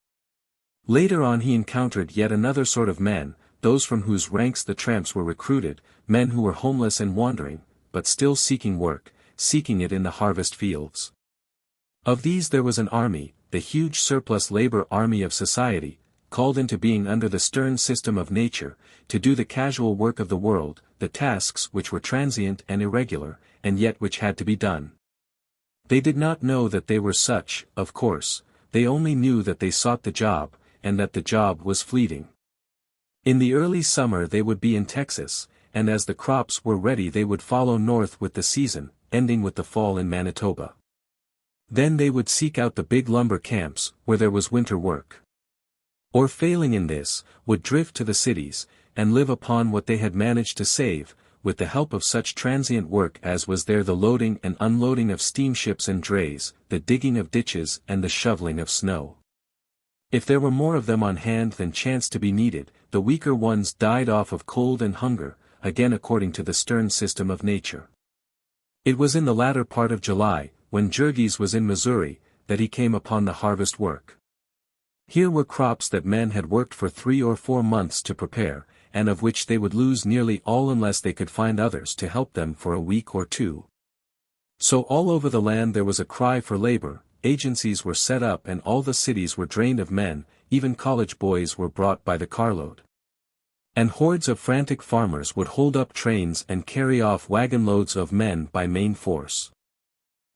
Later on he encountered yet another sort of men, those from whose ranks the tramps were recruited, men who were homeless and wandering, but still seeking work, seeking it in the harvest fields. Of these there was an army, the huge surplus labor army of society, called into being under the stern system of nature, to do the casual work of the world, the tasks which were transient and irregular, and yet which had to be done. They did not know that they were such, of course, they only knew that they sought the job, and that the job was fleeting. In the early summer they would be in Texas, and as the crops were ready they would follow north with the season, ending with the fall in Manitoba. Then they would seek out the big lumber camps, where there was winter work. Or failing in this, would drift to the cities, and live upon what they had managed to save, with the help of such transient work as was there, the loading and unloading of steamships and drays, the digging of ditches and the shoveling of snow. If there were more of them on hand than chanced to be needed, the weaker ones died off of cold and hunger, again according to the stern system of nature. It was in the latter part of July, when Jurgis was in Missouri, that he came upon the harvest work. Here were crops that men had worked for 3 or 4 months to prepare, and of which they would lose nearly all unless they could find others to help them for a week or 2. So all over the land there was a cry for labor, agencies were set up and all the cities were drained of men, even college boys were brought by the carload. And hordes of frantic farmers would hold up trains and carry off wagon loads of men by main force.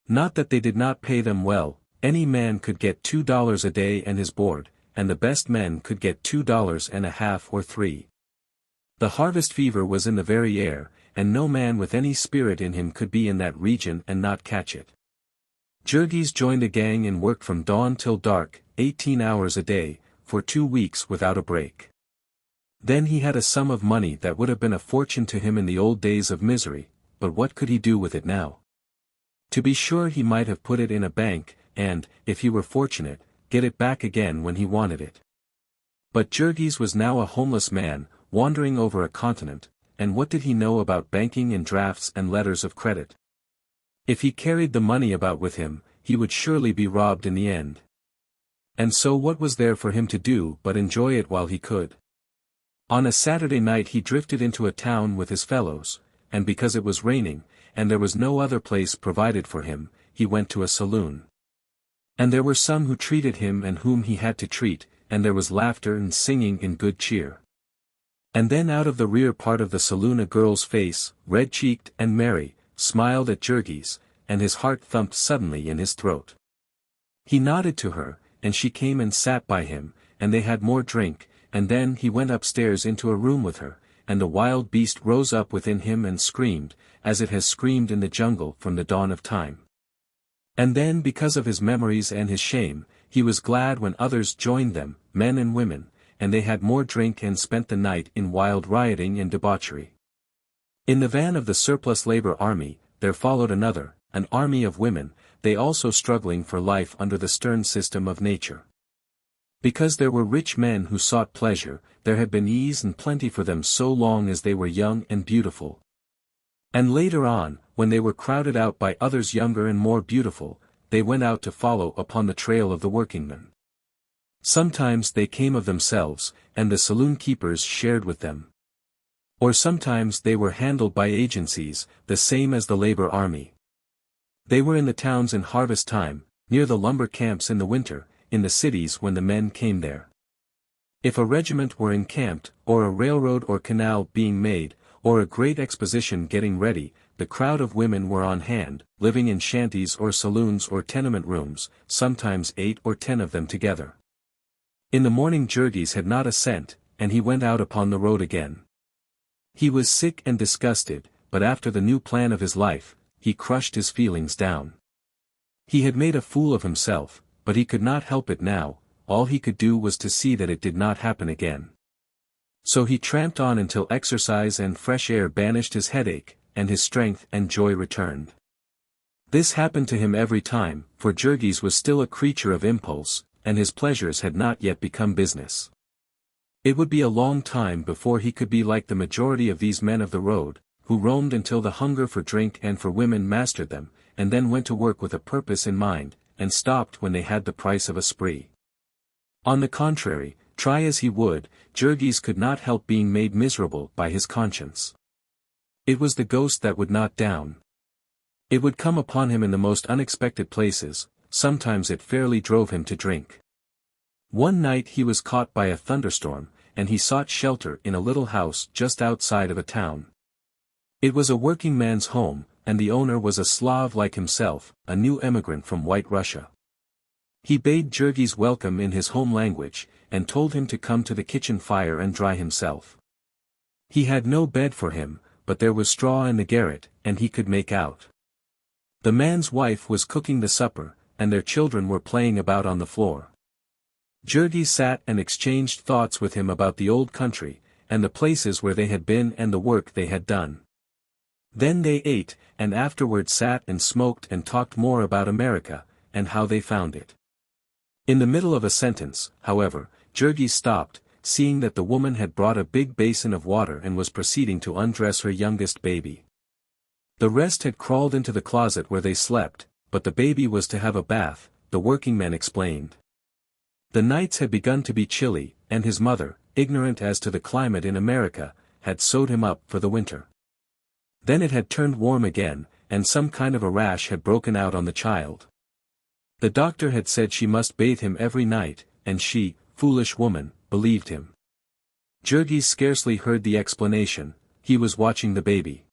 Not that they did not pay them well, any man could get $2 a day and his board, and the best men could get $2.50 or $3. The harvest fever was in the very air, and no man with any spirit in him could be in that region and not catch it. Jurgis joined a gang and worked from dawn till dark, 18 hours a day, for 2 weeks without a break. Then he had a sum of money that would have been a fortune to him in the old days of misery, but what could he do with it now? To be sure, he might have put it in a bank, and, if he were fortunate, get it back again when he wanted it. But Jurgis was now a homeless man, wandering over a continent, and what did he know about banking and drafts and letters of credit? If he carried the money about with him, he would surely be robbed in the end. And so what was there for him to do but enjoy it while he could? On a Saturday night he drifted into a town with his fellows, and because it was raining, and there was no other place provided for him, he went to a saloon. And there were some who treated him and whom he had to treat, and there was laughter and singing in good cheer. And then out of the rear part of the saloon a girl's face, red-cheeked and merry, smiled at Jurgis, and his heart thumped suddenly in his throat. He nodded to her, and she came and sat by him, and they had more drink, and then he went upstairs into a room with her, and the wild beast rose up within him and screamed, as it has screamed in the jungle from the dawn of time. And then because of his memories and his shame, he was glad when others joined them, men and women, and they had more drink and spent the night in wild rioting and debauchery. In the van of the surplus labor army, there followed another, an army of women, they also struggling for life under the stern system of nature. Because there were rich men who sought pleasure, there had been ease and plenty for them so long as they were young and beautiful. And later on, when they were crowded out by others younger and more beautiful, they went out to follow upon the trail of the workingmen. Sometimes they came of themselves, and the saloon keepers shared with them. Or sometimes they were handled by agencies, the same as the labor army. They were in the towns in harvest time, near the lumber camps in the winter, in the cities when the men came there. If a regiment were encamped, or a railroad or canal being made, or a great exposition getting ready, the crowd of women were on hand, living in shanties or saloons or tenement rooms, sometimes 8 or 10 of them together. In the morning Jurgis had not a cent, and he went out upon the road again. He was sick and disgusted, but after the new plan of his life, he crushed his feelings down. He had made a fool of himself, but he could not help it now, all he could do was to see that it did not happen again. So he tramped on until exercise and fresh air banished his headache, and his strength and joy returned. This happened to him every time, for Jurgis was still a creature of impulse, and his pleasures had not yet become business. It would be a long time before he could be like the majority of these men of the road, who roamed until the hunger for drink and for women mastered them, and then went to work with a purpose in mind, and stopped when they had the price of a spree. On the contrary, try as he would, Jurgis could not help being made miserable by his conscience. It was the ghost that would not down. It would come upon him in the most unexpected places, sometimes it fairly drove him to drink. One night he was caught by a thunderstorm, and he sought shelter in a little house just outside of a town. It was a working man's home, and the owner was a Slav like himself, a new emigrant from White Russia. He bade Jurgis welcome in his home language, and told him to come to the kitchen fire and dry himself. He had no bed for him, but there was straw in the garret, and he could make out. The man's wife was cooking the supper, and their children were playing about on the floor. Jurgis sat and exchanged thoughts with him about the old country, and the places where they had been and the work they had done. Then they ate, and afterward sat and smoked and talked more about America, and how they found it. In the middle of a sentence, however, Jurgis stopped, seeing that the woman had brought a big basin of water and was proceeding to undress her youngest baby. The rest had crawled into the closet where they slept, but the baby was to have a bath, the workingmen explained. The nights had begun to be chilly, and his mother, ignorant as to the climate in America, had sewed him up for the winter. Then it had turned warm again, and some kind of a rash had broken out on the child. The doctor had said she must bathe him every night, and she, foolish woman, believed him. Jurgis scarcely heard the explanation. He was watching the baby.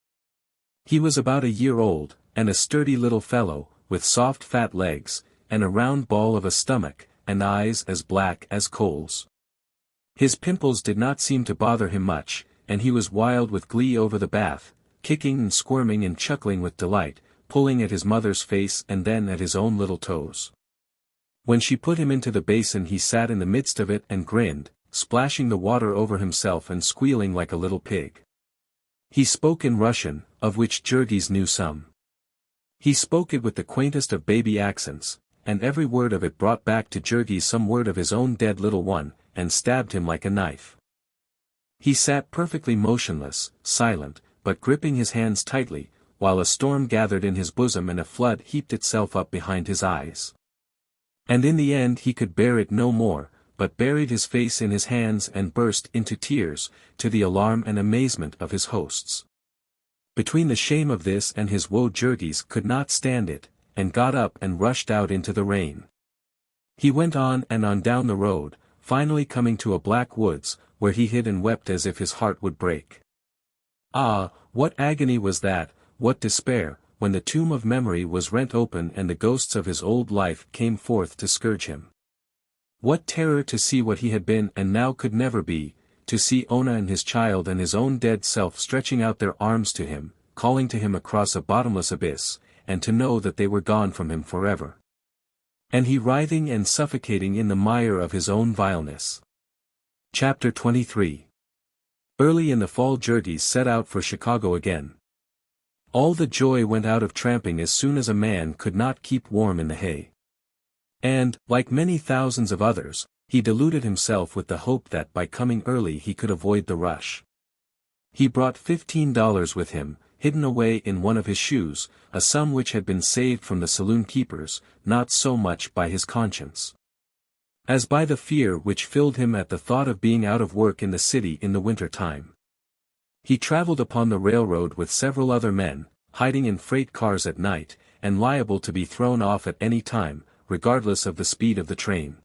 He was about a year old, and a sturdy little fellow, with soft fat legs, and a round ball of a stomach, and eyes as black as coals. His pimples did not seem to bother him much, and he was wild with glee over the bath, kicking and squirming and chuckling with delight, pulling at his mother's face and then at his own little toes. When she put him into the basin he sat in the midst of it and grinned, splashing the water over himself and squealing like a little pig. He spoke in Russian, of which Jurgis knew some. He spoke it with the quaintest of baby accents, and every word of it brought back to Jurgis some word of his own dead little one, and stabbed him like a knife. He sat perfectly motionless, silent, but gripping his hands tightly, while a storm gathered in his bosom and a flood heaped itself up behind his eyes. And in the end he could bear it no more, but buried his face in his hands and burst into tears, to the alarm and amazement of his hosts. Between the shame of this and his woe Jurgis could not stand it, and got up and rushed out into the rain. He went on and on down the road, finally coming to a black woods, where he hid and wept as if his heart would break. Ah, what agony was that, what despair, when the tomb of memory was rent open and the ghosts of his old life came forth to scourge him. What terror to see what he had been and now could never be, to see Ona and his child and his own dead self stretching out their arms to him, calling to him across a bottomless abyss, and to know that they were gone from him forever. And he writhing and suffocating in the mire of his own vileness. Chapter 23. Early in the fall Jurgis set out for Chicago again. All the joy went out of tramping as soon as a man could not keep warm in the hay. And, like many thousands of others, he deluded himself with the hope that by coming early he could avoid the rush. He brought $15 with him, hidden away in one of his shoes, a sum which had been saved from the saloon keepers, not so much by his conscience, as by the fear which filled him at the thought of being out of work in the city in the winter time. He traveled upon the railroad with several other men, hiding in freight cars at night, and liable to be thrown off at any time, regardless of the speed of the train.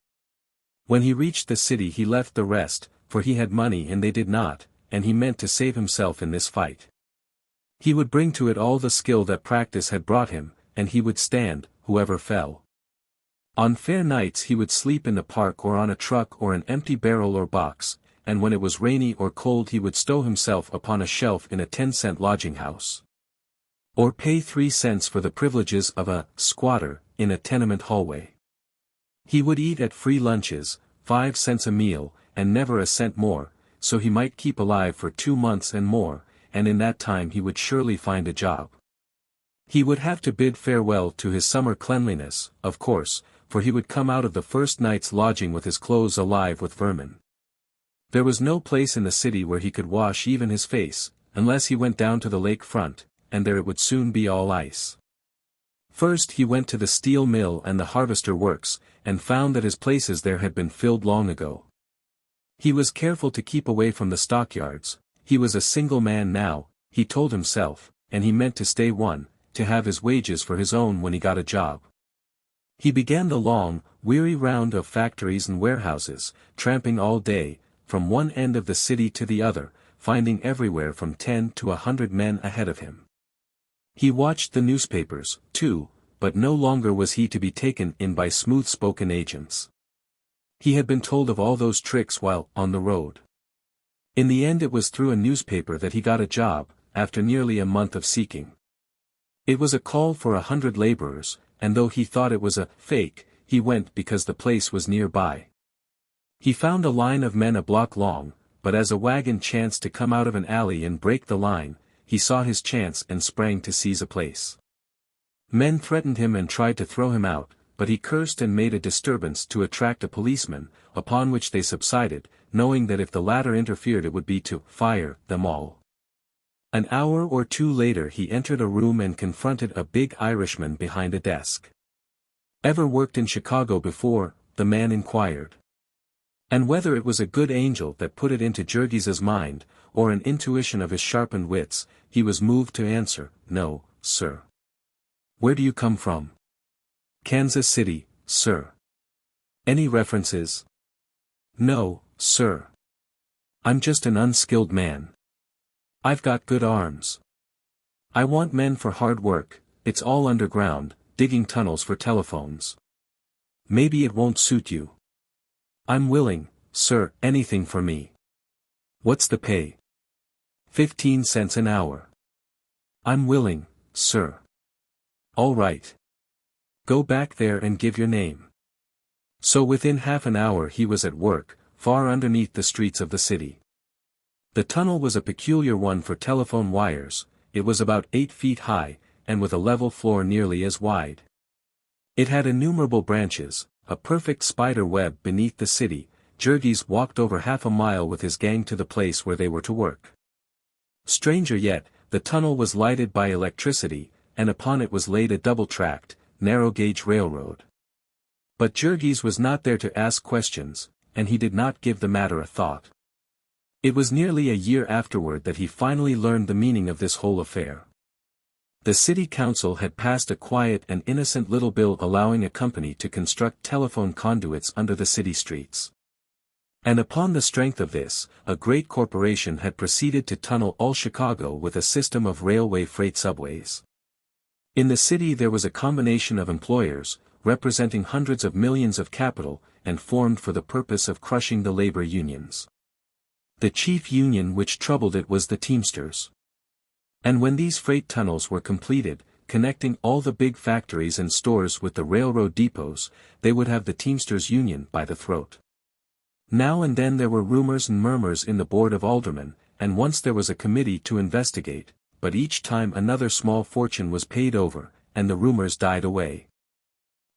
When he reached the city he left the rest, for he had money and they did not, and he meant to save himself in this fight. He would bring to it all the skill that practice had brought him, and he would stand, whoever fell. On fair nights he would sleep in the park or on a truck or an empty barrel or box, and when it was rainy or cold he would stow himself upon a shelf in a 10-cent lodging house. Or pay 3 cents for the privileges of a squatter in a tenement hallway. He would eat at free lunches, 5 cents a meal, and never a cent more, so he might keep alive for 2 months and more, and in that time he would surely find a job. He would have to bid farewell to his summer cleanliness, of course, for he would come out of the first night's lodging with his clothes alive with vermin. There was no place in the city where he could wash even his face, unless he went down to the lake front, and there it would soon be all ice. First he went to the steel mill and the harvester works, and found that his places there had been filled long ago. He was careful to keep away from the stockyards. He was a single man now, he told himself, and he meant to stay one, to have his wages for his own when he got a job. He began the long, weary round of factories and warehouses, tramping all day, from one end of the city to the other, finding everywhere from 10 to 100 men ahead of him. He watched the newspapers, too, but no longer was he to be taken in by smooth-spoken agents. He had been told of all those tricks while on the road. In the end it was through a newspaper that he got a job, after nearly a month of seeking. It was a call for 100 laborers, and though he thought it was a fake, he went because the place was nearby. He found a line of men a block long, but as a wagon chanced to come out of an alley and break the line, he saw his chance and sprang to seize a place. Men threatened him and tried to throw him out, but he cursed and made a disturbance to attract a policeman, upon which they subsided, knowing that if the latter interfered it would be to fire them all. An hour or two later he entered a room and confronted a big Irishman behind a desk. "Ever worked in Chicago before?" the man inquired. And whether it was a good angel that put it into Jurgis's mind, or an intuition of his sharpened wits, he was moved to answer, "No, sir." "Where do you come from?" "Kansas City, sir." "Any references?" "No, sir. I'm just an unskilled man. I've got good arms. I want men for hard work, it's all underground, digging tunnels for telephones. Maybe it won't suit you." "I'm willing, sir, anything for me." "What's the pay?" 15 cents an hour. "I'm willing, sir." "All right. Go back there and give your name." So within half an hour he was at work, far underneath the streets of the city. The tunnel was a peculiar one for telephone wires. It was about 8 feet high, and with a level floor nearly as wide. It had innumerable branches, a perfect spider web beneath the city. Jurgis walked over half a mile with his gang to the place where they were to work. Stranger yet, the tunnel was lighted by electricity, and upon it was laid a double-tracked, narrow-gauge railroad. But Jurgis was not there to ask questions, and he did not give the matter a thought. It was nearly a year afterward that he finally learned the meaning of this whole affair. The city council had passed a quiet and innocent little bill allowing a company to construct telephone conduits under the city streets. And upon the strength of this, a great corporation had proceeded to tunnel all Chicago with a system of railway freight subways. In the city there was a combination of employers, representing hundreds of millions of capital, and formed for the purpose of crushing the labor unions. The chief union which troubled it was the Teamsters. And when these freight tunnels were completed, connecting all the big factories and stores with the railroad depots, they would have the Teamsters Union by the throat. Now and then there were rumors and murmurs in the Board of Aldermen, and once there was a committee to investigate, but each time another small fortune was paid over, and the rumors died away.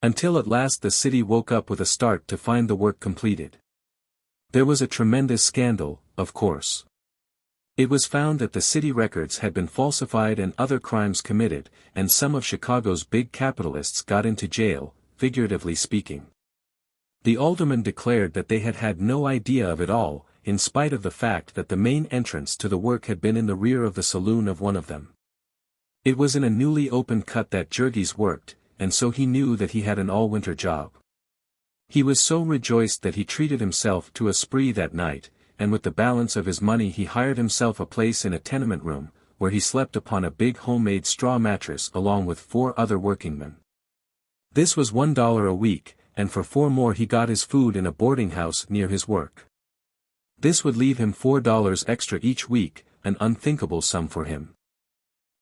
Until at last the city woke up with a start to find the work completed. There was a tremendous scandal, of course. It was found that the city records had been falsified and other crimes committed, and some of Chicago's big capitalists got into jail, figuratively speaking. The aldermen declared that they had had no idea of it all, in spite of the fact that the main entrance to the work had been in the rear of the saloon of one of them. It was in a newly opened cut that Jurgis worked, and so he knew that he had an all-winter job. He was so rejoiced that he treated himself to a spree that night, and with the balance of his money he hired himself a place in a tenement room, where he slept upon a big homemade straw mattress along with 4 other workingmen. This was $1 a week, and for 4 more he got his food in a boarding house near his work. This would leave him $4 extra each week, an unthinkable sum for him.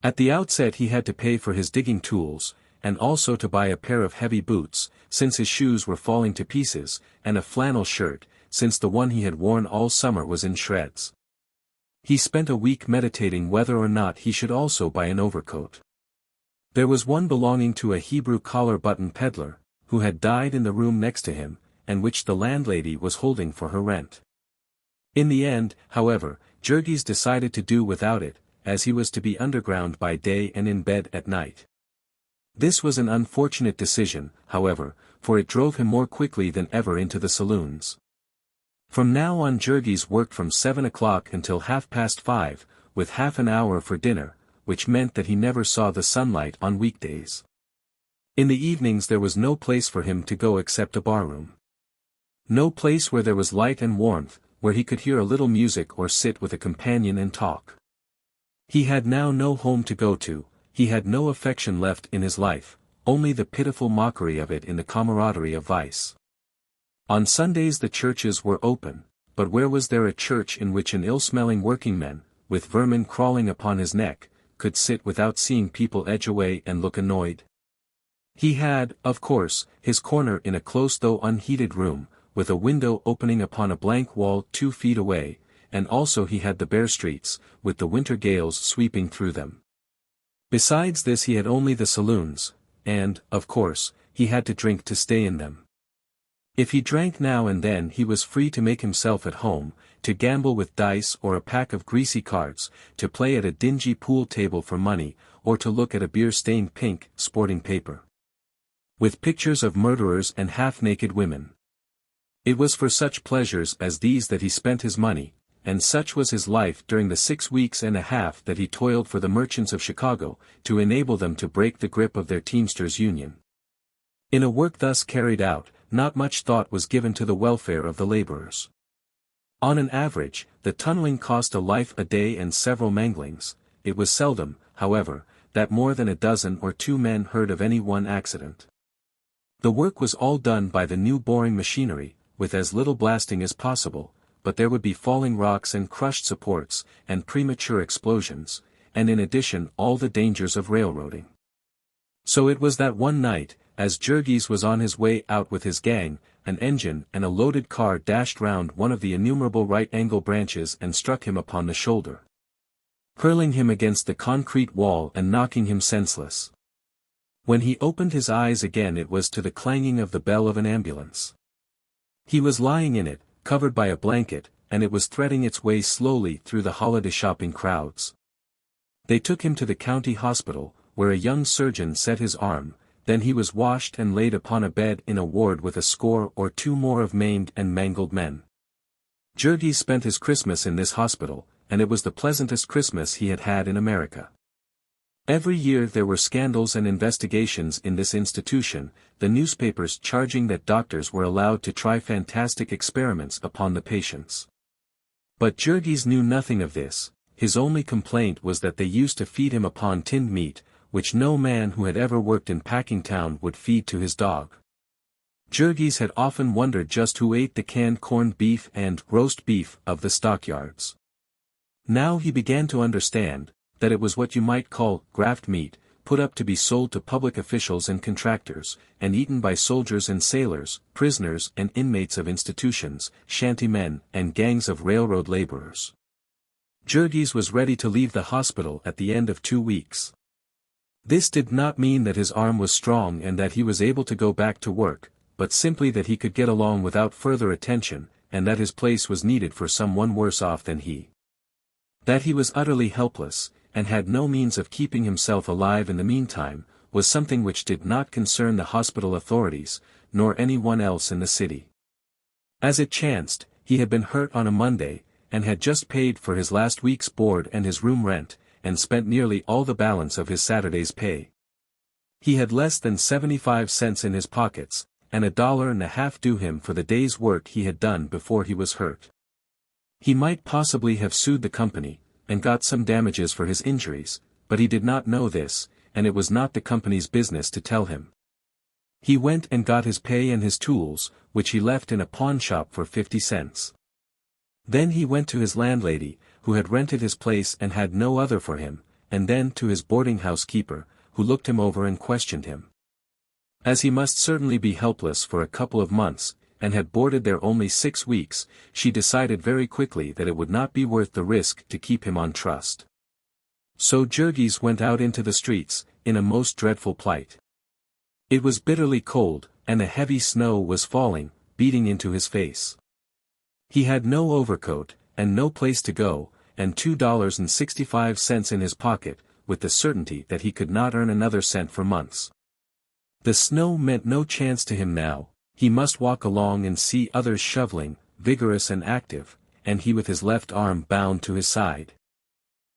At the outset he had to pay for his digging tools, and also to buy a pair of heavy boots, since his shoes were falling to pieces, and a flannel shirt, since the one he had worn all summer was in shreds. He spent a week meditating whether or not he should also buy an overcoat. There was one belonging to a Hebrew collar-button peddler, who had died in the room next to him, and which the landlady was holding for her rent. In the end, however, Jurgis decided to do without it, as he was to be underground by day and in bed at night. This was an unfortunate decision, however, for it drove him more quickly than ever into the saloons. From now on Jurgis worked from 7 o'clock until 5:30, with half an hour for dinner, which meant that he never saw the sunlight on weekdays. In the evenings there was no place for him to go except a barroom. No place where there was light and warmth, where he could hear a little music or sit with a companion and talk. He had now no home to go to, he had no affection left in his life, only the pitiful mockery of it in the camaraderie of vice. On Sundays the churches were open, but where was there a church in which an ill-smelling workingman, with vermin crawling upon his neck, could sit without seeing people edge away and look annoyed? He had, of course, his corner in a close though unheated room, with a window opening upon a blank wall 2 feet away, and also he had the bare streets, with the winter gales sweeping through them. Besides this he had only the saloons, and, of course, he had to drink to stay in them. If he drank now and then he was free to make himself at home, to gamble with dice or a pack of greasy cards, to play at a dingy pool table for money, or to look at a beer-stained pink sporting paper, with pictures of murderers and half-naked women. It was for such pleasures as these that he spent his money, and such was his life during the 6 weeks and a half that he toiled for the merchants of Chicago, to enable them to break the grip of their Teamsters Union. In a work thus carried out, not much thought was given to the welfare of the laborers. On an average, the tunneling cost a life a day and several manglings. It was seldom, however, that more than a dozen or 2 men heard of any one accident. The work was all done by the new boring machinery, with as little blasting as possible, but there would be falling rocks and crushed supports, and premature explosions, and in addition all the dangers of railroading. So it was that one night, as Jurgis was on his way out with his gang, an engine and a loaded car dashed round one of the innumerable right-angle branches and struck him upon the shoulder, hurling him against the concrete wall and knocking him senseless. When he opened his eyes again it was to the clanging of the bell of an ambulance. He was lying in it, covered by a blanket, and it was threading its way slowly through the holiday shopping crowds. They took him to the county hospital, where a young surgeon set his arm. Then he was washed and laid upon a bed in a ward with a score or 2 more of maimed and mangled men. Jurgis spent his Christmas in this hospital, and it was the pleasantest Christmas he had had in America. Every year there were scandals and investigations in this institution, the newspapers charging that doctors were allowed to try fantastic experiments upon the patients. But Jurgis knew nothing of this. His only complaint was that they used to feed him upon tinned meat, which no man who had ever worked in Packingtown would feed to his dog. Jurgis had often wondered just who ate the canned corned beef and roast beef of the stockyards. Now he began to understand, that it was what you might call graft meat, put up to be sold to public officials and contractors, and eaten by soldiers and sailors, prisoners and inmates of institutions, shantymen and gangs of railroad laborers. Jurgis was ready to leave the hospital at the end of 2 weeks. This did not mean that his arm was strong and that he was able to go back to work, but simply that he could get along without further attention, and that his place was needed for someone worse off than he. That he was utterly helpless, and had no means of keeping himself alive in the meantime, was something which did not concern the hospital authorities, nor anyone else in the city. As it chanced, he had been hurt on a Monday, and had just paid for his last week's board and his room rent, and spent nearly all the balance of his Saturday's pay. He had less than 75 cents in his pockets, and $1.50 due him for the day's work he had done before he was hurt. He might possibly have sued the company, and got some damages for his injuries, but he did not know this, and it was not the company's business to tell him. He went and got his pay and his tools, which he left in a pawn shop for 50 cents. Then he went to his landlady, who had rented his place and had no other for him, and then to his boarding-house keeper, who looked him over and questioned him. As he must certainly be helpless for a couple of months, and had boarded there only 6 weeks, she decided very quickly that it would not be worth the risk to keep him on trust. So Jurgis went out into the streets, in a most dreadful plight. It was bitterly cold, and a heavy snow was falling, beating into his face. He had no overcoat, and no place to go, and $2.65 in his pocket, with the certainty that he could not earn another cent for months. The snow meant no chance to him now. He must walk along and see others shoveling, vigorous and active, and he with his left arm bound to his side.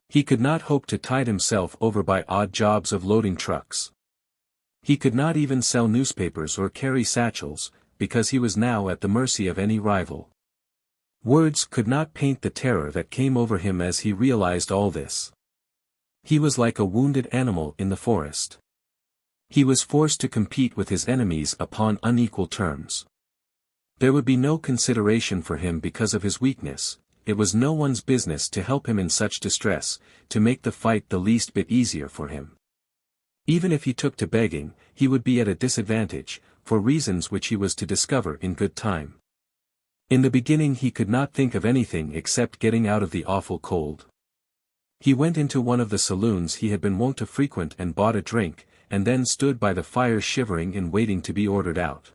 He could not hope to tide himself over by odd jobs of loading trucks. He could not even sell newspapers or carry satchels, because he was now at the mercy of any rival. Words could not paint the terror that came over him as he realized all this. He was like a wounded animal in the forest. He was forced to compete with his enemies upon unequal terms. There would be no consideration for him because of his weakness. It was no one's business to help him in such distress, to make the fight the least bit easier for him. Even if he took to begging, he would be at a disadvantage, for reasons which he was to discover in good time. In the beginning he could not think of anything except getting out of the awful cold. He went into one of the saloons he had been wont to frequent and bought a drink, and then stood by the fire shivering and waiting to be ordered out.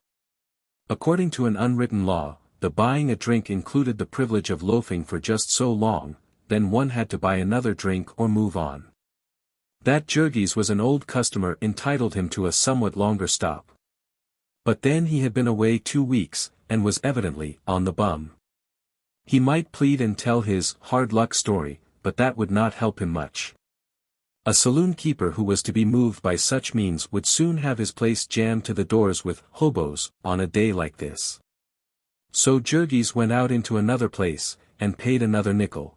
According to an unwritten law, the buying a drink included the privilege of loafing for just so long, then one had to buy another drink or move on. That Jurgis was an old customer entitled him to a somewhat longer stop. But then he had been away 2 weeks, and was evidently on the bum. He might plead and tell his hard luck story, but that would not help him much. A saloon keeper who was to be moved by such means would soon have his place jammed to the doors with hobos on a day like this. So Jurgis went out into another place, and paid another nickel.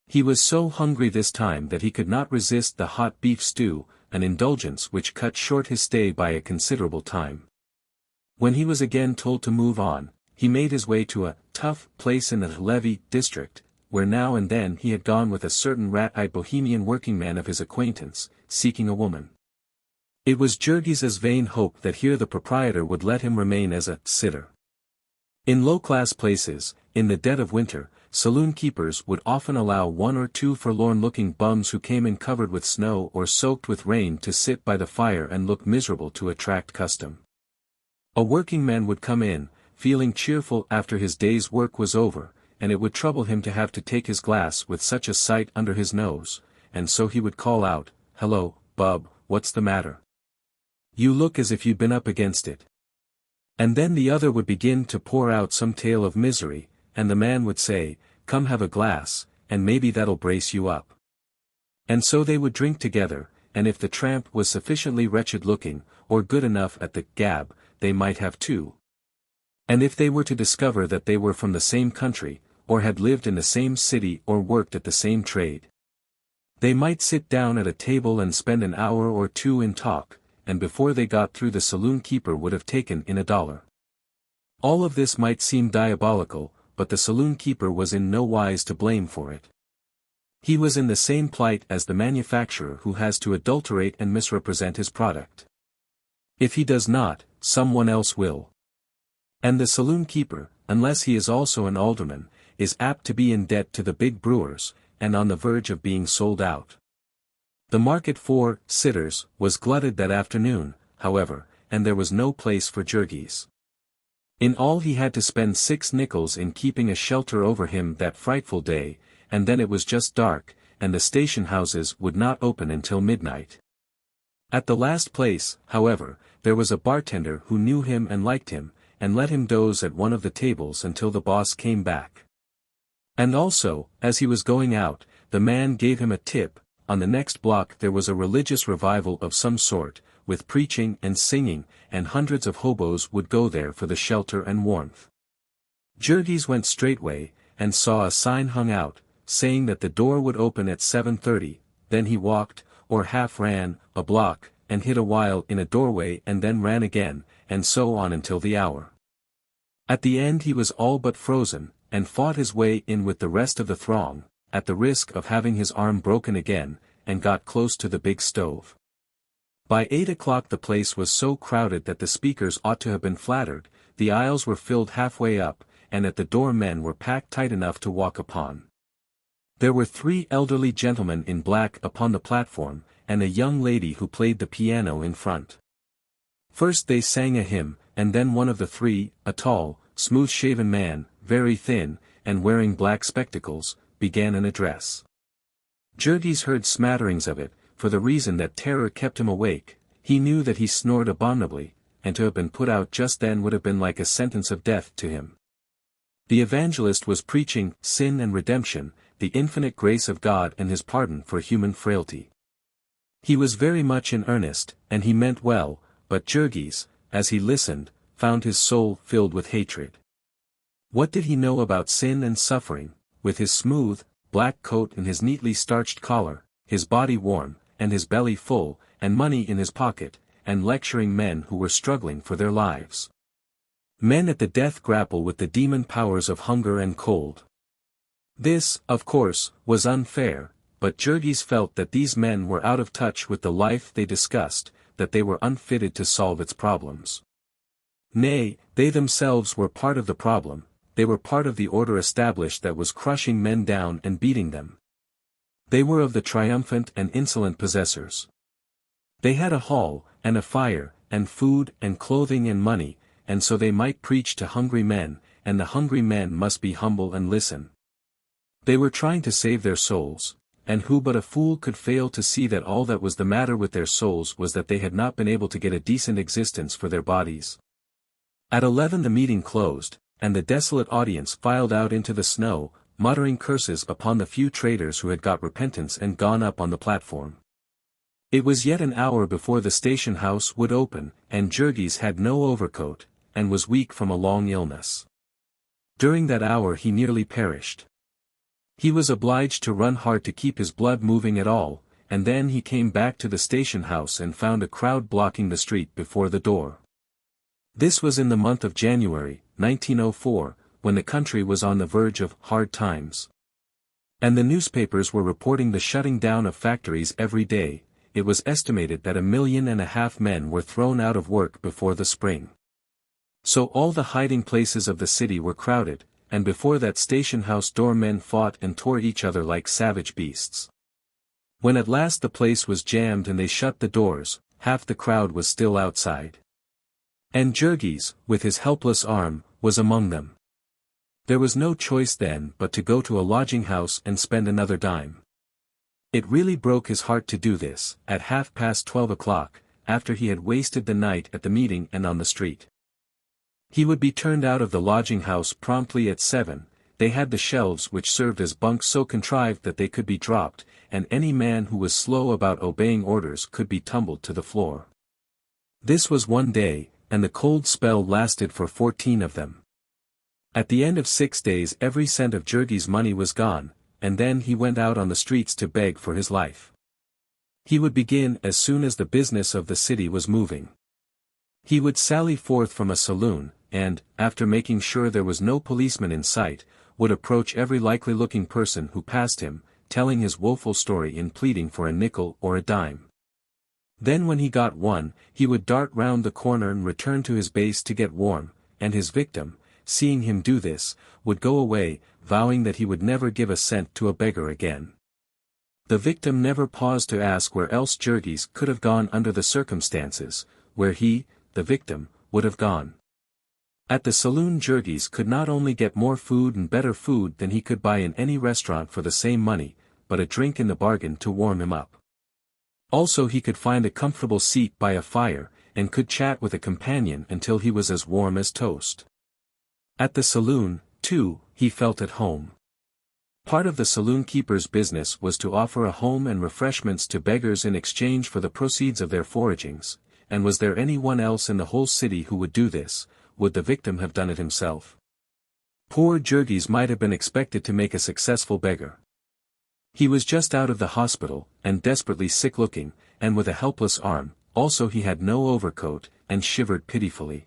He was so hungry this time that he could not resist the hot beef stew, an indulgence which cut short his stay by a considerable time. When he was again told to move on, he made his way to a tough place in the Levy district, where now and then he had gone with a certain rat-eyed bohemian working-man of his acquaintance, seeking a woman. It was Jurgis's vain hope that here the proprietor would let him remain as a sitter. In low-class places, in the dead of winter, saloon keepers would often allow 1 or 2 forlorn-looking bums who came in covered with snow or soaked with rain to sit by the fire and look miserable to attract custom. A working-man would come in, feeling cheerful after his day's work was over, and it would trouble him to have to take his glass with such a sight under his nose, and so he would call out, "Hello, bub, what's the matter? You look as if you'd been up against it." And then the other would begin to pour out some tale of misery, and the man would say, "Come have a glass, and maybe that'll brace you up." And so they would drink together, and if the tramp was sufficiently wretched-looking, or good enough at the gab, they might have 2. And if they were to discover that they were from the same country, or had lived in the same city or worked at the same trade, they might sit down at a table and spend an hour or 2 in talk, and before they got through the saloon keeper would have taken in $1. All of this might seem diabolical, but the saloon keeper was in no wise to blame for it. He was in the same plight as the manufacturer who has to adulterate and misrepresent his product. If he does not, someone else will. And the saloon keeper, unless he is also an alderman, is apt to be in debt to the big brewers, and on the verge of being sold out. The market for sitters was glutted that afternoon, however, and there was no place for Jurgis. In all he had to spend 6 nickels in keeping a shelter over him that frightful day, and then it was just dark, and the station houses would not open until midnight. At the last place, however, there was a bartender who knew him and liked him, and let him doze at one of the tables until the boss came back. And also, as he was going out, the man gave him a tip. On the next block there was a religious revival of some sort, with preaching and singing, and hundreds of hobos would go there for the shelter and warmth. Jurgis went straightway, and saw a sign hung out, saying that the door would open at 7:30, then he walked, or half ran, a block, and hid a while in a doorway and then ran again, and so on until the hour. At the end he was all but frozen, and fought his way in with the rest of the throng, at the risk of having his arm broken again, and got close to the big stove. By 8 o'clock the place was so crowded that the speakers ought to have been flattered, the aisles were filled halfway up, and at the door men were packed tight enough to walk upon. There were 3 elderly gentlemen in black upon the platform, and a young lady who played the piano in front. First they sang a hymn, and then one of the 3, a tall, smooth-shaven man, very thin, and wearing black spectacles, began an address. Jurgis heard smatterings of it, for the reason that terror kept him awake. He knew that he snored abominably, and to have been put out just then would have been like a sentence of death to him. The evangelist was preaching sin and redemption, the infinite grace of God and his pardon for human frailty. He was very much in earnest, and he meant well, but Jurgis, as he listened, found his soul filled with hatred. What did he know about sin and suffering, with his smooth, black coat and his neatly starched collar, his body warm, and his belly full, and money in his pocket, and lecturing men who were struggling for their lives? Men at the death grapple with the demon powers of hunger and cold. This, of course, was unfair, but Jurgis felt that these men were out of touch with the life they discussed, that they were unfitted to solve its problems. Nay, they themselves were part of the problem, they were part of the order established that was crushing men down and beating them. They were of the triumphant and insolent possessors. They had a hall, and a fire, and food and clothing and money, and so they might preach to hungry men, and the hungry men must be humble and listen. They were trying to save their souls, and who but a fool could fail to see that all that was the matter with their souls was that they had not been able to get a decent existence for their bodies. At 11 the meeting closed, and the desolate audience filed out into the snow, muttering curses upon the few traders who had got repentance and gone up on the platform. It was yet an hour before the station house would open, and Jurgis had no overcoat, and was weak from a long illness. During that hour he nearly perished. He was obliged to run hard to keep his blood moving at all, and then he came back to the station house and found a crowd blocking the street before the door. This was in the month of January, 1904, when the country was on the verge of hard times. And the newspapers were reporting the shutting down of factories every day. It was estimated that 1.5 million men were thrown out of work before the spring. So all the hiding places of the city were crowded, and before that station house door men fought and tore each other like savage beasts. When at last the place was jammed and they shut the doors, half the crowd was still outside. And Jurgis, with his helpless arm, was among them. There was no choice then but to go to a lodging house and spend another dime. It really broke his heart to do this, at 12:30, after he had wasted the night at the meeting and on the street. He would be turned out of the lodging house promptly at 7. They had the shelves which served as bunks so contrived that they could be dropped, and any man who was slow about obeying orders could be tumbled to the floor. This was one day, and the cold spell lasted for 14 of them. At the end of 6 days every cent of Jurgis' money was gone, and then he went out on the streets to beg for his life. He would begin as soon as the business of the city was moving. He would sally forth from a saloon, and, after making sure there was no policeman in sight, would approach every likely-looking person who passed him, telling his woeful story and pleading for a nickel or a dime. Then when he got one, he would dart round the corner and return to his base to get warm, and his victim, seeing him do this, would go away, vowing that he would never give a cent to a beggar again. The victim never paused to ask where else Jurgis could have gone under the circumstances, where he, the victim, would have gone. At the saloon Jurgis could not only get more food and better food than he could buy in any restaurant for the same money, but a drink in the bargain to warm him up. Also he could find a comfortable seat by a fire, and could chat with a companion until he was as warm as toast. At the saloon, too, he felt at home. Part of the saloon keeper's business was to offer a home and refreshments to beggars in exchange for the proceeds of their foragings, and was there any one else in the whole city who would do this? Would the victim have done it himself? Poor Jurgis might have been expected to make a successful beggar. He was just out of the hospital, and desperately sick-looking, and with a helpless arm, also he had no overcoat, and shivered pitifully.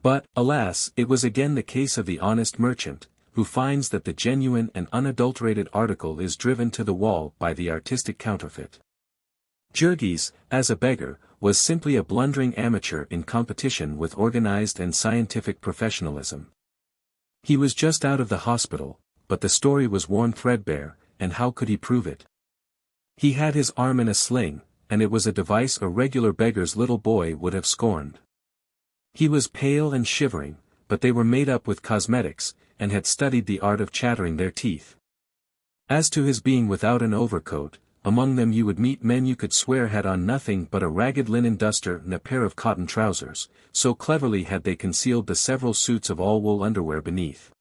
But, alas, it was again the case of the honest merchant, who finds that the genuine and unadulterated article is driven to the wall by the artistic counterfeit. Jurgis, as a beggar, was simply a blundering amateur in competition with organized and scientific professionalism. He was just out of the hospital, but the story was worn threadbare, and how could he prove it? He had his arm in a sling, and it was a device a regular beggar's little boy would have scorned. He was pale and shivering, but they were made up with cosmetics, and had studied the art of chattering their teeth. As to his being without an overcoat, among them you would meet men you could swear had on nothing but a ragged linen duster and a pair of cotton trousers, so cleverly had they concealed the several suits of all-wool underwear beneath.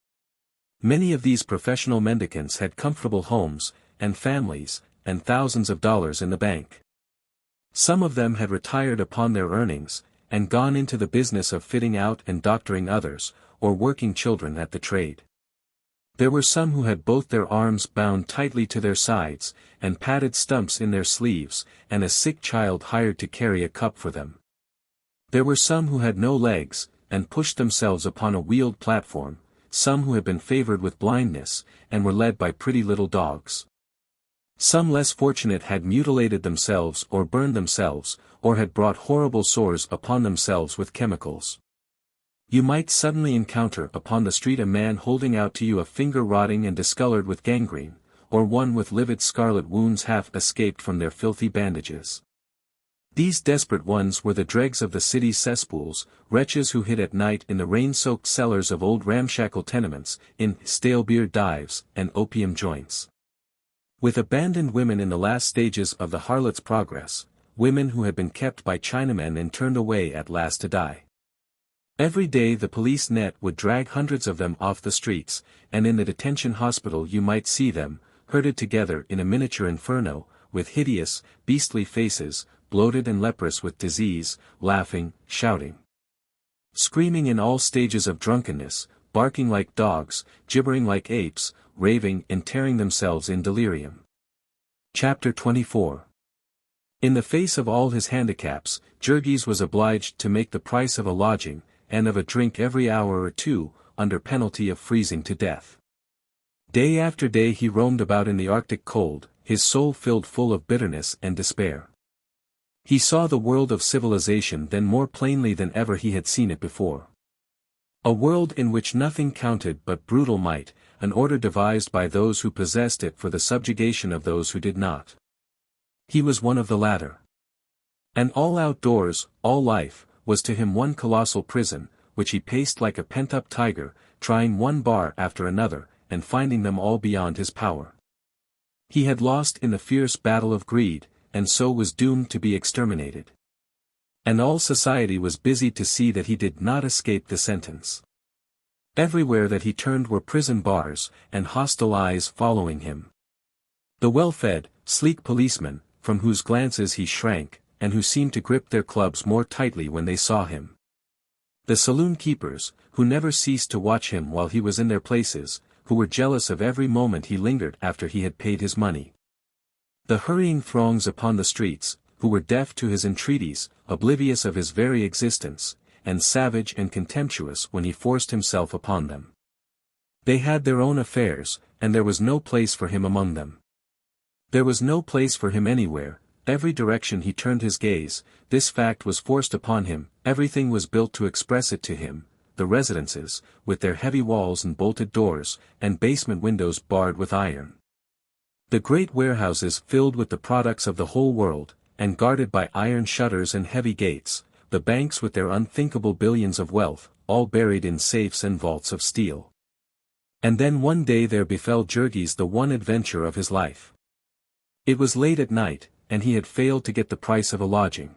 Many of these professional mendicants had comfortable homes, and families, and thousands of dollars in the bank. Some of them had retired upon their earnings, and gone into the business of fitting out and doctoring others, or working children at the trade. There were some who had both their arms bound tightly to their sides, and padded stumps in their sleeves, and a sick child hired to carry a cup for them. There were some who had no legs, and pushed themselves upon a wheeled platform, some who had been favored with blindness, and were led by pretty little dogs. Some less fortunate had mutilated themselves or burned themselves, or had brought horrible sores upon themselves with chemicals. You might suddenly encounter upon the street a man holding out to you a finger rotting and discolored with gangrene, or one with livid scarlet wounds half escaped from their filthy bandages. These desperate ones were the dregs of the city's cesspools, wretches who hid at night in the rain-soaked cellars of old ramshackle tenements, in stale beer dives and opium joints. With abandoned women in the last stages of the harlot's progress, women who had been kept by Chinamen and turned away at last to die. Every day the police net would drag hundreds of them off the streets, and in the detention hospital you might see them, herded together in a miniature inferno, with hideous, beastly faces, bloated and leprous with disease, laughing, shouting, screaming in all stages of drunkenness, barking like dogs, gibbering like apes, raving and tearing themselves in delirium. Chapter 24. In the face of all his handicaps, Jurgis was obliged to make the price of a lodging, and of a drink every hour or two, under penalty of freezing to death. Day after day he roamed about in the Arctic cold, his soul filled full of bitterness and despair. He saw the world of civilization then more plainly than ever he had seen it before. A world in which nothing counted but brutal might, an order devised by those who possessed it for the subjugation of those who did not. He was one of the latter. And all outdoors, all life, was to him one colossal prison, which he paced like a pent-up tiger, trying one bar after another, and finding them all beyond his power. He had lost in the fierce battle of greed, and so was doomed to be exterminated. And all society was busied to see that he did not escape the sentence. Everywhere that he turned were prison bars, and hostile eyes following him. The well-fed, sleek policemen, from whose glances he shrank, and who seemed to grip their clubs more tightly when they saw him. The saloon keepers, who never ceased to watch him while he was in their places, who were jealous of every moment he lingered after he had paid his money. The hurrying throngs upon the streets, who were deaf to his entreaties, oblivious of his very existence, and savage and contemptuous when he forced himself upon them. They had their own affairs, and there was no place for him among them. There was no place for him anywhere. Every direction he turned his gaze, this fact was forced upon him, everything was built to express it to him, the residences, with their heavy walls and bolted doors, and basement windows barred with iron. The great warehouses filled with the products of the whole world, and guarded by iron shutters and heavy gates, the banks with their unthinkable billions of wealth, all buried in safes and vaults of steel. And then one day there befell Jurgis the one adventure of his life. It was late at night, and he had failed to get the price of a lodging.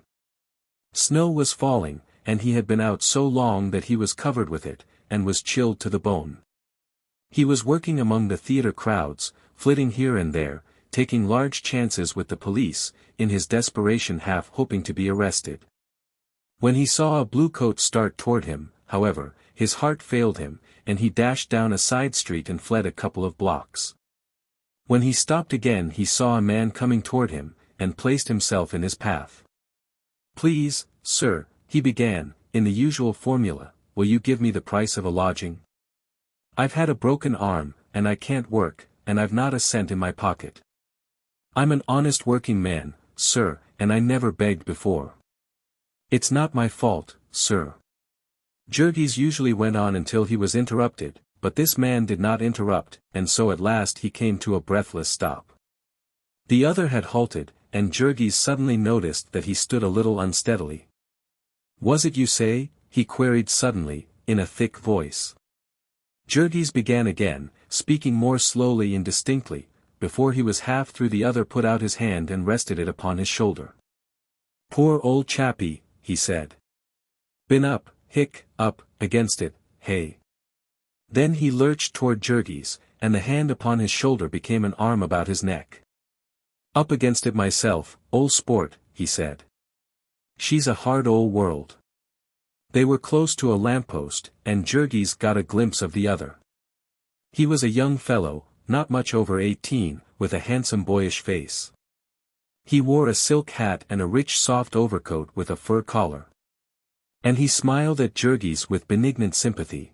Snow was falling, and he had been out so long that he was covered with it, and was chilled to the bone. He was working among the theater crowds, flitting here and there, taking large chances with the police, in his desperation half hoping to be arrested. When he saw a blue coat start toward him, however, his heart failed him, and he dashed down a side street and fled a couple of blocks. When he stopped again he saw a man coming toward him, and placed himself in his path. "Please, sir," he began, in the usual formula, "will you give me the price of a lodging? I've had a broken arm, and I can't work, and I've not a cent in my pocket. I'm an honest working man, sir, and I never begged before. It's not my fault, sir." Jurgis usually went on until he was interrupted, but this man did not interrupt, and so at last he came to a breathless stop. The other had halted, and Jurgis suddenly noticed that he stood a little unsteadily. "Was it you say?" he queried suddenly, in a thick voice. Jurgis began again, speaking more slowly and distinctly. Before he was half through the other put out his hand and rested it upon his shoulder. "Poor old chappie," he said. "Been up, against it, hey?" Then he lurched toward Jurgis, and the hand upon his shoulder became an arm about his neck. "Up against it myself, old sport," he said. "She's a hard old world." They were close to a lamppost, and Jurgis got a glimpse of the other. He was a young fellow, not much over 18, with a handsome boyish face. He wore a silk hat and a rich soft overcoat with a fur collar. And he smiled at Jurgis with benignant sympathy.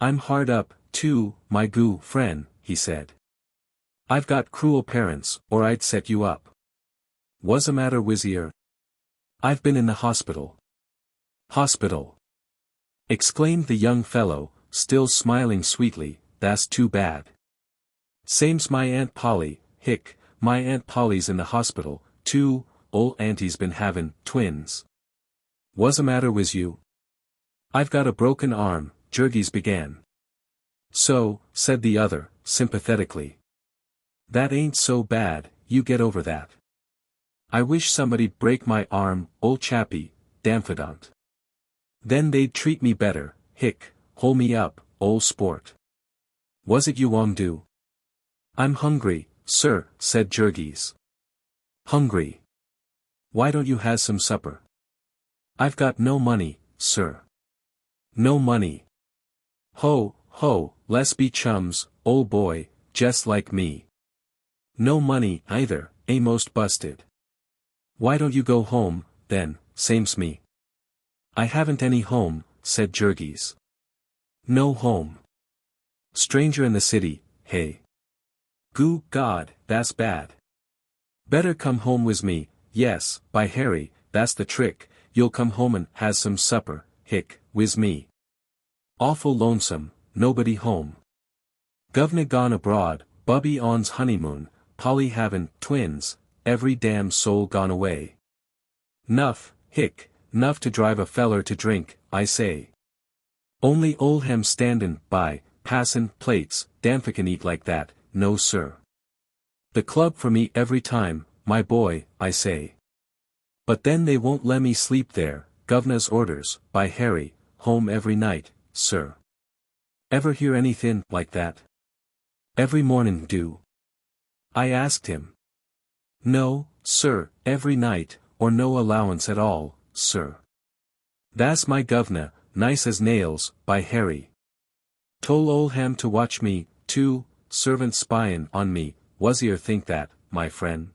"I'm hard up, too, my goo friend," he said. "I've got cruel parents, or I'd set you up." "What's the matter, Wizzier?" "I've been in the hospital." "Hospital? exclaimed the young fellow, still smiling sweetly, that's too bad. Same's my Aunt Polly, hic, my Aunt Polly's in the hospital, too, ol' auntie's been havin' twins. What's the matter with you? I've got a broken arm, Jurgis began. So, said the other, sympathetically. That ain't so bad, you get over that. I wish somebody'd break my arm, old chappie, damfidant. Then they'd treat me better, hic, hole me up, ol' sport. Was it you won't do? I'm hungry, sir, said Jurgis. Hungry? Why don't you have some supper? I've got no money, sir. No money. Ho, ho, let's be chums, ol' boy, just like me. No money, either, most busted. Why don't you go home, then, same's me? I haven't any home, said Jurgis. No home. Stranger in the city, hey. Goo God, that's bad. Better come home with me, yes, by Harry, that's the trick, you'll come home and has some supper, hic, with me. Awful lonesome, nobody home. Governor gone abroad, Bubby on's honeymoon, Polly havin' twins, every damn soul gone away. Nuff, hic, nuff to drive a feller to drink, I say. Only old hem standin' by, passin' plates, damn can eat like that, no sir. The club for me every time, my boy, I say. But then they won't let me sleep there, gov'nor's orders, by Harry, home every night, sir. Ever hear anythin' like that? Every mornin' do. I asked him. No, sir, every night, or no allowance at all, sir. That's my governor, nice as nails, by Harry. Told old ham to watch me, too, servant spyin' on me, was e'er think that, my friend?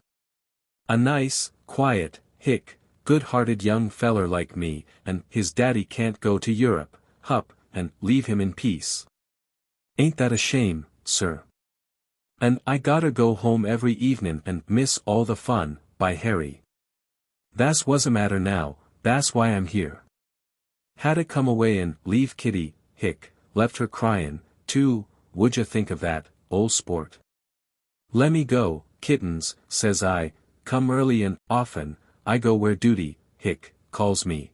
A nice, quiet, hic, good-hearted young feller like me, and his daddy can't go to Europe, hup, and leave him in peace. Ain't that a shame, sir? And I gotta go home every evenin' and miss all the fun, by Harry. That's what's the matter now, that's why I'm here. Hadda come away and leave Kitty, hic, left her cryin', too, would ya think of that, ol' sport? Lemme go, kittens, says I, come early and often, I go where duty, hic, calls me.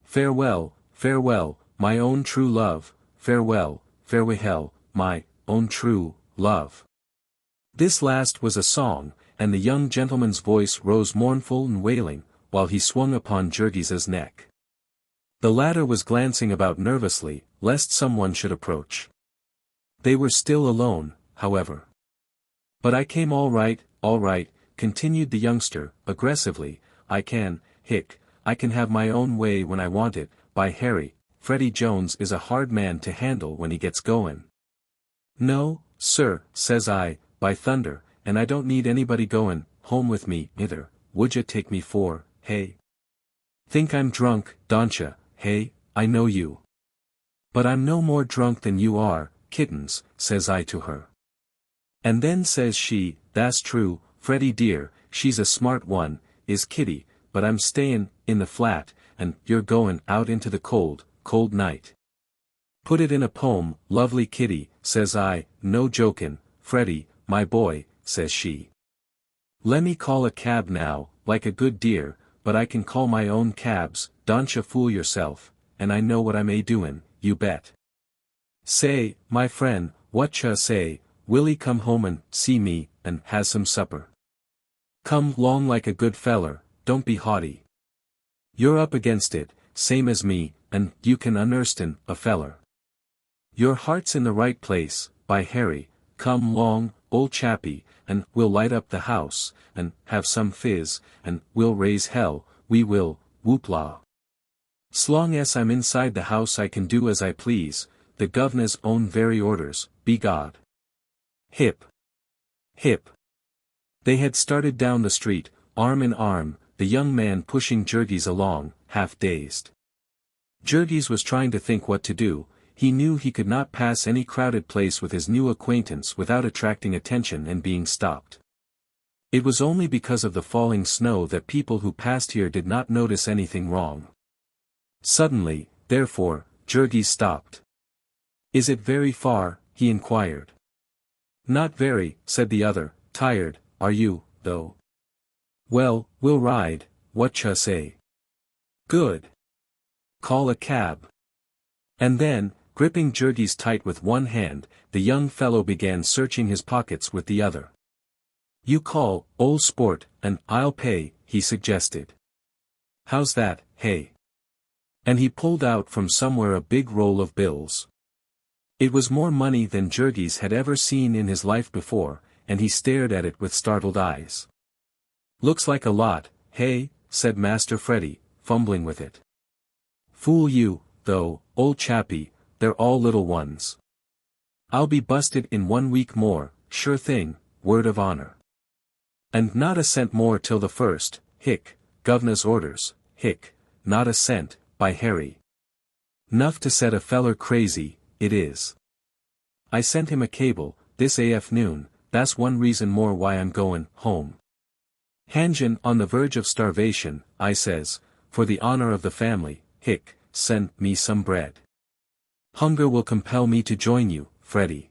Farewell, farewell, my own true love, farewell, farewell, my own true love. This last was a song, and the young gentleman's voice rose mournful and wailing, while he swung upon Jurgis's neck. The latter was glancing about nervously, lest someone should approach. They were still alone, however. But I came all right, continued the youngster, aggressively, I can have my own way when I want it, by Harry, Freddie Jones is a hard man to handle when he gets goin'. No, sir, says I, by thunder, and I don't need anybody goin' home with me, either, would ya take me for, hey? Think I'm drunk, don'tcha, hey, I know you. But I'm no more drunk than you are, kittens, says I to her. And then says she, that's true, Freddie dear, she's a smart one, is Kitty, but I'm stayin' in the flat, and you're goin' out into the cold, cold night. Put it in a poem, lovely Kitty, says I, no jokin', Freddie, my boy, says she. Lemme call a cab now, like a good dear, but I can call my own cabs, don'tcha fool yourself, and I know what I'm a-doin', you bet. Say, my friend, whatcha say, will 'e come home and see me, and has some supper? Come 'long like a good feller, don't be haughty. You're up against it, same as me, and you can unerstan' a feller. Your heart's in the right place, by Harry, come 'long, old chappie, and we'll light up the house, and have some fizz, and we'll raise hell, we will, whoop-la. S'long as I'm inside the house I can do as I please, the gov'nor's own very orders, be God. Hip. Hip. They had started down the street, arm in arm, the young man pushing Jurgis along, half dazed. Jurgis was trying to think what to do. He knew he could not pass any crowded place with his new acquaintance without attracting attention and being stopped. It was only because of the falling snow that people who passed here did not notice anything wrong. Suddenly, therefore, Jurgis stopped. Is it very far? He inquired. Not very, said the other. Tired, are you, though? Well, we'll ride, whatcha say? Good. Call a cab. And then, gripping Jurgis tight with one hand, the young fellow began searching his pockets with the other. You call, old sport, and I'll pay, he suggested. How's that, hey? And he pulled out from somewhere a big roll of bills. It was more money than Jurgis had ever seen in his life before, and he stared at it with startled eyes. Looks like a lot, hey, said Master Freddy, fumbling with it. Fool you, though, old chappie, they're all little ones. I'll be busted in 1 week more, sure thing, word of honor. And not a cent more till the first, gov'nor's orders, not a cent, by Harry. 'Nough to set a feller crazy, it is. I sent him a cable, this afternoon, that's one reason more why I'm goin' home. Hanjin on the verge of starvation, I says, for the honor of the family, send me some bread. Hunger will compel me to join you, Freddy.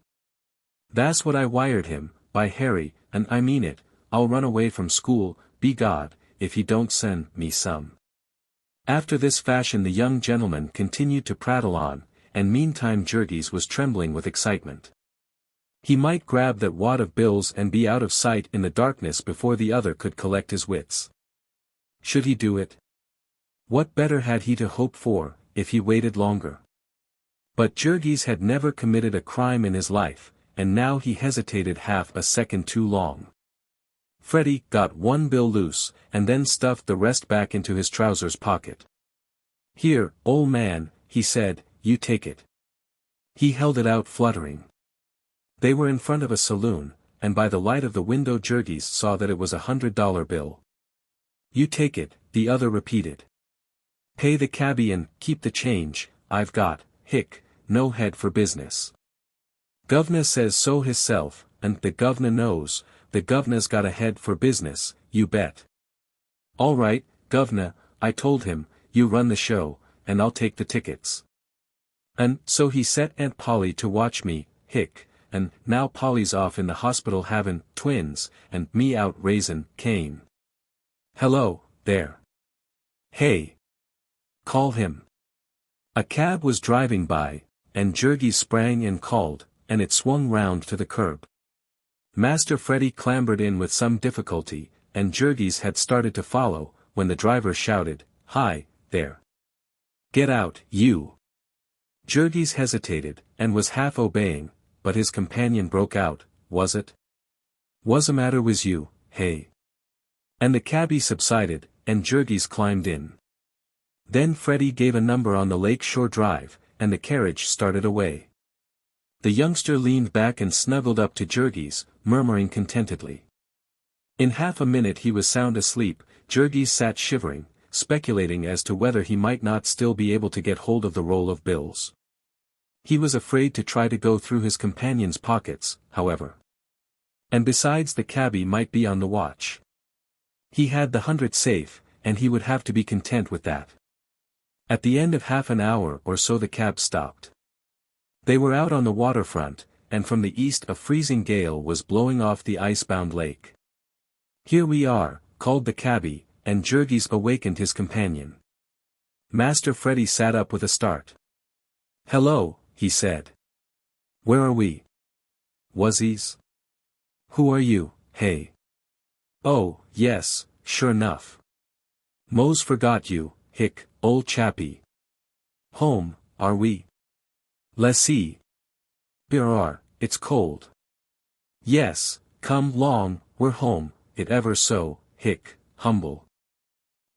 That's what I wired him, by Harry, and I mean it, I'll run away from school, be God, if he don't send me some. After this fashion the young gentleman continued to prattle on, and meantime Jurgis was trembling with excitement. He might grab that wad of bills and be out of sight in the darkness before the other could collect his wits. Should he do it? What better had he to hope for, if he waited longer? But Jurgis had never committed a crime in his life, and now he hesitated half a second too long. Freddy got one bill loose, and then stuffed the rest back into his trousers pocket. Here, old man, he said, you take it. He held it out fluttering. They were in front of a saloon, and by the light of the window Jurgis saw that it was $100 bill. You take it, the other repeated. Pay the cabbie and keep the change, I've got, no head for business. Governor says so hisself, and the governor knows, the governor's got a head for business, you bet. All right, governor, I told him, you run the show, and I'll take the tickets. And so he set Aunt Polly to watch me, and now Polly's off in the hospital havin' twins, and me out raisin' Cain. Hello, there. Hey. Call him. A cab was driving by, and Jurgis sprang and called, and it swung round to the curb. Master Freddy clambered in with some difficulty, and Jurgis had started to follow, when the driver shouted, Hi, there. Get out, you. Jurgis hesitated, and was half obeying, but his companion broke out, was it? What's a matter with you, hey? And the cabbie subsided, and Jurgis climbed in. Then Freddy gave a number on the Lake Shore Drive, and the carriage started away. The youngster leaned back and snuggled up to Jurgis, murmuring contentedly. In half a minute he was sound asleep. Jurgis sat shivering, speculating as to whether he might not still be able to get hold of the roll of bills. He was afraid to try to go through his companion's pockets, however. And besides the cabbie might be on the watch. He had the 100 safe, and he would have to be content with that. At the end of half an hour or so the cab stopped. They were out on the waterfront, and from the east a freezing gale was blowing off the icebound lake. Here we are, called the cabbie, and Jurgis awakened his companion. Master Freddy sat up with a start. Hello, he said. Where are we? Wuzzies? Who are you, hey? Oh, yes, sure enough. Mose forgot you, old chappie. Home, are we? Let's see. Beer, it's cold. Yes, come long, we're home, it ever so, humble.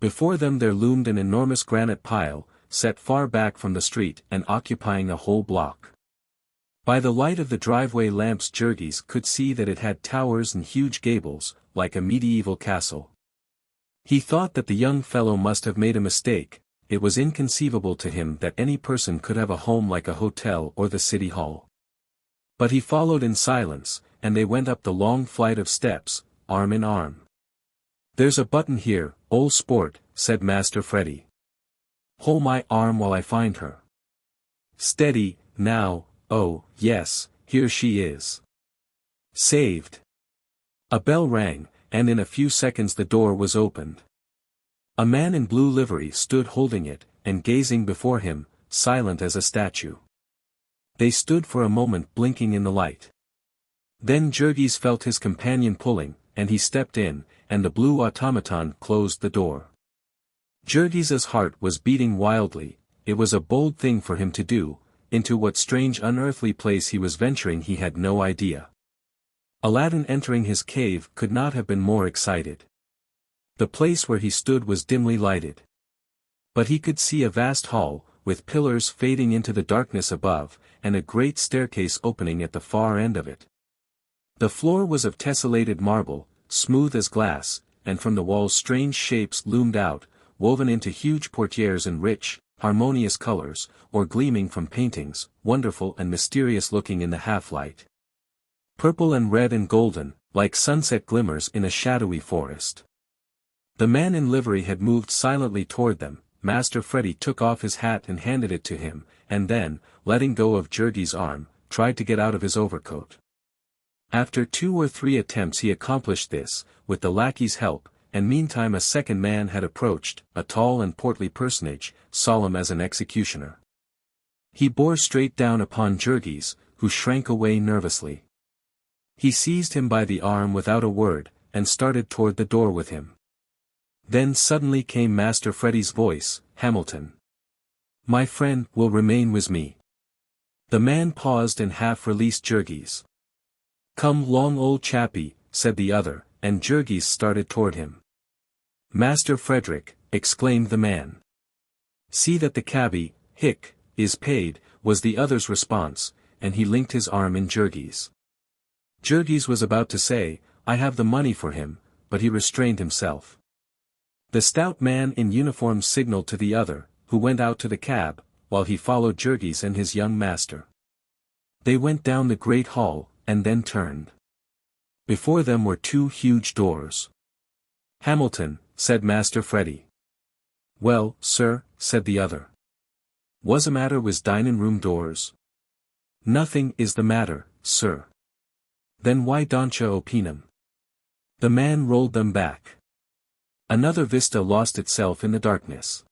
Before them there loomed an enormous granite pile, set far back from the street and occupying a whole block. By the light of the driveway lamps Jurgis could see that it had towers and huge gables, like a medieval castle. He thought that the young fellow must have made a mistake. It was inconceivable to him that any person could have a home like a hotel or the city hall. But he followed in silence, and they went up the long flight of steps, arm in arm. There's a button here, old sport, said Master Freddy. Hold my arm while I find her. Steady, now, oh, yes, here she is. Saved. A bell rang, and in a few seconds the door was opened. A man in blue livery stood holding it, and gazing before him, silent as a statue. They stood for a moment blinking in the light. Then Jurgis felt his companion pulling, and he stepped in, and the blue automaton closed the door. Jurgis's heart was beating wildly. It was a bold thing for him to do. Into what strange unearthly place he was venturing he had no idea. Aladdin entering his cave could not have been more excited. The place where he stood was dimly lighted. But he could see a vast hall, with pillars fading into the darkness above, and a great staircase opening at the far end of it. The floor was of tessellated marble, smooth as glass, and from the walls strange shapes loomed out, woven into huge portières in rich, harmonious colors, or gleaming from paintings, wonderful and mysterious looking in the half-light. Purple and red and golden, like sunset glimmers in a shadowy forest. The man in livery had moved silently toward them. Master Freddy took off his hat and handed it to him, and then, letting go of Jurgis' arm, tried to get out of his overcoat. After 2 or 3 attempts he accomplished this, with the lackey's help, and meantime a second man had approached, a tall and portly personage, solemn as an executioner. He bore straight down upon Jurgis, who shrank away nervously. He seized him by the arm without a word, and started toward the door with him. Then suddenly came Master Freddy's voice, "Hamilton. My friend will remain with me." The man paused and half released Jurgis. "Come long old chappie," said the other, and Jurgis started toward him. "Master Frederick," exclaimed the man. "See that the cabby, hic, is paid," was the other's response, and he linked his arm in Jurgis'. Jurgis was about to say, "I have the money for him," but he restrained himself. The stout man in uniform signaled to the other, who went out to the cab, while he followed Jurgis and his young master. They went down the great hall, and then turned. Before them were 2 huge doors. "Hamilton," said Master Freddy. "Well, sir," said the other. "What's the matter with dinin' room doors?" "Nothing is the matter, sir." "Then why don't you open 'em?" The man rolled them back. Another vista lost itself in the darkness.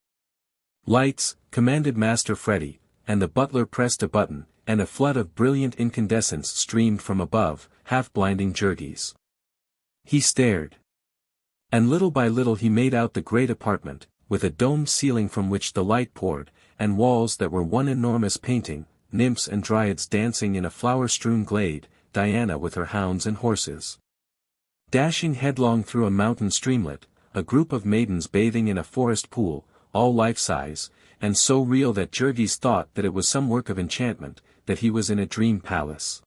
"Lights," commanded Master Freddy, and the butler pressed a button, and a flood of brilliant incandescence streamed from above, half-blinding Jurgis. He stared. And little by little he made out the great apartment, with a domed ceiling from which the light poured, and walls that were one enormous painting, nymphs and dryads dancing in a flower-strewn glade, Diana with her hounds and horses. Dashing headlong through a mountain streamlet, a group of maidens bathing in a forest pool, all life-size, and so real that Jurgis thought that it was some work of enchantment, that he was in a dream palace.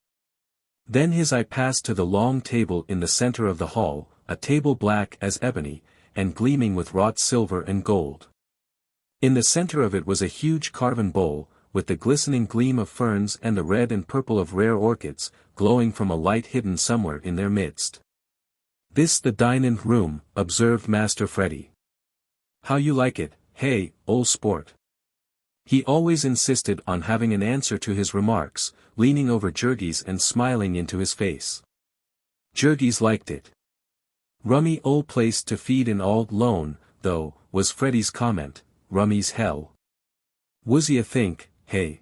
Then his eye passed to the long table in the center of the hall, a table black as ebony, and gleaming with wrought silver and gold. In the center of it was a huge carven bowl, with the glistening gleam of ferns and the red and purple of rare orchids, glowing from a light hidden somewhere in their midst. "This the dinin' room," observed Master Freddy. "How you like it, hey, old sport?" He always insisted on having an answer to his remarks, leaning over Jurgis and smiling into his face. Jurgis liked it. "Rummy old place to feed in all lone, though," was Freddy's comment, "rummy's hell. Wuzya think, hey?"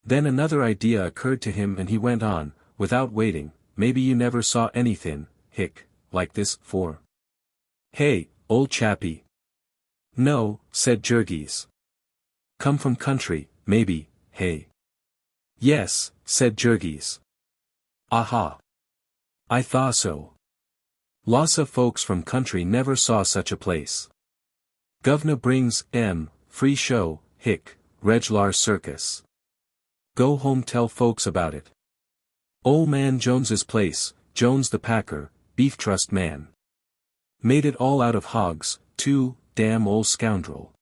Then another idea occurred to him and he went on, without waiting, "Maybe you never saw anything, hic, like this, for. Hey, old chappie." "No," said Jurgis. "Come from country, maybe, hey?" "Yes," said Jurgis. "Aha. I thought so. Lossa folks from country never saw such a place. Governor brings, free show, hic, reg'lar circus. Go home tell folks about it. Old man Jones's place, Jones the packer, beef trust man. Made it all out of hogs, too, damn old scoundrel.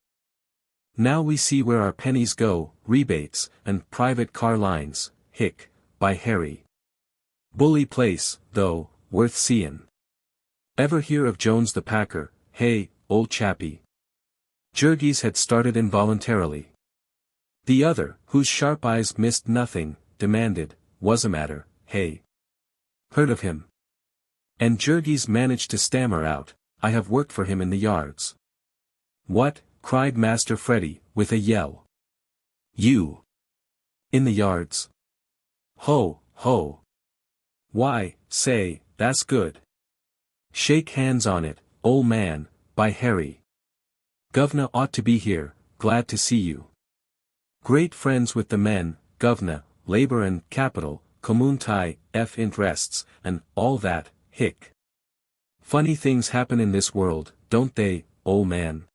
Now we see where our pennies go, rebates, and private car lines, hic, by Harry. Bully place, though, worth seein'. Ever hear of Jones the packer, hey, old chappie?" Jurgis had started involuntarily. The other, whose sharp eyes missed nothing, demanded, "What's a matter, hey? Heard of him?" And Jurgis managed to stammer out, "I have worked for him in the yards." "What?" cried Master Freddy, with a yell. "You? In the yards? Ho, ho. Why, say, that's good. Shake hands on it, ol' man, by Harry. Guv'nor ought to be here, glad to see you. Great friends with the men, guv'nor, labor and capital, community, interests, and all that, hic. Funny things happen in this world, don't they, ol' man?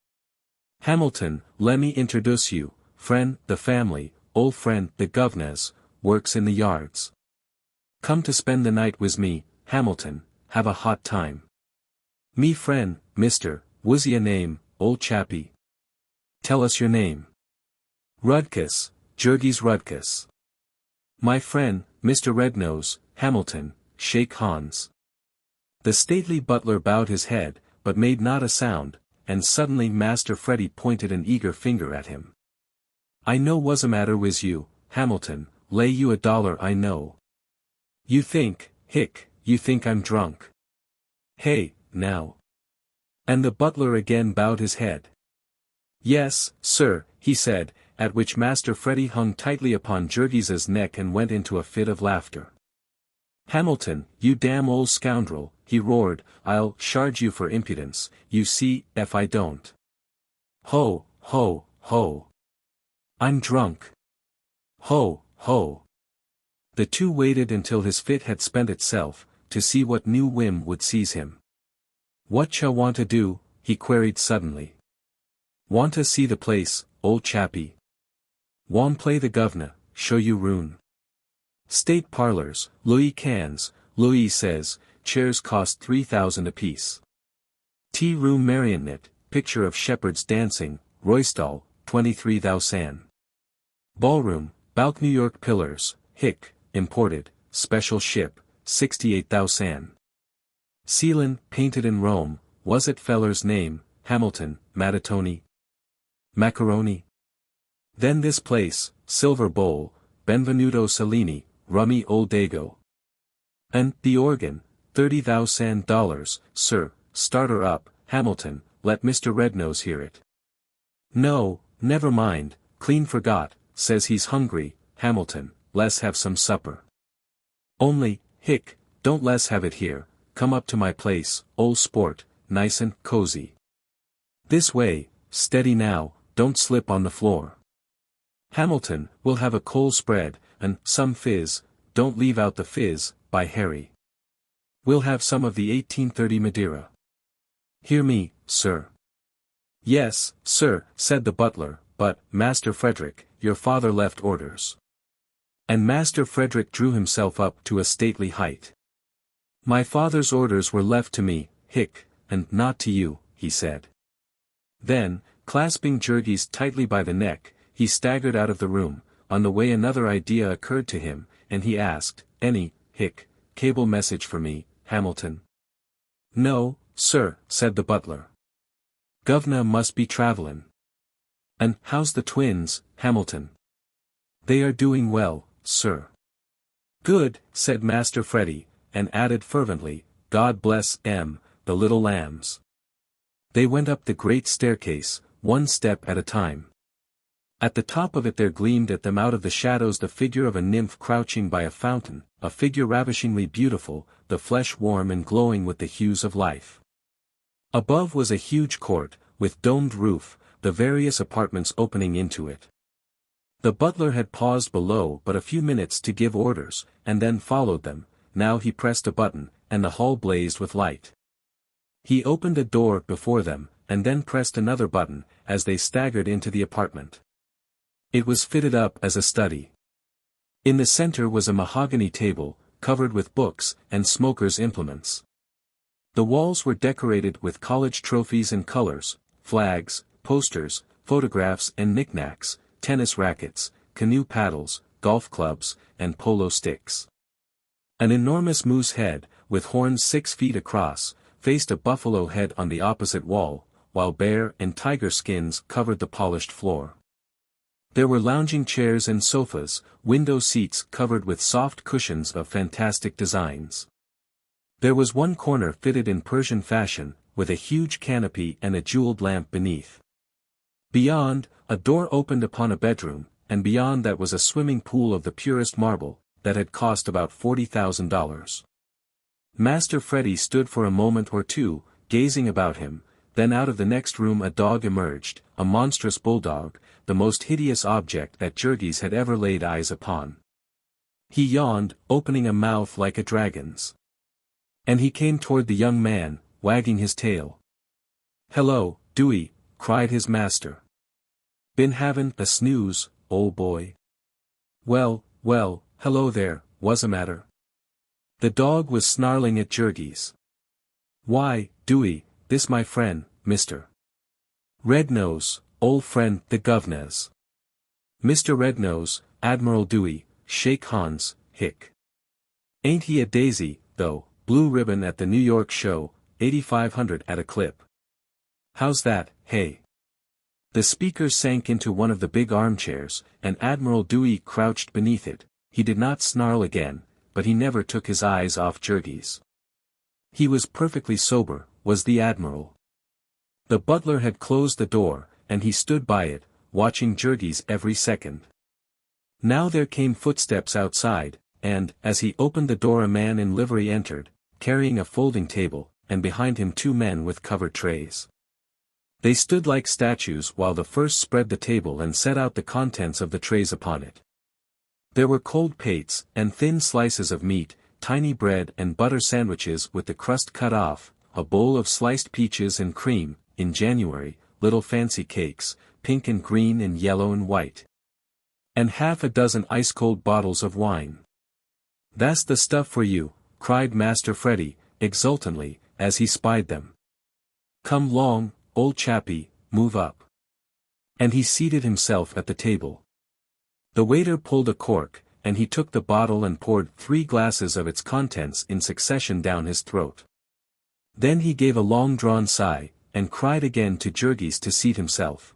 Hamilton, lemme introduce you, friend, the family, old friend, the guv'nor's, works in the yards. Come to spend the night with me, Hamilton, have a hot time. Me friend, mister, what's your name, old chappie? Tell us your name." "Rudkus, Jurgis Rudkus." "My friend, Mr. Rednose, Hamilton, shake hands." The stately butler bowed his head, but made not a sound, and suddenly Master Freddy pointed an eager finger at him. "I know what's a matter with you, Hamilton, lay you $1 I know. You think, you think I'm drunk. Hey, now." And the butler again bowed his head. "Yes, sir," he said, at which Master Freddy hung tightly upon Jurgis's neck and went into a fit of laughter. "Hamilton, you damn old scoundrel," he roared, "I'll charge you for impudence, you see, if I don't. Ho, ho, ho. I'm drunk. Ho, ho." The two waited until his fit had spent itself, to see what new whim would seize him. "What shall want to do?" he queried suddenly. "Want to see the place, old chappie? Want play the guv'nor, show you room? State parlors, Louis cans, Louis says, chairs cost 3,000 apiece. Tea room marionette, picture of shepherds dancing, Roystall, 23,000. Ballroom, Balk New York pillars, imported, special ship, 68,000. Ceiling, painted in Rome, was it feller's name, Hamilton, Mattoni? Macaroni? Then this place, silver bowl, Benvenuto Cellini, rummy old Dago. And the organ, $30,000, sir, start her up, Hamilton, let Mr. Rednose hear it." "No, never mind, clean forgot, says he's hungry, Hamilton, let's have some supper. Only, don't let's have it here, come up to my place, old sport, nice and cozy. This way, steady now, don't slip on the floor. Hamilton, we'll have a coal spread, and some fizz, don't leave out the fizz, by Harry. We'll have some of the 1830 Madeira. Hear me, sir." "Yes, sir," said the butler, "but, Master Frederick, your father left orders." And Master Frederick drew himself up to a stately height. "My father's orders were left to me, and not to you," he said. Then, clasping Jurgis tightly by the neck, he staggered out of the room. On the way another idea occurred to him, and he asked, "Any, cable message for me, Hamilton?" "No, sir," said the butler. "Guv'nor must be travelin'. And how's the twins, Hamilton?" "They are doing well, sir." "Good," said Master Freddy, and added fervently, "God bless the little lambs." They went up the great staircase, one step at a time. At the top of it there gleamed at them out of the shadows the figure of a nymph crouching by a fountain, a figure ravishingly beautiful, the flesh warm and glowing with the hues of life. Above was a huge court, with domed roof, the various apartments opening into it. The butler had paused below but a few minutes to give orders, and then followed them. Now he pressed a button, and the hall blazed with light. He opened a door before them, and then pressed another button, as they staggered into the apartment. It was fitted up as a study. In the center was a mahogany table, covered with books, and smoker's implements. The walls were decorated with college trophies and colors, flags, posters, photographs and knickknacks, tennis rackets, canoe paddles, golf clubs, and polo sticks. An enormous moose head, with horns 6 feet across, faced a buffalo head on the opposite wall, while bear and tiger skins covered the polished floor. There were lounging chairs and sofas, window seats covered with soft cushions of fantastic designs. There was one corner fitted in Persian fashion, with a huge canopy and a jeweled lamp beneath. Beyond, a door opened upon a bedroom, and beyond that was a swimming pool of the purest marble, that had cost about $40,000. Master Freddy stood for a moment or two, gazing about him, then out of the next room a dog emerged, a monstrous bulldog, the most hideous object that Jurgis had ever laid eyes upon. He yawned, opening a mouth like a dragon's. And he came toward the young man, wagging his tail. "Hello, Dewey," cried his master. "Been havin' a snooze, ol' boy?" Well, hello there, what's a matter?" The dog was snarling at Jurgis. "Why, Dewey, this my friend, Mr. Rednose, ol' friend the gov'nor's. Mr. Rednose, Admiral Dewey, shake hands, hic. Ain't he a daisy, though, blue ribbon at the New York show, 8,500 at a clip. How's that, hey?" The speaker sank into one of the big armchairs, and Admiral Dewey crouched beneath it. He did not snarl again, but he never took his eyes off Jurgis. He was perfectly sober, was the Admiral. The butler had closed the door, and he stood by it, watching Jurgis every second. Now there came footsteps outside, and, as he opened the door a man in livery entered, carrying a folding table, and behind him two men with covered trays. They stood like statues while the first spread the table and set out the contents of the trays upon it. There were cold pates, and thin slices of meat, tiny bread and butter sandwiches with the crust cut off, a bowl of sliced peaches and cream, in January, little fancy cakes, pink and green and yellow and white. And half a dozen ice-cold bottles of wine. "That's the stuff for you," cried Master Freddy, exultantly, as he spied them. "Come 'long, old chappie, move up." And he seated himself at the table. The waiter pulled a cork, and he took the bottle and poured 3 glasses of its contents in succession down his throat. Then he gave a long-drawn sigh, and cried again to Jurgis to seat himself.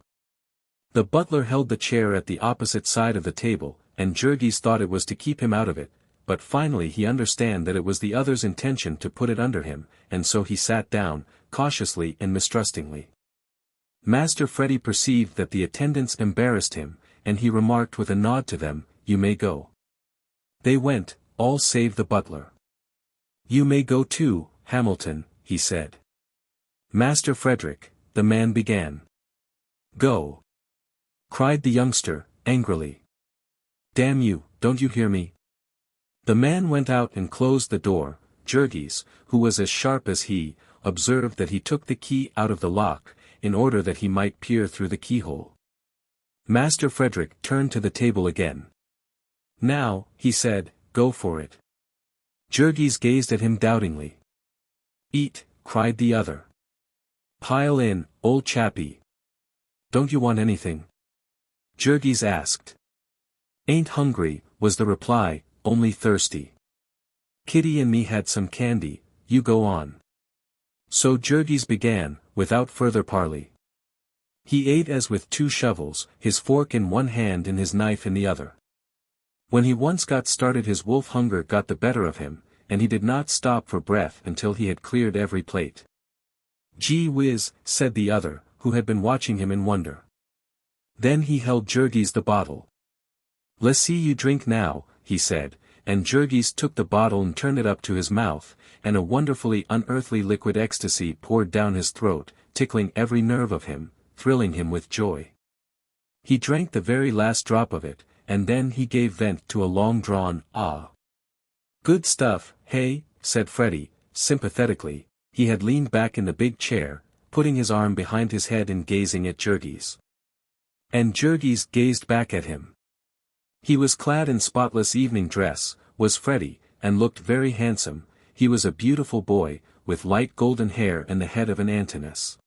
The butler held the chair at the opposite side of the table, and Jurgis thought it was to keep him out of it, but finally he understood that it was the other's intention to put it under him, and so he sat down, cautiously and mistrustingly. Master Freddy perceived that the attendants embarrassed him, and he remarked with a nod to them, "You may go." They went, all save the butler. "You may go too, Hamilton," he said. "Master Frederick," the man began. "Go!" cried the youngster, angrily. "Damn you, don't you hear me?" The man went out and closed the door. Jurgis, who was as sharp as he, observed that he took the key out of the lock, in order that he might peer through the keyhole. Master Frederick turned to the table again. "Now," he said, "go for it." Jurgis gazed at him doubtingly. "Eat," cried the other. "Pile in, old chappie." "Don't you want anything?" Jurgis asked. "Ain't hungry," was the reply, "only thirsty. Kitty and me had some candy, you go on." So Jurgis began, without further parley. He ate as with 2 shovels, his fork in one hand and his knife in the other. When he once got started his wolf hunger got the better of him, and he did not stop for breath until he had cleared every plate. "Gee whiz," said the other, who had been watching him in wonder. Then he held Jurgis the bottle. "Let's see you drink now," he said, and Jurgis took the bottle and turned it up to his mouth, and a wonderfully unearthly liquid ecstasy poured down his throat, tickling every nerve of him, thrilling him with joy. He drank the very last drop of it, and then he gave vent to a long-drawn, "Ah." "Good stuff, hey?" said Freddy, sympathetically. He had leaned back in the big chair, putting his arm behind his head and gazing at Jurgis. And Jurgis gazed back at him. He was clad in spotless evening dress, was Freddy, and looked very handsome. He was a beautiful boy, with light golden hair and the head of an Antinous.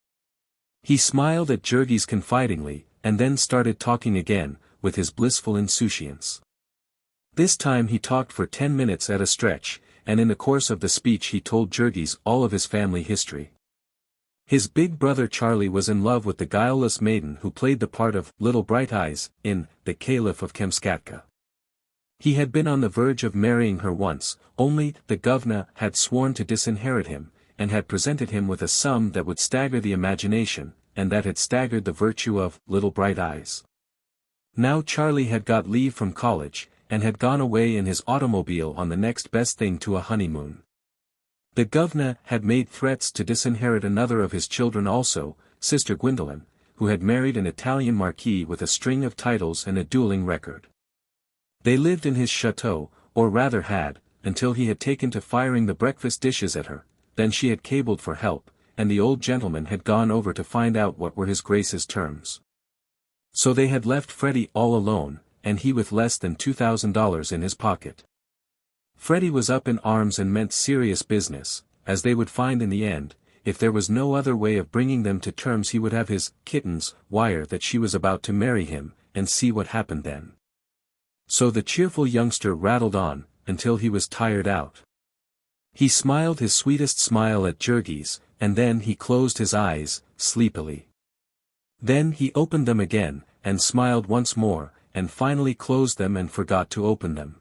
He smiled at Jurgis confidingly, and then started talking again, with his blissful insouciance. This time he talked for 10 minutes at a stretch, and in the course of the speech he told Jurgis all of his family history. His big brother Charlie was in love with the guileless maiden who played the part of Little Bright Eyes in The Caliph of Kamskatka. He had been on the verge of marrying her once, only the governor had sworn to disinherit him, and had presented him with a sum that would stagger the imagination, and that had staggered the virtue of Little Bright Eyes. Now Charlie had got leave from college, and had gone away in his automobile on the next best thing to a honeymoon. The governor had made threats to disinherit another of his children also, Sister Gwendolen, who had married an Italian marquis with a string of titles and a dueling record. They lived in his chateau, or rather had, until he had taken to firing the breakfast dishes at her, then she had cabled for help, and the old gentleman had gone over to find out what were his grace's terms. So they had left Freddie all alone, and he with less than $2,000 in his pocket. Freddie was up in arms and meant serious business, as they would find in the end. If there was no other way of bringing them to terms, he would have his kittens wire that she was about to marry him, and see what happened then. So the cheerful youngster rattled on, until he was tired out. He smiled his sweetest smile at Jurgis, and then he closed his eyes, sleepily. Then he opened them again, and smiled once more, and finally closed them and forgot to open them.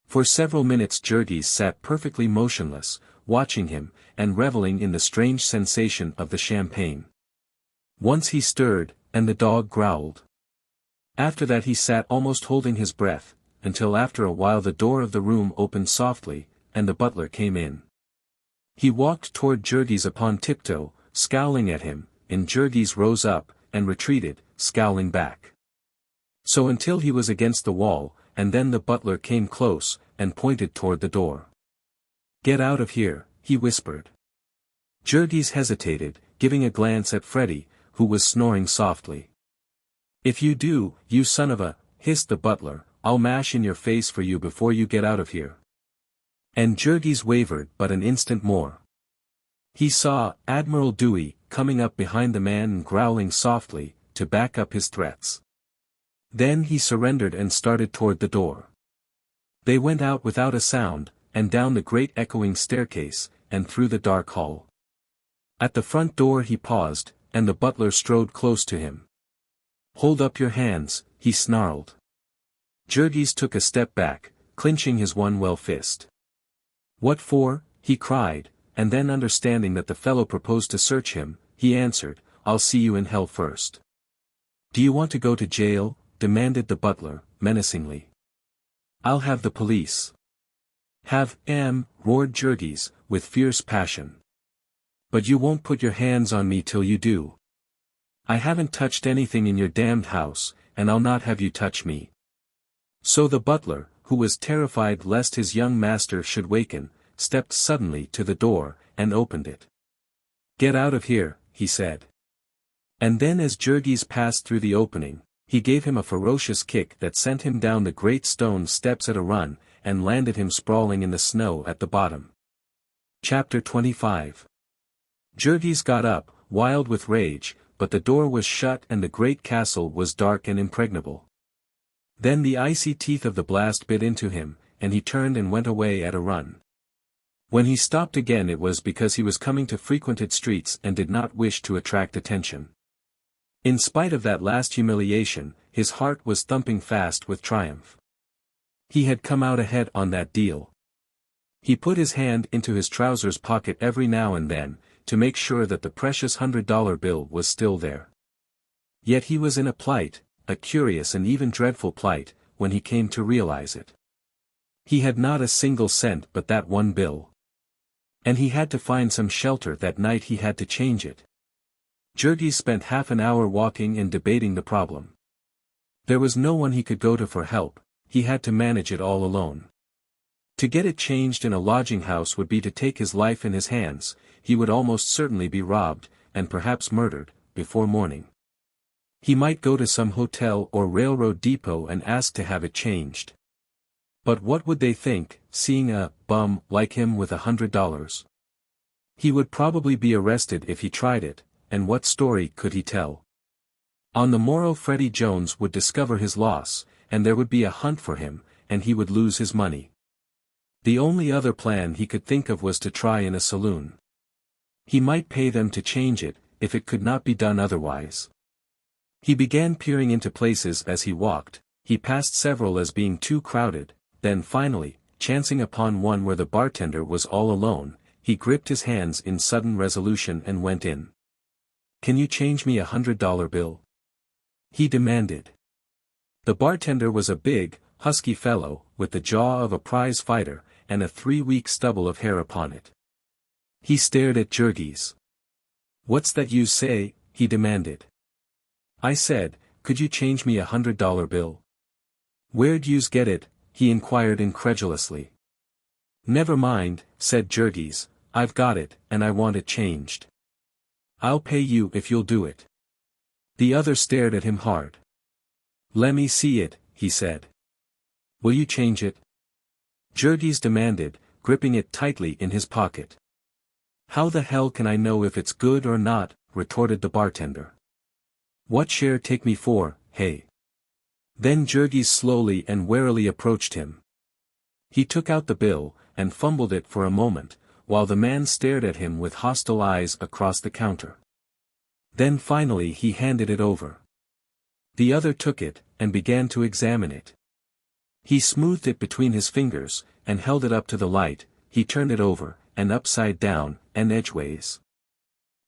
For several minutes Jurgis sat perfectly motionless, watching him, and reveling in the strange sensation of the champagne. Once he stirred, and the dog growled. After that he sat almost holding his breath, until after a while the door of the room opened softly, and the butler came in. He walked toward Jurgis upon tiptoe, scowling at him, and Jurgis rose up, and retreated, scowling back. So until he was against the wall, and then the butler came close, and pointed toward the door. "Get out of here," he whispered. Jurgis hesitated, giving a glance at Freddie, who was snoring softly. "If you do, you son of a," hissed the butler, "I'll mash in your face for you before you get out of here." And Jurgis wavered but an instant more. He saw Admiral Dewey coming up behind the man and growling softly, to back up his threats. Then he surrendered and started toward the door. They went out without a sound, and down the great echoing staircase, and through the dark hall. At the front door he paused, and the butler strode close to him. "Hold up your hands," he snarled. Jurgis took a step back, clinching his one well fist. "What for?" he cried, and then understanding that the fellow proposed to search him, he answered, "I'll see you in hell first." "Do you want to go to jail?" demanded the butler, menacingly. "I'll have the police." "Have, roared Jurgis, with fierce passion. "But you won't put your hands on me till you do. I haven't touched anything in your damned house, and I'll not have you touch me." So the butler, who was terrified lest his young master should waken, stepped suddenly to the door, and opened it. "Get out of here," he said. And then as Jurgis passed through the opening, he gave him a ferocious kick that sent him down the great stone steps at a run, and landed him sprawling in the snow at the bottom. Chapter 25. Jurgis got up, wild with rage, but the door was shut and the great castle was dark and impregnable. Then the icy teeth of the blast bit into him, and he turned and went away at a run. When he stopped again it was because he was coming to frequented streets and did not wish to attract attention. In spite of that last humiliation, his heart was thumping fast with triumph. He had come out ahead on that deal. He put his hand into his trousers pocket every now and then, to make sure that the precious $100 bill was still there. Yet he was in a plight, a curious and even dreadful plight, when he came to realize it. He had not a single cent but that one bill. And he had to find some shelter that night. He had to change it. Jurgis spent half an hour walking and debating the problem. There was no one he could go to for help, he had to manage it all alone. To get it changed in a lodging house would be to take his life in his hands. He would almost certainly be robbed, and perhaps murdered, before morning. He might go to some hotel or railroad depot and ask to have it changed. But what would they think, seeing a bum like him with $100? He would probably be arrested if he tried it, and what story could he tell? On the morrow Freddie Jones would discover his loss, and there would be a hunt for him, and he would lose his money. The only other plan he could think of was to try in a saloon. He might pay them to change it, if it could not be done otherwise. He began peering into places as he walked. He passed several as being too crowded, then finally, chancing upon one where the bartender was all alone, he gripped his hands in sudden resolution and went in. "Can you change me $100 bill?" he demanded. The bartender was a big, husky fellow, with the jaw of a prize fighter, and a 3-week stubble of hair upon it. He stared at Jurgis. "What's that you say?" he demanded. "I said, could you change me $100 bill?" "Where'd yous get it?" he inquired incredulously. "Never mind," said Jurgis, "I've got it, and I want it changed." "I'll pay you if you'll do it." The other stared at him hard. "Lemme see it," he said. "Will you change it?" Jurgis demanded, gripping it tightly in his pocket. "How the hell can I know if it's good or not?" retorted the bartender. "What share take me for, hey?" Then Jurgis slowly and warily approached him. He took out the bill, and fumbled it for a moment, while the man stared at him with hostile eyes across the counter. Then finally he handed it over. The other took it, and began to examine it. He smoothed it between his fingers, and held it up to the light. He turned it over, and upside down, and edgeways.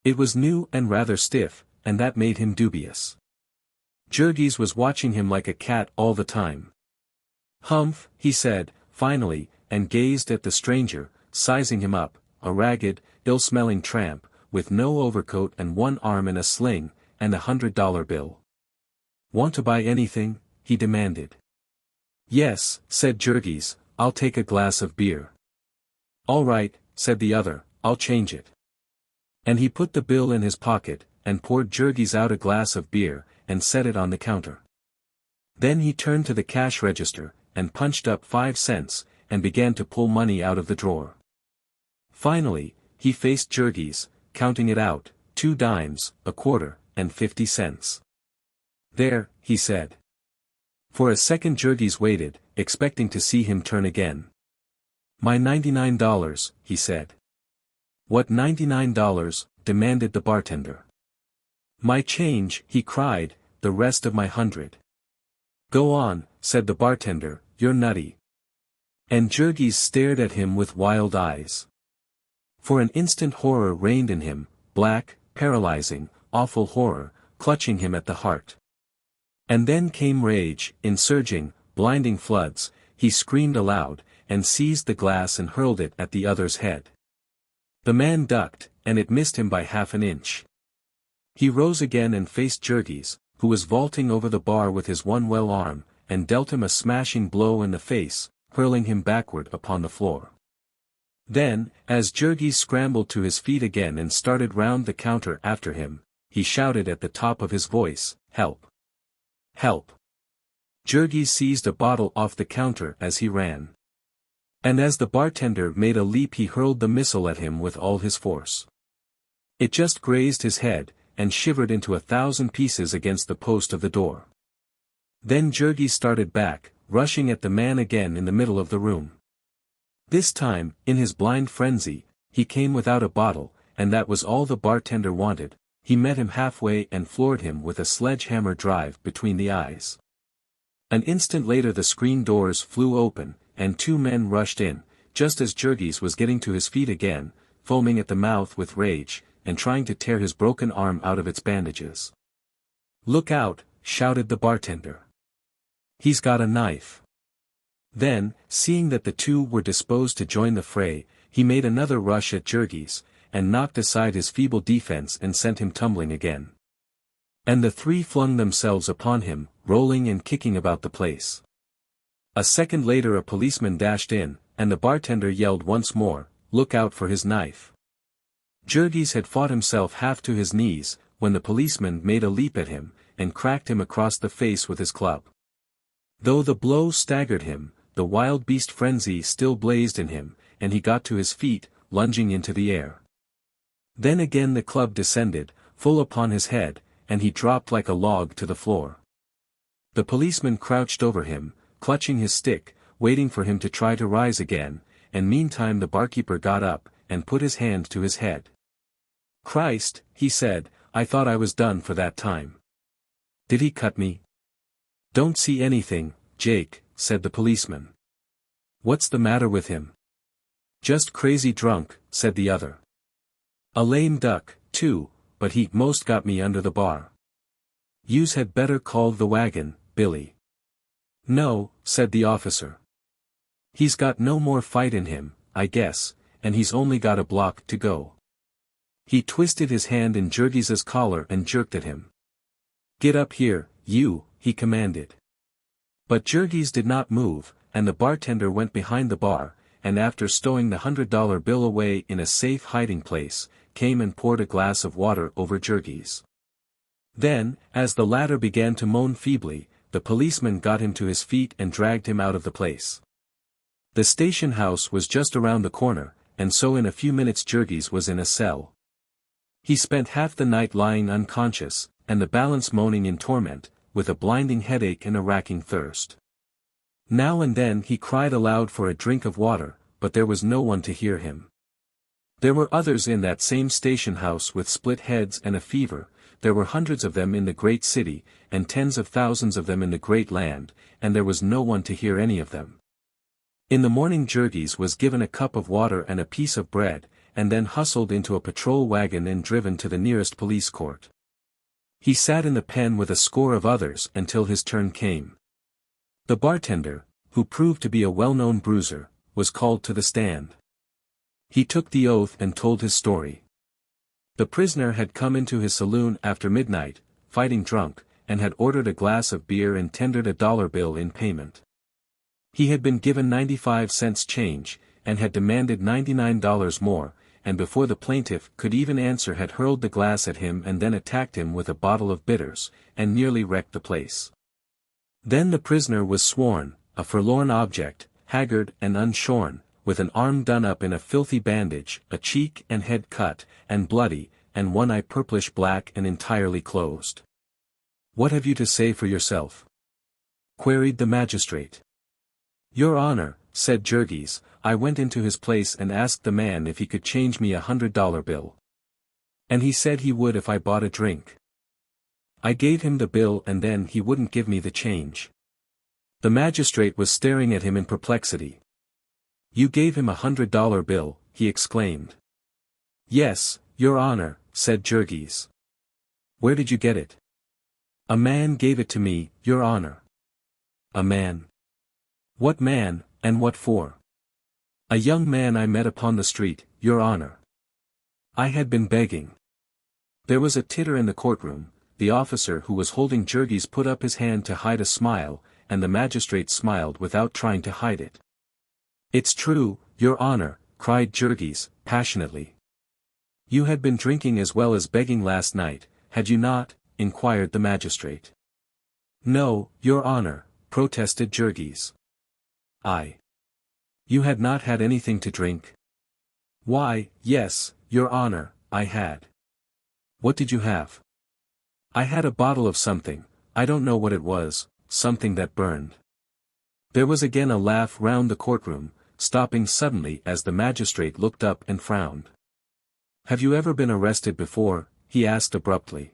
It was new and rather stiff, and that made him dubious. Jurgis was watching him like a cat all the time. "Humph," he said, finally, and gazed at the stranger, sizing him up, a ragged, ill-smelling tramp, with no overcoat and one arm in a sling, and $100 bill. "Want to buy anything?" he demanded. "Yes," said Jurgis, "I'll take a glass of beer." "All right," said the other, "I'll change it." And he put the bill in his pocket, and poured Jurgis out a glass of beer, and set it on the counter. Then he turned to the cash register, and punched up 5 cents, and began to pull money out of the drawer. Finally, he faced Jurgis, counting it out, 2 dimes, a quarter, and 50 cents. "There," he said. For a second Jurgis waited, expecting to see him turn again. "My $99, he said. "What $99, demanded the bartender. "My change," he cried, "the rest of my 100. "Go on," said the bartender, "you're nutty." And Jurgis stared at him with wild eyes. For an instant horror reigned in him, black, paralyzing, awful horror, clutching him at the heart. And then came rage, in surging, blinding floods. He screamed aloud, and seized the glass and hurled it at the other's head. The man ducked, and it missed him by half an inch. He rose again and faced Jurgis, who was vaulting over the bar with his one well arm, and dealt him a smashing blow in the face, hurling him backward upon the floor. Then, as Jurgis scrambled to his feet again and started round the counter after him, he shouted at the top of his voice, "Help! Help!" Jurgis seized a bottle off the counter as he ran. And as the bartender made a leap he hurled the missile at him with all his force. It just grazed his head, and shivered into 1,000 pieces against the post of the door. Then Jurgis started back, rushing at the man again in the middle of the room. This time, in his blind frenzy, he came without a bottle, and that was all the bartender wanted. He met him halfway and floored him with a sledgehammer drive between the eyes. An instant later the screen doors flew open, and 2 men rushed in, just as Jurgis was getting to his feet again, foaming at the mouth with rage, and trying to tear his broken arm out of its bandages. "Look out," shouted the bartender. "He's got a knife." Then, seeing that the 2 were disposed to join the fray, he made another rush at Jurgis, and knocked aside his feeble defense and sent him tumbling again. And the 3 flung themselves upon him, rolling and kicking about the place. A second later a policeman dashed in, and the bartender yelled once more, "Look out for his knife." Jurgis had fought himself half to his knees, when the policeman made a leap at him, and cracked him across the face with his club. Though the blow staggered him, the wild beast frenzy still blazed in him, and he got to his feet, lunging into the air. Then again the club descended, full upon his head, and he dropped like a log to the floor. The policeman crouched over him, clutching his stick, waiting for him to try to rise again, and meantime the barkeeper got up, and put his hand to his head. Christ, he said, I thought I was done for that time. Did he cut me? Don't see anything, Jake, said the policeman. What's the matter with him? Just crazy drunk, said the other. A lame duck, too, but he most got me under the bar. Yous had better call the wagon, Billy. No, said the officer. He's got no more fight in him, I guess, and he's only got a block to go. He twisted his hand in Jurgis's collar and jerked at him. Get up here, you, he commanded. But Jurgis did not move, and the bartender went behind the bar, and after stowing the $100 bill away in a safe hiding place, came and poured a glass of water over Jurgis. Then, as the latter began to moan feebly, the policeman got him to his feet and dragged him out of the place. The station house was just around the corner, and so in a few minutes Jurgis was in a cell. He spent half the night lying unconscious, and the balance moaning in torment, with a blinding headache and a racking thirst. Now and then he cried aloud for a drink of water, but there was no one to hear him. There were others in that same station house with split heads and a fever. There were hundreds of them in the great city, and tens of thousands of them in the great land, and there was no one to hear any of them. In the morning Jurgis was given a cup of water and a piece of bread, and then hustled into a patrol wagon and driven to the nearest police court. He sat in the pen with a score of others until his turn came. The bartender, who proved to be a well-known bruiser, was called to the stand. He took the oath and told his story. The prisoner had come into his saloon after midnight, fighting drunk, and had ordered a glass of beer and tendered a $1 bill in payment. He had been given 95 cents change, and had demanded $99 more, and before the plaintiff could even answer had hurled the glass at him and then attacked him with a bottle of bitters, and nearly wrecked the place. Then the prisoner was sworn, a forlorn object, haggard and unshorn, with an arm done up in a filthy bandage, a cheek and head cut, and bloody, and one eye purplish black and entirely closed. What have you to say for yourself? Queried the magistrate. Your Honor, said Jurgis, I went into his place and asked the man if he could change me $100 bill. And he said he would if I bought a drink. I gave him the bill and then he wouldn't give me the change. The magistrate was staring at him in perplexity. You gave him $100 bill, he exclaimed. Yes, Your Honor, said Jurgis. Where did you get it? A man gave it to me, Your Honor. A man? What man, and what for? A young man I met upon the street, Your Honor. I had been begging. There was a titter in the courtroom. The officer who was holding Jurgis put up his hand to hide a smile, and the magistrate smiled without trying to hide it. It's true, Your Honor, cried Jurgis, passionately. You had been drinking as well as begging last night, had you not? Inquired the magistrate. No, Your Honor, protested Jurgis. You had not had anything to drink? Why, yes, Your Honor, I had. What did you have? I had a bottle of something, I don't know what it was, something that burned. There was again a laugh round the courtroom, stopping suddenly as the magistrate looked up and frowned. Have you ever been arrested before? He asked abruptly.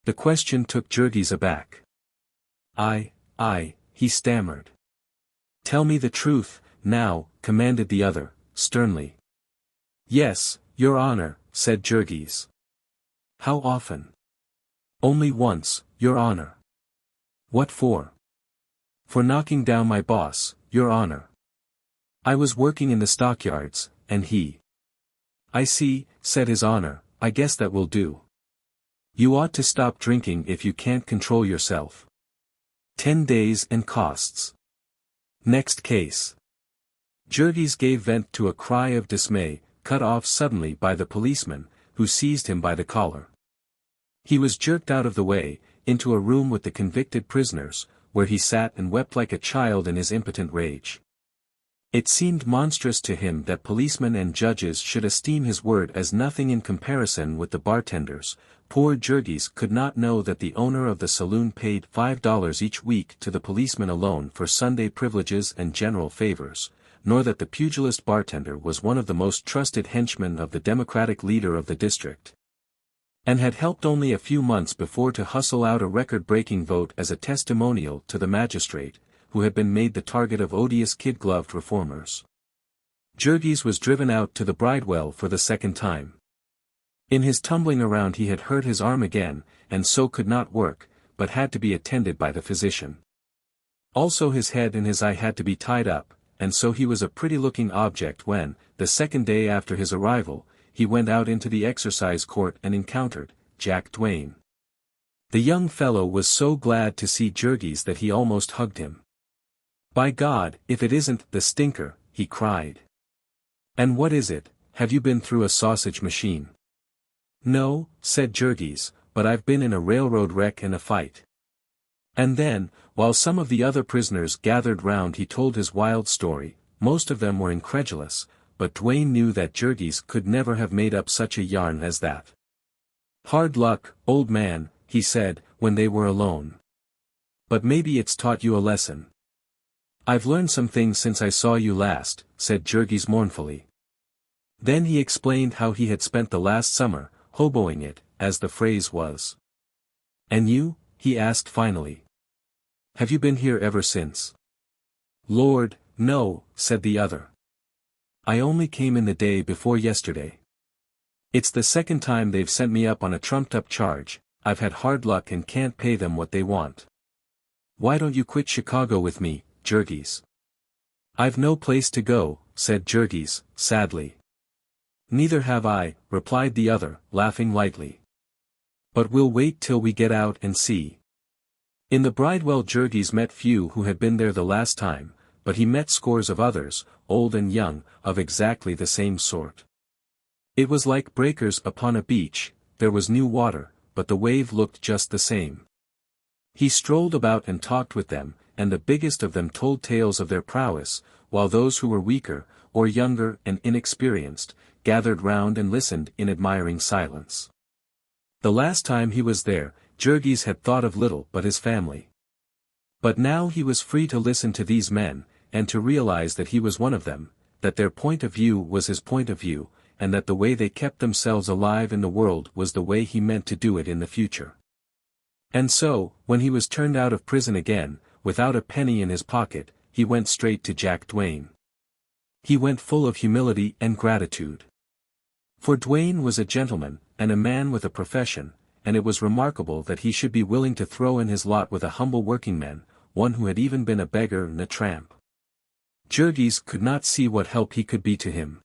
The question took Jurgis aback. He stammered. Tell me the truth, now, commanded the other, sternly. Yes, Your Honor, said Jurgis. How often? Only once, Your Honor. What for? For knocking down my boss, Your Honor. I was working in the stockyards, and he. I see, said His Honor, I guess that will do. You ought to stop drinking if you can't control yourself. 10 days and costs. Next case. Jurgis gave vent to a cry of dismay, cut off suddenly by the policeman, who seized him by the collar. He was jerked out of the way, into a room with the convicted prisoners, where he sat and wept like a child in his impotent rage. It seemed monstrous to him that policemen and judges should esteem his word as nothing in comparison with the bartenders. Poor Jurgis could not know that the owner of the saloon paid $5 each week to the policeman alone for Sunday privileges and general favors, nor that the pugilist bartender was one of the most trusted henchmen of the Democratic leader of the district, and had helped only a few months before to hustle out a record-breaking vote as a testimonial to the magistrate, who had been made the target of odious kid-gloved reformers. Jurgis was driven out to the bridewell for the second time. In his tumbling around he had hurt his arm again, and so could not work, but had to be attended by the physician. Also his head and his eye had to be tied up, and so he was a pretty-looking object when, the second day after his arrival, he went out into the exercise court and encountered Jack Duane. The young fellow was so glad to see Jurgis that he almost hugged him. "By God, if it isn't the stinker," he cried. "And what is it, have you been through a sausage machine?" "No," said Jurgis, "but I've been in a railroad wreck and a fight." And then, while some of the other prisoners gathered round, he told his wild story. Most of them were incredulous, but Duane knew that Jurgis could never have made up such a yarn as that. "Hard luck, old man," he said, when they were alone. "But maybe it's taught you a lesson." "I've learned some things since I saw you last," said Jurgis mournfully. Then he explained how he had spent the last summer, hoboing it, as the phrase was. "And you?" he asked finally. "Have you been here ever since?" "Lord, no," said the other. "I only came in the day before yesterday. It's the second time they've sent me up on a trumped-up charge. I've had hard luck and can't pay them what they want." "Why don't you quit Chicago with me, Jurgis?" "I've no place to go," said Jurgis, sadly. "Neither have I," replied the other, laughing lightly. "But we'll wait till we get out and see." In the bridewell Jurgis met few who had been there the last time, but he met scores of others, old and young, of exactly the same sort. It was like breakers upon a beach. There was new water, but the wave looked just the same. He strolled about and talked with them, and the biggest of them told tales of their prowess, while those who were weaker, or younger and inexperienced, gathered round and listened in admiring silence. The last time he was there, Jurgis had thought of little but his family. But now he was free to listen to these men, and to realize that he was one of them, that their point of view was his point of view, and that the way they kept themselves alive in the world was the way he meant to do it in the future. And so, when he was turned out of prison again, without a penny in his pocket, he went straight to Jack Duane. He went full of humility and gratitude. For Duane was a gentleman, and a man with a profession, and it was remarkable that he should be willing to throw in his lot with a humble workingman, one who had even been a beggar and a tramp. Jurgis could not see what help he could be to him.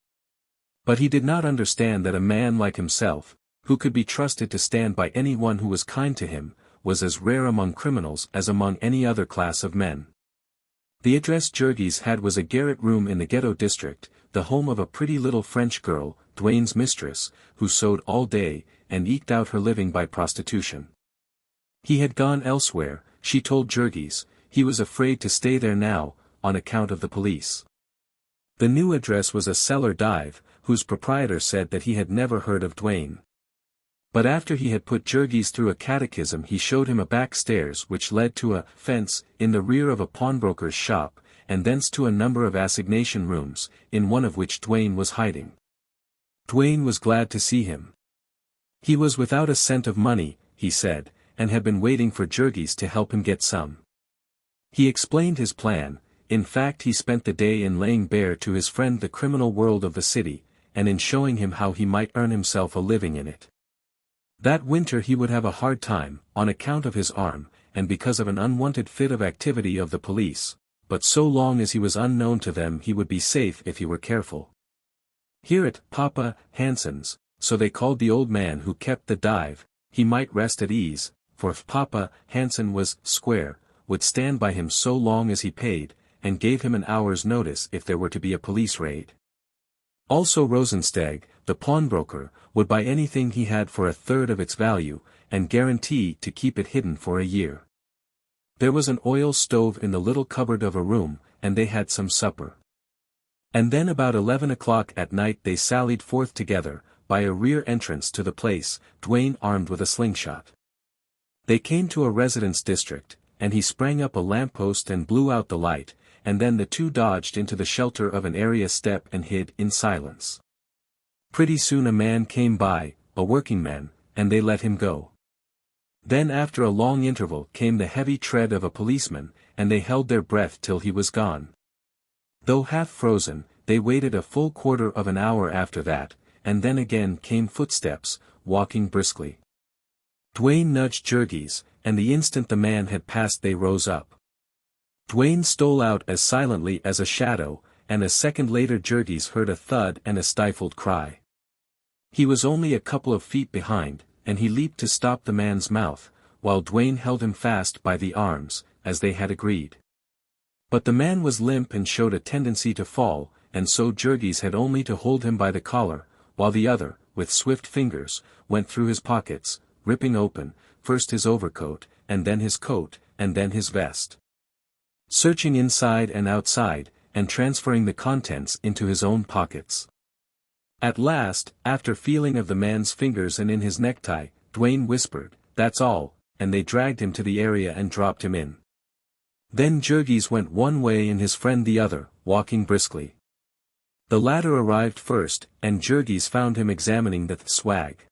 But he did not understand that a man like himself, who could be trusted to stand by anyone who was kind to him, was as rare among criminals as among any other class of men. The address Jurgis had was a garret room in the ghetto district, the home of a pretty little French girl, Duane's mistress, who sewed all day, and eked out her living by prostitution. He had gone elsewhere, she told Jurgis. He was afraid to stay there now, on account of the police. The new address was a cellar dive, whose proprietor said that he had never heard of Duane. But after he had put Jurgis through a catechism, he showed him a back stairs which led to a fence in the rear of a pawnbroker's shop, and thence to a number of assignation rooms, in one of which Duane was hiding. Duane was glad to see him. He was without a cent of money, he said, and had been waiting for Jurgis to help him get some. He explained his plan. In fact, he spent the day in laying bare to his friend the criminal world of the city, and in showing him how he might earn himself a living in it. That winter he would have a hard time, on account of his arm, and because of an unwanted fit of activity of the police, but so long as he was unknown to them he would be safe if he were careful. Here at Papa Hansen's, so they called the old man who kept the dive, he might rest at ease, for if Papa Hansen was square, would stand by him so long as he paid, and gave him an hour's notice if there were to be a police raid. Also Rosensteg, the pawnbroker, would buy anything he had for a third of its value, and guarantee to keep it hidden for a year. There was an oil stove in the little cupboard of a room, and they had some supper. And then about 11 o'clock at night they sallied forth together, by a rear entrance to the place, Duane armed with a slingshot. They came to a residence district, and he sprang up a lamppost and blew out the light, and then the two dodged into the shelter of an area step and hid in silence. Pretty soon a man came by, a working man, and they let him go. Then after a long interval came the heavy tread of a policeman, and they held their breath till he was gone. Though half frozen, they waited a full quarter of an hour after that, and then again came footsteps, walking briskly. Duane nudged Jurgis, and the instant the man had passed they rose up. Duane stole out as silently as a shadow, and a second later Jurgis heard a thud and a stifled cry. He was only a couple of feet behind, and he leaped to stop the man's mouth, while Duane held him fast by the arms, as they had agreed. But the man was limp and showed a tendency to fall, and so Jurgis had only to hold him by the collar, while the other, with swift fingers, went through his pockets, ripping open, first his overcoat, and then his coat, and then his vest. Searching inside and outside, and transferring the contents into his own pockets. At last, after feeling of the man's fingers and in his necktie, Duane whispered, "That's all," and they dragged him to the area and dropped him in. Then Jurgis went one way and his friend the other, walking briskly. The latter arrived first, and Jurgis found him examining the swag.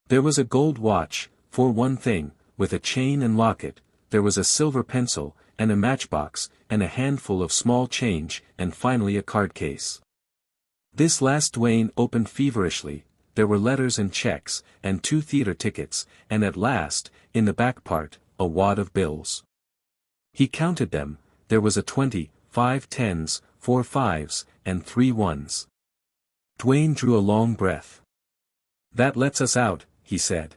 There was a gold watch, for one thing, with a chain and locket, there was a silver pencil, and a matchbox, and a handful of small change, and finally a card case. This last Duane opened feverishly. There were letters and checks, and 2 theater tickets, and at last, in the back part, a wad of bills. He counted them. There was a 20, 5 tens, 4 fives, and 3 ones. Duane drew a long breath. "That lets us out," he said.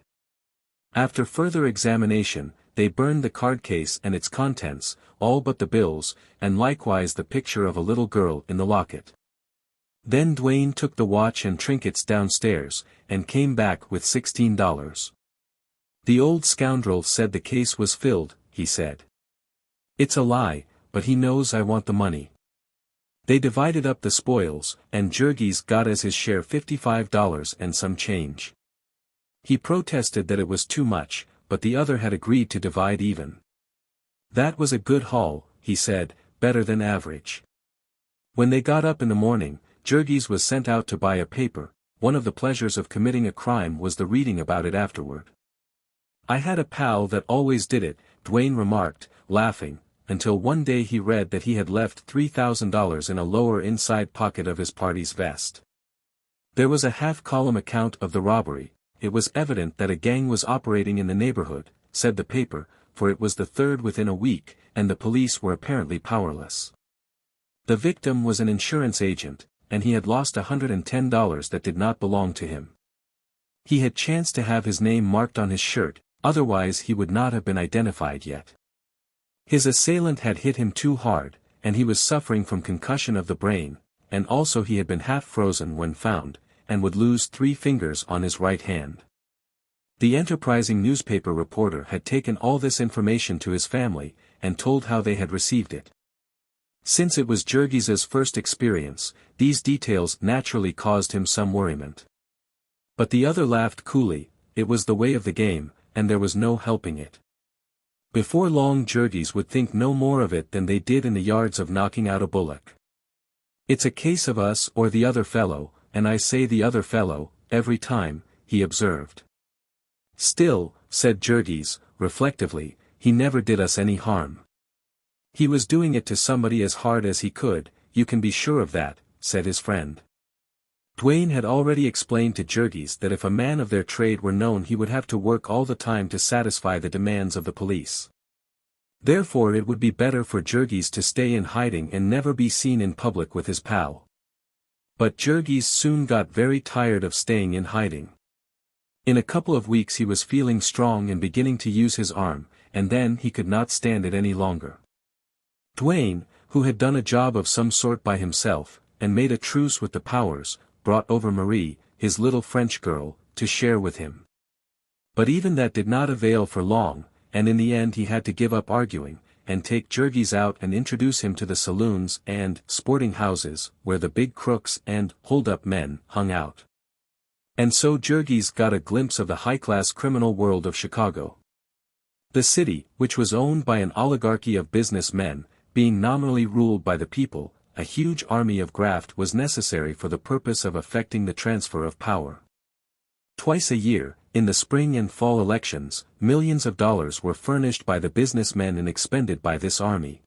After further examination, they burned the card case and its contents, all but the bills, and likewise the picture of a little girl in the locket. Then Duane took the watch and trinkets downstairs, and came back with $16. "The old scoundrel said the case was filled," he said. "It's a lie, but he knows I want the money." They divided up the spoils, and Jurgis got as his share $55 and some change. He protested that it was too much, but the other had agreed to divide even. "That was a good haul," he said, "better than average." When they got up in the morning, Jurgis was sent out to buy a paper. One of the pleasures of committing a crime was the reading about it afterward. "I had a pal that always did it," Duane remarked, laughing, until one day he read that he had left $3,000 in a lower inside pocket of his party's vest. There was a half-column account of the robbery. It was evident that a gang was operating in the neighborhood, said the paper, for it was the third within a week, and the police were apparently powerless. The victim was an insurance agent, and he had lost $110 that did not belong to him. He had chanced to have his name marked on his shirt, otherwise he would not have been identified yet. His assailant had hit him too hard, and he was suffering from concussion of the brain, and also he had been half frozen when found, and would lose 3 fingers on his right hand. The enterprising newspaper reporter had taken all this information to his family, and told how they had received it. Since it was Jurgis's first experience, these details naturally caused him some worriment. But the other laughed coolly. It was the way of the game, and there was no helping it. Before long Jurgis would think no more of it than they did in the yards of knocking out a bullock. "It's a case of us or the other fellow, and I say the other fellow, every time," he observed. "Still," said Jurgis, reflectively, "he never did us any harm." "He was doing it to somebody as hard as he could, you can be sure of that," said his friend. Duane had already explained to Jurgis that if a man of their trade were known he would have to work all the time to satisfy the demands of the police. Therefore it would be better for Jurgis to stay in hiding and never be seen in public with his pal. But Jurgis soon got very tired of staying in hiding. In a couple of weeks he was feeling strong and beginning to use his arm, and then he could not stand it any longer. Duane, who had done a job of some sort by himself, and made a truce with the powers, brought over Marie, his little French girl, to share with him. But even that did not avail for long, and in the end he had to give up arguing, and take Jurgis out and introduce him to the saloons and sporting houses where the big crooks and hold-up men hung out. And so Jurgis got a glimpse of the high-class criminal world of Chicago. The city, which was owned by an oligarchy of businessmen, being nominally ruled by the people, a huge army of graft was necessary for the purpose of effecting the transfer of power. Twice a year, in the spring and fall elections, millions of dollars were furnished by the businessmen and expended by this army.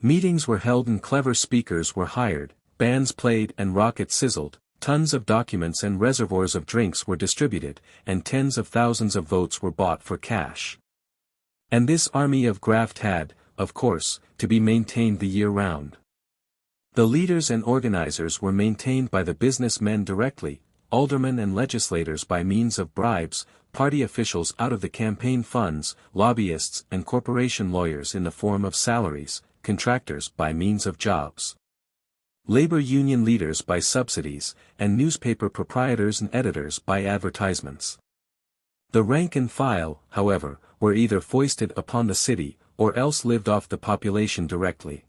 Meetings were held and clever speakers were hired, bands played and rockets sizzled, tons of documents and reservoirs of drinks were distributed, and tens of thousands of votes were bought for cash. And this army of graft had, of course, to be maintained the year round. The leaders and organizers were maintained by the businessmen directly, aldermen and legislators by means of bribes, party officials out of the campaign funds, lobbyists and corporation lawyers in the form of salaries, contractors by means of jobs, labor union leaders by subsidies, and newspaper proprietors and editors by advertisements. The rank and file, however, were either foisted upon the city, or else lived off the population directly.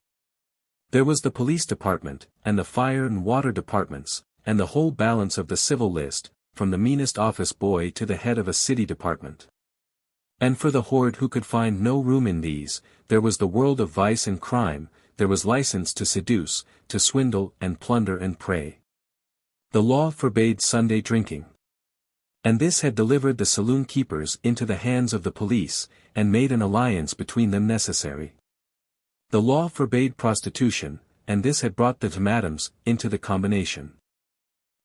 There was the police department, and the fire and water departments, and the whole balance of the civil list, from the meanest office boy to the head of a city department. And for the horde who could find no room in these, there was the world of vice and crime, there was license to seduce, to swindle and plunder and prey. The law forbade Sunday drinking. And this had delivered the saloon keepers into the hands of the police, and made an alliance between them necessary. The law forbade prostitution, and this had brought the tomatums into the combination.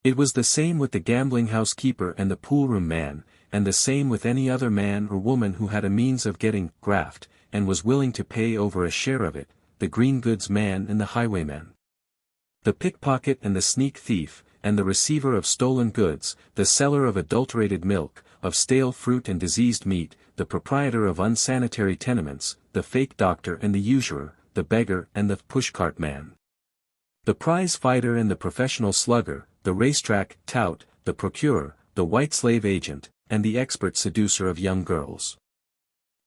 It was the same with the gambling house keeper and the poolroom man, and the same with any other man or woman who had a means of getting graft, and was willing to pay over a share of it, the green goods man and the highwayman. The pickpocket and the sneak thief, and the receiver of stolen goods, the seller of adulterated milk, of stale fruit and diseased meat, the proprietor of unsanitary tenements, the fake doctor and the usurer, the beggar and the pushcart man. The prize fighter and the professional slugger, the racetrack tout, the procurer, the white slave agent, and the expert seducer of young girls.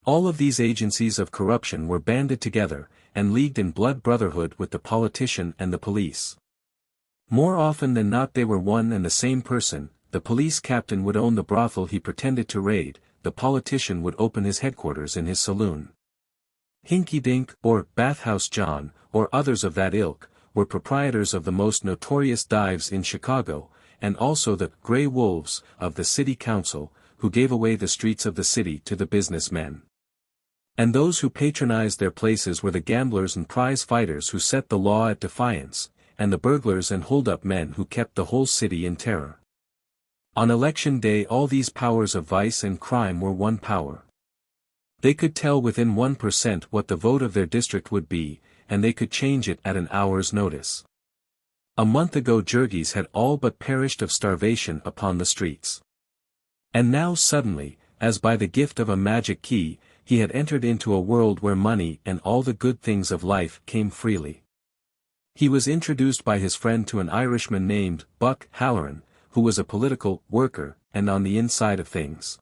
All of these agencies of corruption were banded together, and leagued in blood brotherhood with the politician and the police. More often than not they were one and the same person. The police captain would own the brothel he pretended to raid, the politician would open his headquarters in his saloon. Hinky Dink, or Bathhouse John, or others of that ilk, were proprietors of the most notorious dives in Chicago, and also the "Grey Wolves" of the city council, who gave away the streets of the city to the businessmen. And those who patronized their places were the gamblers and prize fighters who set the law at defiance, and the burglars and hold-up men who kept the whole city in terror. On election day all these powers of vice and crime were one power. They could tell within 1% what the vote of their district would be, and they could change it at an hour's notice. A month ago Jurgis had all but perished of starvation upon the streets. And now suddenly, as by the gift of a magic key, he had entered into a world where money and all the good things of life came freely. He was introduced by his friend to an Irishman named Buck Halloran, who was a political worker, and on the inside of things.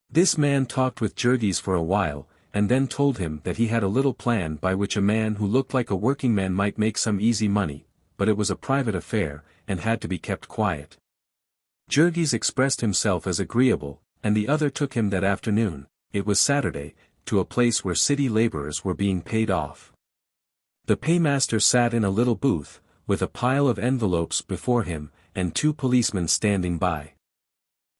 This man talked with Jurgis for a while, and then told him that he had a little plan by which a man who looked like a working man might make some easy money, but it was a private affair, and had to be kept quiet. Jurgis expressed himself as agreeable, and the other took him that afternoon, it was Saturday, to a place where city laborers were being paid off. The paymaster sat in a little booth, with a pile of envelopes before him, and two policemen standing by.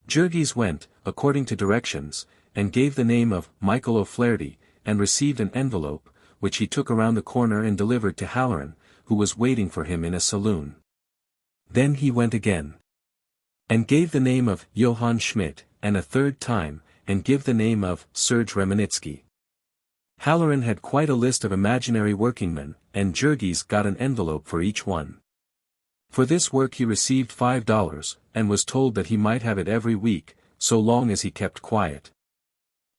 Jurgis went, according to directions, and gave the name of Michael O'Flaherty, and received an envelope, which he took around the corner and delivered to Halloran, who was waiting for him in a saloon. Then he went again, and gave the name of Johann Schmidt, and a third time, and give the name of Serge Remenitsky. Halloran had quite a list of imaginary workingmen, and Jurgis got an envelope for each one. For this work he received $5, and was told that he might have it every week, so long as he kept quiet.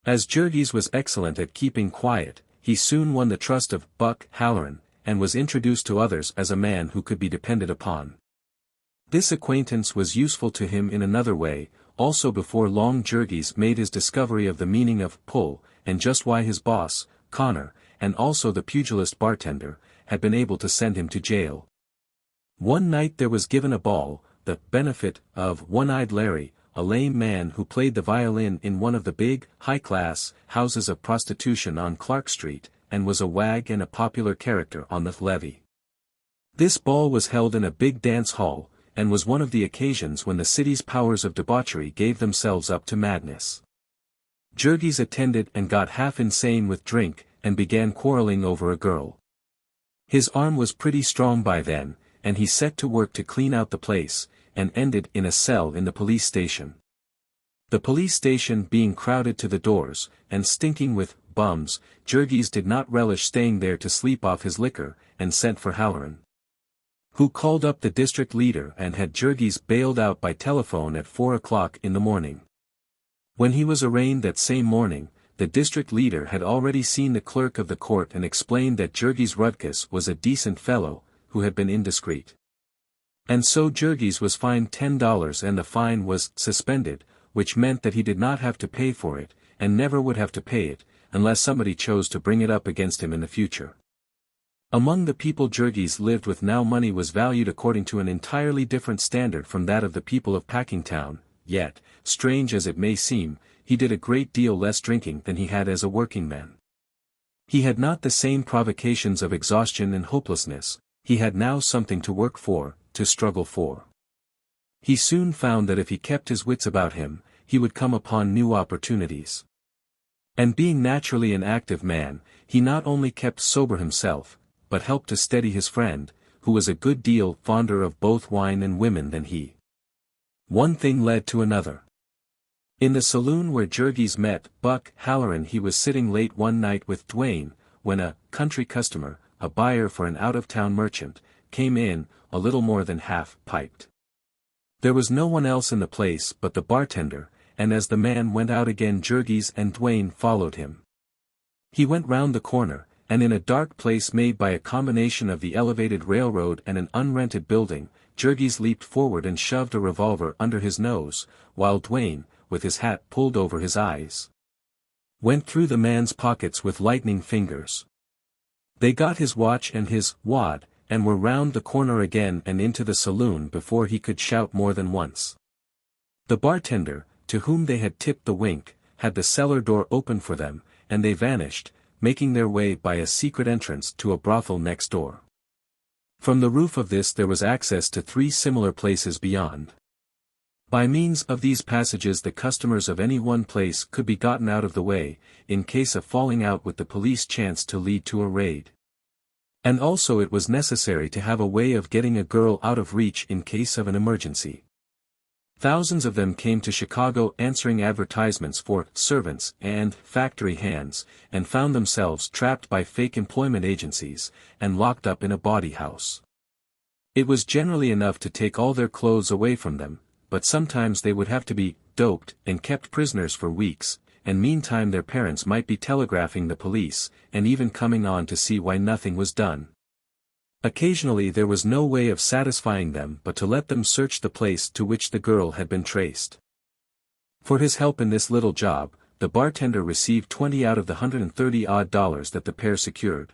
As Jurgis was excellent at keeping quiet, he soon won the trust of Buck Halloran, and was introduced to others as a man who could be depended upon. This acquaintance was useful to him in another way. Also before long Jurgis made his discovery of the meaning of pull, and just why his boss, Connor, and also the pugilist bartender, had been able to send him to jail. One night there was given a ball, the benefit of One-Eyed Larry, a lame man who played the violin in one of the big, high-class, houses of prostitution on Clark Street, and was a wag and a popular character on the levee. This ball was held in a big dance hall, and was one of the occasions when the city's powers of debauchery gave themselves up to madness. Jurgis attended and got half insane with drink, and began quarreling over a girl. His arm was pretty strong by then, and he set to work to clean out the place, and ended in a cell in the police station. The police station being crowded to the doors, and stinking with bums, Jurgis did not relish staying there to sleep off his liquor, and sent for Halloran, who called up the district leader and had Jurgis bailed out by telephone at 4 o'clock in the morning. When he was arraigned that same morning, the district leader had already seen the clerk of the court and explained that Jurgis Rudkus was a decent fellow, who had been indiscreet. And so Jurgis was fined $10 and the fine was suspended, which meant that he did not have to pay for it, and never would have to pay it, unless somebody chose to bring it up against him in the future. Among the people Jurgis lived with now money was valued according to an entirely different standard from that of the people of Packingtown, yet, strange as it may seem, he did a great deal less drinking than he had as a working man. He had not the same provocations of exhaustion and hopelessness, he had now something to work for, to struggle for. He soon found that if he kept his wits about him, he would come upon new opportunities. And being naturally an active man, he not only kept sober himself, but helped to steady his friend, who was a good deal fonder of both wine and women than he. One thing led to another. In the saloon where Jurgis met Buck Halloran he was sitting late one night with Duane, when a country customer, a buyer for an out-of-town merchant, came in, a little more than half piped. There was no one else in the place but the bartender, and as the man went out again Jurgis and Duane followed him. He went round the corner, and in a dark place made by a combination of the elevated railroad and an unrented building, Jurgis leaped forward and shoved a revolver under his nose, while Duane, with his hat pulled over his eyes, went through the man's pockets with lightning fingers. They got his watch and his wad, and were round the corner again and into the saloon before he could shout more than once. The bartender, to whom they had tipped the wink, had the cellar door open for them, and they vanished, making their way by a secret entrance to a brothel next door. From the roof of this there was access to 3 similar places beyond. By means of these passages the customers of any one place could be gotten out of the way, in case a falling out with the police chanced to lead to a raid. And also it was necessary to have a way of getting a girl out of reach in case of an emergency. Thousands of them came to Chicago answering advertisements for servants and factory hands, and found themselves trapped by fake employment agencies, and locked up in a bawdy house. It was generally enough to take all their clothes away from them, but sometimes they would have to be doped and kept prisoners for weeks, and meantime their parents might be telegraphing the police, and even coming on to see why nothing was done. Occasionally there was no way of satisfying them but to let them search the place to which the girl had been traced. For his help in this little job, the bartender received 20 out of the $130-odd that the pair secured.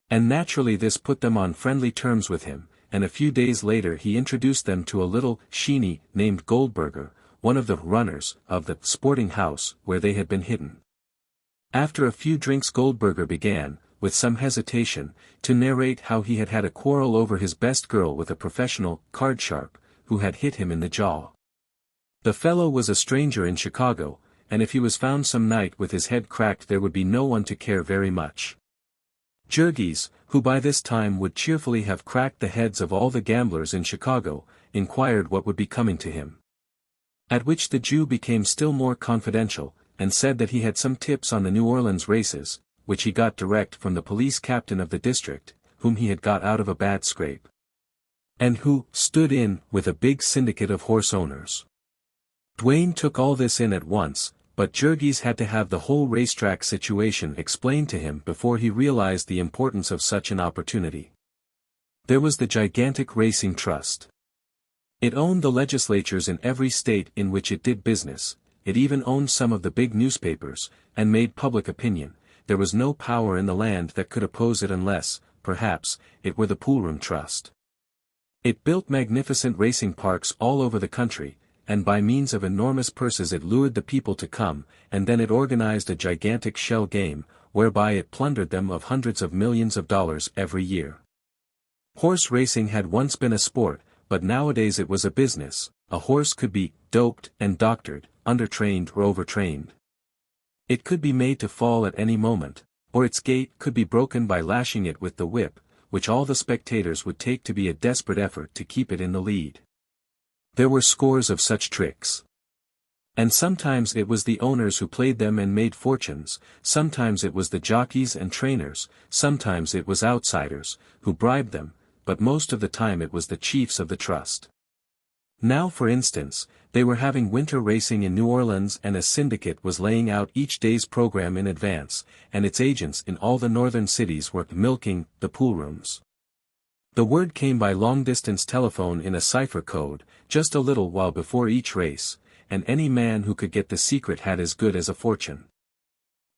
And naturally this put them on friendly terms with him, and a few days later he introduced them to a little sheeny named Goldberger, one of the runners of the sporting house where they had been hidden. After a few drinks Goldberger began, with some hesitation, to narrate how he had had a quarrel over his best girl with a professional card sharp, who had hit him in the jaw. The fellow was a stranger in Chicago, and if he was found some night with his head cracked there would be no one to care very much. Jurgis, who by this time would cheerfully have cracked the heads of all the gamblers in Chicago, inquired what would be coming to him. At which the Jew became still more confidential, and said that he had some tips on the New Orleans races, which he got direct from the police captain of the district, whom he had got out of a bad scrape, and who stood in with a big syndicate of horse owners. Duane took all this in at once, but Jurgis had to have the whole racetrack situation explained to him before he realized the importance of such an opportunity. There was the gigantic racing trust. It owned the legislatures in every state in which it did business, it even owned some of the big newspapers, and made public opinion. There was no power in the land that could oppose it unless, perhaps, it were the poolroom trust. It built magnificent racing parks all over the country, and by means of enormous purses it lured the people to come, and then it organized a gigantic shell game, whereby it plundered them of hundreds of millions of dollars every year. Horse racing had once been a sport, but nowadays it was a business. A horse could be doped and doctored, undertrained or overtrained. It could be made to fall at any moment, or its gait could be broken by lashing it with the whip, which all the spectators would take to be a desperate effort to keep it in the lead. There were scores of such tricks. And sometimes it was the owners who played them and made fortunes, sometimes it was the jockeys and trainers, sometimes it was outsiders, who bribed them, but most of the time it was the chiefs of the trust. Now for instance, they were having winter racing in New Orleans and a syndicate was laying out each day's program in advance, and its agents in all the northern cities were milking the poolrooms. The word came by long-distance telephone in a cipher code, just a little while before each race, and any man who could get the secret had as good as a fortune.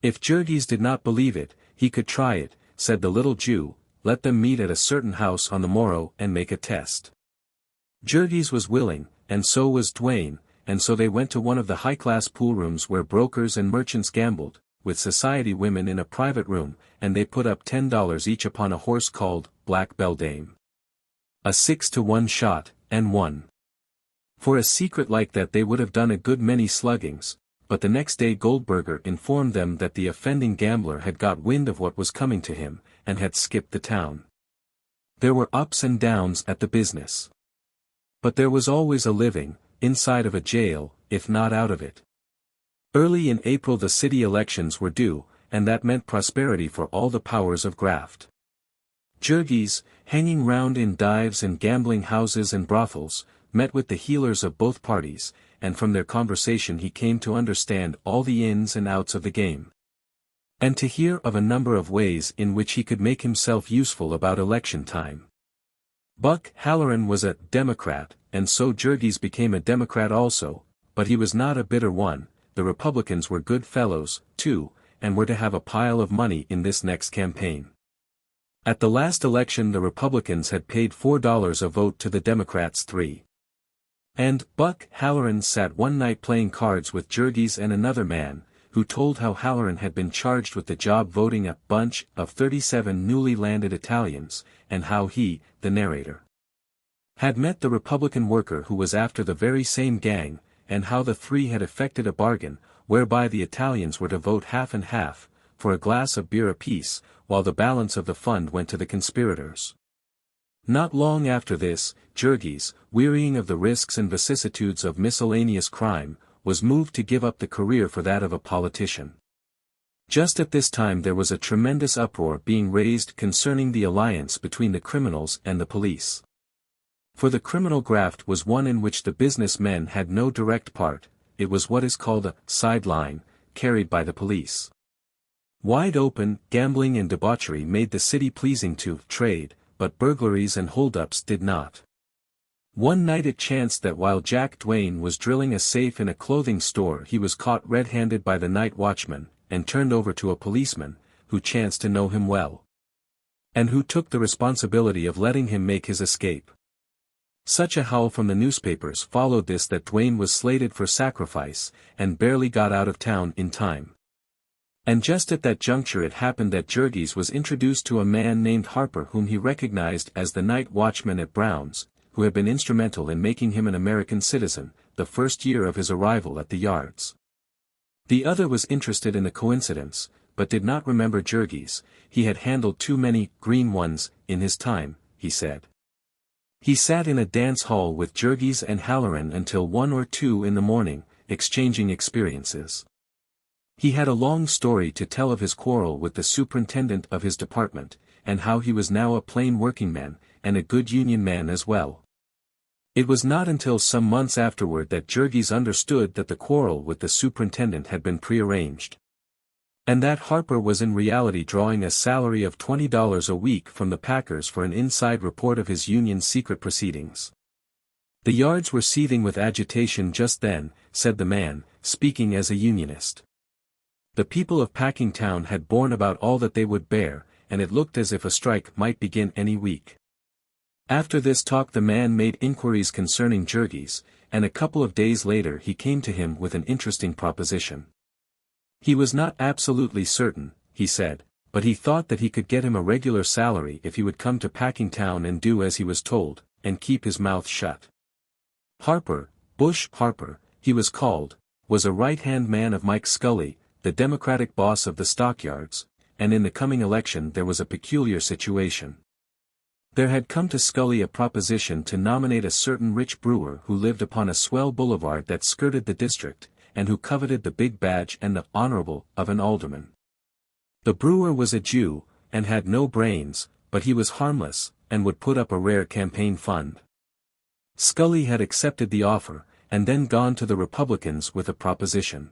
If Jurgis did not believe it, he could try it, said the little Jew, let them meet at a certain house on the morrow and make a test. Jurgis was willing, and so was Duane, and so they went to one of the high-class poolrooms where brokers and merchants gambled, with society women in a private room, and they put up $10 each upon a horse called Black Beldame. A 6-to-1 shot, and won. For a secret like that they would have done a good many sluggings, but the next day Goldberger informed them that the offending gambler had got wind of what was coming to him, and had skipped the town. There were ups and downs at the business. But there was always a living, inside of a jail, if not out of it. Early in April the city elections were due, and that meant prosperity for all the powers of graft. Jurgis, hanging round in dives and gambling houses and brothels, met with the heelers of both parties, and from their conversation he came to understand all the ins and outs of the game. And to hear of a number of ways in which he could make himself useful about election time. Buck Halloran was a Democrat, and so Jurgis became a Democrat also, but he was not a bitter one. The Republicans were good fellows, too, and were to have a pile of money in this next campaign. At the last election the Republicans had paid $4 a vote to the Democrats $3. And Buck Halloran sat one night playing cards with Jurgis and another man, who told how Halloran had been charged with the job voting a bunch of 37 newly landed Italians, and how he, the narrator, had met the Republican worker who was after the very same gang, and how the three had effected a bargain, whereby the Italians were to vote half and half, for a glass of beer apiece, while the balance of the fund went to the conspirators. Not long after this, Jurgis, wearying of the risks and vicissitudes of miscellaneous crime, was moved to give up the career for that of a politician. Just at this time there was a tremendous uproar being raised concerning the alliance between the criminals and the police. For the criminal graft was one in which the business men had no direct part, it was what is called a sideline, carried by the police. Wide open, gambling and debauchery made the city pleasing to trade, but burglaries and holdups did not. One night it chanced that while Jack Duane was drilling a safe in a clothing store he was caught red-handed by the night watchman, and turned over to a policeman, who chanced to know him well. And who took the responsibility of letting him make his escape. Such a howl from the newspapers followed this that Duane was slated for sacrifice, and barely got out of town in time. And just at that juncture it happened that Jurgis was introduced to a man named Harper whom he recognized as the night watchman at Brown's, who had been instrumental in making him an American citizen, the first year of his arrival at the yards. The other was interested in the coincidence, but did not remember Jurgis. He had handled too many green ones in his time, he said. He sat in a dance hall with Jurgis and Halloran until 1 or 2 in the morning, exchanging experiences. He had a long story to tell of his quarrel with the superintendent of his department, and how he was now a plain workingman, and a good union man as well. It was not until some months afterward that Jurgis understood that the quarrel with the superintendent had been prearranged. And that Harper was in reality drawing a salary of $20 a week from the packers for an inside report of his union's secret proceedings. The yards were seething with agitation just then, said the man, speaking as a unionist. The people of Packingtown had borne about all that they would bear, and it looked as if a strike might begin any week. After this talk the man made inquiries concerning Jurgis, and a couple of days later he came to him with an interesting proposition. He was not absolutely certain, he said, but he thought that he could get him a regular salary if he would come to Packingtown and do as he was told, and keep his mouth shut. Harper, Bush Harper, he was called, was a right-hand man of Mike Scully, the Democratic boss of the stockyards, and in the coming election there was a peculiar situation. There had come to Scully a proposition to nominate a certain rich brewer who lived upon a swell boulevard that skirted the district, and who coveted the big badge and the honorable of an alderman. The brewer was a Jew, and had no brains, but he was harmless, and would put up a rare campaign fund. Scully had accepted the offer, and then gone to the Republicans with a proposition.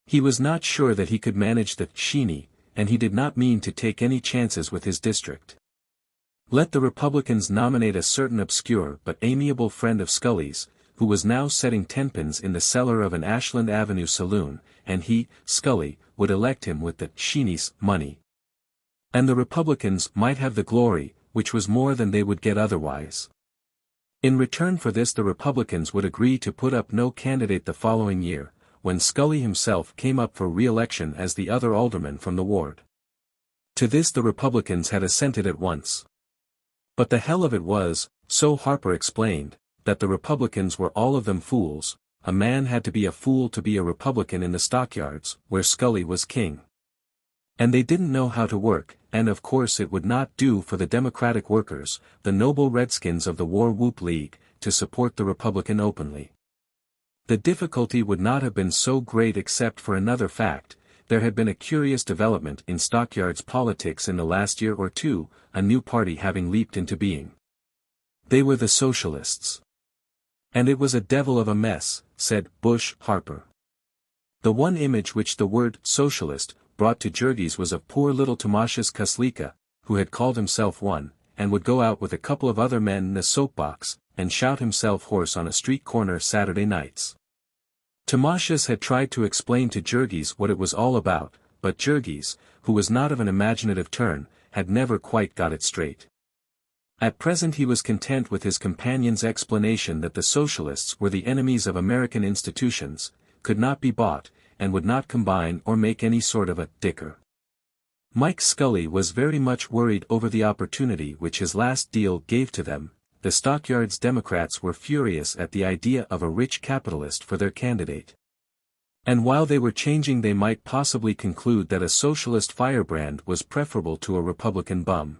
He was not sure that he could manage the Sheeny, and he did not mean to take any chances with his district. Let the Republicans nominate a certain obscure but amiable friend of Scully's, who was now setting tenpins in the cellar of an Ashland Avenue saloon, and he, Scully, would elect him with the Sheeny's money. And the Republicans might have the glory, which was more than they would get otherwise. In return for this the Republicans would agree to put up no candidate the following year, when Scully himself came up for re-election as the other alderman from the ward. To this the Republicans had assented at once. But the hell of it was, so Harper explained, that the Republicans were all of them fools. A man had to be a fool to be a Republican in the stockyards, where Scully was king. And they didn't know how to work, and of course it would not do for the Democratic workers, the noble Redskins of the War Whoop League, to support the Republican openly. The difficulty would not have been so great except for another fact. There had been a curious development in stockyards politics in the last year or two, a new party having leaped into being. They were the Socialists. And it was a devil of a mess, said Bush Harper. The one image which the word socialist brought to Jurgis was of poor little Tomasius Kuslika, who had called himself one, and would go out with a couple of other men in a soapbox, and shout himself hoarse on a street corner Saturday nights. Tomasius had tried to explain to Jurgis what it was all about, but Jurgis, who was not of an imaginative turn, had never quite got it straight. At present he was content with his companion's explanation that the socialists were the enemies of American institutions, could not be bought, and would not combine or make any sort of a dicker. Mike Scully was very much worried over the opportunity which his last deal gave to them. The stockyards Democrats were furious at the idea of a rich capitalist for their candidate. And while they were changing they might possibly conclude that a socialist firebrand was preferable to a Republican bum.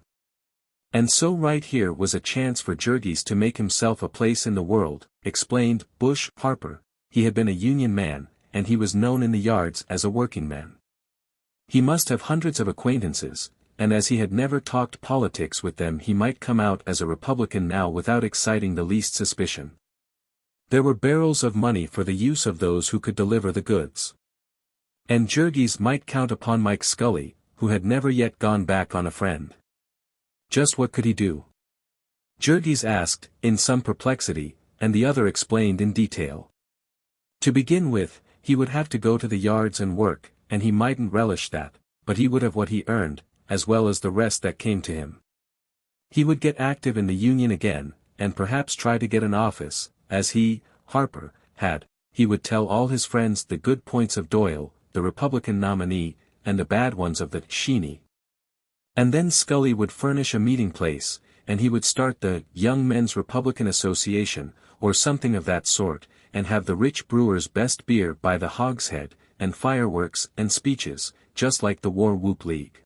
And so right here was a chance for Jurgis to make himself a place in the world, explained Bush Harper. He had been a union man, and he was known in the yards as a working man. He must have hundreds of acquaintances, and as he had never talked politics with them he might come out as a Republican now without exciting the least suspicion. There were barrels of money for the use of those who could deliver the goods. And Jurgis might count upon Mike Scully, who had never yet gone back on a friend. Just what could he do? Jurgis asked, in some perplexity, and the other explained in detail. To begin with, he would have to go to the yards and work, and he mightn't relish that, but he would have what he earned, as well as the rest that came to him. He would get active in the union again, and perhaps try to get an office, as he, Harper, had. He would tell all his friends the good points of Doyle, the Republican nominee, and the bad ones of the Sheeny. And then Scully would furnish a meeting place, and he would start the Young Men's Republican Association, or something of that sort, and have the rich brewer's best beer by the hogshead, and fireworks and speeches, just like the War Whoop League.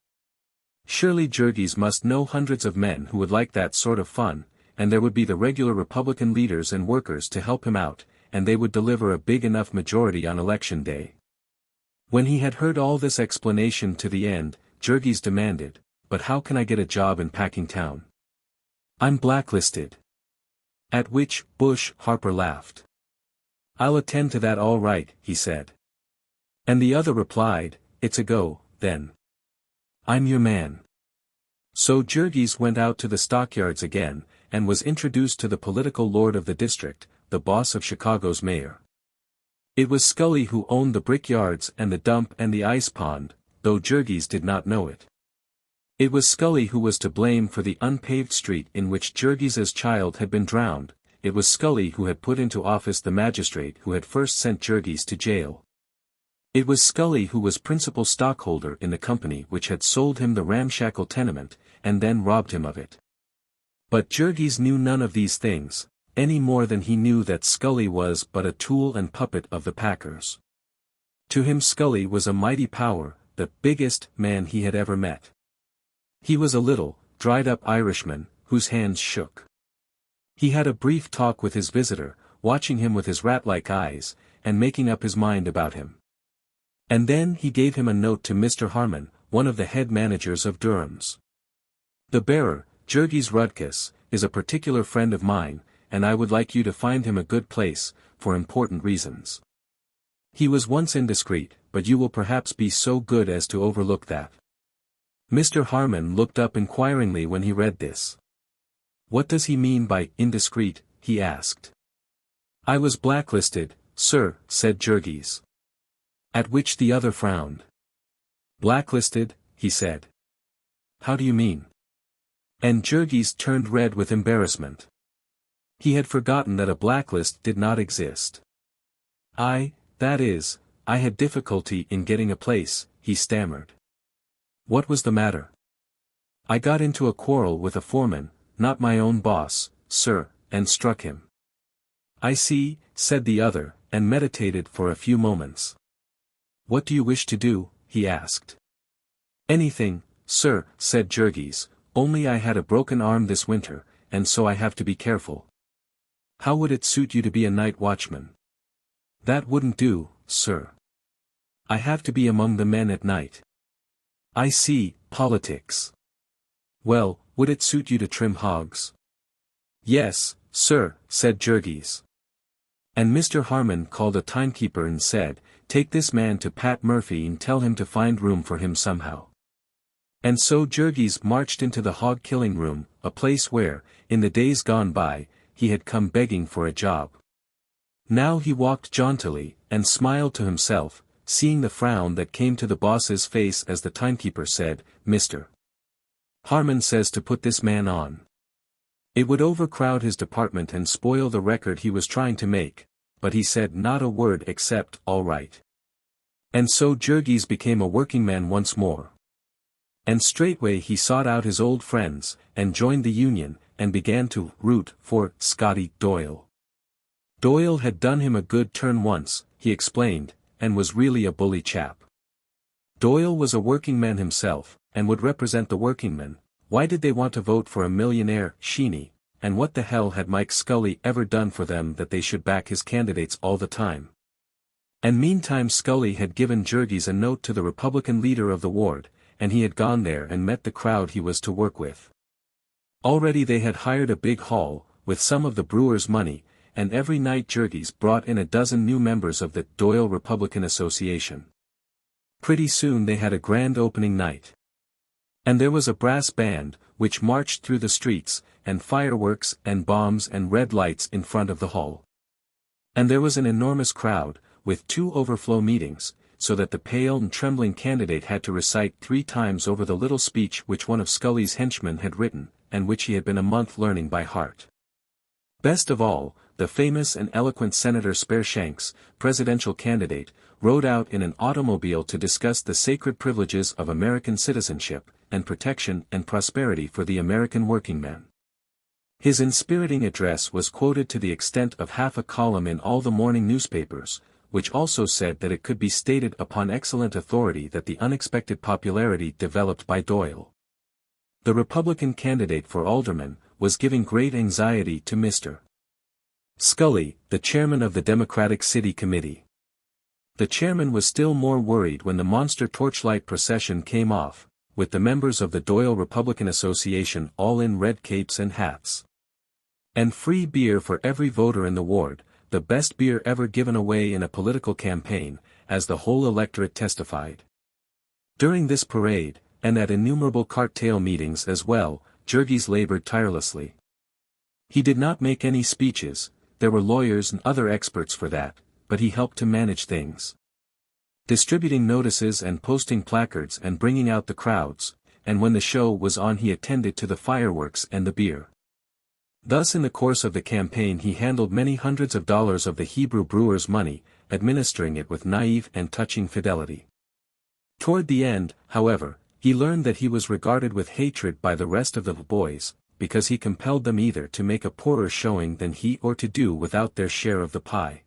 Surely Jurgis must know hundreds of men who would like that sort of fun, and there would be the regular Republican leaders and workers to help him out, and they would deliver a big enough majority on election day. When he had heard all this explanation to the end, Jurgis demanded, "But how can I get a job in Packingtown? I'm blacklisted." At which Bush Harper laughed. "I'll attend to that all right," he said. And the other replied, "It's a go, then. I'm your man." So Jurgis went out to the stockyards again, and was introduced to the political lord of the district, the boss of Chicago's mayor. It was Scully who owned the brickyards and the dump and the ice pond, though Jurgis did not know it. It was Scully who was to blame for the unpaved street in which Jurgis's child had been drowned. It was Scully who had put into office the magistrate who had first sent Jurgis to jail. It was Scully who was principal stockholder in the company which had sold him the ramshackle tenement, and then robbed him of it. But Jurgis knew none of these things, any more than he knew that Scully was but a tool and puppet of the packers. To him Scully was a mighty power, the biggest man he had ever met. He was a little, dried-up Irishman, whose hands shook. He had a brief talk with his visitor, watching him with his rat-like eyes, and making up his mind about him. And then he gave him a note to Mr. Harmon, one of the head managers of Durham's. The bearer, Jurgis Rudkus, is a particular friend of mine, and I would like you to find him a good place, for important reasons. He was once indiscreet, but you will perhaps be so good as to overlook that. Mr. Harmon looked up inquiringly when he read this. What does he mean by indiscreet? He asked. I was blacklisted, sir, said Jurgis. At which the other frowned. Blacklisted, he said. How do you mean? And Jurgis turned red with embarrassment. He had forgotten that a blacklist did not exist. That is, I had difficulty in getting a place, he stammered. What was the matter? I got into a quarrel with a foreman, not my own boss, sir, and struck him. I see, said the other, and meditated for a few moments. What do you wish to do? He asked. Anything, sir, said Jurgis, only I had a broken arm this winter, and so I have to be careful. How would it suit you to be a night watchman? That wouldn't do, sir. I have to be among the men at night. I see, politics. Well, would it suit you to trim hogs? Yes, sir, said Jurgis. And Mr. Harmon called a timekeeper and said, take this man to Pat Murphy and tell him to find room for him somehow. And so Jurgis marched into the hog-killing room, a place where, in the days gone by, he had come begging for a job. Now he walked jauntily, and smiled to himself, seeing the frown that came to the boss's face as the timekeeper said, Mr. Harmon says to put this man on. It would overcrowd his department and spoil the record he was trying to make, but he said not a word except, all right. And so Jurgis became a working man once more. And straightway he sought out his old friends, and joined the union, and began to root for Scotty Doyle. Doyle had done him a good turn once, he explained, and was really a bully chap. Doyle was a working man himself, and would represent the workingmen. Why did they want to vote for a millionaire, Sheeny, and what the hell had Mike Scully ever done for them that they should back his candidates all the time? And meantime Scully had given Jurgis a note to the Republican leader of the ward, and he had gone there and met the crowd he was to work with. Already they had hired a big hall, with some of the brewers' money, and every night Jurgis brought in a dozen new members of the Doyle Republican Association. Pretty soon they had a grand opening night. And there was a brass band, which marched through the streets, and fireworks and bombs and red lights in front of the hall. And there was an enormous crowd, with 2 overflow meetings, so that the pale and trembling candidate had to recite 3 times over the little speech which one of Scully's henchmen had written, and which he had been a month learning by heart. Best of all, the famous and eloquent Senator Spareshanks, presidential candidate, rode out in an automobile to discuss the sacred privileges of American citizenship, and protection and prosperity for the American workingman. His inspiriting address was quoted to the extent of half a column in all the morning newspapers, which also said that it could be stated upon excellent authority that the unexpected popularity developed by Doyle, the Republican candidate for alderman, was giving great anxiety to Mr. Scully, the chairman of the Democratic City Committee. The chairman was still more worried when the monster torchlight procession came off, with the members of the Doyle Republican Association all in red capes and hats. And free beer for every voter in the ward, the best beer ever given away in a political campaign, as the whole electorate testified. During this parade, and at innumerable cart-tail meetings as well, Jurgis labored tirelessly. He did not make any speeches, there were lawyers and other experts for that, but he helped to manage things. Distributing notices and posting placards and bringing out the crowds, and when the show was on he attended to the fireworks and the beer. Thus in the course of the campaign he handled many hundreds of dollars of the Hebrew brewers' money, administering it with naive and touching fidelity. Toward the end, however, he learned that he was regarded with hatred by the rest of the boys, because he compelled them either to make a poorer showing than he or to do without their share of the pie.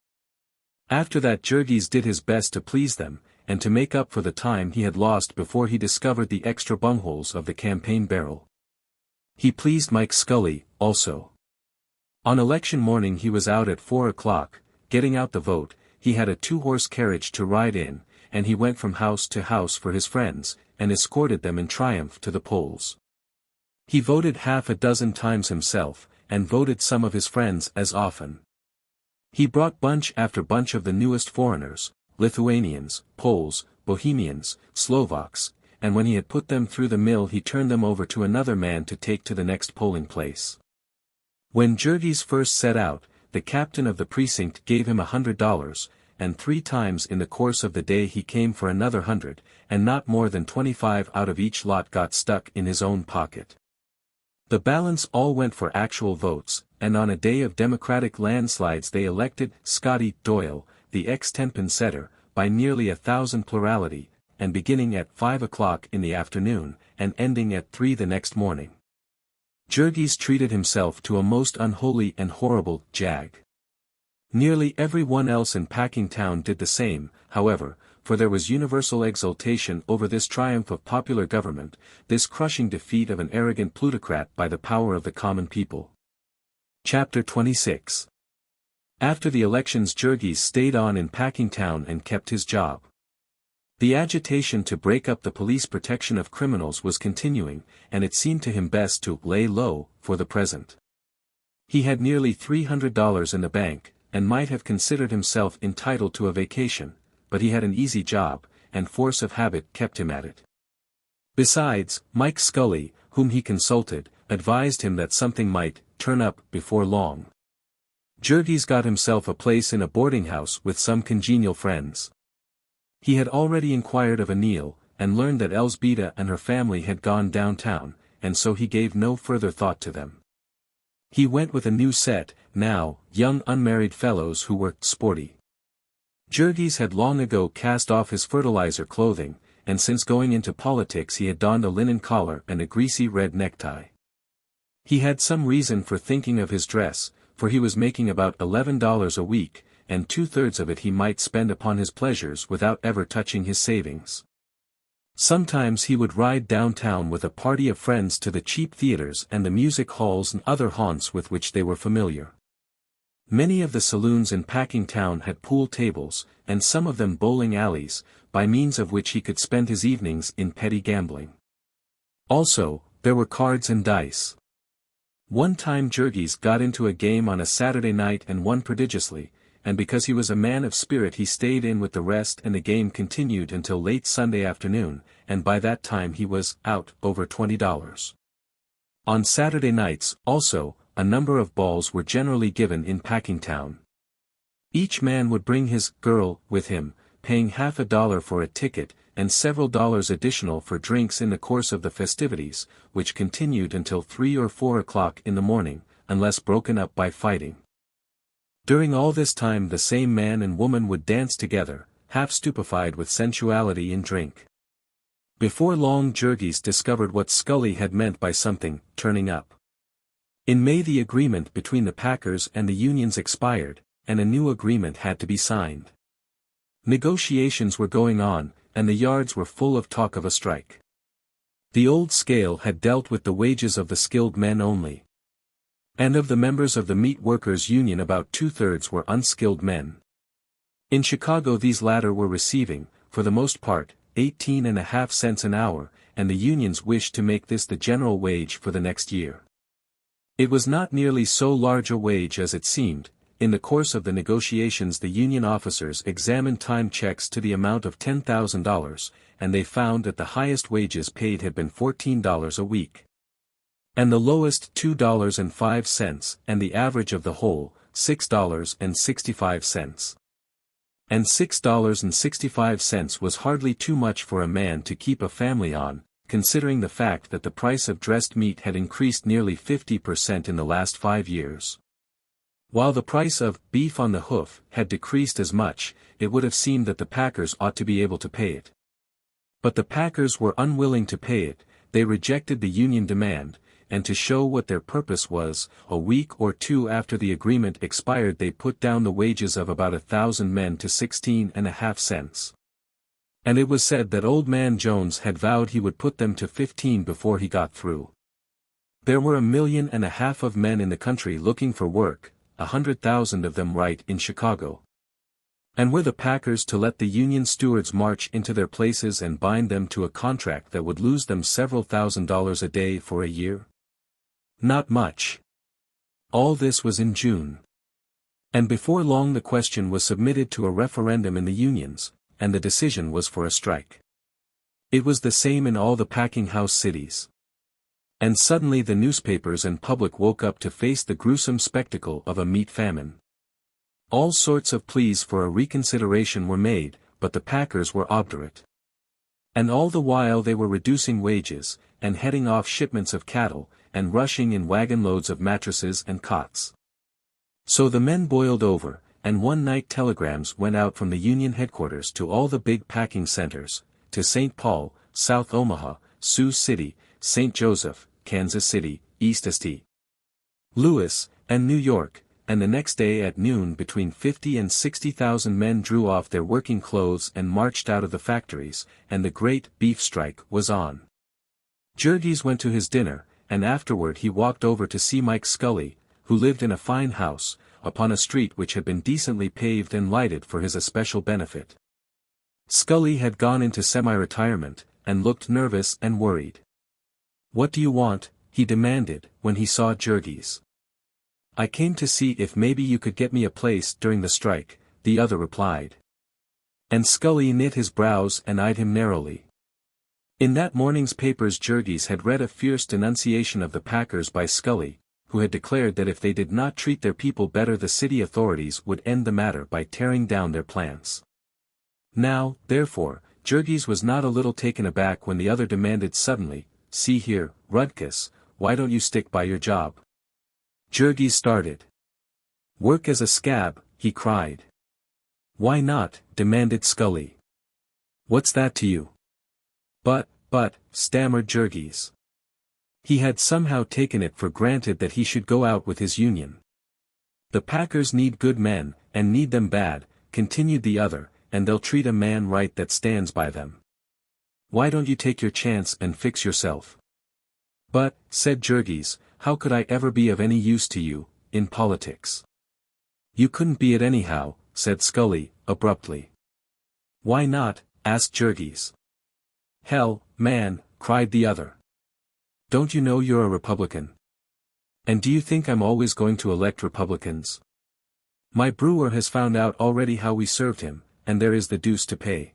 After that Jurgis did his best to please them, and to make up for the time he had lost before he discovered the extra bungholes of the campaign barrel. He pleased Mike Scully, also. On election morning he was out at 4 o'clock, getting out the vote. He had a 2-horse carriage to ride in, and he went from house to house for his friends, and escorted them in triumph to the polls. He voted half a dozen times himself, and voted some of his friends as often. He brought bunch after bunch of the newest foreigners, Lithuanians, Poles, Bohemians, Slovaks, and when he had put them through the mill he turned them over to another man to take to the next polling place. When Jurgis first set out, the captain of the precinct gave him $100, and 3 times in the course of the day he came for another 100, and not more than 25 out of each lot got stuck in his own pocket. The balance all went for actual votes, and on a day of Democratic landslides they elected Scotty Doyle, the ex-Tenpin setter, by nearly 1,000 plurality, and beginning at 5 o'clock in the afternoon, and ending at 3 the next morning. Jurgis treated himself to a most unholy and horrible jag. Nearly everyone else in Packingtown did the same, however, for there was universal exultation over this triumph of popular government, this crushing defeat of an arrogant plutocrat by the power of the common people. Chapter 26. After the elections Jurgis stayed on in Packingtown and kept his job. The agitation to break up the police protection of criminals was continuing, and it seemed to him best to lay low, for the present. He had nearly $300 in the bank, and might have considered himself entitled to a vacation, but he had an easy job, and force of habit kept him at it. Besides, Mike Scully, whom he consulted, advised him that something might turn up before long. Jurgis got himself a place in a boarding house with some congenial friends. He had already inquired of Anil, and learned that Elzbieta and her family had gone downtown, and so he gave no further thought to them. He went with a new set, now, young unmarried fellows who were sporty. Jurgis had long ago cast off his fertilizer clothing, and since going into politics he had donned a linen collar and a greasy red necktie. He had some reason for thinking of his dress, for he was making about $11 a week, and 2/3 of it he might spend upon his pleasures without ever touching his savings. Sometimes he would ride downtown with a party of friends to the cheap theaters and the music halls and other haunts with which they were familiar. Many of the saloons in Packingtown had pool tables, and some of them bowling alleys, by means of which he could spend his evenings in petty gambling. Also, there were cards and dice. One time Jurgis got into a game on a Saturday night and won prodigiously, and because he was a man of spirit he stayed in with the rest and the game continued until late Sunday afternoon, and by that time he was out over $20. On Saturday nights, also, a number of balls were generally given in Packingtown. Each man would bring his girl with him, paying $50 for a ticket, and several dollars additional for drinks in the course of the festivities, which continued until 3 or 4 o'clock in the morning, unless broken up by fighting. During all this time the same man and woman would dance together, half stupefied with sensuality in drink. Before long Jurgis discovered what Scully had meant by something turning up. In May the agreement between the packers and the unions expired, and a new agreement had to be signed. Negotiations were going on, and the yards were full of talk of a strike. The old scale had dealt with the wages of the skilled men only. And of the members of the Meat Workers' Union about 2/3 were unskilled men. In Chicago these latter were receiving, for the most part, 18.5 cents an hour, and the unions wished to make this the general wage for the next year. It was not nearly so large a wage as it seemed. In the course of the negotiations the union officers examined time checks to the amount of $10,000, and they found that the highest wages paid had been $14 a week. And the lowest $2.05, and the average of the whole, $6.65. And $6.65 was hardly too much for a man to keep a family on, considering the fact that the price of dressed meat had increased nearly 50% in the last 5 years. While the price of beef on the hoof had decreased as much, it would have seemed that the packers ought to be able to pay it. But the packers were unwilling to pay it. They rejected the union demand, and to show what their purpose was, a week or two after the agreement expired they put down the wages of about 1,000 men to 16.5 cents. And it was said that Old Man Jones had vowed he would put them to 15 before he got through. There were 1.5 million of men in the country looking for work, 100,000 of them right in Chicago. And were the packers to let the union stewards march into their places and bind them to a contract that would lose them several $1,000s a day for a year? Not much. All this was in June. And before long the question was submitted to a referendum in the unions, and the decision was for a strike. It was the same in all the packing house cities. And suddenly the newspapers and public woke up to face the gruesome spectacle of a meat famine. All sorts of pleas for a reconsideration were made, but the packers were obdurate. And all the while they were reducing wages, and heading off shipments of cattle, and rushing in wagon loads of mattresses and cots. So the men boiled over, and one night telegrams went out from the Union headquarters to all the big packing centers, to St. Paul, South Omaha, Sioux City, St. Joseph, Kansas City, East St. Louis, and New York, and the next day at noon between 50,000 and 60,000 men drew off their working clothes and marched out of the factories, and the great beef strike was on. Jurgis went to his dinner, and afterward he walked over to see Mike Scully, who lived in a fine house, upon a street which had been decently paved and lighted for his especial benefit. Scully had gone into semi-retirement, and looked nervous and worried. "What do you want?" he demanded, when he saw Jurgis. "I came to see if maybe you could get me a place during the strike," the other replied. And Scully knit his brows and eyed him narrowly. In that morning's papers Jurgis had read a fierce denunciation of the packers by Scully, who had declared that if they did not treat their people better the city authorities would end the matter by tearing down their plants. Now, therefore, Jurgis was not a little taken aback when the other demanded suddenly, "See here, Rudkus, why don't you stick by your job?" Jurgis started. "Work as a scab," he cried. "Why not?" demanded Scully. "What's that to you?" But, stammered Jurgis. He had somehow taken it for granted that he should go out with his union. "The packers need good men, and need them bad," continued the other, "and they'll treat a man right that stands by them. Why don't you take your chance and fix yourself?" "But," said Jurgis, "how could I ever be of any use to you, in politics?" "You couldn't be it anyhow," said Scully, abruptly. "Why not?" asked Jurgis. "Hell, man," cried the other. "Don't you know you're a Republican? And do you think I'm always going to elect Republicans? My brewer has found out already how we served him, and there is the deuce to pay."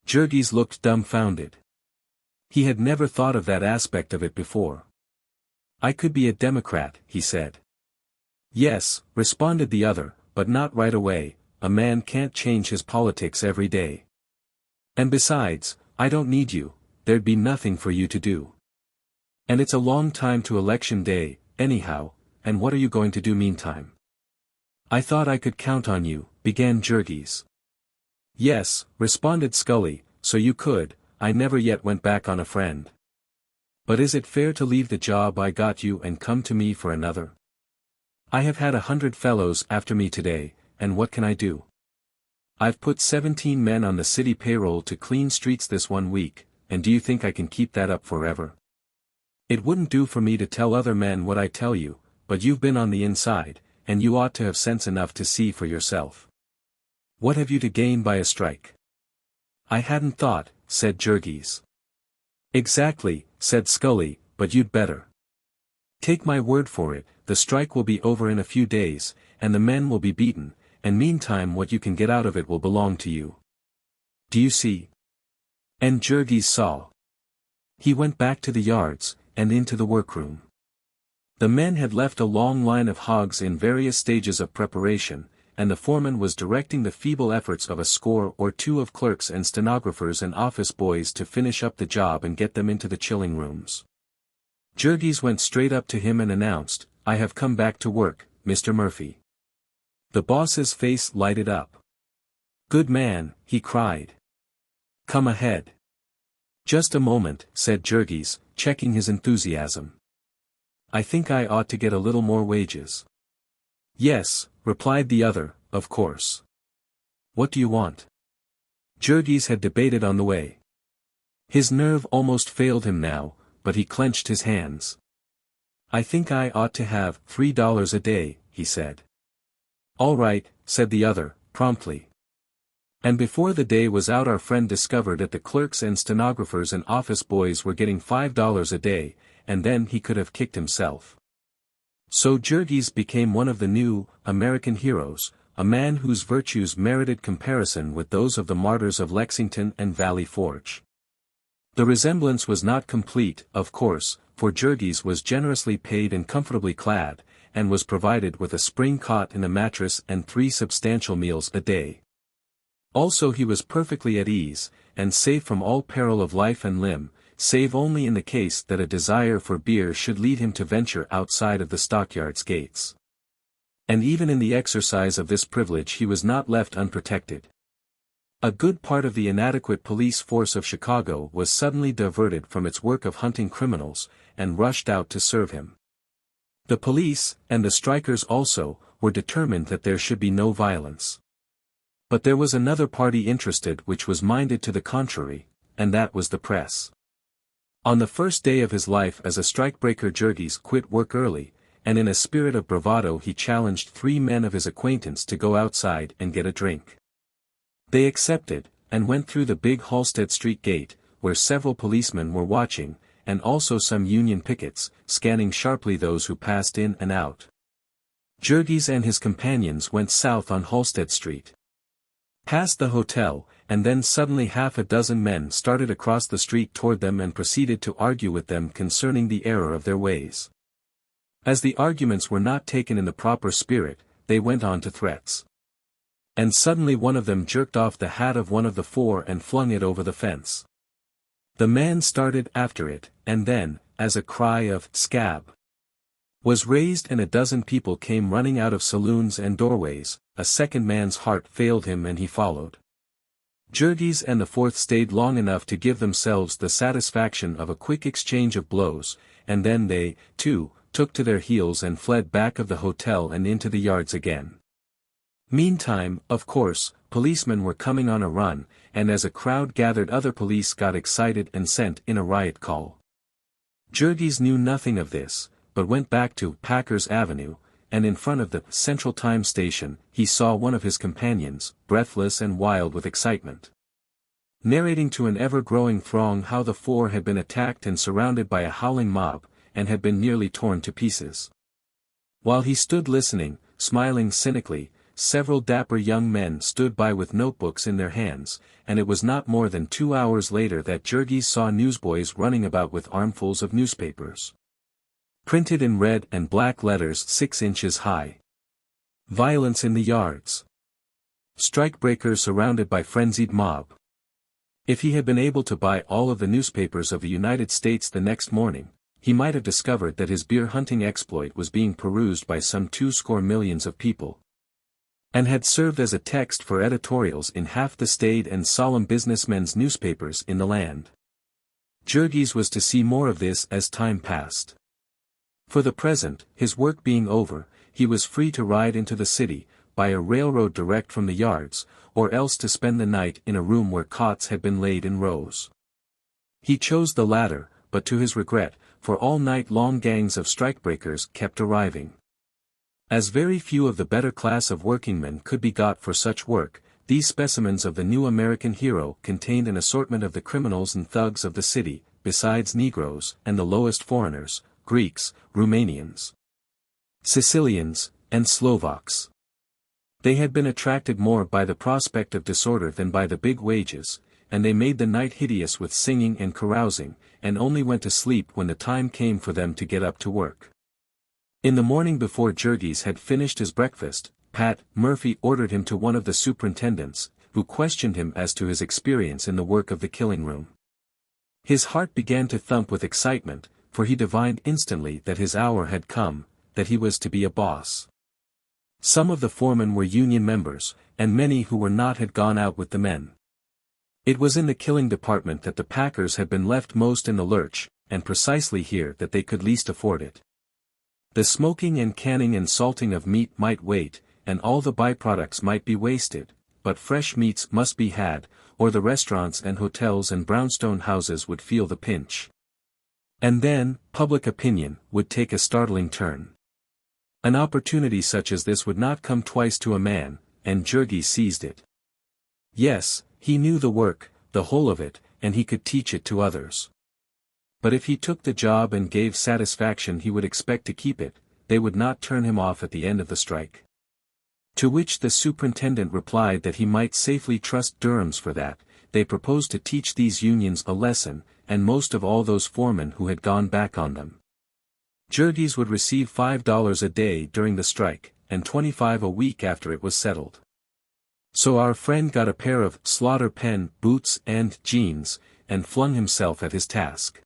Jurgis looked dumbfounded. He had never thought of that aspect of it before. "I could be a Democrat," he said. "Yes," responded the other, "but not right away. A man can't change his politics every day. And besides, I don't need you, there'd be nothing for you to do. And it's a long time to election day, anyhow, and what are you going to do meantime?" "I thought I could count on you," began Jurgis. "Yes," responded Scully, "so you could. I never yet went back on a friend. But is it fair to leave the job I got you and come to me for another? I have had 100 fellows after me today, and what can I do? I've put 17 men on the city payroll to clean streets this 1 week, and do you think I can keep that up forever? It wouldn't do for me to tell other men what I tell you, but you've been on the inside, and you ought to have sense enough to see for yourself. What have you to gain by a strike?" "I hadn't thought," said Jurgis. "Exactly," said Scully, "but you'd better. Take my word for it, the strike will be over in a few days, and the men will be beaten, and meantime what you can get out of it will belong to you. Do you see?" And Jurgis saw. He went back to the yards, and into the workroom. The men had left a long line of hogs in various stages of preparation, and the foreman was directing the feeble efforts of a score or two of clerks and stenographers and office boys to finish up the job and get them into the chilling rooms. Jurgis went straight up to him and announced, "I have come back to work, Mr. Murphy." The boss's face lighted up. "Good man," he cried. "Come ahead." "Just a moment," said Jurgis, checking his enthusiasm. "I think I ought to get a little more wages." "Yes," replied the other, "of course. What do you want?" Jurgis had debated on the way. His nerve almost failed him now, but he clenched his hands. "I think I ought to have $3 a day," he said. "All right," said the other, promptly. And before the day was out our friend discovered that the clerks and stenographers and office boys were getting $5 a day, and then he could have kicked himself. So Jurgis became one of the new, American heroes, a man whose virtues merited comparison with those of the martyrs of Lexington and Valley Forge. The resemblance was not complete, of course, for Jurgis was generously paid and comfortably clad, and was provided with a spring cot and a mattress and 3 substantial meals a day. Also he was perfectly at ease, and safe from all peril of life and limb, save only in the case that a desire for beer should lead him to venture outside of the stockyards gates. And even in the exercise of this privilege he was not left unprotected. A good part of the inadequate police force of Chicago was suddenly diverted from its work of hunting criminals, and rushed out to serve him. The police, and the strikers also, were determined that there should be no violence. But there was another party interested which was minded to the contrary, and that was the press. On the first day of his life as a strikebreaker Jurgis quit work early, and in a spirit of bravado he challenged 3 men of his acquaintance to go outside and get a drink. They accepted, and went through the big Halsted Street gate, where several policemen were watching, and also some Union pickets, scanning sharply those who passed in and out. Jurgis and his companions went south on Halsted Street, past the hotel, and then suddenly half a dozen men started across the street toward them and proceeded to argue with them concerning the error of their ways. As the arguments were not taken in the proper spirit, they went on to threats. And suddenly one of them jerked off the hat of one of the 4 and flung it over the fence. The man started after it, and then, as a cry of "Scab!" was raised and a dozen people came running out of saloons and doorways, a second man's heart failed him and he followed. Jurgis and the 4th stayed long enough to give themselves the satisfaction of a quick exchange of blows, and then they, too, took to their heels and fled back of the hotel and into the yards again. Meantime, of course, policemen were coming on a run, and as a crowd gathered other police got excited and sent in a riot call. Jurgis knew nothing of this, but went back to Packers Avenue, and in front of the Central Time Station, he saw one of his companions, breathless and wild with excitement, narrating to an ever-growing throng how the 4 had been attacked and surrounded by a howling mob, and had been nearly torn to pieces. While he stood listening, smiling cynically, several dapper young men stood by with notebooks in their hands, and it was not more than 2 hours later that Jurgis saw newsboys running about with armfuls of newspapers, printed in red and black letters 6 inches high. Violence in the yards. Strikebreakers surrounded by frenzied mob. If he had been able to buy all of the newspapers of the United States the next morning, he might have discovered that his beer hunting exploit was being perused by some 2 million of people, and had served as a text for editorials in half the staid and solemn businessmen's newspapers in the land. Jurgis was to see more of this as time passed. For the present, his work being over, he was free to ride into the city, by a railroad direct from the yards, or else to spend the night in a room where cots had been laid in rows. He chose the latter, but to his regret, for all night long gangs of strikebreakers kept arriving. As very few of the better class of workingmen could be got for such work, these specimens of the new American hero contained an assortment of the criminals and thugs of the city, besides Negroes and the lowest foreigners, Greeks, Romanians, Sicilians, and Slovaks. They had been attracted more by the prospect of disorder than by the big wages, and they made the night hideous with singing and carousing, and only went to sleep when the time came for them to get up to work. In the morning before Jurgis had finished his breakfast, Pat Murphy ordered him to one of the superintendents, who questioned him as to his experience in the work of the killing room. His heart began to thump with excitement, for he divined instantly that his hour had come, that he was to be a boss. Some of the foremen were union members, and many who were not had gone out with the men. It was in the killing department that the packers had been left most in the lurch, and precisely here that they could least afford it. The smoking and canning and salting of meat might wait, and all the byproducts might be wasted, but fresh meats must be had, or the restaurants and hotels and brownstone houses would feel the pinch. And then, public opinion would take a startling turn. An opportunity such as this would not come twice to a man, and Jurgis seized it. Yes, he knew the work, the whole of it, and he could teach it to others. But if he took the job and gave satisfaction he would expect to keep it, they would not turn him off at the end of the strike. To which the superintendent replied that he might safely trust Durham's for that. They proposed to teach these unions a lesson, and most of all those foremen who had gone back on them. Jurgis would receive $5 a day during the strike, and $25 a week after it was settled. So our friend got a pair of slaughter pen boots and jeans, and flung himself at his task.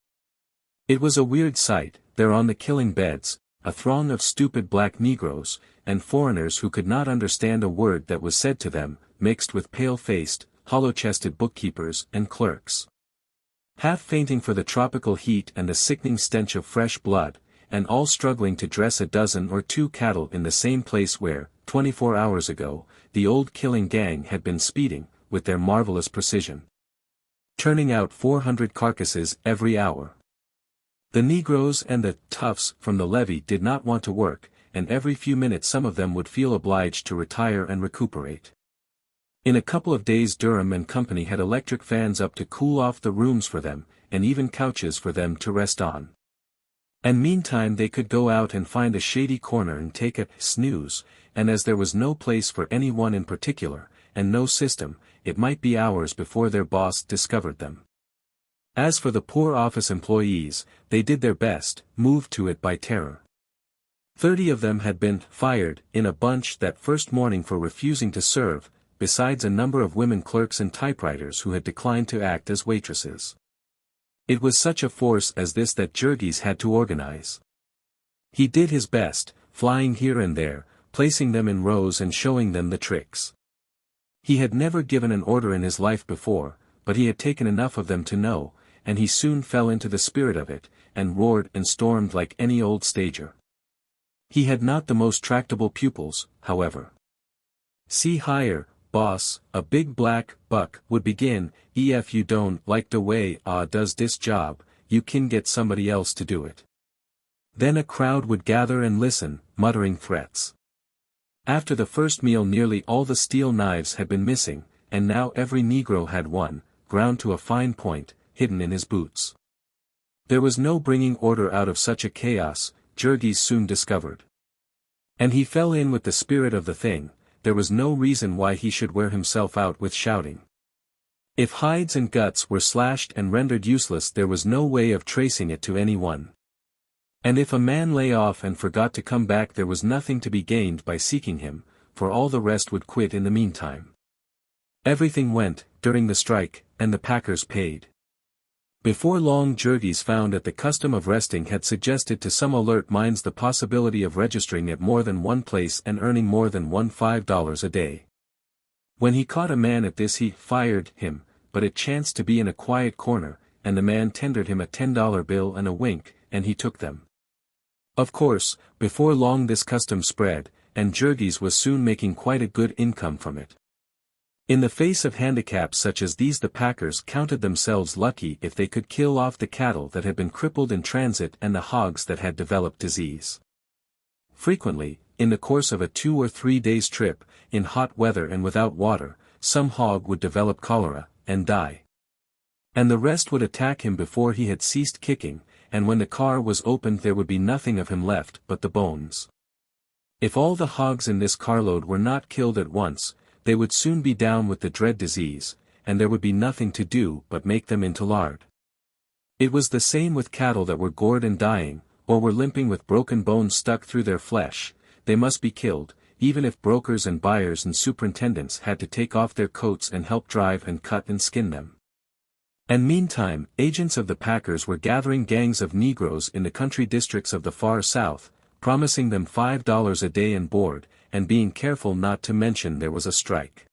It was a weird sight, there on the killing beds, a throng of stupid black Negroes, and foreigners who could not understand a word that was said to them, mixed with pale-faced, hollow-chested bookkeepers and clerks. Half fainting for the tropical heat and the sickening stench of fresh blood, and all struggling to dress a dozen or two cattle in the same place where, 24 hours ago, the old killing gang had been speeding, with their marvelous precision, turning out 400 carcasses every hour. The Negroes and the toughs from the levee did not want to work, and every few minutes some of them would feel obliged to retire and recuperate. In a couple of days Durham and company had electric fans up to cool off the rooms for them, and even couches for them to rest on. And meantime they could go out and find a shady corner and take a snooze, and as there was no place for any one in particular, and no system, it might be hours before their boss discovered them. As for the poor office employees, they did their best, moved to it by terror. 30 of them had been fired in a bunch that first morning for refusing to serve, besides a number of women clerks and typewriters who had declined to act as waitresses. It was such a force as this that Jurgis had to organize. He did his best, flying here and there, placing them in rows and showing them the tricks. He had never given an order in his life before, but he had taken enough of them to know, and he soon fell into the spirit of it, and roared and stormed like any old stager. He had not the most tractable pupils, however. "See higher, boss," a big black buck would begin, "If you don't like the way does this job, you can get somebody else to do it." Then a crowd would gather and listen, muttering threats. After the first meal nearly all the steel knives had been missing, and now every Negro had one, ground to a fine point, hidden in his boots. There was no bringing order out of such a chaos, Jurgis soon discovered. And he fell in with the spirit of the thing. There was no reason why he should wear himself out with shouting. If hides and guts were slashed and rendered useless there was no way of tracing it to any one. And if a man lay off and forgot to come back there was nothing to be gained by seeking him, for all the rest would quit in the meantime. Everything went, during the strike, and the packers paid. Before long Jurgis found that the custom of resting had suggested to some alert minds the possibility of registering at more than one place and earning more than $5 a day. When he caught a man at this he fired him, but it chanced to be in a quiet corner, and the man tendered him a $10 bill and a wink, and he took them. Of course, before long this custom spread, and Jurgis was soon making quite a good income from it. In the face of handicaps such as these the packers counted themselves lucky if they could kill off the cattle that had been crippled in transit and the hogs that had developed disease. Frequently, in the course of a 2 or 3 days trip, in hot weather and without water, some hog would develop cholera, and die. And the rest would attack him before he had ceased kicking, and when the car was opened there would be nothing of him left but the bones. If all the hogs in this carload were not killed at once, they would soon be down with the dread disease, and there would be nothing to do but make them into lard. It was the same with cattle that were gored and dying, or were limping with broken bones stuck through their flesh. They must be killed, even if brokers and buyers and superintendents had to take off their coats and help drive and cut and skin them. And meantime, agents of the packers were gathering gangs of Negroes in the country districts of the far south, promising them $5 a day and board, and being careful not to mention there was a strike.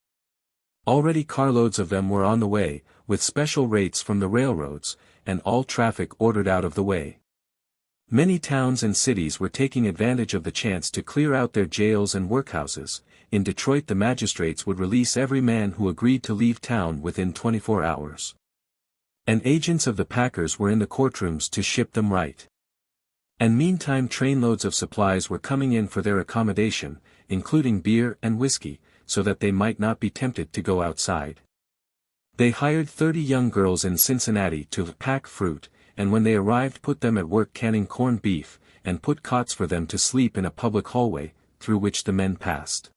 Already carloads of them were on the way, with special rates from the railroads, and all traffic ordered out of the way. Many towns and cities were taking advantage of the chance to clear out their jails and workhouses. In Detroit the magistrates would release every man who agreed to leave town within 24 hours. And agents of the packers were in the courtrooms to ship them right. And meantime trainloads of supplies were coming in for their accommodation, including beer and whiskey, so that they might not be tempted to go outside. They hired 30 young girls in Cincinnati to pack fruit, and when they arrived put them at work canning corned beef, and put cots for them to sleep in a public hallway, through which the men passed.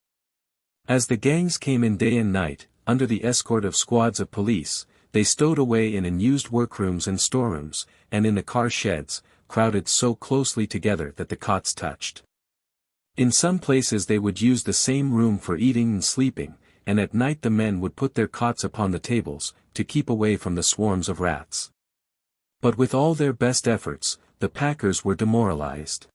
As the gangs came in day and night, under the escort of squads of police, they stowed away in unused workrooms and storerooms, and in the car sheds, crowded so closely together that the cots touched. In some places they would use the same room for eating and sleeping, and at night the men would put their cots upon the tables, to keep away from the swarms of rats. But with all their best efforts, the packers were demoralized.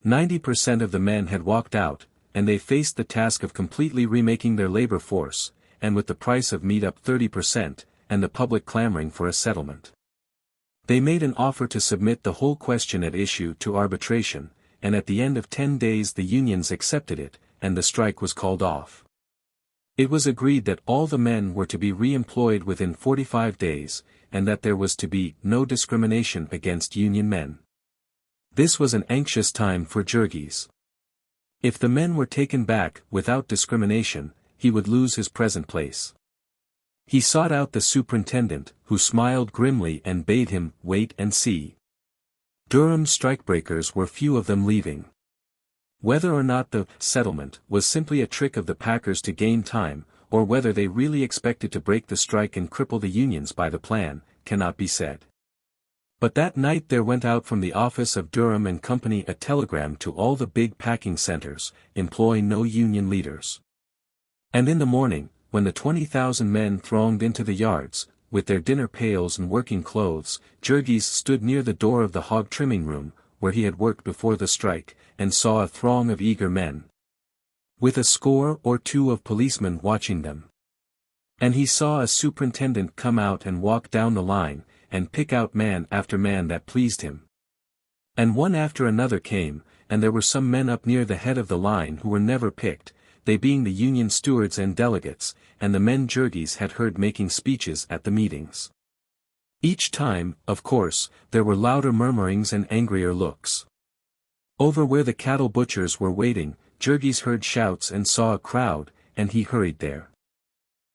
90% of the men had walked out, and they faced the task of completely remaking their labor force, and with the price of meat up 30%, and the public clamoring for a settlement. They made an offer to submit the whole question at issue to arbitration, and at the end of 10 days the unions accepted it, and the strike was called off. It was agreed that all the men were to be re-employed within 45 days, and that there was to be no discrimination against union men. This was an anxious time for Jurgis. If the men were taken back without discrimination, he would lose his present place. He sought out the superintendent, who smiled grimly and bade him wait and see. Durham's strikebreakers were few of them leaving. Whether or not the settlement was simply a trick of the packers to gain time, or whether they really expected to break the strike and cripple the unions by the plan, cannot be said. But that night there went out from the office of Durham and Company a telegram to all the big packing centers, employ no union leaders. And in the morning, when the 20,000 men thronged into the yards, with their dinner pails and working clothes, Jurgis stood near the door of the hog trimming room, where he had worked before the strike, and saw a throng of eager men, with a score or two of policemen watching them. And he saw a superintendent come out and walk down the line, and pick out man after man that pleased him. And one after another came, and there were some men up near the head of the line who were never picked, they being the union stewards and delegates, and the men Jurgis had heard making speeches at the meetings. Each time, of course, there were louder murmurings and angrier looks. Over where the cattle butchers were waiting, Jurgis heard shouts and saw a crowd, and he hurried there.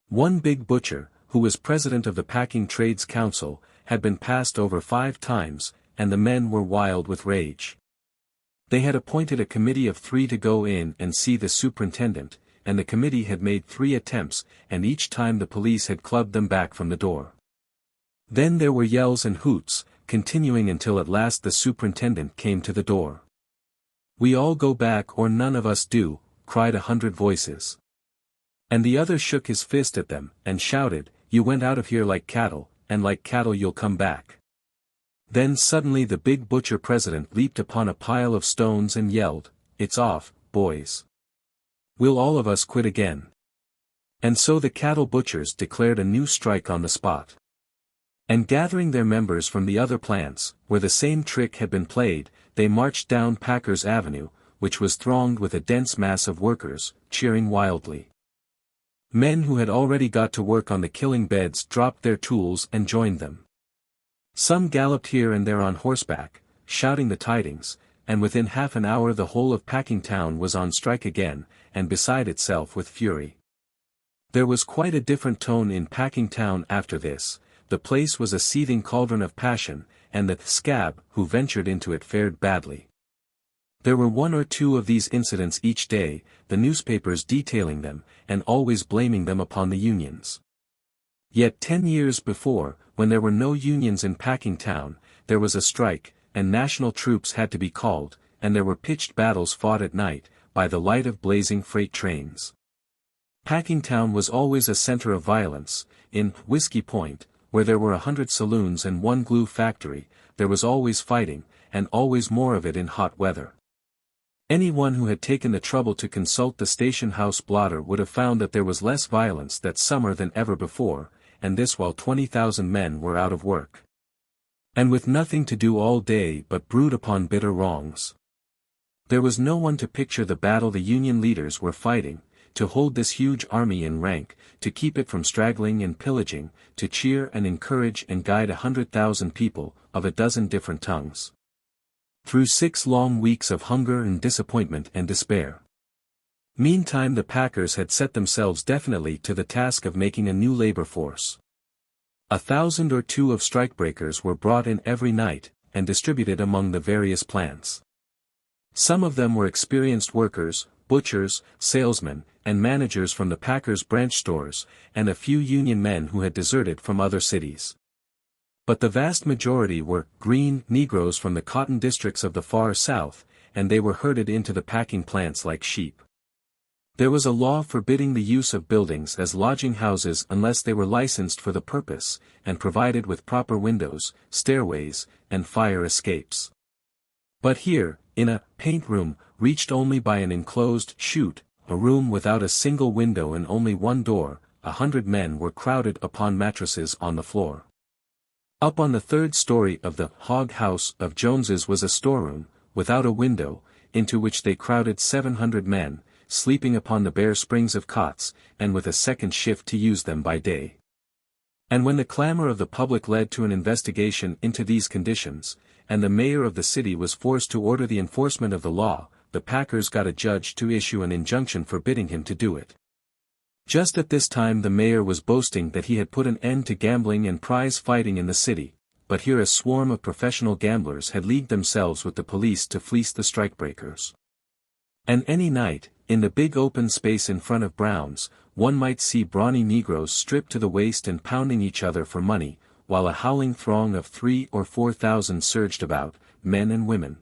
One big butcher, who was president of the Packing Trades Council, had been passed over 5 times, and the men were wild with rage. They had appointed a committee of 3 to go in and see the superintendent, and the committee had made 3 attempts, and each time the police had clubbed them back from the door. Then there were yells and hoots, continuing until at last the superintendent came to the door. "We all go back or none of us do," cried 100 voices. And the other shook his fist at them, and shouted, "You went out of here like cattle, and like cattle you'll come back." Then suddenly the big butcher president leaped upon a pile of stones and yelled, "It's off, boys. We'll all of us quit again." And so the cattle butchers declared a new strike on the spot. And gathering their members from the other plants, where the same trick had been played, they marched down Packers Avenue, which was thronged with a dense mass of workers, cheering wildly. Men who had already got to work on the killing beds dropped their tools and joined them. Some galloped here and there on horseback, shouting the tidings, and within half an hour the whole of Packingtown was on strike again, and beside itself with fury. There was quite a different tone in Packingtown after this. The place was a seething cauldron of passion, and the scab who ventured into it fared badly. There were 1 or 2 of these incidents each day, the newspapers detailing them, and always blaming them upon the unions. Yet 10 years before, when there were no unions in Packingtown, there was a strike, and national troops had to be called, and there were pitched battles fought at night, by the light of blazing freight trains. Packingtown was always a center of violence. In Whiskey Point, where there were 100 saloons and 1 glue factory, there was always fighting, and always more of it in hot weather. Anyone who had taken the trouble to consult the station house blotter would have found that there was less violence that summer than ever before, and this while 20,000 men were out of work. And with nothing to do all day but brood upon bitter wrongs. There was no one to picture the battle the Union leaders were fighting, to hold this huge army in rank, to keep it from straggling and pillaging, to cheer and encourage and guide 100,000 people, of a dozen different tongues. Through 6 long weeks of hunger and disappointment and despair. Meantime the packers had set themselves definitely to the task of making a new labor force. 1,000 or 2 of strikebreakers were brought in every night, and distributed among the various plants. Some of them were experienced workers, butchers, salesmen, and managers from the packers' branch stores, and a few Union men who had deserted from other cities. But the vast majority were green Negroes from the cotton districts of the far south, and they were herded into the packing plants like sheep. There was a law forbidding the use of buildings as lodging houses unless they were licensed for the purpose, and provided with proper windows, stairways, and fire escapes. But here, in a paint room, reached only by an enclosed chute, a room without a single window and only one door, 100 men were crowded upon mattresses on the floor. Up on the 3rd story of the hog house of Jones's was a storeroom, without a window, into which they crowded 700 men, sleeping upon the bare springs of cots, and with a second shift to use them by day. And when the clamor of the public led to an investigation into these conditions, and the mayor of the city was forced to order the enforcement of the law, the packers got a judge to issue an injunction forbidding him to do it. Just at this time the mayor was boasting that he had put an end to gambling and prize fighting in the city, but here a swarm of professional gamblers had leagued themselves with the police to fleece the strikebreakers. And any night, in the big open space in front of Brown's, one might see brawny Negroes stripped to the waist and pounding each other for money, while a howling throng of 3,000 or 4,000 surged about, men and women.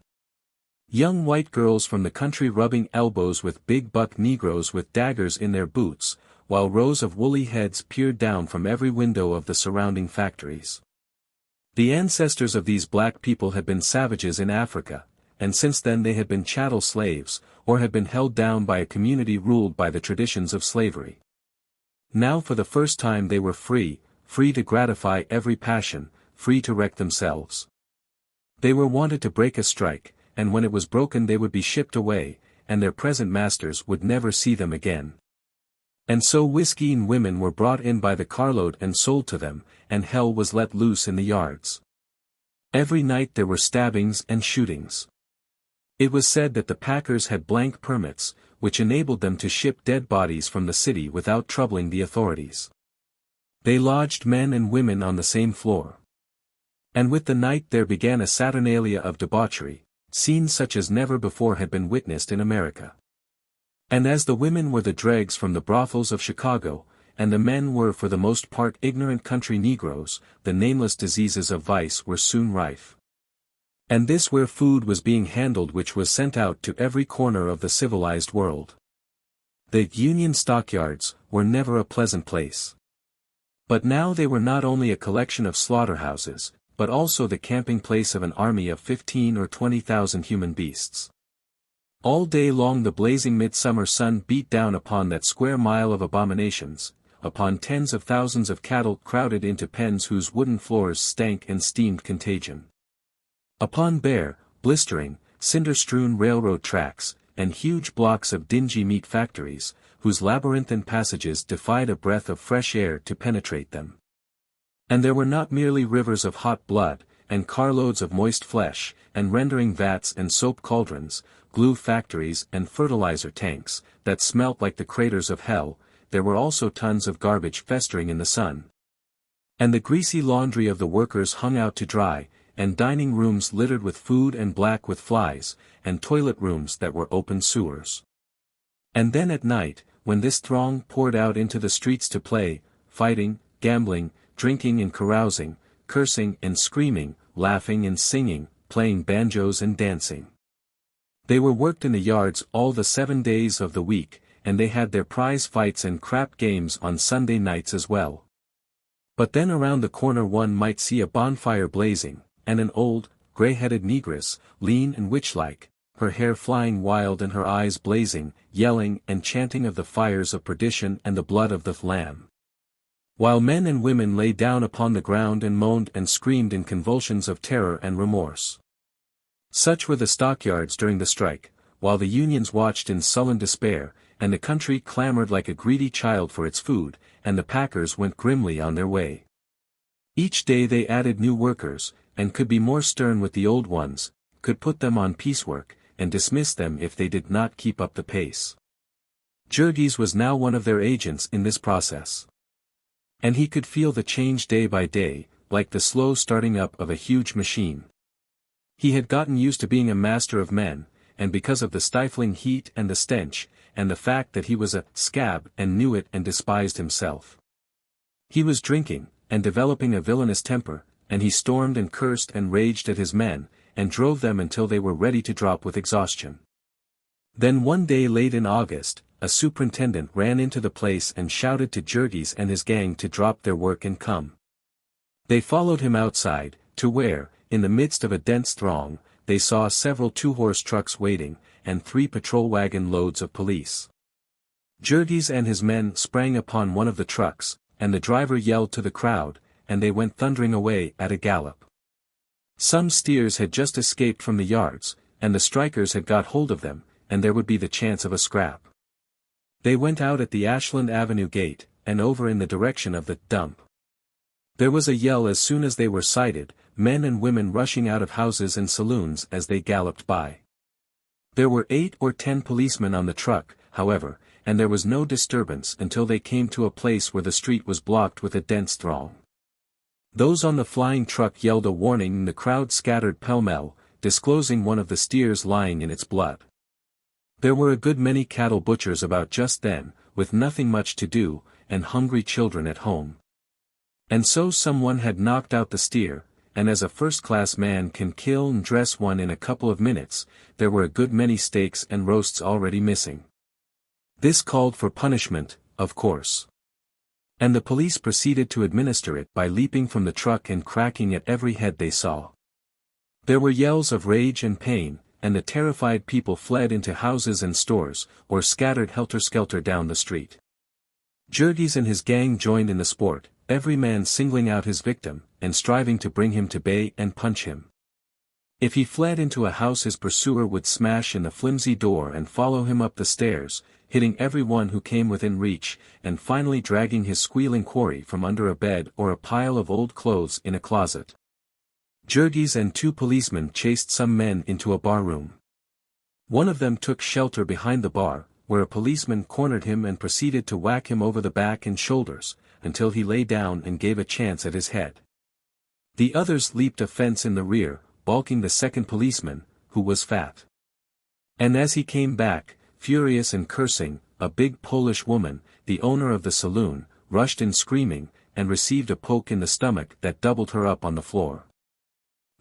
Young white girls from the country rubbing elbows with big buck Negroes with daggers in their boots, while rows of woolly heads peered down from every window of the surrounding factories. The ancestors of these black people had been savages in Africa, and since then they had been chattel slaves, or had been held down by a community ruled by the traditions of slavery. Now for the first time they were free to gratify every passion, free to wreck themselves. They were wanted to break a strike, and when it was broken they would be shipped away, and their present masters would never see them again. And so whiskey and women were brought in by the carload and sold to them, and hell was let loose in the yards. Every night there were stabbings and shootings. It was said that the packers had blank permits, which enabled them to ship dead bodies from the city without troubling the authorities. They lodged men and women on the same floor. And with the night there began a saturnalia of debauchery, scenes such as never before had been witnessed in America. And as the women were the dregs from the brothels of Chicago, and the men were for the most part ignorant country Negroes, the nameless diseases of vice were soon rife. And this where food was being handled which was sent out to every corner of the civilized world. The Union stockyards were never a pleasant place. But now they were not only a collection of slaughterhouses, but also the camping place of an army of 15,000 or 20,000 human beasts. All day long the blazing midsummer sun beat down upon that square mile of abominations, upon tens of thousands of cattle crowded into pens whose wooden floors stank and steamed contagion. Upon bare, blistering, cinder-strewn railroad tracks, and huge blocks of dingy meat factories, whose labyrinthine passages defied a breath of fresh air to penetrate them. And there were not merely rivers of hot blood, and carloads of moist flesh, and rendering vats and soap cauldrons, glue factories and fertilizer tanks, that smelt like the craters of hell. There were also tons of garbage festering in the sun. And the greasy laundry of the workers hung out to dry, and dining rooms littered with food and black with flies, and toilet rooms that were open sewers. And then at night, when this throng poured out into the streets to play, fighting, gambling, drinking and carousing, cursing and screaming, laughing and singing, playing banjos and dancing. They were worked in the yards all the 7 days of the week, and they had their prize fights and crap games on Sunday nights as well. But then around the corner one might see a bonfire blazing, and an old, gray-headed negress, lean and witch-like, her hair flying wild and her eyes blazing, yelling and chanting of the fires of perdition and the blood of the Lamb. While men and women lay down upon the ground and moaned and screamed in convulsions of terror and remorse. Such were the stockyards during the strike, while the unions watched in sullen despair, and the country clamored like a greedy child for its food, and the packers went grimly on their way. Each day they added new workers, and could be more stern with the old ones, could put them on piecework, and dismiss them if they did not keep up the pace. Jurgis was now one of their agents in this process. And he could feel the change day by day, like the slow starting up of a huge machine. He had gotten used to being a master of men, and because of the stifling heat and the stench, and the fact that he was a scab and knew it and despised himself. He was drinking, and developing a villainous temper, and he stormed and cursed and raged at his men, and drove them until they were ready to drop with exhaustion. Then one day late in August, a superintendent ran into the place and shouted to Jurgis and his gang to drop their work and come. They followed him outside, to where, in the midst of a dense throng, they saw several two-horse trucks waiting, and 3 patrol wagon loads of police. Jurgis and his men sprang upon one of the trucks, and the driver yelled to the crowd, and they went thundering away at a gallop. Some steers had just escaped from the yards, and the strikers had got hold of them, and there would be the chance of a scrap. They went out at the Ashland Avenue gate, and over in the direction of the dump. There was a yell as soon as they were sighted, men and women rushing out of houses and saloons as they galloped by. There were 8 or 10 policemen on the truck, however, and there was no disturbance until they came to a place where the street was blocked with a dense throng. Those on the flying truck yelled a warning and the crowd scattered pell-mell, disclosing one of the steers lying in its blood. There were a good many cattle butchers about just then, with nothing much to do, and hungry children at home. And so someone had knocked out the steer, and as a first-class man can kill and dress one in a couple of minutes, there were a good many steaks and roasts already missing. This called for punishment, of course. And the police proceeded to administer it by leaping from the truck and cracking at every head they saw. There were yells of rage and pain, and the terrified people fled into houses and stores, or scattered helter-skelter down the street. Jurgis and his gang joined in the sport, every man singling out his victim, and striving to bring him to bay and punch him. If he fled into a house his pursuer would smash in the flimsy door and follow him up the stairs, hitting everyone who came within reach, and finally dragging his squealing quarry from under a bed or a pile of old clothes in a closet. Jurgis and 2 policemen chased some men into a barroom. One of them took shelter behind the bar, where a policeman cornered him and proceeded to whack him over the back and shoulders, until he lay down and gave a chance at his head. The others leaped a fence in the rear, balking the second policeman, who was fat. And as he came back, furious and cursing, a big Polish woman, the owner of the saloon, rushed in screaming, and received a poke in the stomach that doubled her up on the floor.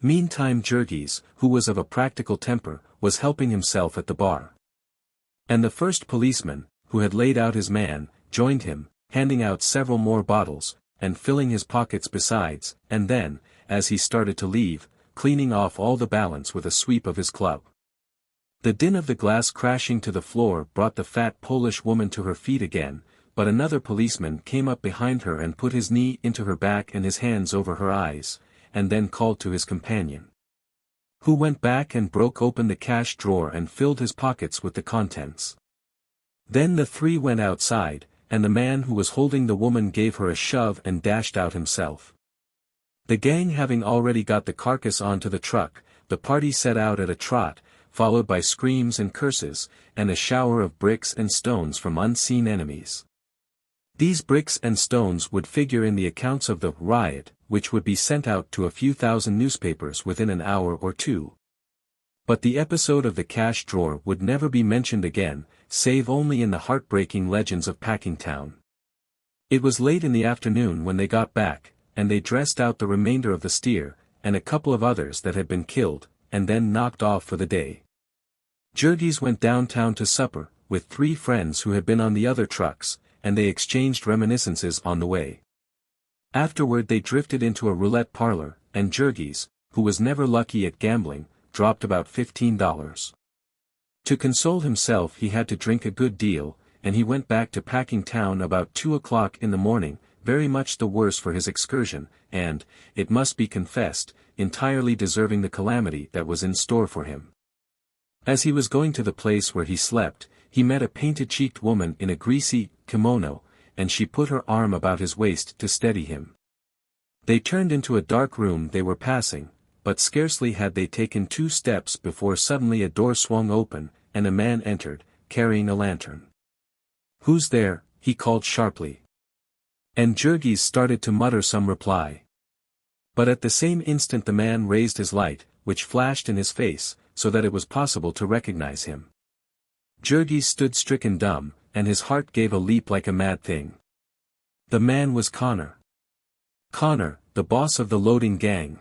Meantime Jurgis, who was of a practical temper, was helping himself at the bar. And the first policeman, who had laid out his man, joined him, handing out several more bottles, and filling his pockets besides, and then, as he started to leave, cleaning off all the balance with a sweep of his club. The din of the glass crashing to the floor brought the fat Polish woman to her feet again, but another policeman came up behind her and put his knee into her back and his hands over her eyes, and then called to his companion, who went back and broke open the cash drawer and filled his pockets with the contents. Then the 3 went outside, and the man who was holding the woman gave her a shove and dashed out himself. The gang having already got the carcass onto the truck, the party set out at a trot, followed by screams and curses, and a shower of bricks and stones from unseen enemies. These bricks and stones would figure in the accounts of the riot, which would be sent out to a few thousand newspapers within an hour or 2. But the episode of the cash drawer would never be mentioned again, save only in the heartbreaking legends of Packingtown. It was late in the afternoon when they got back, and they dressed out the remainder of the steer, and a couple of others that had been killed, and then knocked off for the day. Jurgis went downtown to supper, with 3 friends who had been on the other trucks, and they exchanged reminiscences on the way. Afterward they drifted into a roulette parlor, and Jurgis, who was never lucky at gambling, dropped about $15. To console himself he had to drink a good deal, and he went back to Packingtown about 2 o'clock in the morning, very much the worse for his excursion, and, it must be confessed, entirely deserving the calamity that was in store for him. As he was going to the place where he slept, he met a painted-cheeked woman in a greasy kimono, and she put her arm about his waist to steady him. They turned into a dark room they were passing, but scarcely had they taken 2 steps before suddenly a door swung open, and a man entered, carrying a lantern. "Who's there?" he called sharply. And Jurgis started to mutter some reply. But at the same instant the man raised his light, which flashed in his face, so that it was possible to recognize him. Jurgis stood stricken dumb, and his heart gave a leap like a mad thing. The man was Connor. Connor, the boss of the loading gang.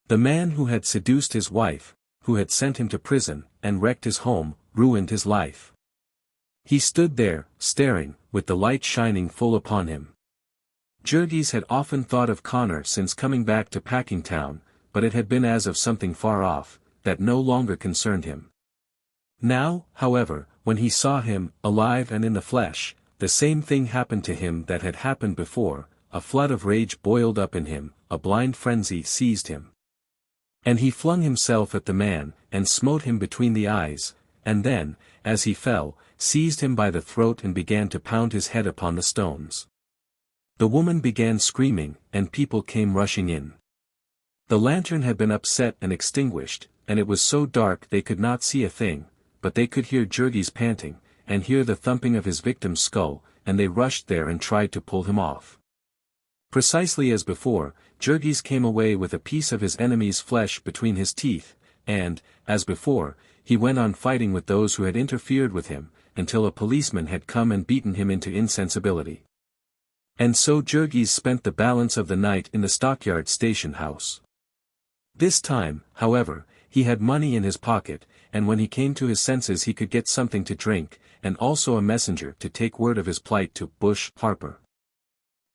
The man who had seduced his wife, who had sent him to prison, and wrecked his home, ruined his life. He stood there, staring, with the light shining full upon him. Jurgis had often thought of Connor since coming back to Packingtown, but it had been as of something far off, that no longer concerned him. Now, however, when he saw him, alive and in the flesh, the same thing happened to him that had happened before, a flood of rage boiled up in him, a blind frenzy seized him. And he flung himself at the man, and smote him between the eyes, and then, as he fell, seized him by the throat and began to pound his head upon the stones. The woman began screaming, and people came rushing in. The lantern had been upset and extinguished, and it was so dark they could not see a thing, but they could hear Jurgis panting, and hear the thumping of his victim's skull, and they rushed there and tried to pull him off. Precisely as before, Jurgis came away with a piece of his enemy's flesh between his teeth, and, as before, he went on fighting with those who had interfered with him, until a policeman had come and beaten him into insensibility. And so Jurgis spent the balance of the night in the stockyard station house. This time, however, he had money in his pocket, and when he came to his senses he could get something to drink, and also a messenger to take word of his plight to Bush Harper.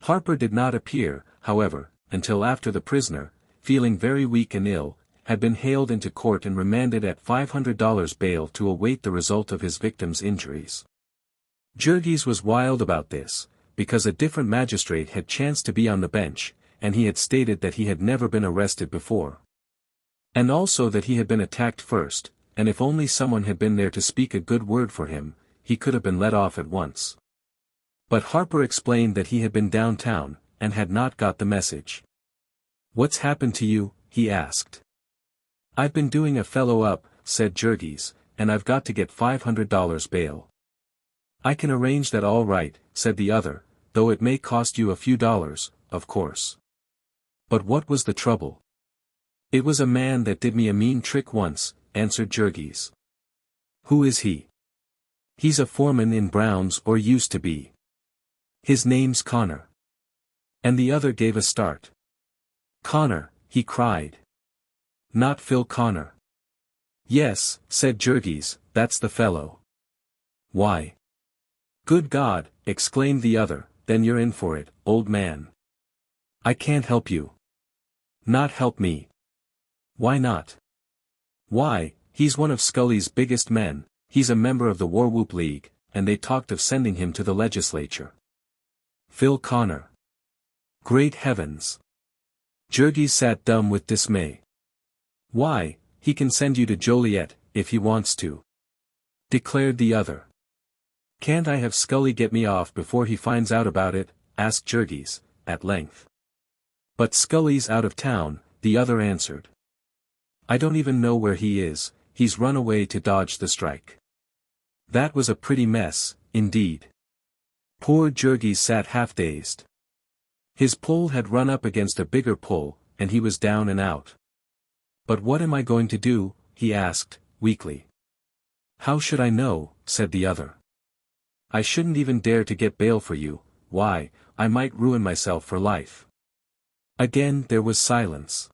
Harper did not appear, however, until after the prisoner, feeling very weak and ill, had been haled into court and remanded at $500 bail to await the result of his victim's injuries. Jurgis was wild about this, because a different magistrate had chanced to be on the bench, and he had stated that he had never been arrested before. And also that he had been attacked first, and if only someone had been there to speak a good word for him, he could have been let off at once. But Harper explained that he had been downtown, and had not got the message. "What's happened to you?" he asked. "I've been doing a fellow up," said Jurgis, "and I've got to get $500 bail." "I can arrange that all right," said the other, "though it may cost you a few dollars, of course." "But what was the trouble?" "It was a man that did me a mean trick once," answered Jurgis. "Who is he?" "He's a foreman in Brown's, or used to be. His name's Connor." And the other gave a start. "Connor," he cried. "Not Phil Connor?" "Yes," said Jurgis, "that's the fellow." "Why?" "Good God," exclaimed the other, "then you're in for it, old man." "I can't help you." "Not help me?" "Why not?" "Why, he's one of Scully's biggest men, he's a member of the Warwhoop League, and they talked of sending him to the legislature." "Phil Connor." "Great heavens!" Jurgis sat dumb with dismay. "Why, he can send you to Joliet, if he wants to," declared the other. "Can't I have Scully get me off before he finds out about it?" asked Jurgis, at length. "But Scully's out of town," the other answered. "I don't even know where he is, he's run away to dodge the strike." That was a pretty mess, indeed. Poor Jurgis sat half-dazed. His pull had run up against a bigger pull, and he was down and out. "But what am I going to do?" he asked, weakly. "How should I know?" said the other. "I shouldn't even dare to get bail for you, why, I might ruin myself for life." Again there was silence.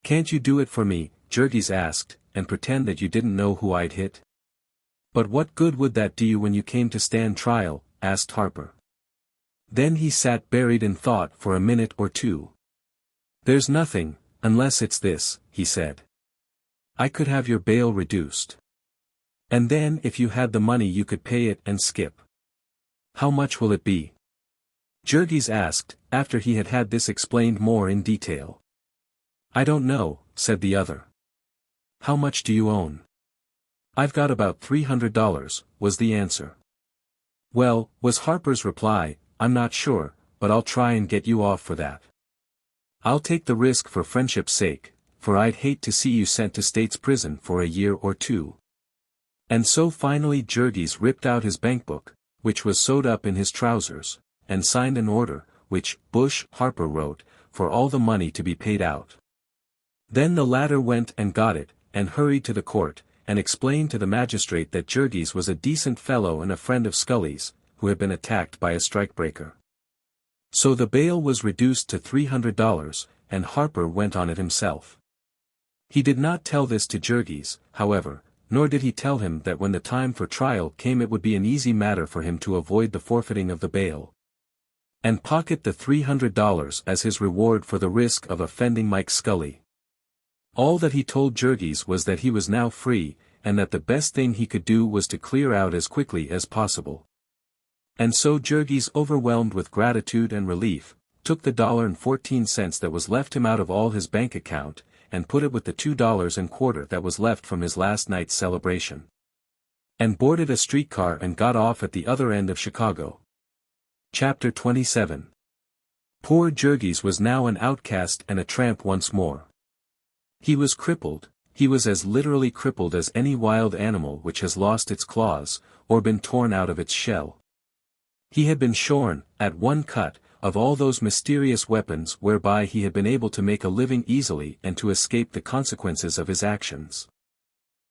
"Can't you do it for me?" Jurgis asked, "and pretend that you didn't know who I'd hit?" "But what good would that do you when you came to stand trial?" asked Harper. Then he sat buried in thought for a minute or two. "There's nothing, unless it's this," he said. "I could have your bail reduced." And then if you had the money you could pay it and skip. How much will it be? Jurgis asked, after he had had this explained more in detail. I don't know, said the other. How much do you own? I've got about $300, was the answer. Well, was Harper's reply, I'm not sure, but I'll try and get you off for that. I'll take the risk for friendship's sake, for I'd hate to see you sent to state's prison for a year or two. And so finally Jurgis ripped out his bankbook, which was sewed up in his trousers, and signed an order, which Bush Harper wrote, for all the money to be paid out. Then the latter went and got it, and hurried to the court, and explained to the magistrate that Jurgis was a decent fellow and a friend of Scully's, who had been attacked by a strikebreaker. So the bail was reduced to $300, and Harper went on it himself. He did not tell this to Jurgis, however, nor did he tell him that when the time for trial came it would be an easy matter for him to avoid the forfeiting of the bail, and pocket the $300 as his reward for the risk of offending Mike Scully. All that he told Jurgis was that he was now free, and that the best thing he could do was to clear out as quickly as possible. And so Jurgis, overwhelmed with gratitude and relief, took the $1.14 that was left him out of all his bank account, and put it with the $2.25 that was left from his last night's celebration, and boarded a streetcar and got off at the other end of Chicago. Chapter 27. Poor Jurgis was now an outcast and a tramp once more. He was crippled, he was as literally crippled as any wild animal which has lost its claws, or been torn out of its shell. He had been shorn, at one cut, of all those mysterious weapons whereby he had been able to make a living easily and to escape the consequences of his actions.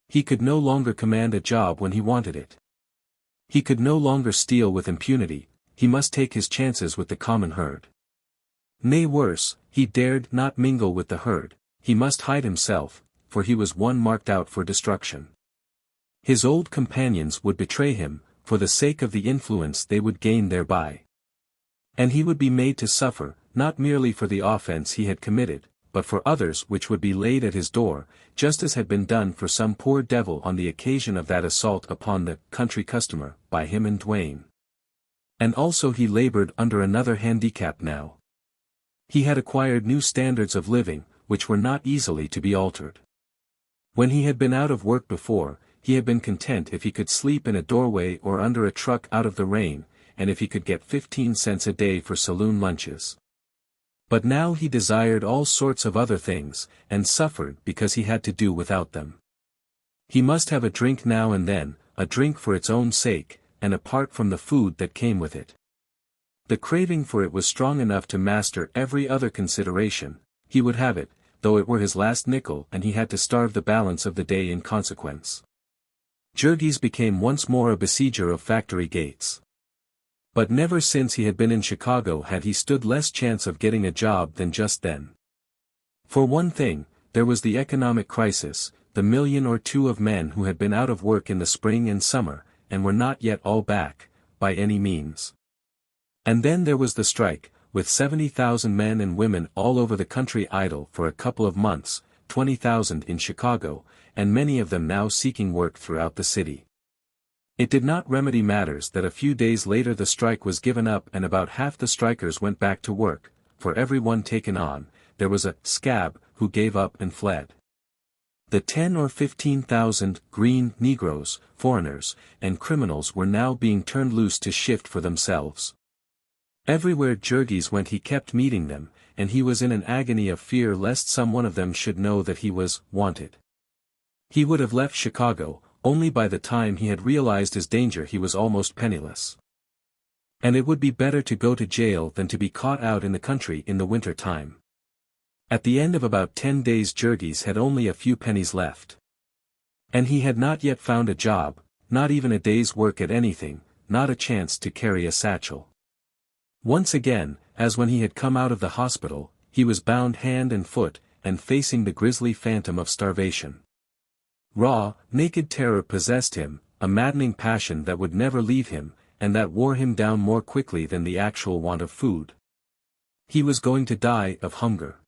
He could no longer command a job when he wanted it. He could no longer steal with impunity, he must take his chances with the common herd. Nay worse, he dared not mingle with the herd, he must hide himself, for he was one marked out for destruction. His old companions would betray him, for the sake of the influence they would gain thereby. And he would be made to suffer, not merely for the offense he had committed, but for others which would be laid at his door, just as had been done for some poor devil on the occasion of that assault upon the country customer, by him and Duane. And also he labored under another handicap now. He had acquired new standards of living, which were not easily to be altered. When he had been out of work before, he had been content if he could sleep in a doorway or under a truck out of the rain, and if he could get 15 cents a day for saloon lunches. But now he desired all sorts of other things, and suffered because he had to do without them. He must have a drink now and then, a drink for its own sake, and apart from the food that came with it. The craving for it was strong enough to master every other consideration. He would have it, though it were his last nickel and he had to starve the balance of the day in consequence. Jurgis became once more a besieger of factory gates. But never since he had been in Chicago had he stood less chance of getting a job than just then. For one thing, there was the economic crisis, the 1 million or 2 of men who had been out of work in the spring and summer, and were not yet all back, by any means. And then there was the strike, with 70,000 men and women all over the country idle for a couple of months, 20,000 in Chicago, and many of them now seeking work throughout the city. It did not remedy matters that a few days later the strike was given up and about half the strikers went back to work. For every one taken on, there was a scab who gave up and fled. The 10 or 15,000 green Negroes, foreigners, and criminals were now being turned loose to shift for themselves. Everywhere Jurgis went he kept meeting them, and he was in an agony of fear lest some one of them should know that he was wanted. He would have left Chicago, only by the time he had realized his danger he was almost penniless. And it would be better to go to jail than to be caught out in the country in the winter time. At the end of about 10 days Jurgis had only a few pennies left. And he had not yet found a job, not even a day's work at anything, not a chance to carry a satchel. Once again, as when he had come out of the hospital, he was bound hand and foot, and facing the grisly phantom of starvation. Raw, naked terror possessed him, a maddening passion that would never leave him, and that wore him down more quickly than the actual want of food. He was going to die of hunger.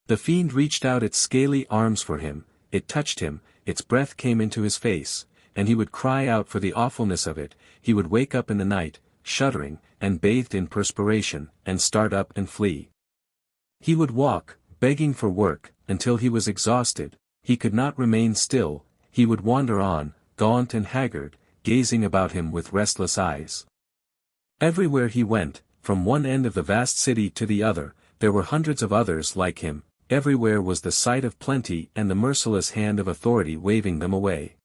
The fiend reached out its scaly arms for him, it touched him, its breath came into his face, and he would cry out for the awfulness of it. He would wake up in the night, shuddering, and bathed in perspiration, and start up and flee. He would walk, begging for work, until he was exhausted. He could not remain still. He would wander on, gaunt and haggard, gazing about him with restless eyes. Everywhere he went, from one end of the vast city to the other, there were hundreds of others like him. Everywhere was the sight of plenty and the merciless hand of authority waving them away.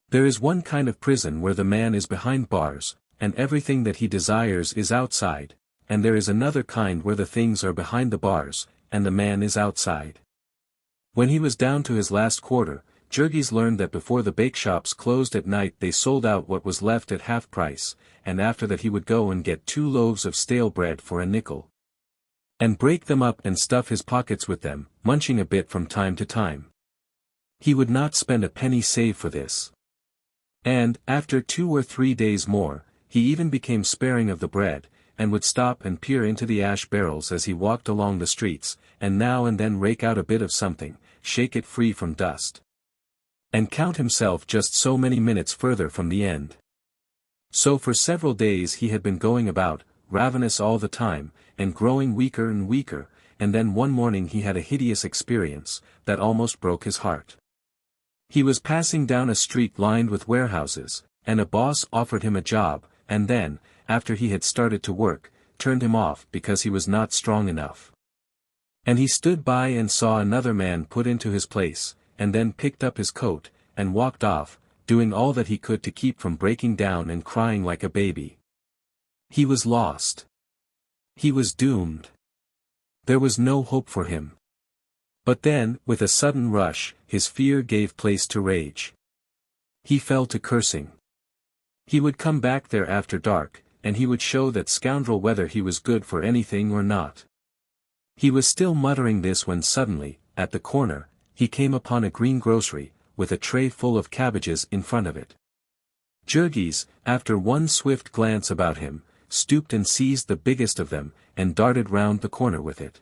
There is one kind of prison where the man is behind bars, and everything that he desires is outside, and there is another kind where the things are behind the bars, and the man is outside. When he was down to his last quarter, Jurgis learned that before the bakeshops closed at night they sold out what was left at half price, and after that he would go and get 2 loaves of stale bread for a nickel, and break them up and stuff his pockets with them, munching a bit from time to time. He would not spend a penny save for this. And, after 2 or 3 days more, he even became sparing of the bread, and would stop and peer into the ash barrels as he walked along the streets, and now and then rake out a bit of something, shake it free from dust, and count himself just so many minutes further from the end. So for several days he had been going about, ravenous all the time, and growing weaker and weaker, and then one morning he had a hideous experience, that almost broke his heart. He was passing down a street lined with warehouses, and a boss offered him a job, and then, after he had started to work, turned him off because he was not strong enough. And he stood by and saw another man put into his place, and then picked up his coat, and walked off, doing all that he could to keep from breaking down and crying like a baby. He was lost. He was doomed. There was no hope for him. But then, with a sudden rush, his fear gave place to rage. He fell to cursing. He would come back there after dark, and he would show that scoundrel whether he was good for anything or not. He was still muttering this when suddenly, at the corner, he came upon a greengrocery, with a tray full of cabbages in front of it. Jurgis, after one swift glance about him, stooped and seized the biggest of them, and darted round the corner with it.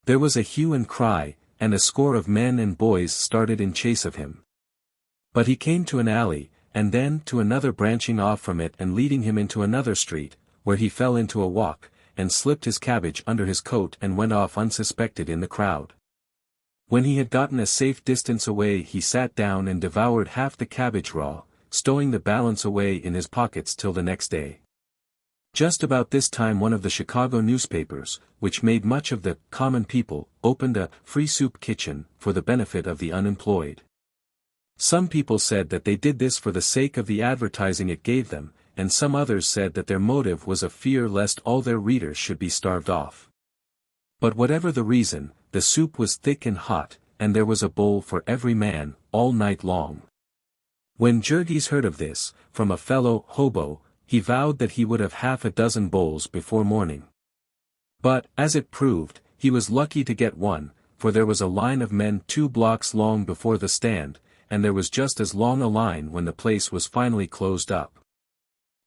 There was a hue and cry, and a score of men and boys started in chase of him. But he came to an alley, and then to another branching off from it and leading him into another street, where he fell into a walk, and slipped his cabbage under his coat and went off unsuspected in the crowd. When he had gotten a safe distance away he sat down and devoured half the cabbage raw, stowing the balance away in his pockets till the next day. Just about this time one of the Chicago newspapers, which made much of the common people, opened a free soup kitchen for the benefit of the unemployed. Some people said that they did this for the sake of the advertising it gave them, and some others said that their motive was a fear lest all their readers should be starved off. But whatever the reason, the soup was thick and hot, and there was a bowl for every man, all night long. When Jurgis heard of this, from a fellow hobo, he vowed that he would have half a dozen bowls before morning. But, as it proved, he was lucky to get one, for there was a line of men 2 blocks long before the stand, and there was just as long a line when the place was finally closed up.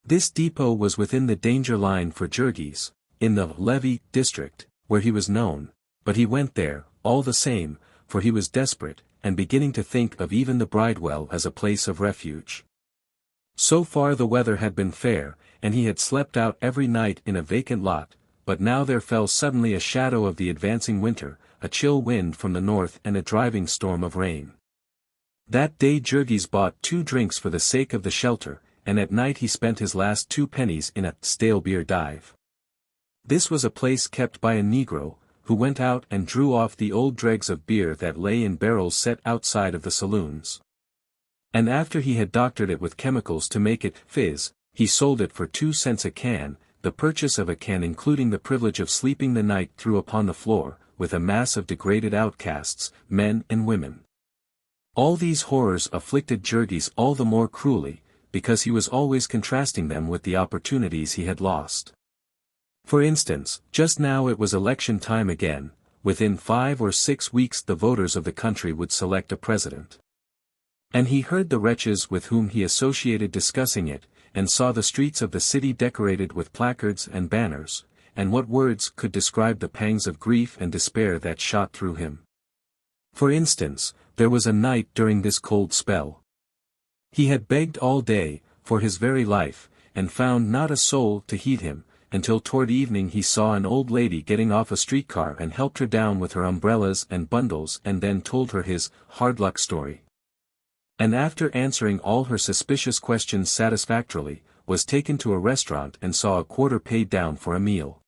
This depot was within the danger line for Jurgis, in the Levy district, where he was known, but he went there, all the same, for he was desperate, and beginning to think of even the Bridewell as a place of refuge. So far the weather had been fair, and he had slept out every night in a vacant lot, but now there fell suddenly a shadow of the advancing winter, a chill wind from the north and a driving storm of rain. That day Jurgis bought 2 drinks for the sake of the shelter, and at night he spent his last 2 pennies in a stale beer dive. This was a place kept by a Negro, who went out and drew off the old dregs of beer that lay in barrels set outside of the saloons. And after he had doctored it with chemicals to make it fizz, he sold it for 2 cents a can, the purchase of a can including the privilege of sleeping the night through upon the floor, with a mass of degraded outcasts, men and women. All these horrors afflicted Jurgis all the more cruelly, because he was always contrasting them with the opportunities he had lost. For instance, just now it was election time again. Within 5 or 6 weeks the voters of the country would select a president. And he heard the wretches with whom he associated discussing it, and saw the streets of the city decorated with placards and banners, and what words could describe the pangs of grief and despair that shot through him? For instance, there was a night during this cold spell. He had begged all day, for his very life, and found not a soul to heed him, until toward evening he saw an old lady getting off a streetcar and helped her down with her umbrellas and bundles and then told her his hard luck story. And after answering all her suspicious questions satisfactorily, was taken to a restaurant and saw a quarter paid down for a meal.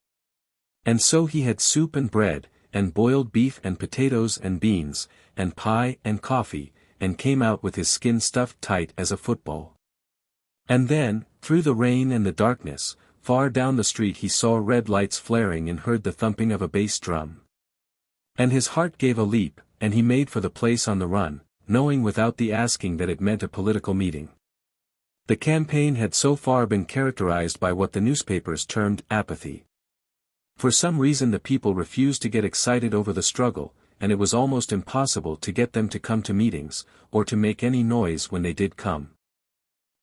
And so he had soup and bread, and boiled beef and potatoes and beans, and pie and coffee, and came out with his skin stuffed tight as a football. And then, through the rain and the darkness, far down the street he saw red lights flaring and heard the thumping of a bass drum. And his heart gave a leap, and he made for the place on the run, knowing without the asking that it meant a political meeting. The campaign had so far been characterized by what the newspapers termed apathy. For some reason the people refused to get excited over the struggle, and it was almost impossible to get them to come to meetings, or to make any noise when they did come.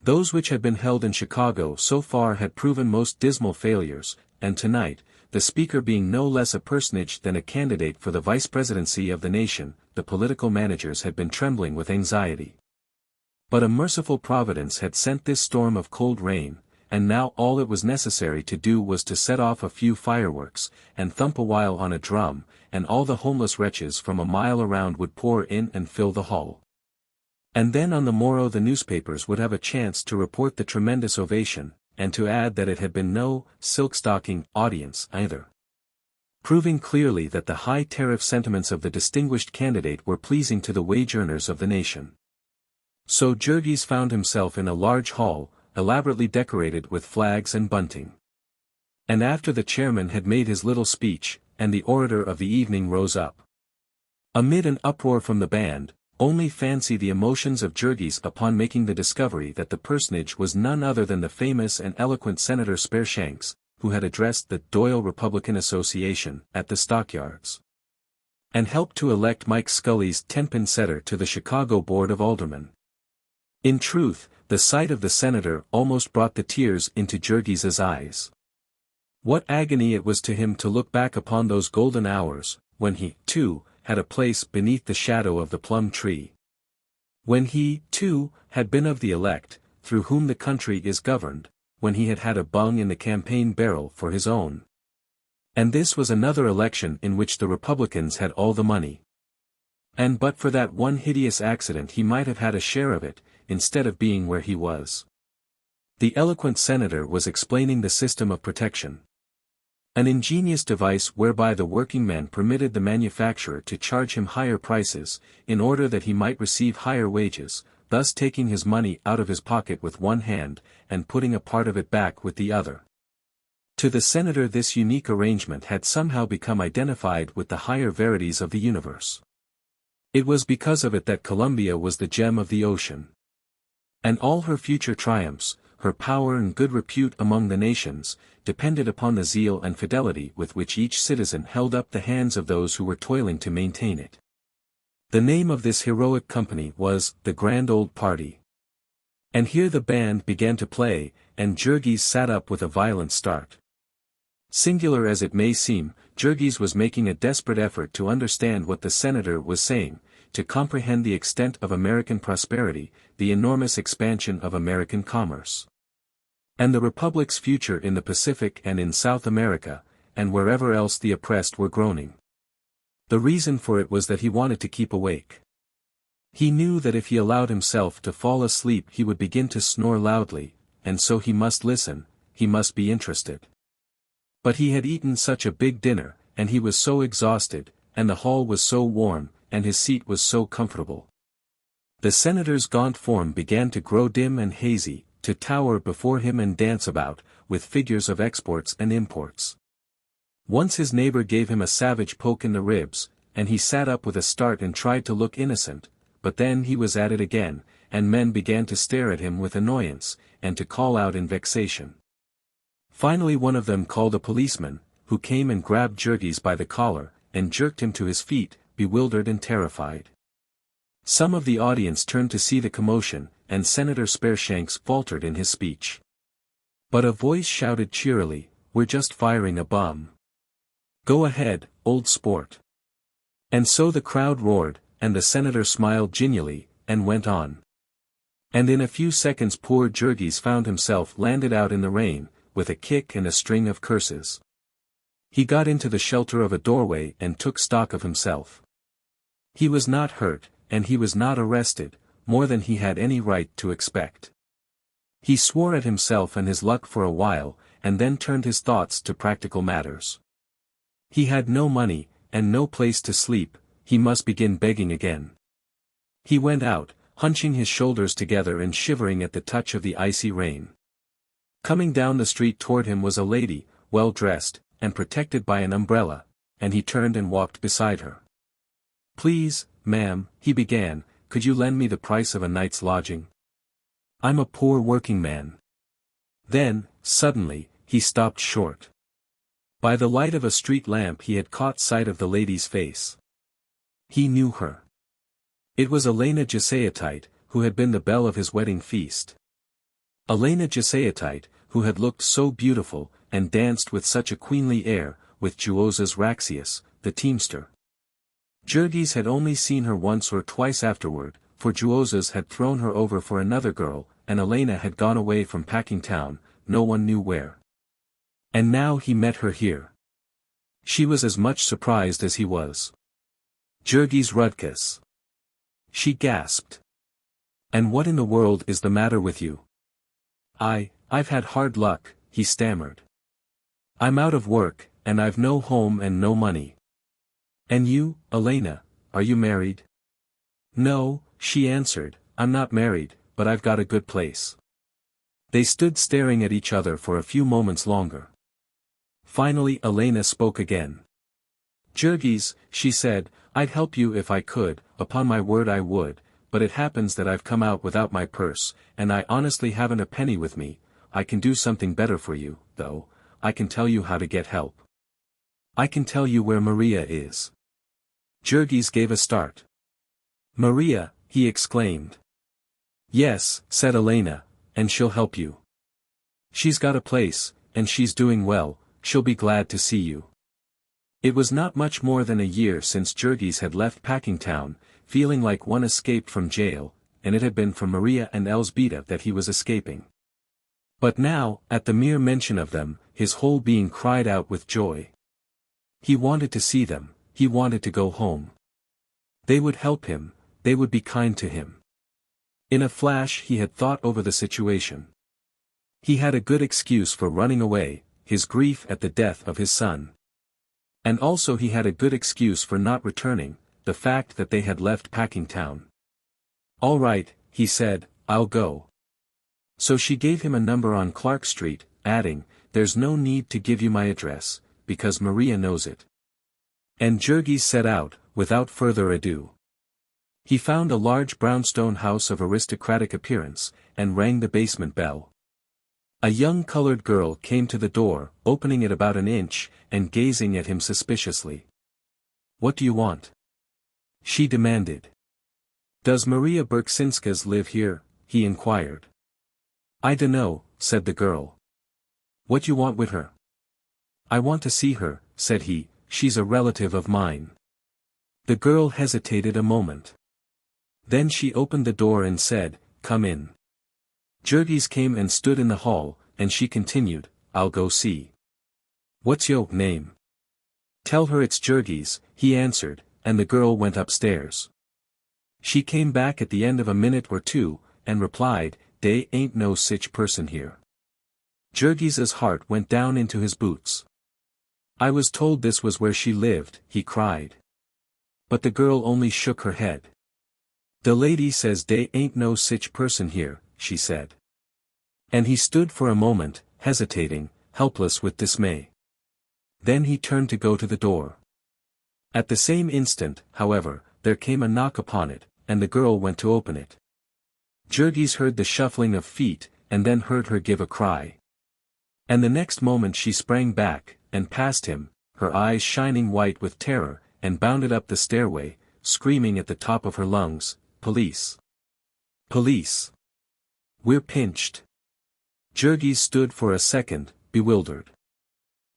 Those which had been held in Chicago so far had proven most dismal failures, and tonight, the speaker being no less a personage than a candidate for the vice presidency of the nation, the political managers had been trembling with anxiety. But a merciful providence had sent this storm of cold rain, and now all it was necessary to do was to set off a few fireworks, and thump a while on a drum, and all the homeless wretches from a mile around would pour in and fill the hall. And then on the morrow the newspapers would have a chance to report the tremendous ovation, and to add that it had been no silk-stocking audience either. Proving clearly that the high tariff sentiments of the distinguished candidate were pleasing to the wage earners of the nation. So Jurgis found himself in a large hall, elaborately decorated with flags and bunting. And after the chairman had made his little speech, and the orator of the evening rose up. Amid an uproar from the band, only fancy the emotions of Jurgis upon making the discovery that the personage was none other than the famous and eloquent Senator Spareshanks, who had addressed the Doyle Republican Association at the stockyards, and helped to elect Mike Scully's tenpin setter to the Chicago Board of Aldermen. In truth, the sight of the senator almost brought the tears into Jurgis's eyes. What agony it was to him to look back upon those golden hours, when he, too, had a place beneath the shadow of the plum tree. When he, too, had been of the elect, through whom the country is governed, when he had had a bung in the campaign barrel for his own. And this was another election in which the Republicans had all the money. And but for that one hideous accident he might have had a share of it, instead of being where he was. The eloquent senator was explaining the system of protection. An ingenious device whereby the working man permitted the manufacturer to charge him higher prices, in order that he might receive higher wages, thus taking his money out of his pocket with one hand, and putting a part of it back with the other. To the senator this unique arrangement had somehow become identified with the higher verities of the universe. It was because of it that Columbia was the gem of the ocean. And all her future triumphs, her power and good repute among the nations, depended upon the zeal and fidelity with which each citizen held up the hands of those who were toiling to maintain it. The name of this heroic company was the Grand Old Party. And here the band began to play, and Jurgis sat up with a violent start. Singular as it may seem, Jurgis was making a desperate effort to understand what the senator was saying, to comprehend the extent of American prosperity, the enormous expansion of American commerce, and the Republic's future in the Pacific and in South America, and wherever else the oppressed were groaning. The reason for it was that he wanted to keep awake. He knew that if he allowed himself to fall asleep he would begin to snore loudly, and so he must listen, he must be interested. But he had eaten such a big dinner, and he was so exhausted, and the hall was so warm, and his seat was so comfortable. The senator's gaunt form began to grow dim and hazy, to tower before him and dance about, with figures of exports and imports. Once his neighbor gave him a savage poke in the ribs, and he sat up with a start and tried to look innocent, but then he was at it again, and men began to stare at him with annoyance, and to call out in vexation. Finally one of them called a policeman, who came and grabbed Jurgis by the collar, and jerked him to his feet, bewildered and terrified. Some of the audience turned to see the commotion, and Senator Spareshanks faltered in his speech. But a voice shouted cheerily, "We're just firing a bomb. Go ahead, old sport." And so the crowd roared, and the senator smiled genially, and went on. And in a few seconds poor Jurgis found himself landed out in the rain, with a kick and a string of curses. He got into the shelter of a doorway and took stock of himself. He was not hurt, and he was not arrested, more than he had any right to expect. He swore at himself and his luck for a while, and then turned his thoughts to practical matters. He had no money, and no place to sleep, he must begin begging again. He went out, hunching his shoulders together and shivering at the touch of the icy rain. Coming down the street toward him was a lady, well dressed, and protected by an umbrella, and he turned and walked beside her. "Please, ma'am," he began, "could you lend me the price of a night's lodging? I'm a poor working man." Then, suddenly, he stopped short. By the light of a street lamp he had caught sight of the lady's face. He knew her. It was Elena XVIII, who had been the belle of his wedding feast. Elena XVIII, who had looked so beautiful, and danced with such a queenly air, with Jurgis Rudkus, the teamster. Jurgis had only seen her once or twice afterward, for Jurgis had thrown her over for another girl, and Elena had gone away from Packingtown, no one knew where. And now he met her here. She was as much surprised as he was. "Jurgis Rudkus," she gasped. "And what in the world is the matter with you?" I've had hard luck," he stammered. "I'm out of work, and I've no home and no money." "And you, Elena, are you married?" "No," she answered, "I'm not married, but I've got a good place." They stood staring at each other for a few moments longer. Finally Elena spoke again. "Jurgis," she said, "I'd help you if I could, upon my word I would, but it happens that I've come out without my purse, and I honestly haven't a penny with me. I can do something better for you, though. I can tell you how to get help. I can tell you where Maria is." Jurgis gave a start. "Maria," he exclaimed. "Yes," said Elena, "and she'll help you. She's got a place, and she's doing well, she'll be glad to see you." It was not much more than a year since Jurgis had left Packingtown, feeling like one escaped from jail, and it had been from Maria and Elzbieta that he was escaping. But now, at the mere mention of them, his whole being cried out with joy. He wanted to see them, he wanted to go home. They would help him, they would be kind to him. In a flash he had thought over the situation. He had a good excuse for running away, his grief at the death of his son. And also he had a good excuse for not returning, the fact that they had left Packingtown. "All right," he said, "I'll go." So she gave him a number on Clark Street, adding, "There's no need to give you my address, because Maria knows it." And Jurgis set out, without further ado. He found a large brownstone house of aristocratic appearance, and rang the basement bell. A young colored girl came to the door, opening it about an inch, and gazing at him suspiciously. "What do you want?" she demanded. "Does Maria Berksinskas live here?" he inquired. "I dunno," said the girl. "What you want with her?" "I want to see her," said he, "she's a relative of mine." The girl hesitated a moment. Then she opened the door and said, "Come in." Jurgis came and stood in the hall, and she continued, "I'll go see." "What's yo' name?" "Tell her it's Jurgis," he answered, and the girl went upstairs. She came back at the end of a minute or two, and replied, "Dey ain't no sich person here." Jurgis's heart went down into his boots. "I was told this was where she lived," he cried. But the girl only shook her head. "The lady says dey ain't no sich person here," she said. And he stood for a moment, hesitating, helpless with dismay. Then he turned to go to the door. At the same instant, however, there came a knock upon it, and the girl went to open it. Jurgis heard the shuffling of feet, and then heard her give a cry. And the next moment she sprang back, and past him, her eyes shining white with terror, and bounded up the stairway, screaming at the top of her lungs, "Police! Police! We're pinched!" Jurgis stood for a second, bewildered.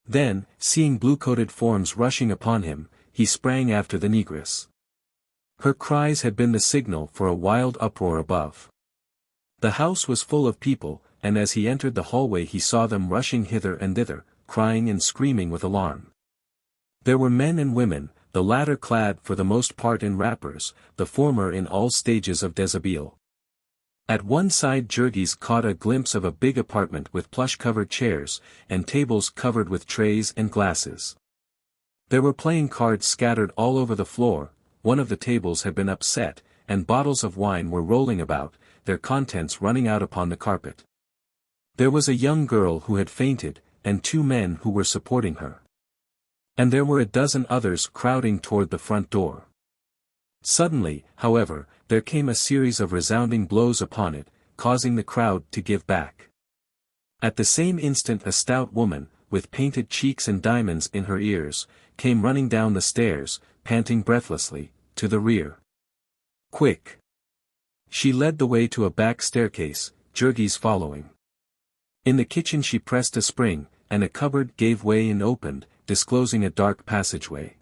Then, seeing blue-coated forms rushing upon him, he sprang after the negress. Her cries had been the signal for a wild uproar above. The house was full of people, and as he entered the hallway he saw them rushing hither and thither, crying and screaming with alarm. There were men and women, the latter clad for the most part in wrappers, the former in all stages of deshabille. At one side Jurgis caught a glimpse of a big apartment with plush-covered chairs, and tables covered with trays and glasses. There were playing cards scattered all over the floor, one of the tables had been upset, and bottles of wine were rolling about, their contents running out upon the carpet. There was a young girl who had fainted, and two men who were supporting her. And there were a dozen others crowding toward the front door. Suddenly, however, there came a series of resounding blows upon it, causing the crowd to give back. At the same instant a stout woman, with painted cheeks and diamonds in her ears, came running down the stairs, panting breathlessly, to the rear. Quick! She led the way to a back staircase, Jurgis following. In the kitchen she pressed a spring, and a cupboard gave way and opened, disclosing a dark passageway.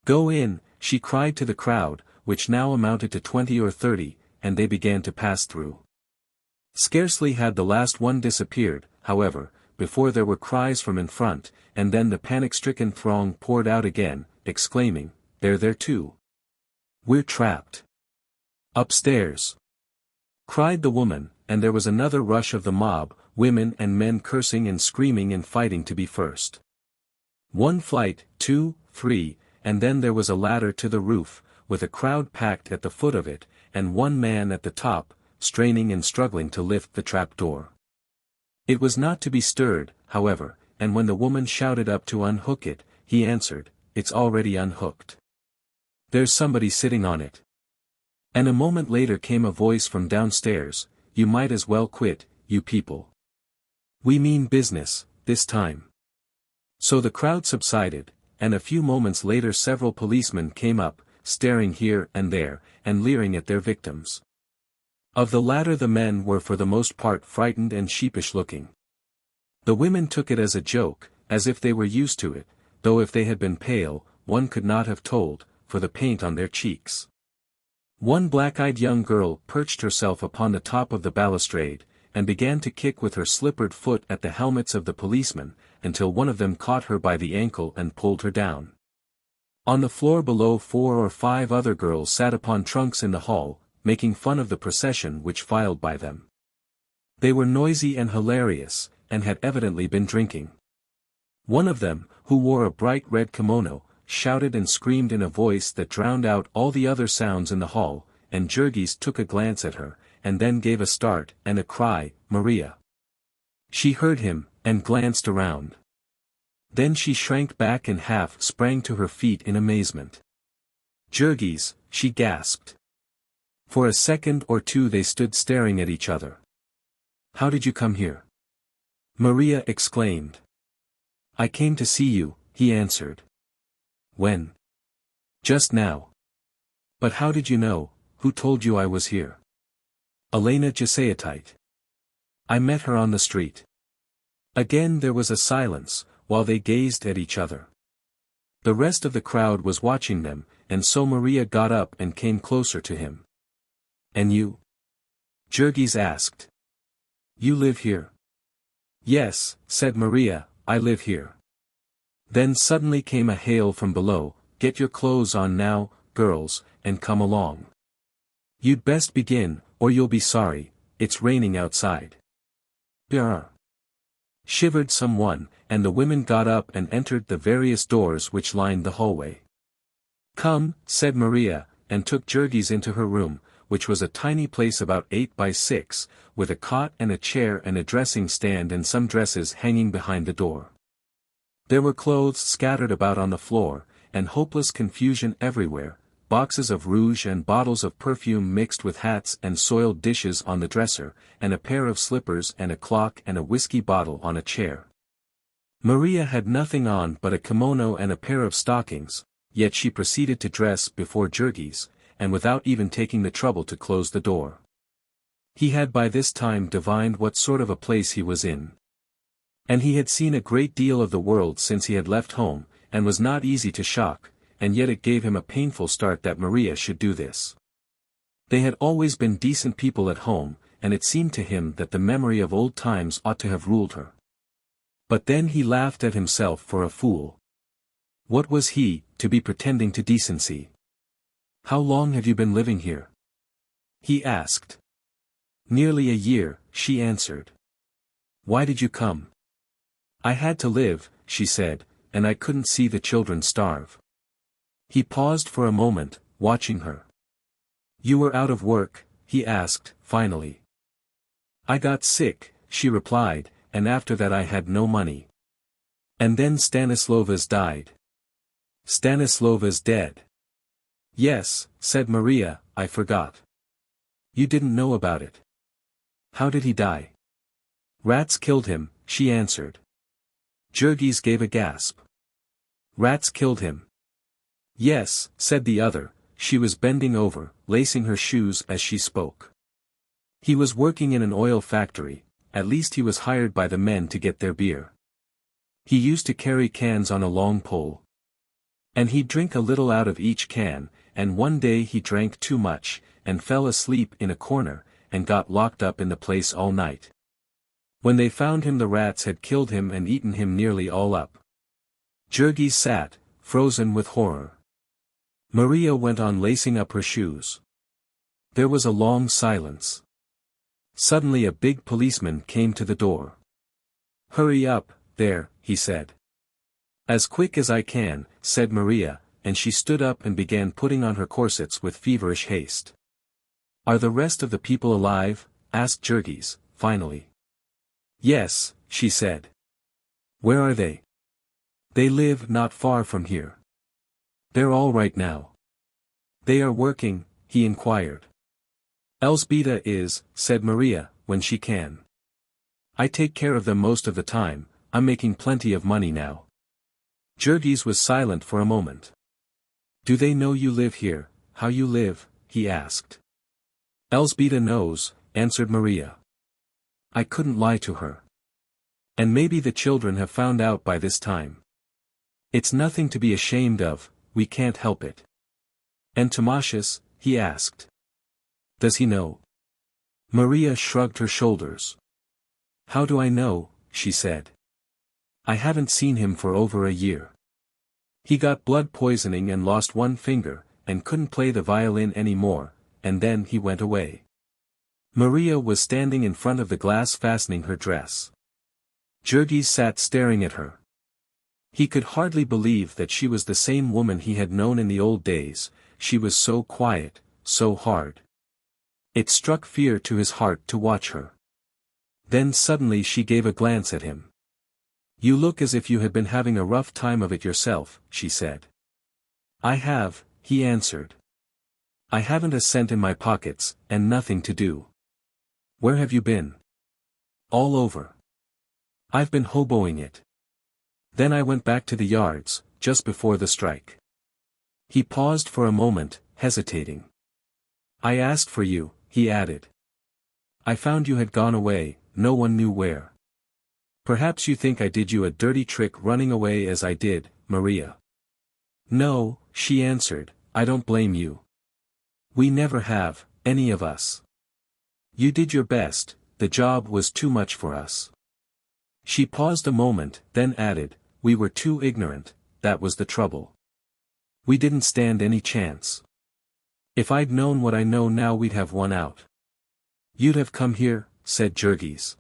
"Go in," she cried to the crowd, which now amounted to 20 or 30, and they began to pass through. Scarcely had the last one disappeared, however, before there were cries from in front, and then the panic-stricken throng poured out again, exclaiming, "They're there too! We're trapped! Upstairs!" cried the woman, and there was another rush of the mob, women and men cursing and screaming and fighting to be first. One flight, 2, 3, and then there was a ladder to the roof, with a crowd packed at the foot of it, and one man at the top, straining and struggling to lift the trap-door. It was not to be stirred, however, and when the woman shouted up to unhook it, he answered, "It's already unhooked. There's somebody sitting on it." And a moment later came a voice from downstairs, "You might as well quit, you people. We mean business, this time." So the crowd subsided, and a few moments later several policemen came up, staring here and there, and leering at their victims. Of the latter the men were for the most part frightened and sheepish-looking. The women took it as a joke, as if they were used to it, though if they had been pale, one could not have told, for the paint on their cheeks. One black-eyed young girl perched herself upon the top of the balustrade, and began to kick with her slippered foot at the helmets of the policemen, until one of them caught her by the ankle and pulled her down. On the floor below 4 or 5 other girls sat upon trunks in the hall, making fun of the procession which filed by them. They were noisy and hilarious, and had evidently been drinking. One of them, who wore a bright red kimono, shouted and screamed in a voice that drowned out all the other sounds in the hall, and Jurgis took a glance at her, and then gave a start and a cry, "Maria!" She heard him, and glanced around. Then she shrank back and half sprang to her feet in amazement. "Jurgis," she gasped. For a second or two they stood staring at each other. "How did you come here?" Maria exclaimed. "I came to see you," he answered. "When?" "Just now." "But how did you know? Who told you I was here?" "Elena XVIII. I met her on the street." Again there was a silence, while they gazed at each other. The rest of the crowd was watching them, and so Maria got up and came closer to him. "And you?" Jurgis asked. "You live here?" "Yes," said Maria, "I live here." Then suddenly came a hail from below, "Get your clothes on now, girls, and come along. You'd best begin, or you'll be sorry, it's raining outside." "Brr!" shivered someone, and the women got up and entered the various doors which lined the hallway. "Come," said Maria, and took Jurgis into her room, which was a tiny place about 8 by 6, with a cot and a chair and a dressing stand and some dresses hanging behind the door. There were clothes scattered about on the floor, and hopeless confusion everywhere, boxes of rouge and bottles of perfume mixed with hats and soiled dishes on the dresser, and a pair of slippers and a clock and a whiskey bottle on a chair. Maria had nothing on but a kimono and a pair of stockings, yet she proceeded to dress before Jurgis, and without even taking the trouble to close the door. He had by this time divined what sort of a place he was in. And he had seen a great deal of the world since he had left home, and was not easy to shock, and yet it gave him a painful start that Maria should do this. They had always been decent people at home, and it seemed to him that the memory of old times ought to have ruled her. But then he laughed at himself for a fool. What was he, to be pretending to decency? "How long have you been living here?" he asked. "Nearly a year," she answered. "Why did you come?" "I had to live," she said, "and I couldn't see the children starve." He paused for a moment, watching her. "You were out of work?" he asked, finally. "I got sick," she replied, "and after that I had no money. And then Stanislovas died." "Stanislovas dead?" "Yes," said Maria, "I forgot." "You didn't know about it. How did he die?" "Rats killed him," she answered. Jurgis gave a gasp. "Rats killed him?" "Yes," said the other. She was bending over, lacing her shoes as she spoke. "He was working in an oil factory, at least he was hired by the men to get their beer. He used to carry cans on a long pole. And he'd drink a little out of each can, and one day he drank too much, and fell asleep in a corner, and got locked up in the place all night. When they found him the rats had killed him and eaten him nearly all up." Jurgis sat, frozen with horror. Maria went on lacing up her shoes. There was a long silence. Suddenly a big policeman came to the door. "Hurry up, there," he said. "As quick as I can," said Maria, and she stood up and began putting on her corsets with feverish haste. "Are the rest of the people alive?" asked Jurgis, finally. "Yes," she said. "Where are they?" "They live not far from here." "They're all right now." "They are working?" he inquired. "Elzbieta is," said Maria, "when she can. I take care of them most of the time, I'm making plenty of money now." Jurgis was silent for a moment. "Do they know you live here, how you live?" he asked. "Elzbieta knows," answered Maria. "I couldn't lie to her. And maybe the children have found out by this time. It's nothing to be ashamed of, we can't help it." "And Tamashis?" he asked. "Does he know?" Maria shrugged her shoulders. "How do I know?" she said. "I haven't seen him for over a year. He got blood poisoning and lost one finger, and couldn't play the violin anymore, and then he went away." Maria was standing in front of the glass fastening her dress. Jurgis sat staring at her. He could hardly believe that she was the same woman he had known in the old days, she was so quiet, so hard. It struck fear to his heart to watch her. Then suddenly she gave a glance at him. "You look as if you had been having a rough time of it yourself," she said. "I have," he answered. "I haven't a cent in my pockets, and nothing to do." "Where have you been?" "All over. I've been hoboing it. Then I went back to the yards, just before the strike." He paused for a moment, hesitating. "I asked for you," he added. "I found you had gone away, no one knew where. Perhaps you think I did you a dirty trick running away as I did, Maria." "No," she answered, "I don't blame you. We never have, any of us. You did your best, the job was too much for us." She paused a moment, then added, "We were too ignorant, that was the trouble. We didn't stand any chance. If I'd known what I know now we'd have won out." "You'd have come here," said Jurgis.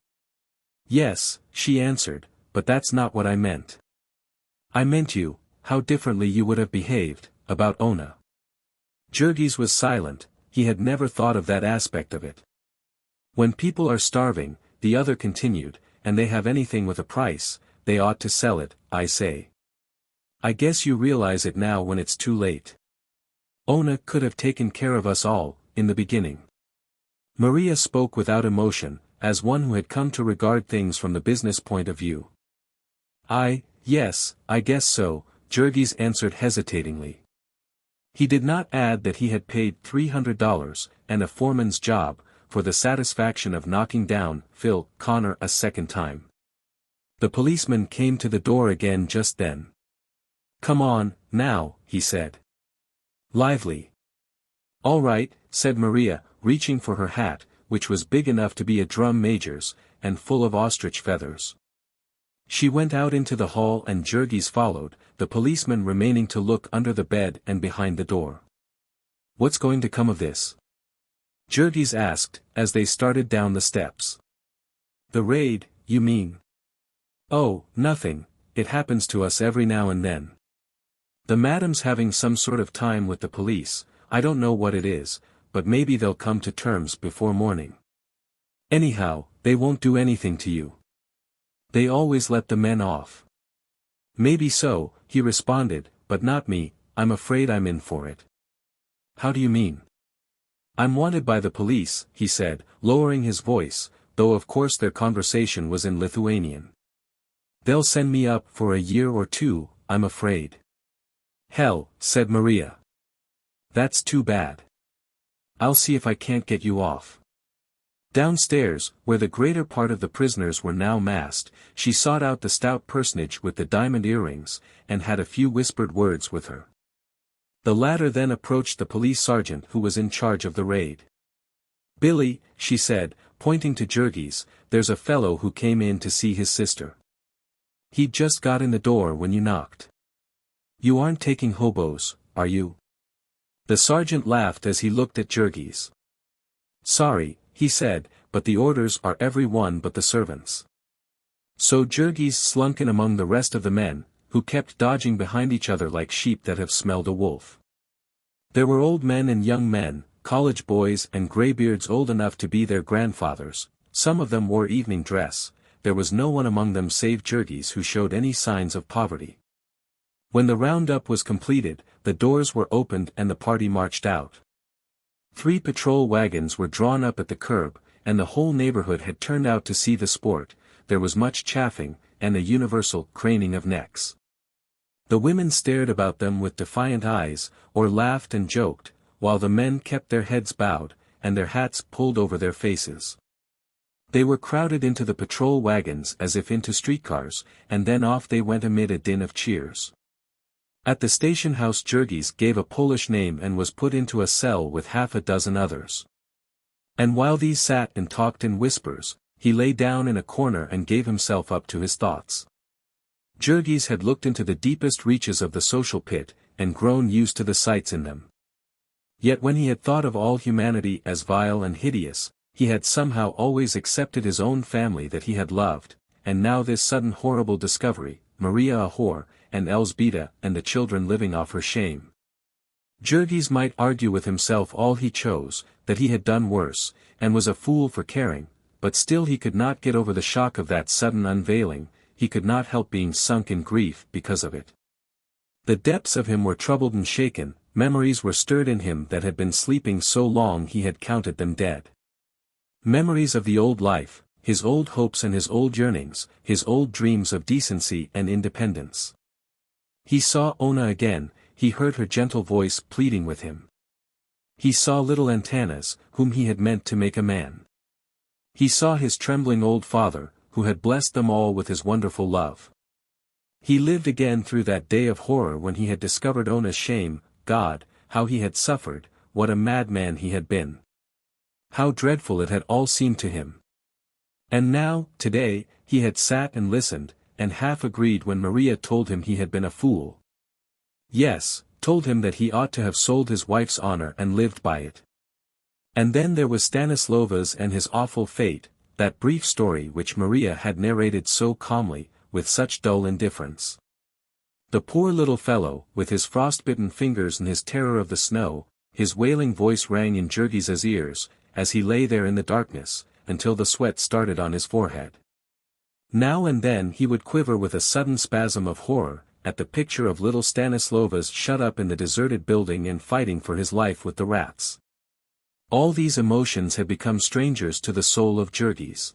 "Yes," she answered, "but that's not what I meant. I meant you, how differently you would have behaved, about Ona." Jurgis was silent, he had never thought of that aspect of it. "When people are starving," the other continued, "and they have anything with a price, they ought to sell it, I say. I guess you realize it now when it's too late. Ona could have taken care of us all, in the beginning." Maria spoke without emotion, as one who had come to regard things from the business point of view. Yes, I guess so," Jurgis answered hesitatingly. He did not add that he had paid $300, and a foreman's job, for the satisfaction of knocking down Phil Connor a second time. The policeman came to the door again just then. "Come on, now," he said. "Lively." "All right," said Maria, reaching for her hat, which was big enough to be a drum major's, and full of ostrich feathers. She went out into the hall and Jurgis followed, the policeman remaining to look under the bed and behind the door. "What's going to come of this?" Jurgis asked, as they started down the steps. "The raid, you mean?" "Oh, nothing, it happens to us every now and then. The madam's having some sort of time with the police, I don't know what it is, but maybe they'll come to terms before morning. Anyhow, they won't do anything to you. They always let the men off." "Maybe so," he responded, "but not me, I'm afraid I'm in for it." "How do you mean?" "I'm wanted by the police," he said, lowering his voice, though of course their conversation was in Lithuanian. "They'll send me up for a year or two, I'm afraid." "Hell," said Maria. "That's too bad. I'll see if I can't get you off." Downstairs, where the greater part of the prisoners were now massed, she sought out the stout personage with the diamond earrings, and had a few whispered words with her. The latter then approached the police sergeant who was in charge of the raid. "Billy," she said, pointing to Jurgis, "there's a fellow who came in to see his sister. He'd just got in the door when you knocked. You aren't taking hobos, are you?" The sergeant laughed as he looked at Jurgis. "Sorry," he said, "but the orders are every one but the servants." So Jurgis slunk in among the rest of the men, who kept dodging behind each other like sheep that have smelled a wolf. There were old men and young men, college boys and graybeards old enough to be their grandfathers, some of them wore evening dress, there was no one among them save Jurgis who showed any signs of poverty. When the roundup was completed, the doors were opened and the party marched out. 3 patrol wagons were drawn up at the curb, and the whole neighborhood had turned out to see the sport. There was much chaffing, and a universal craning of necks. The women stared about them with defiant eyes, or laughed and joked, while the men kept their heads bowed, and their hats pulled over their faces. They were crowded into the patrol wagons as if into streetcars, and then off they went amid a din of cheers. At the station house Jurgis gave a Polish name and was put into a cell with half a dozen others. And while these sat and talked in whispers, he lay down in a corner and gave himself up to his thoughts. Jurgis had looked into the deepest reaches of the social pit, and grown used to the sights in them. Yet when he had thought of all humanity as vile and hideous, he had somehow always accepted his own family that he had loved, and now this sudden horrible discovery, Maria a whore, and Elzbieta and the children living off her shame. Jurgis might argue with himself all he chose, that he had done worse, and was a fool for caring, but still he could not get over the shock of that sudden unveiling, he could not help being sunk in grief because of it. The depths of him were troubled and shaken, memories were stirred in him that had been sleeping so long he had counted them dead. Memories of the old life, his old hopes and his old yearnings, his old dreams of decency and independence. He saw Ona again, he heard her gentle voice pleading with him. He saw little Antanas, whom he had meant to make a man. He saw his trembling old father, who had blessed them all with his wonderful love. He lived again through that day of horror when he had discovered Ona's shame. God, how he had suffered, what a madman he had been. How dreadful it had all seemed to him. And now, today, he had sat and listened, and half agreed when Maria told him he had been a fool. Yes, told him that he ought to have sold his wife's honor and lived by it. And then there was Stanislova's and his awful fate, that brief story which Maria had narrated so calmly, with such dull indifference. The poor little fellow, with his frostbitten fingers and his terror of the snow, his wailing voice rang in Jurgis's ears, as he lay there in the darkness, until the sweat started on his forehead. Now and then he would quiver with a sudden spasm of horror, at the picture of little Stanislova's shut up in the deserted building and fighting for his life with the rats. All these emotions had become strangers to the soul of Jurgis.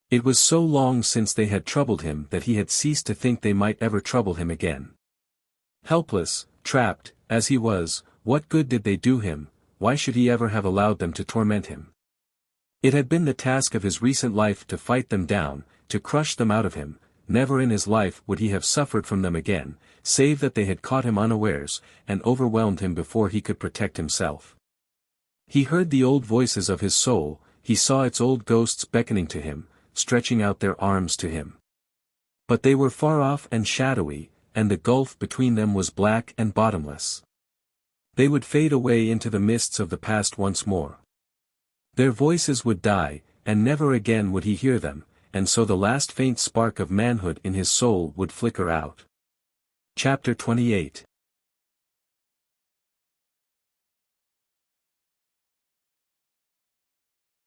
It was so long since they had troubled him that he had ceased to think they might ever trouble him again. Helpless, trapped, as he was, what good did they do him? Why should he ever have allowed them to torment him? It had been the task of his recent life to fight them down, to crush them out of him. Never in his life would he have suffered from them again, save that they had caught him unawares, and overwhelmed him before he could protect himself. He heard the old voices of his soul, he saw its old ghosts beckoning to him, stretching out their arms to him. But they were far off and shadowy, and the gulf between them was black and bottomless. They would fade away into the mists of the past once more. Their voices would die, and never again would he hear them, and so the last faint spark of manhood in his soul would flicker out. Chapter 28.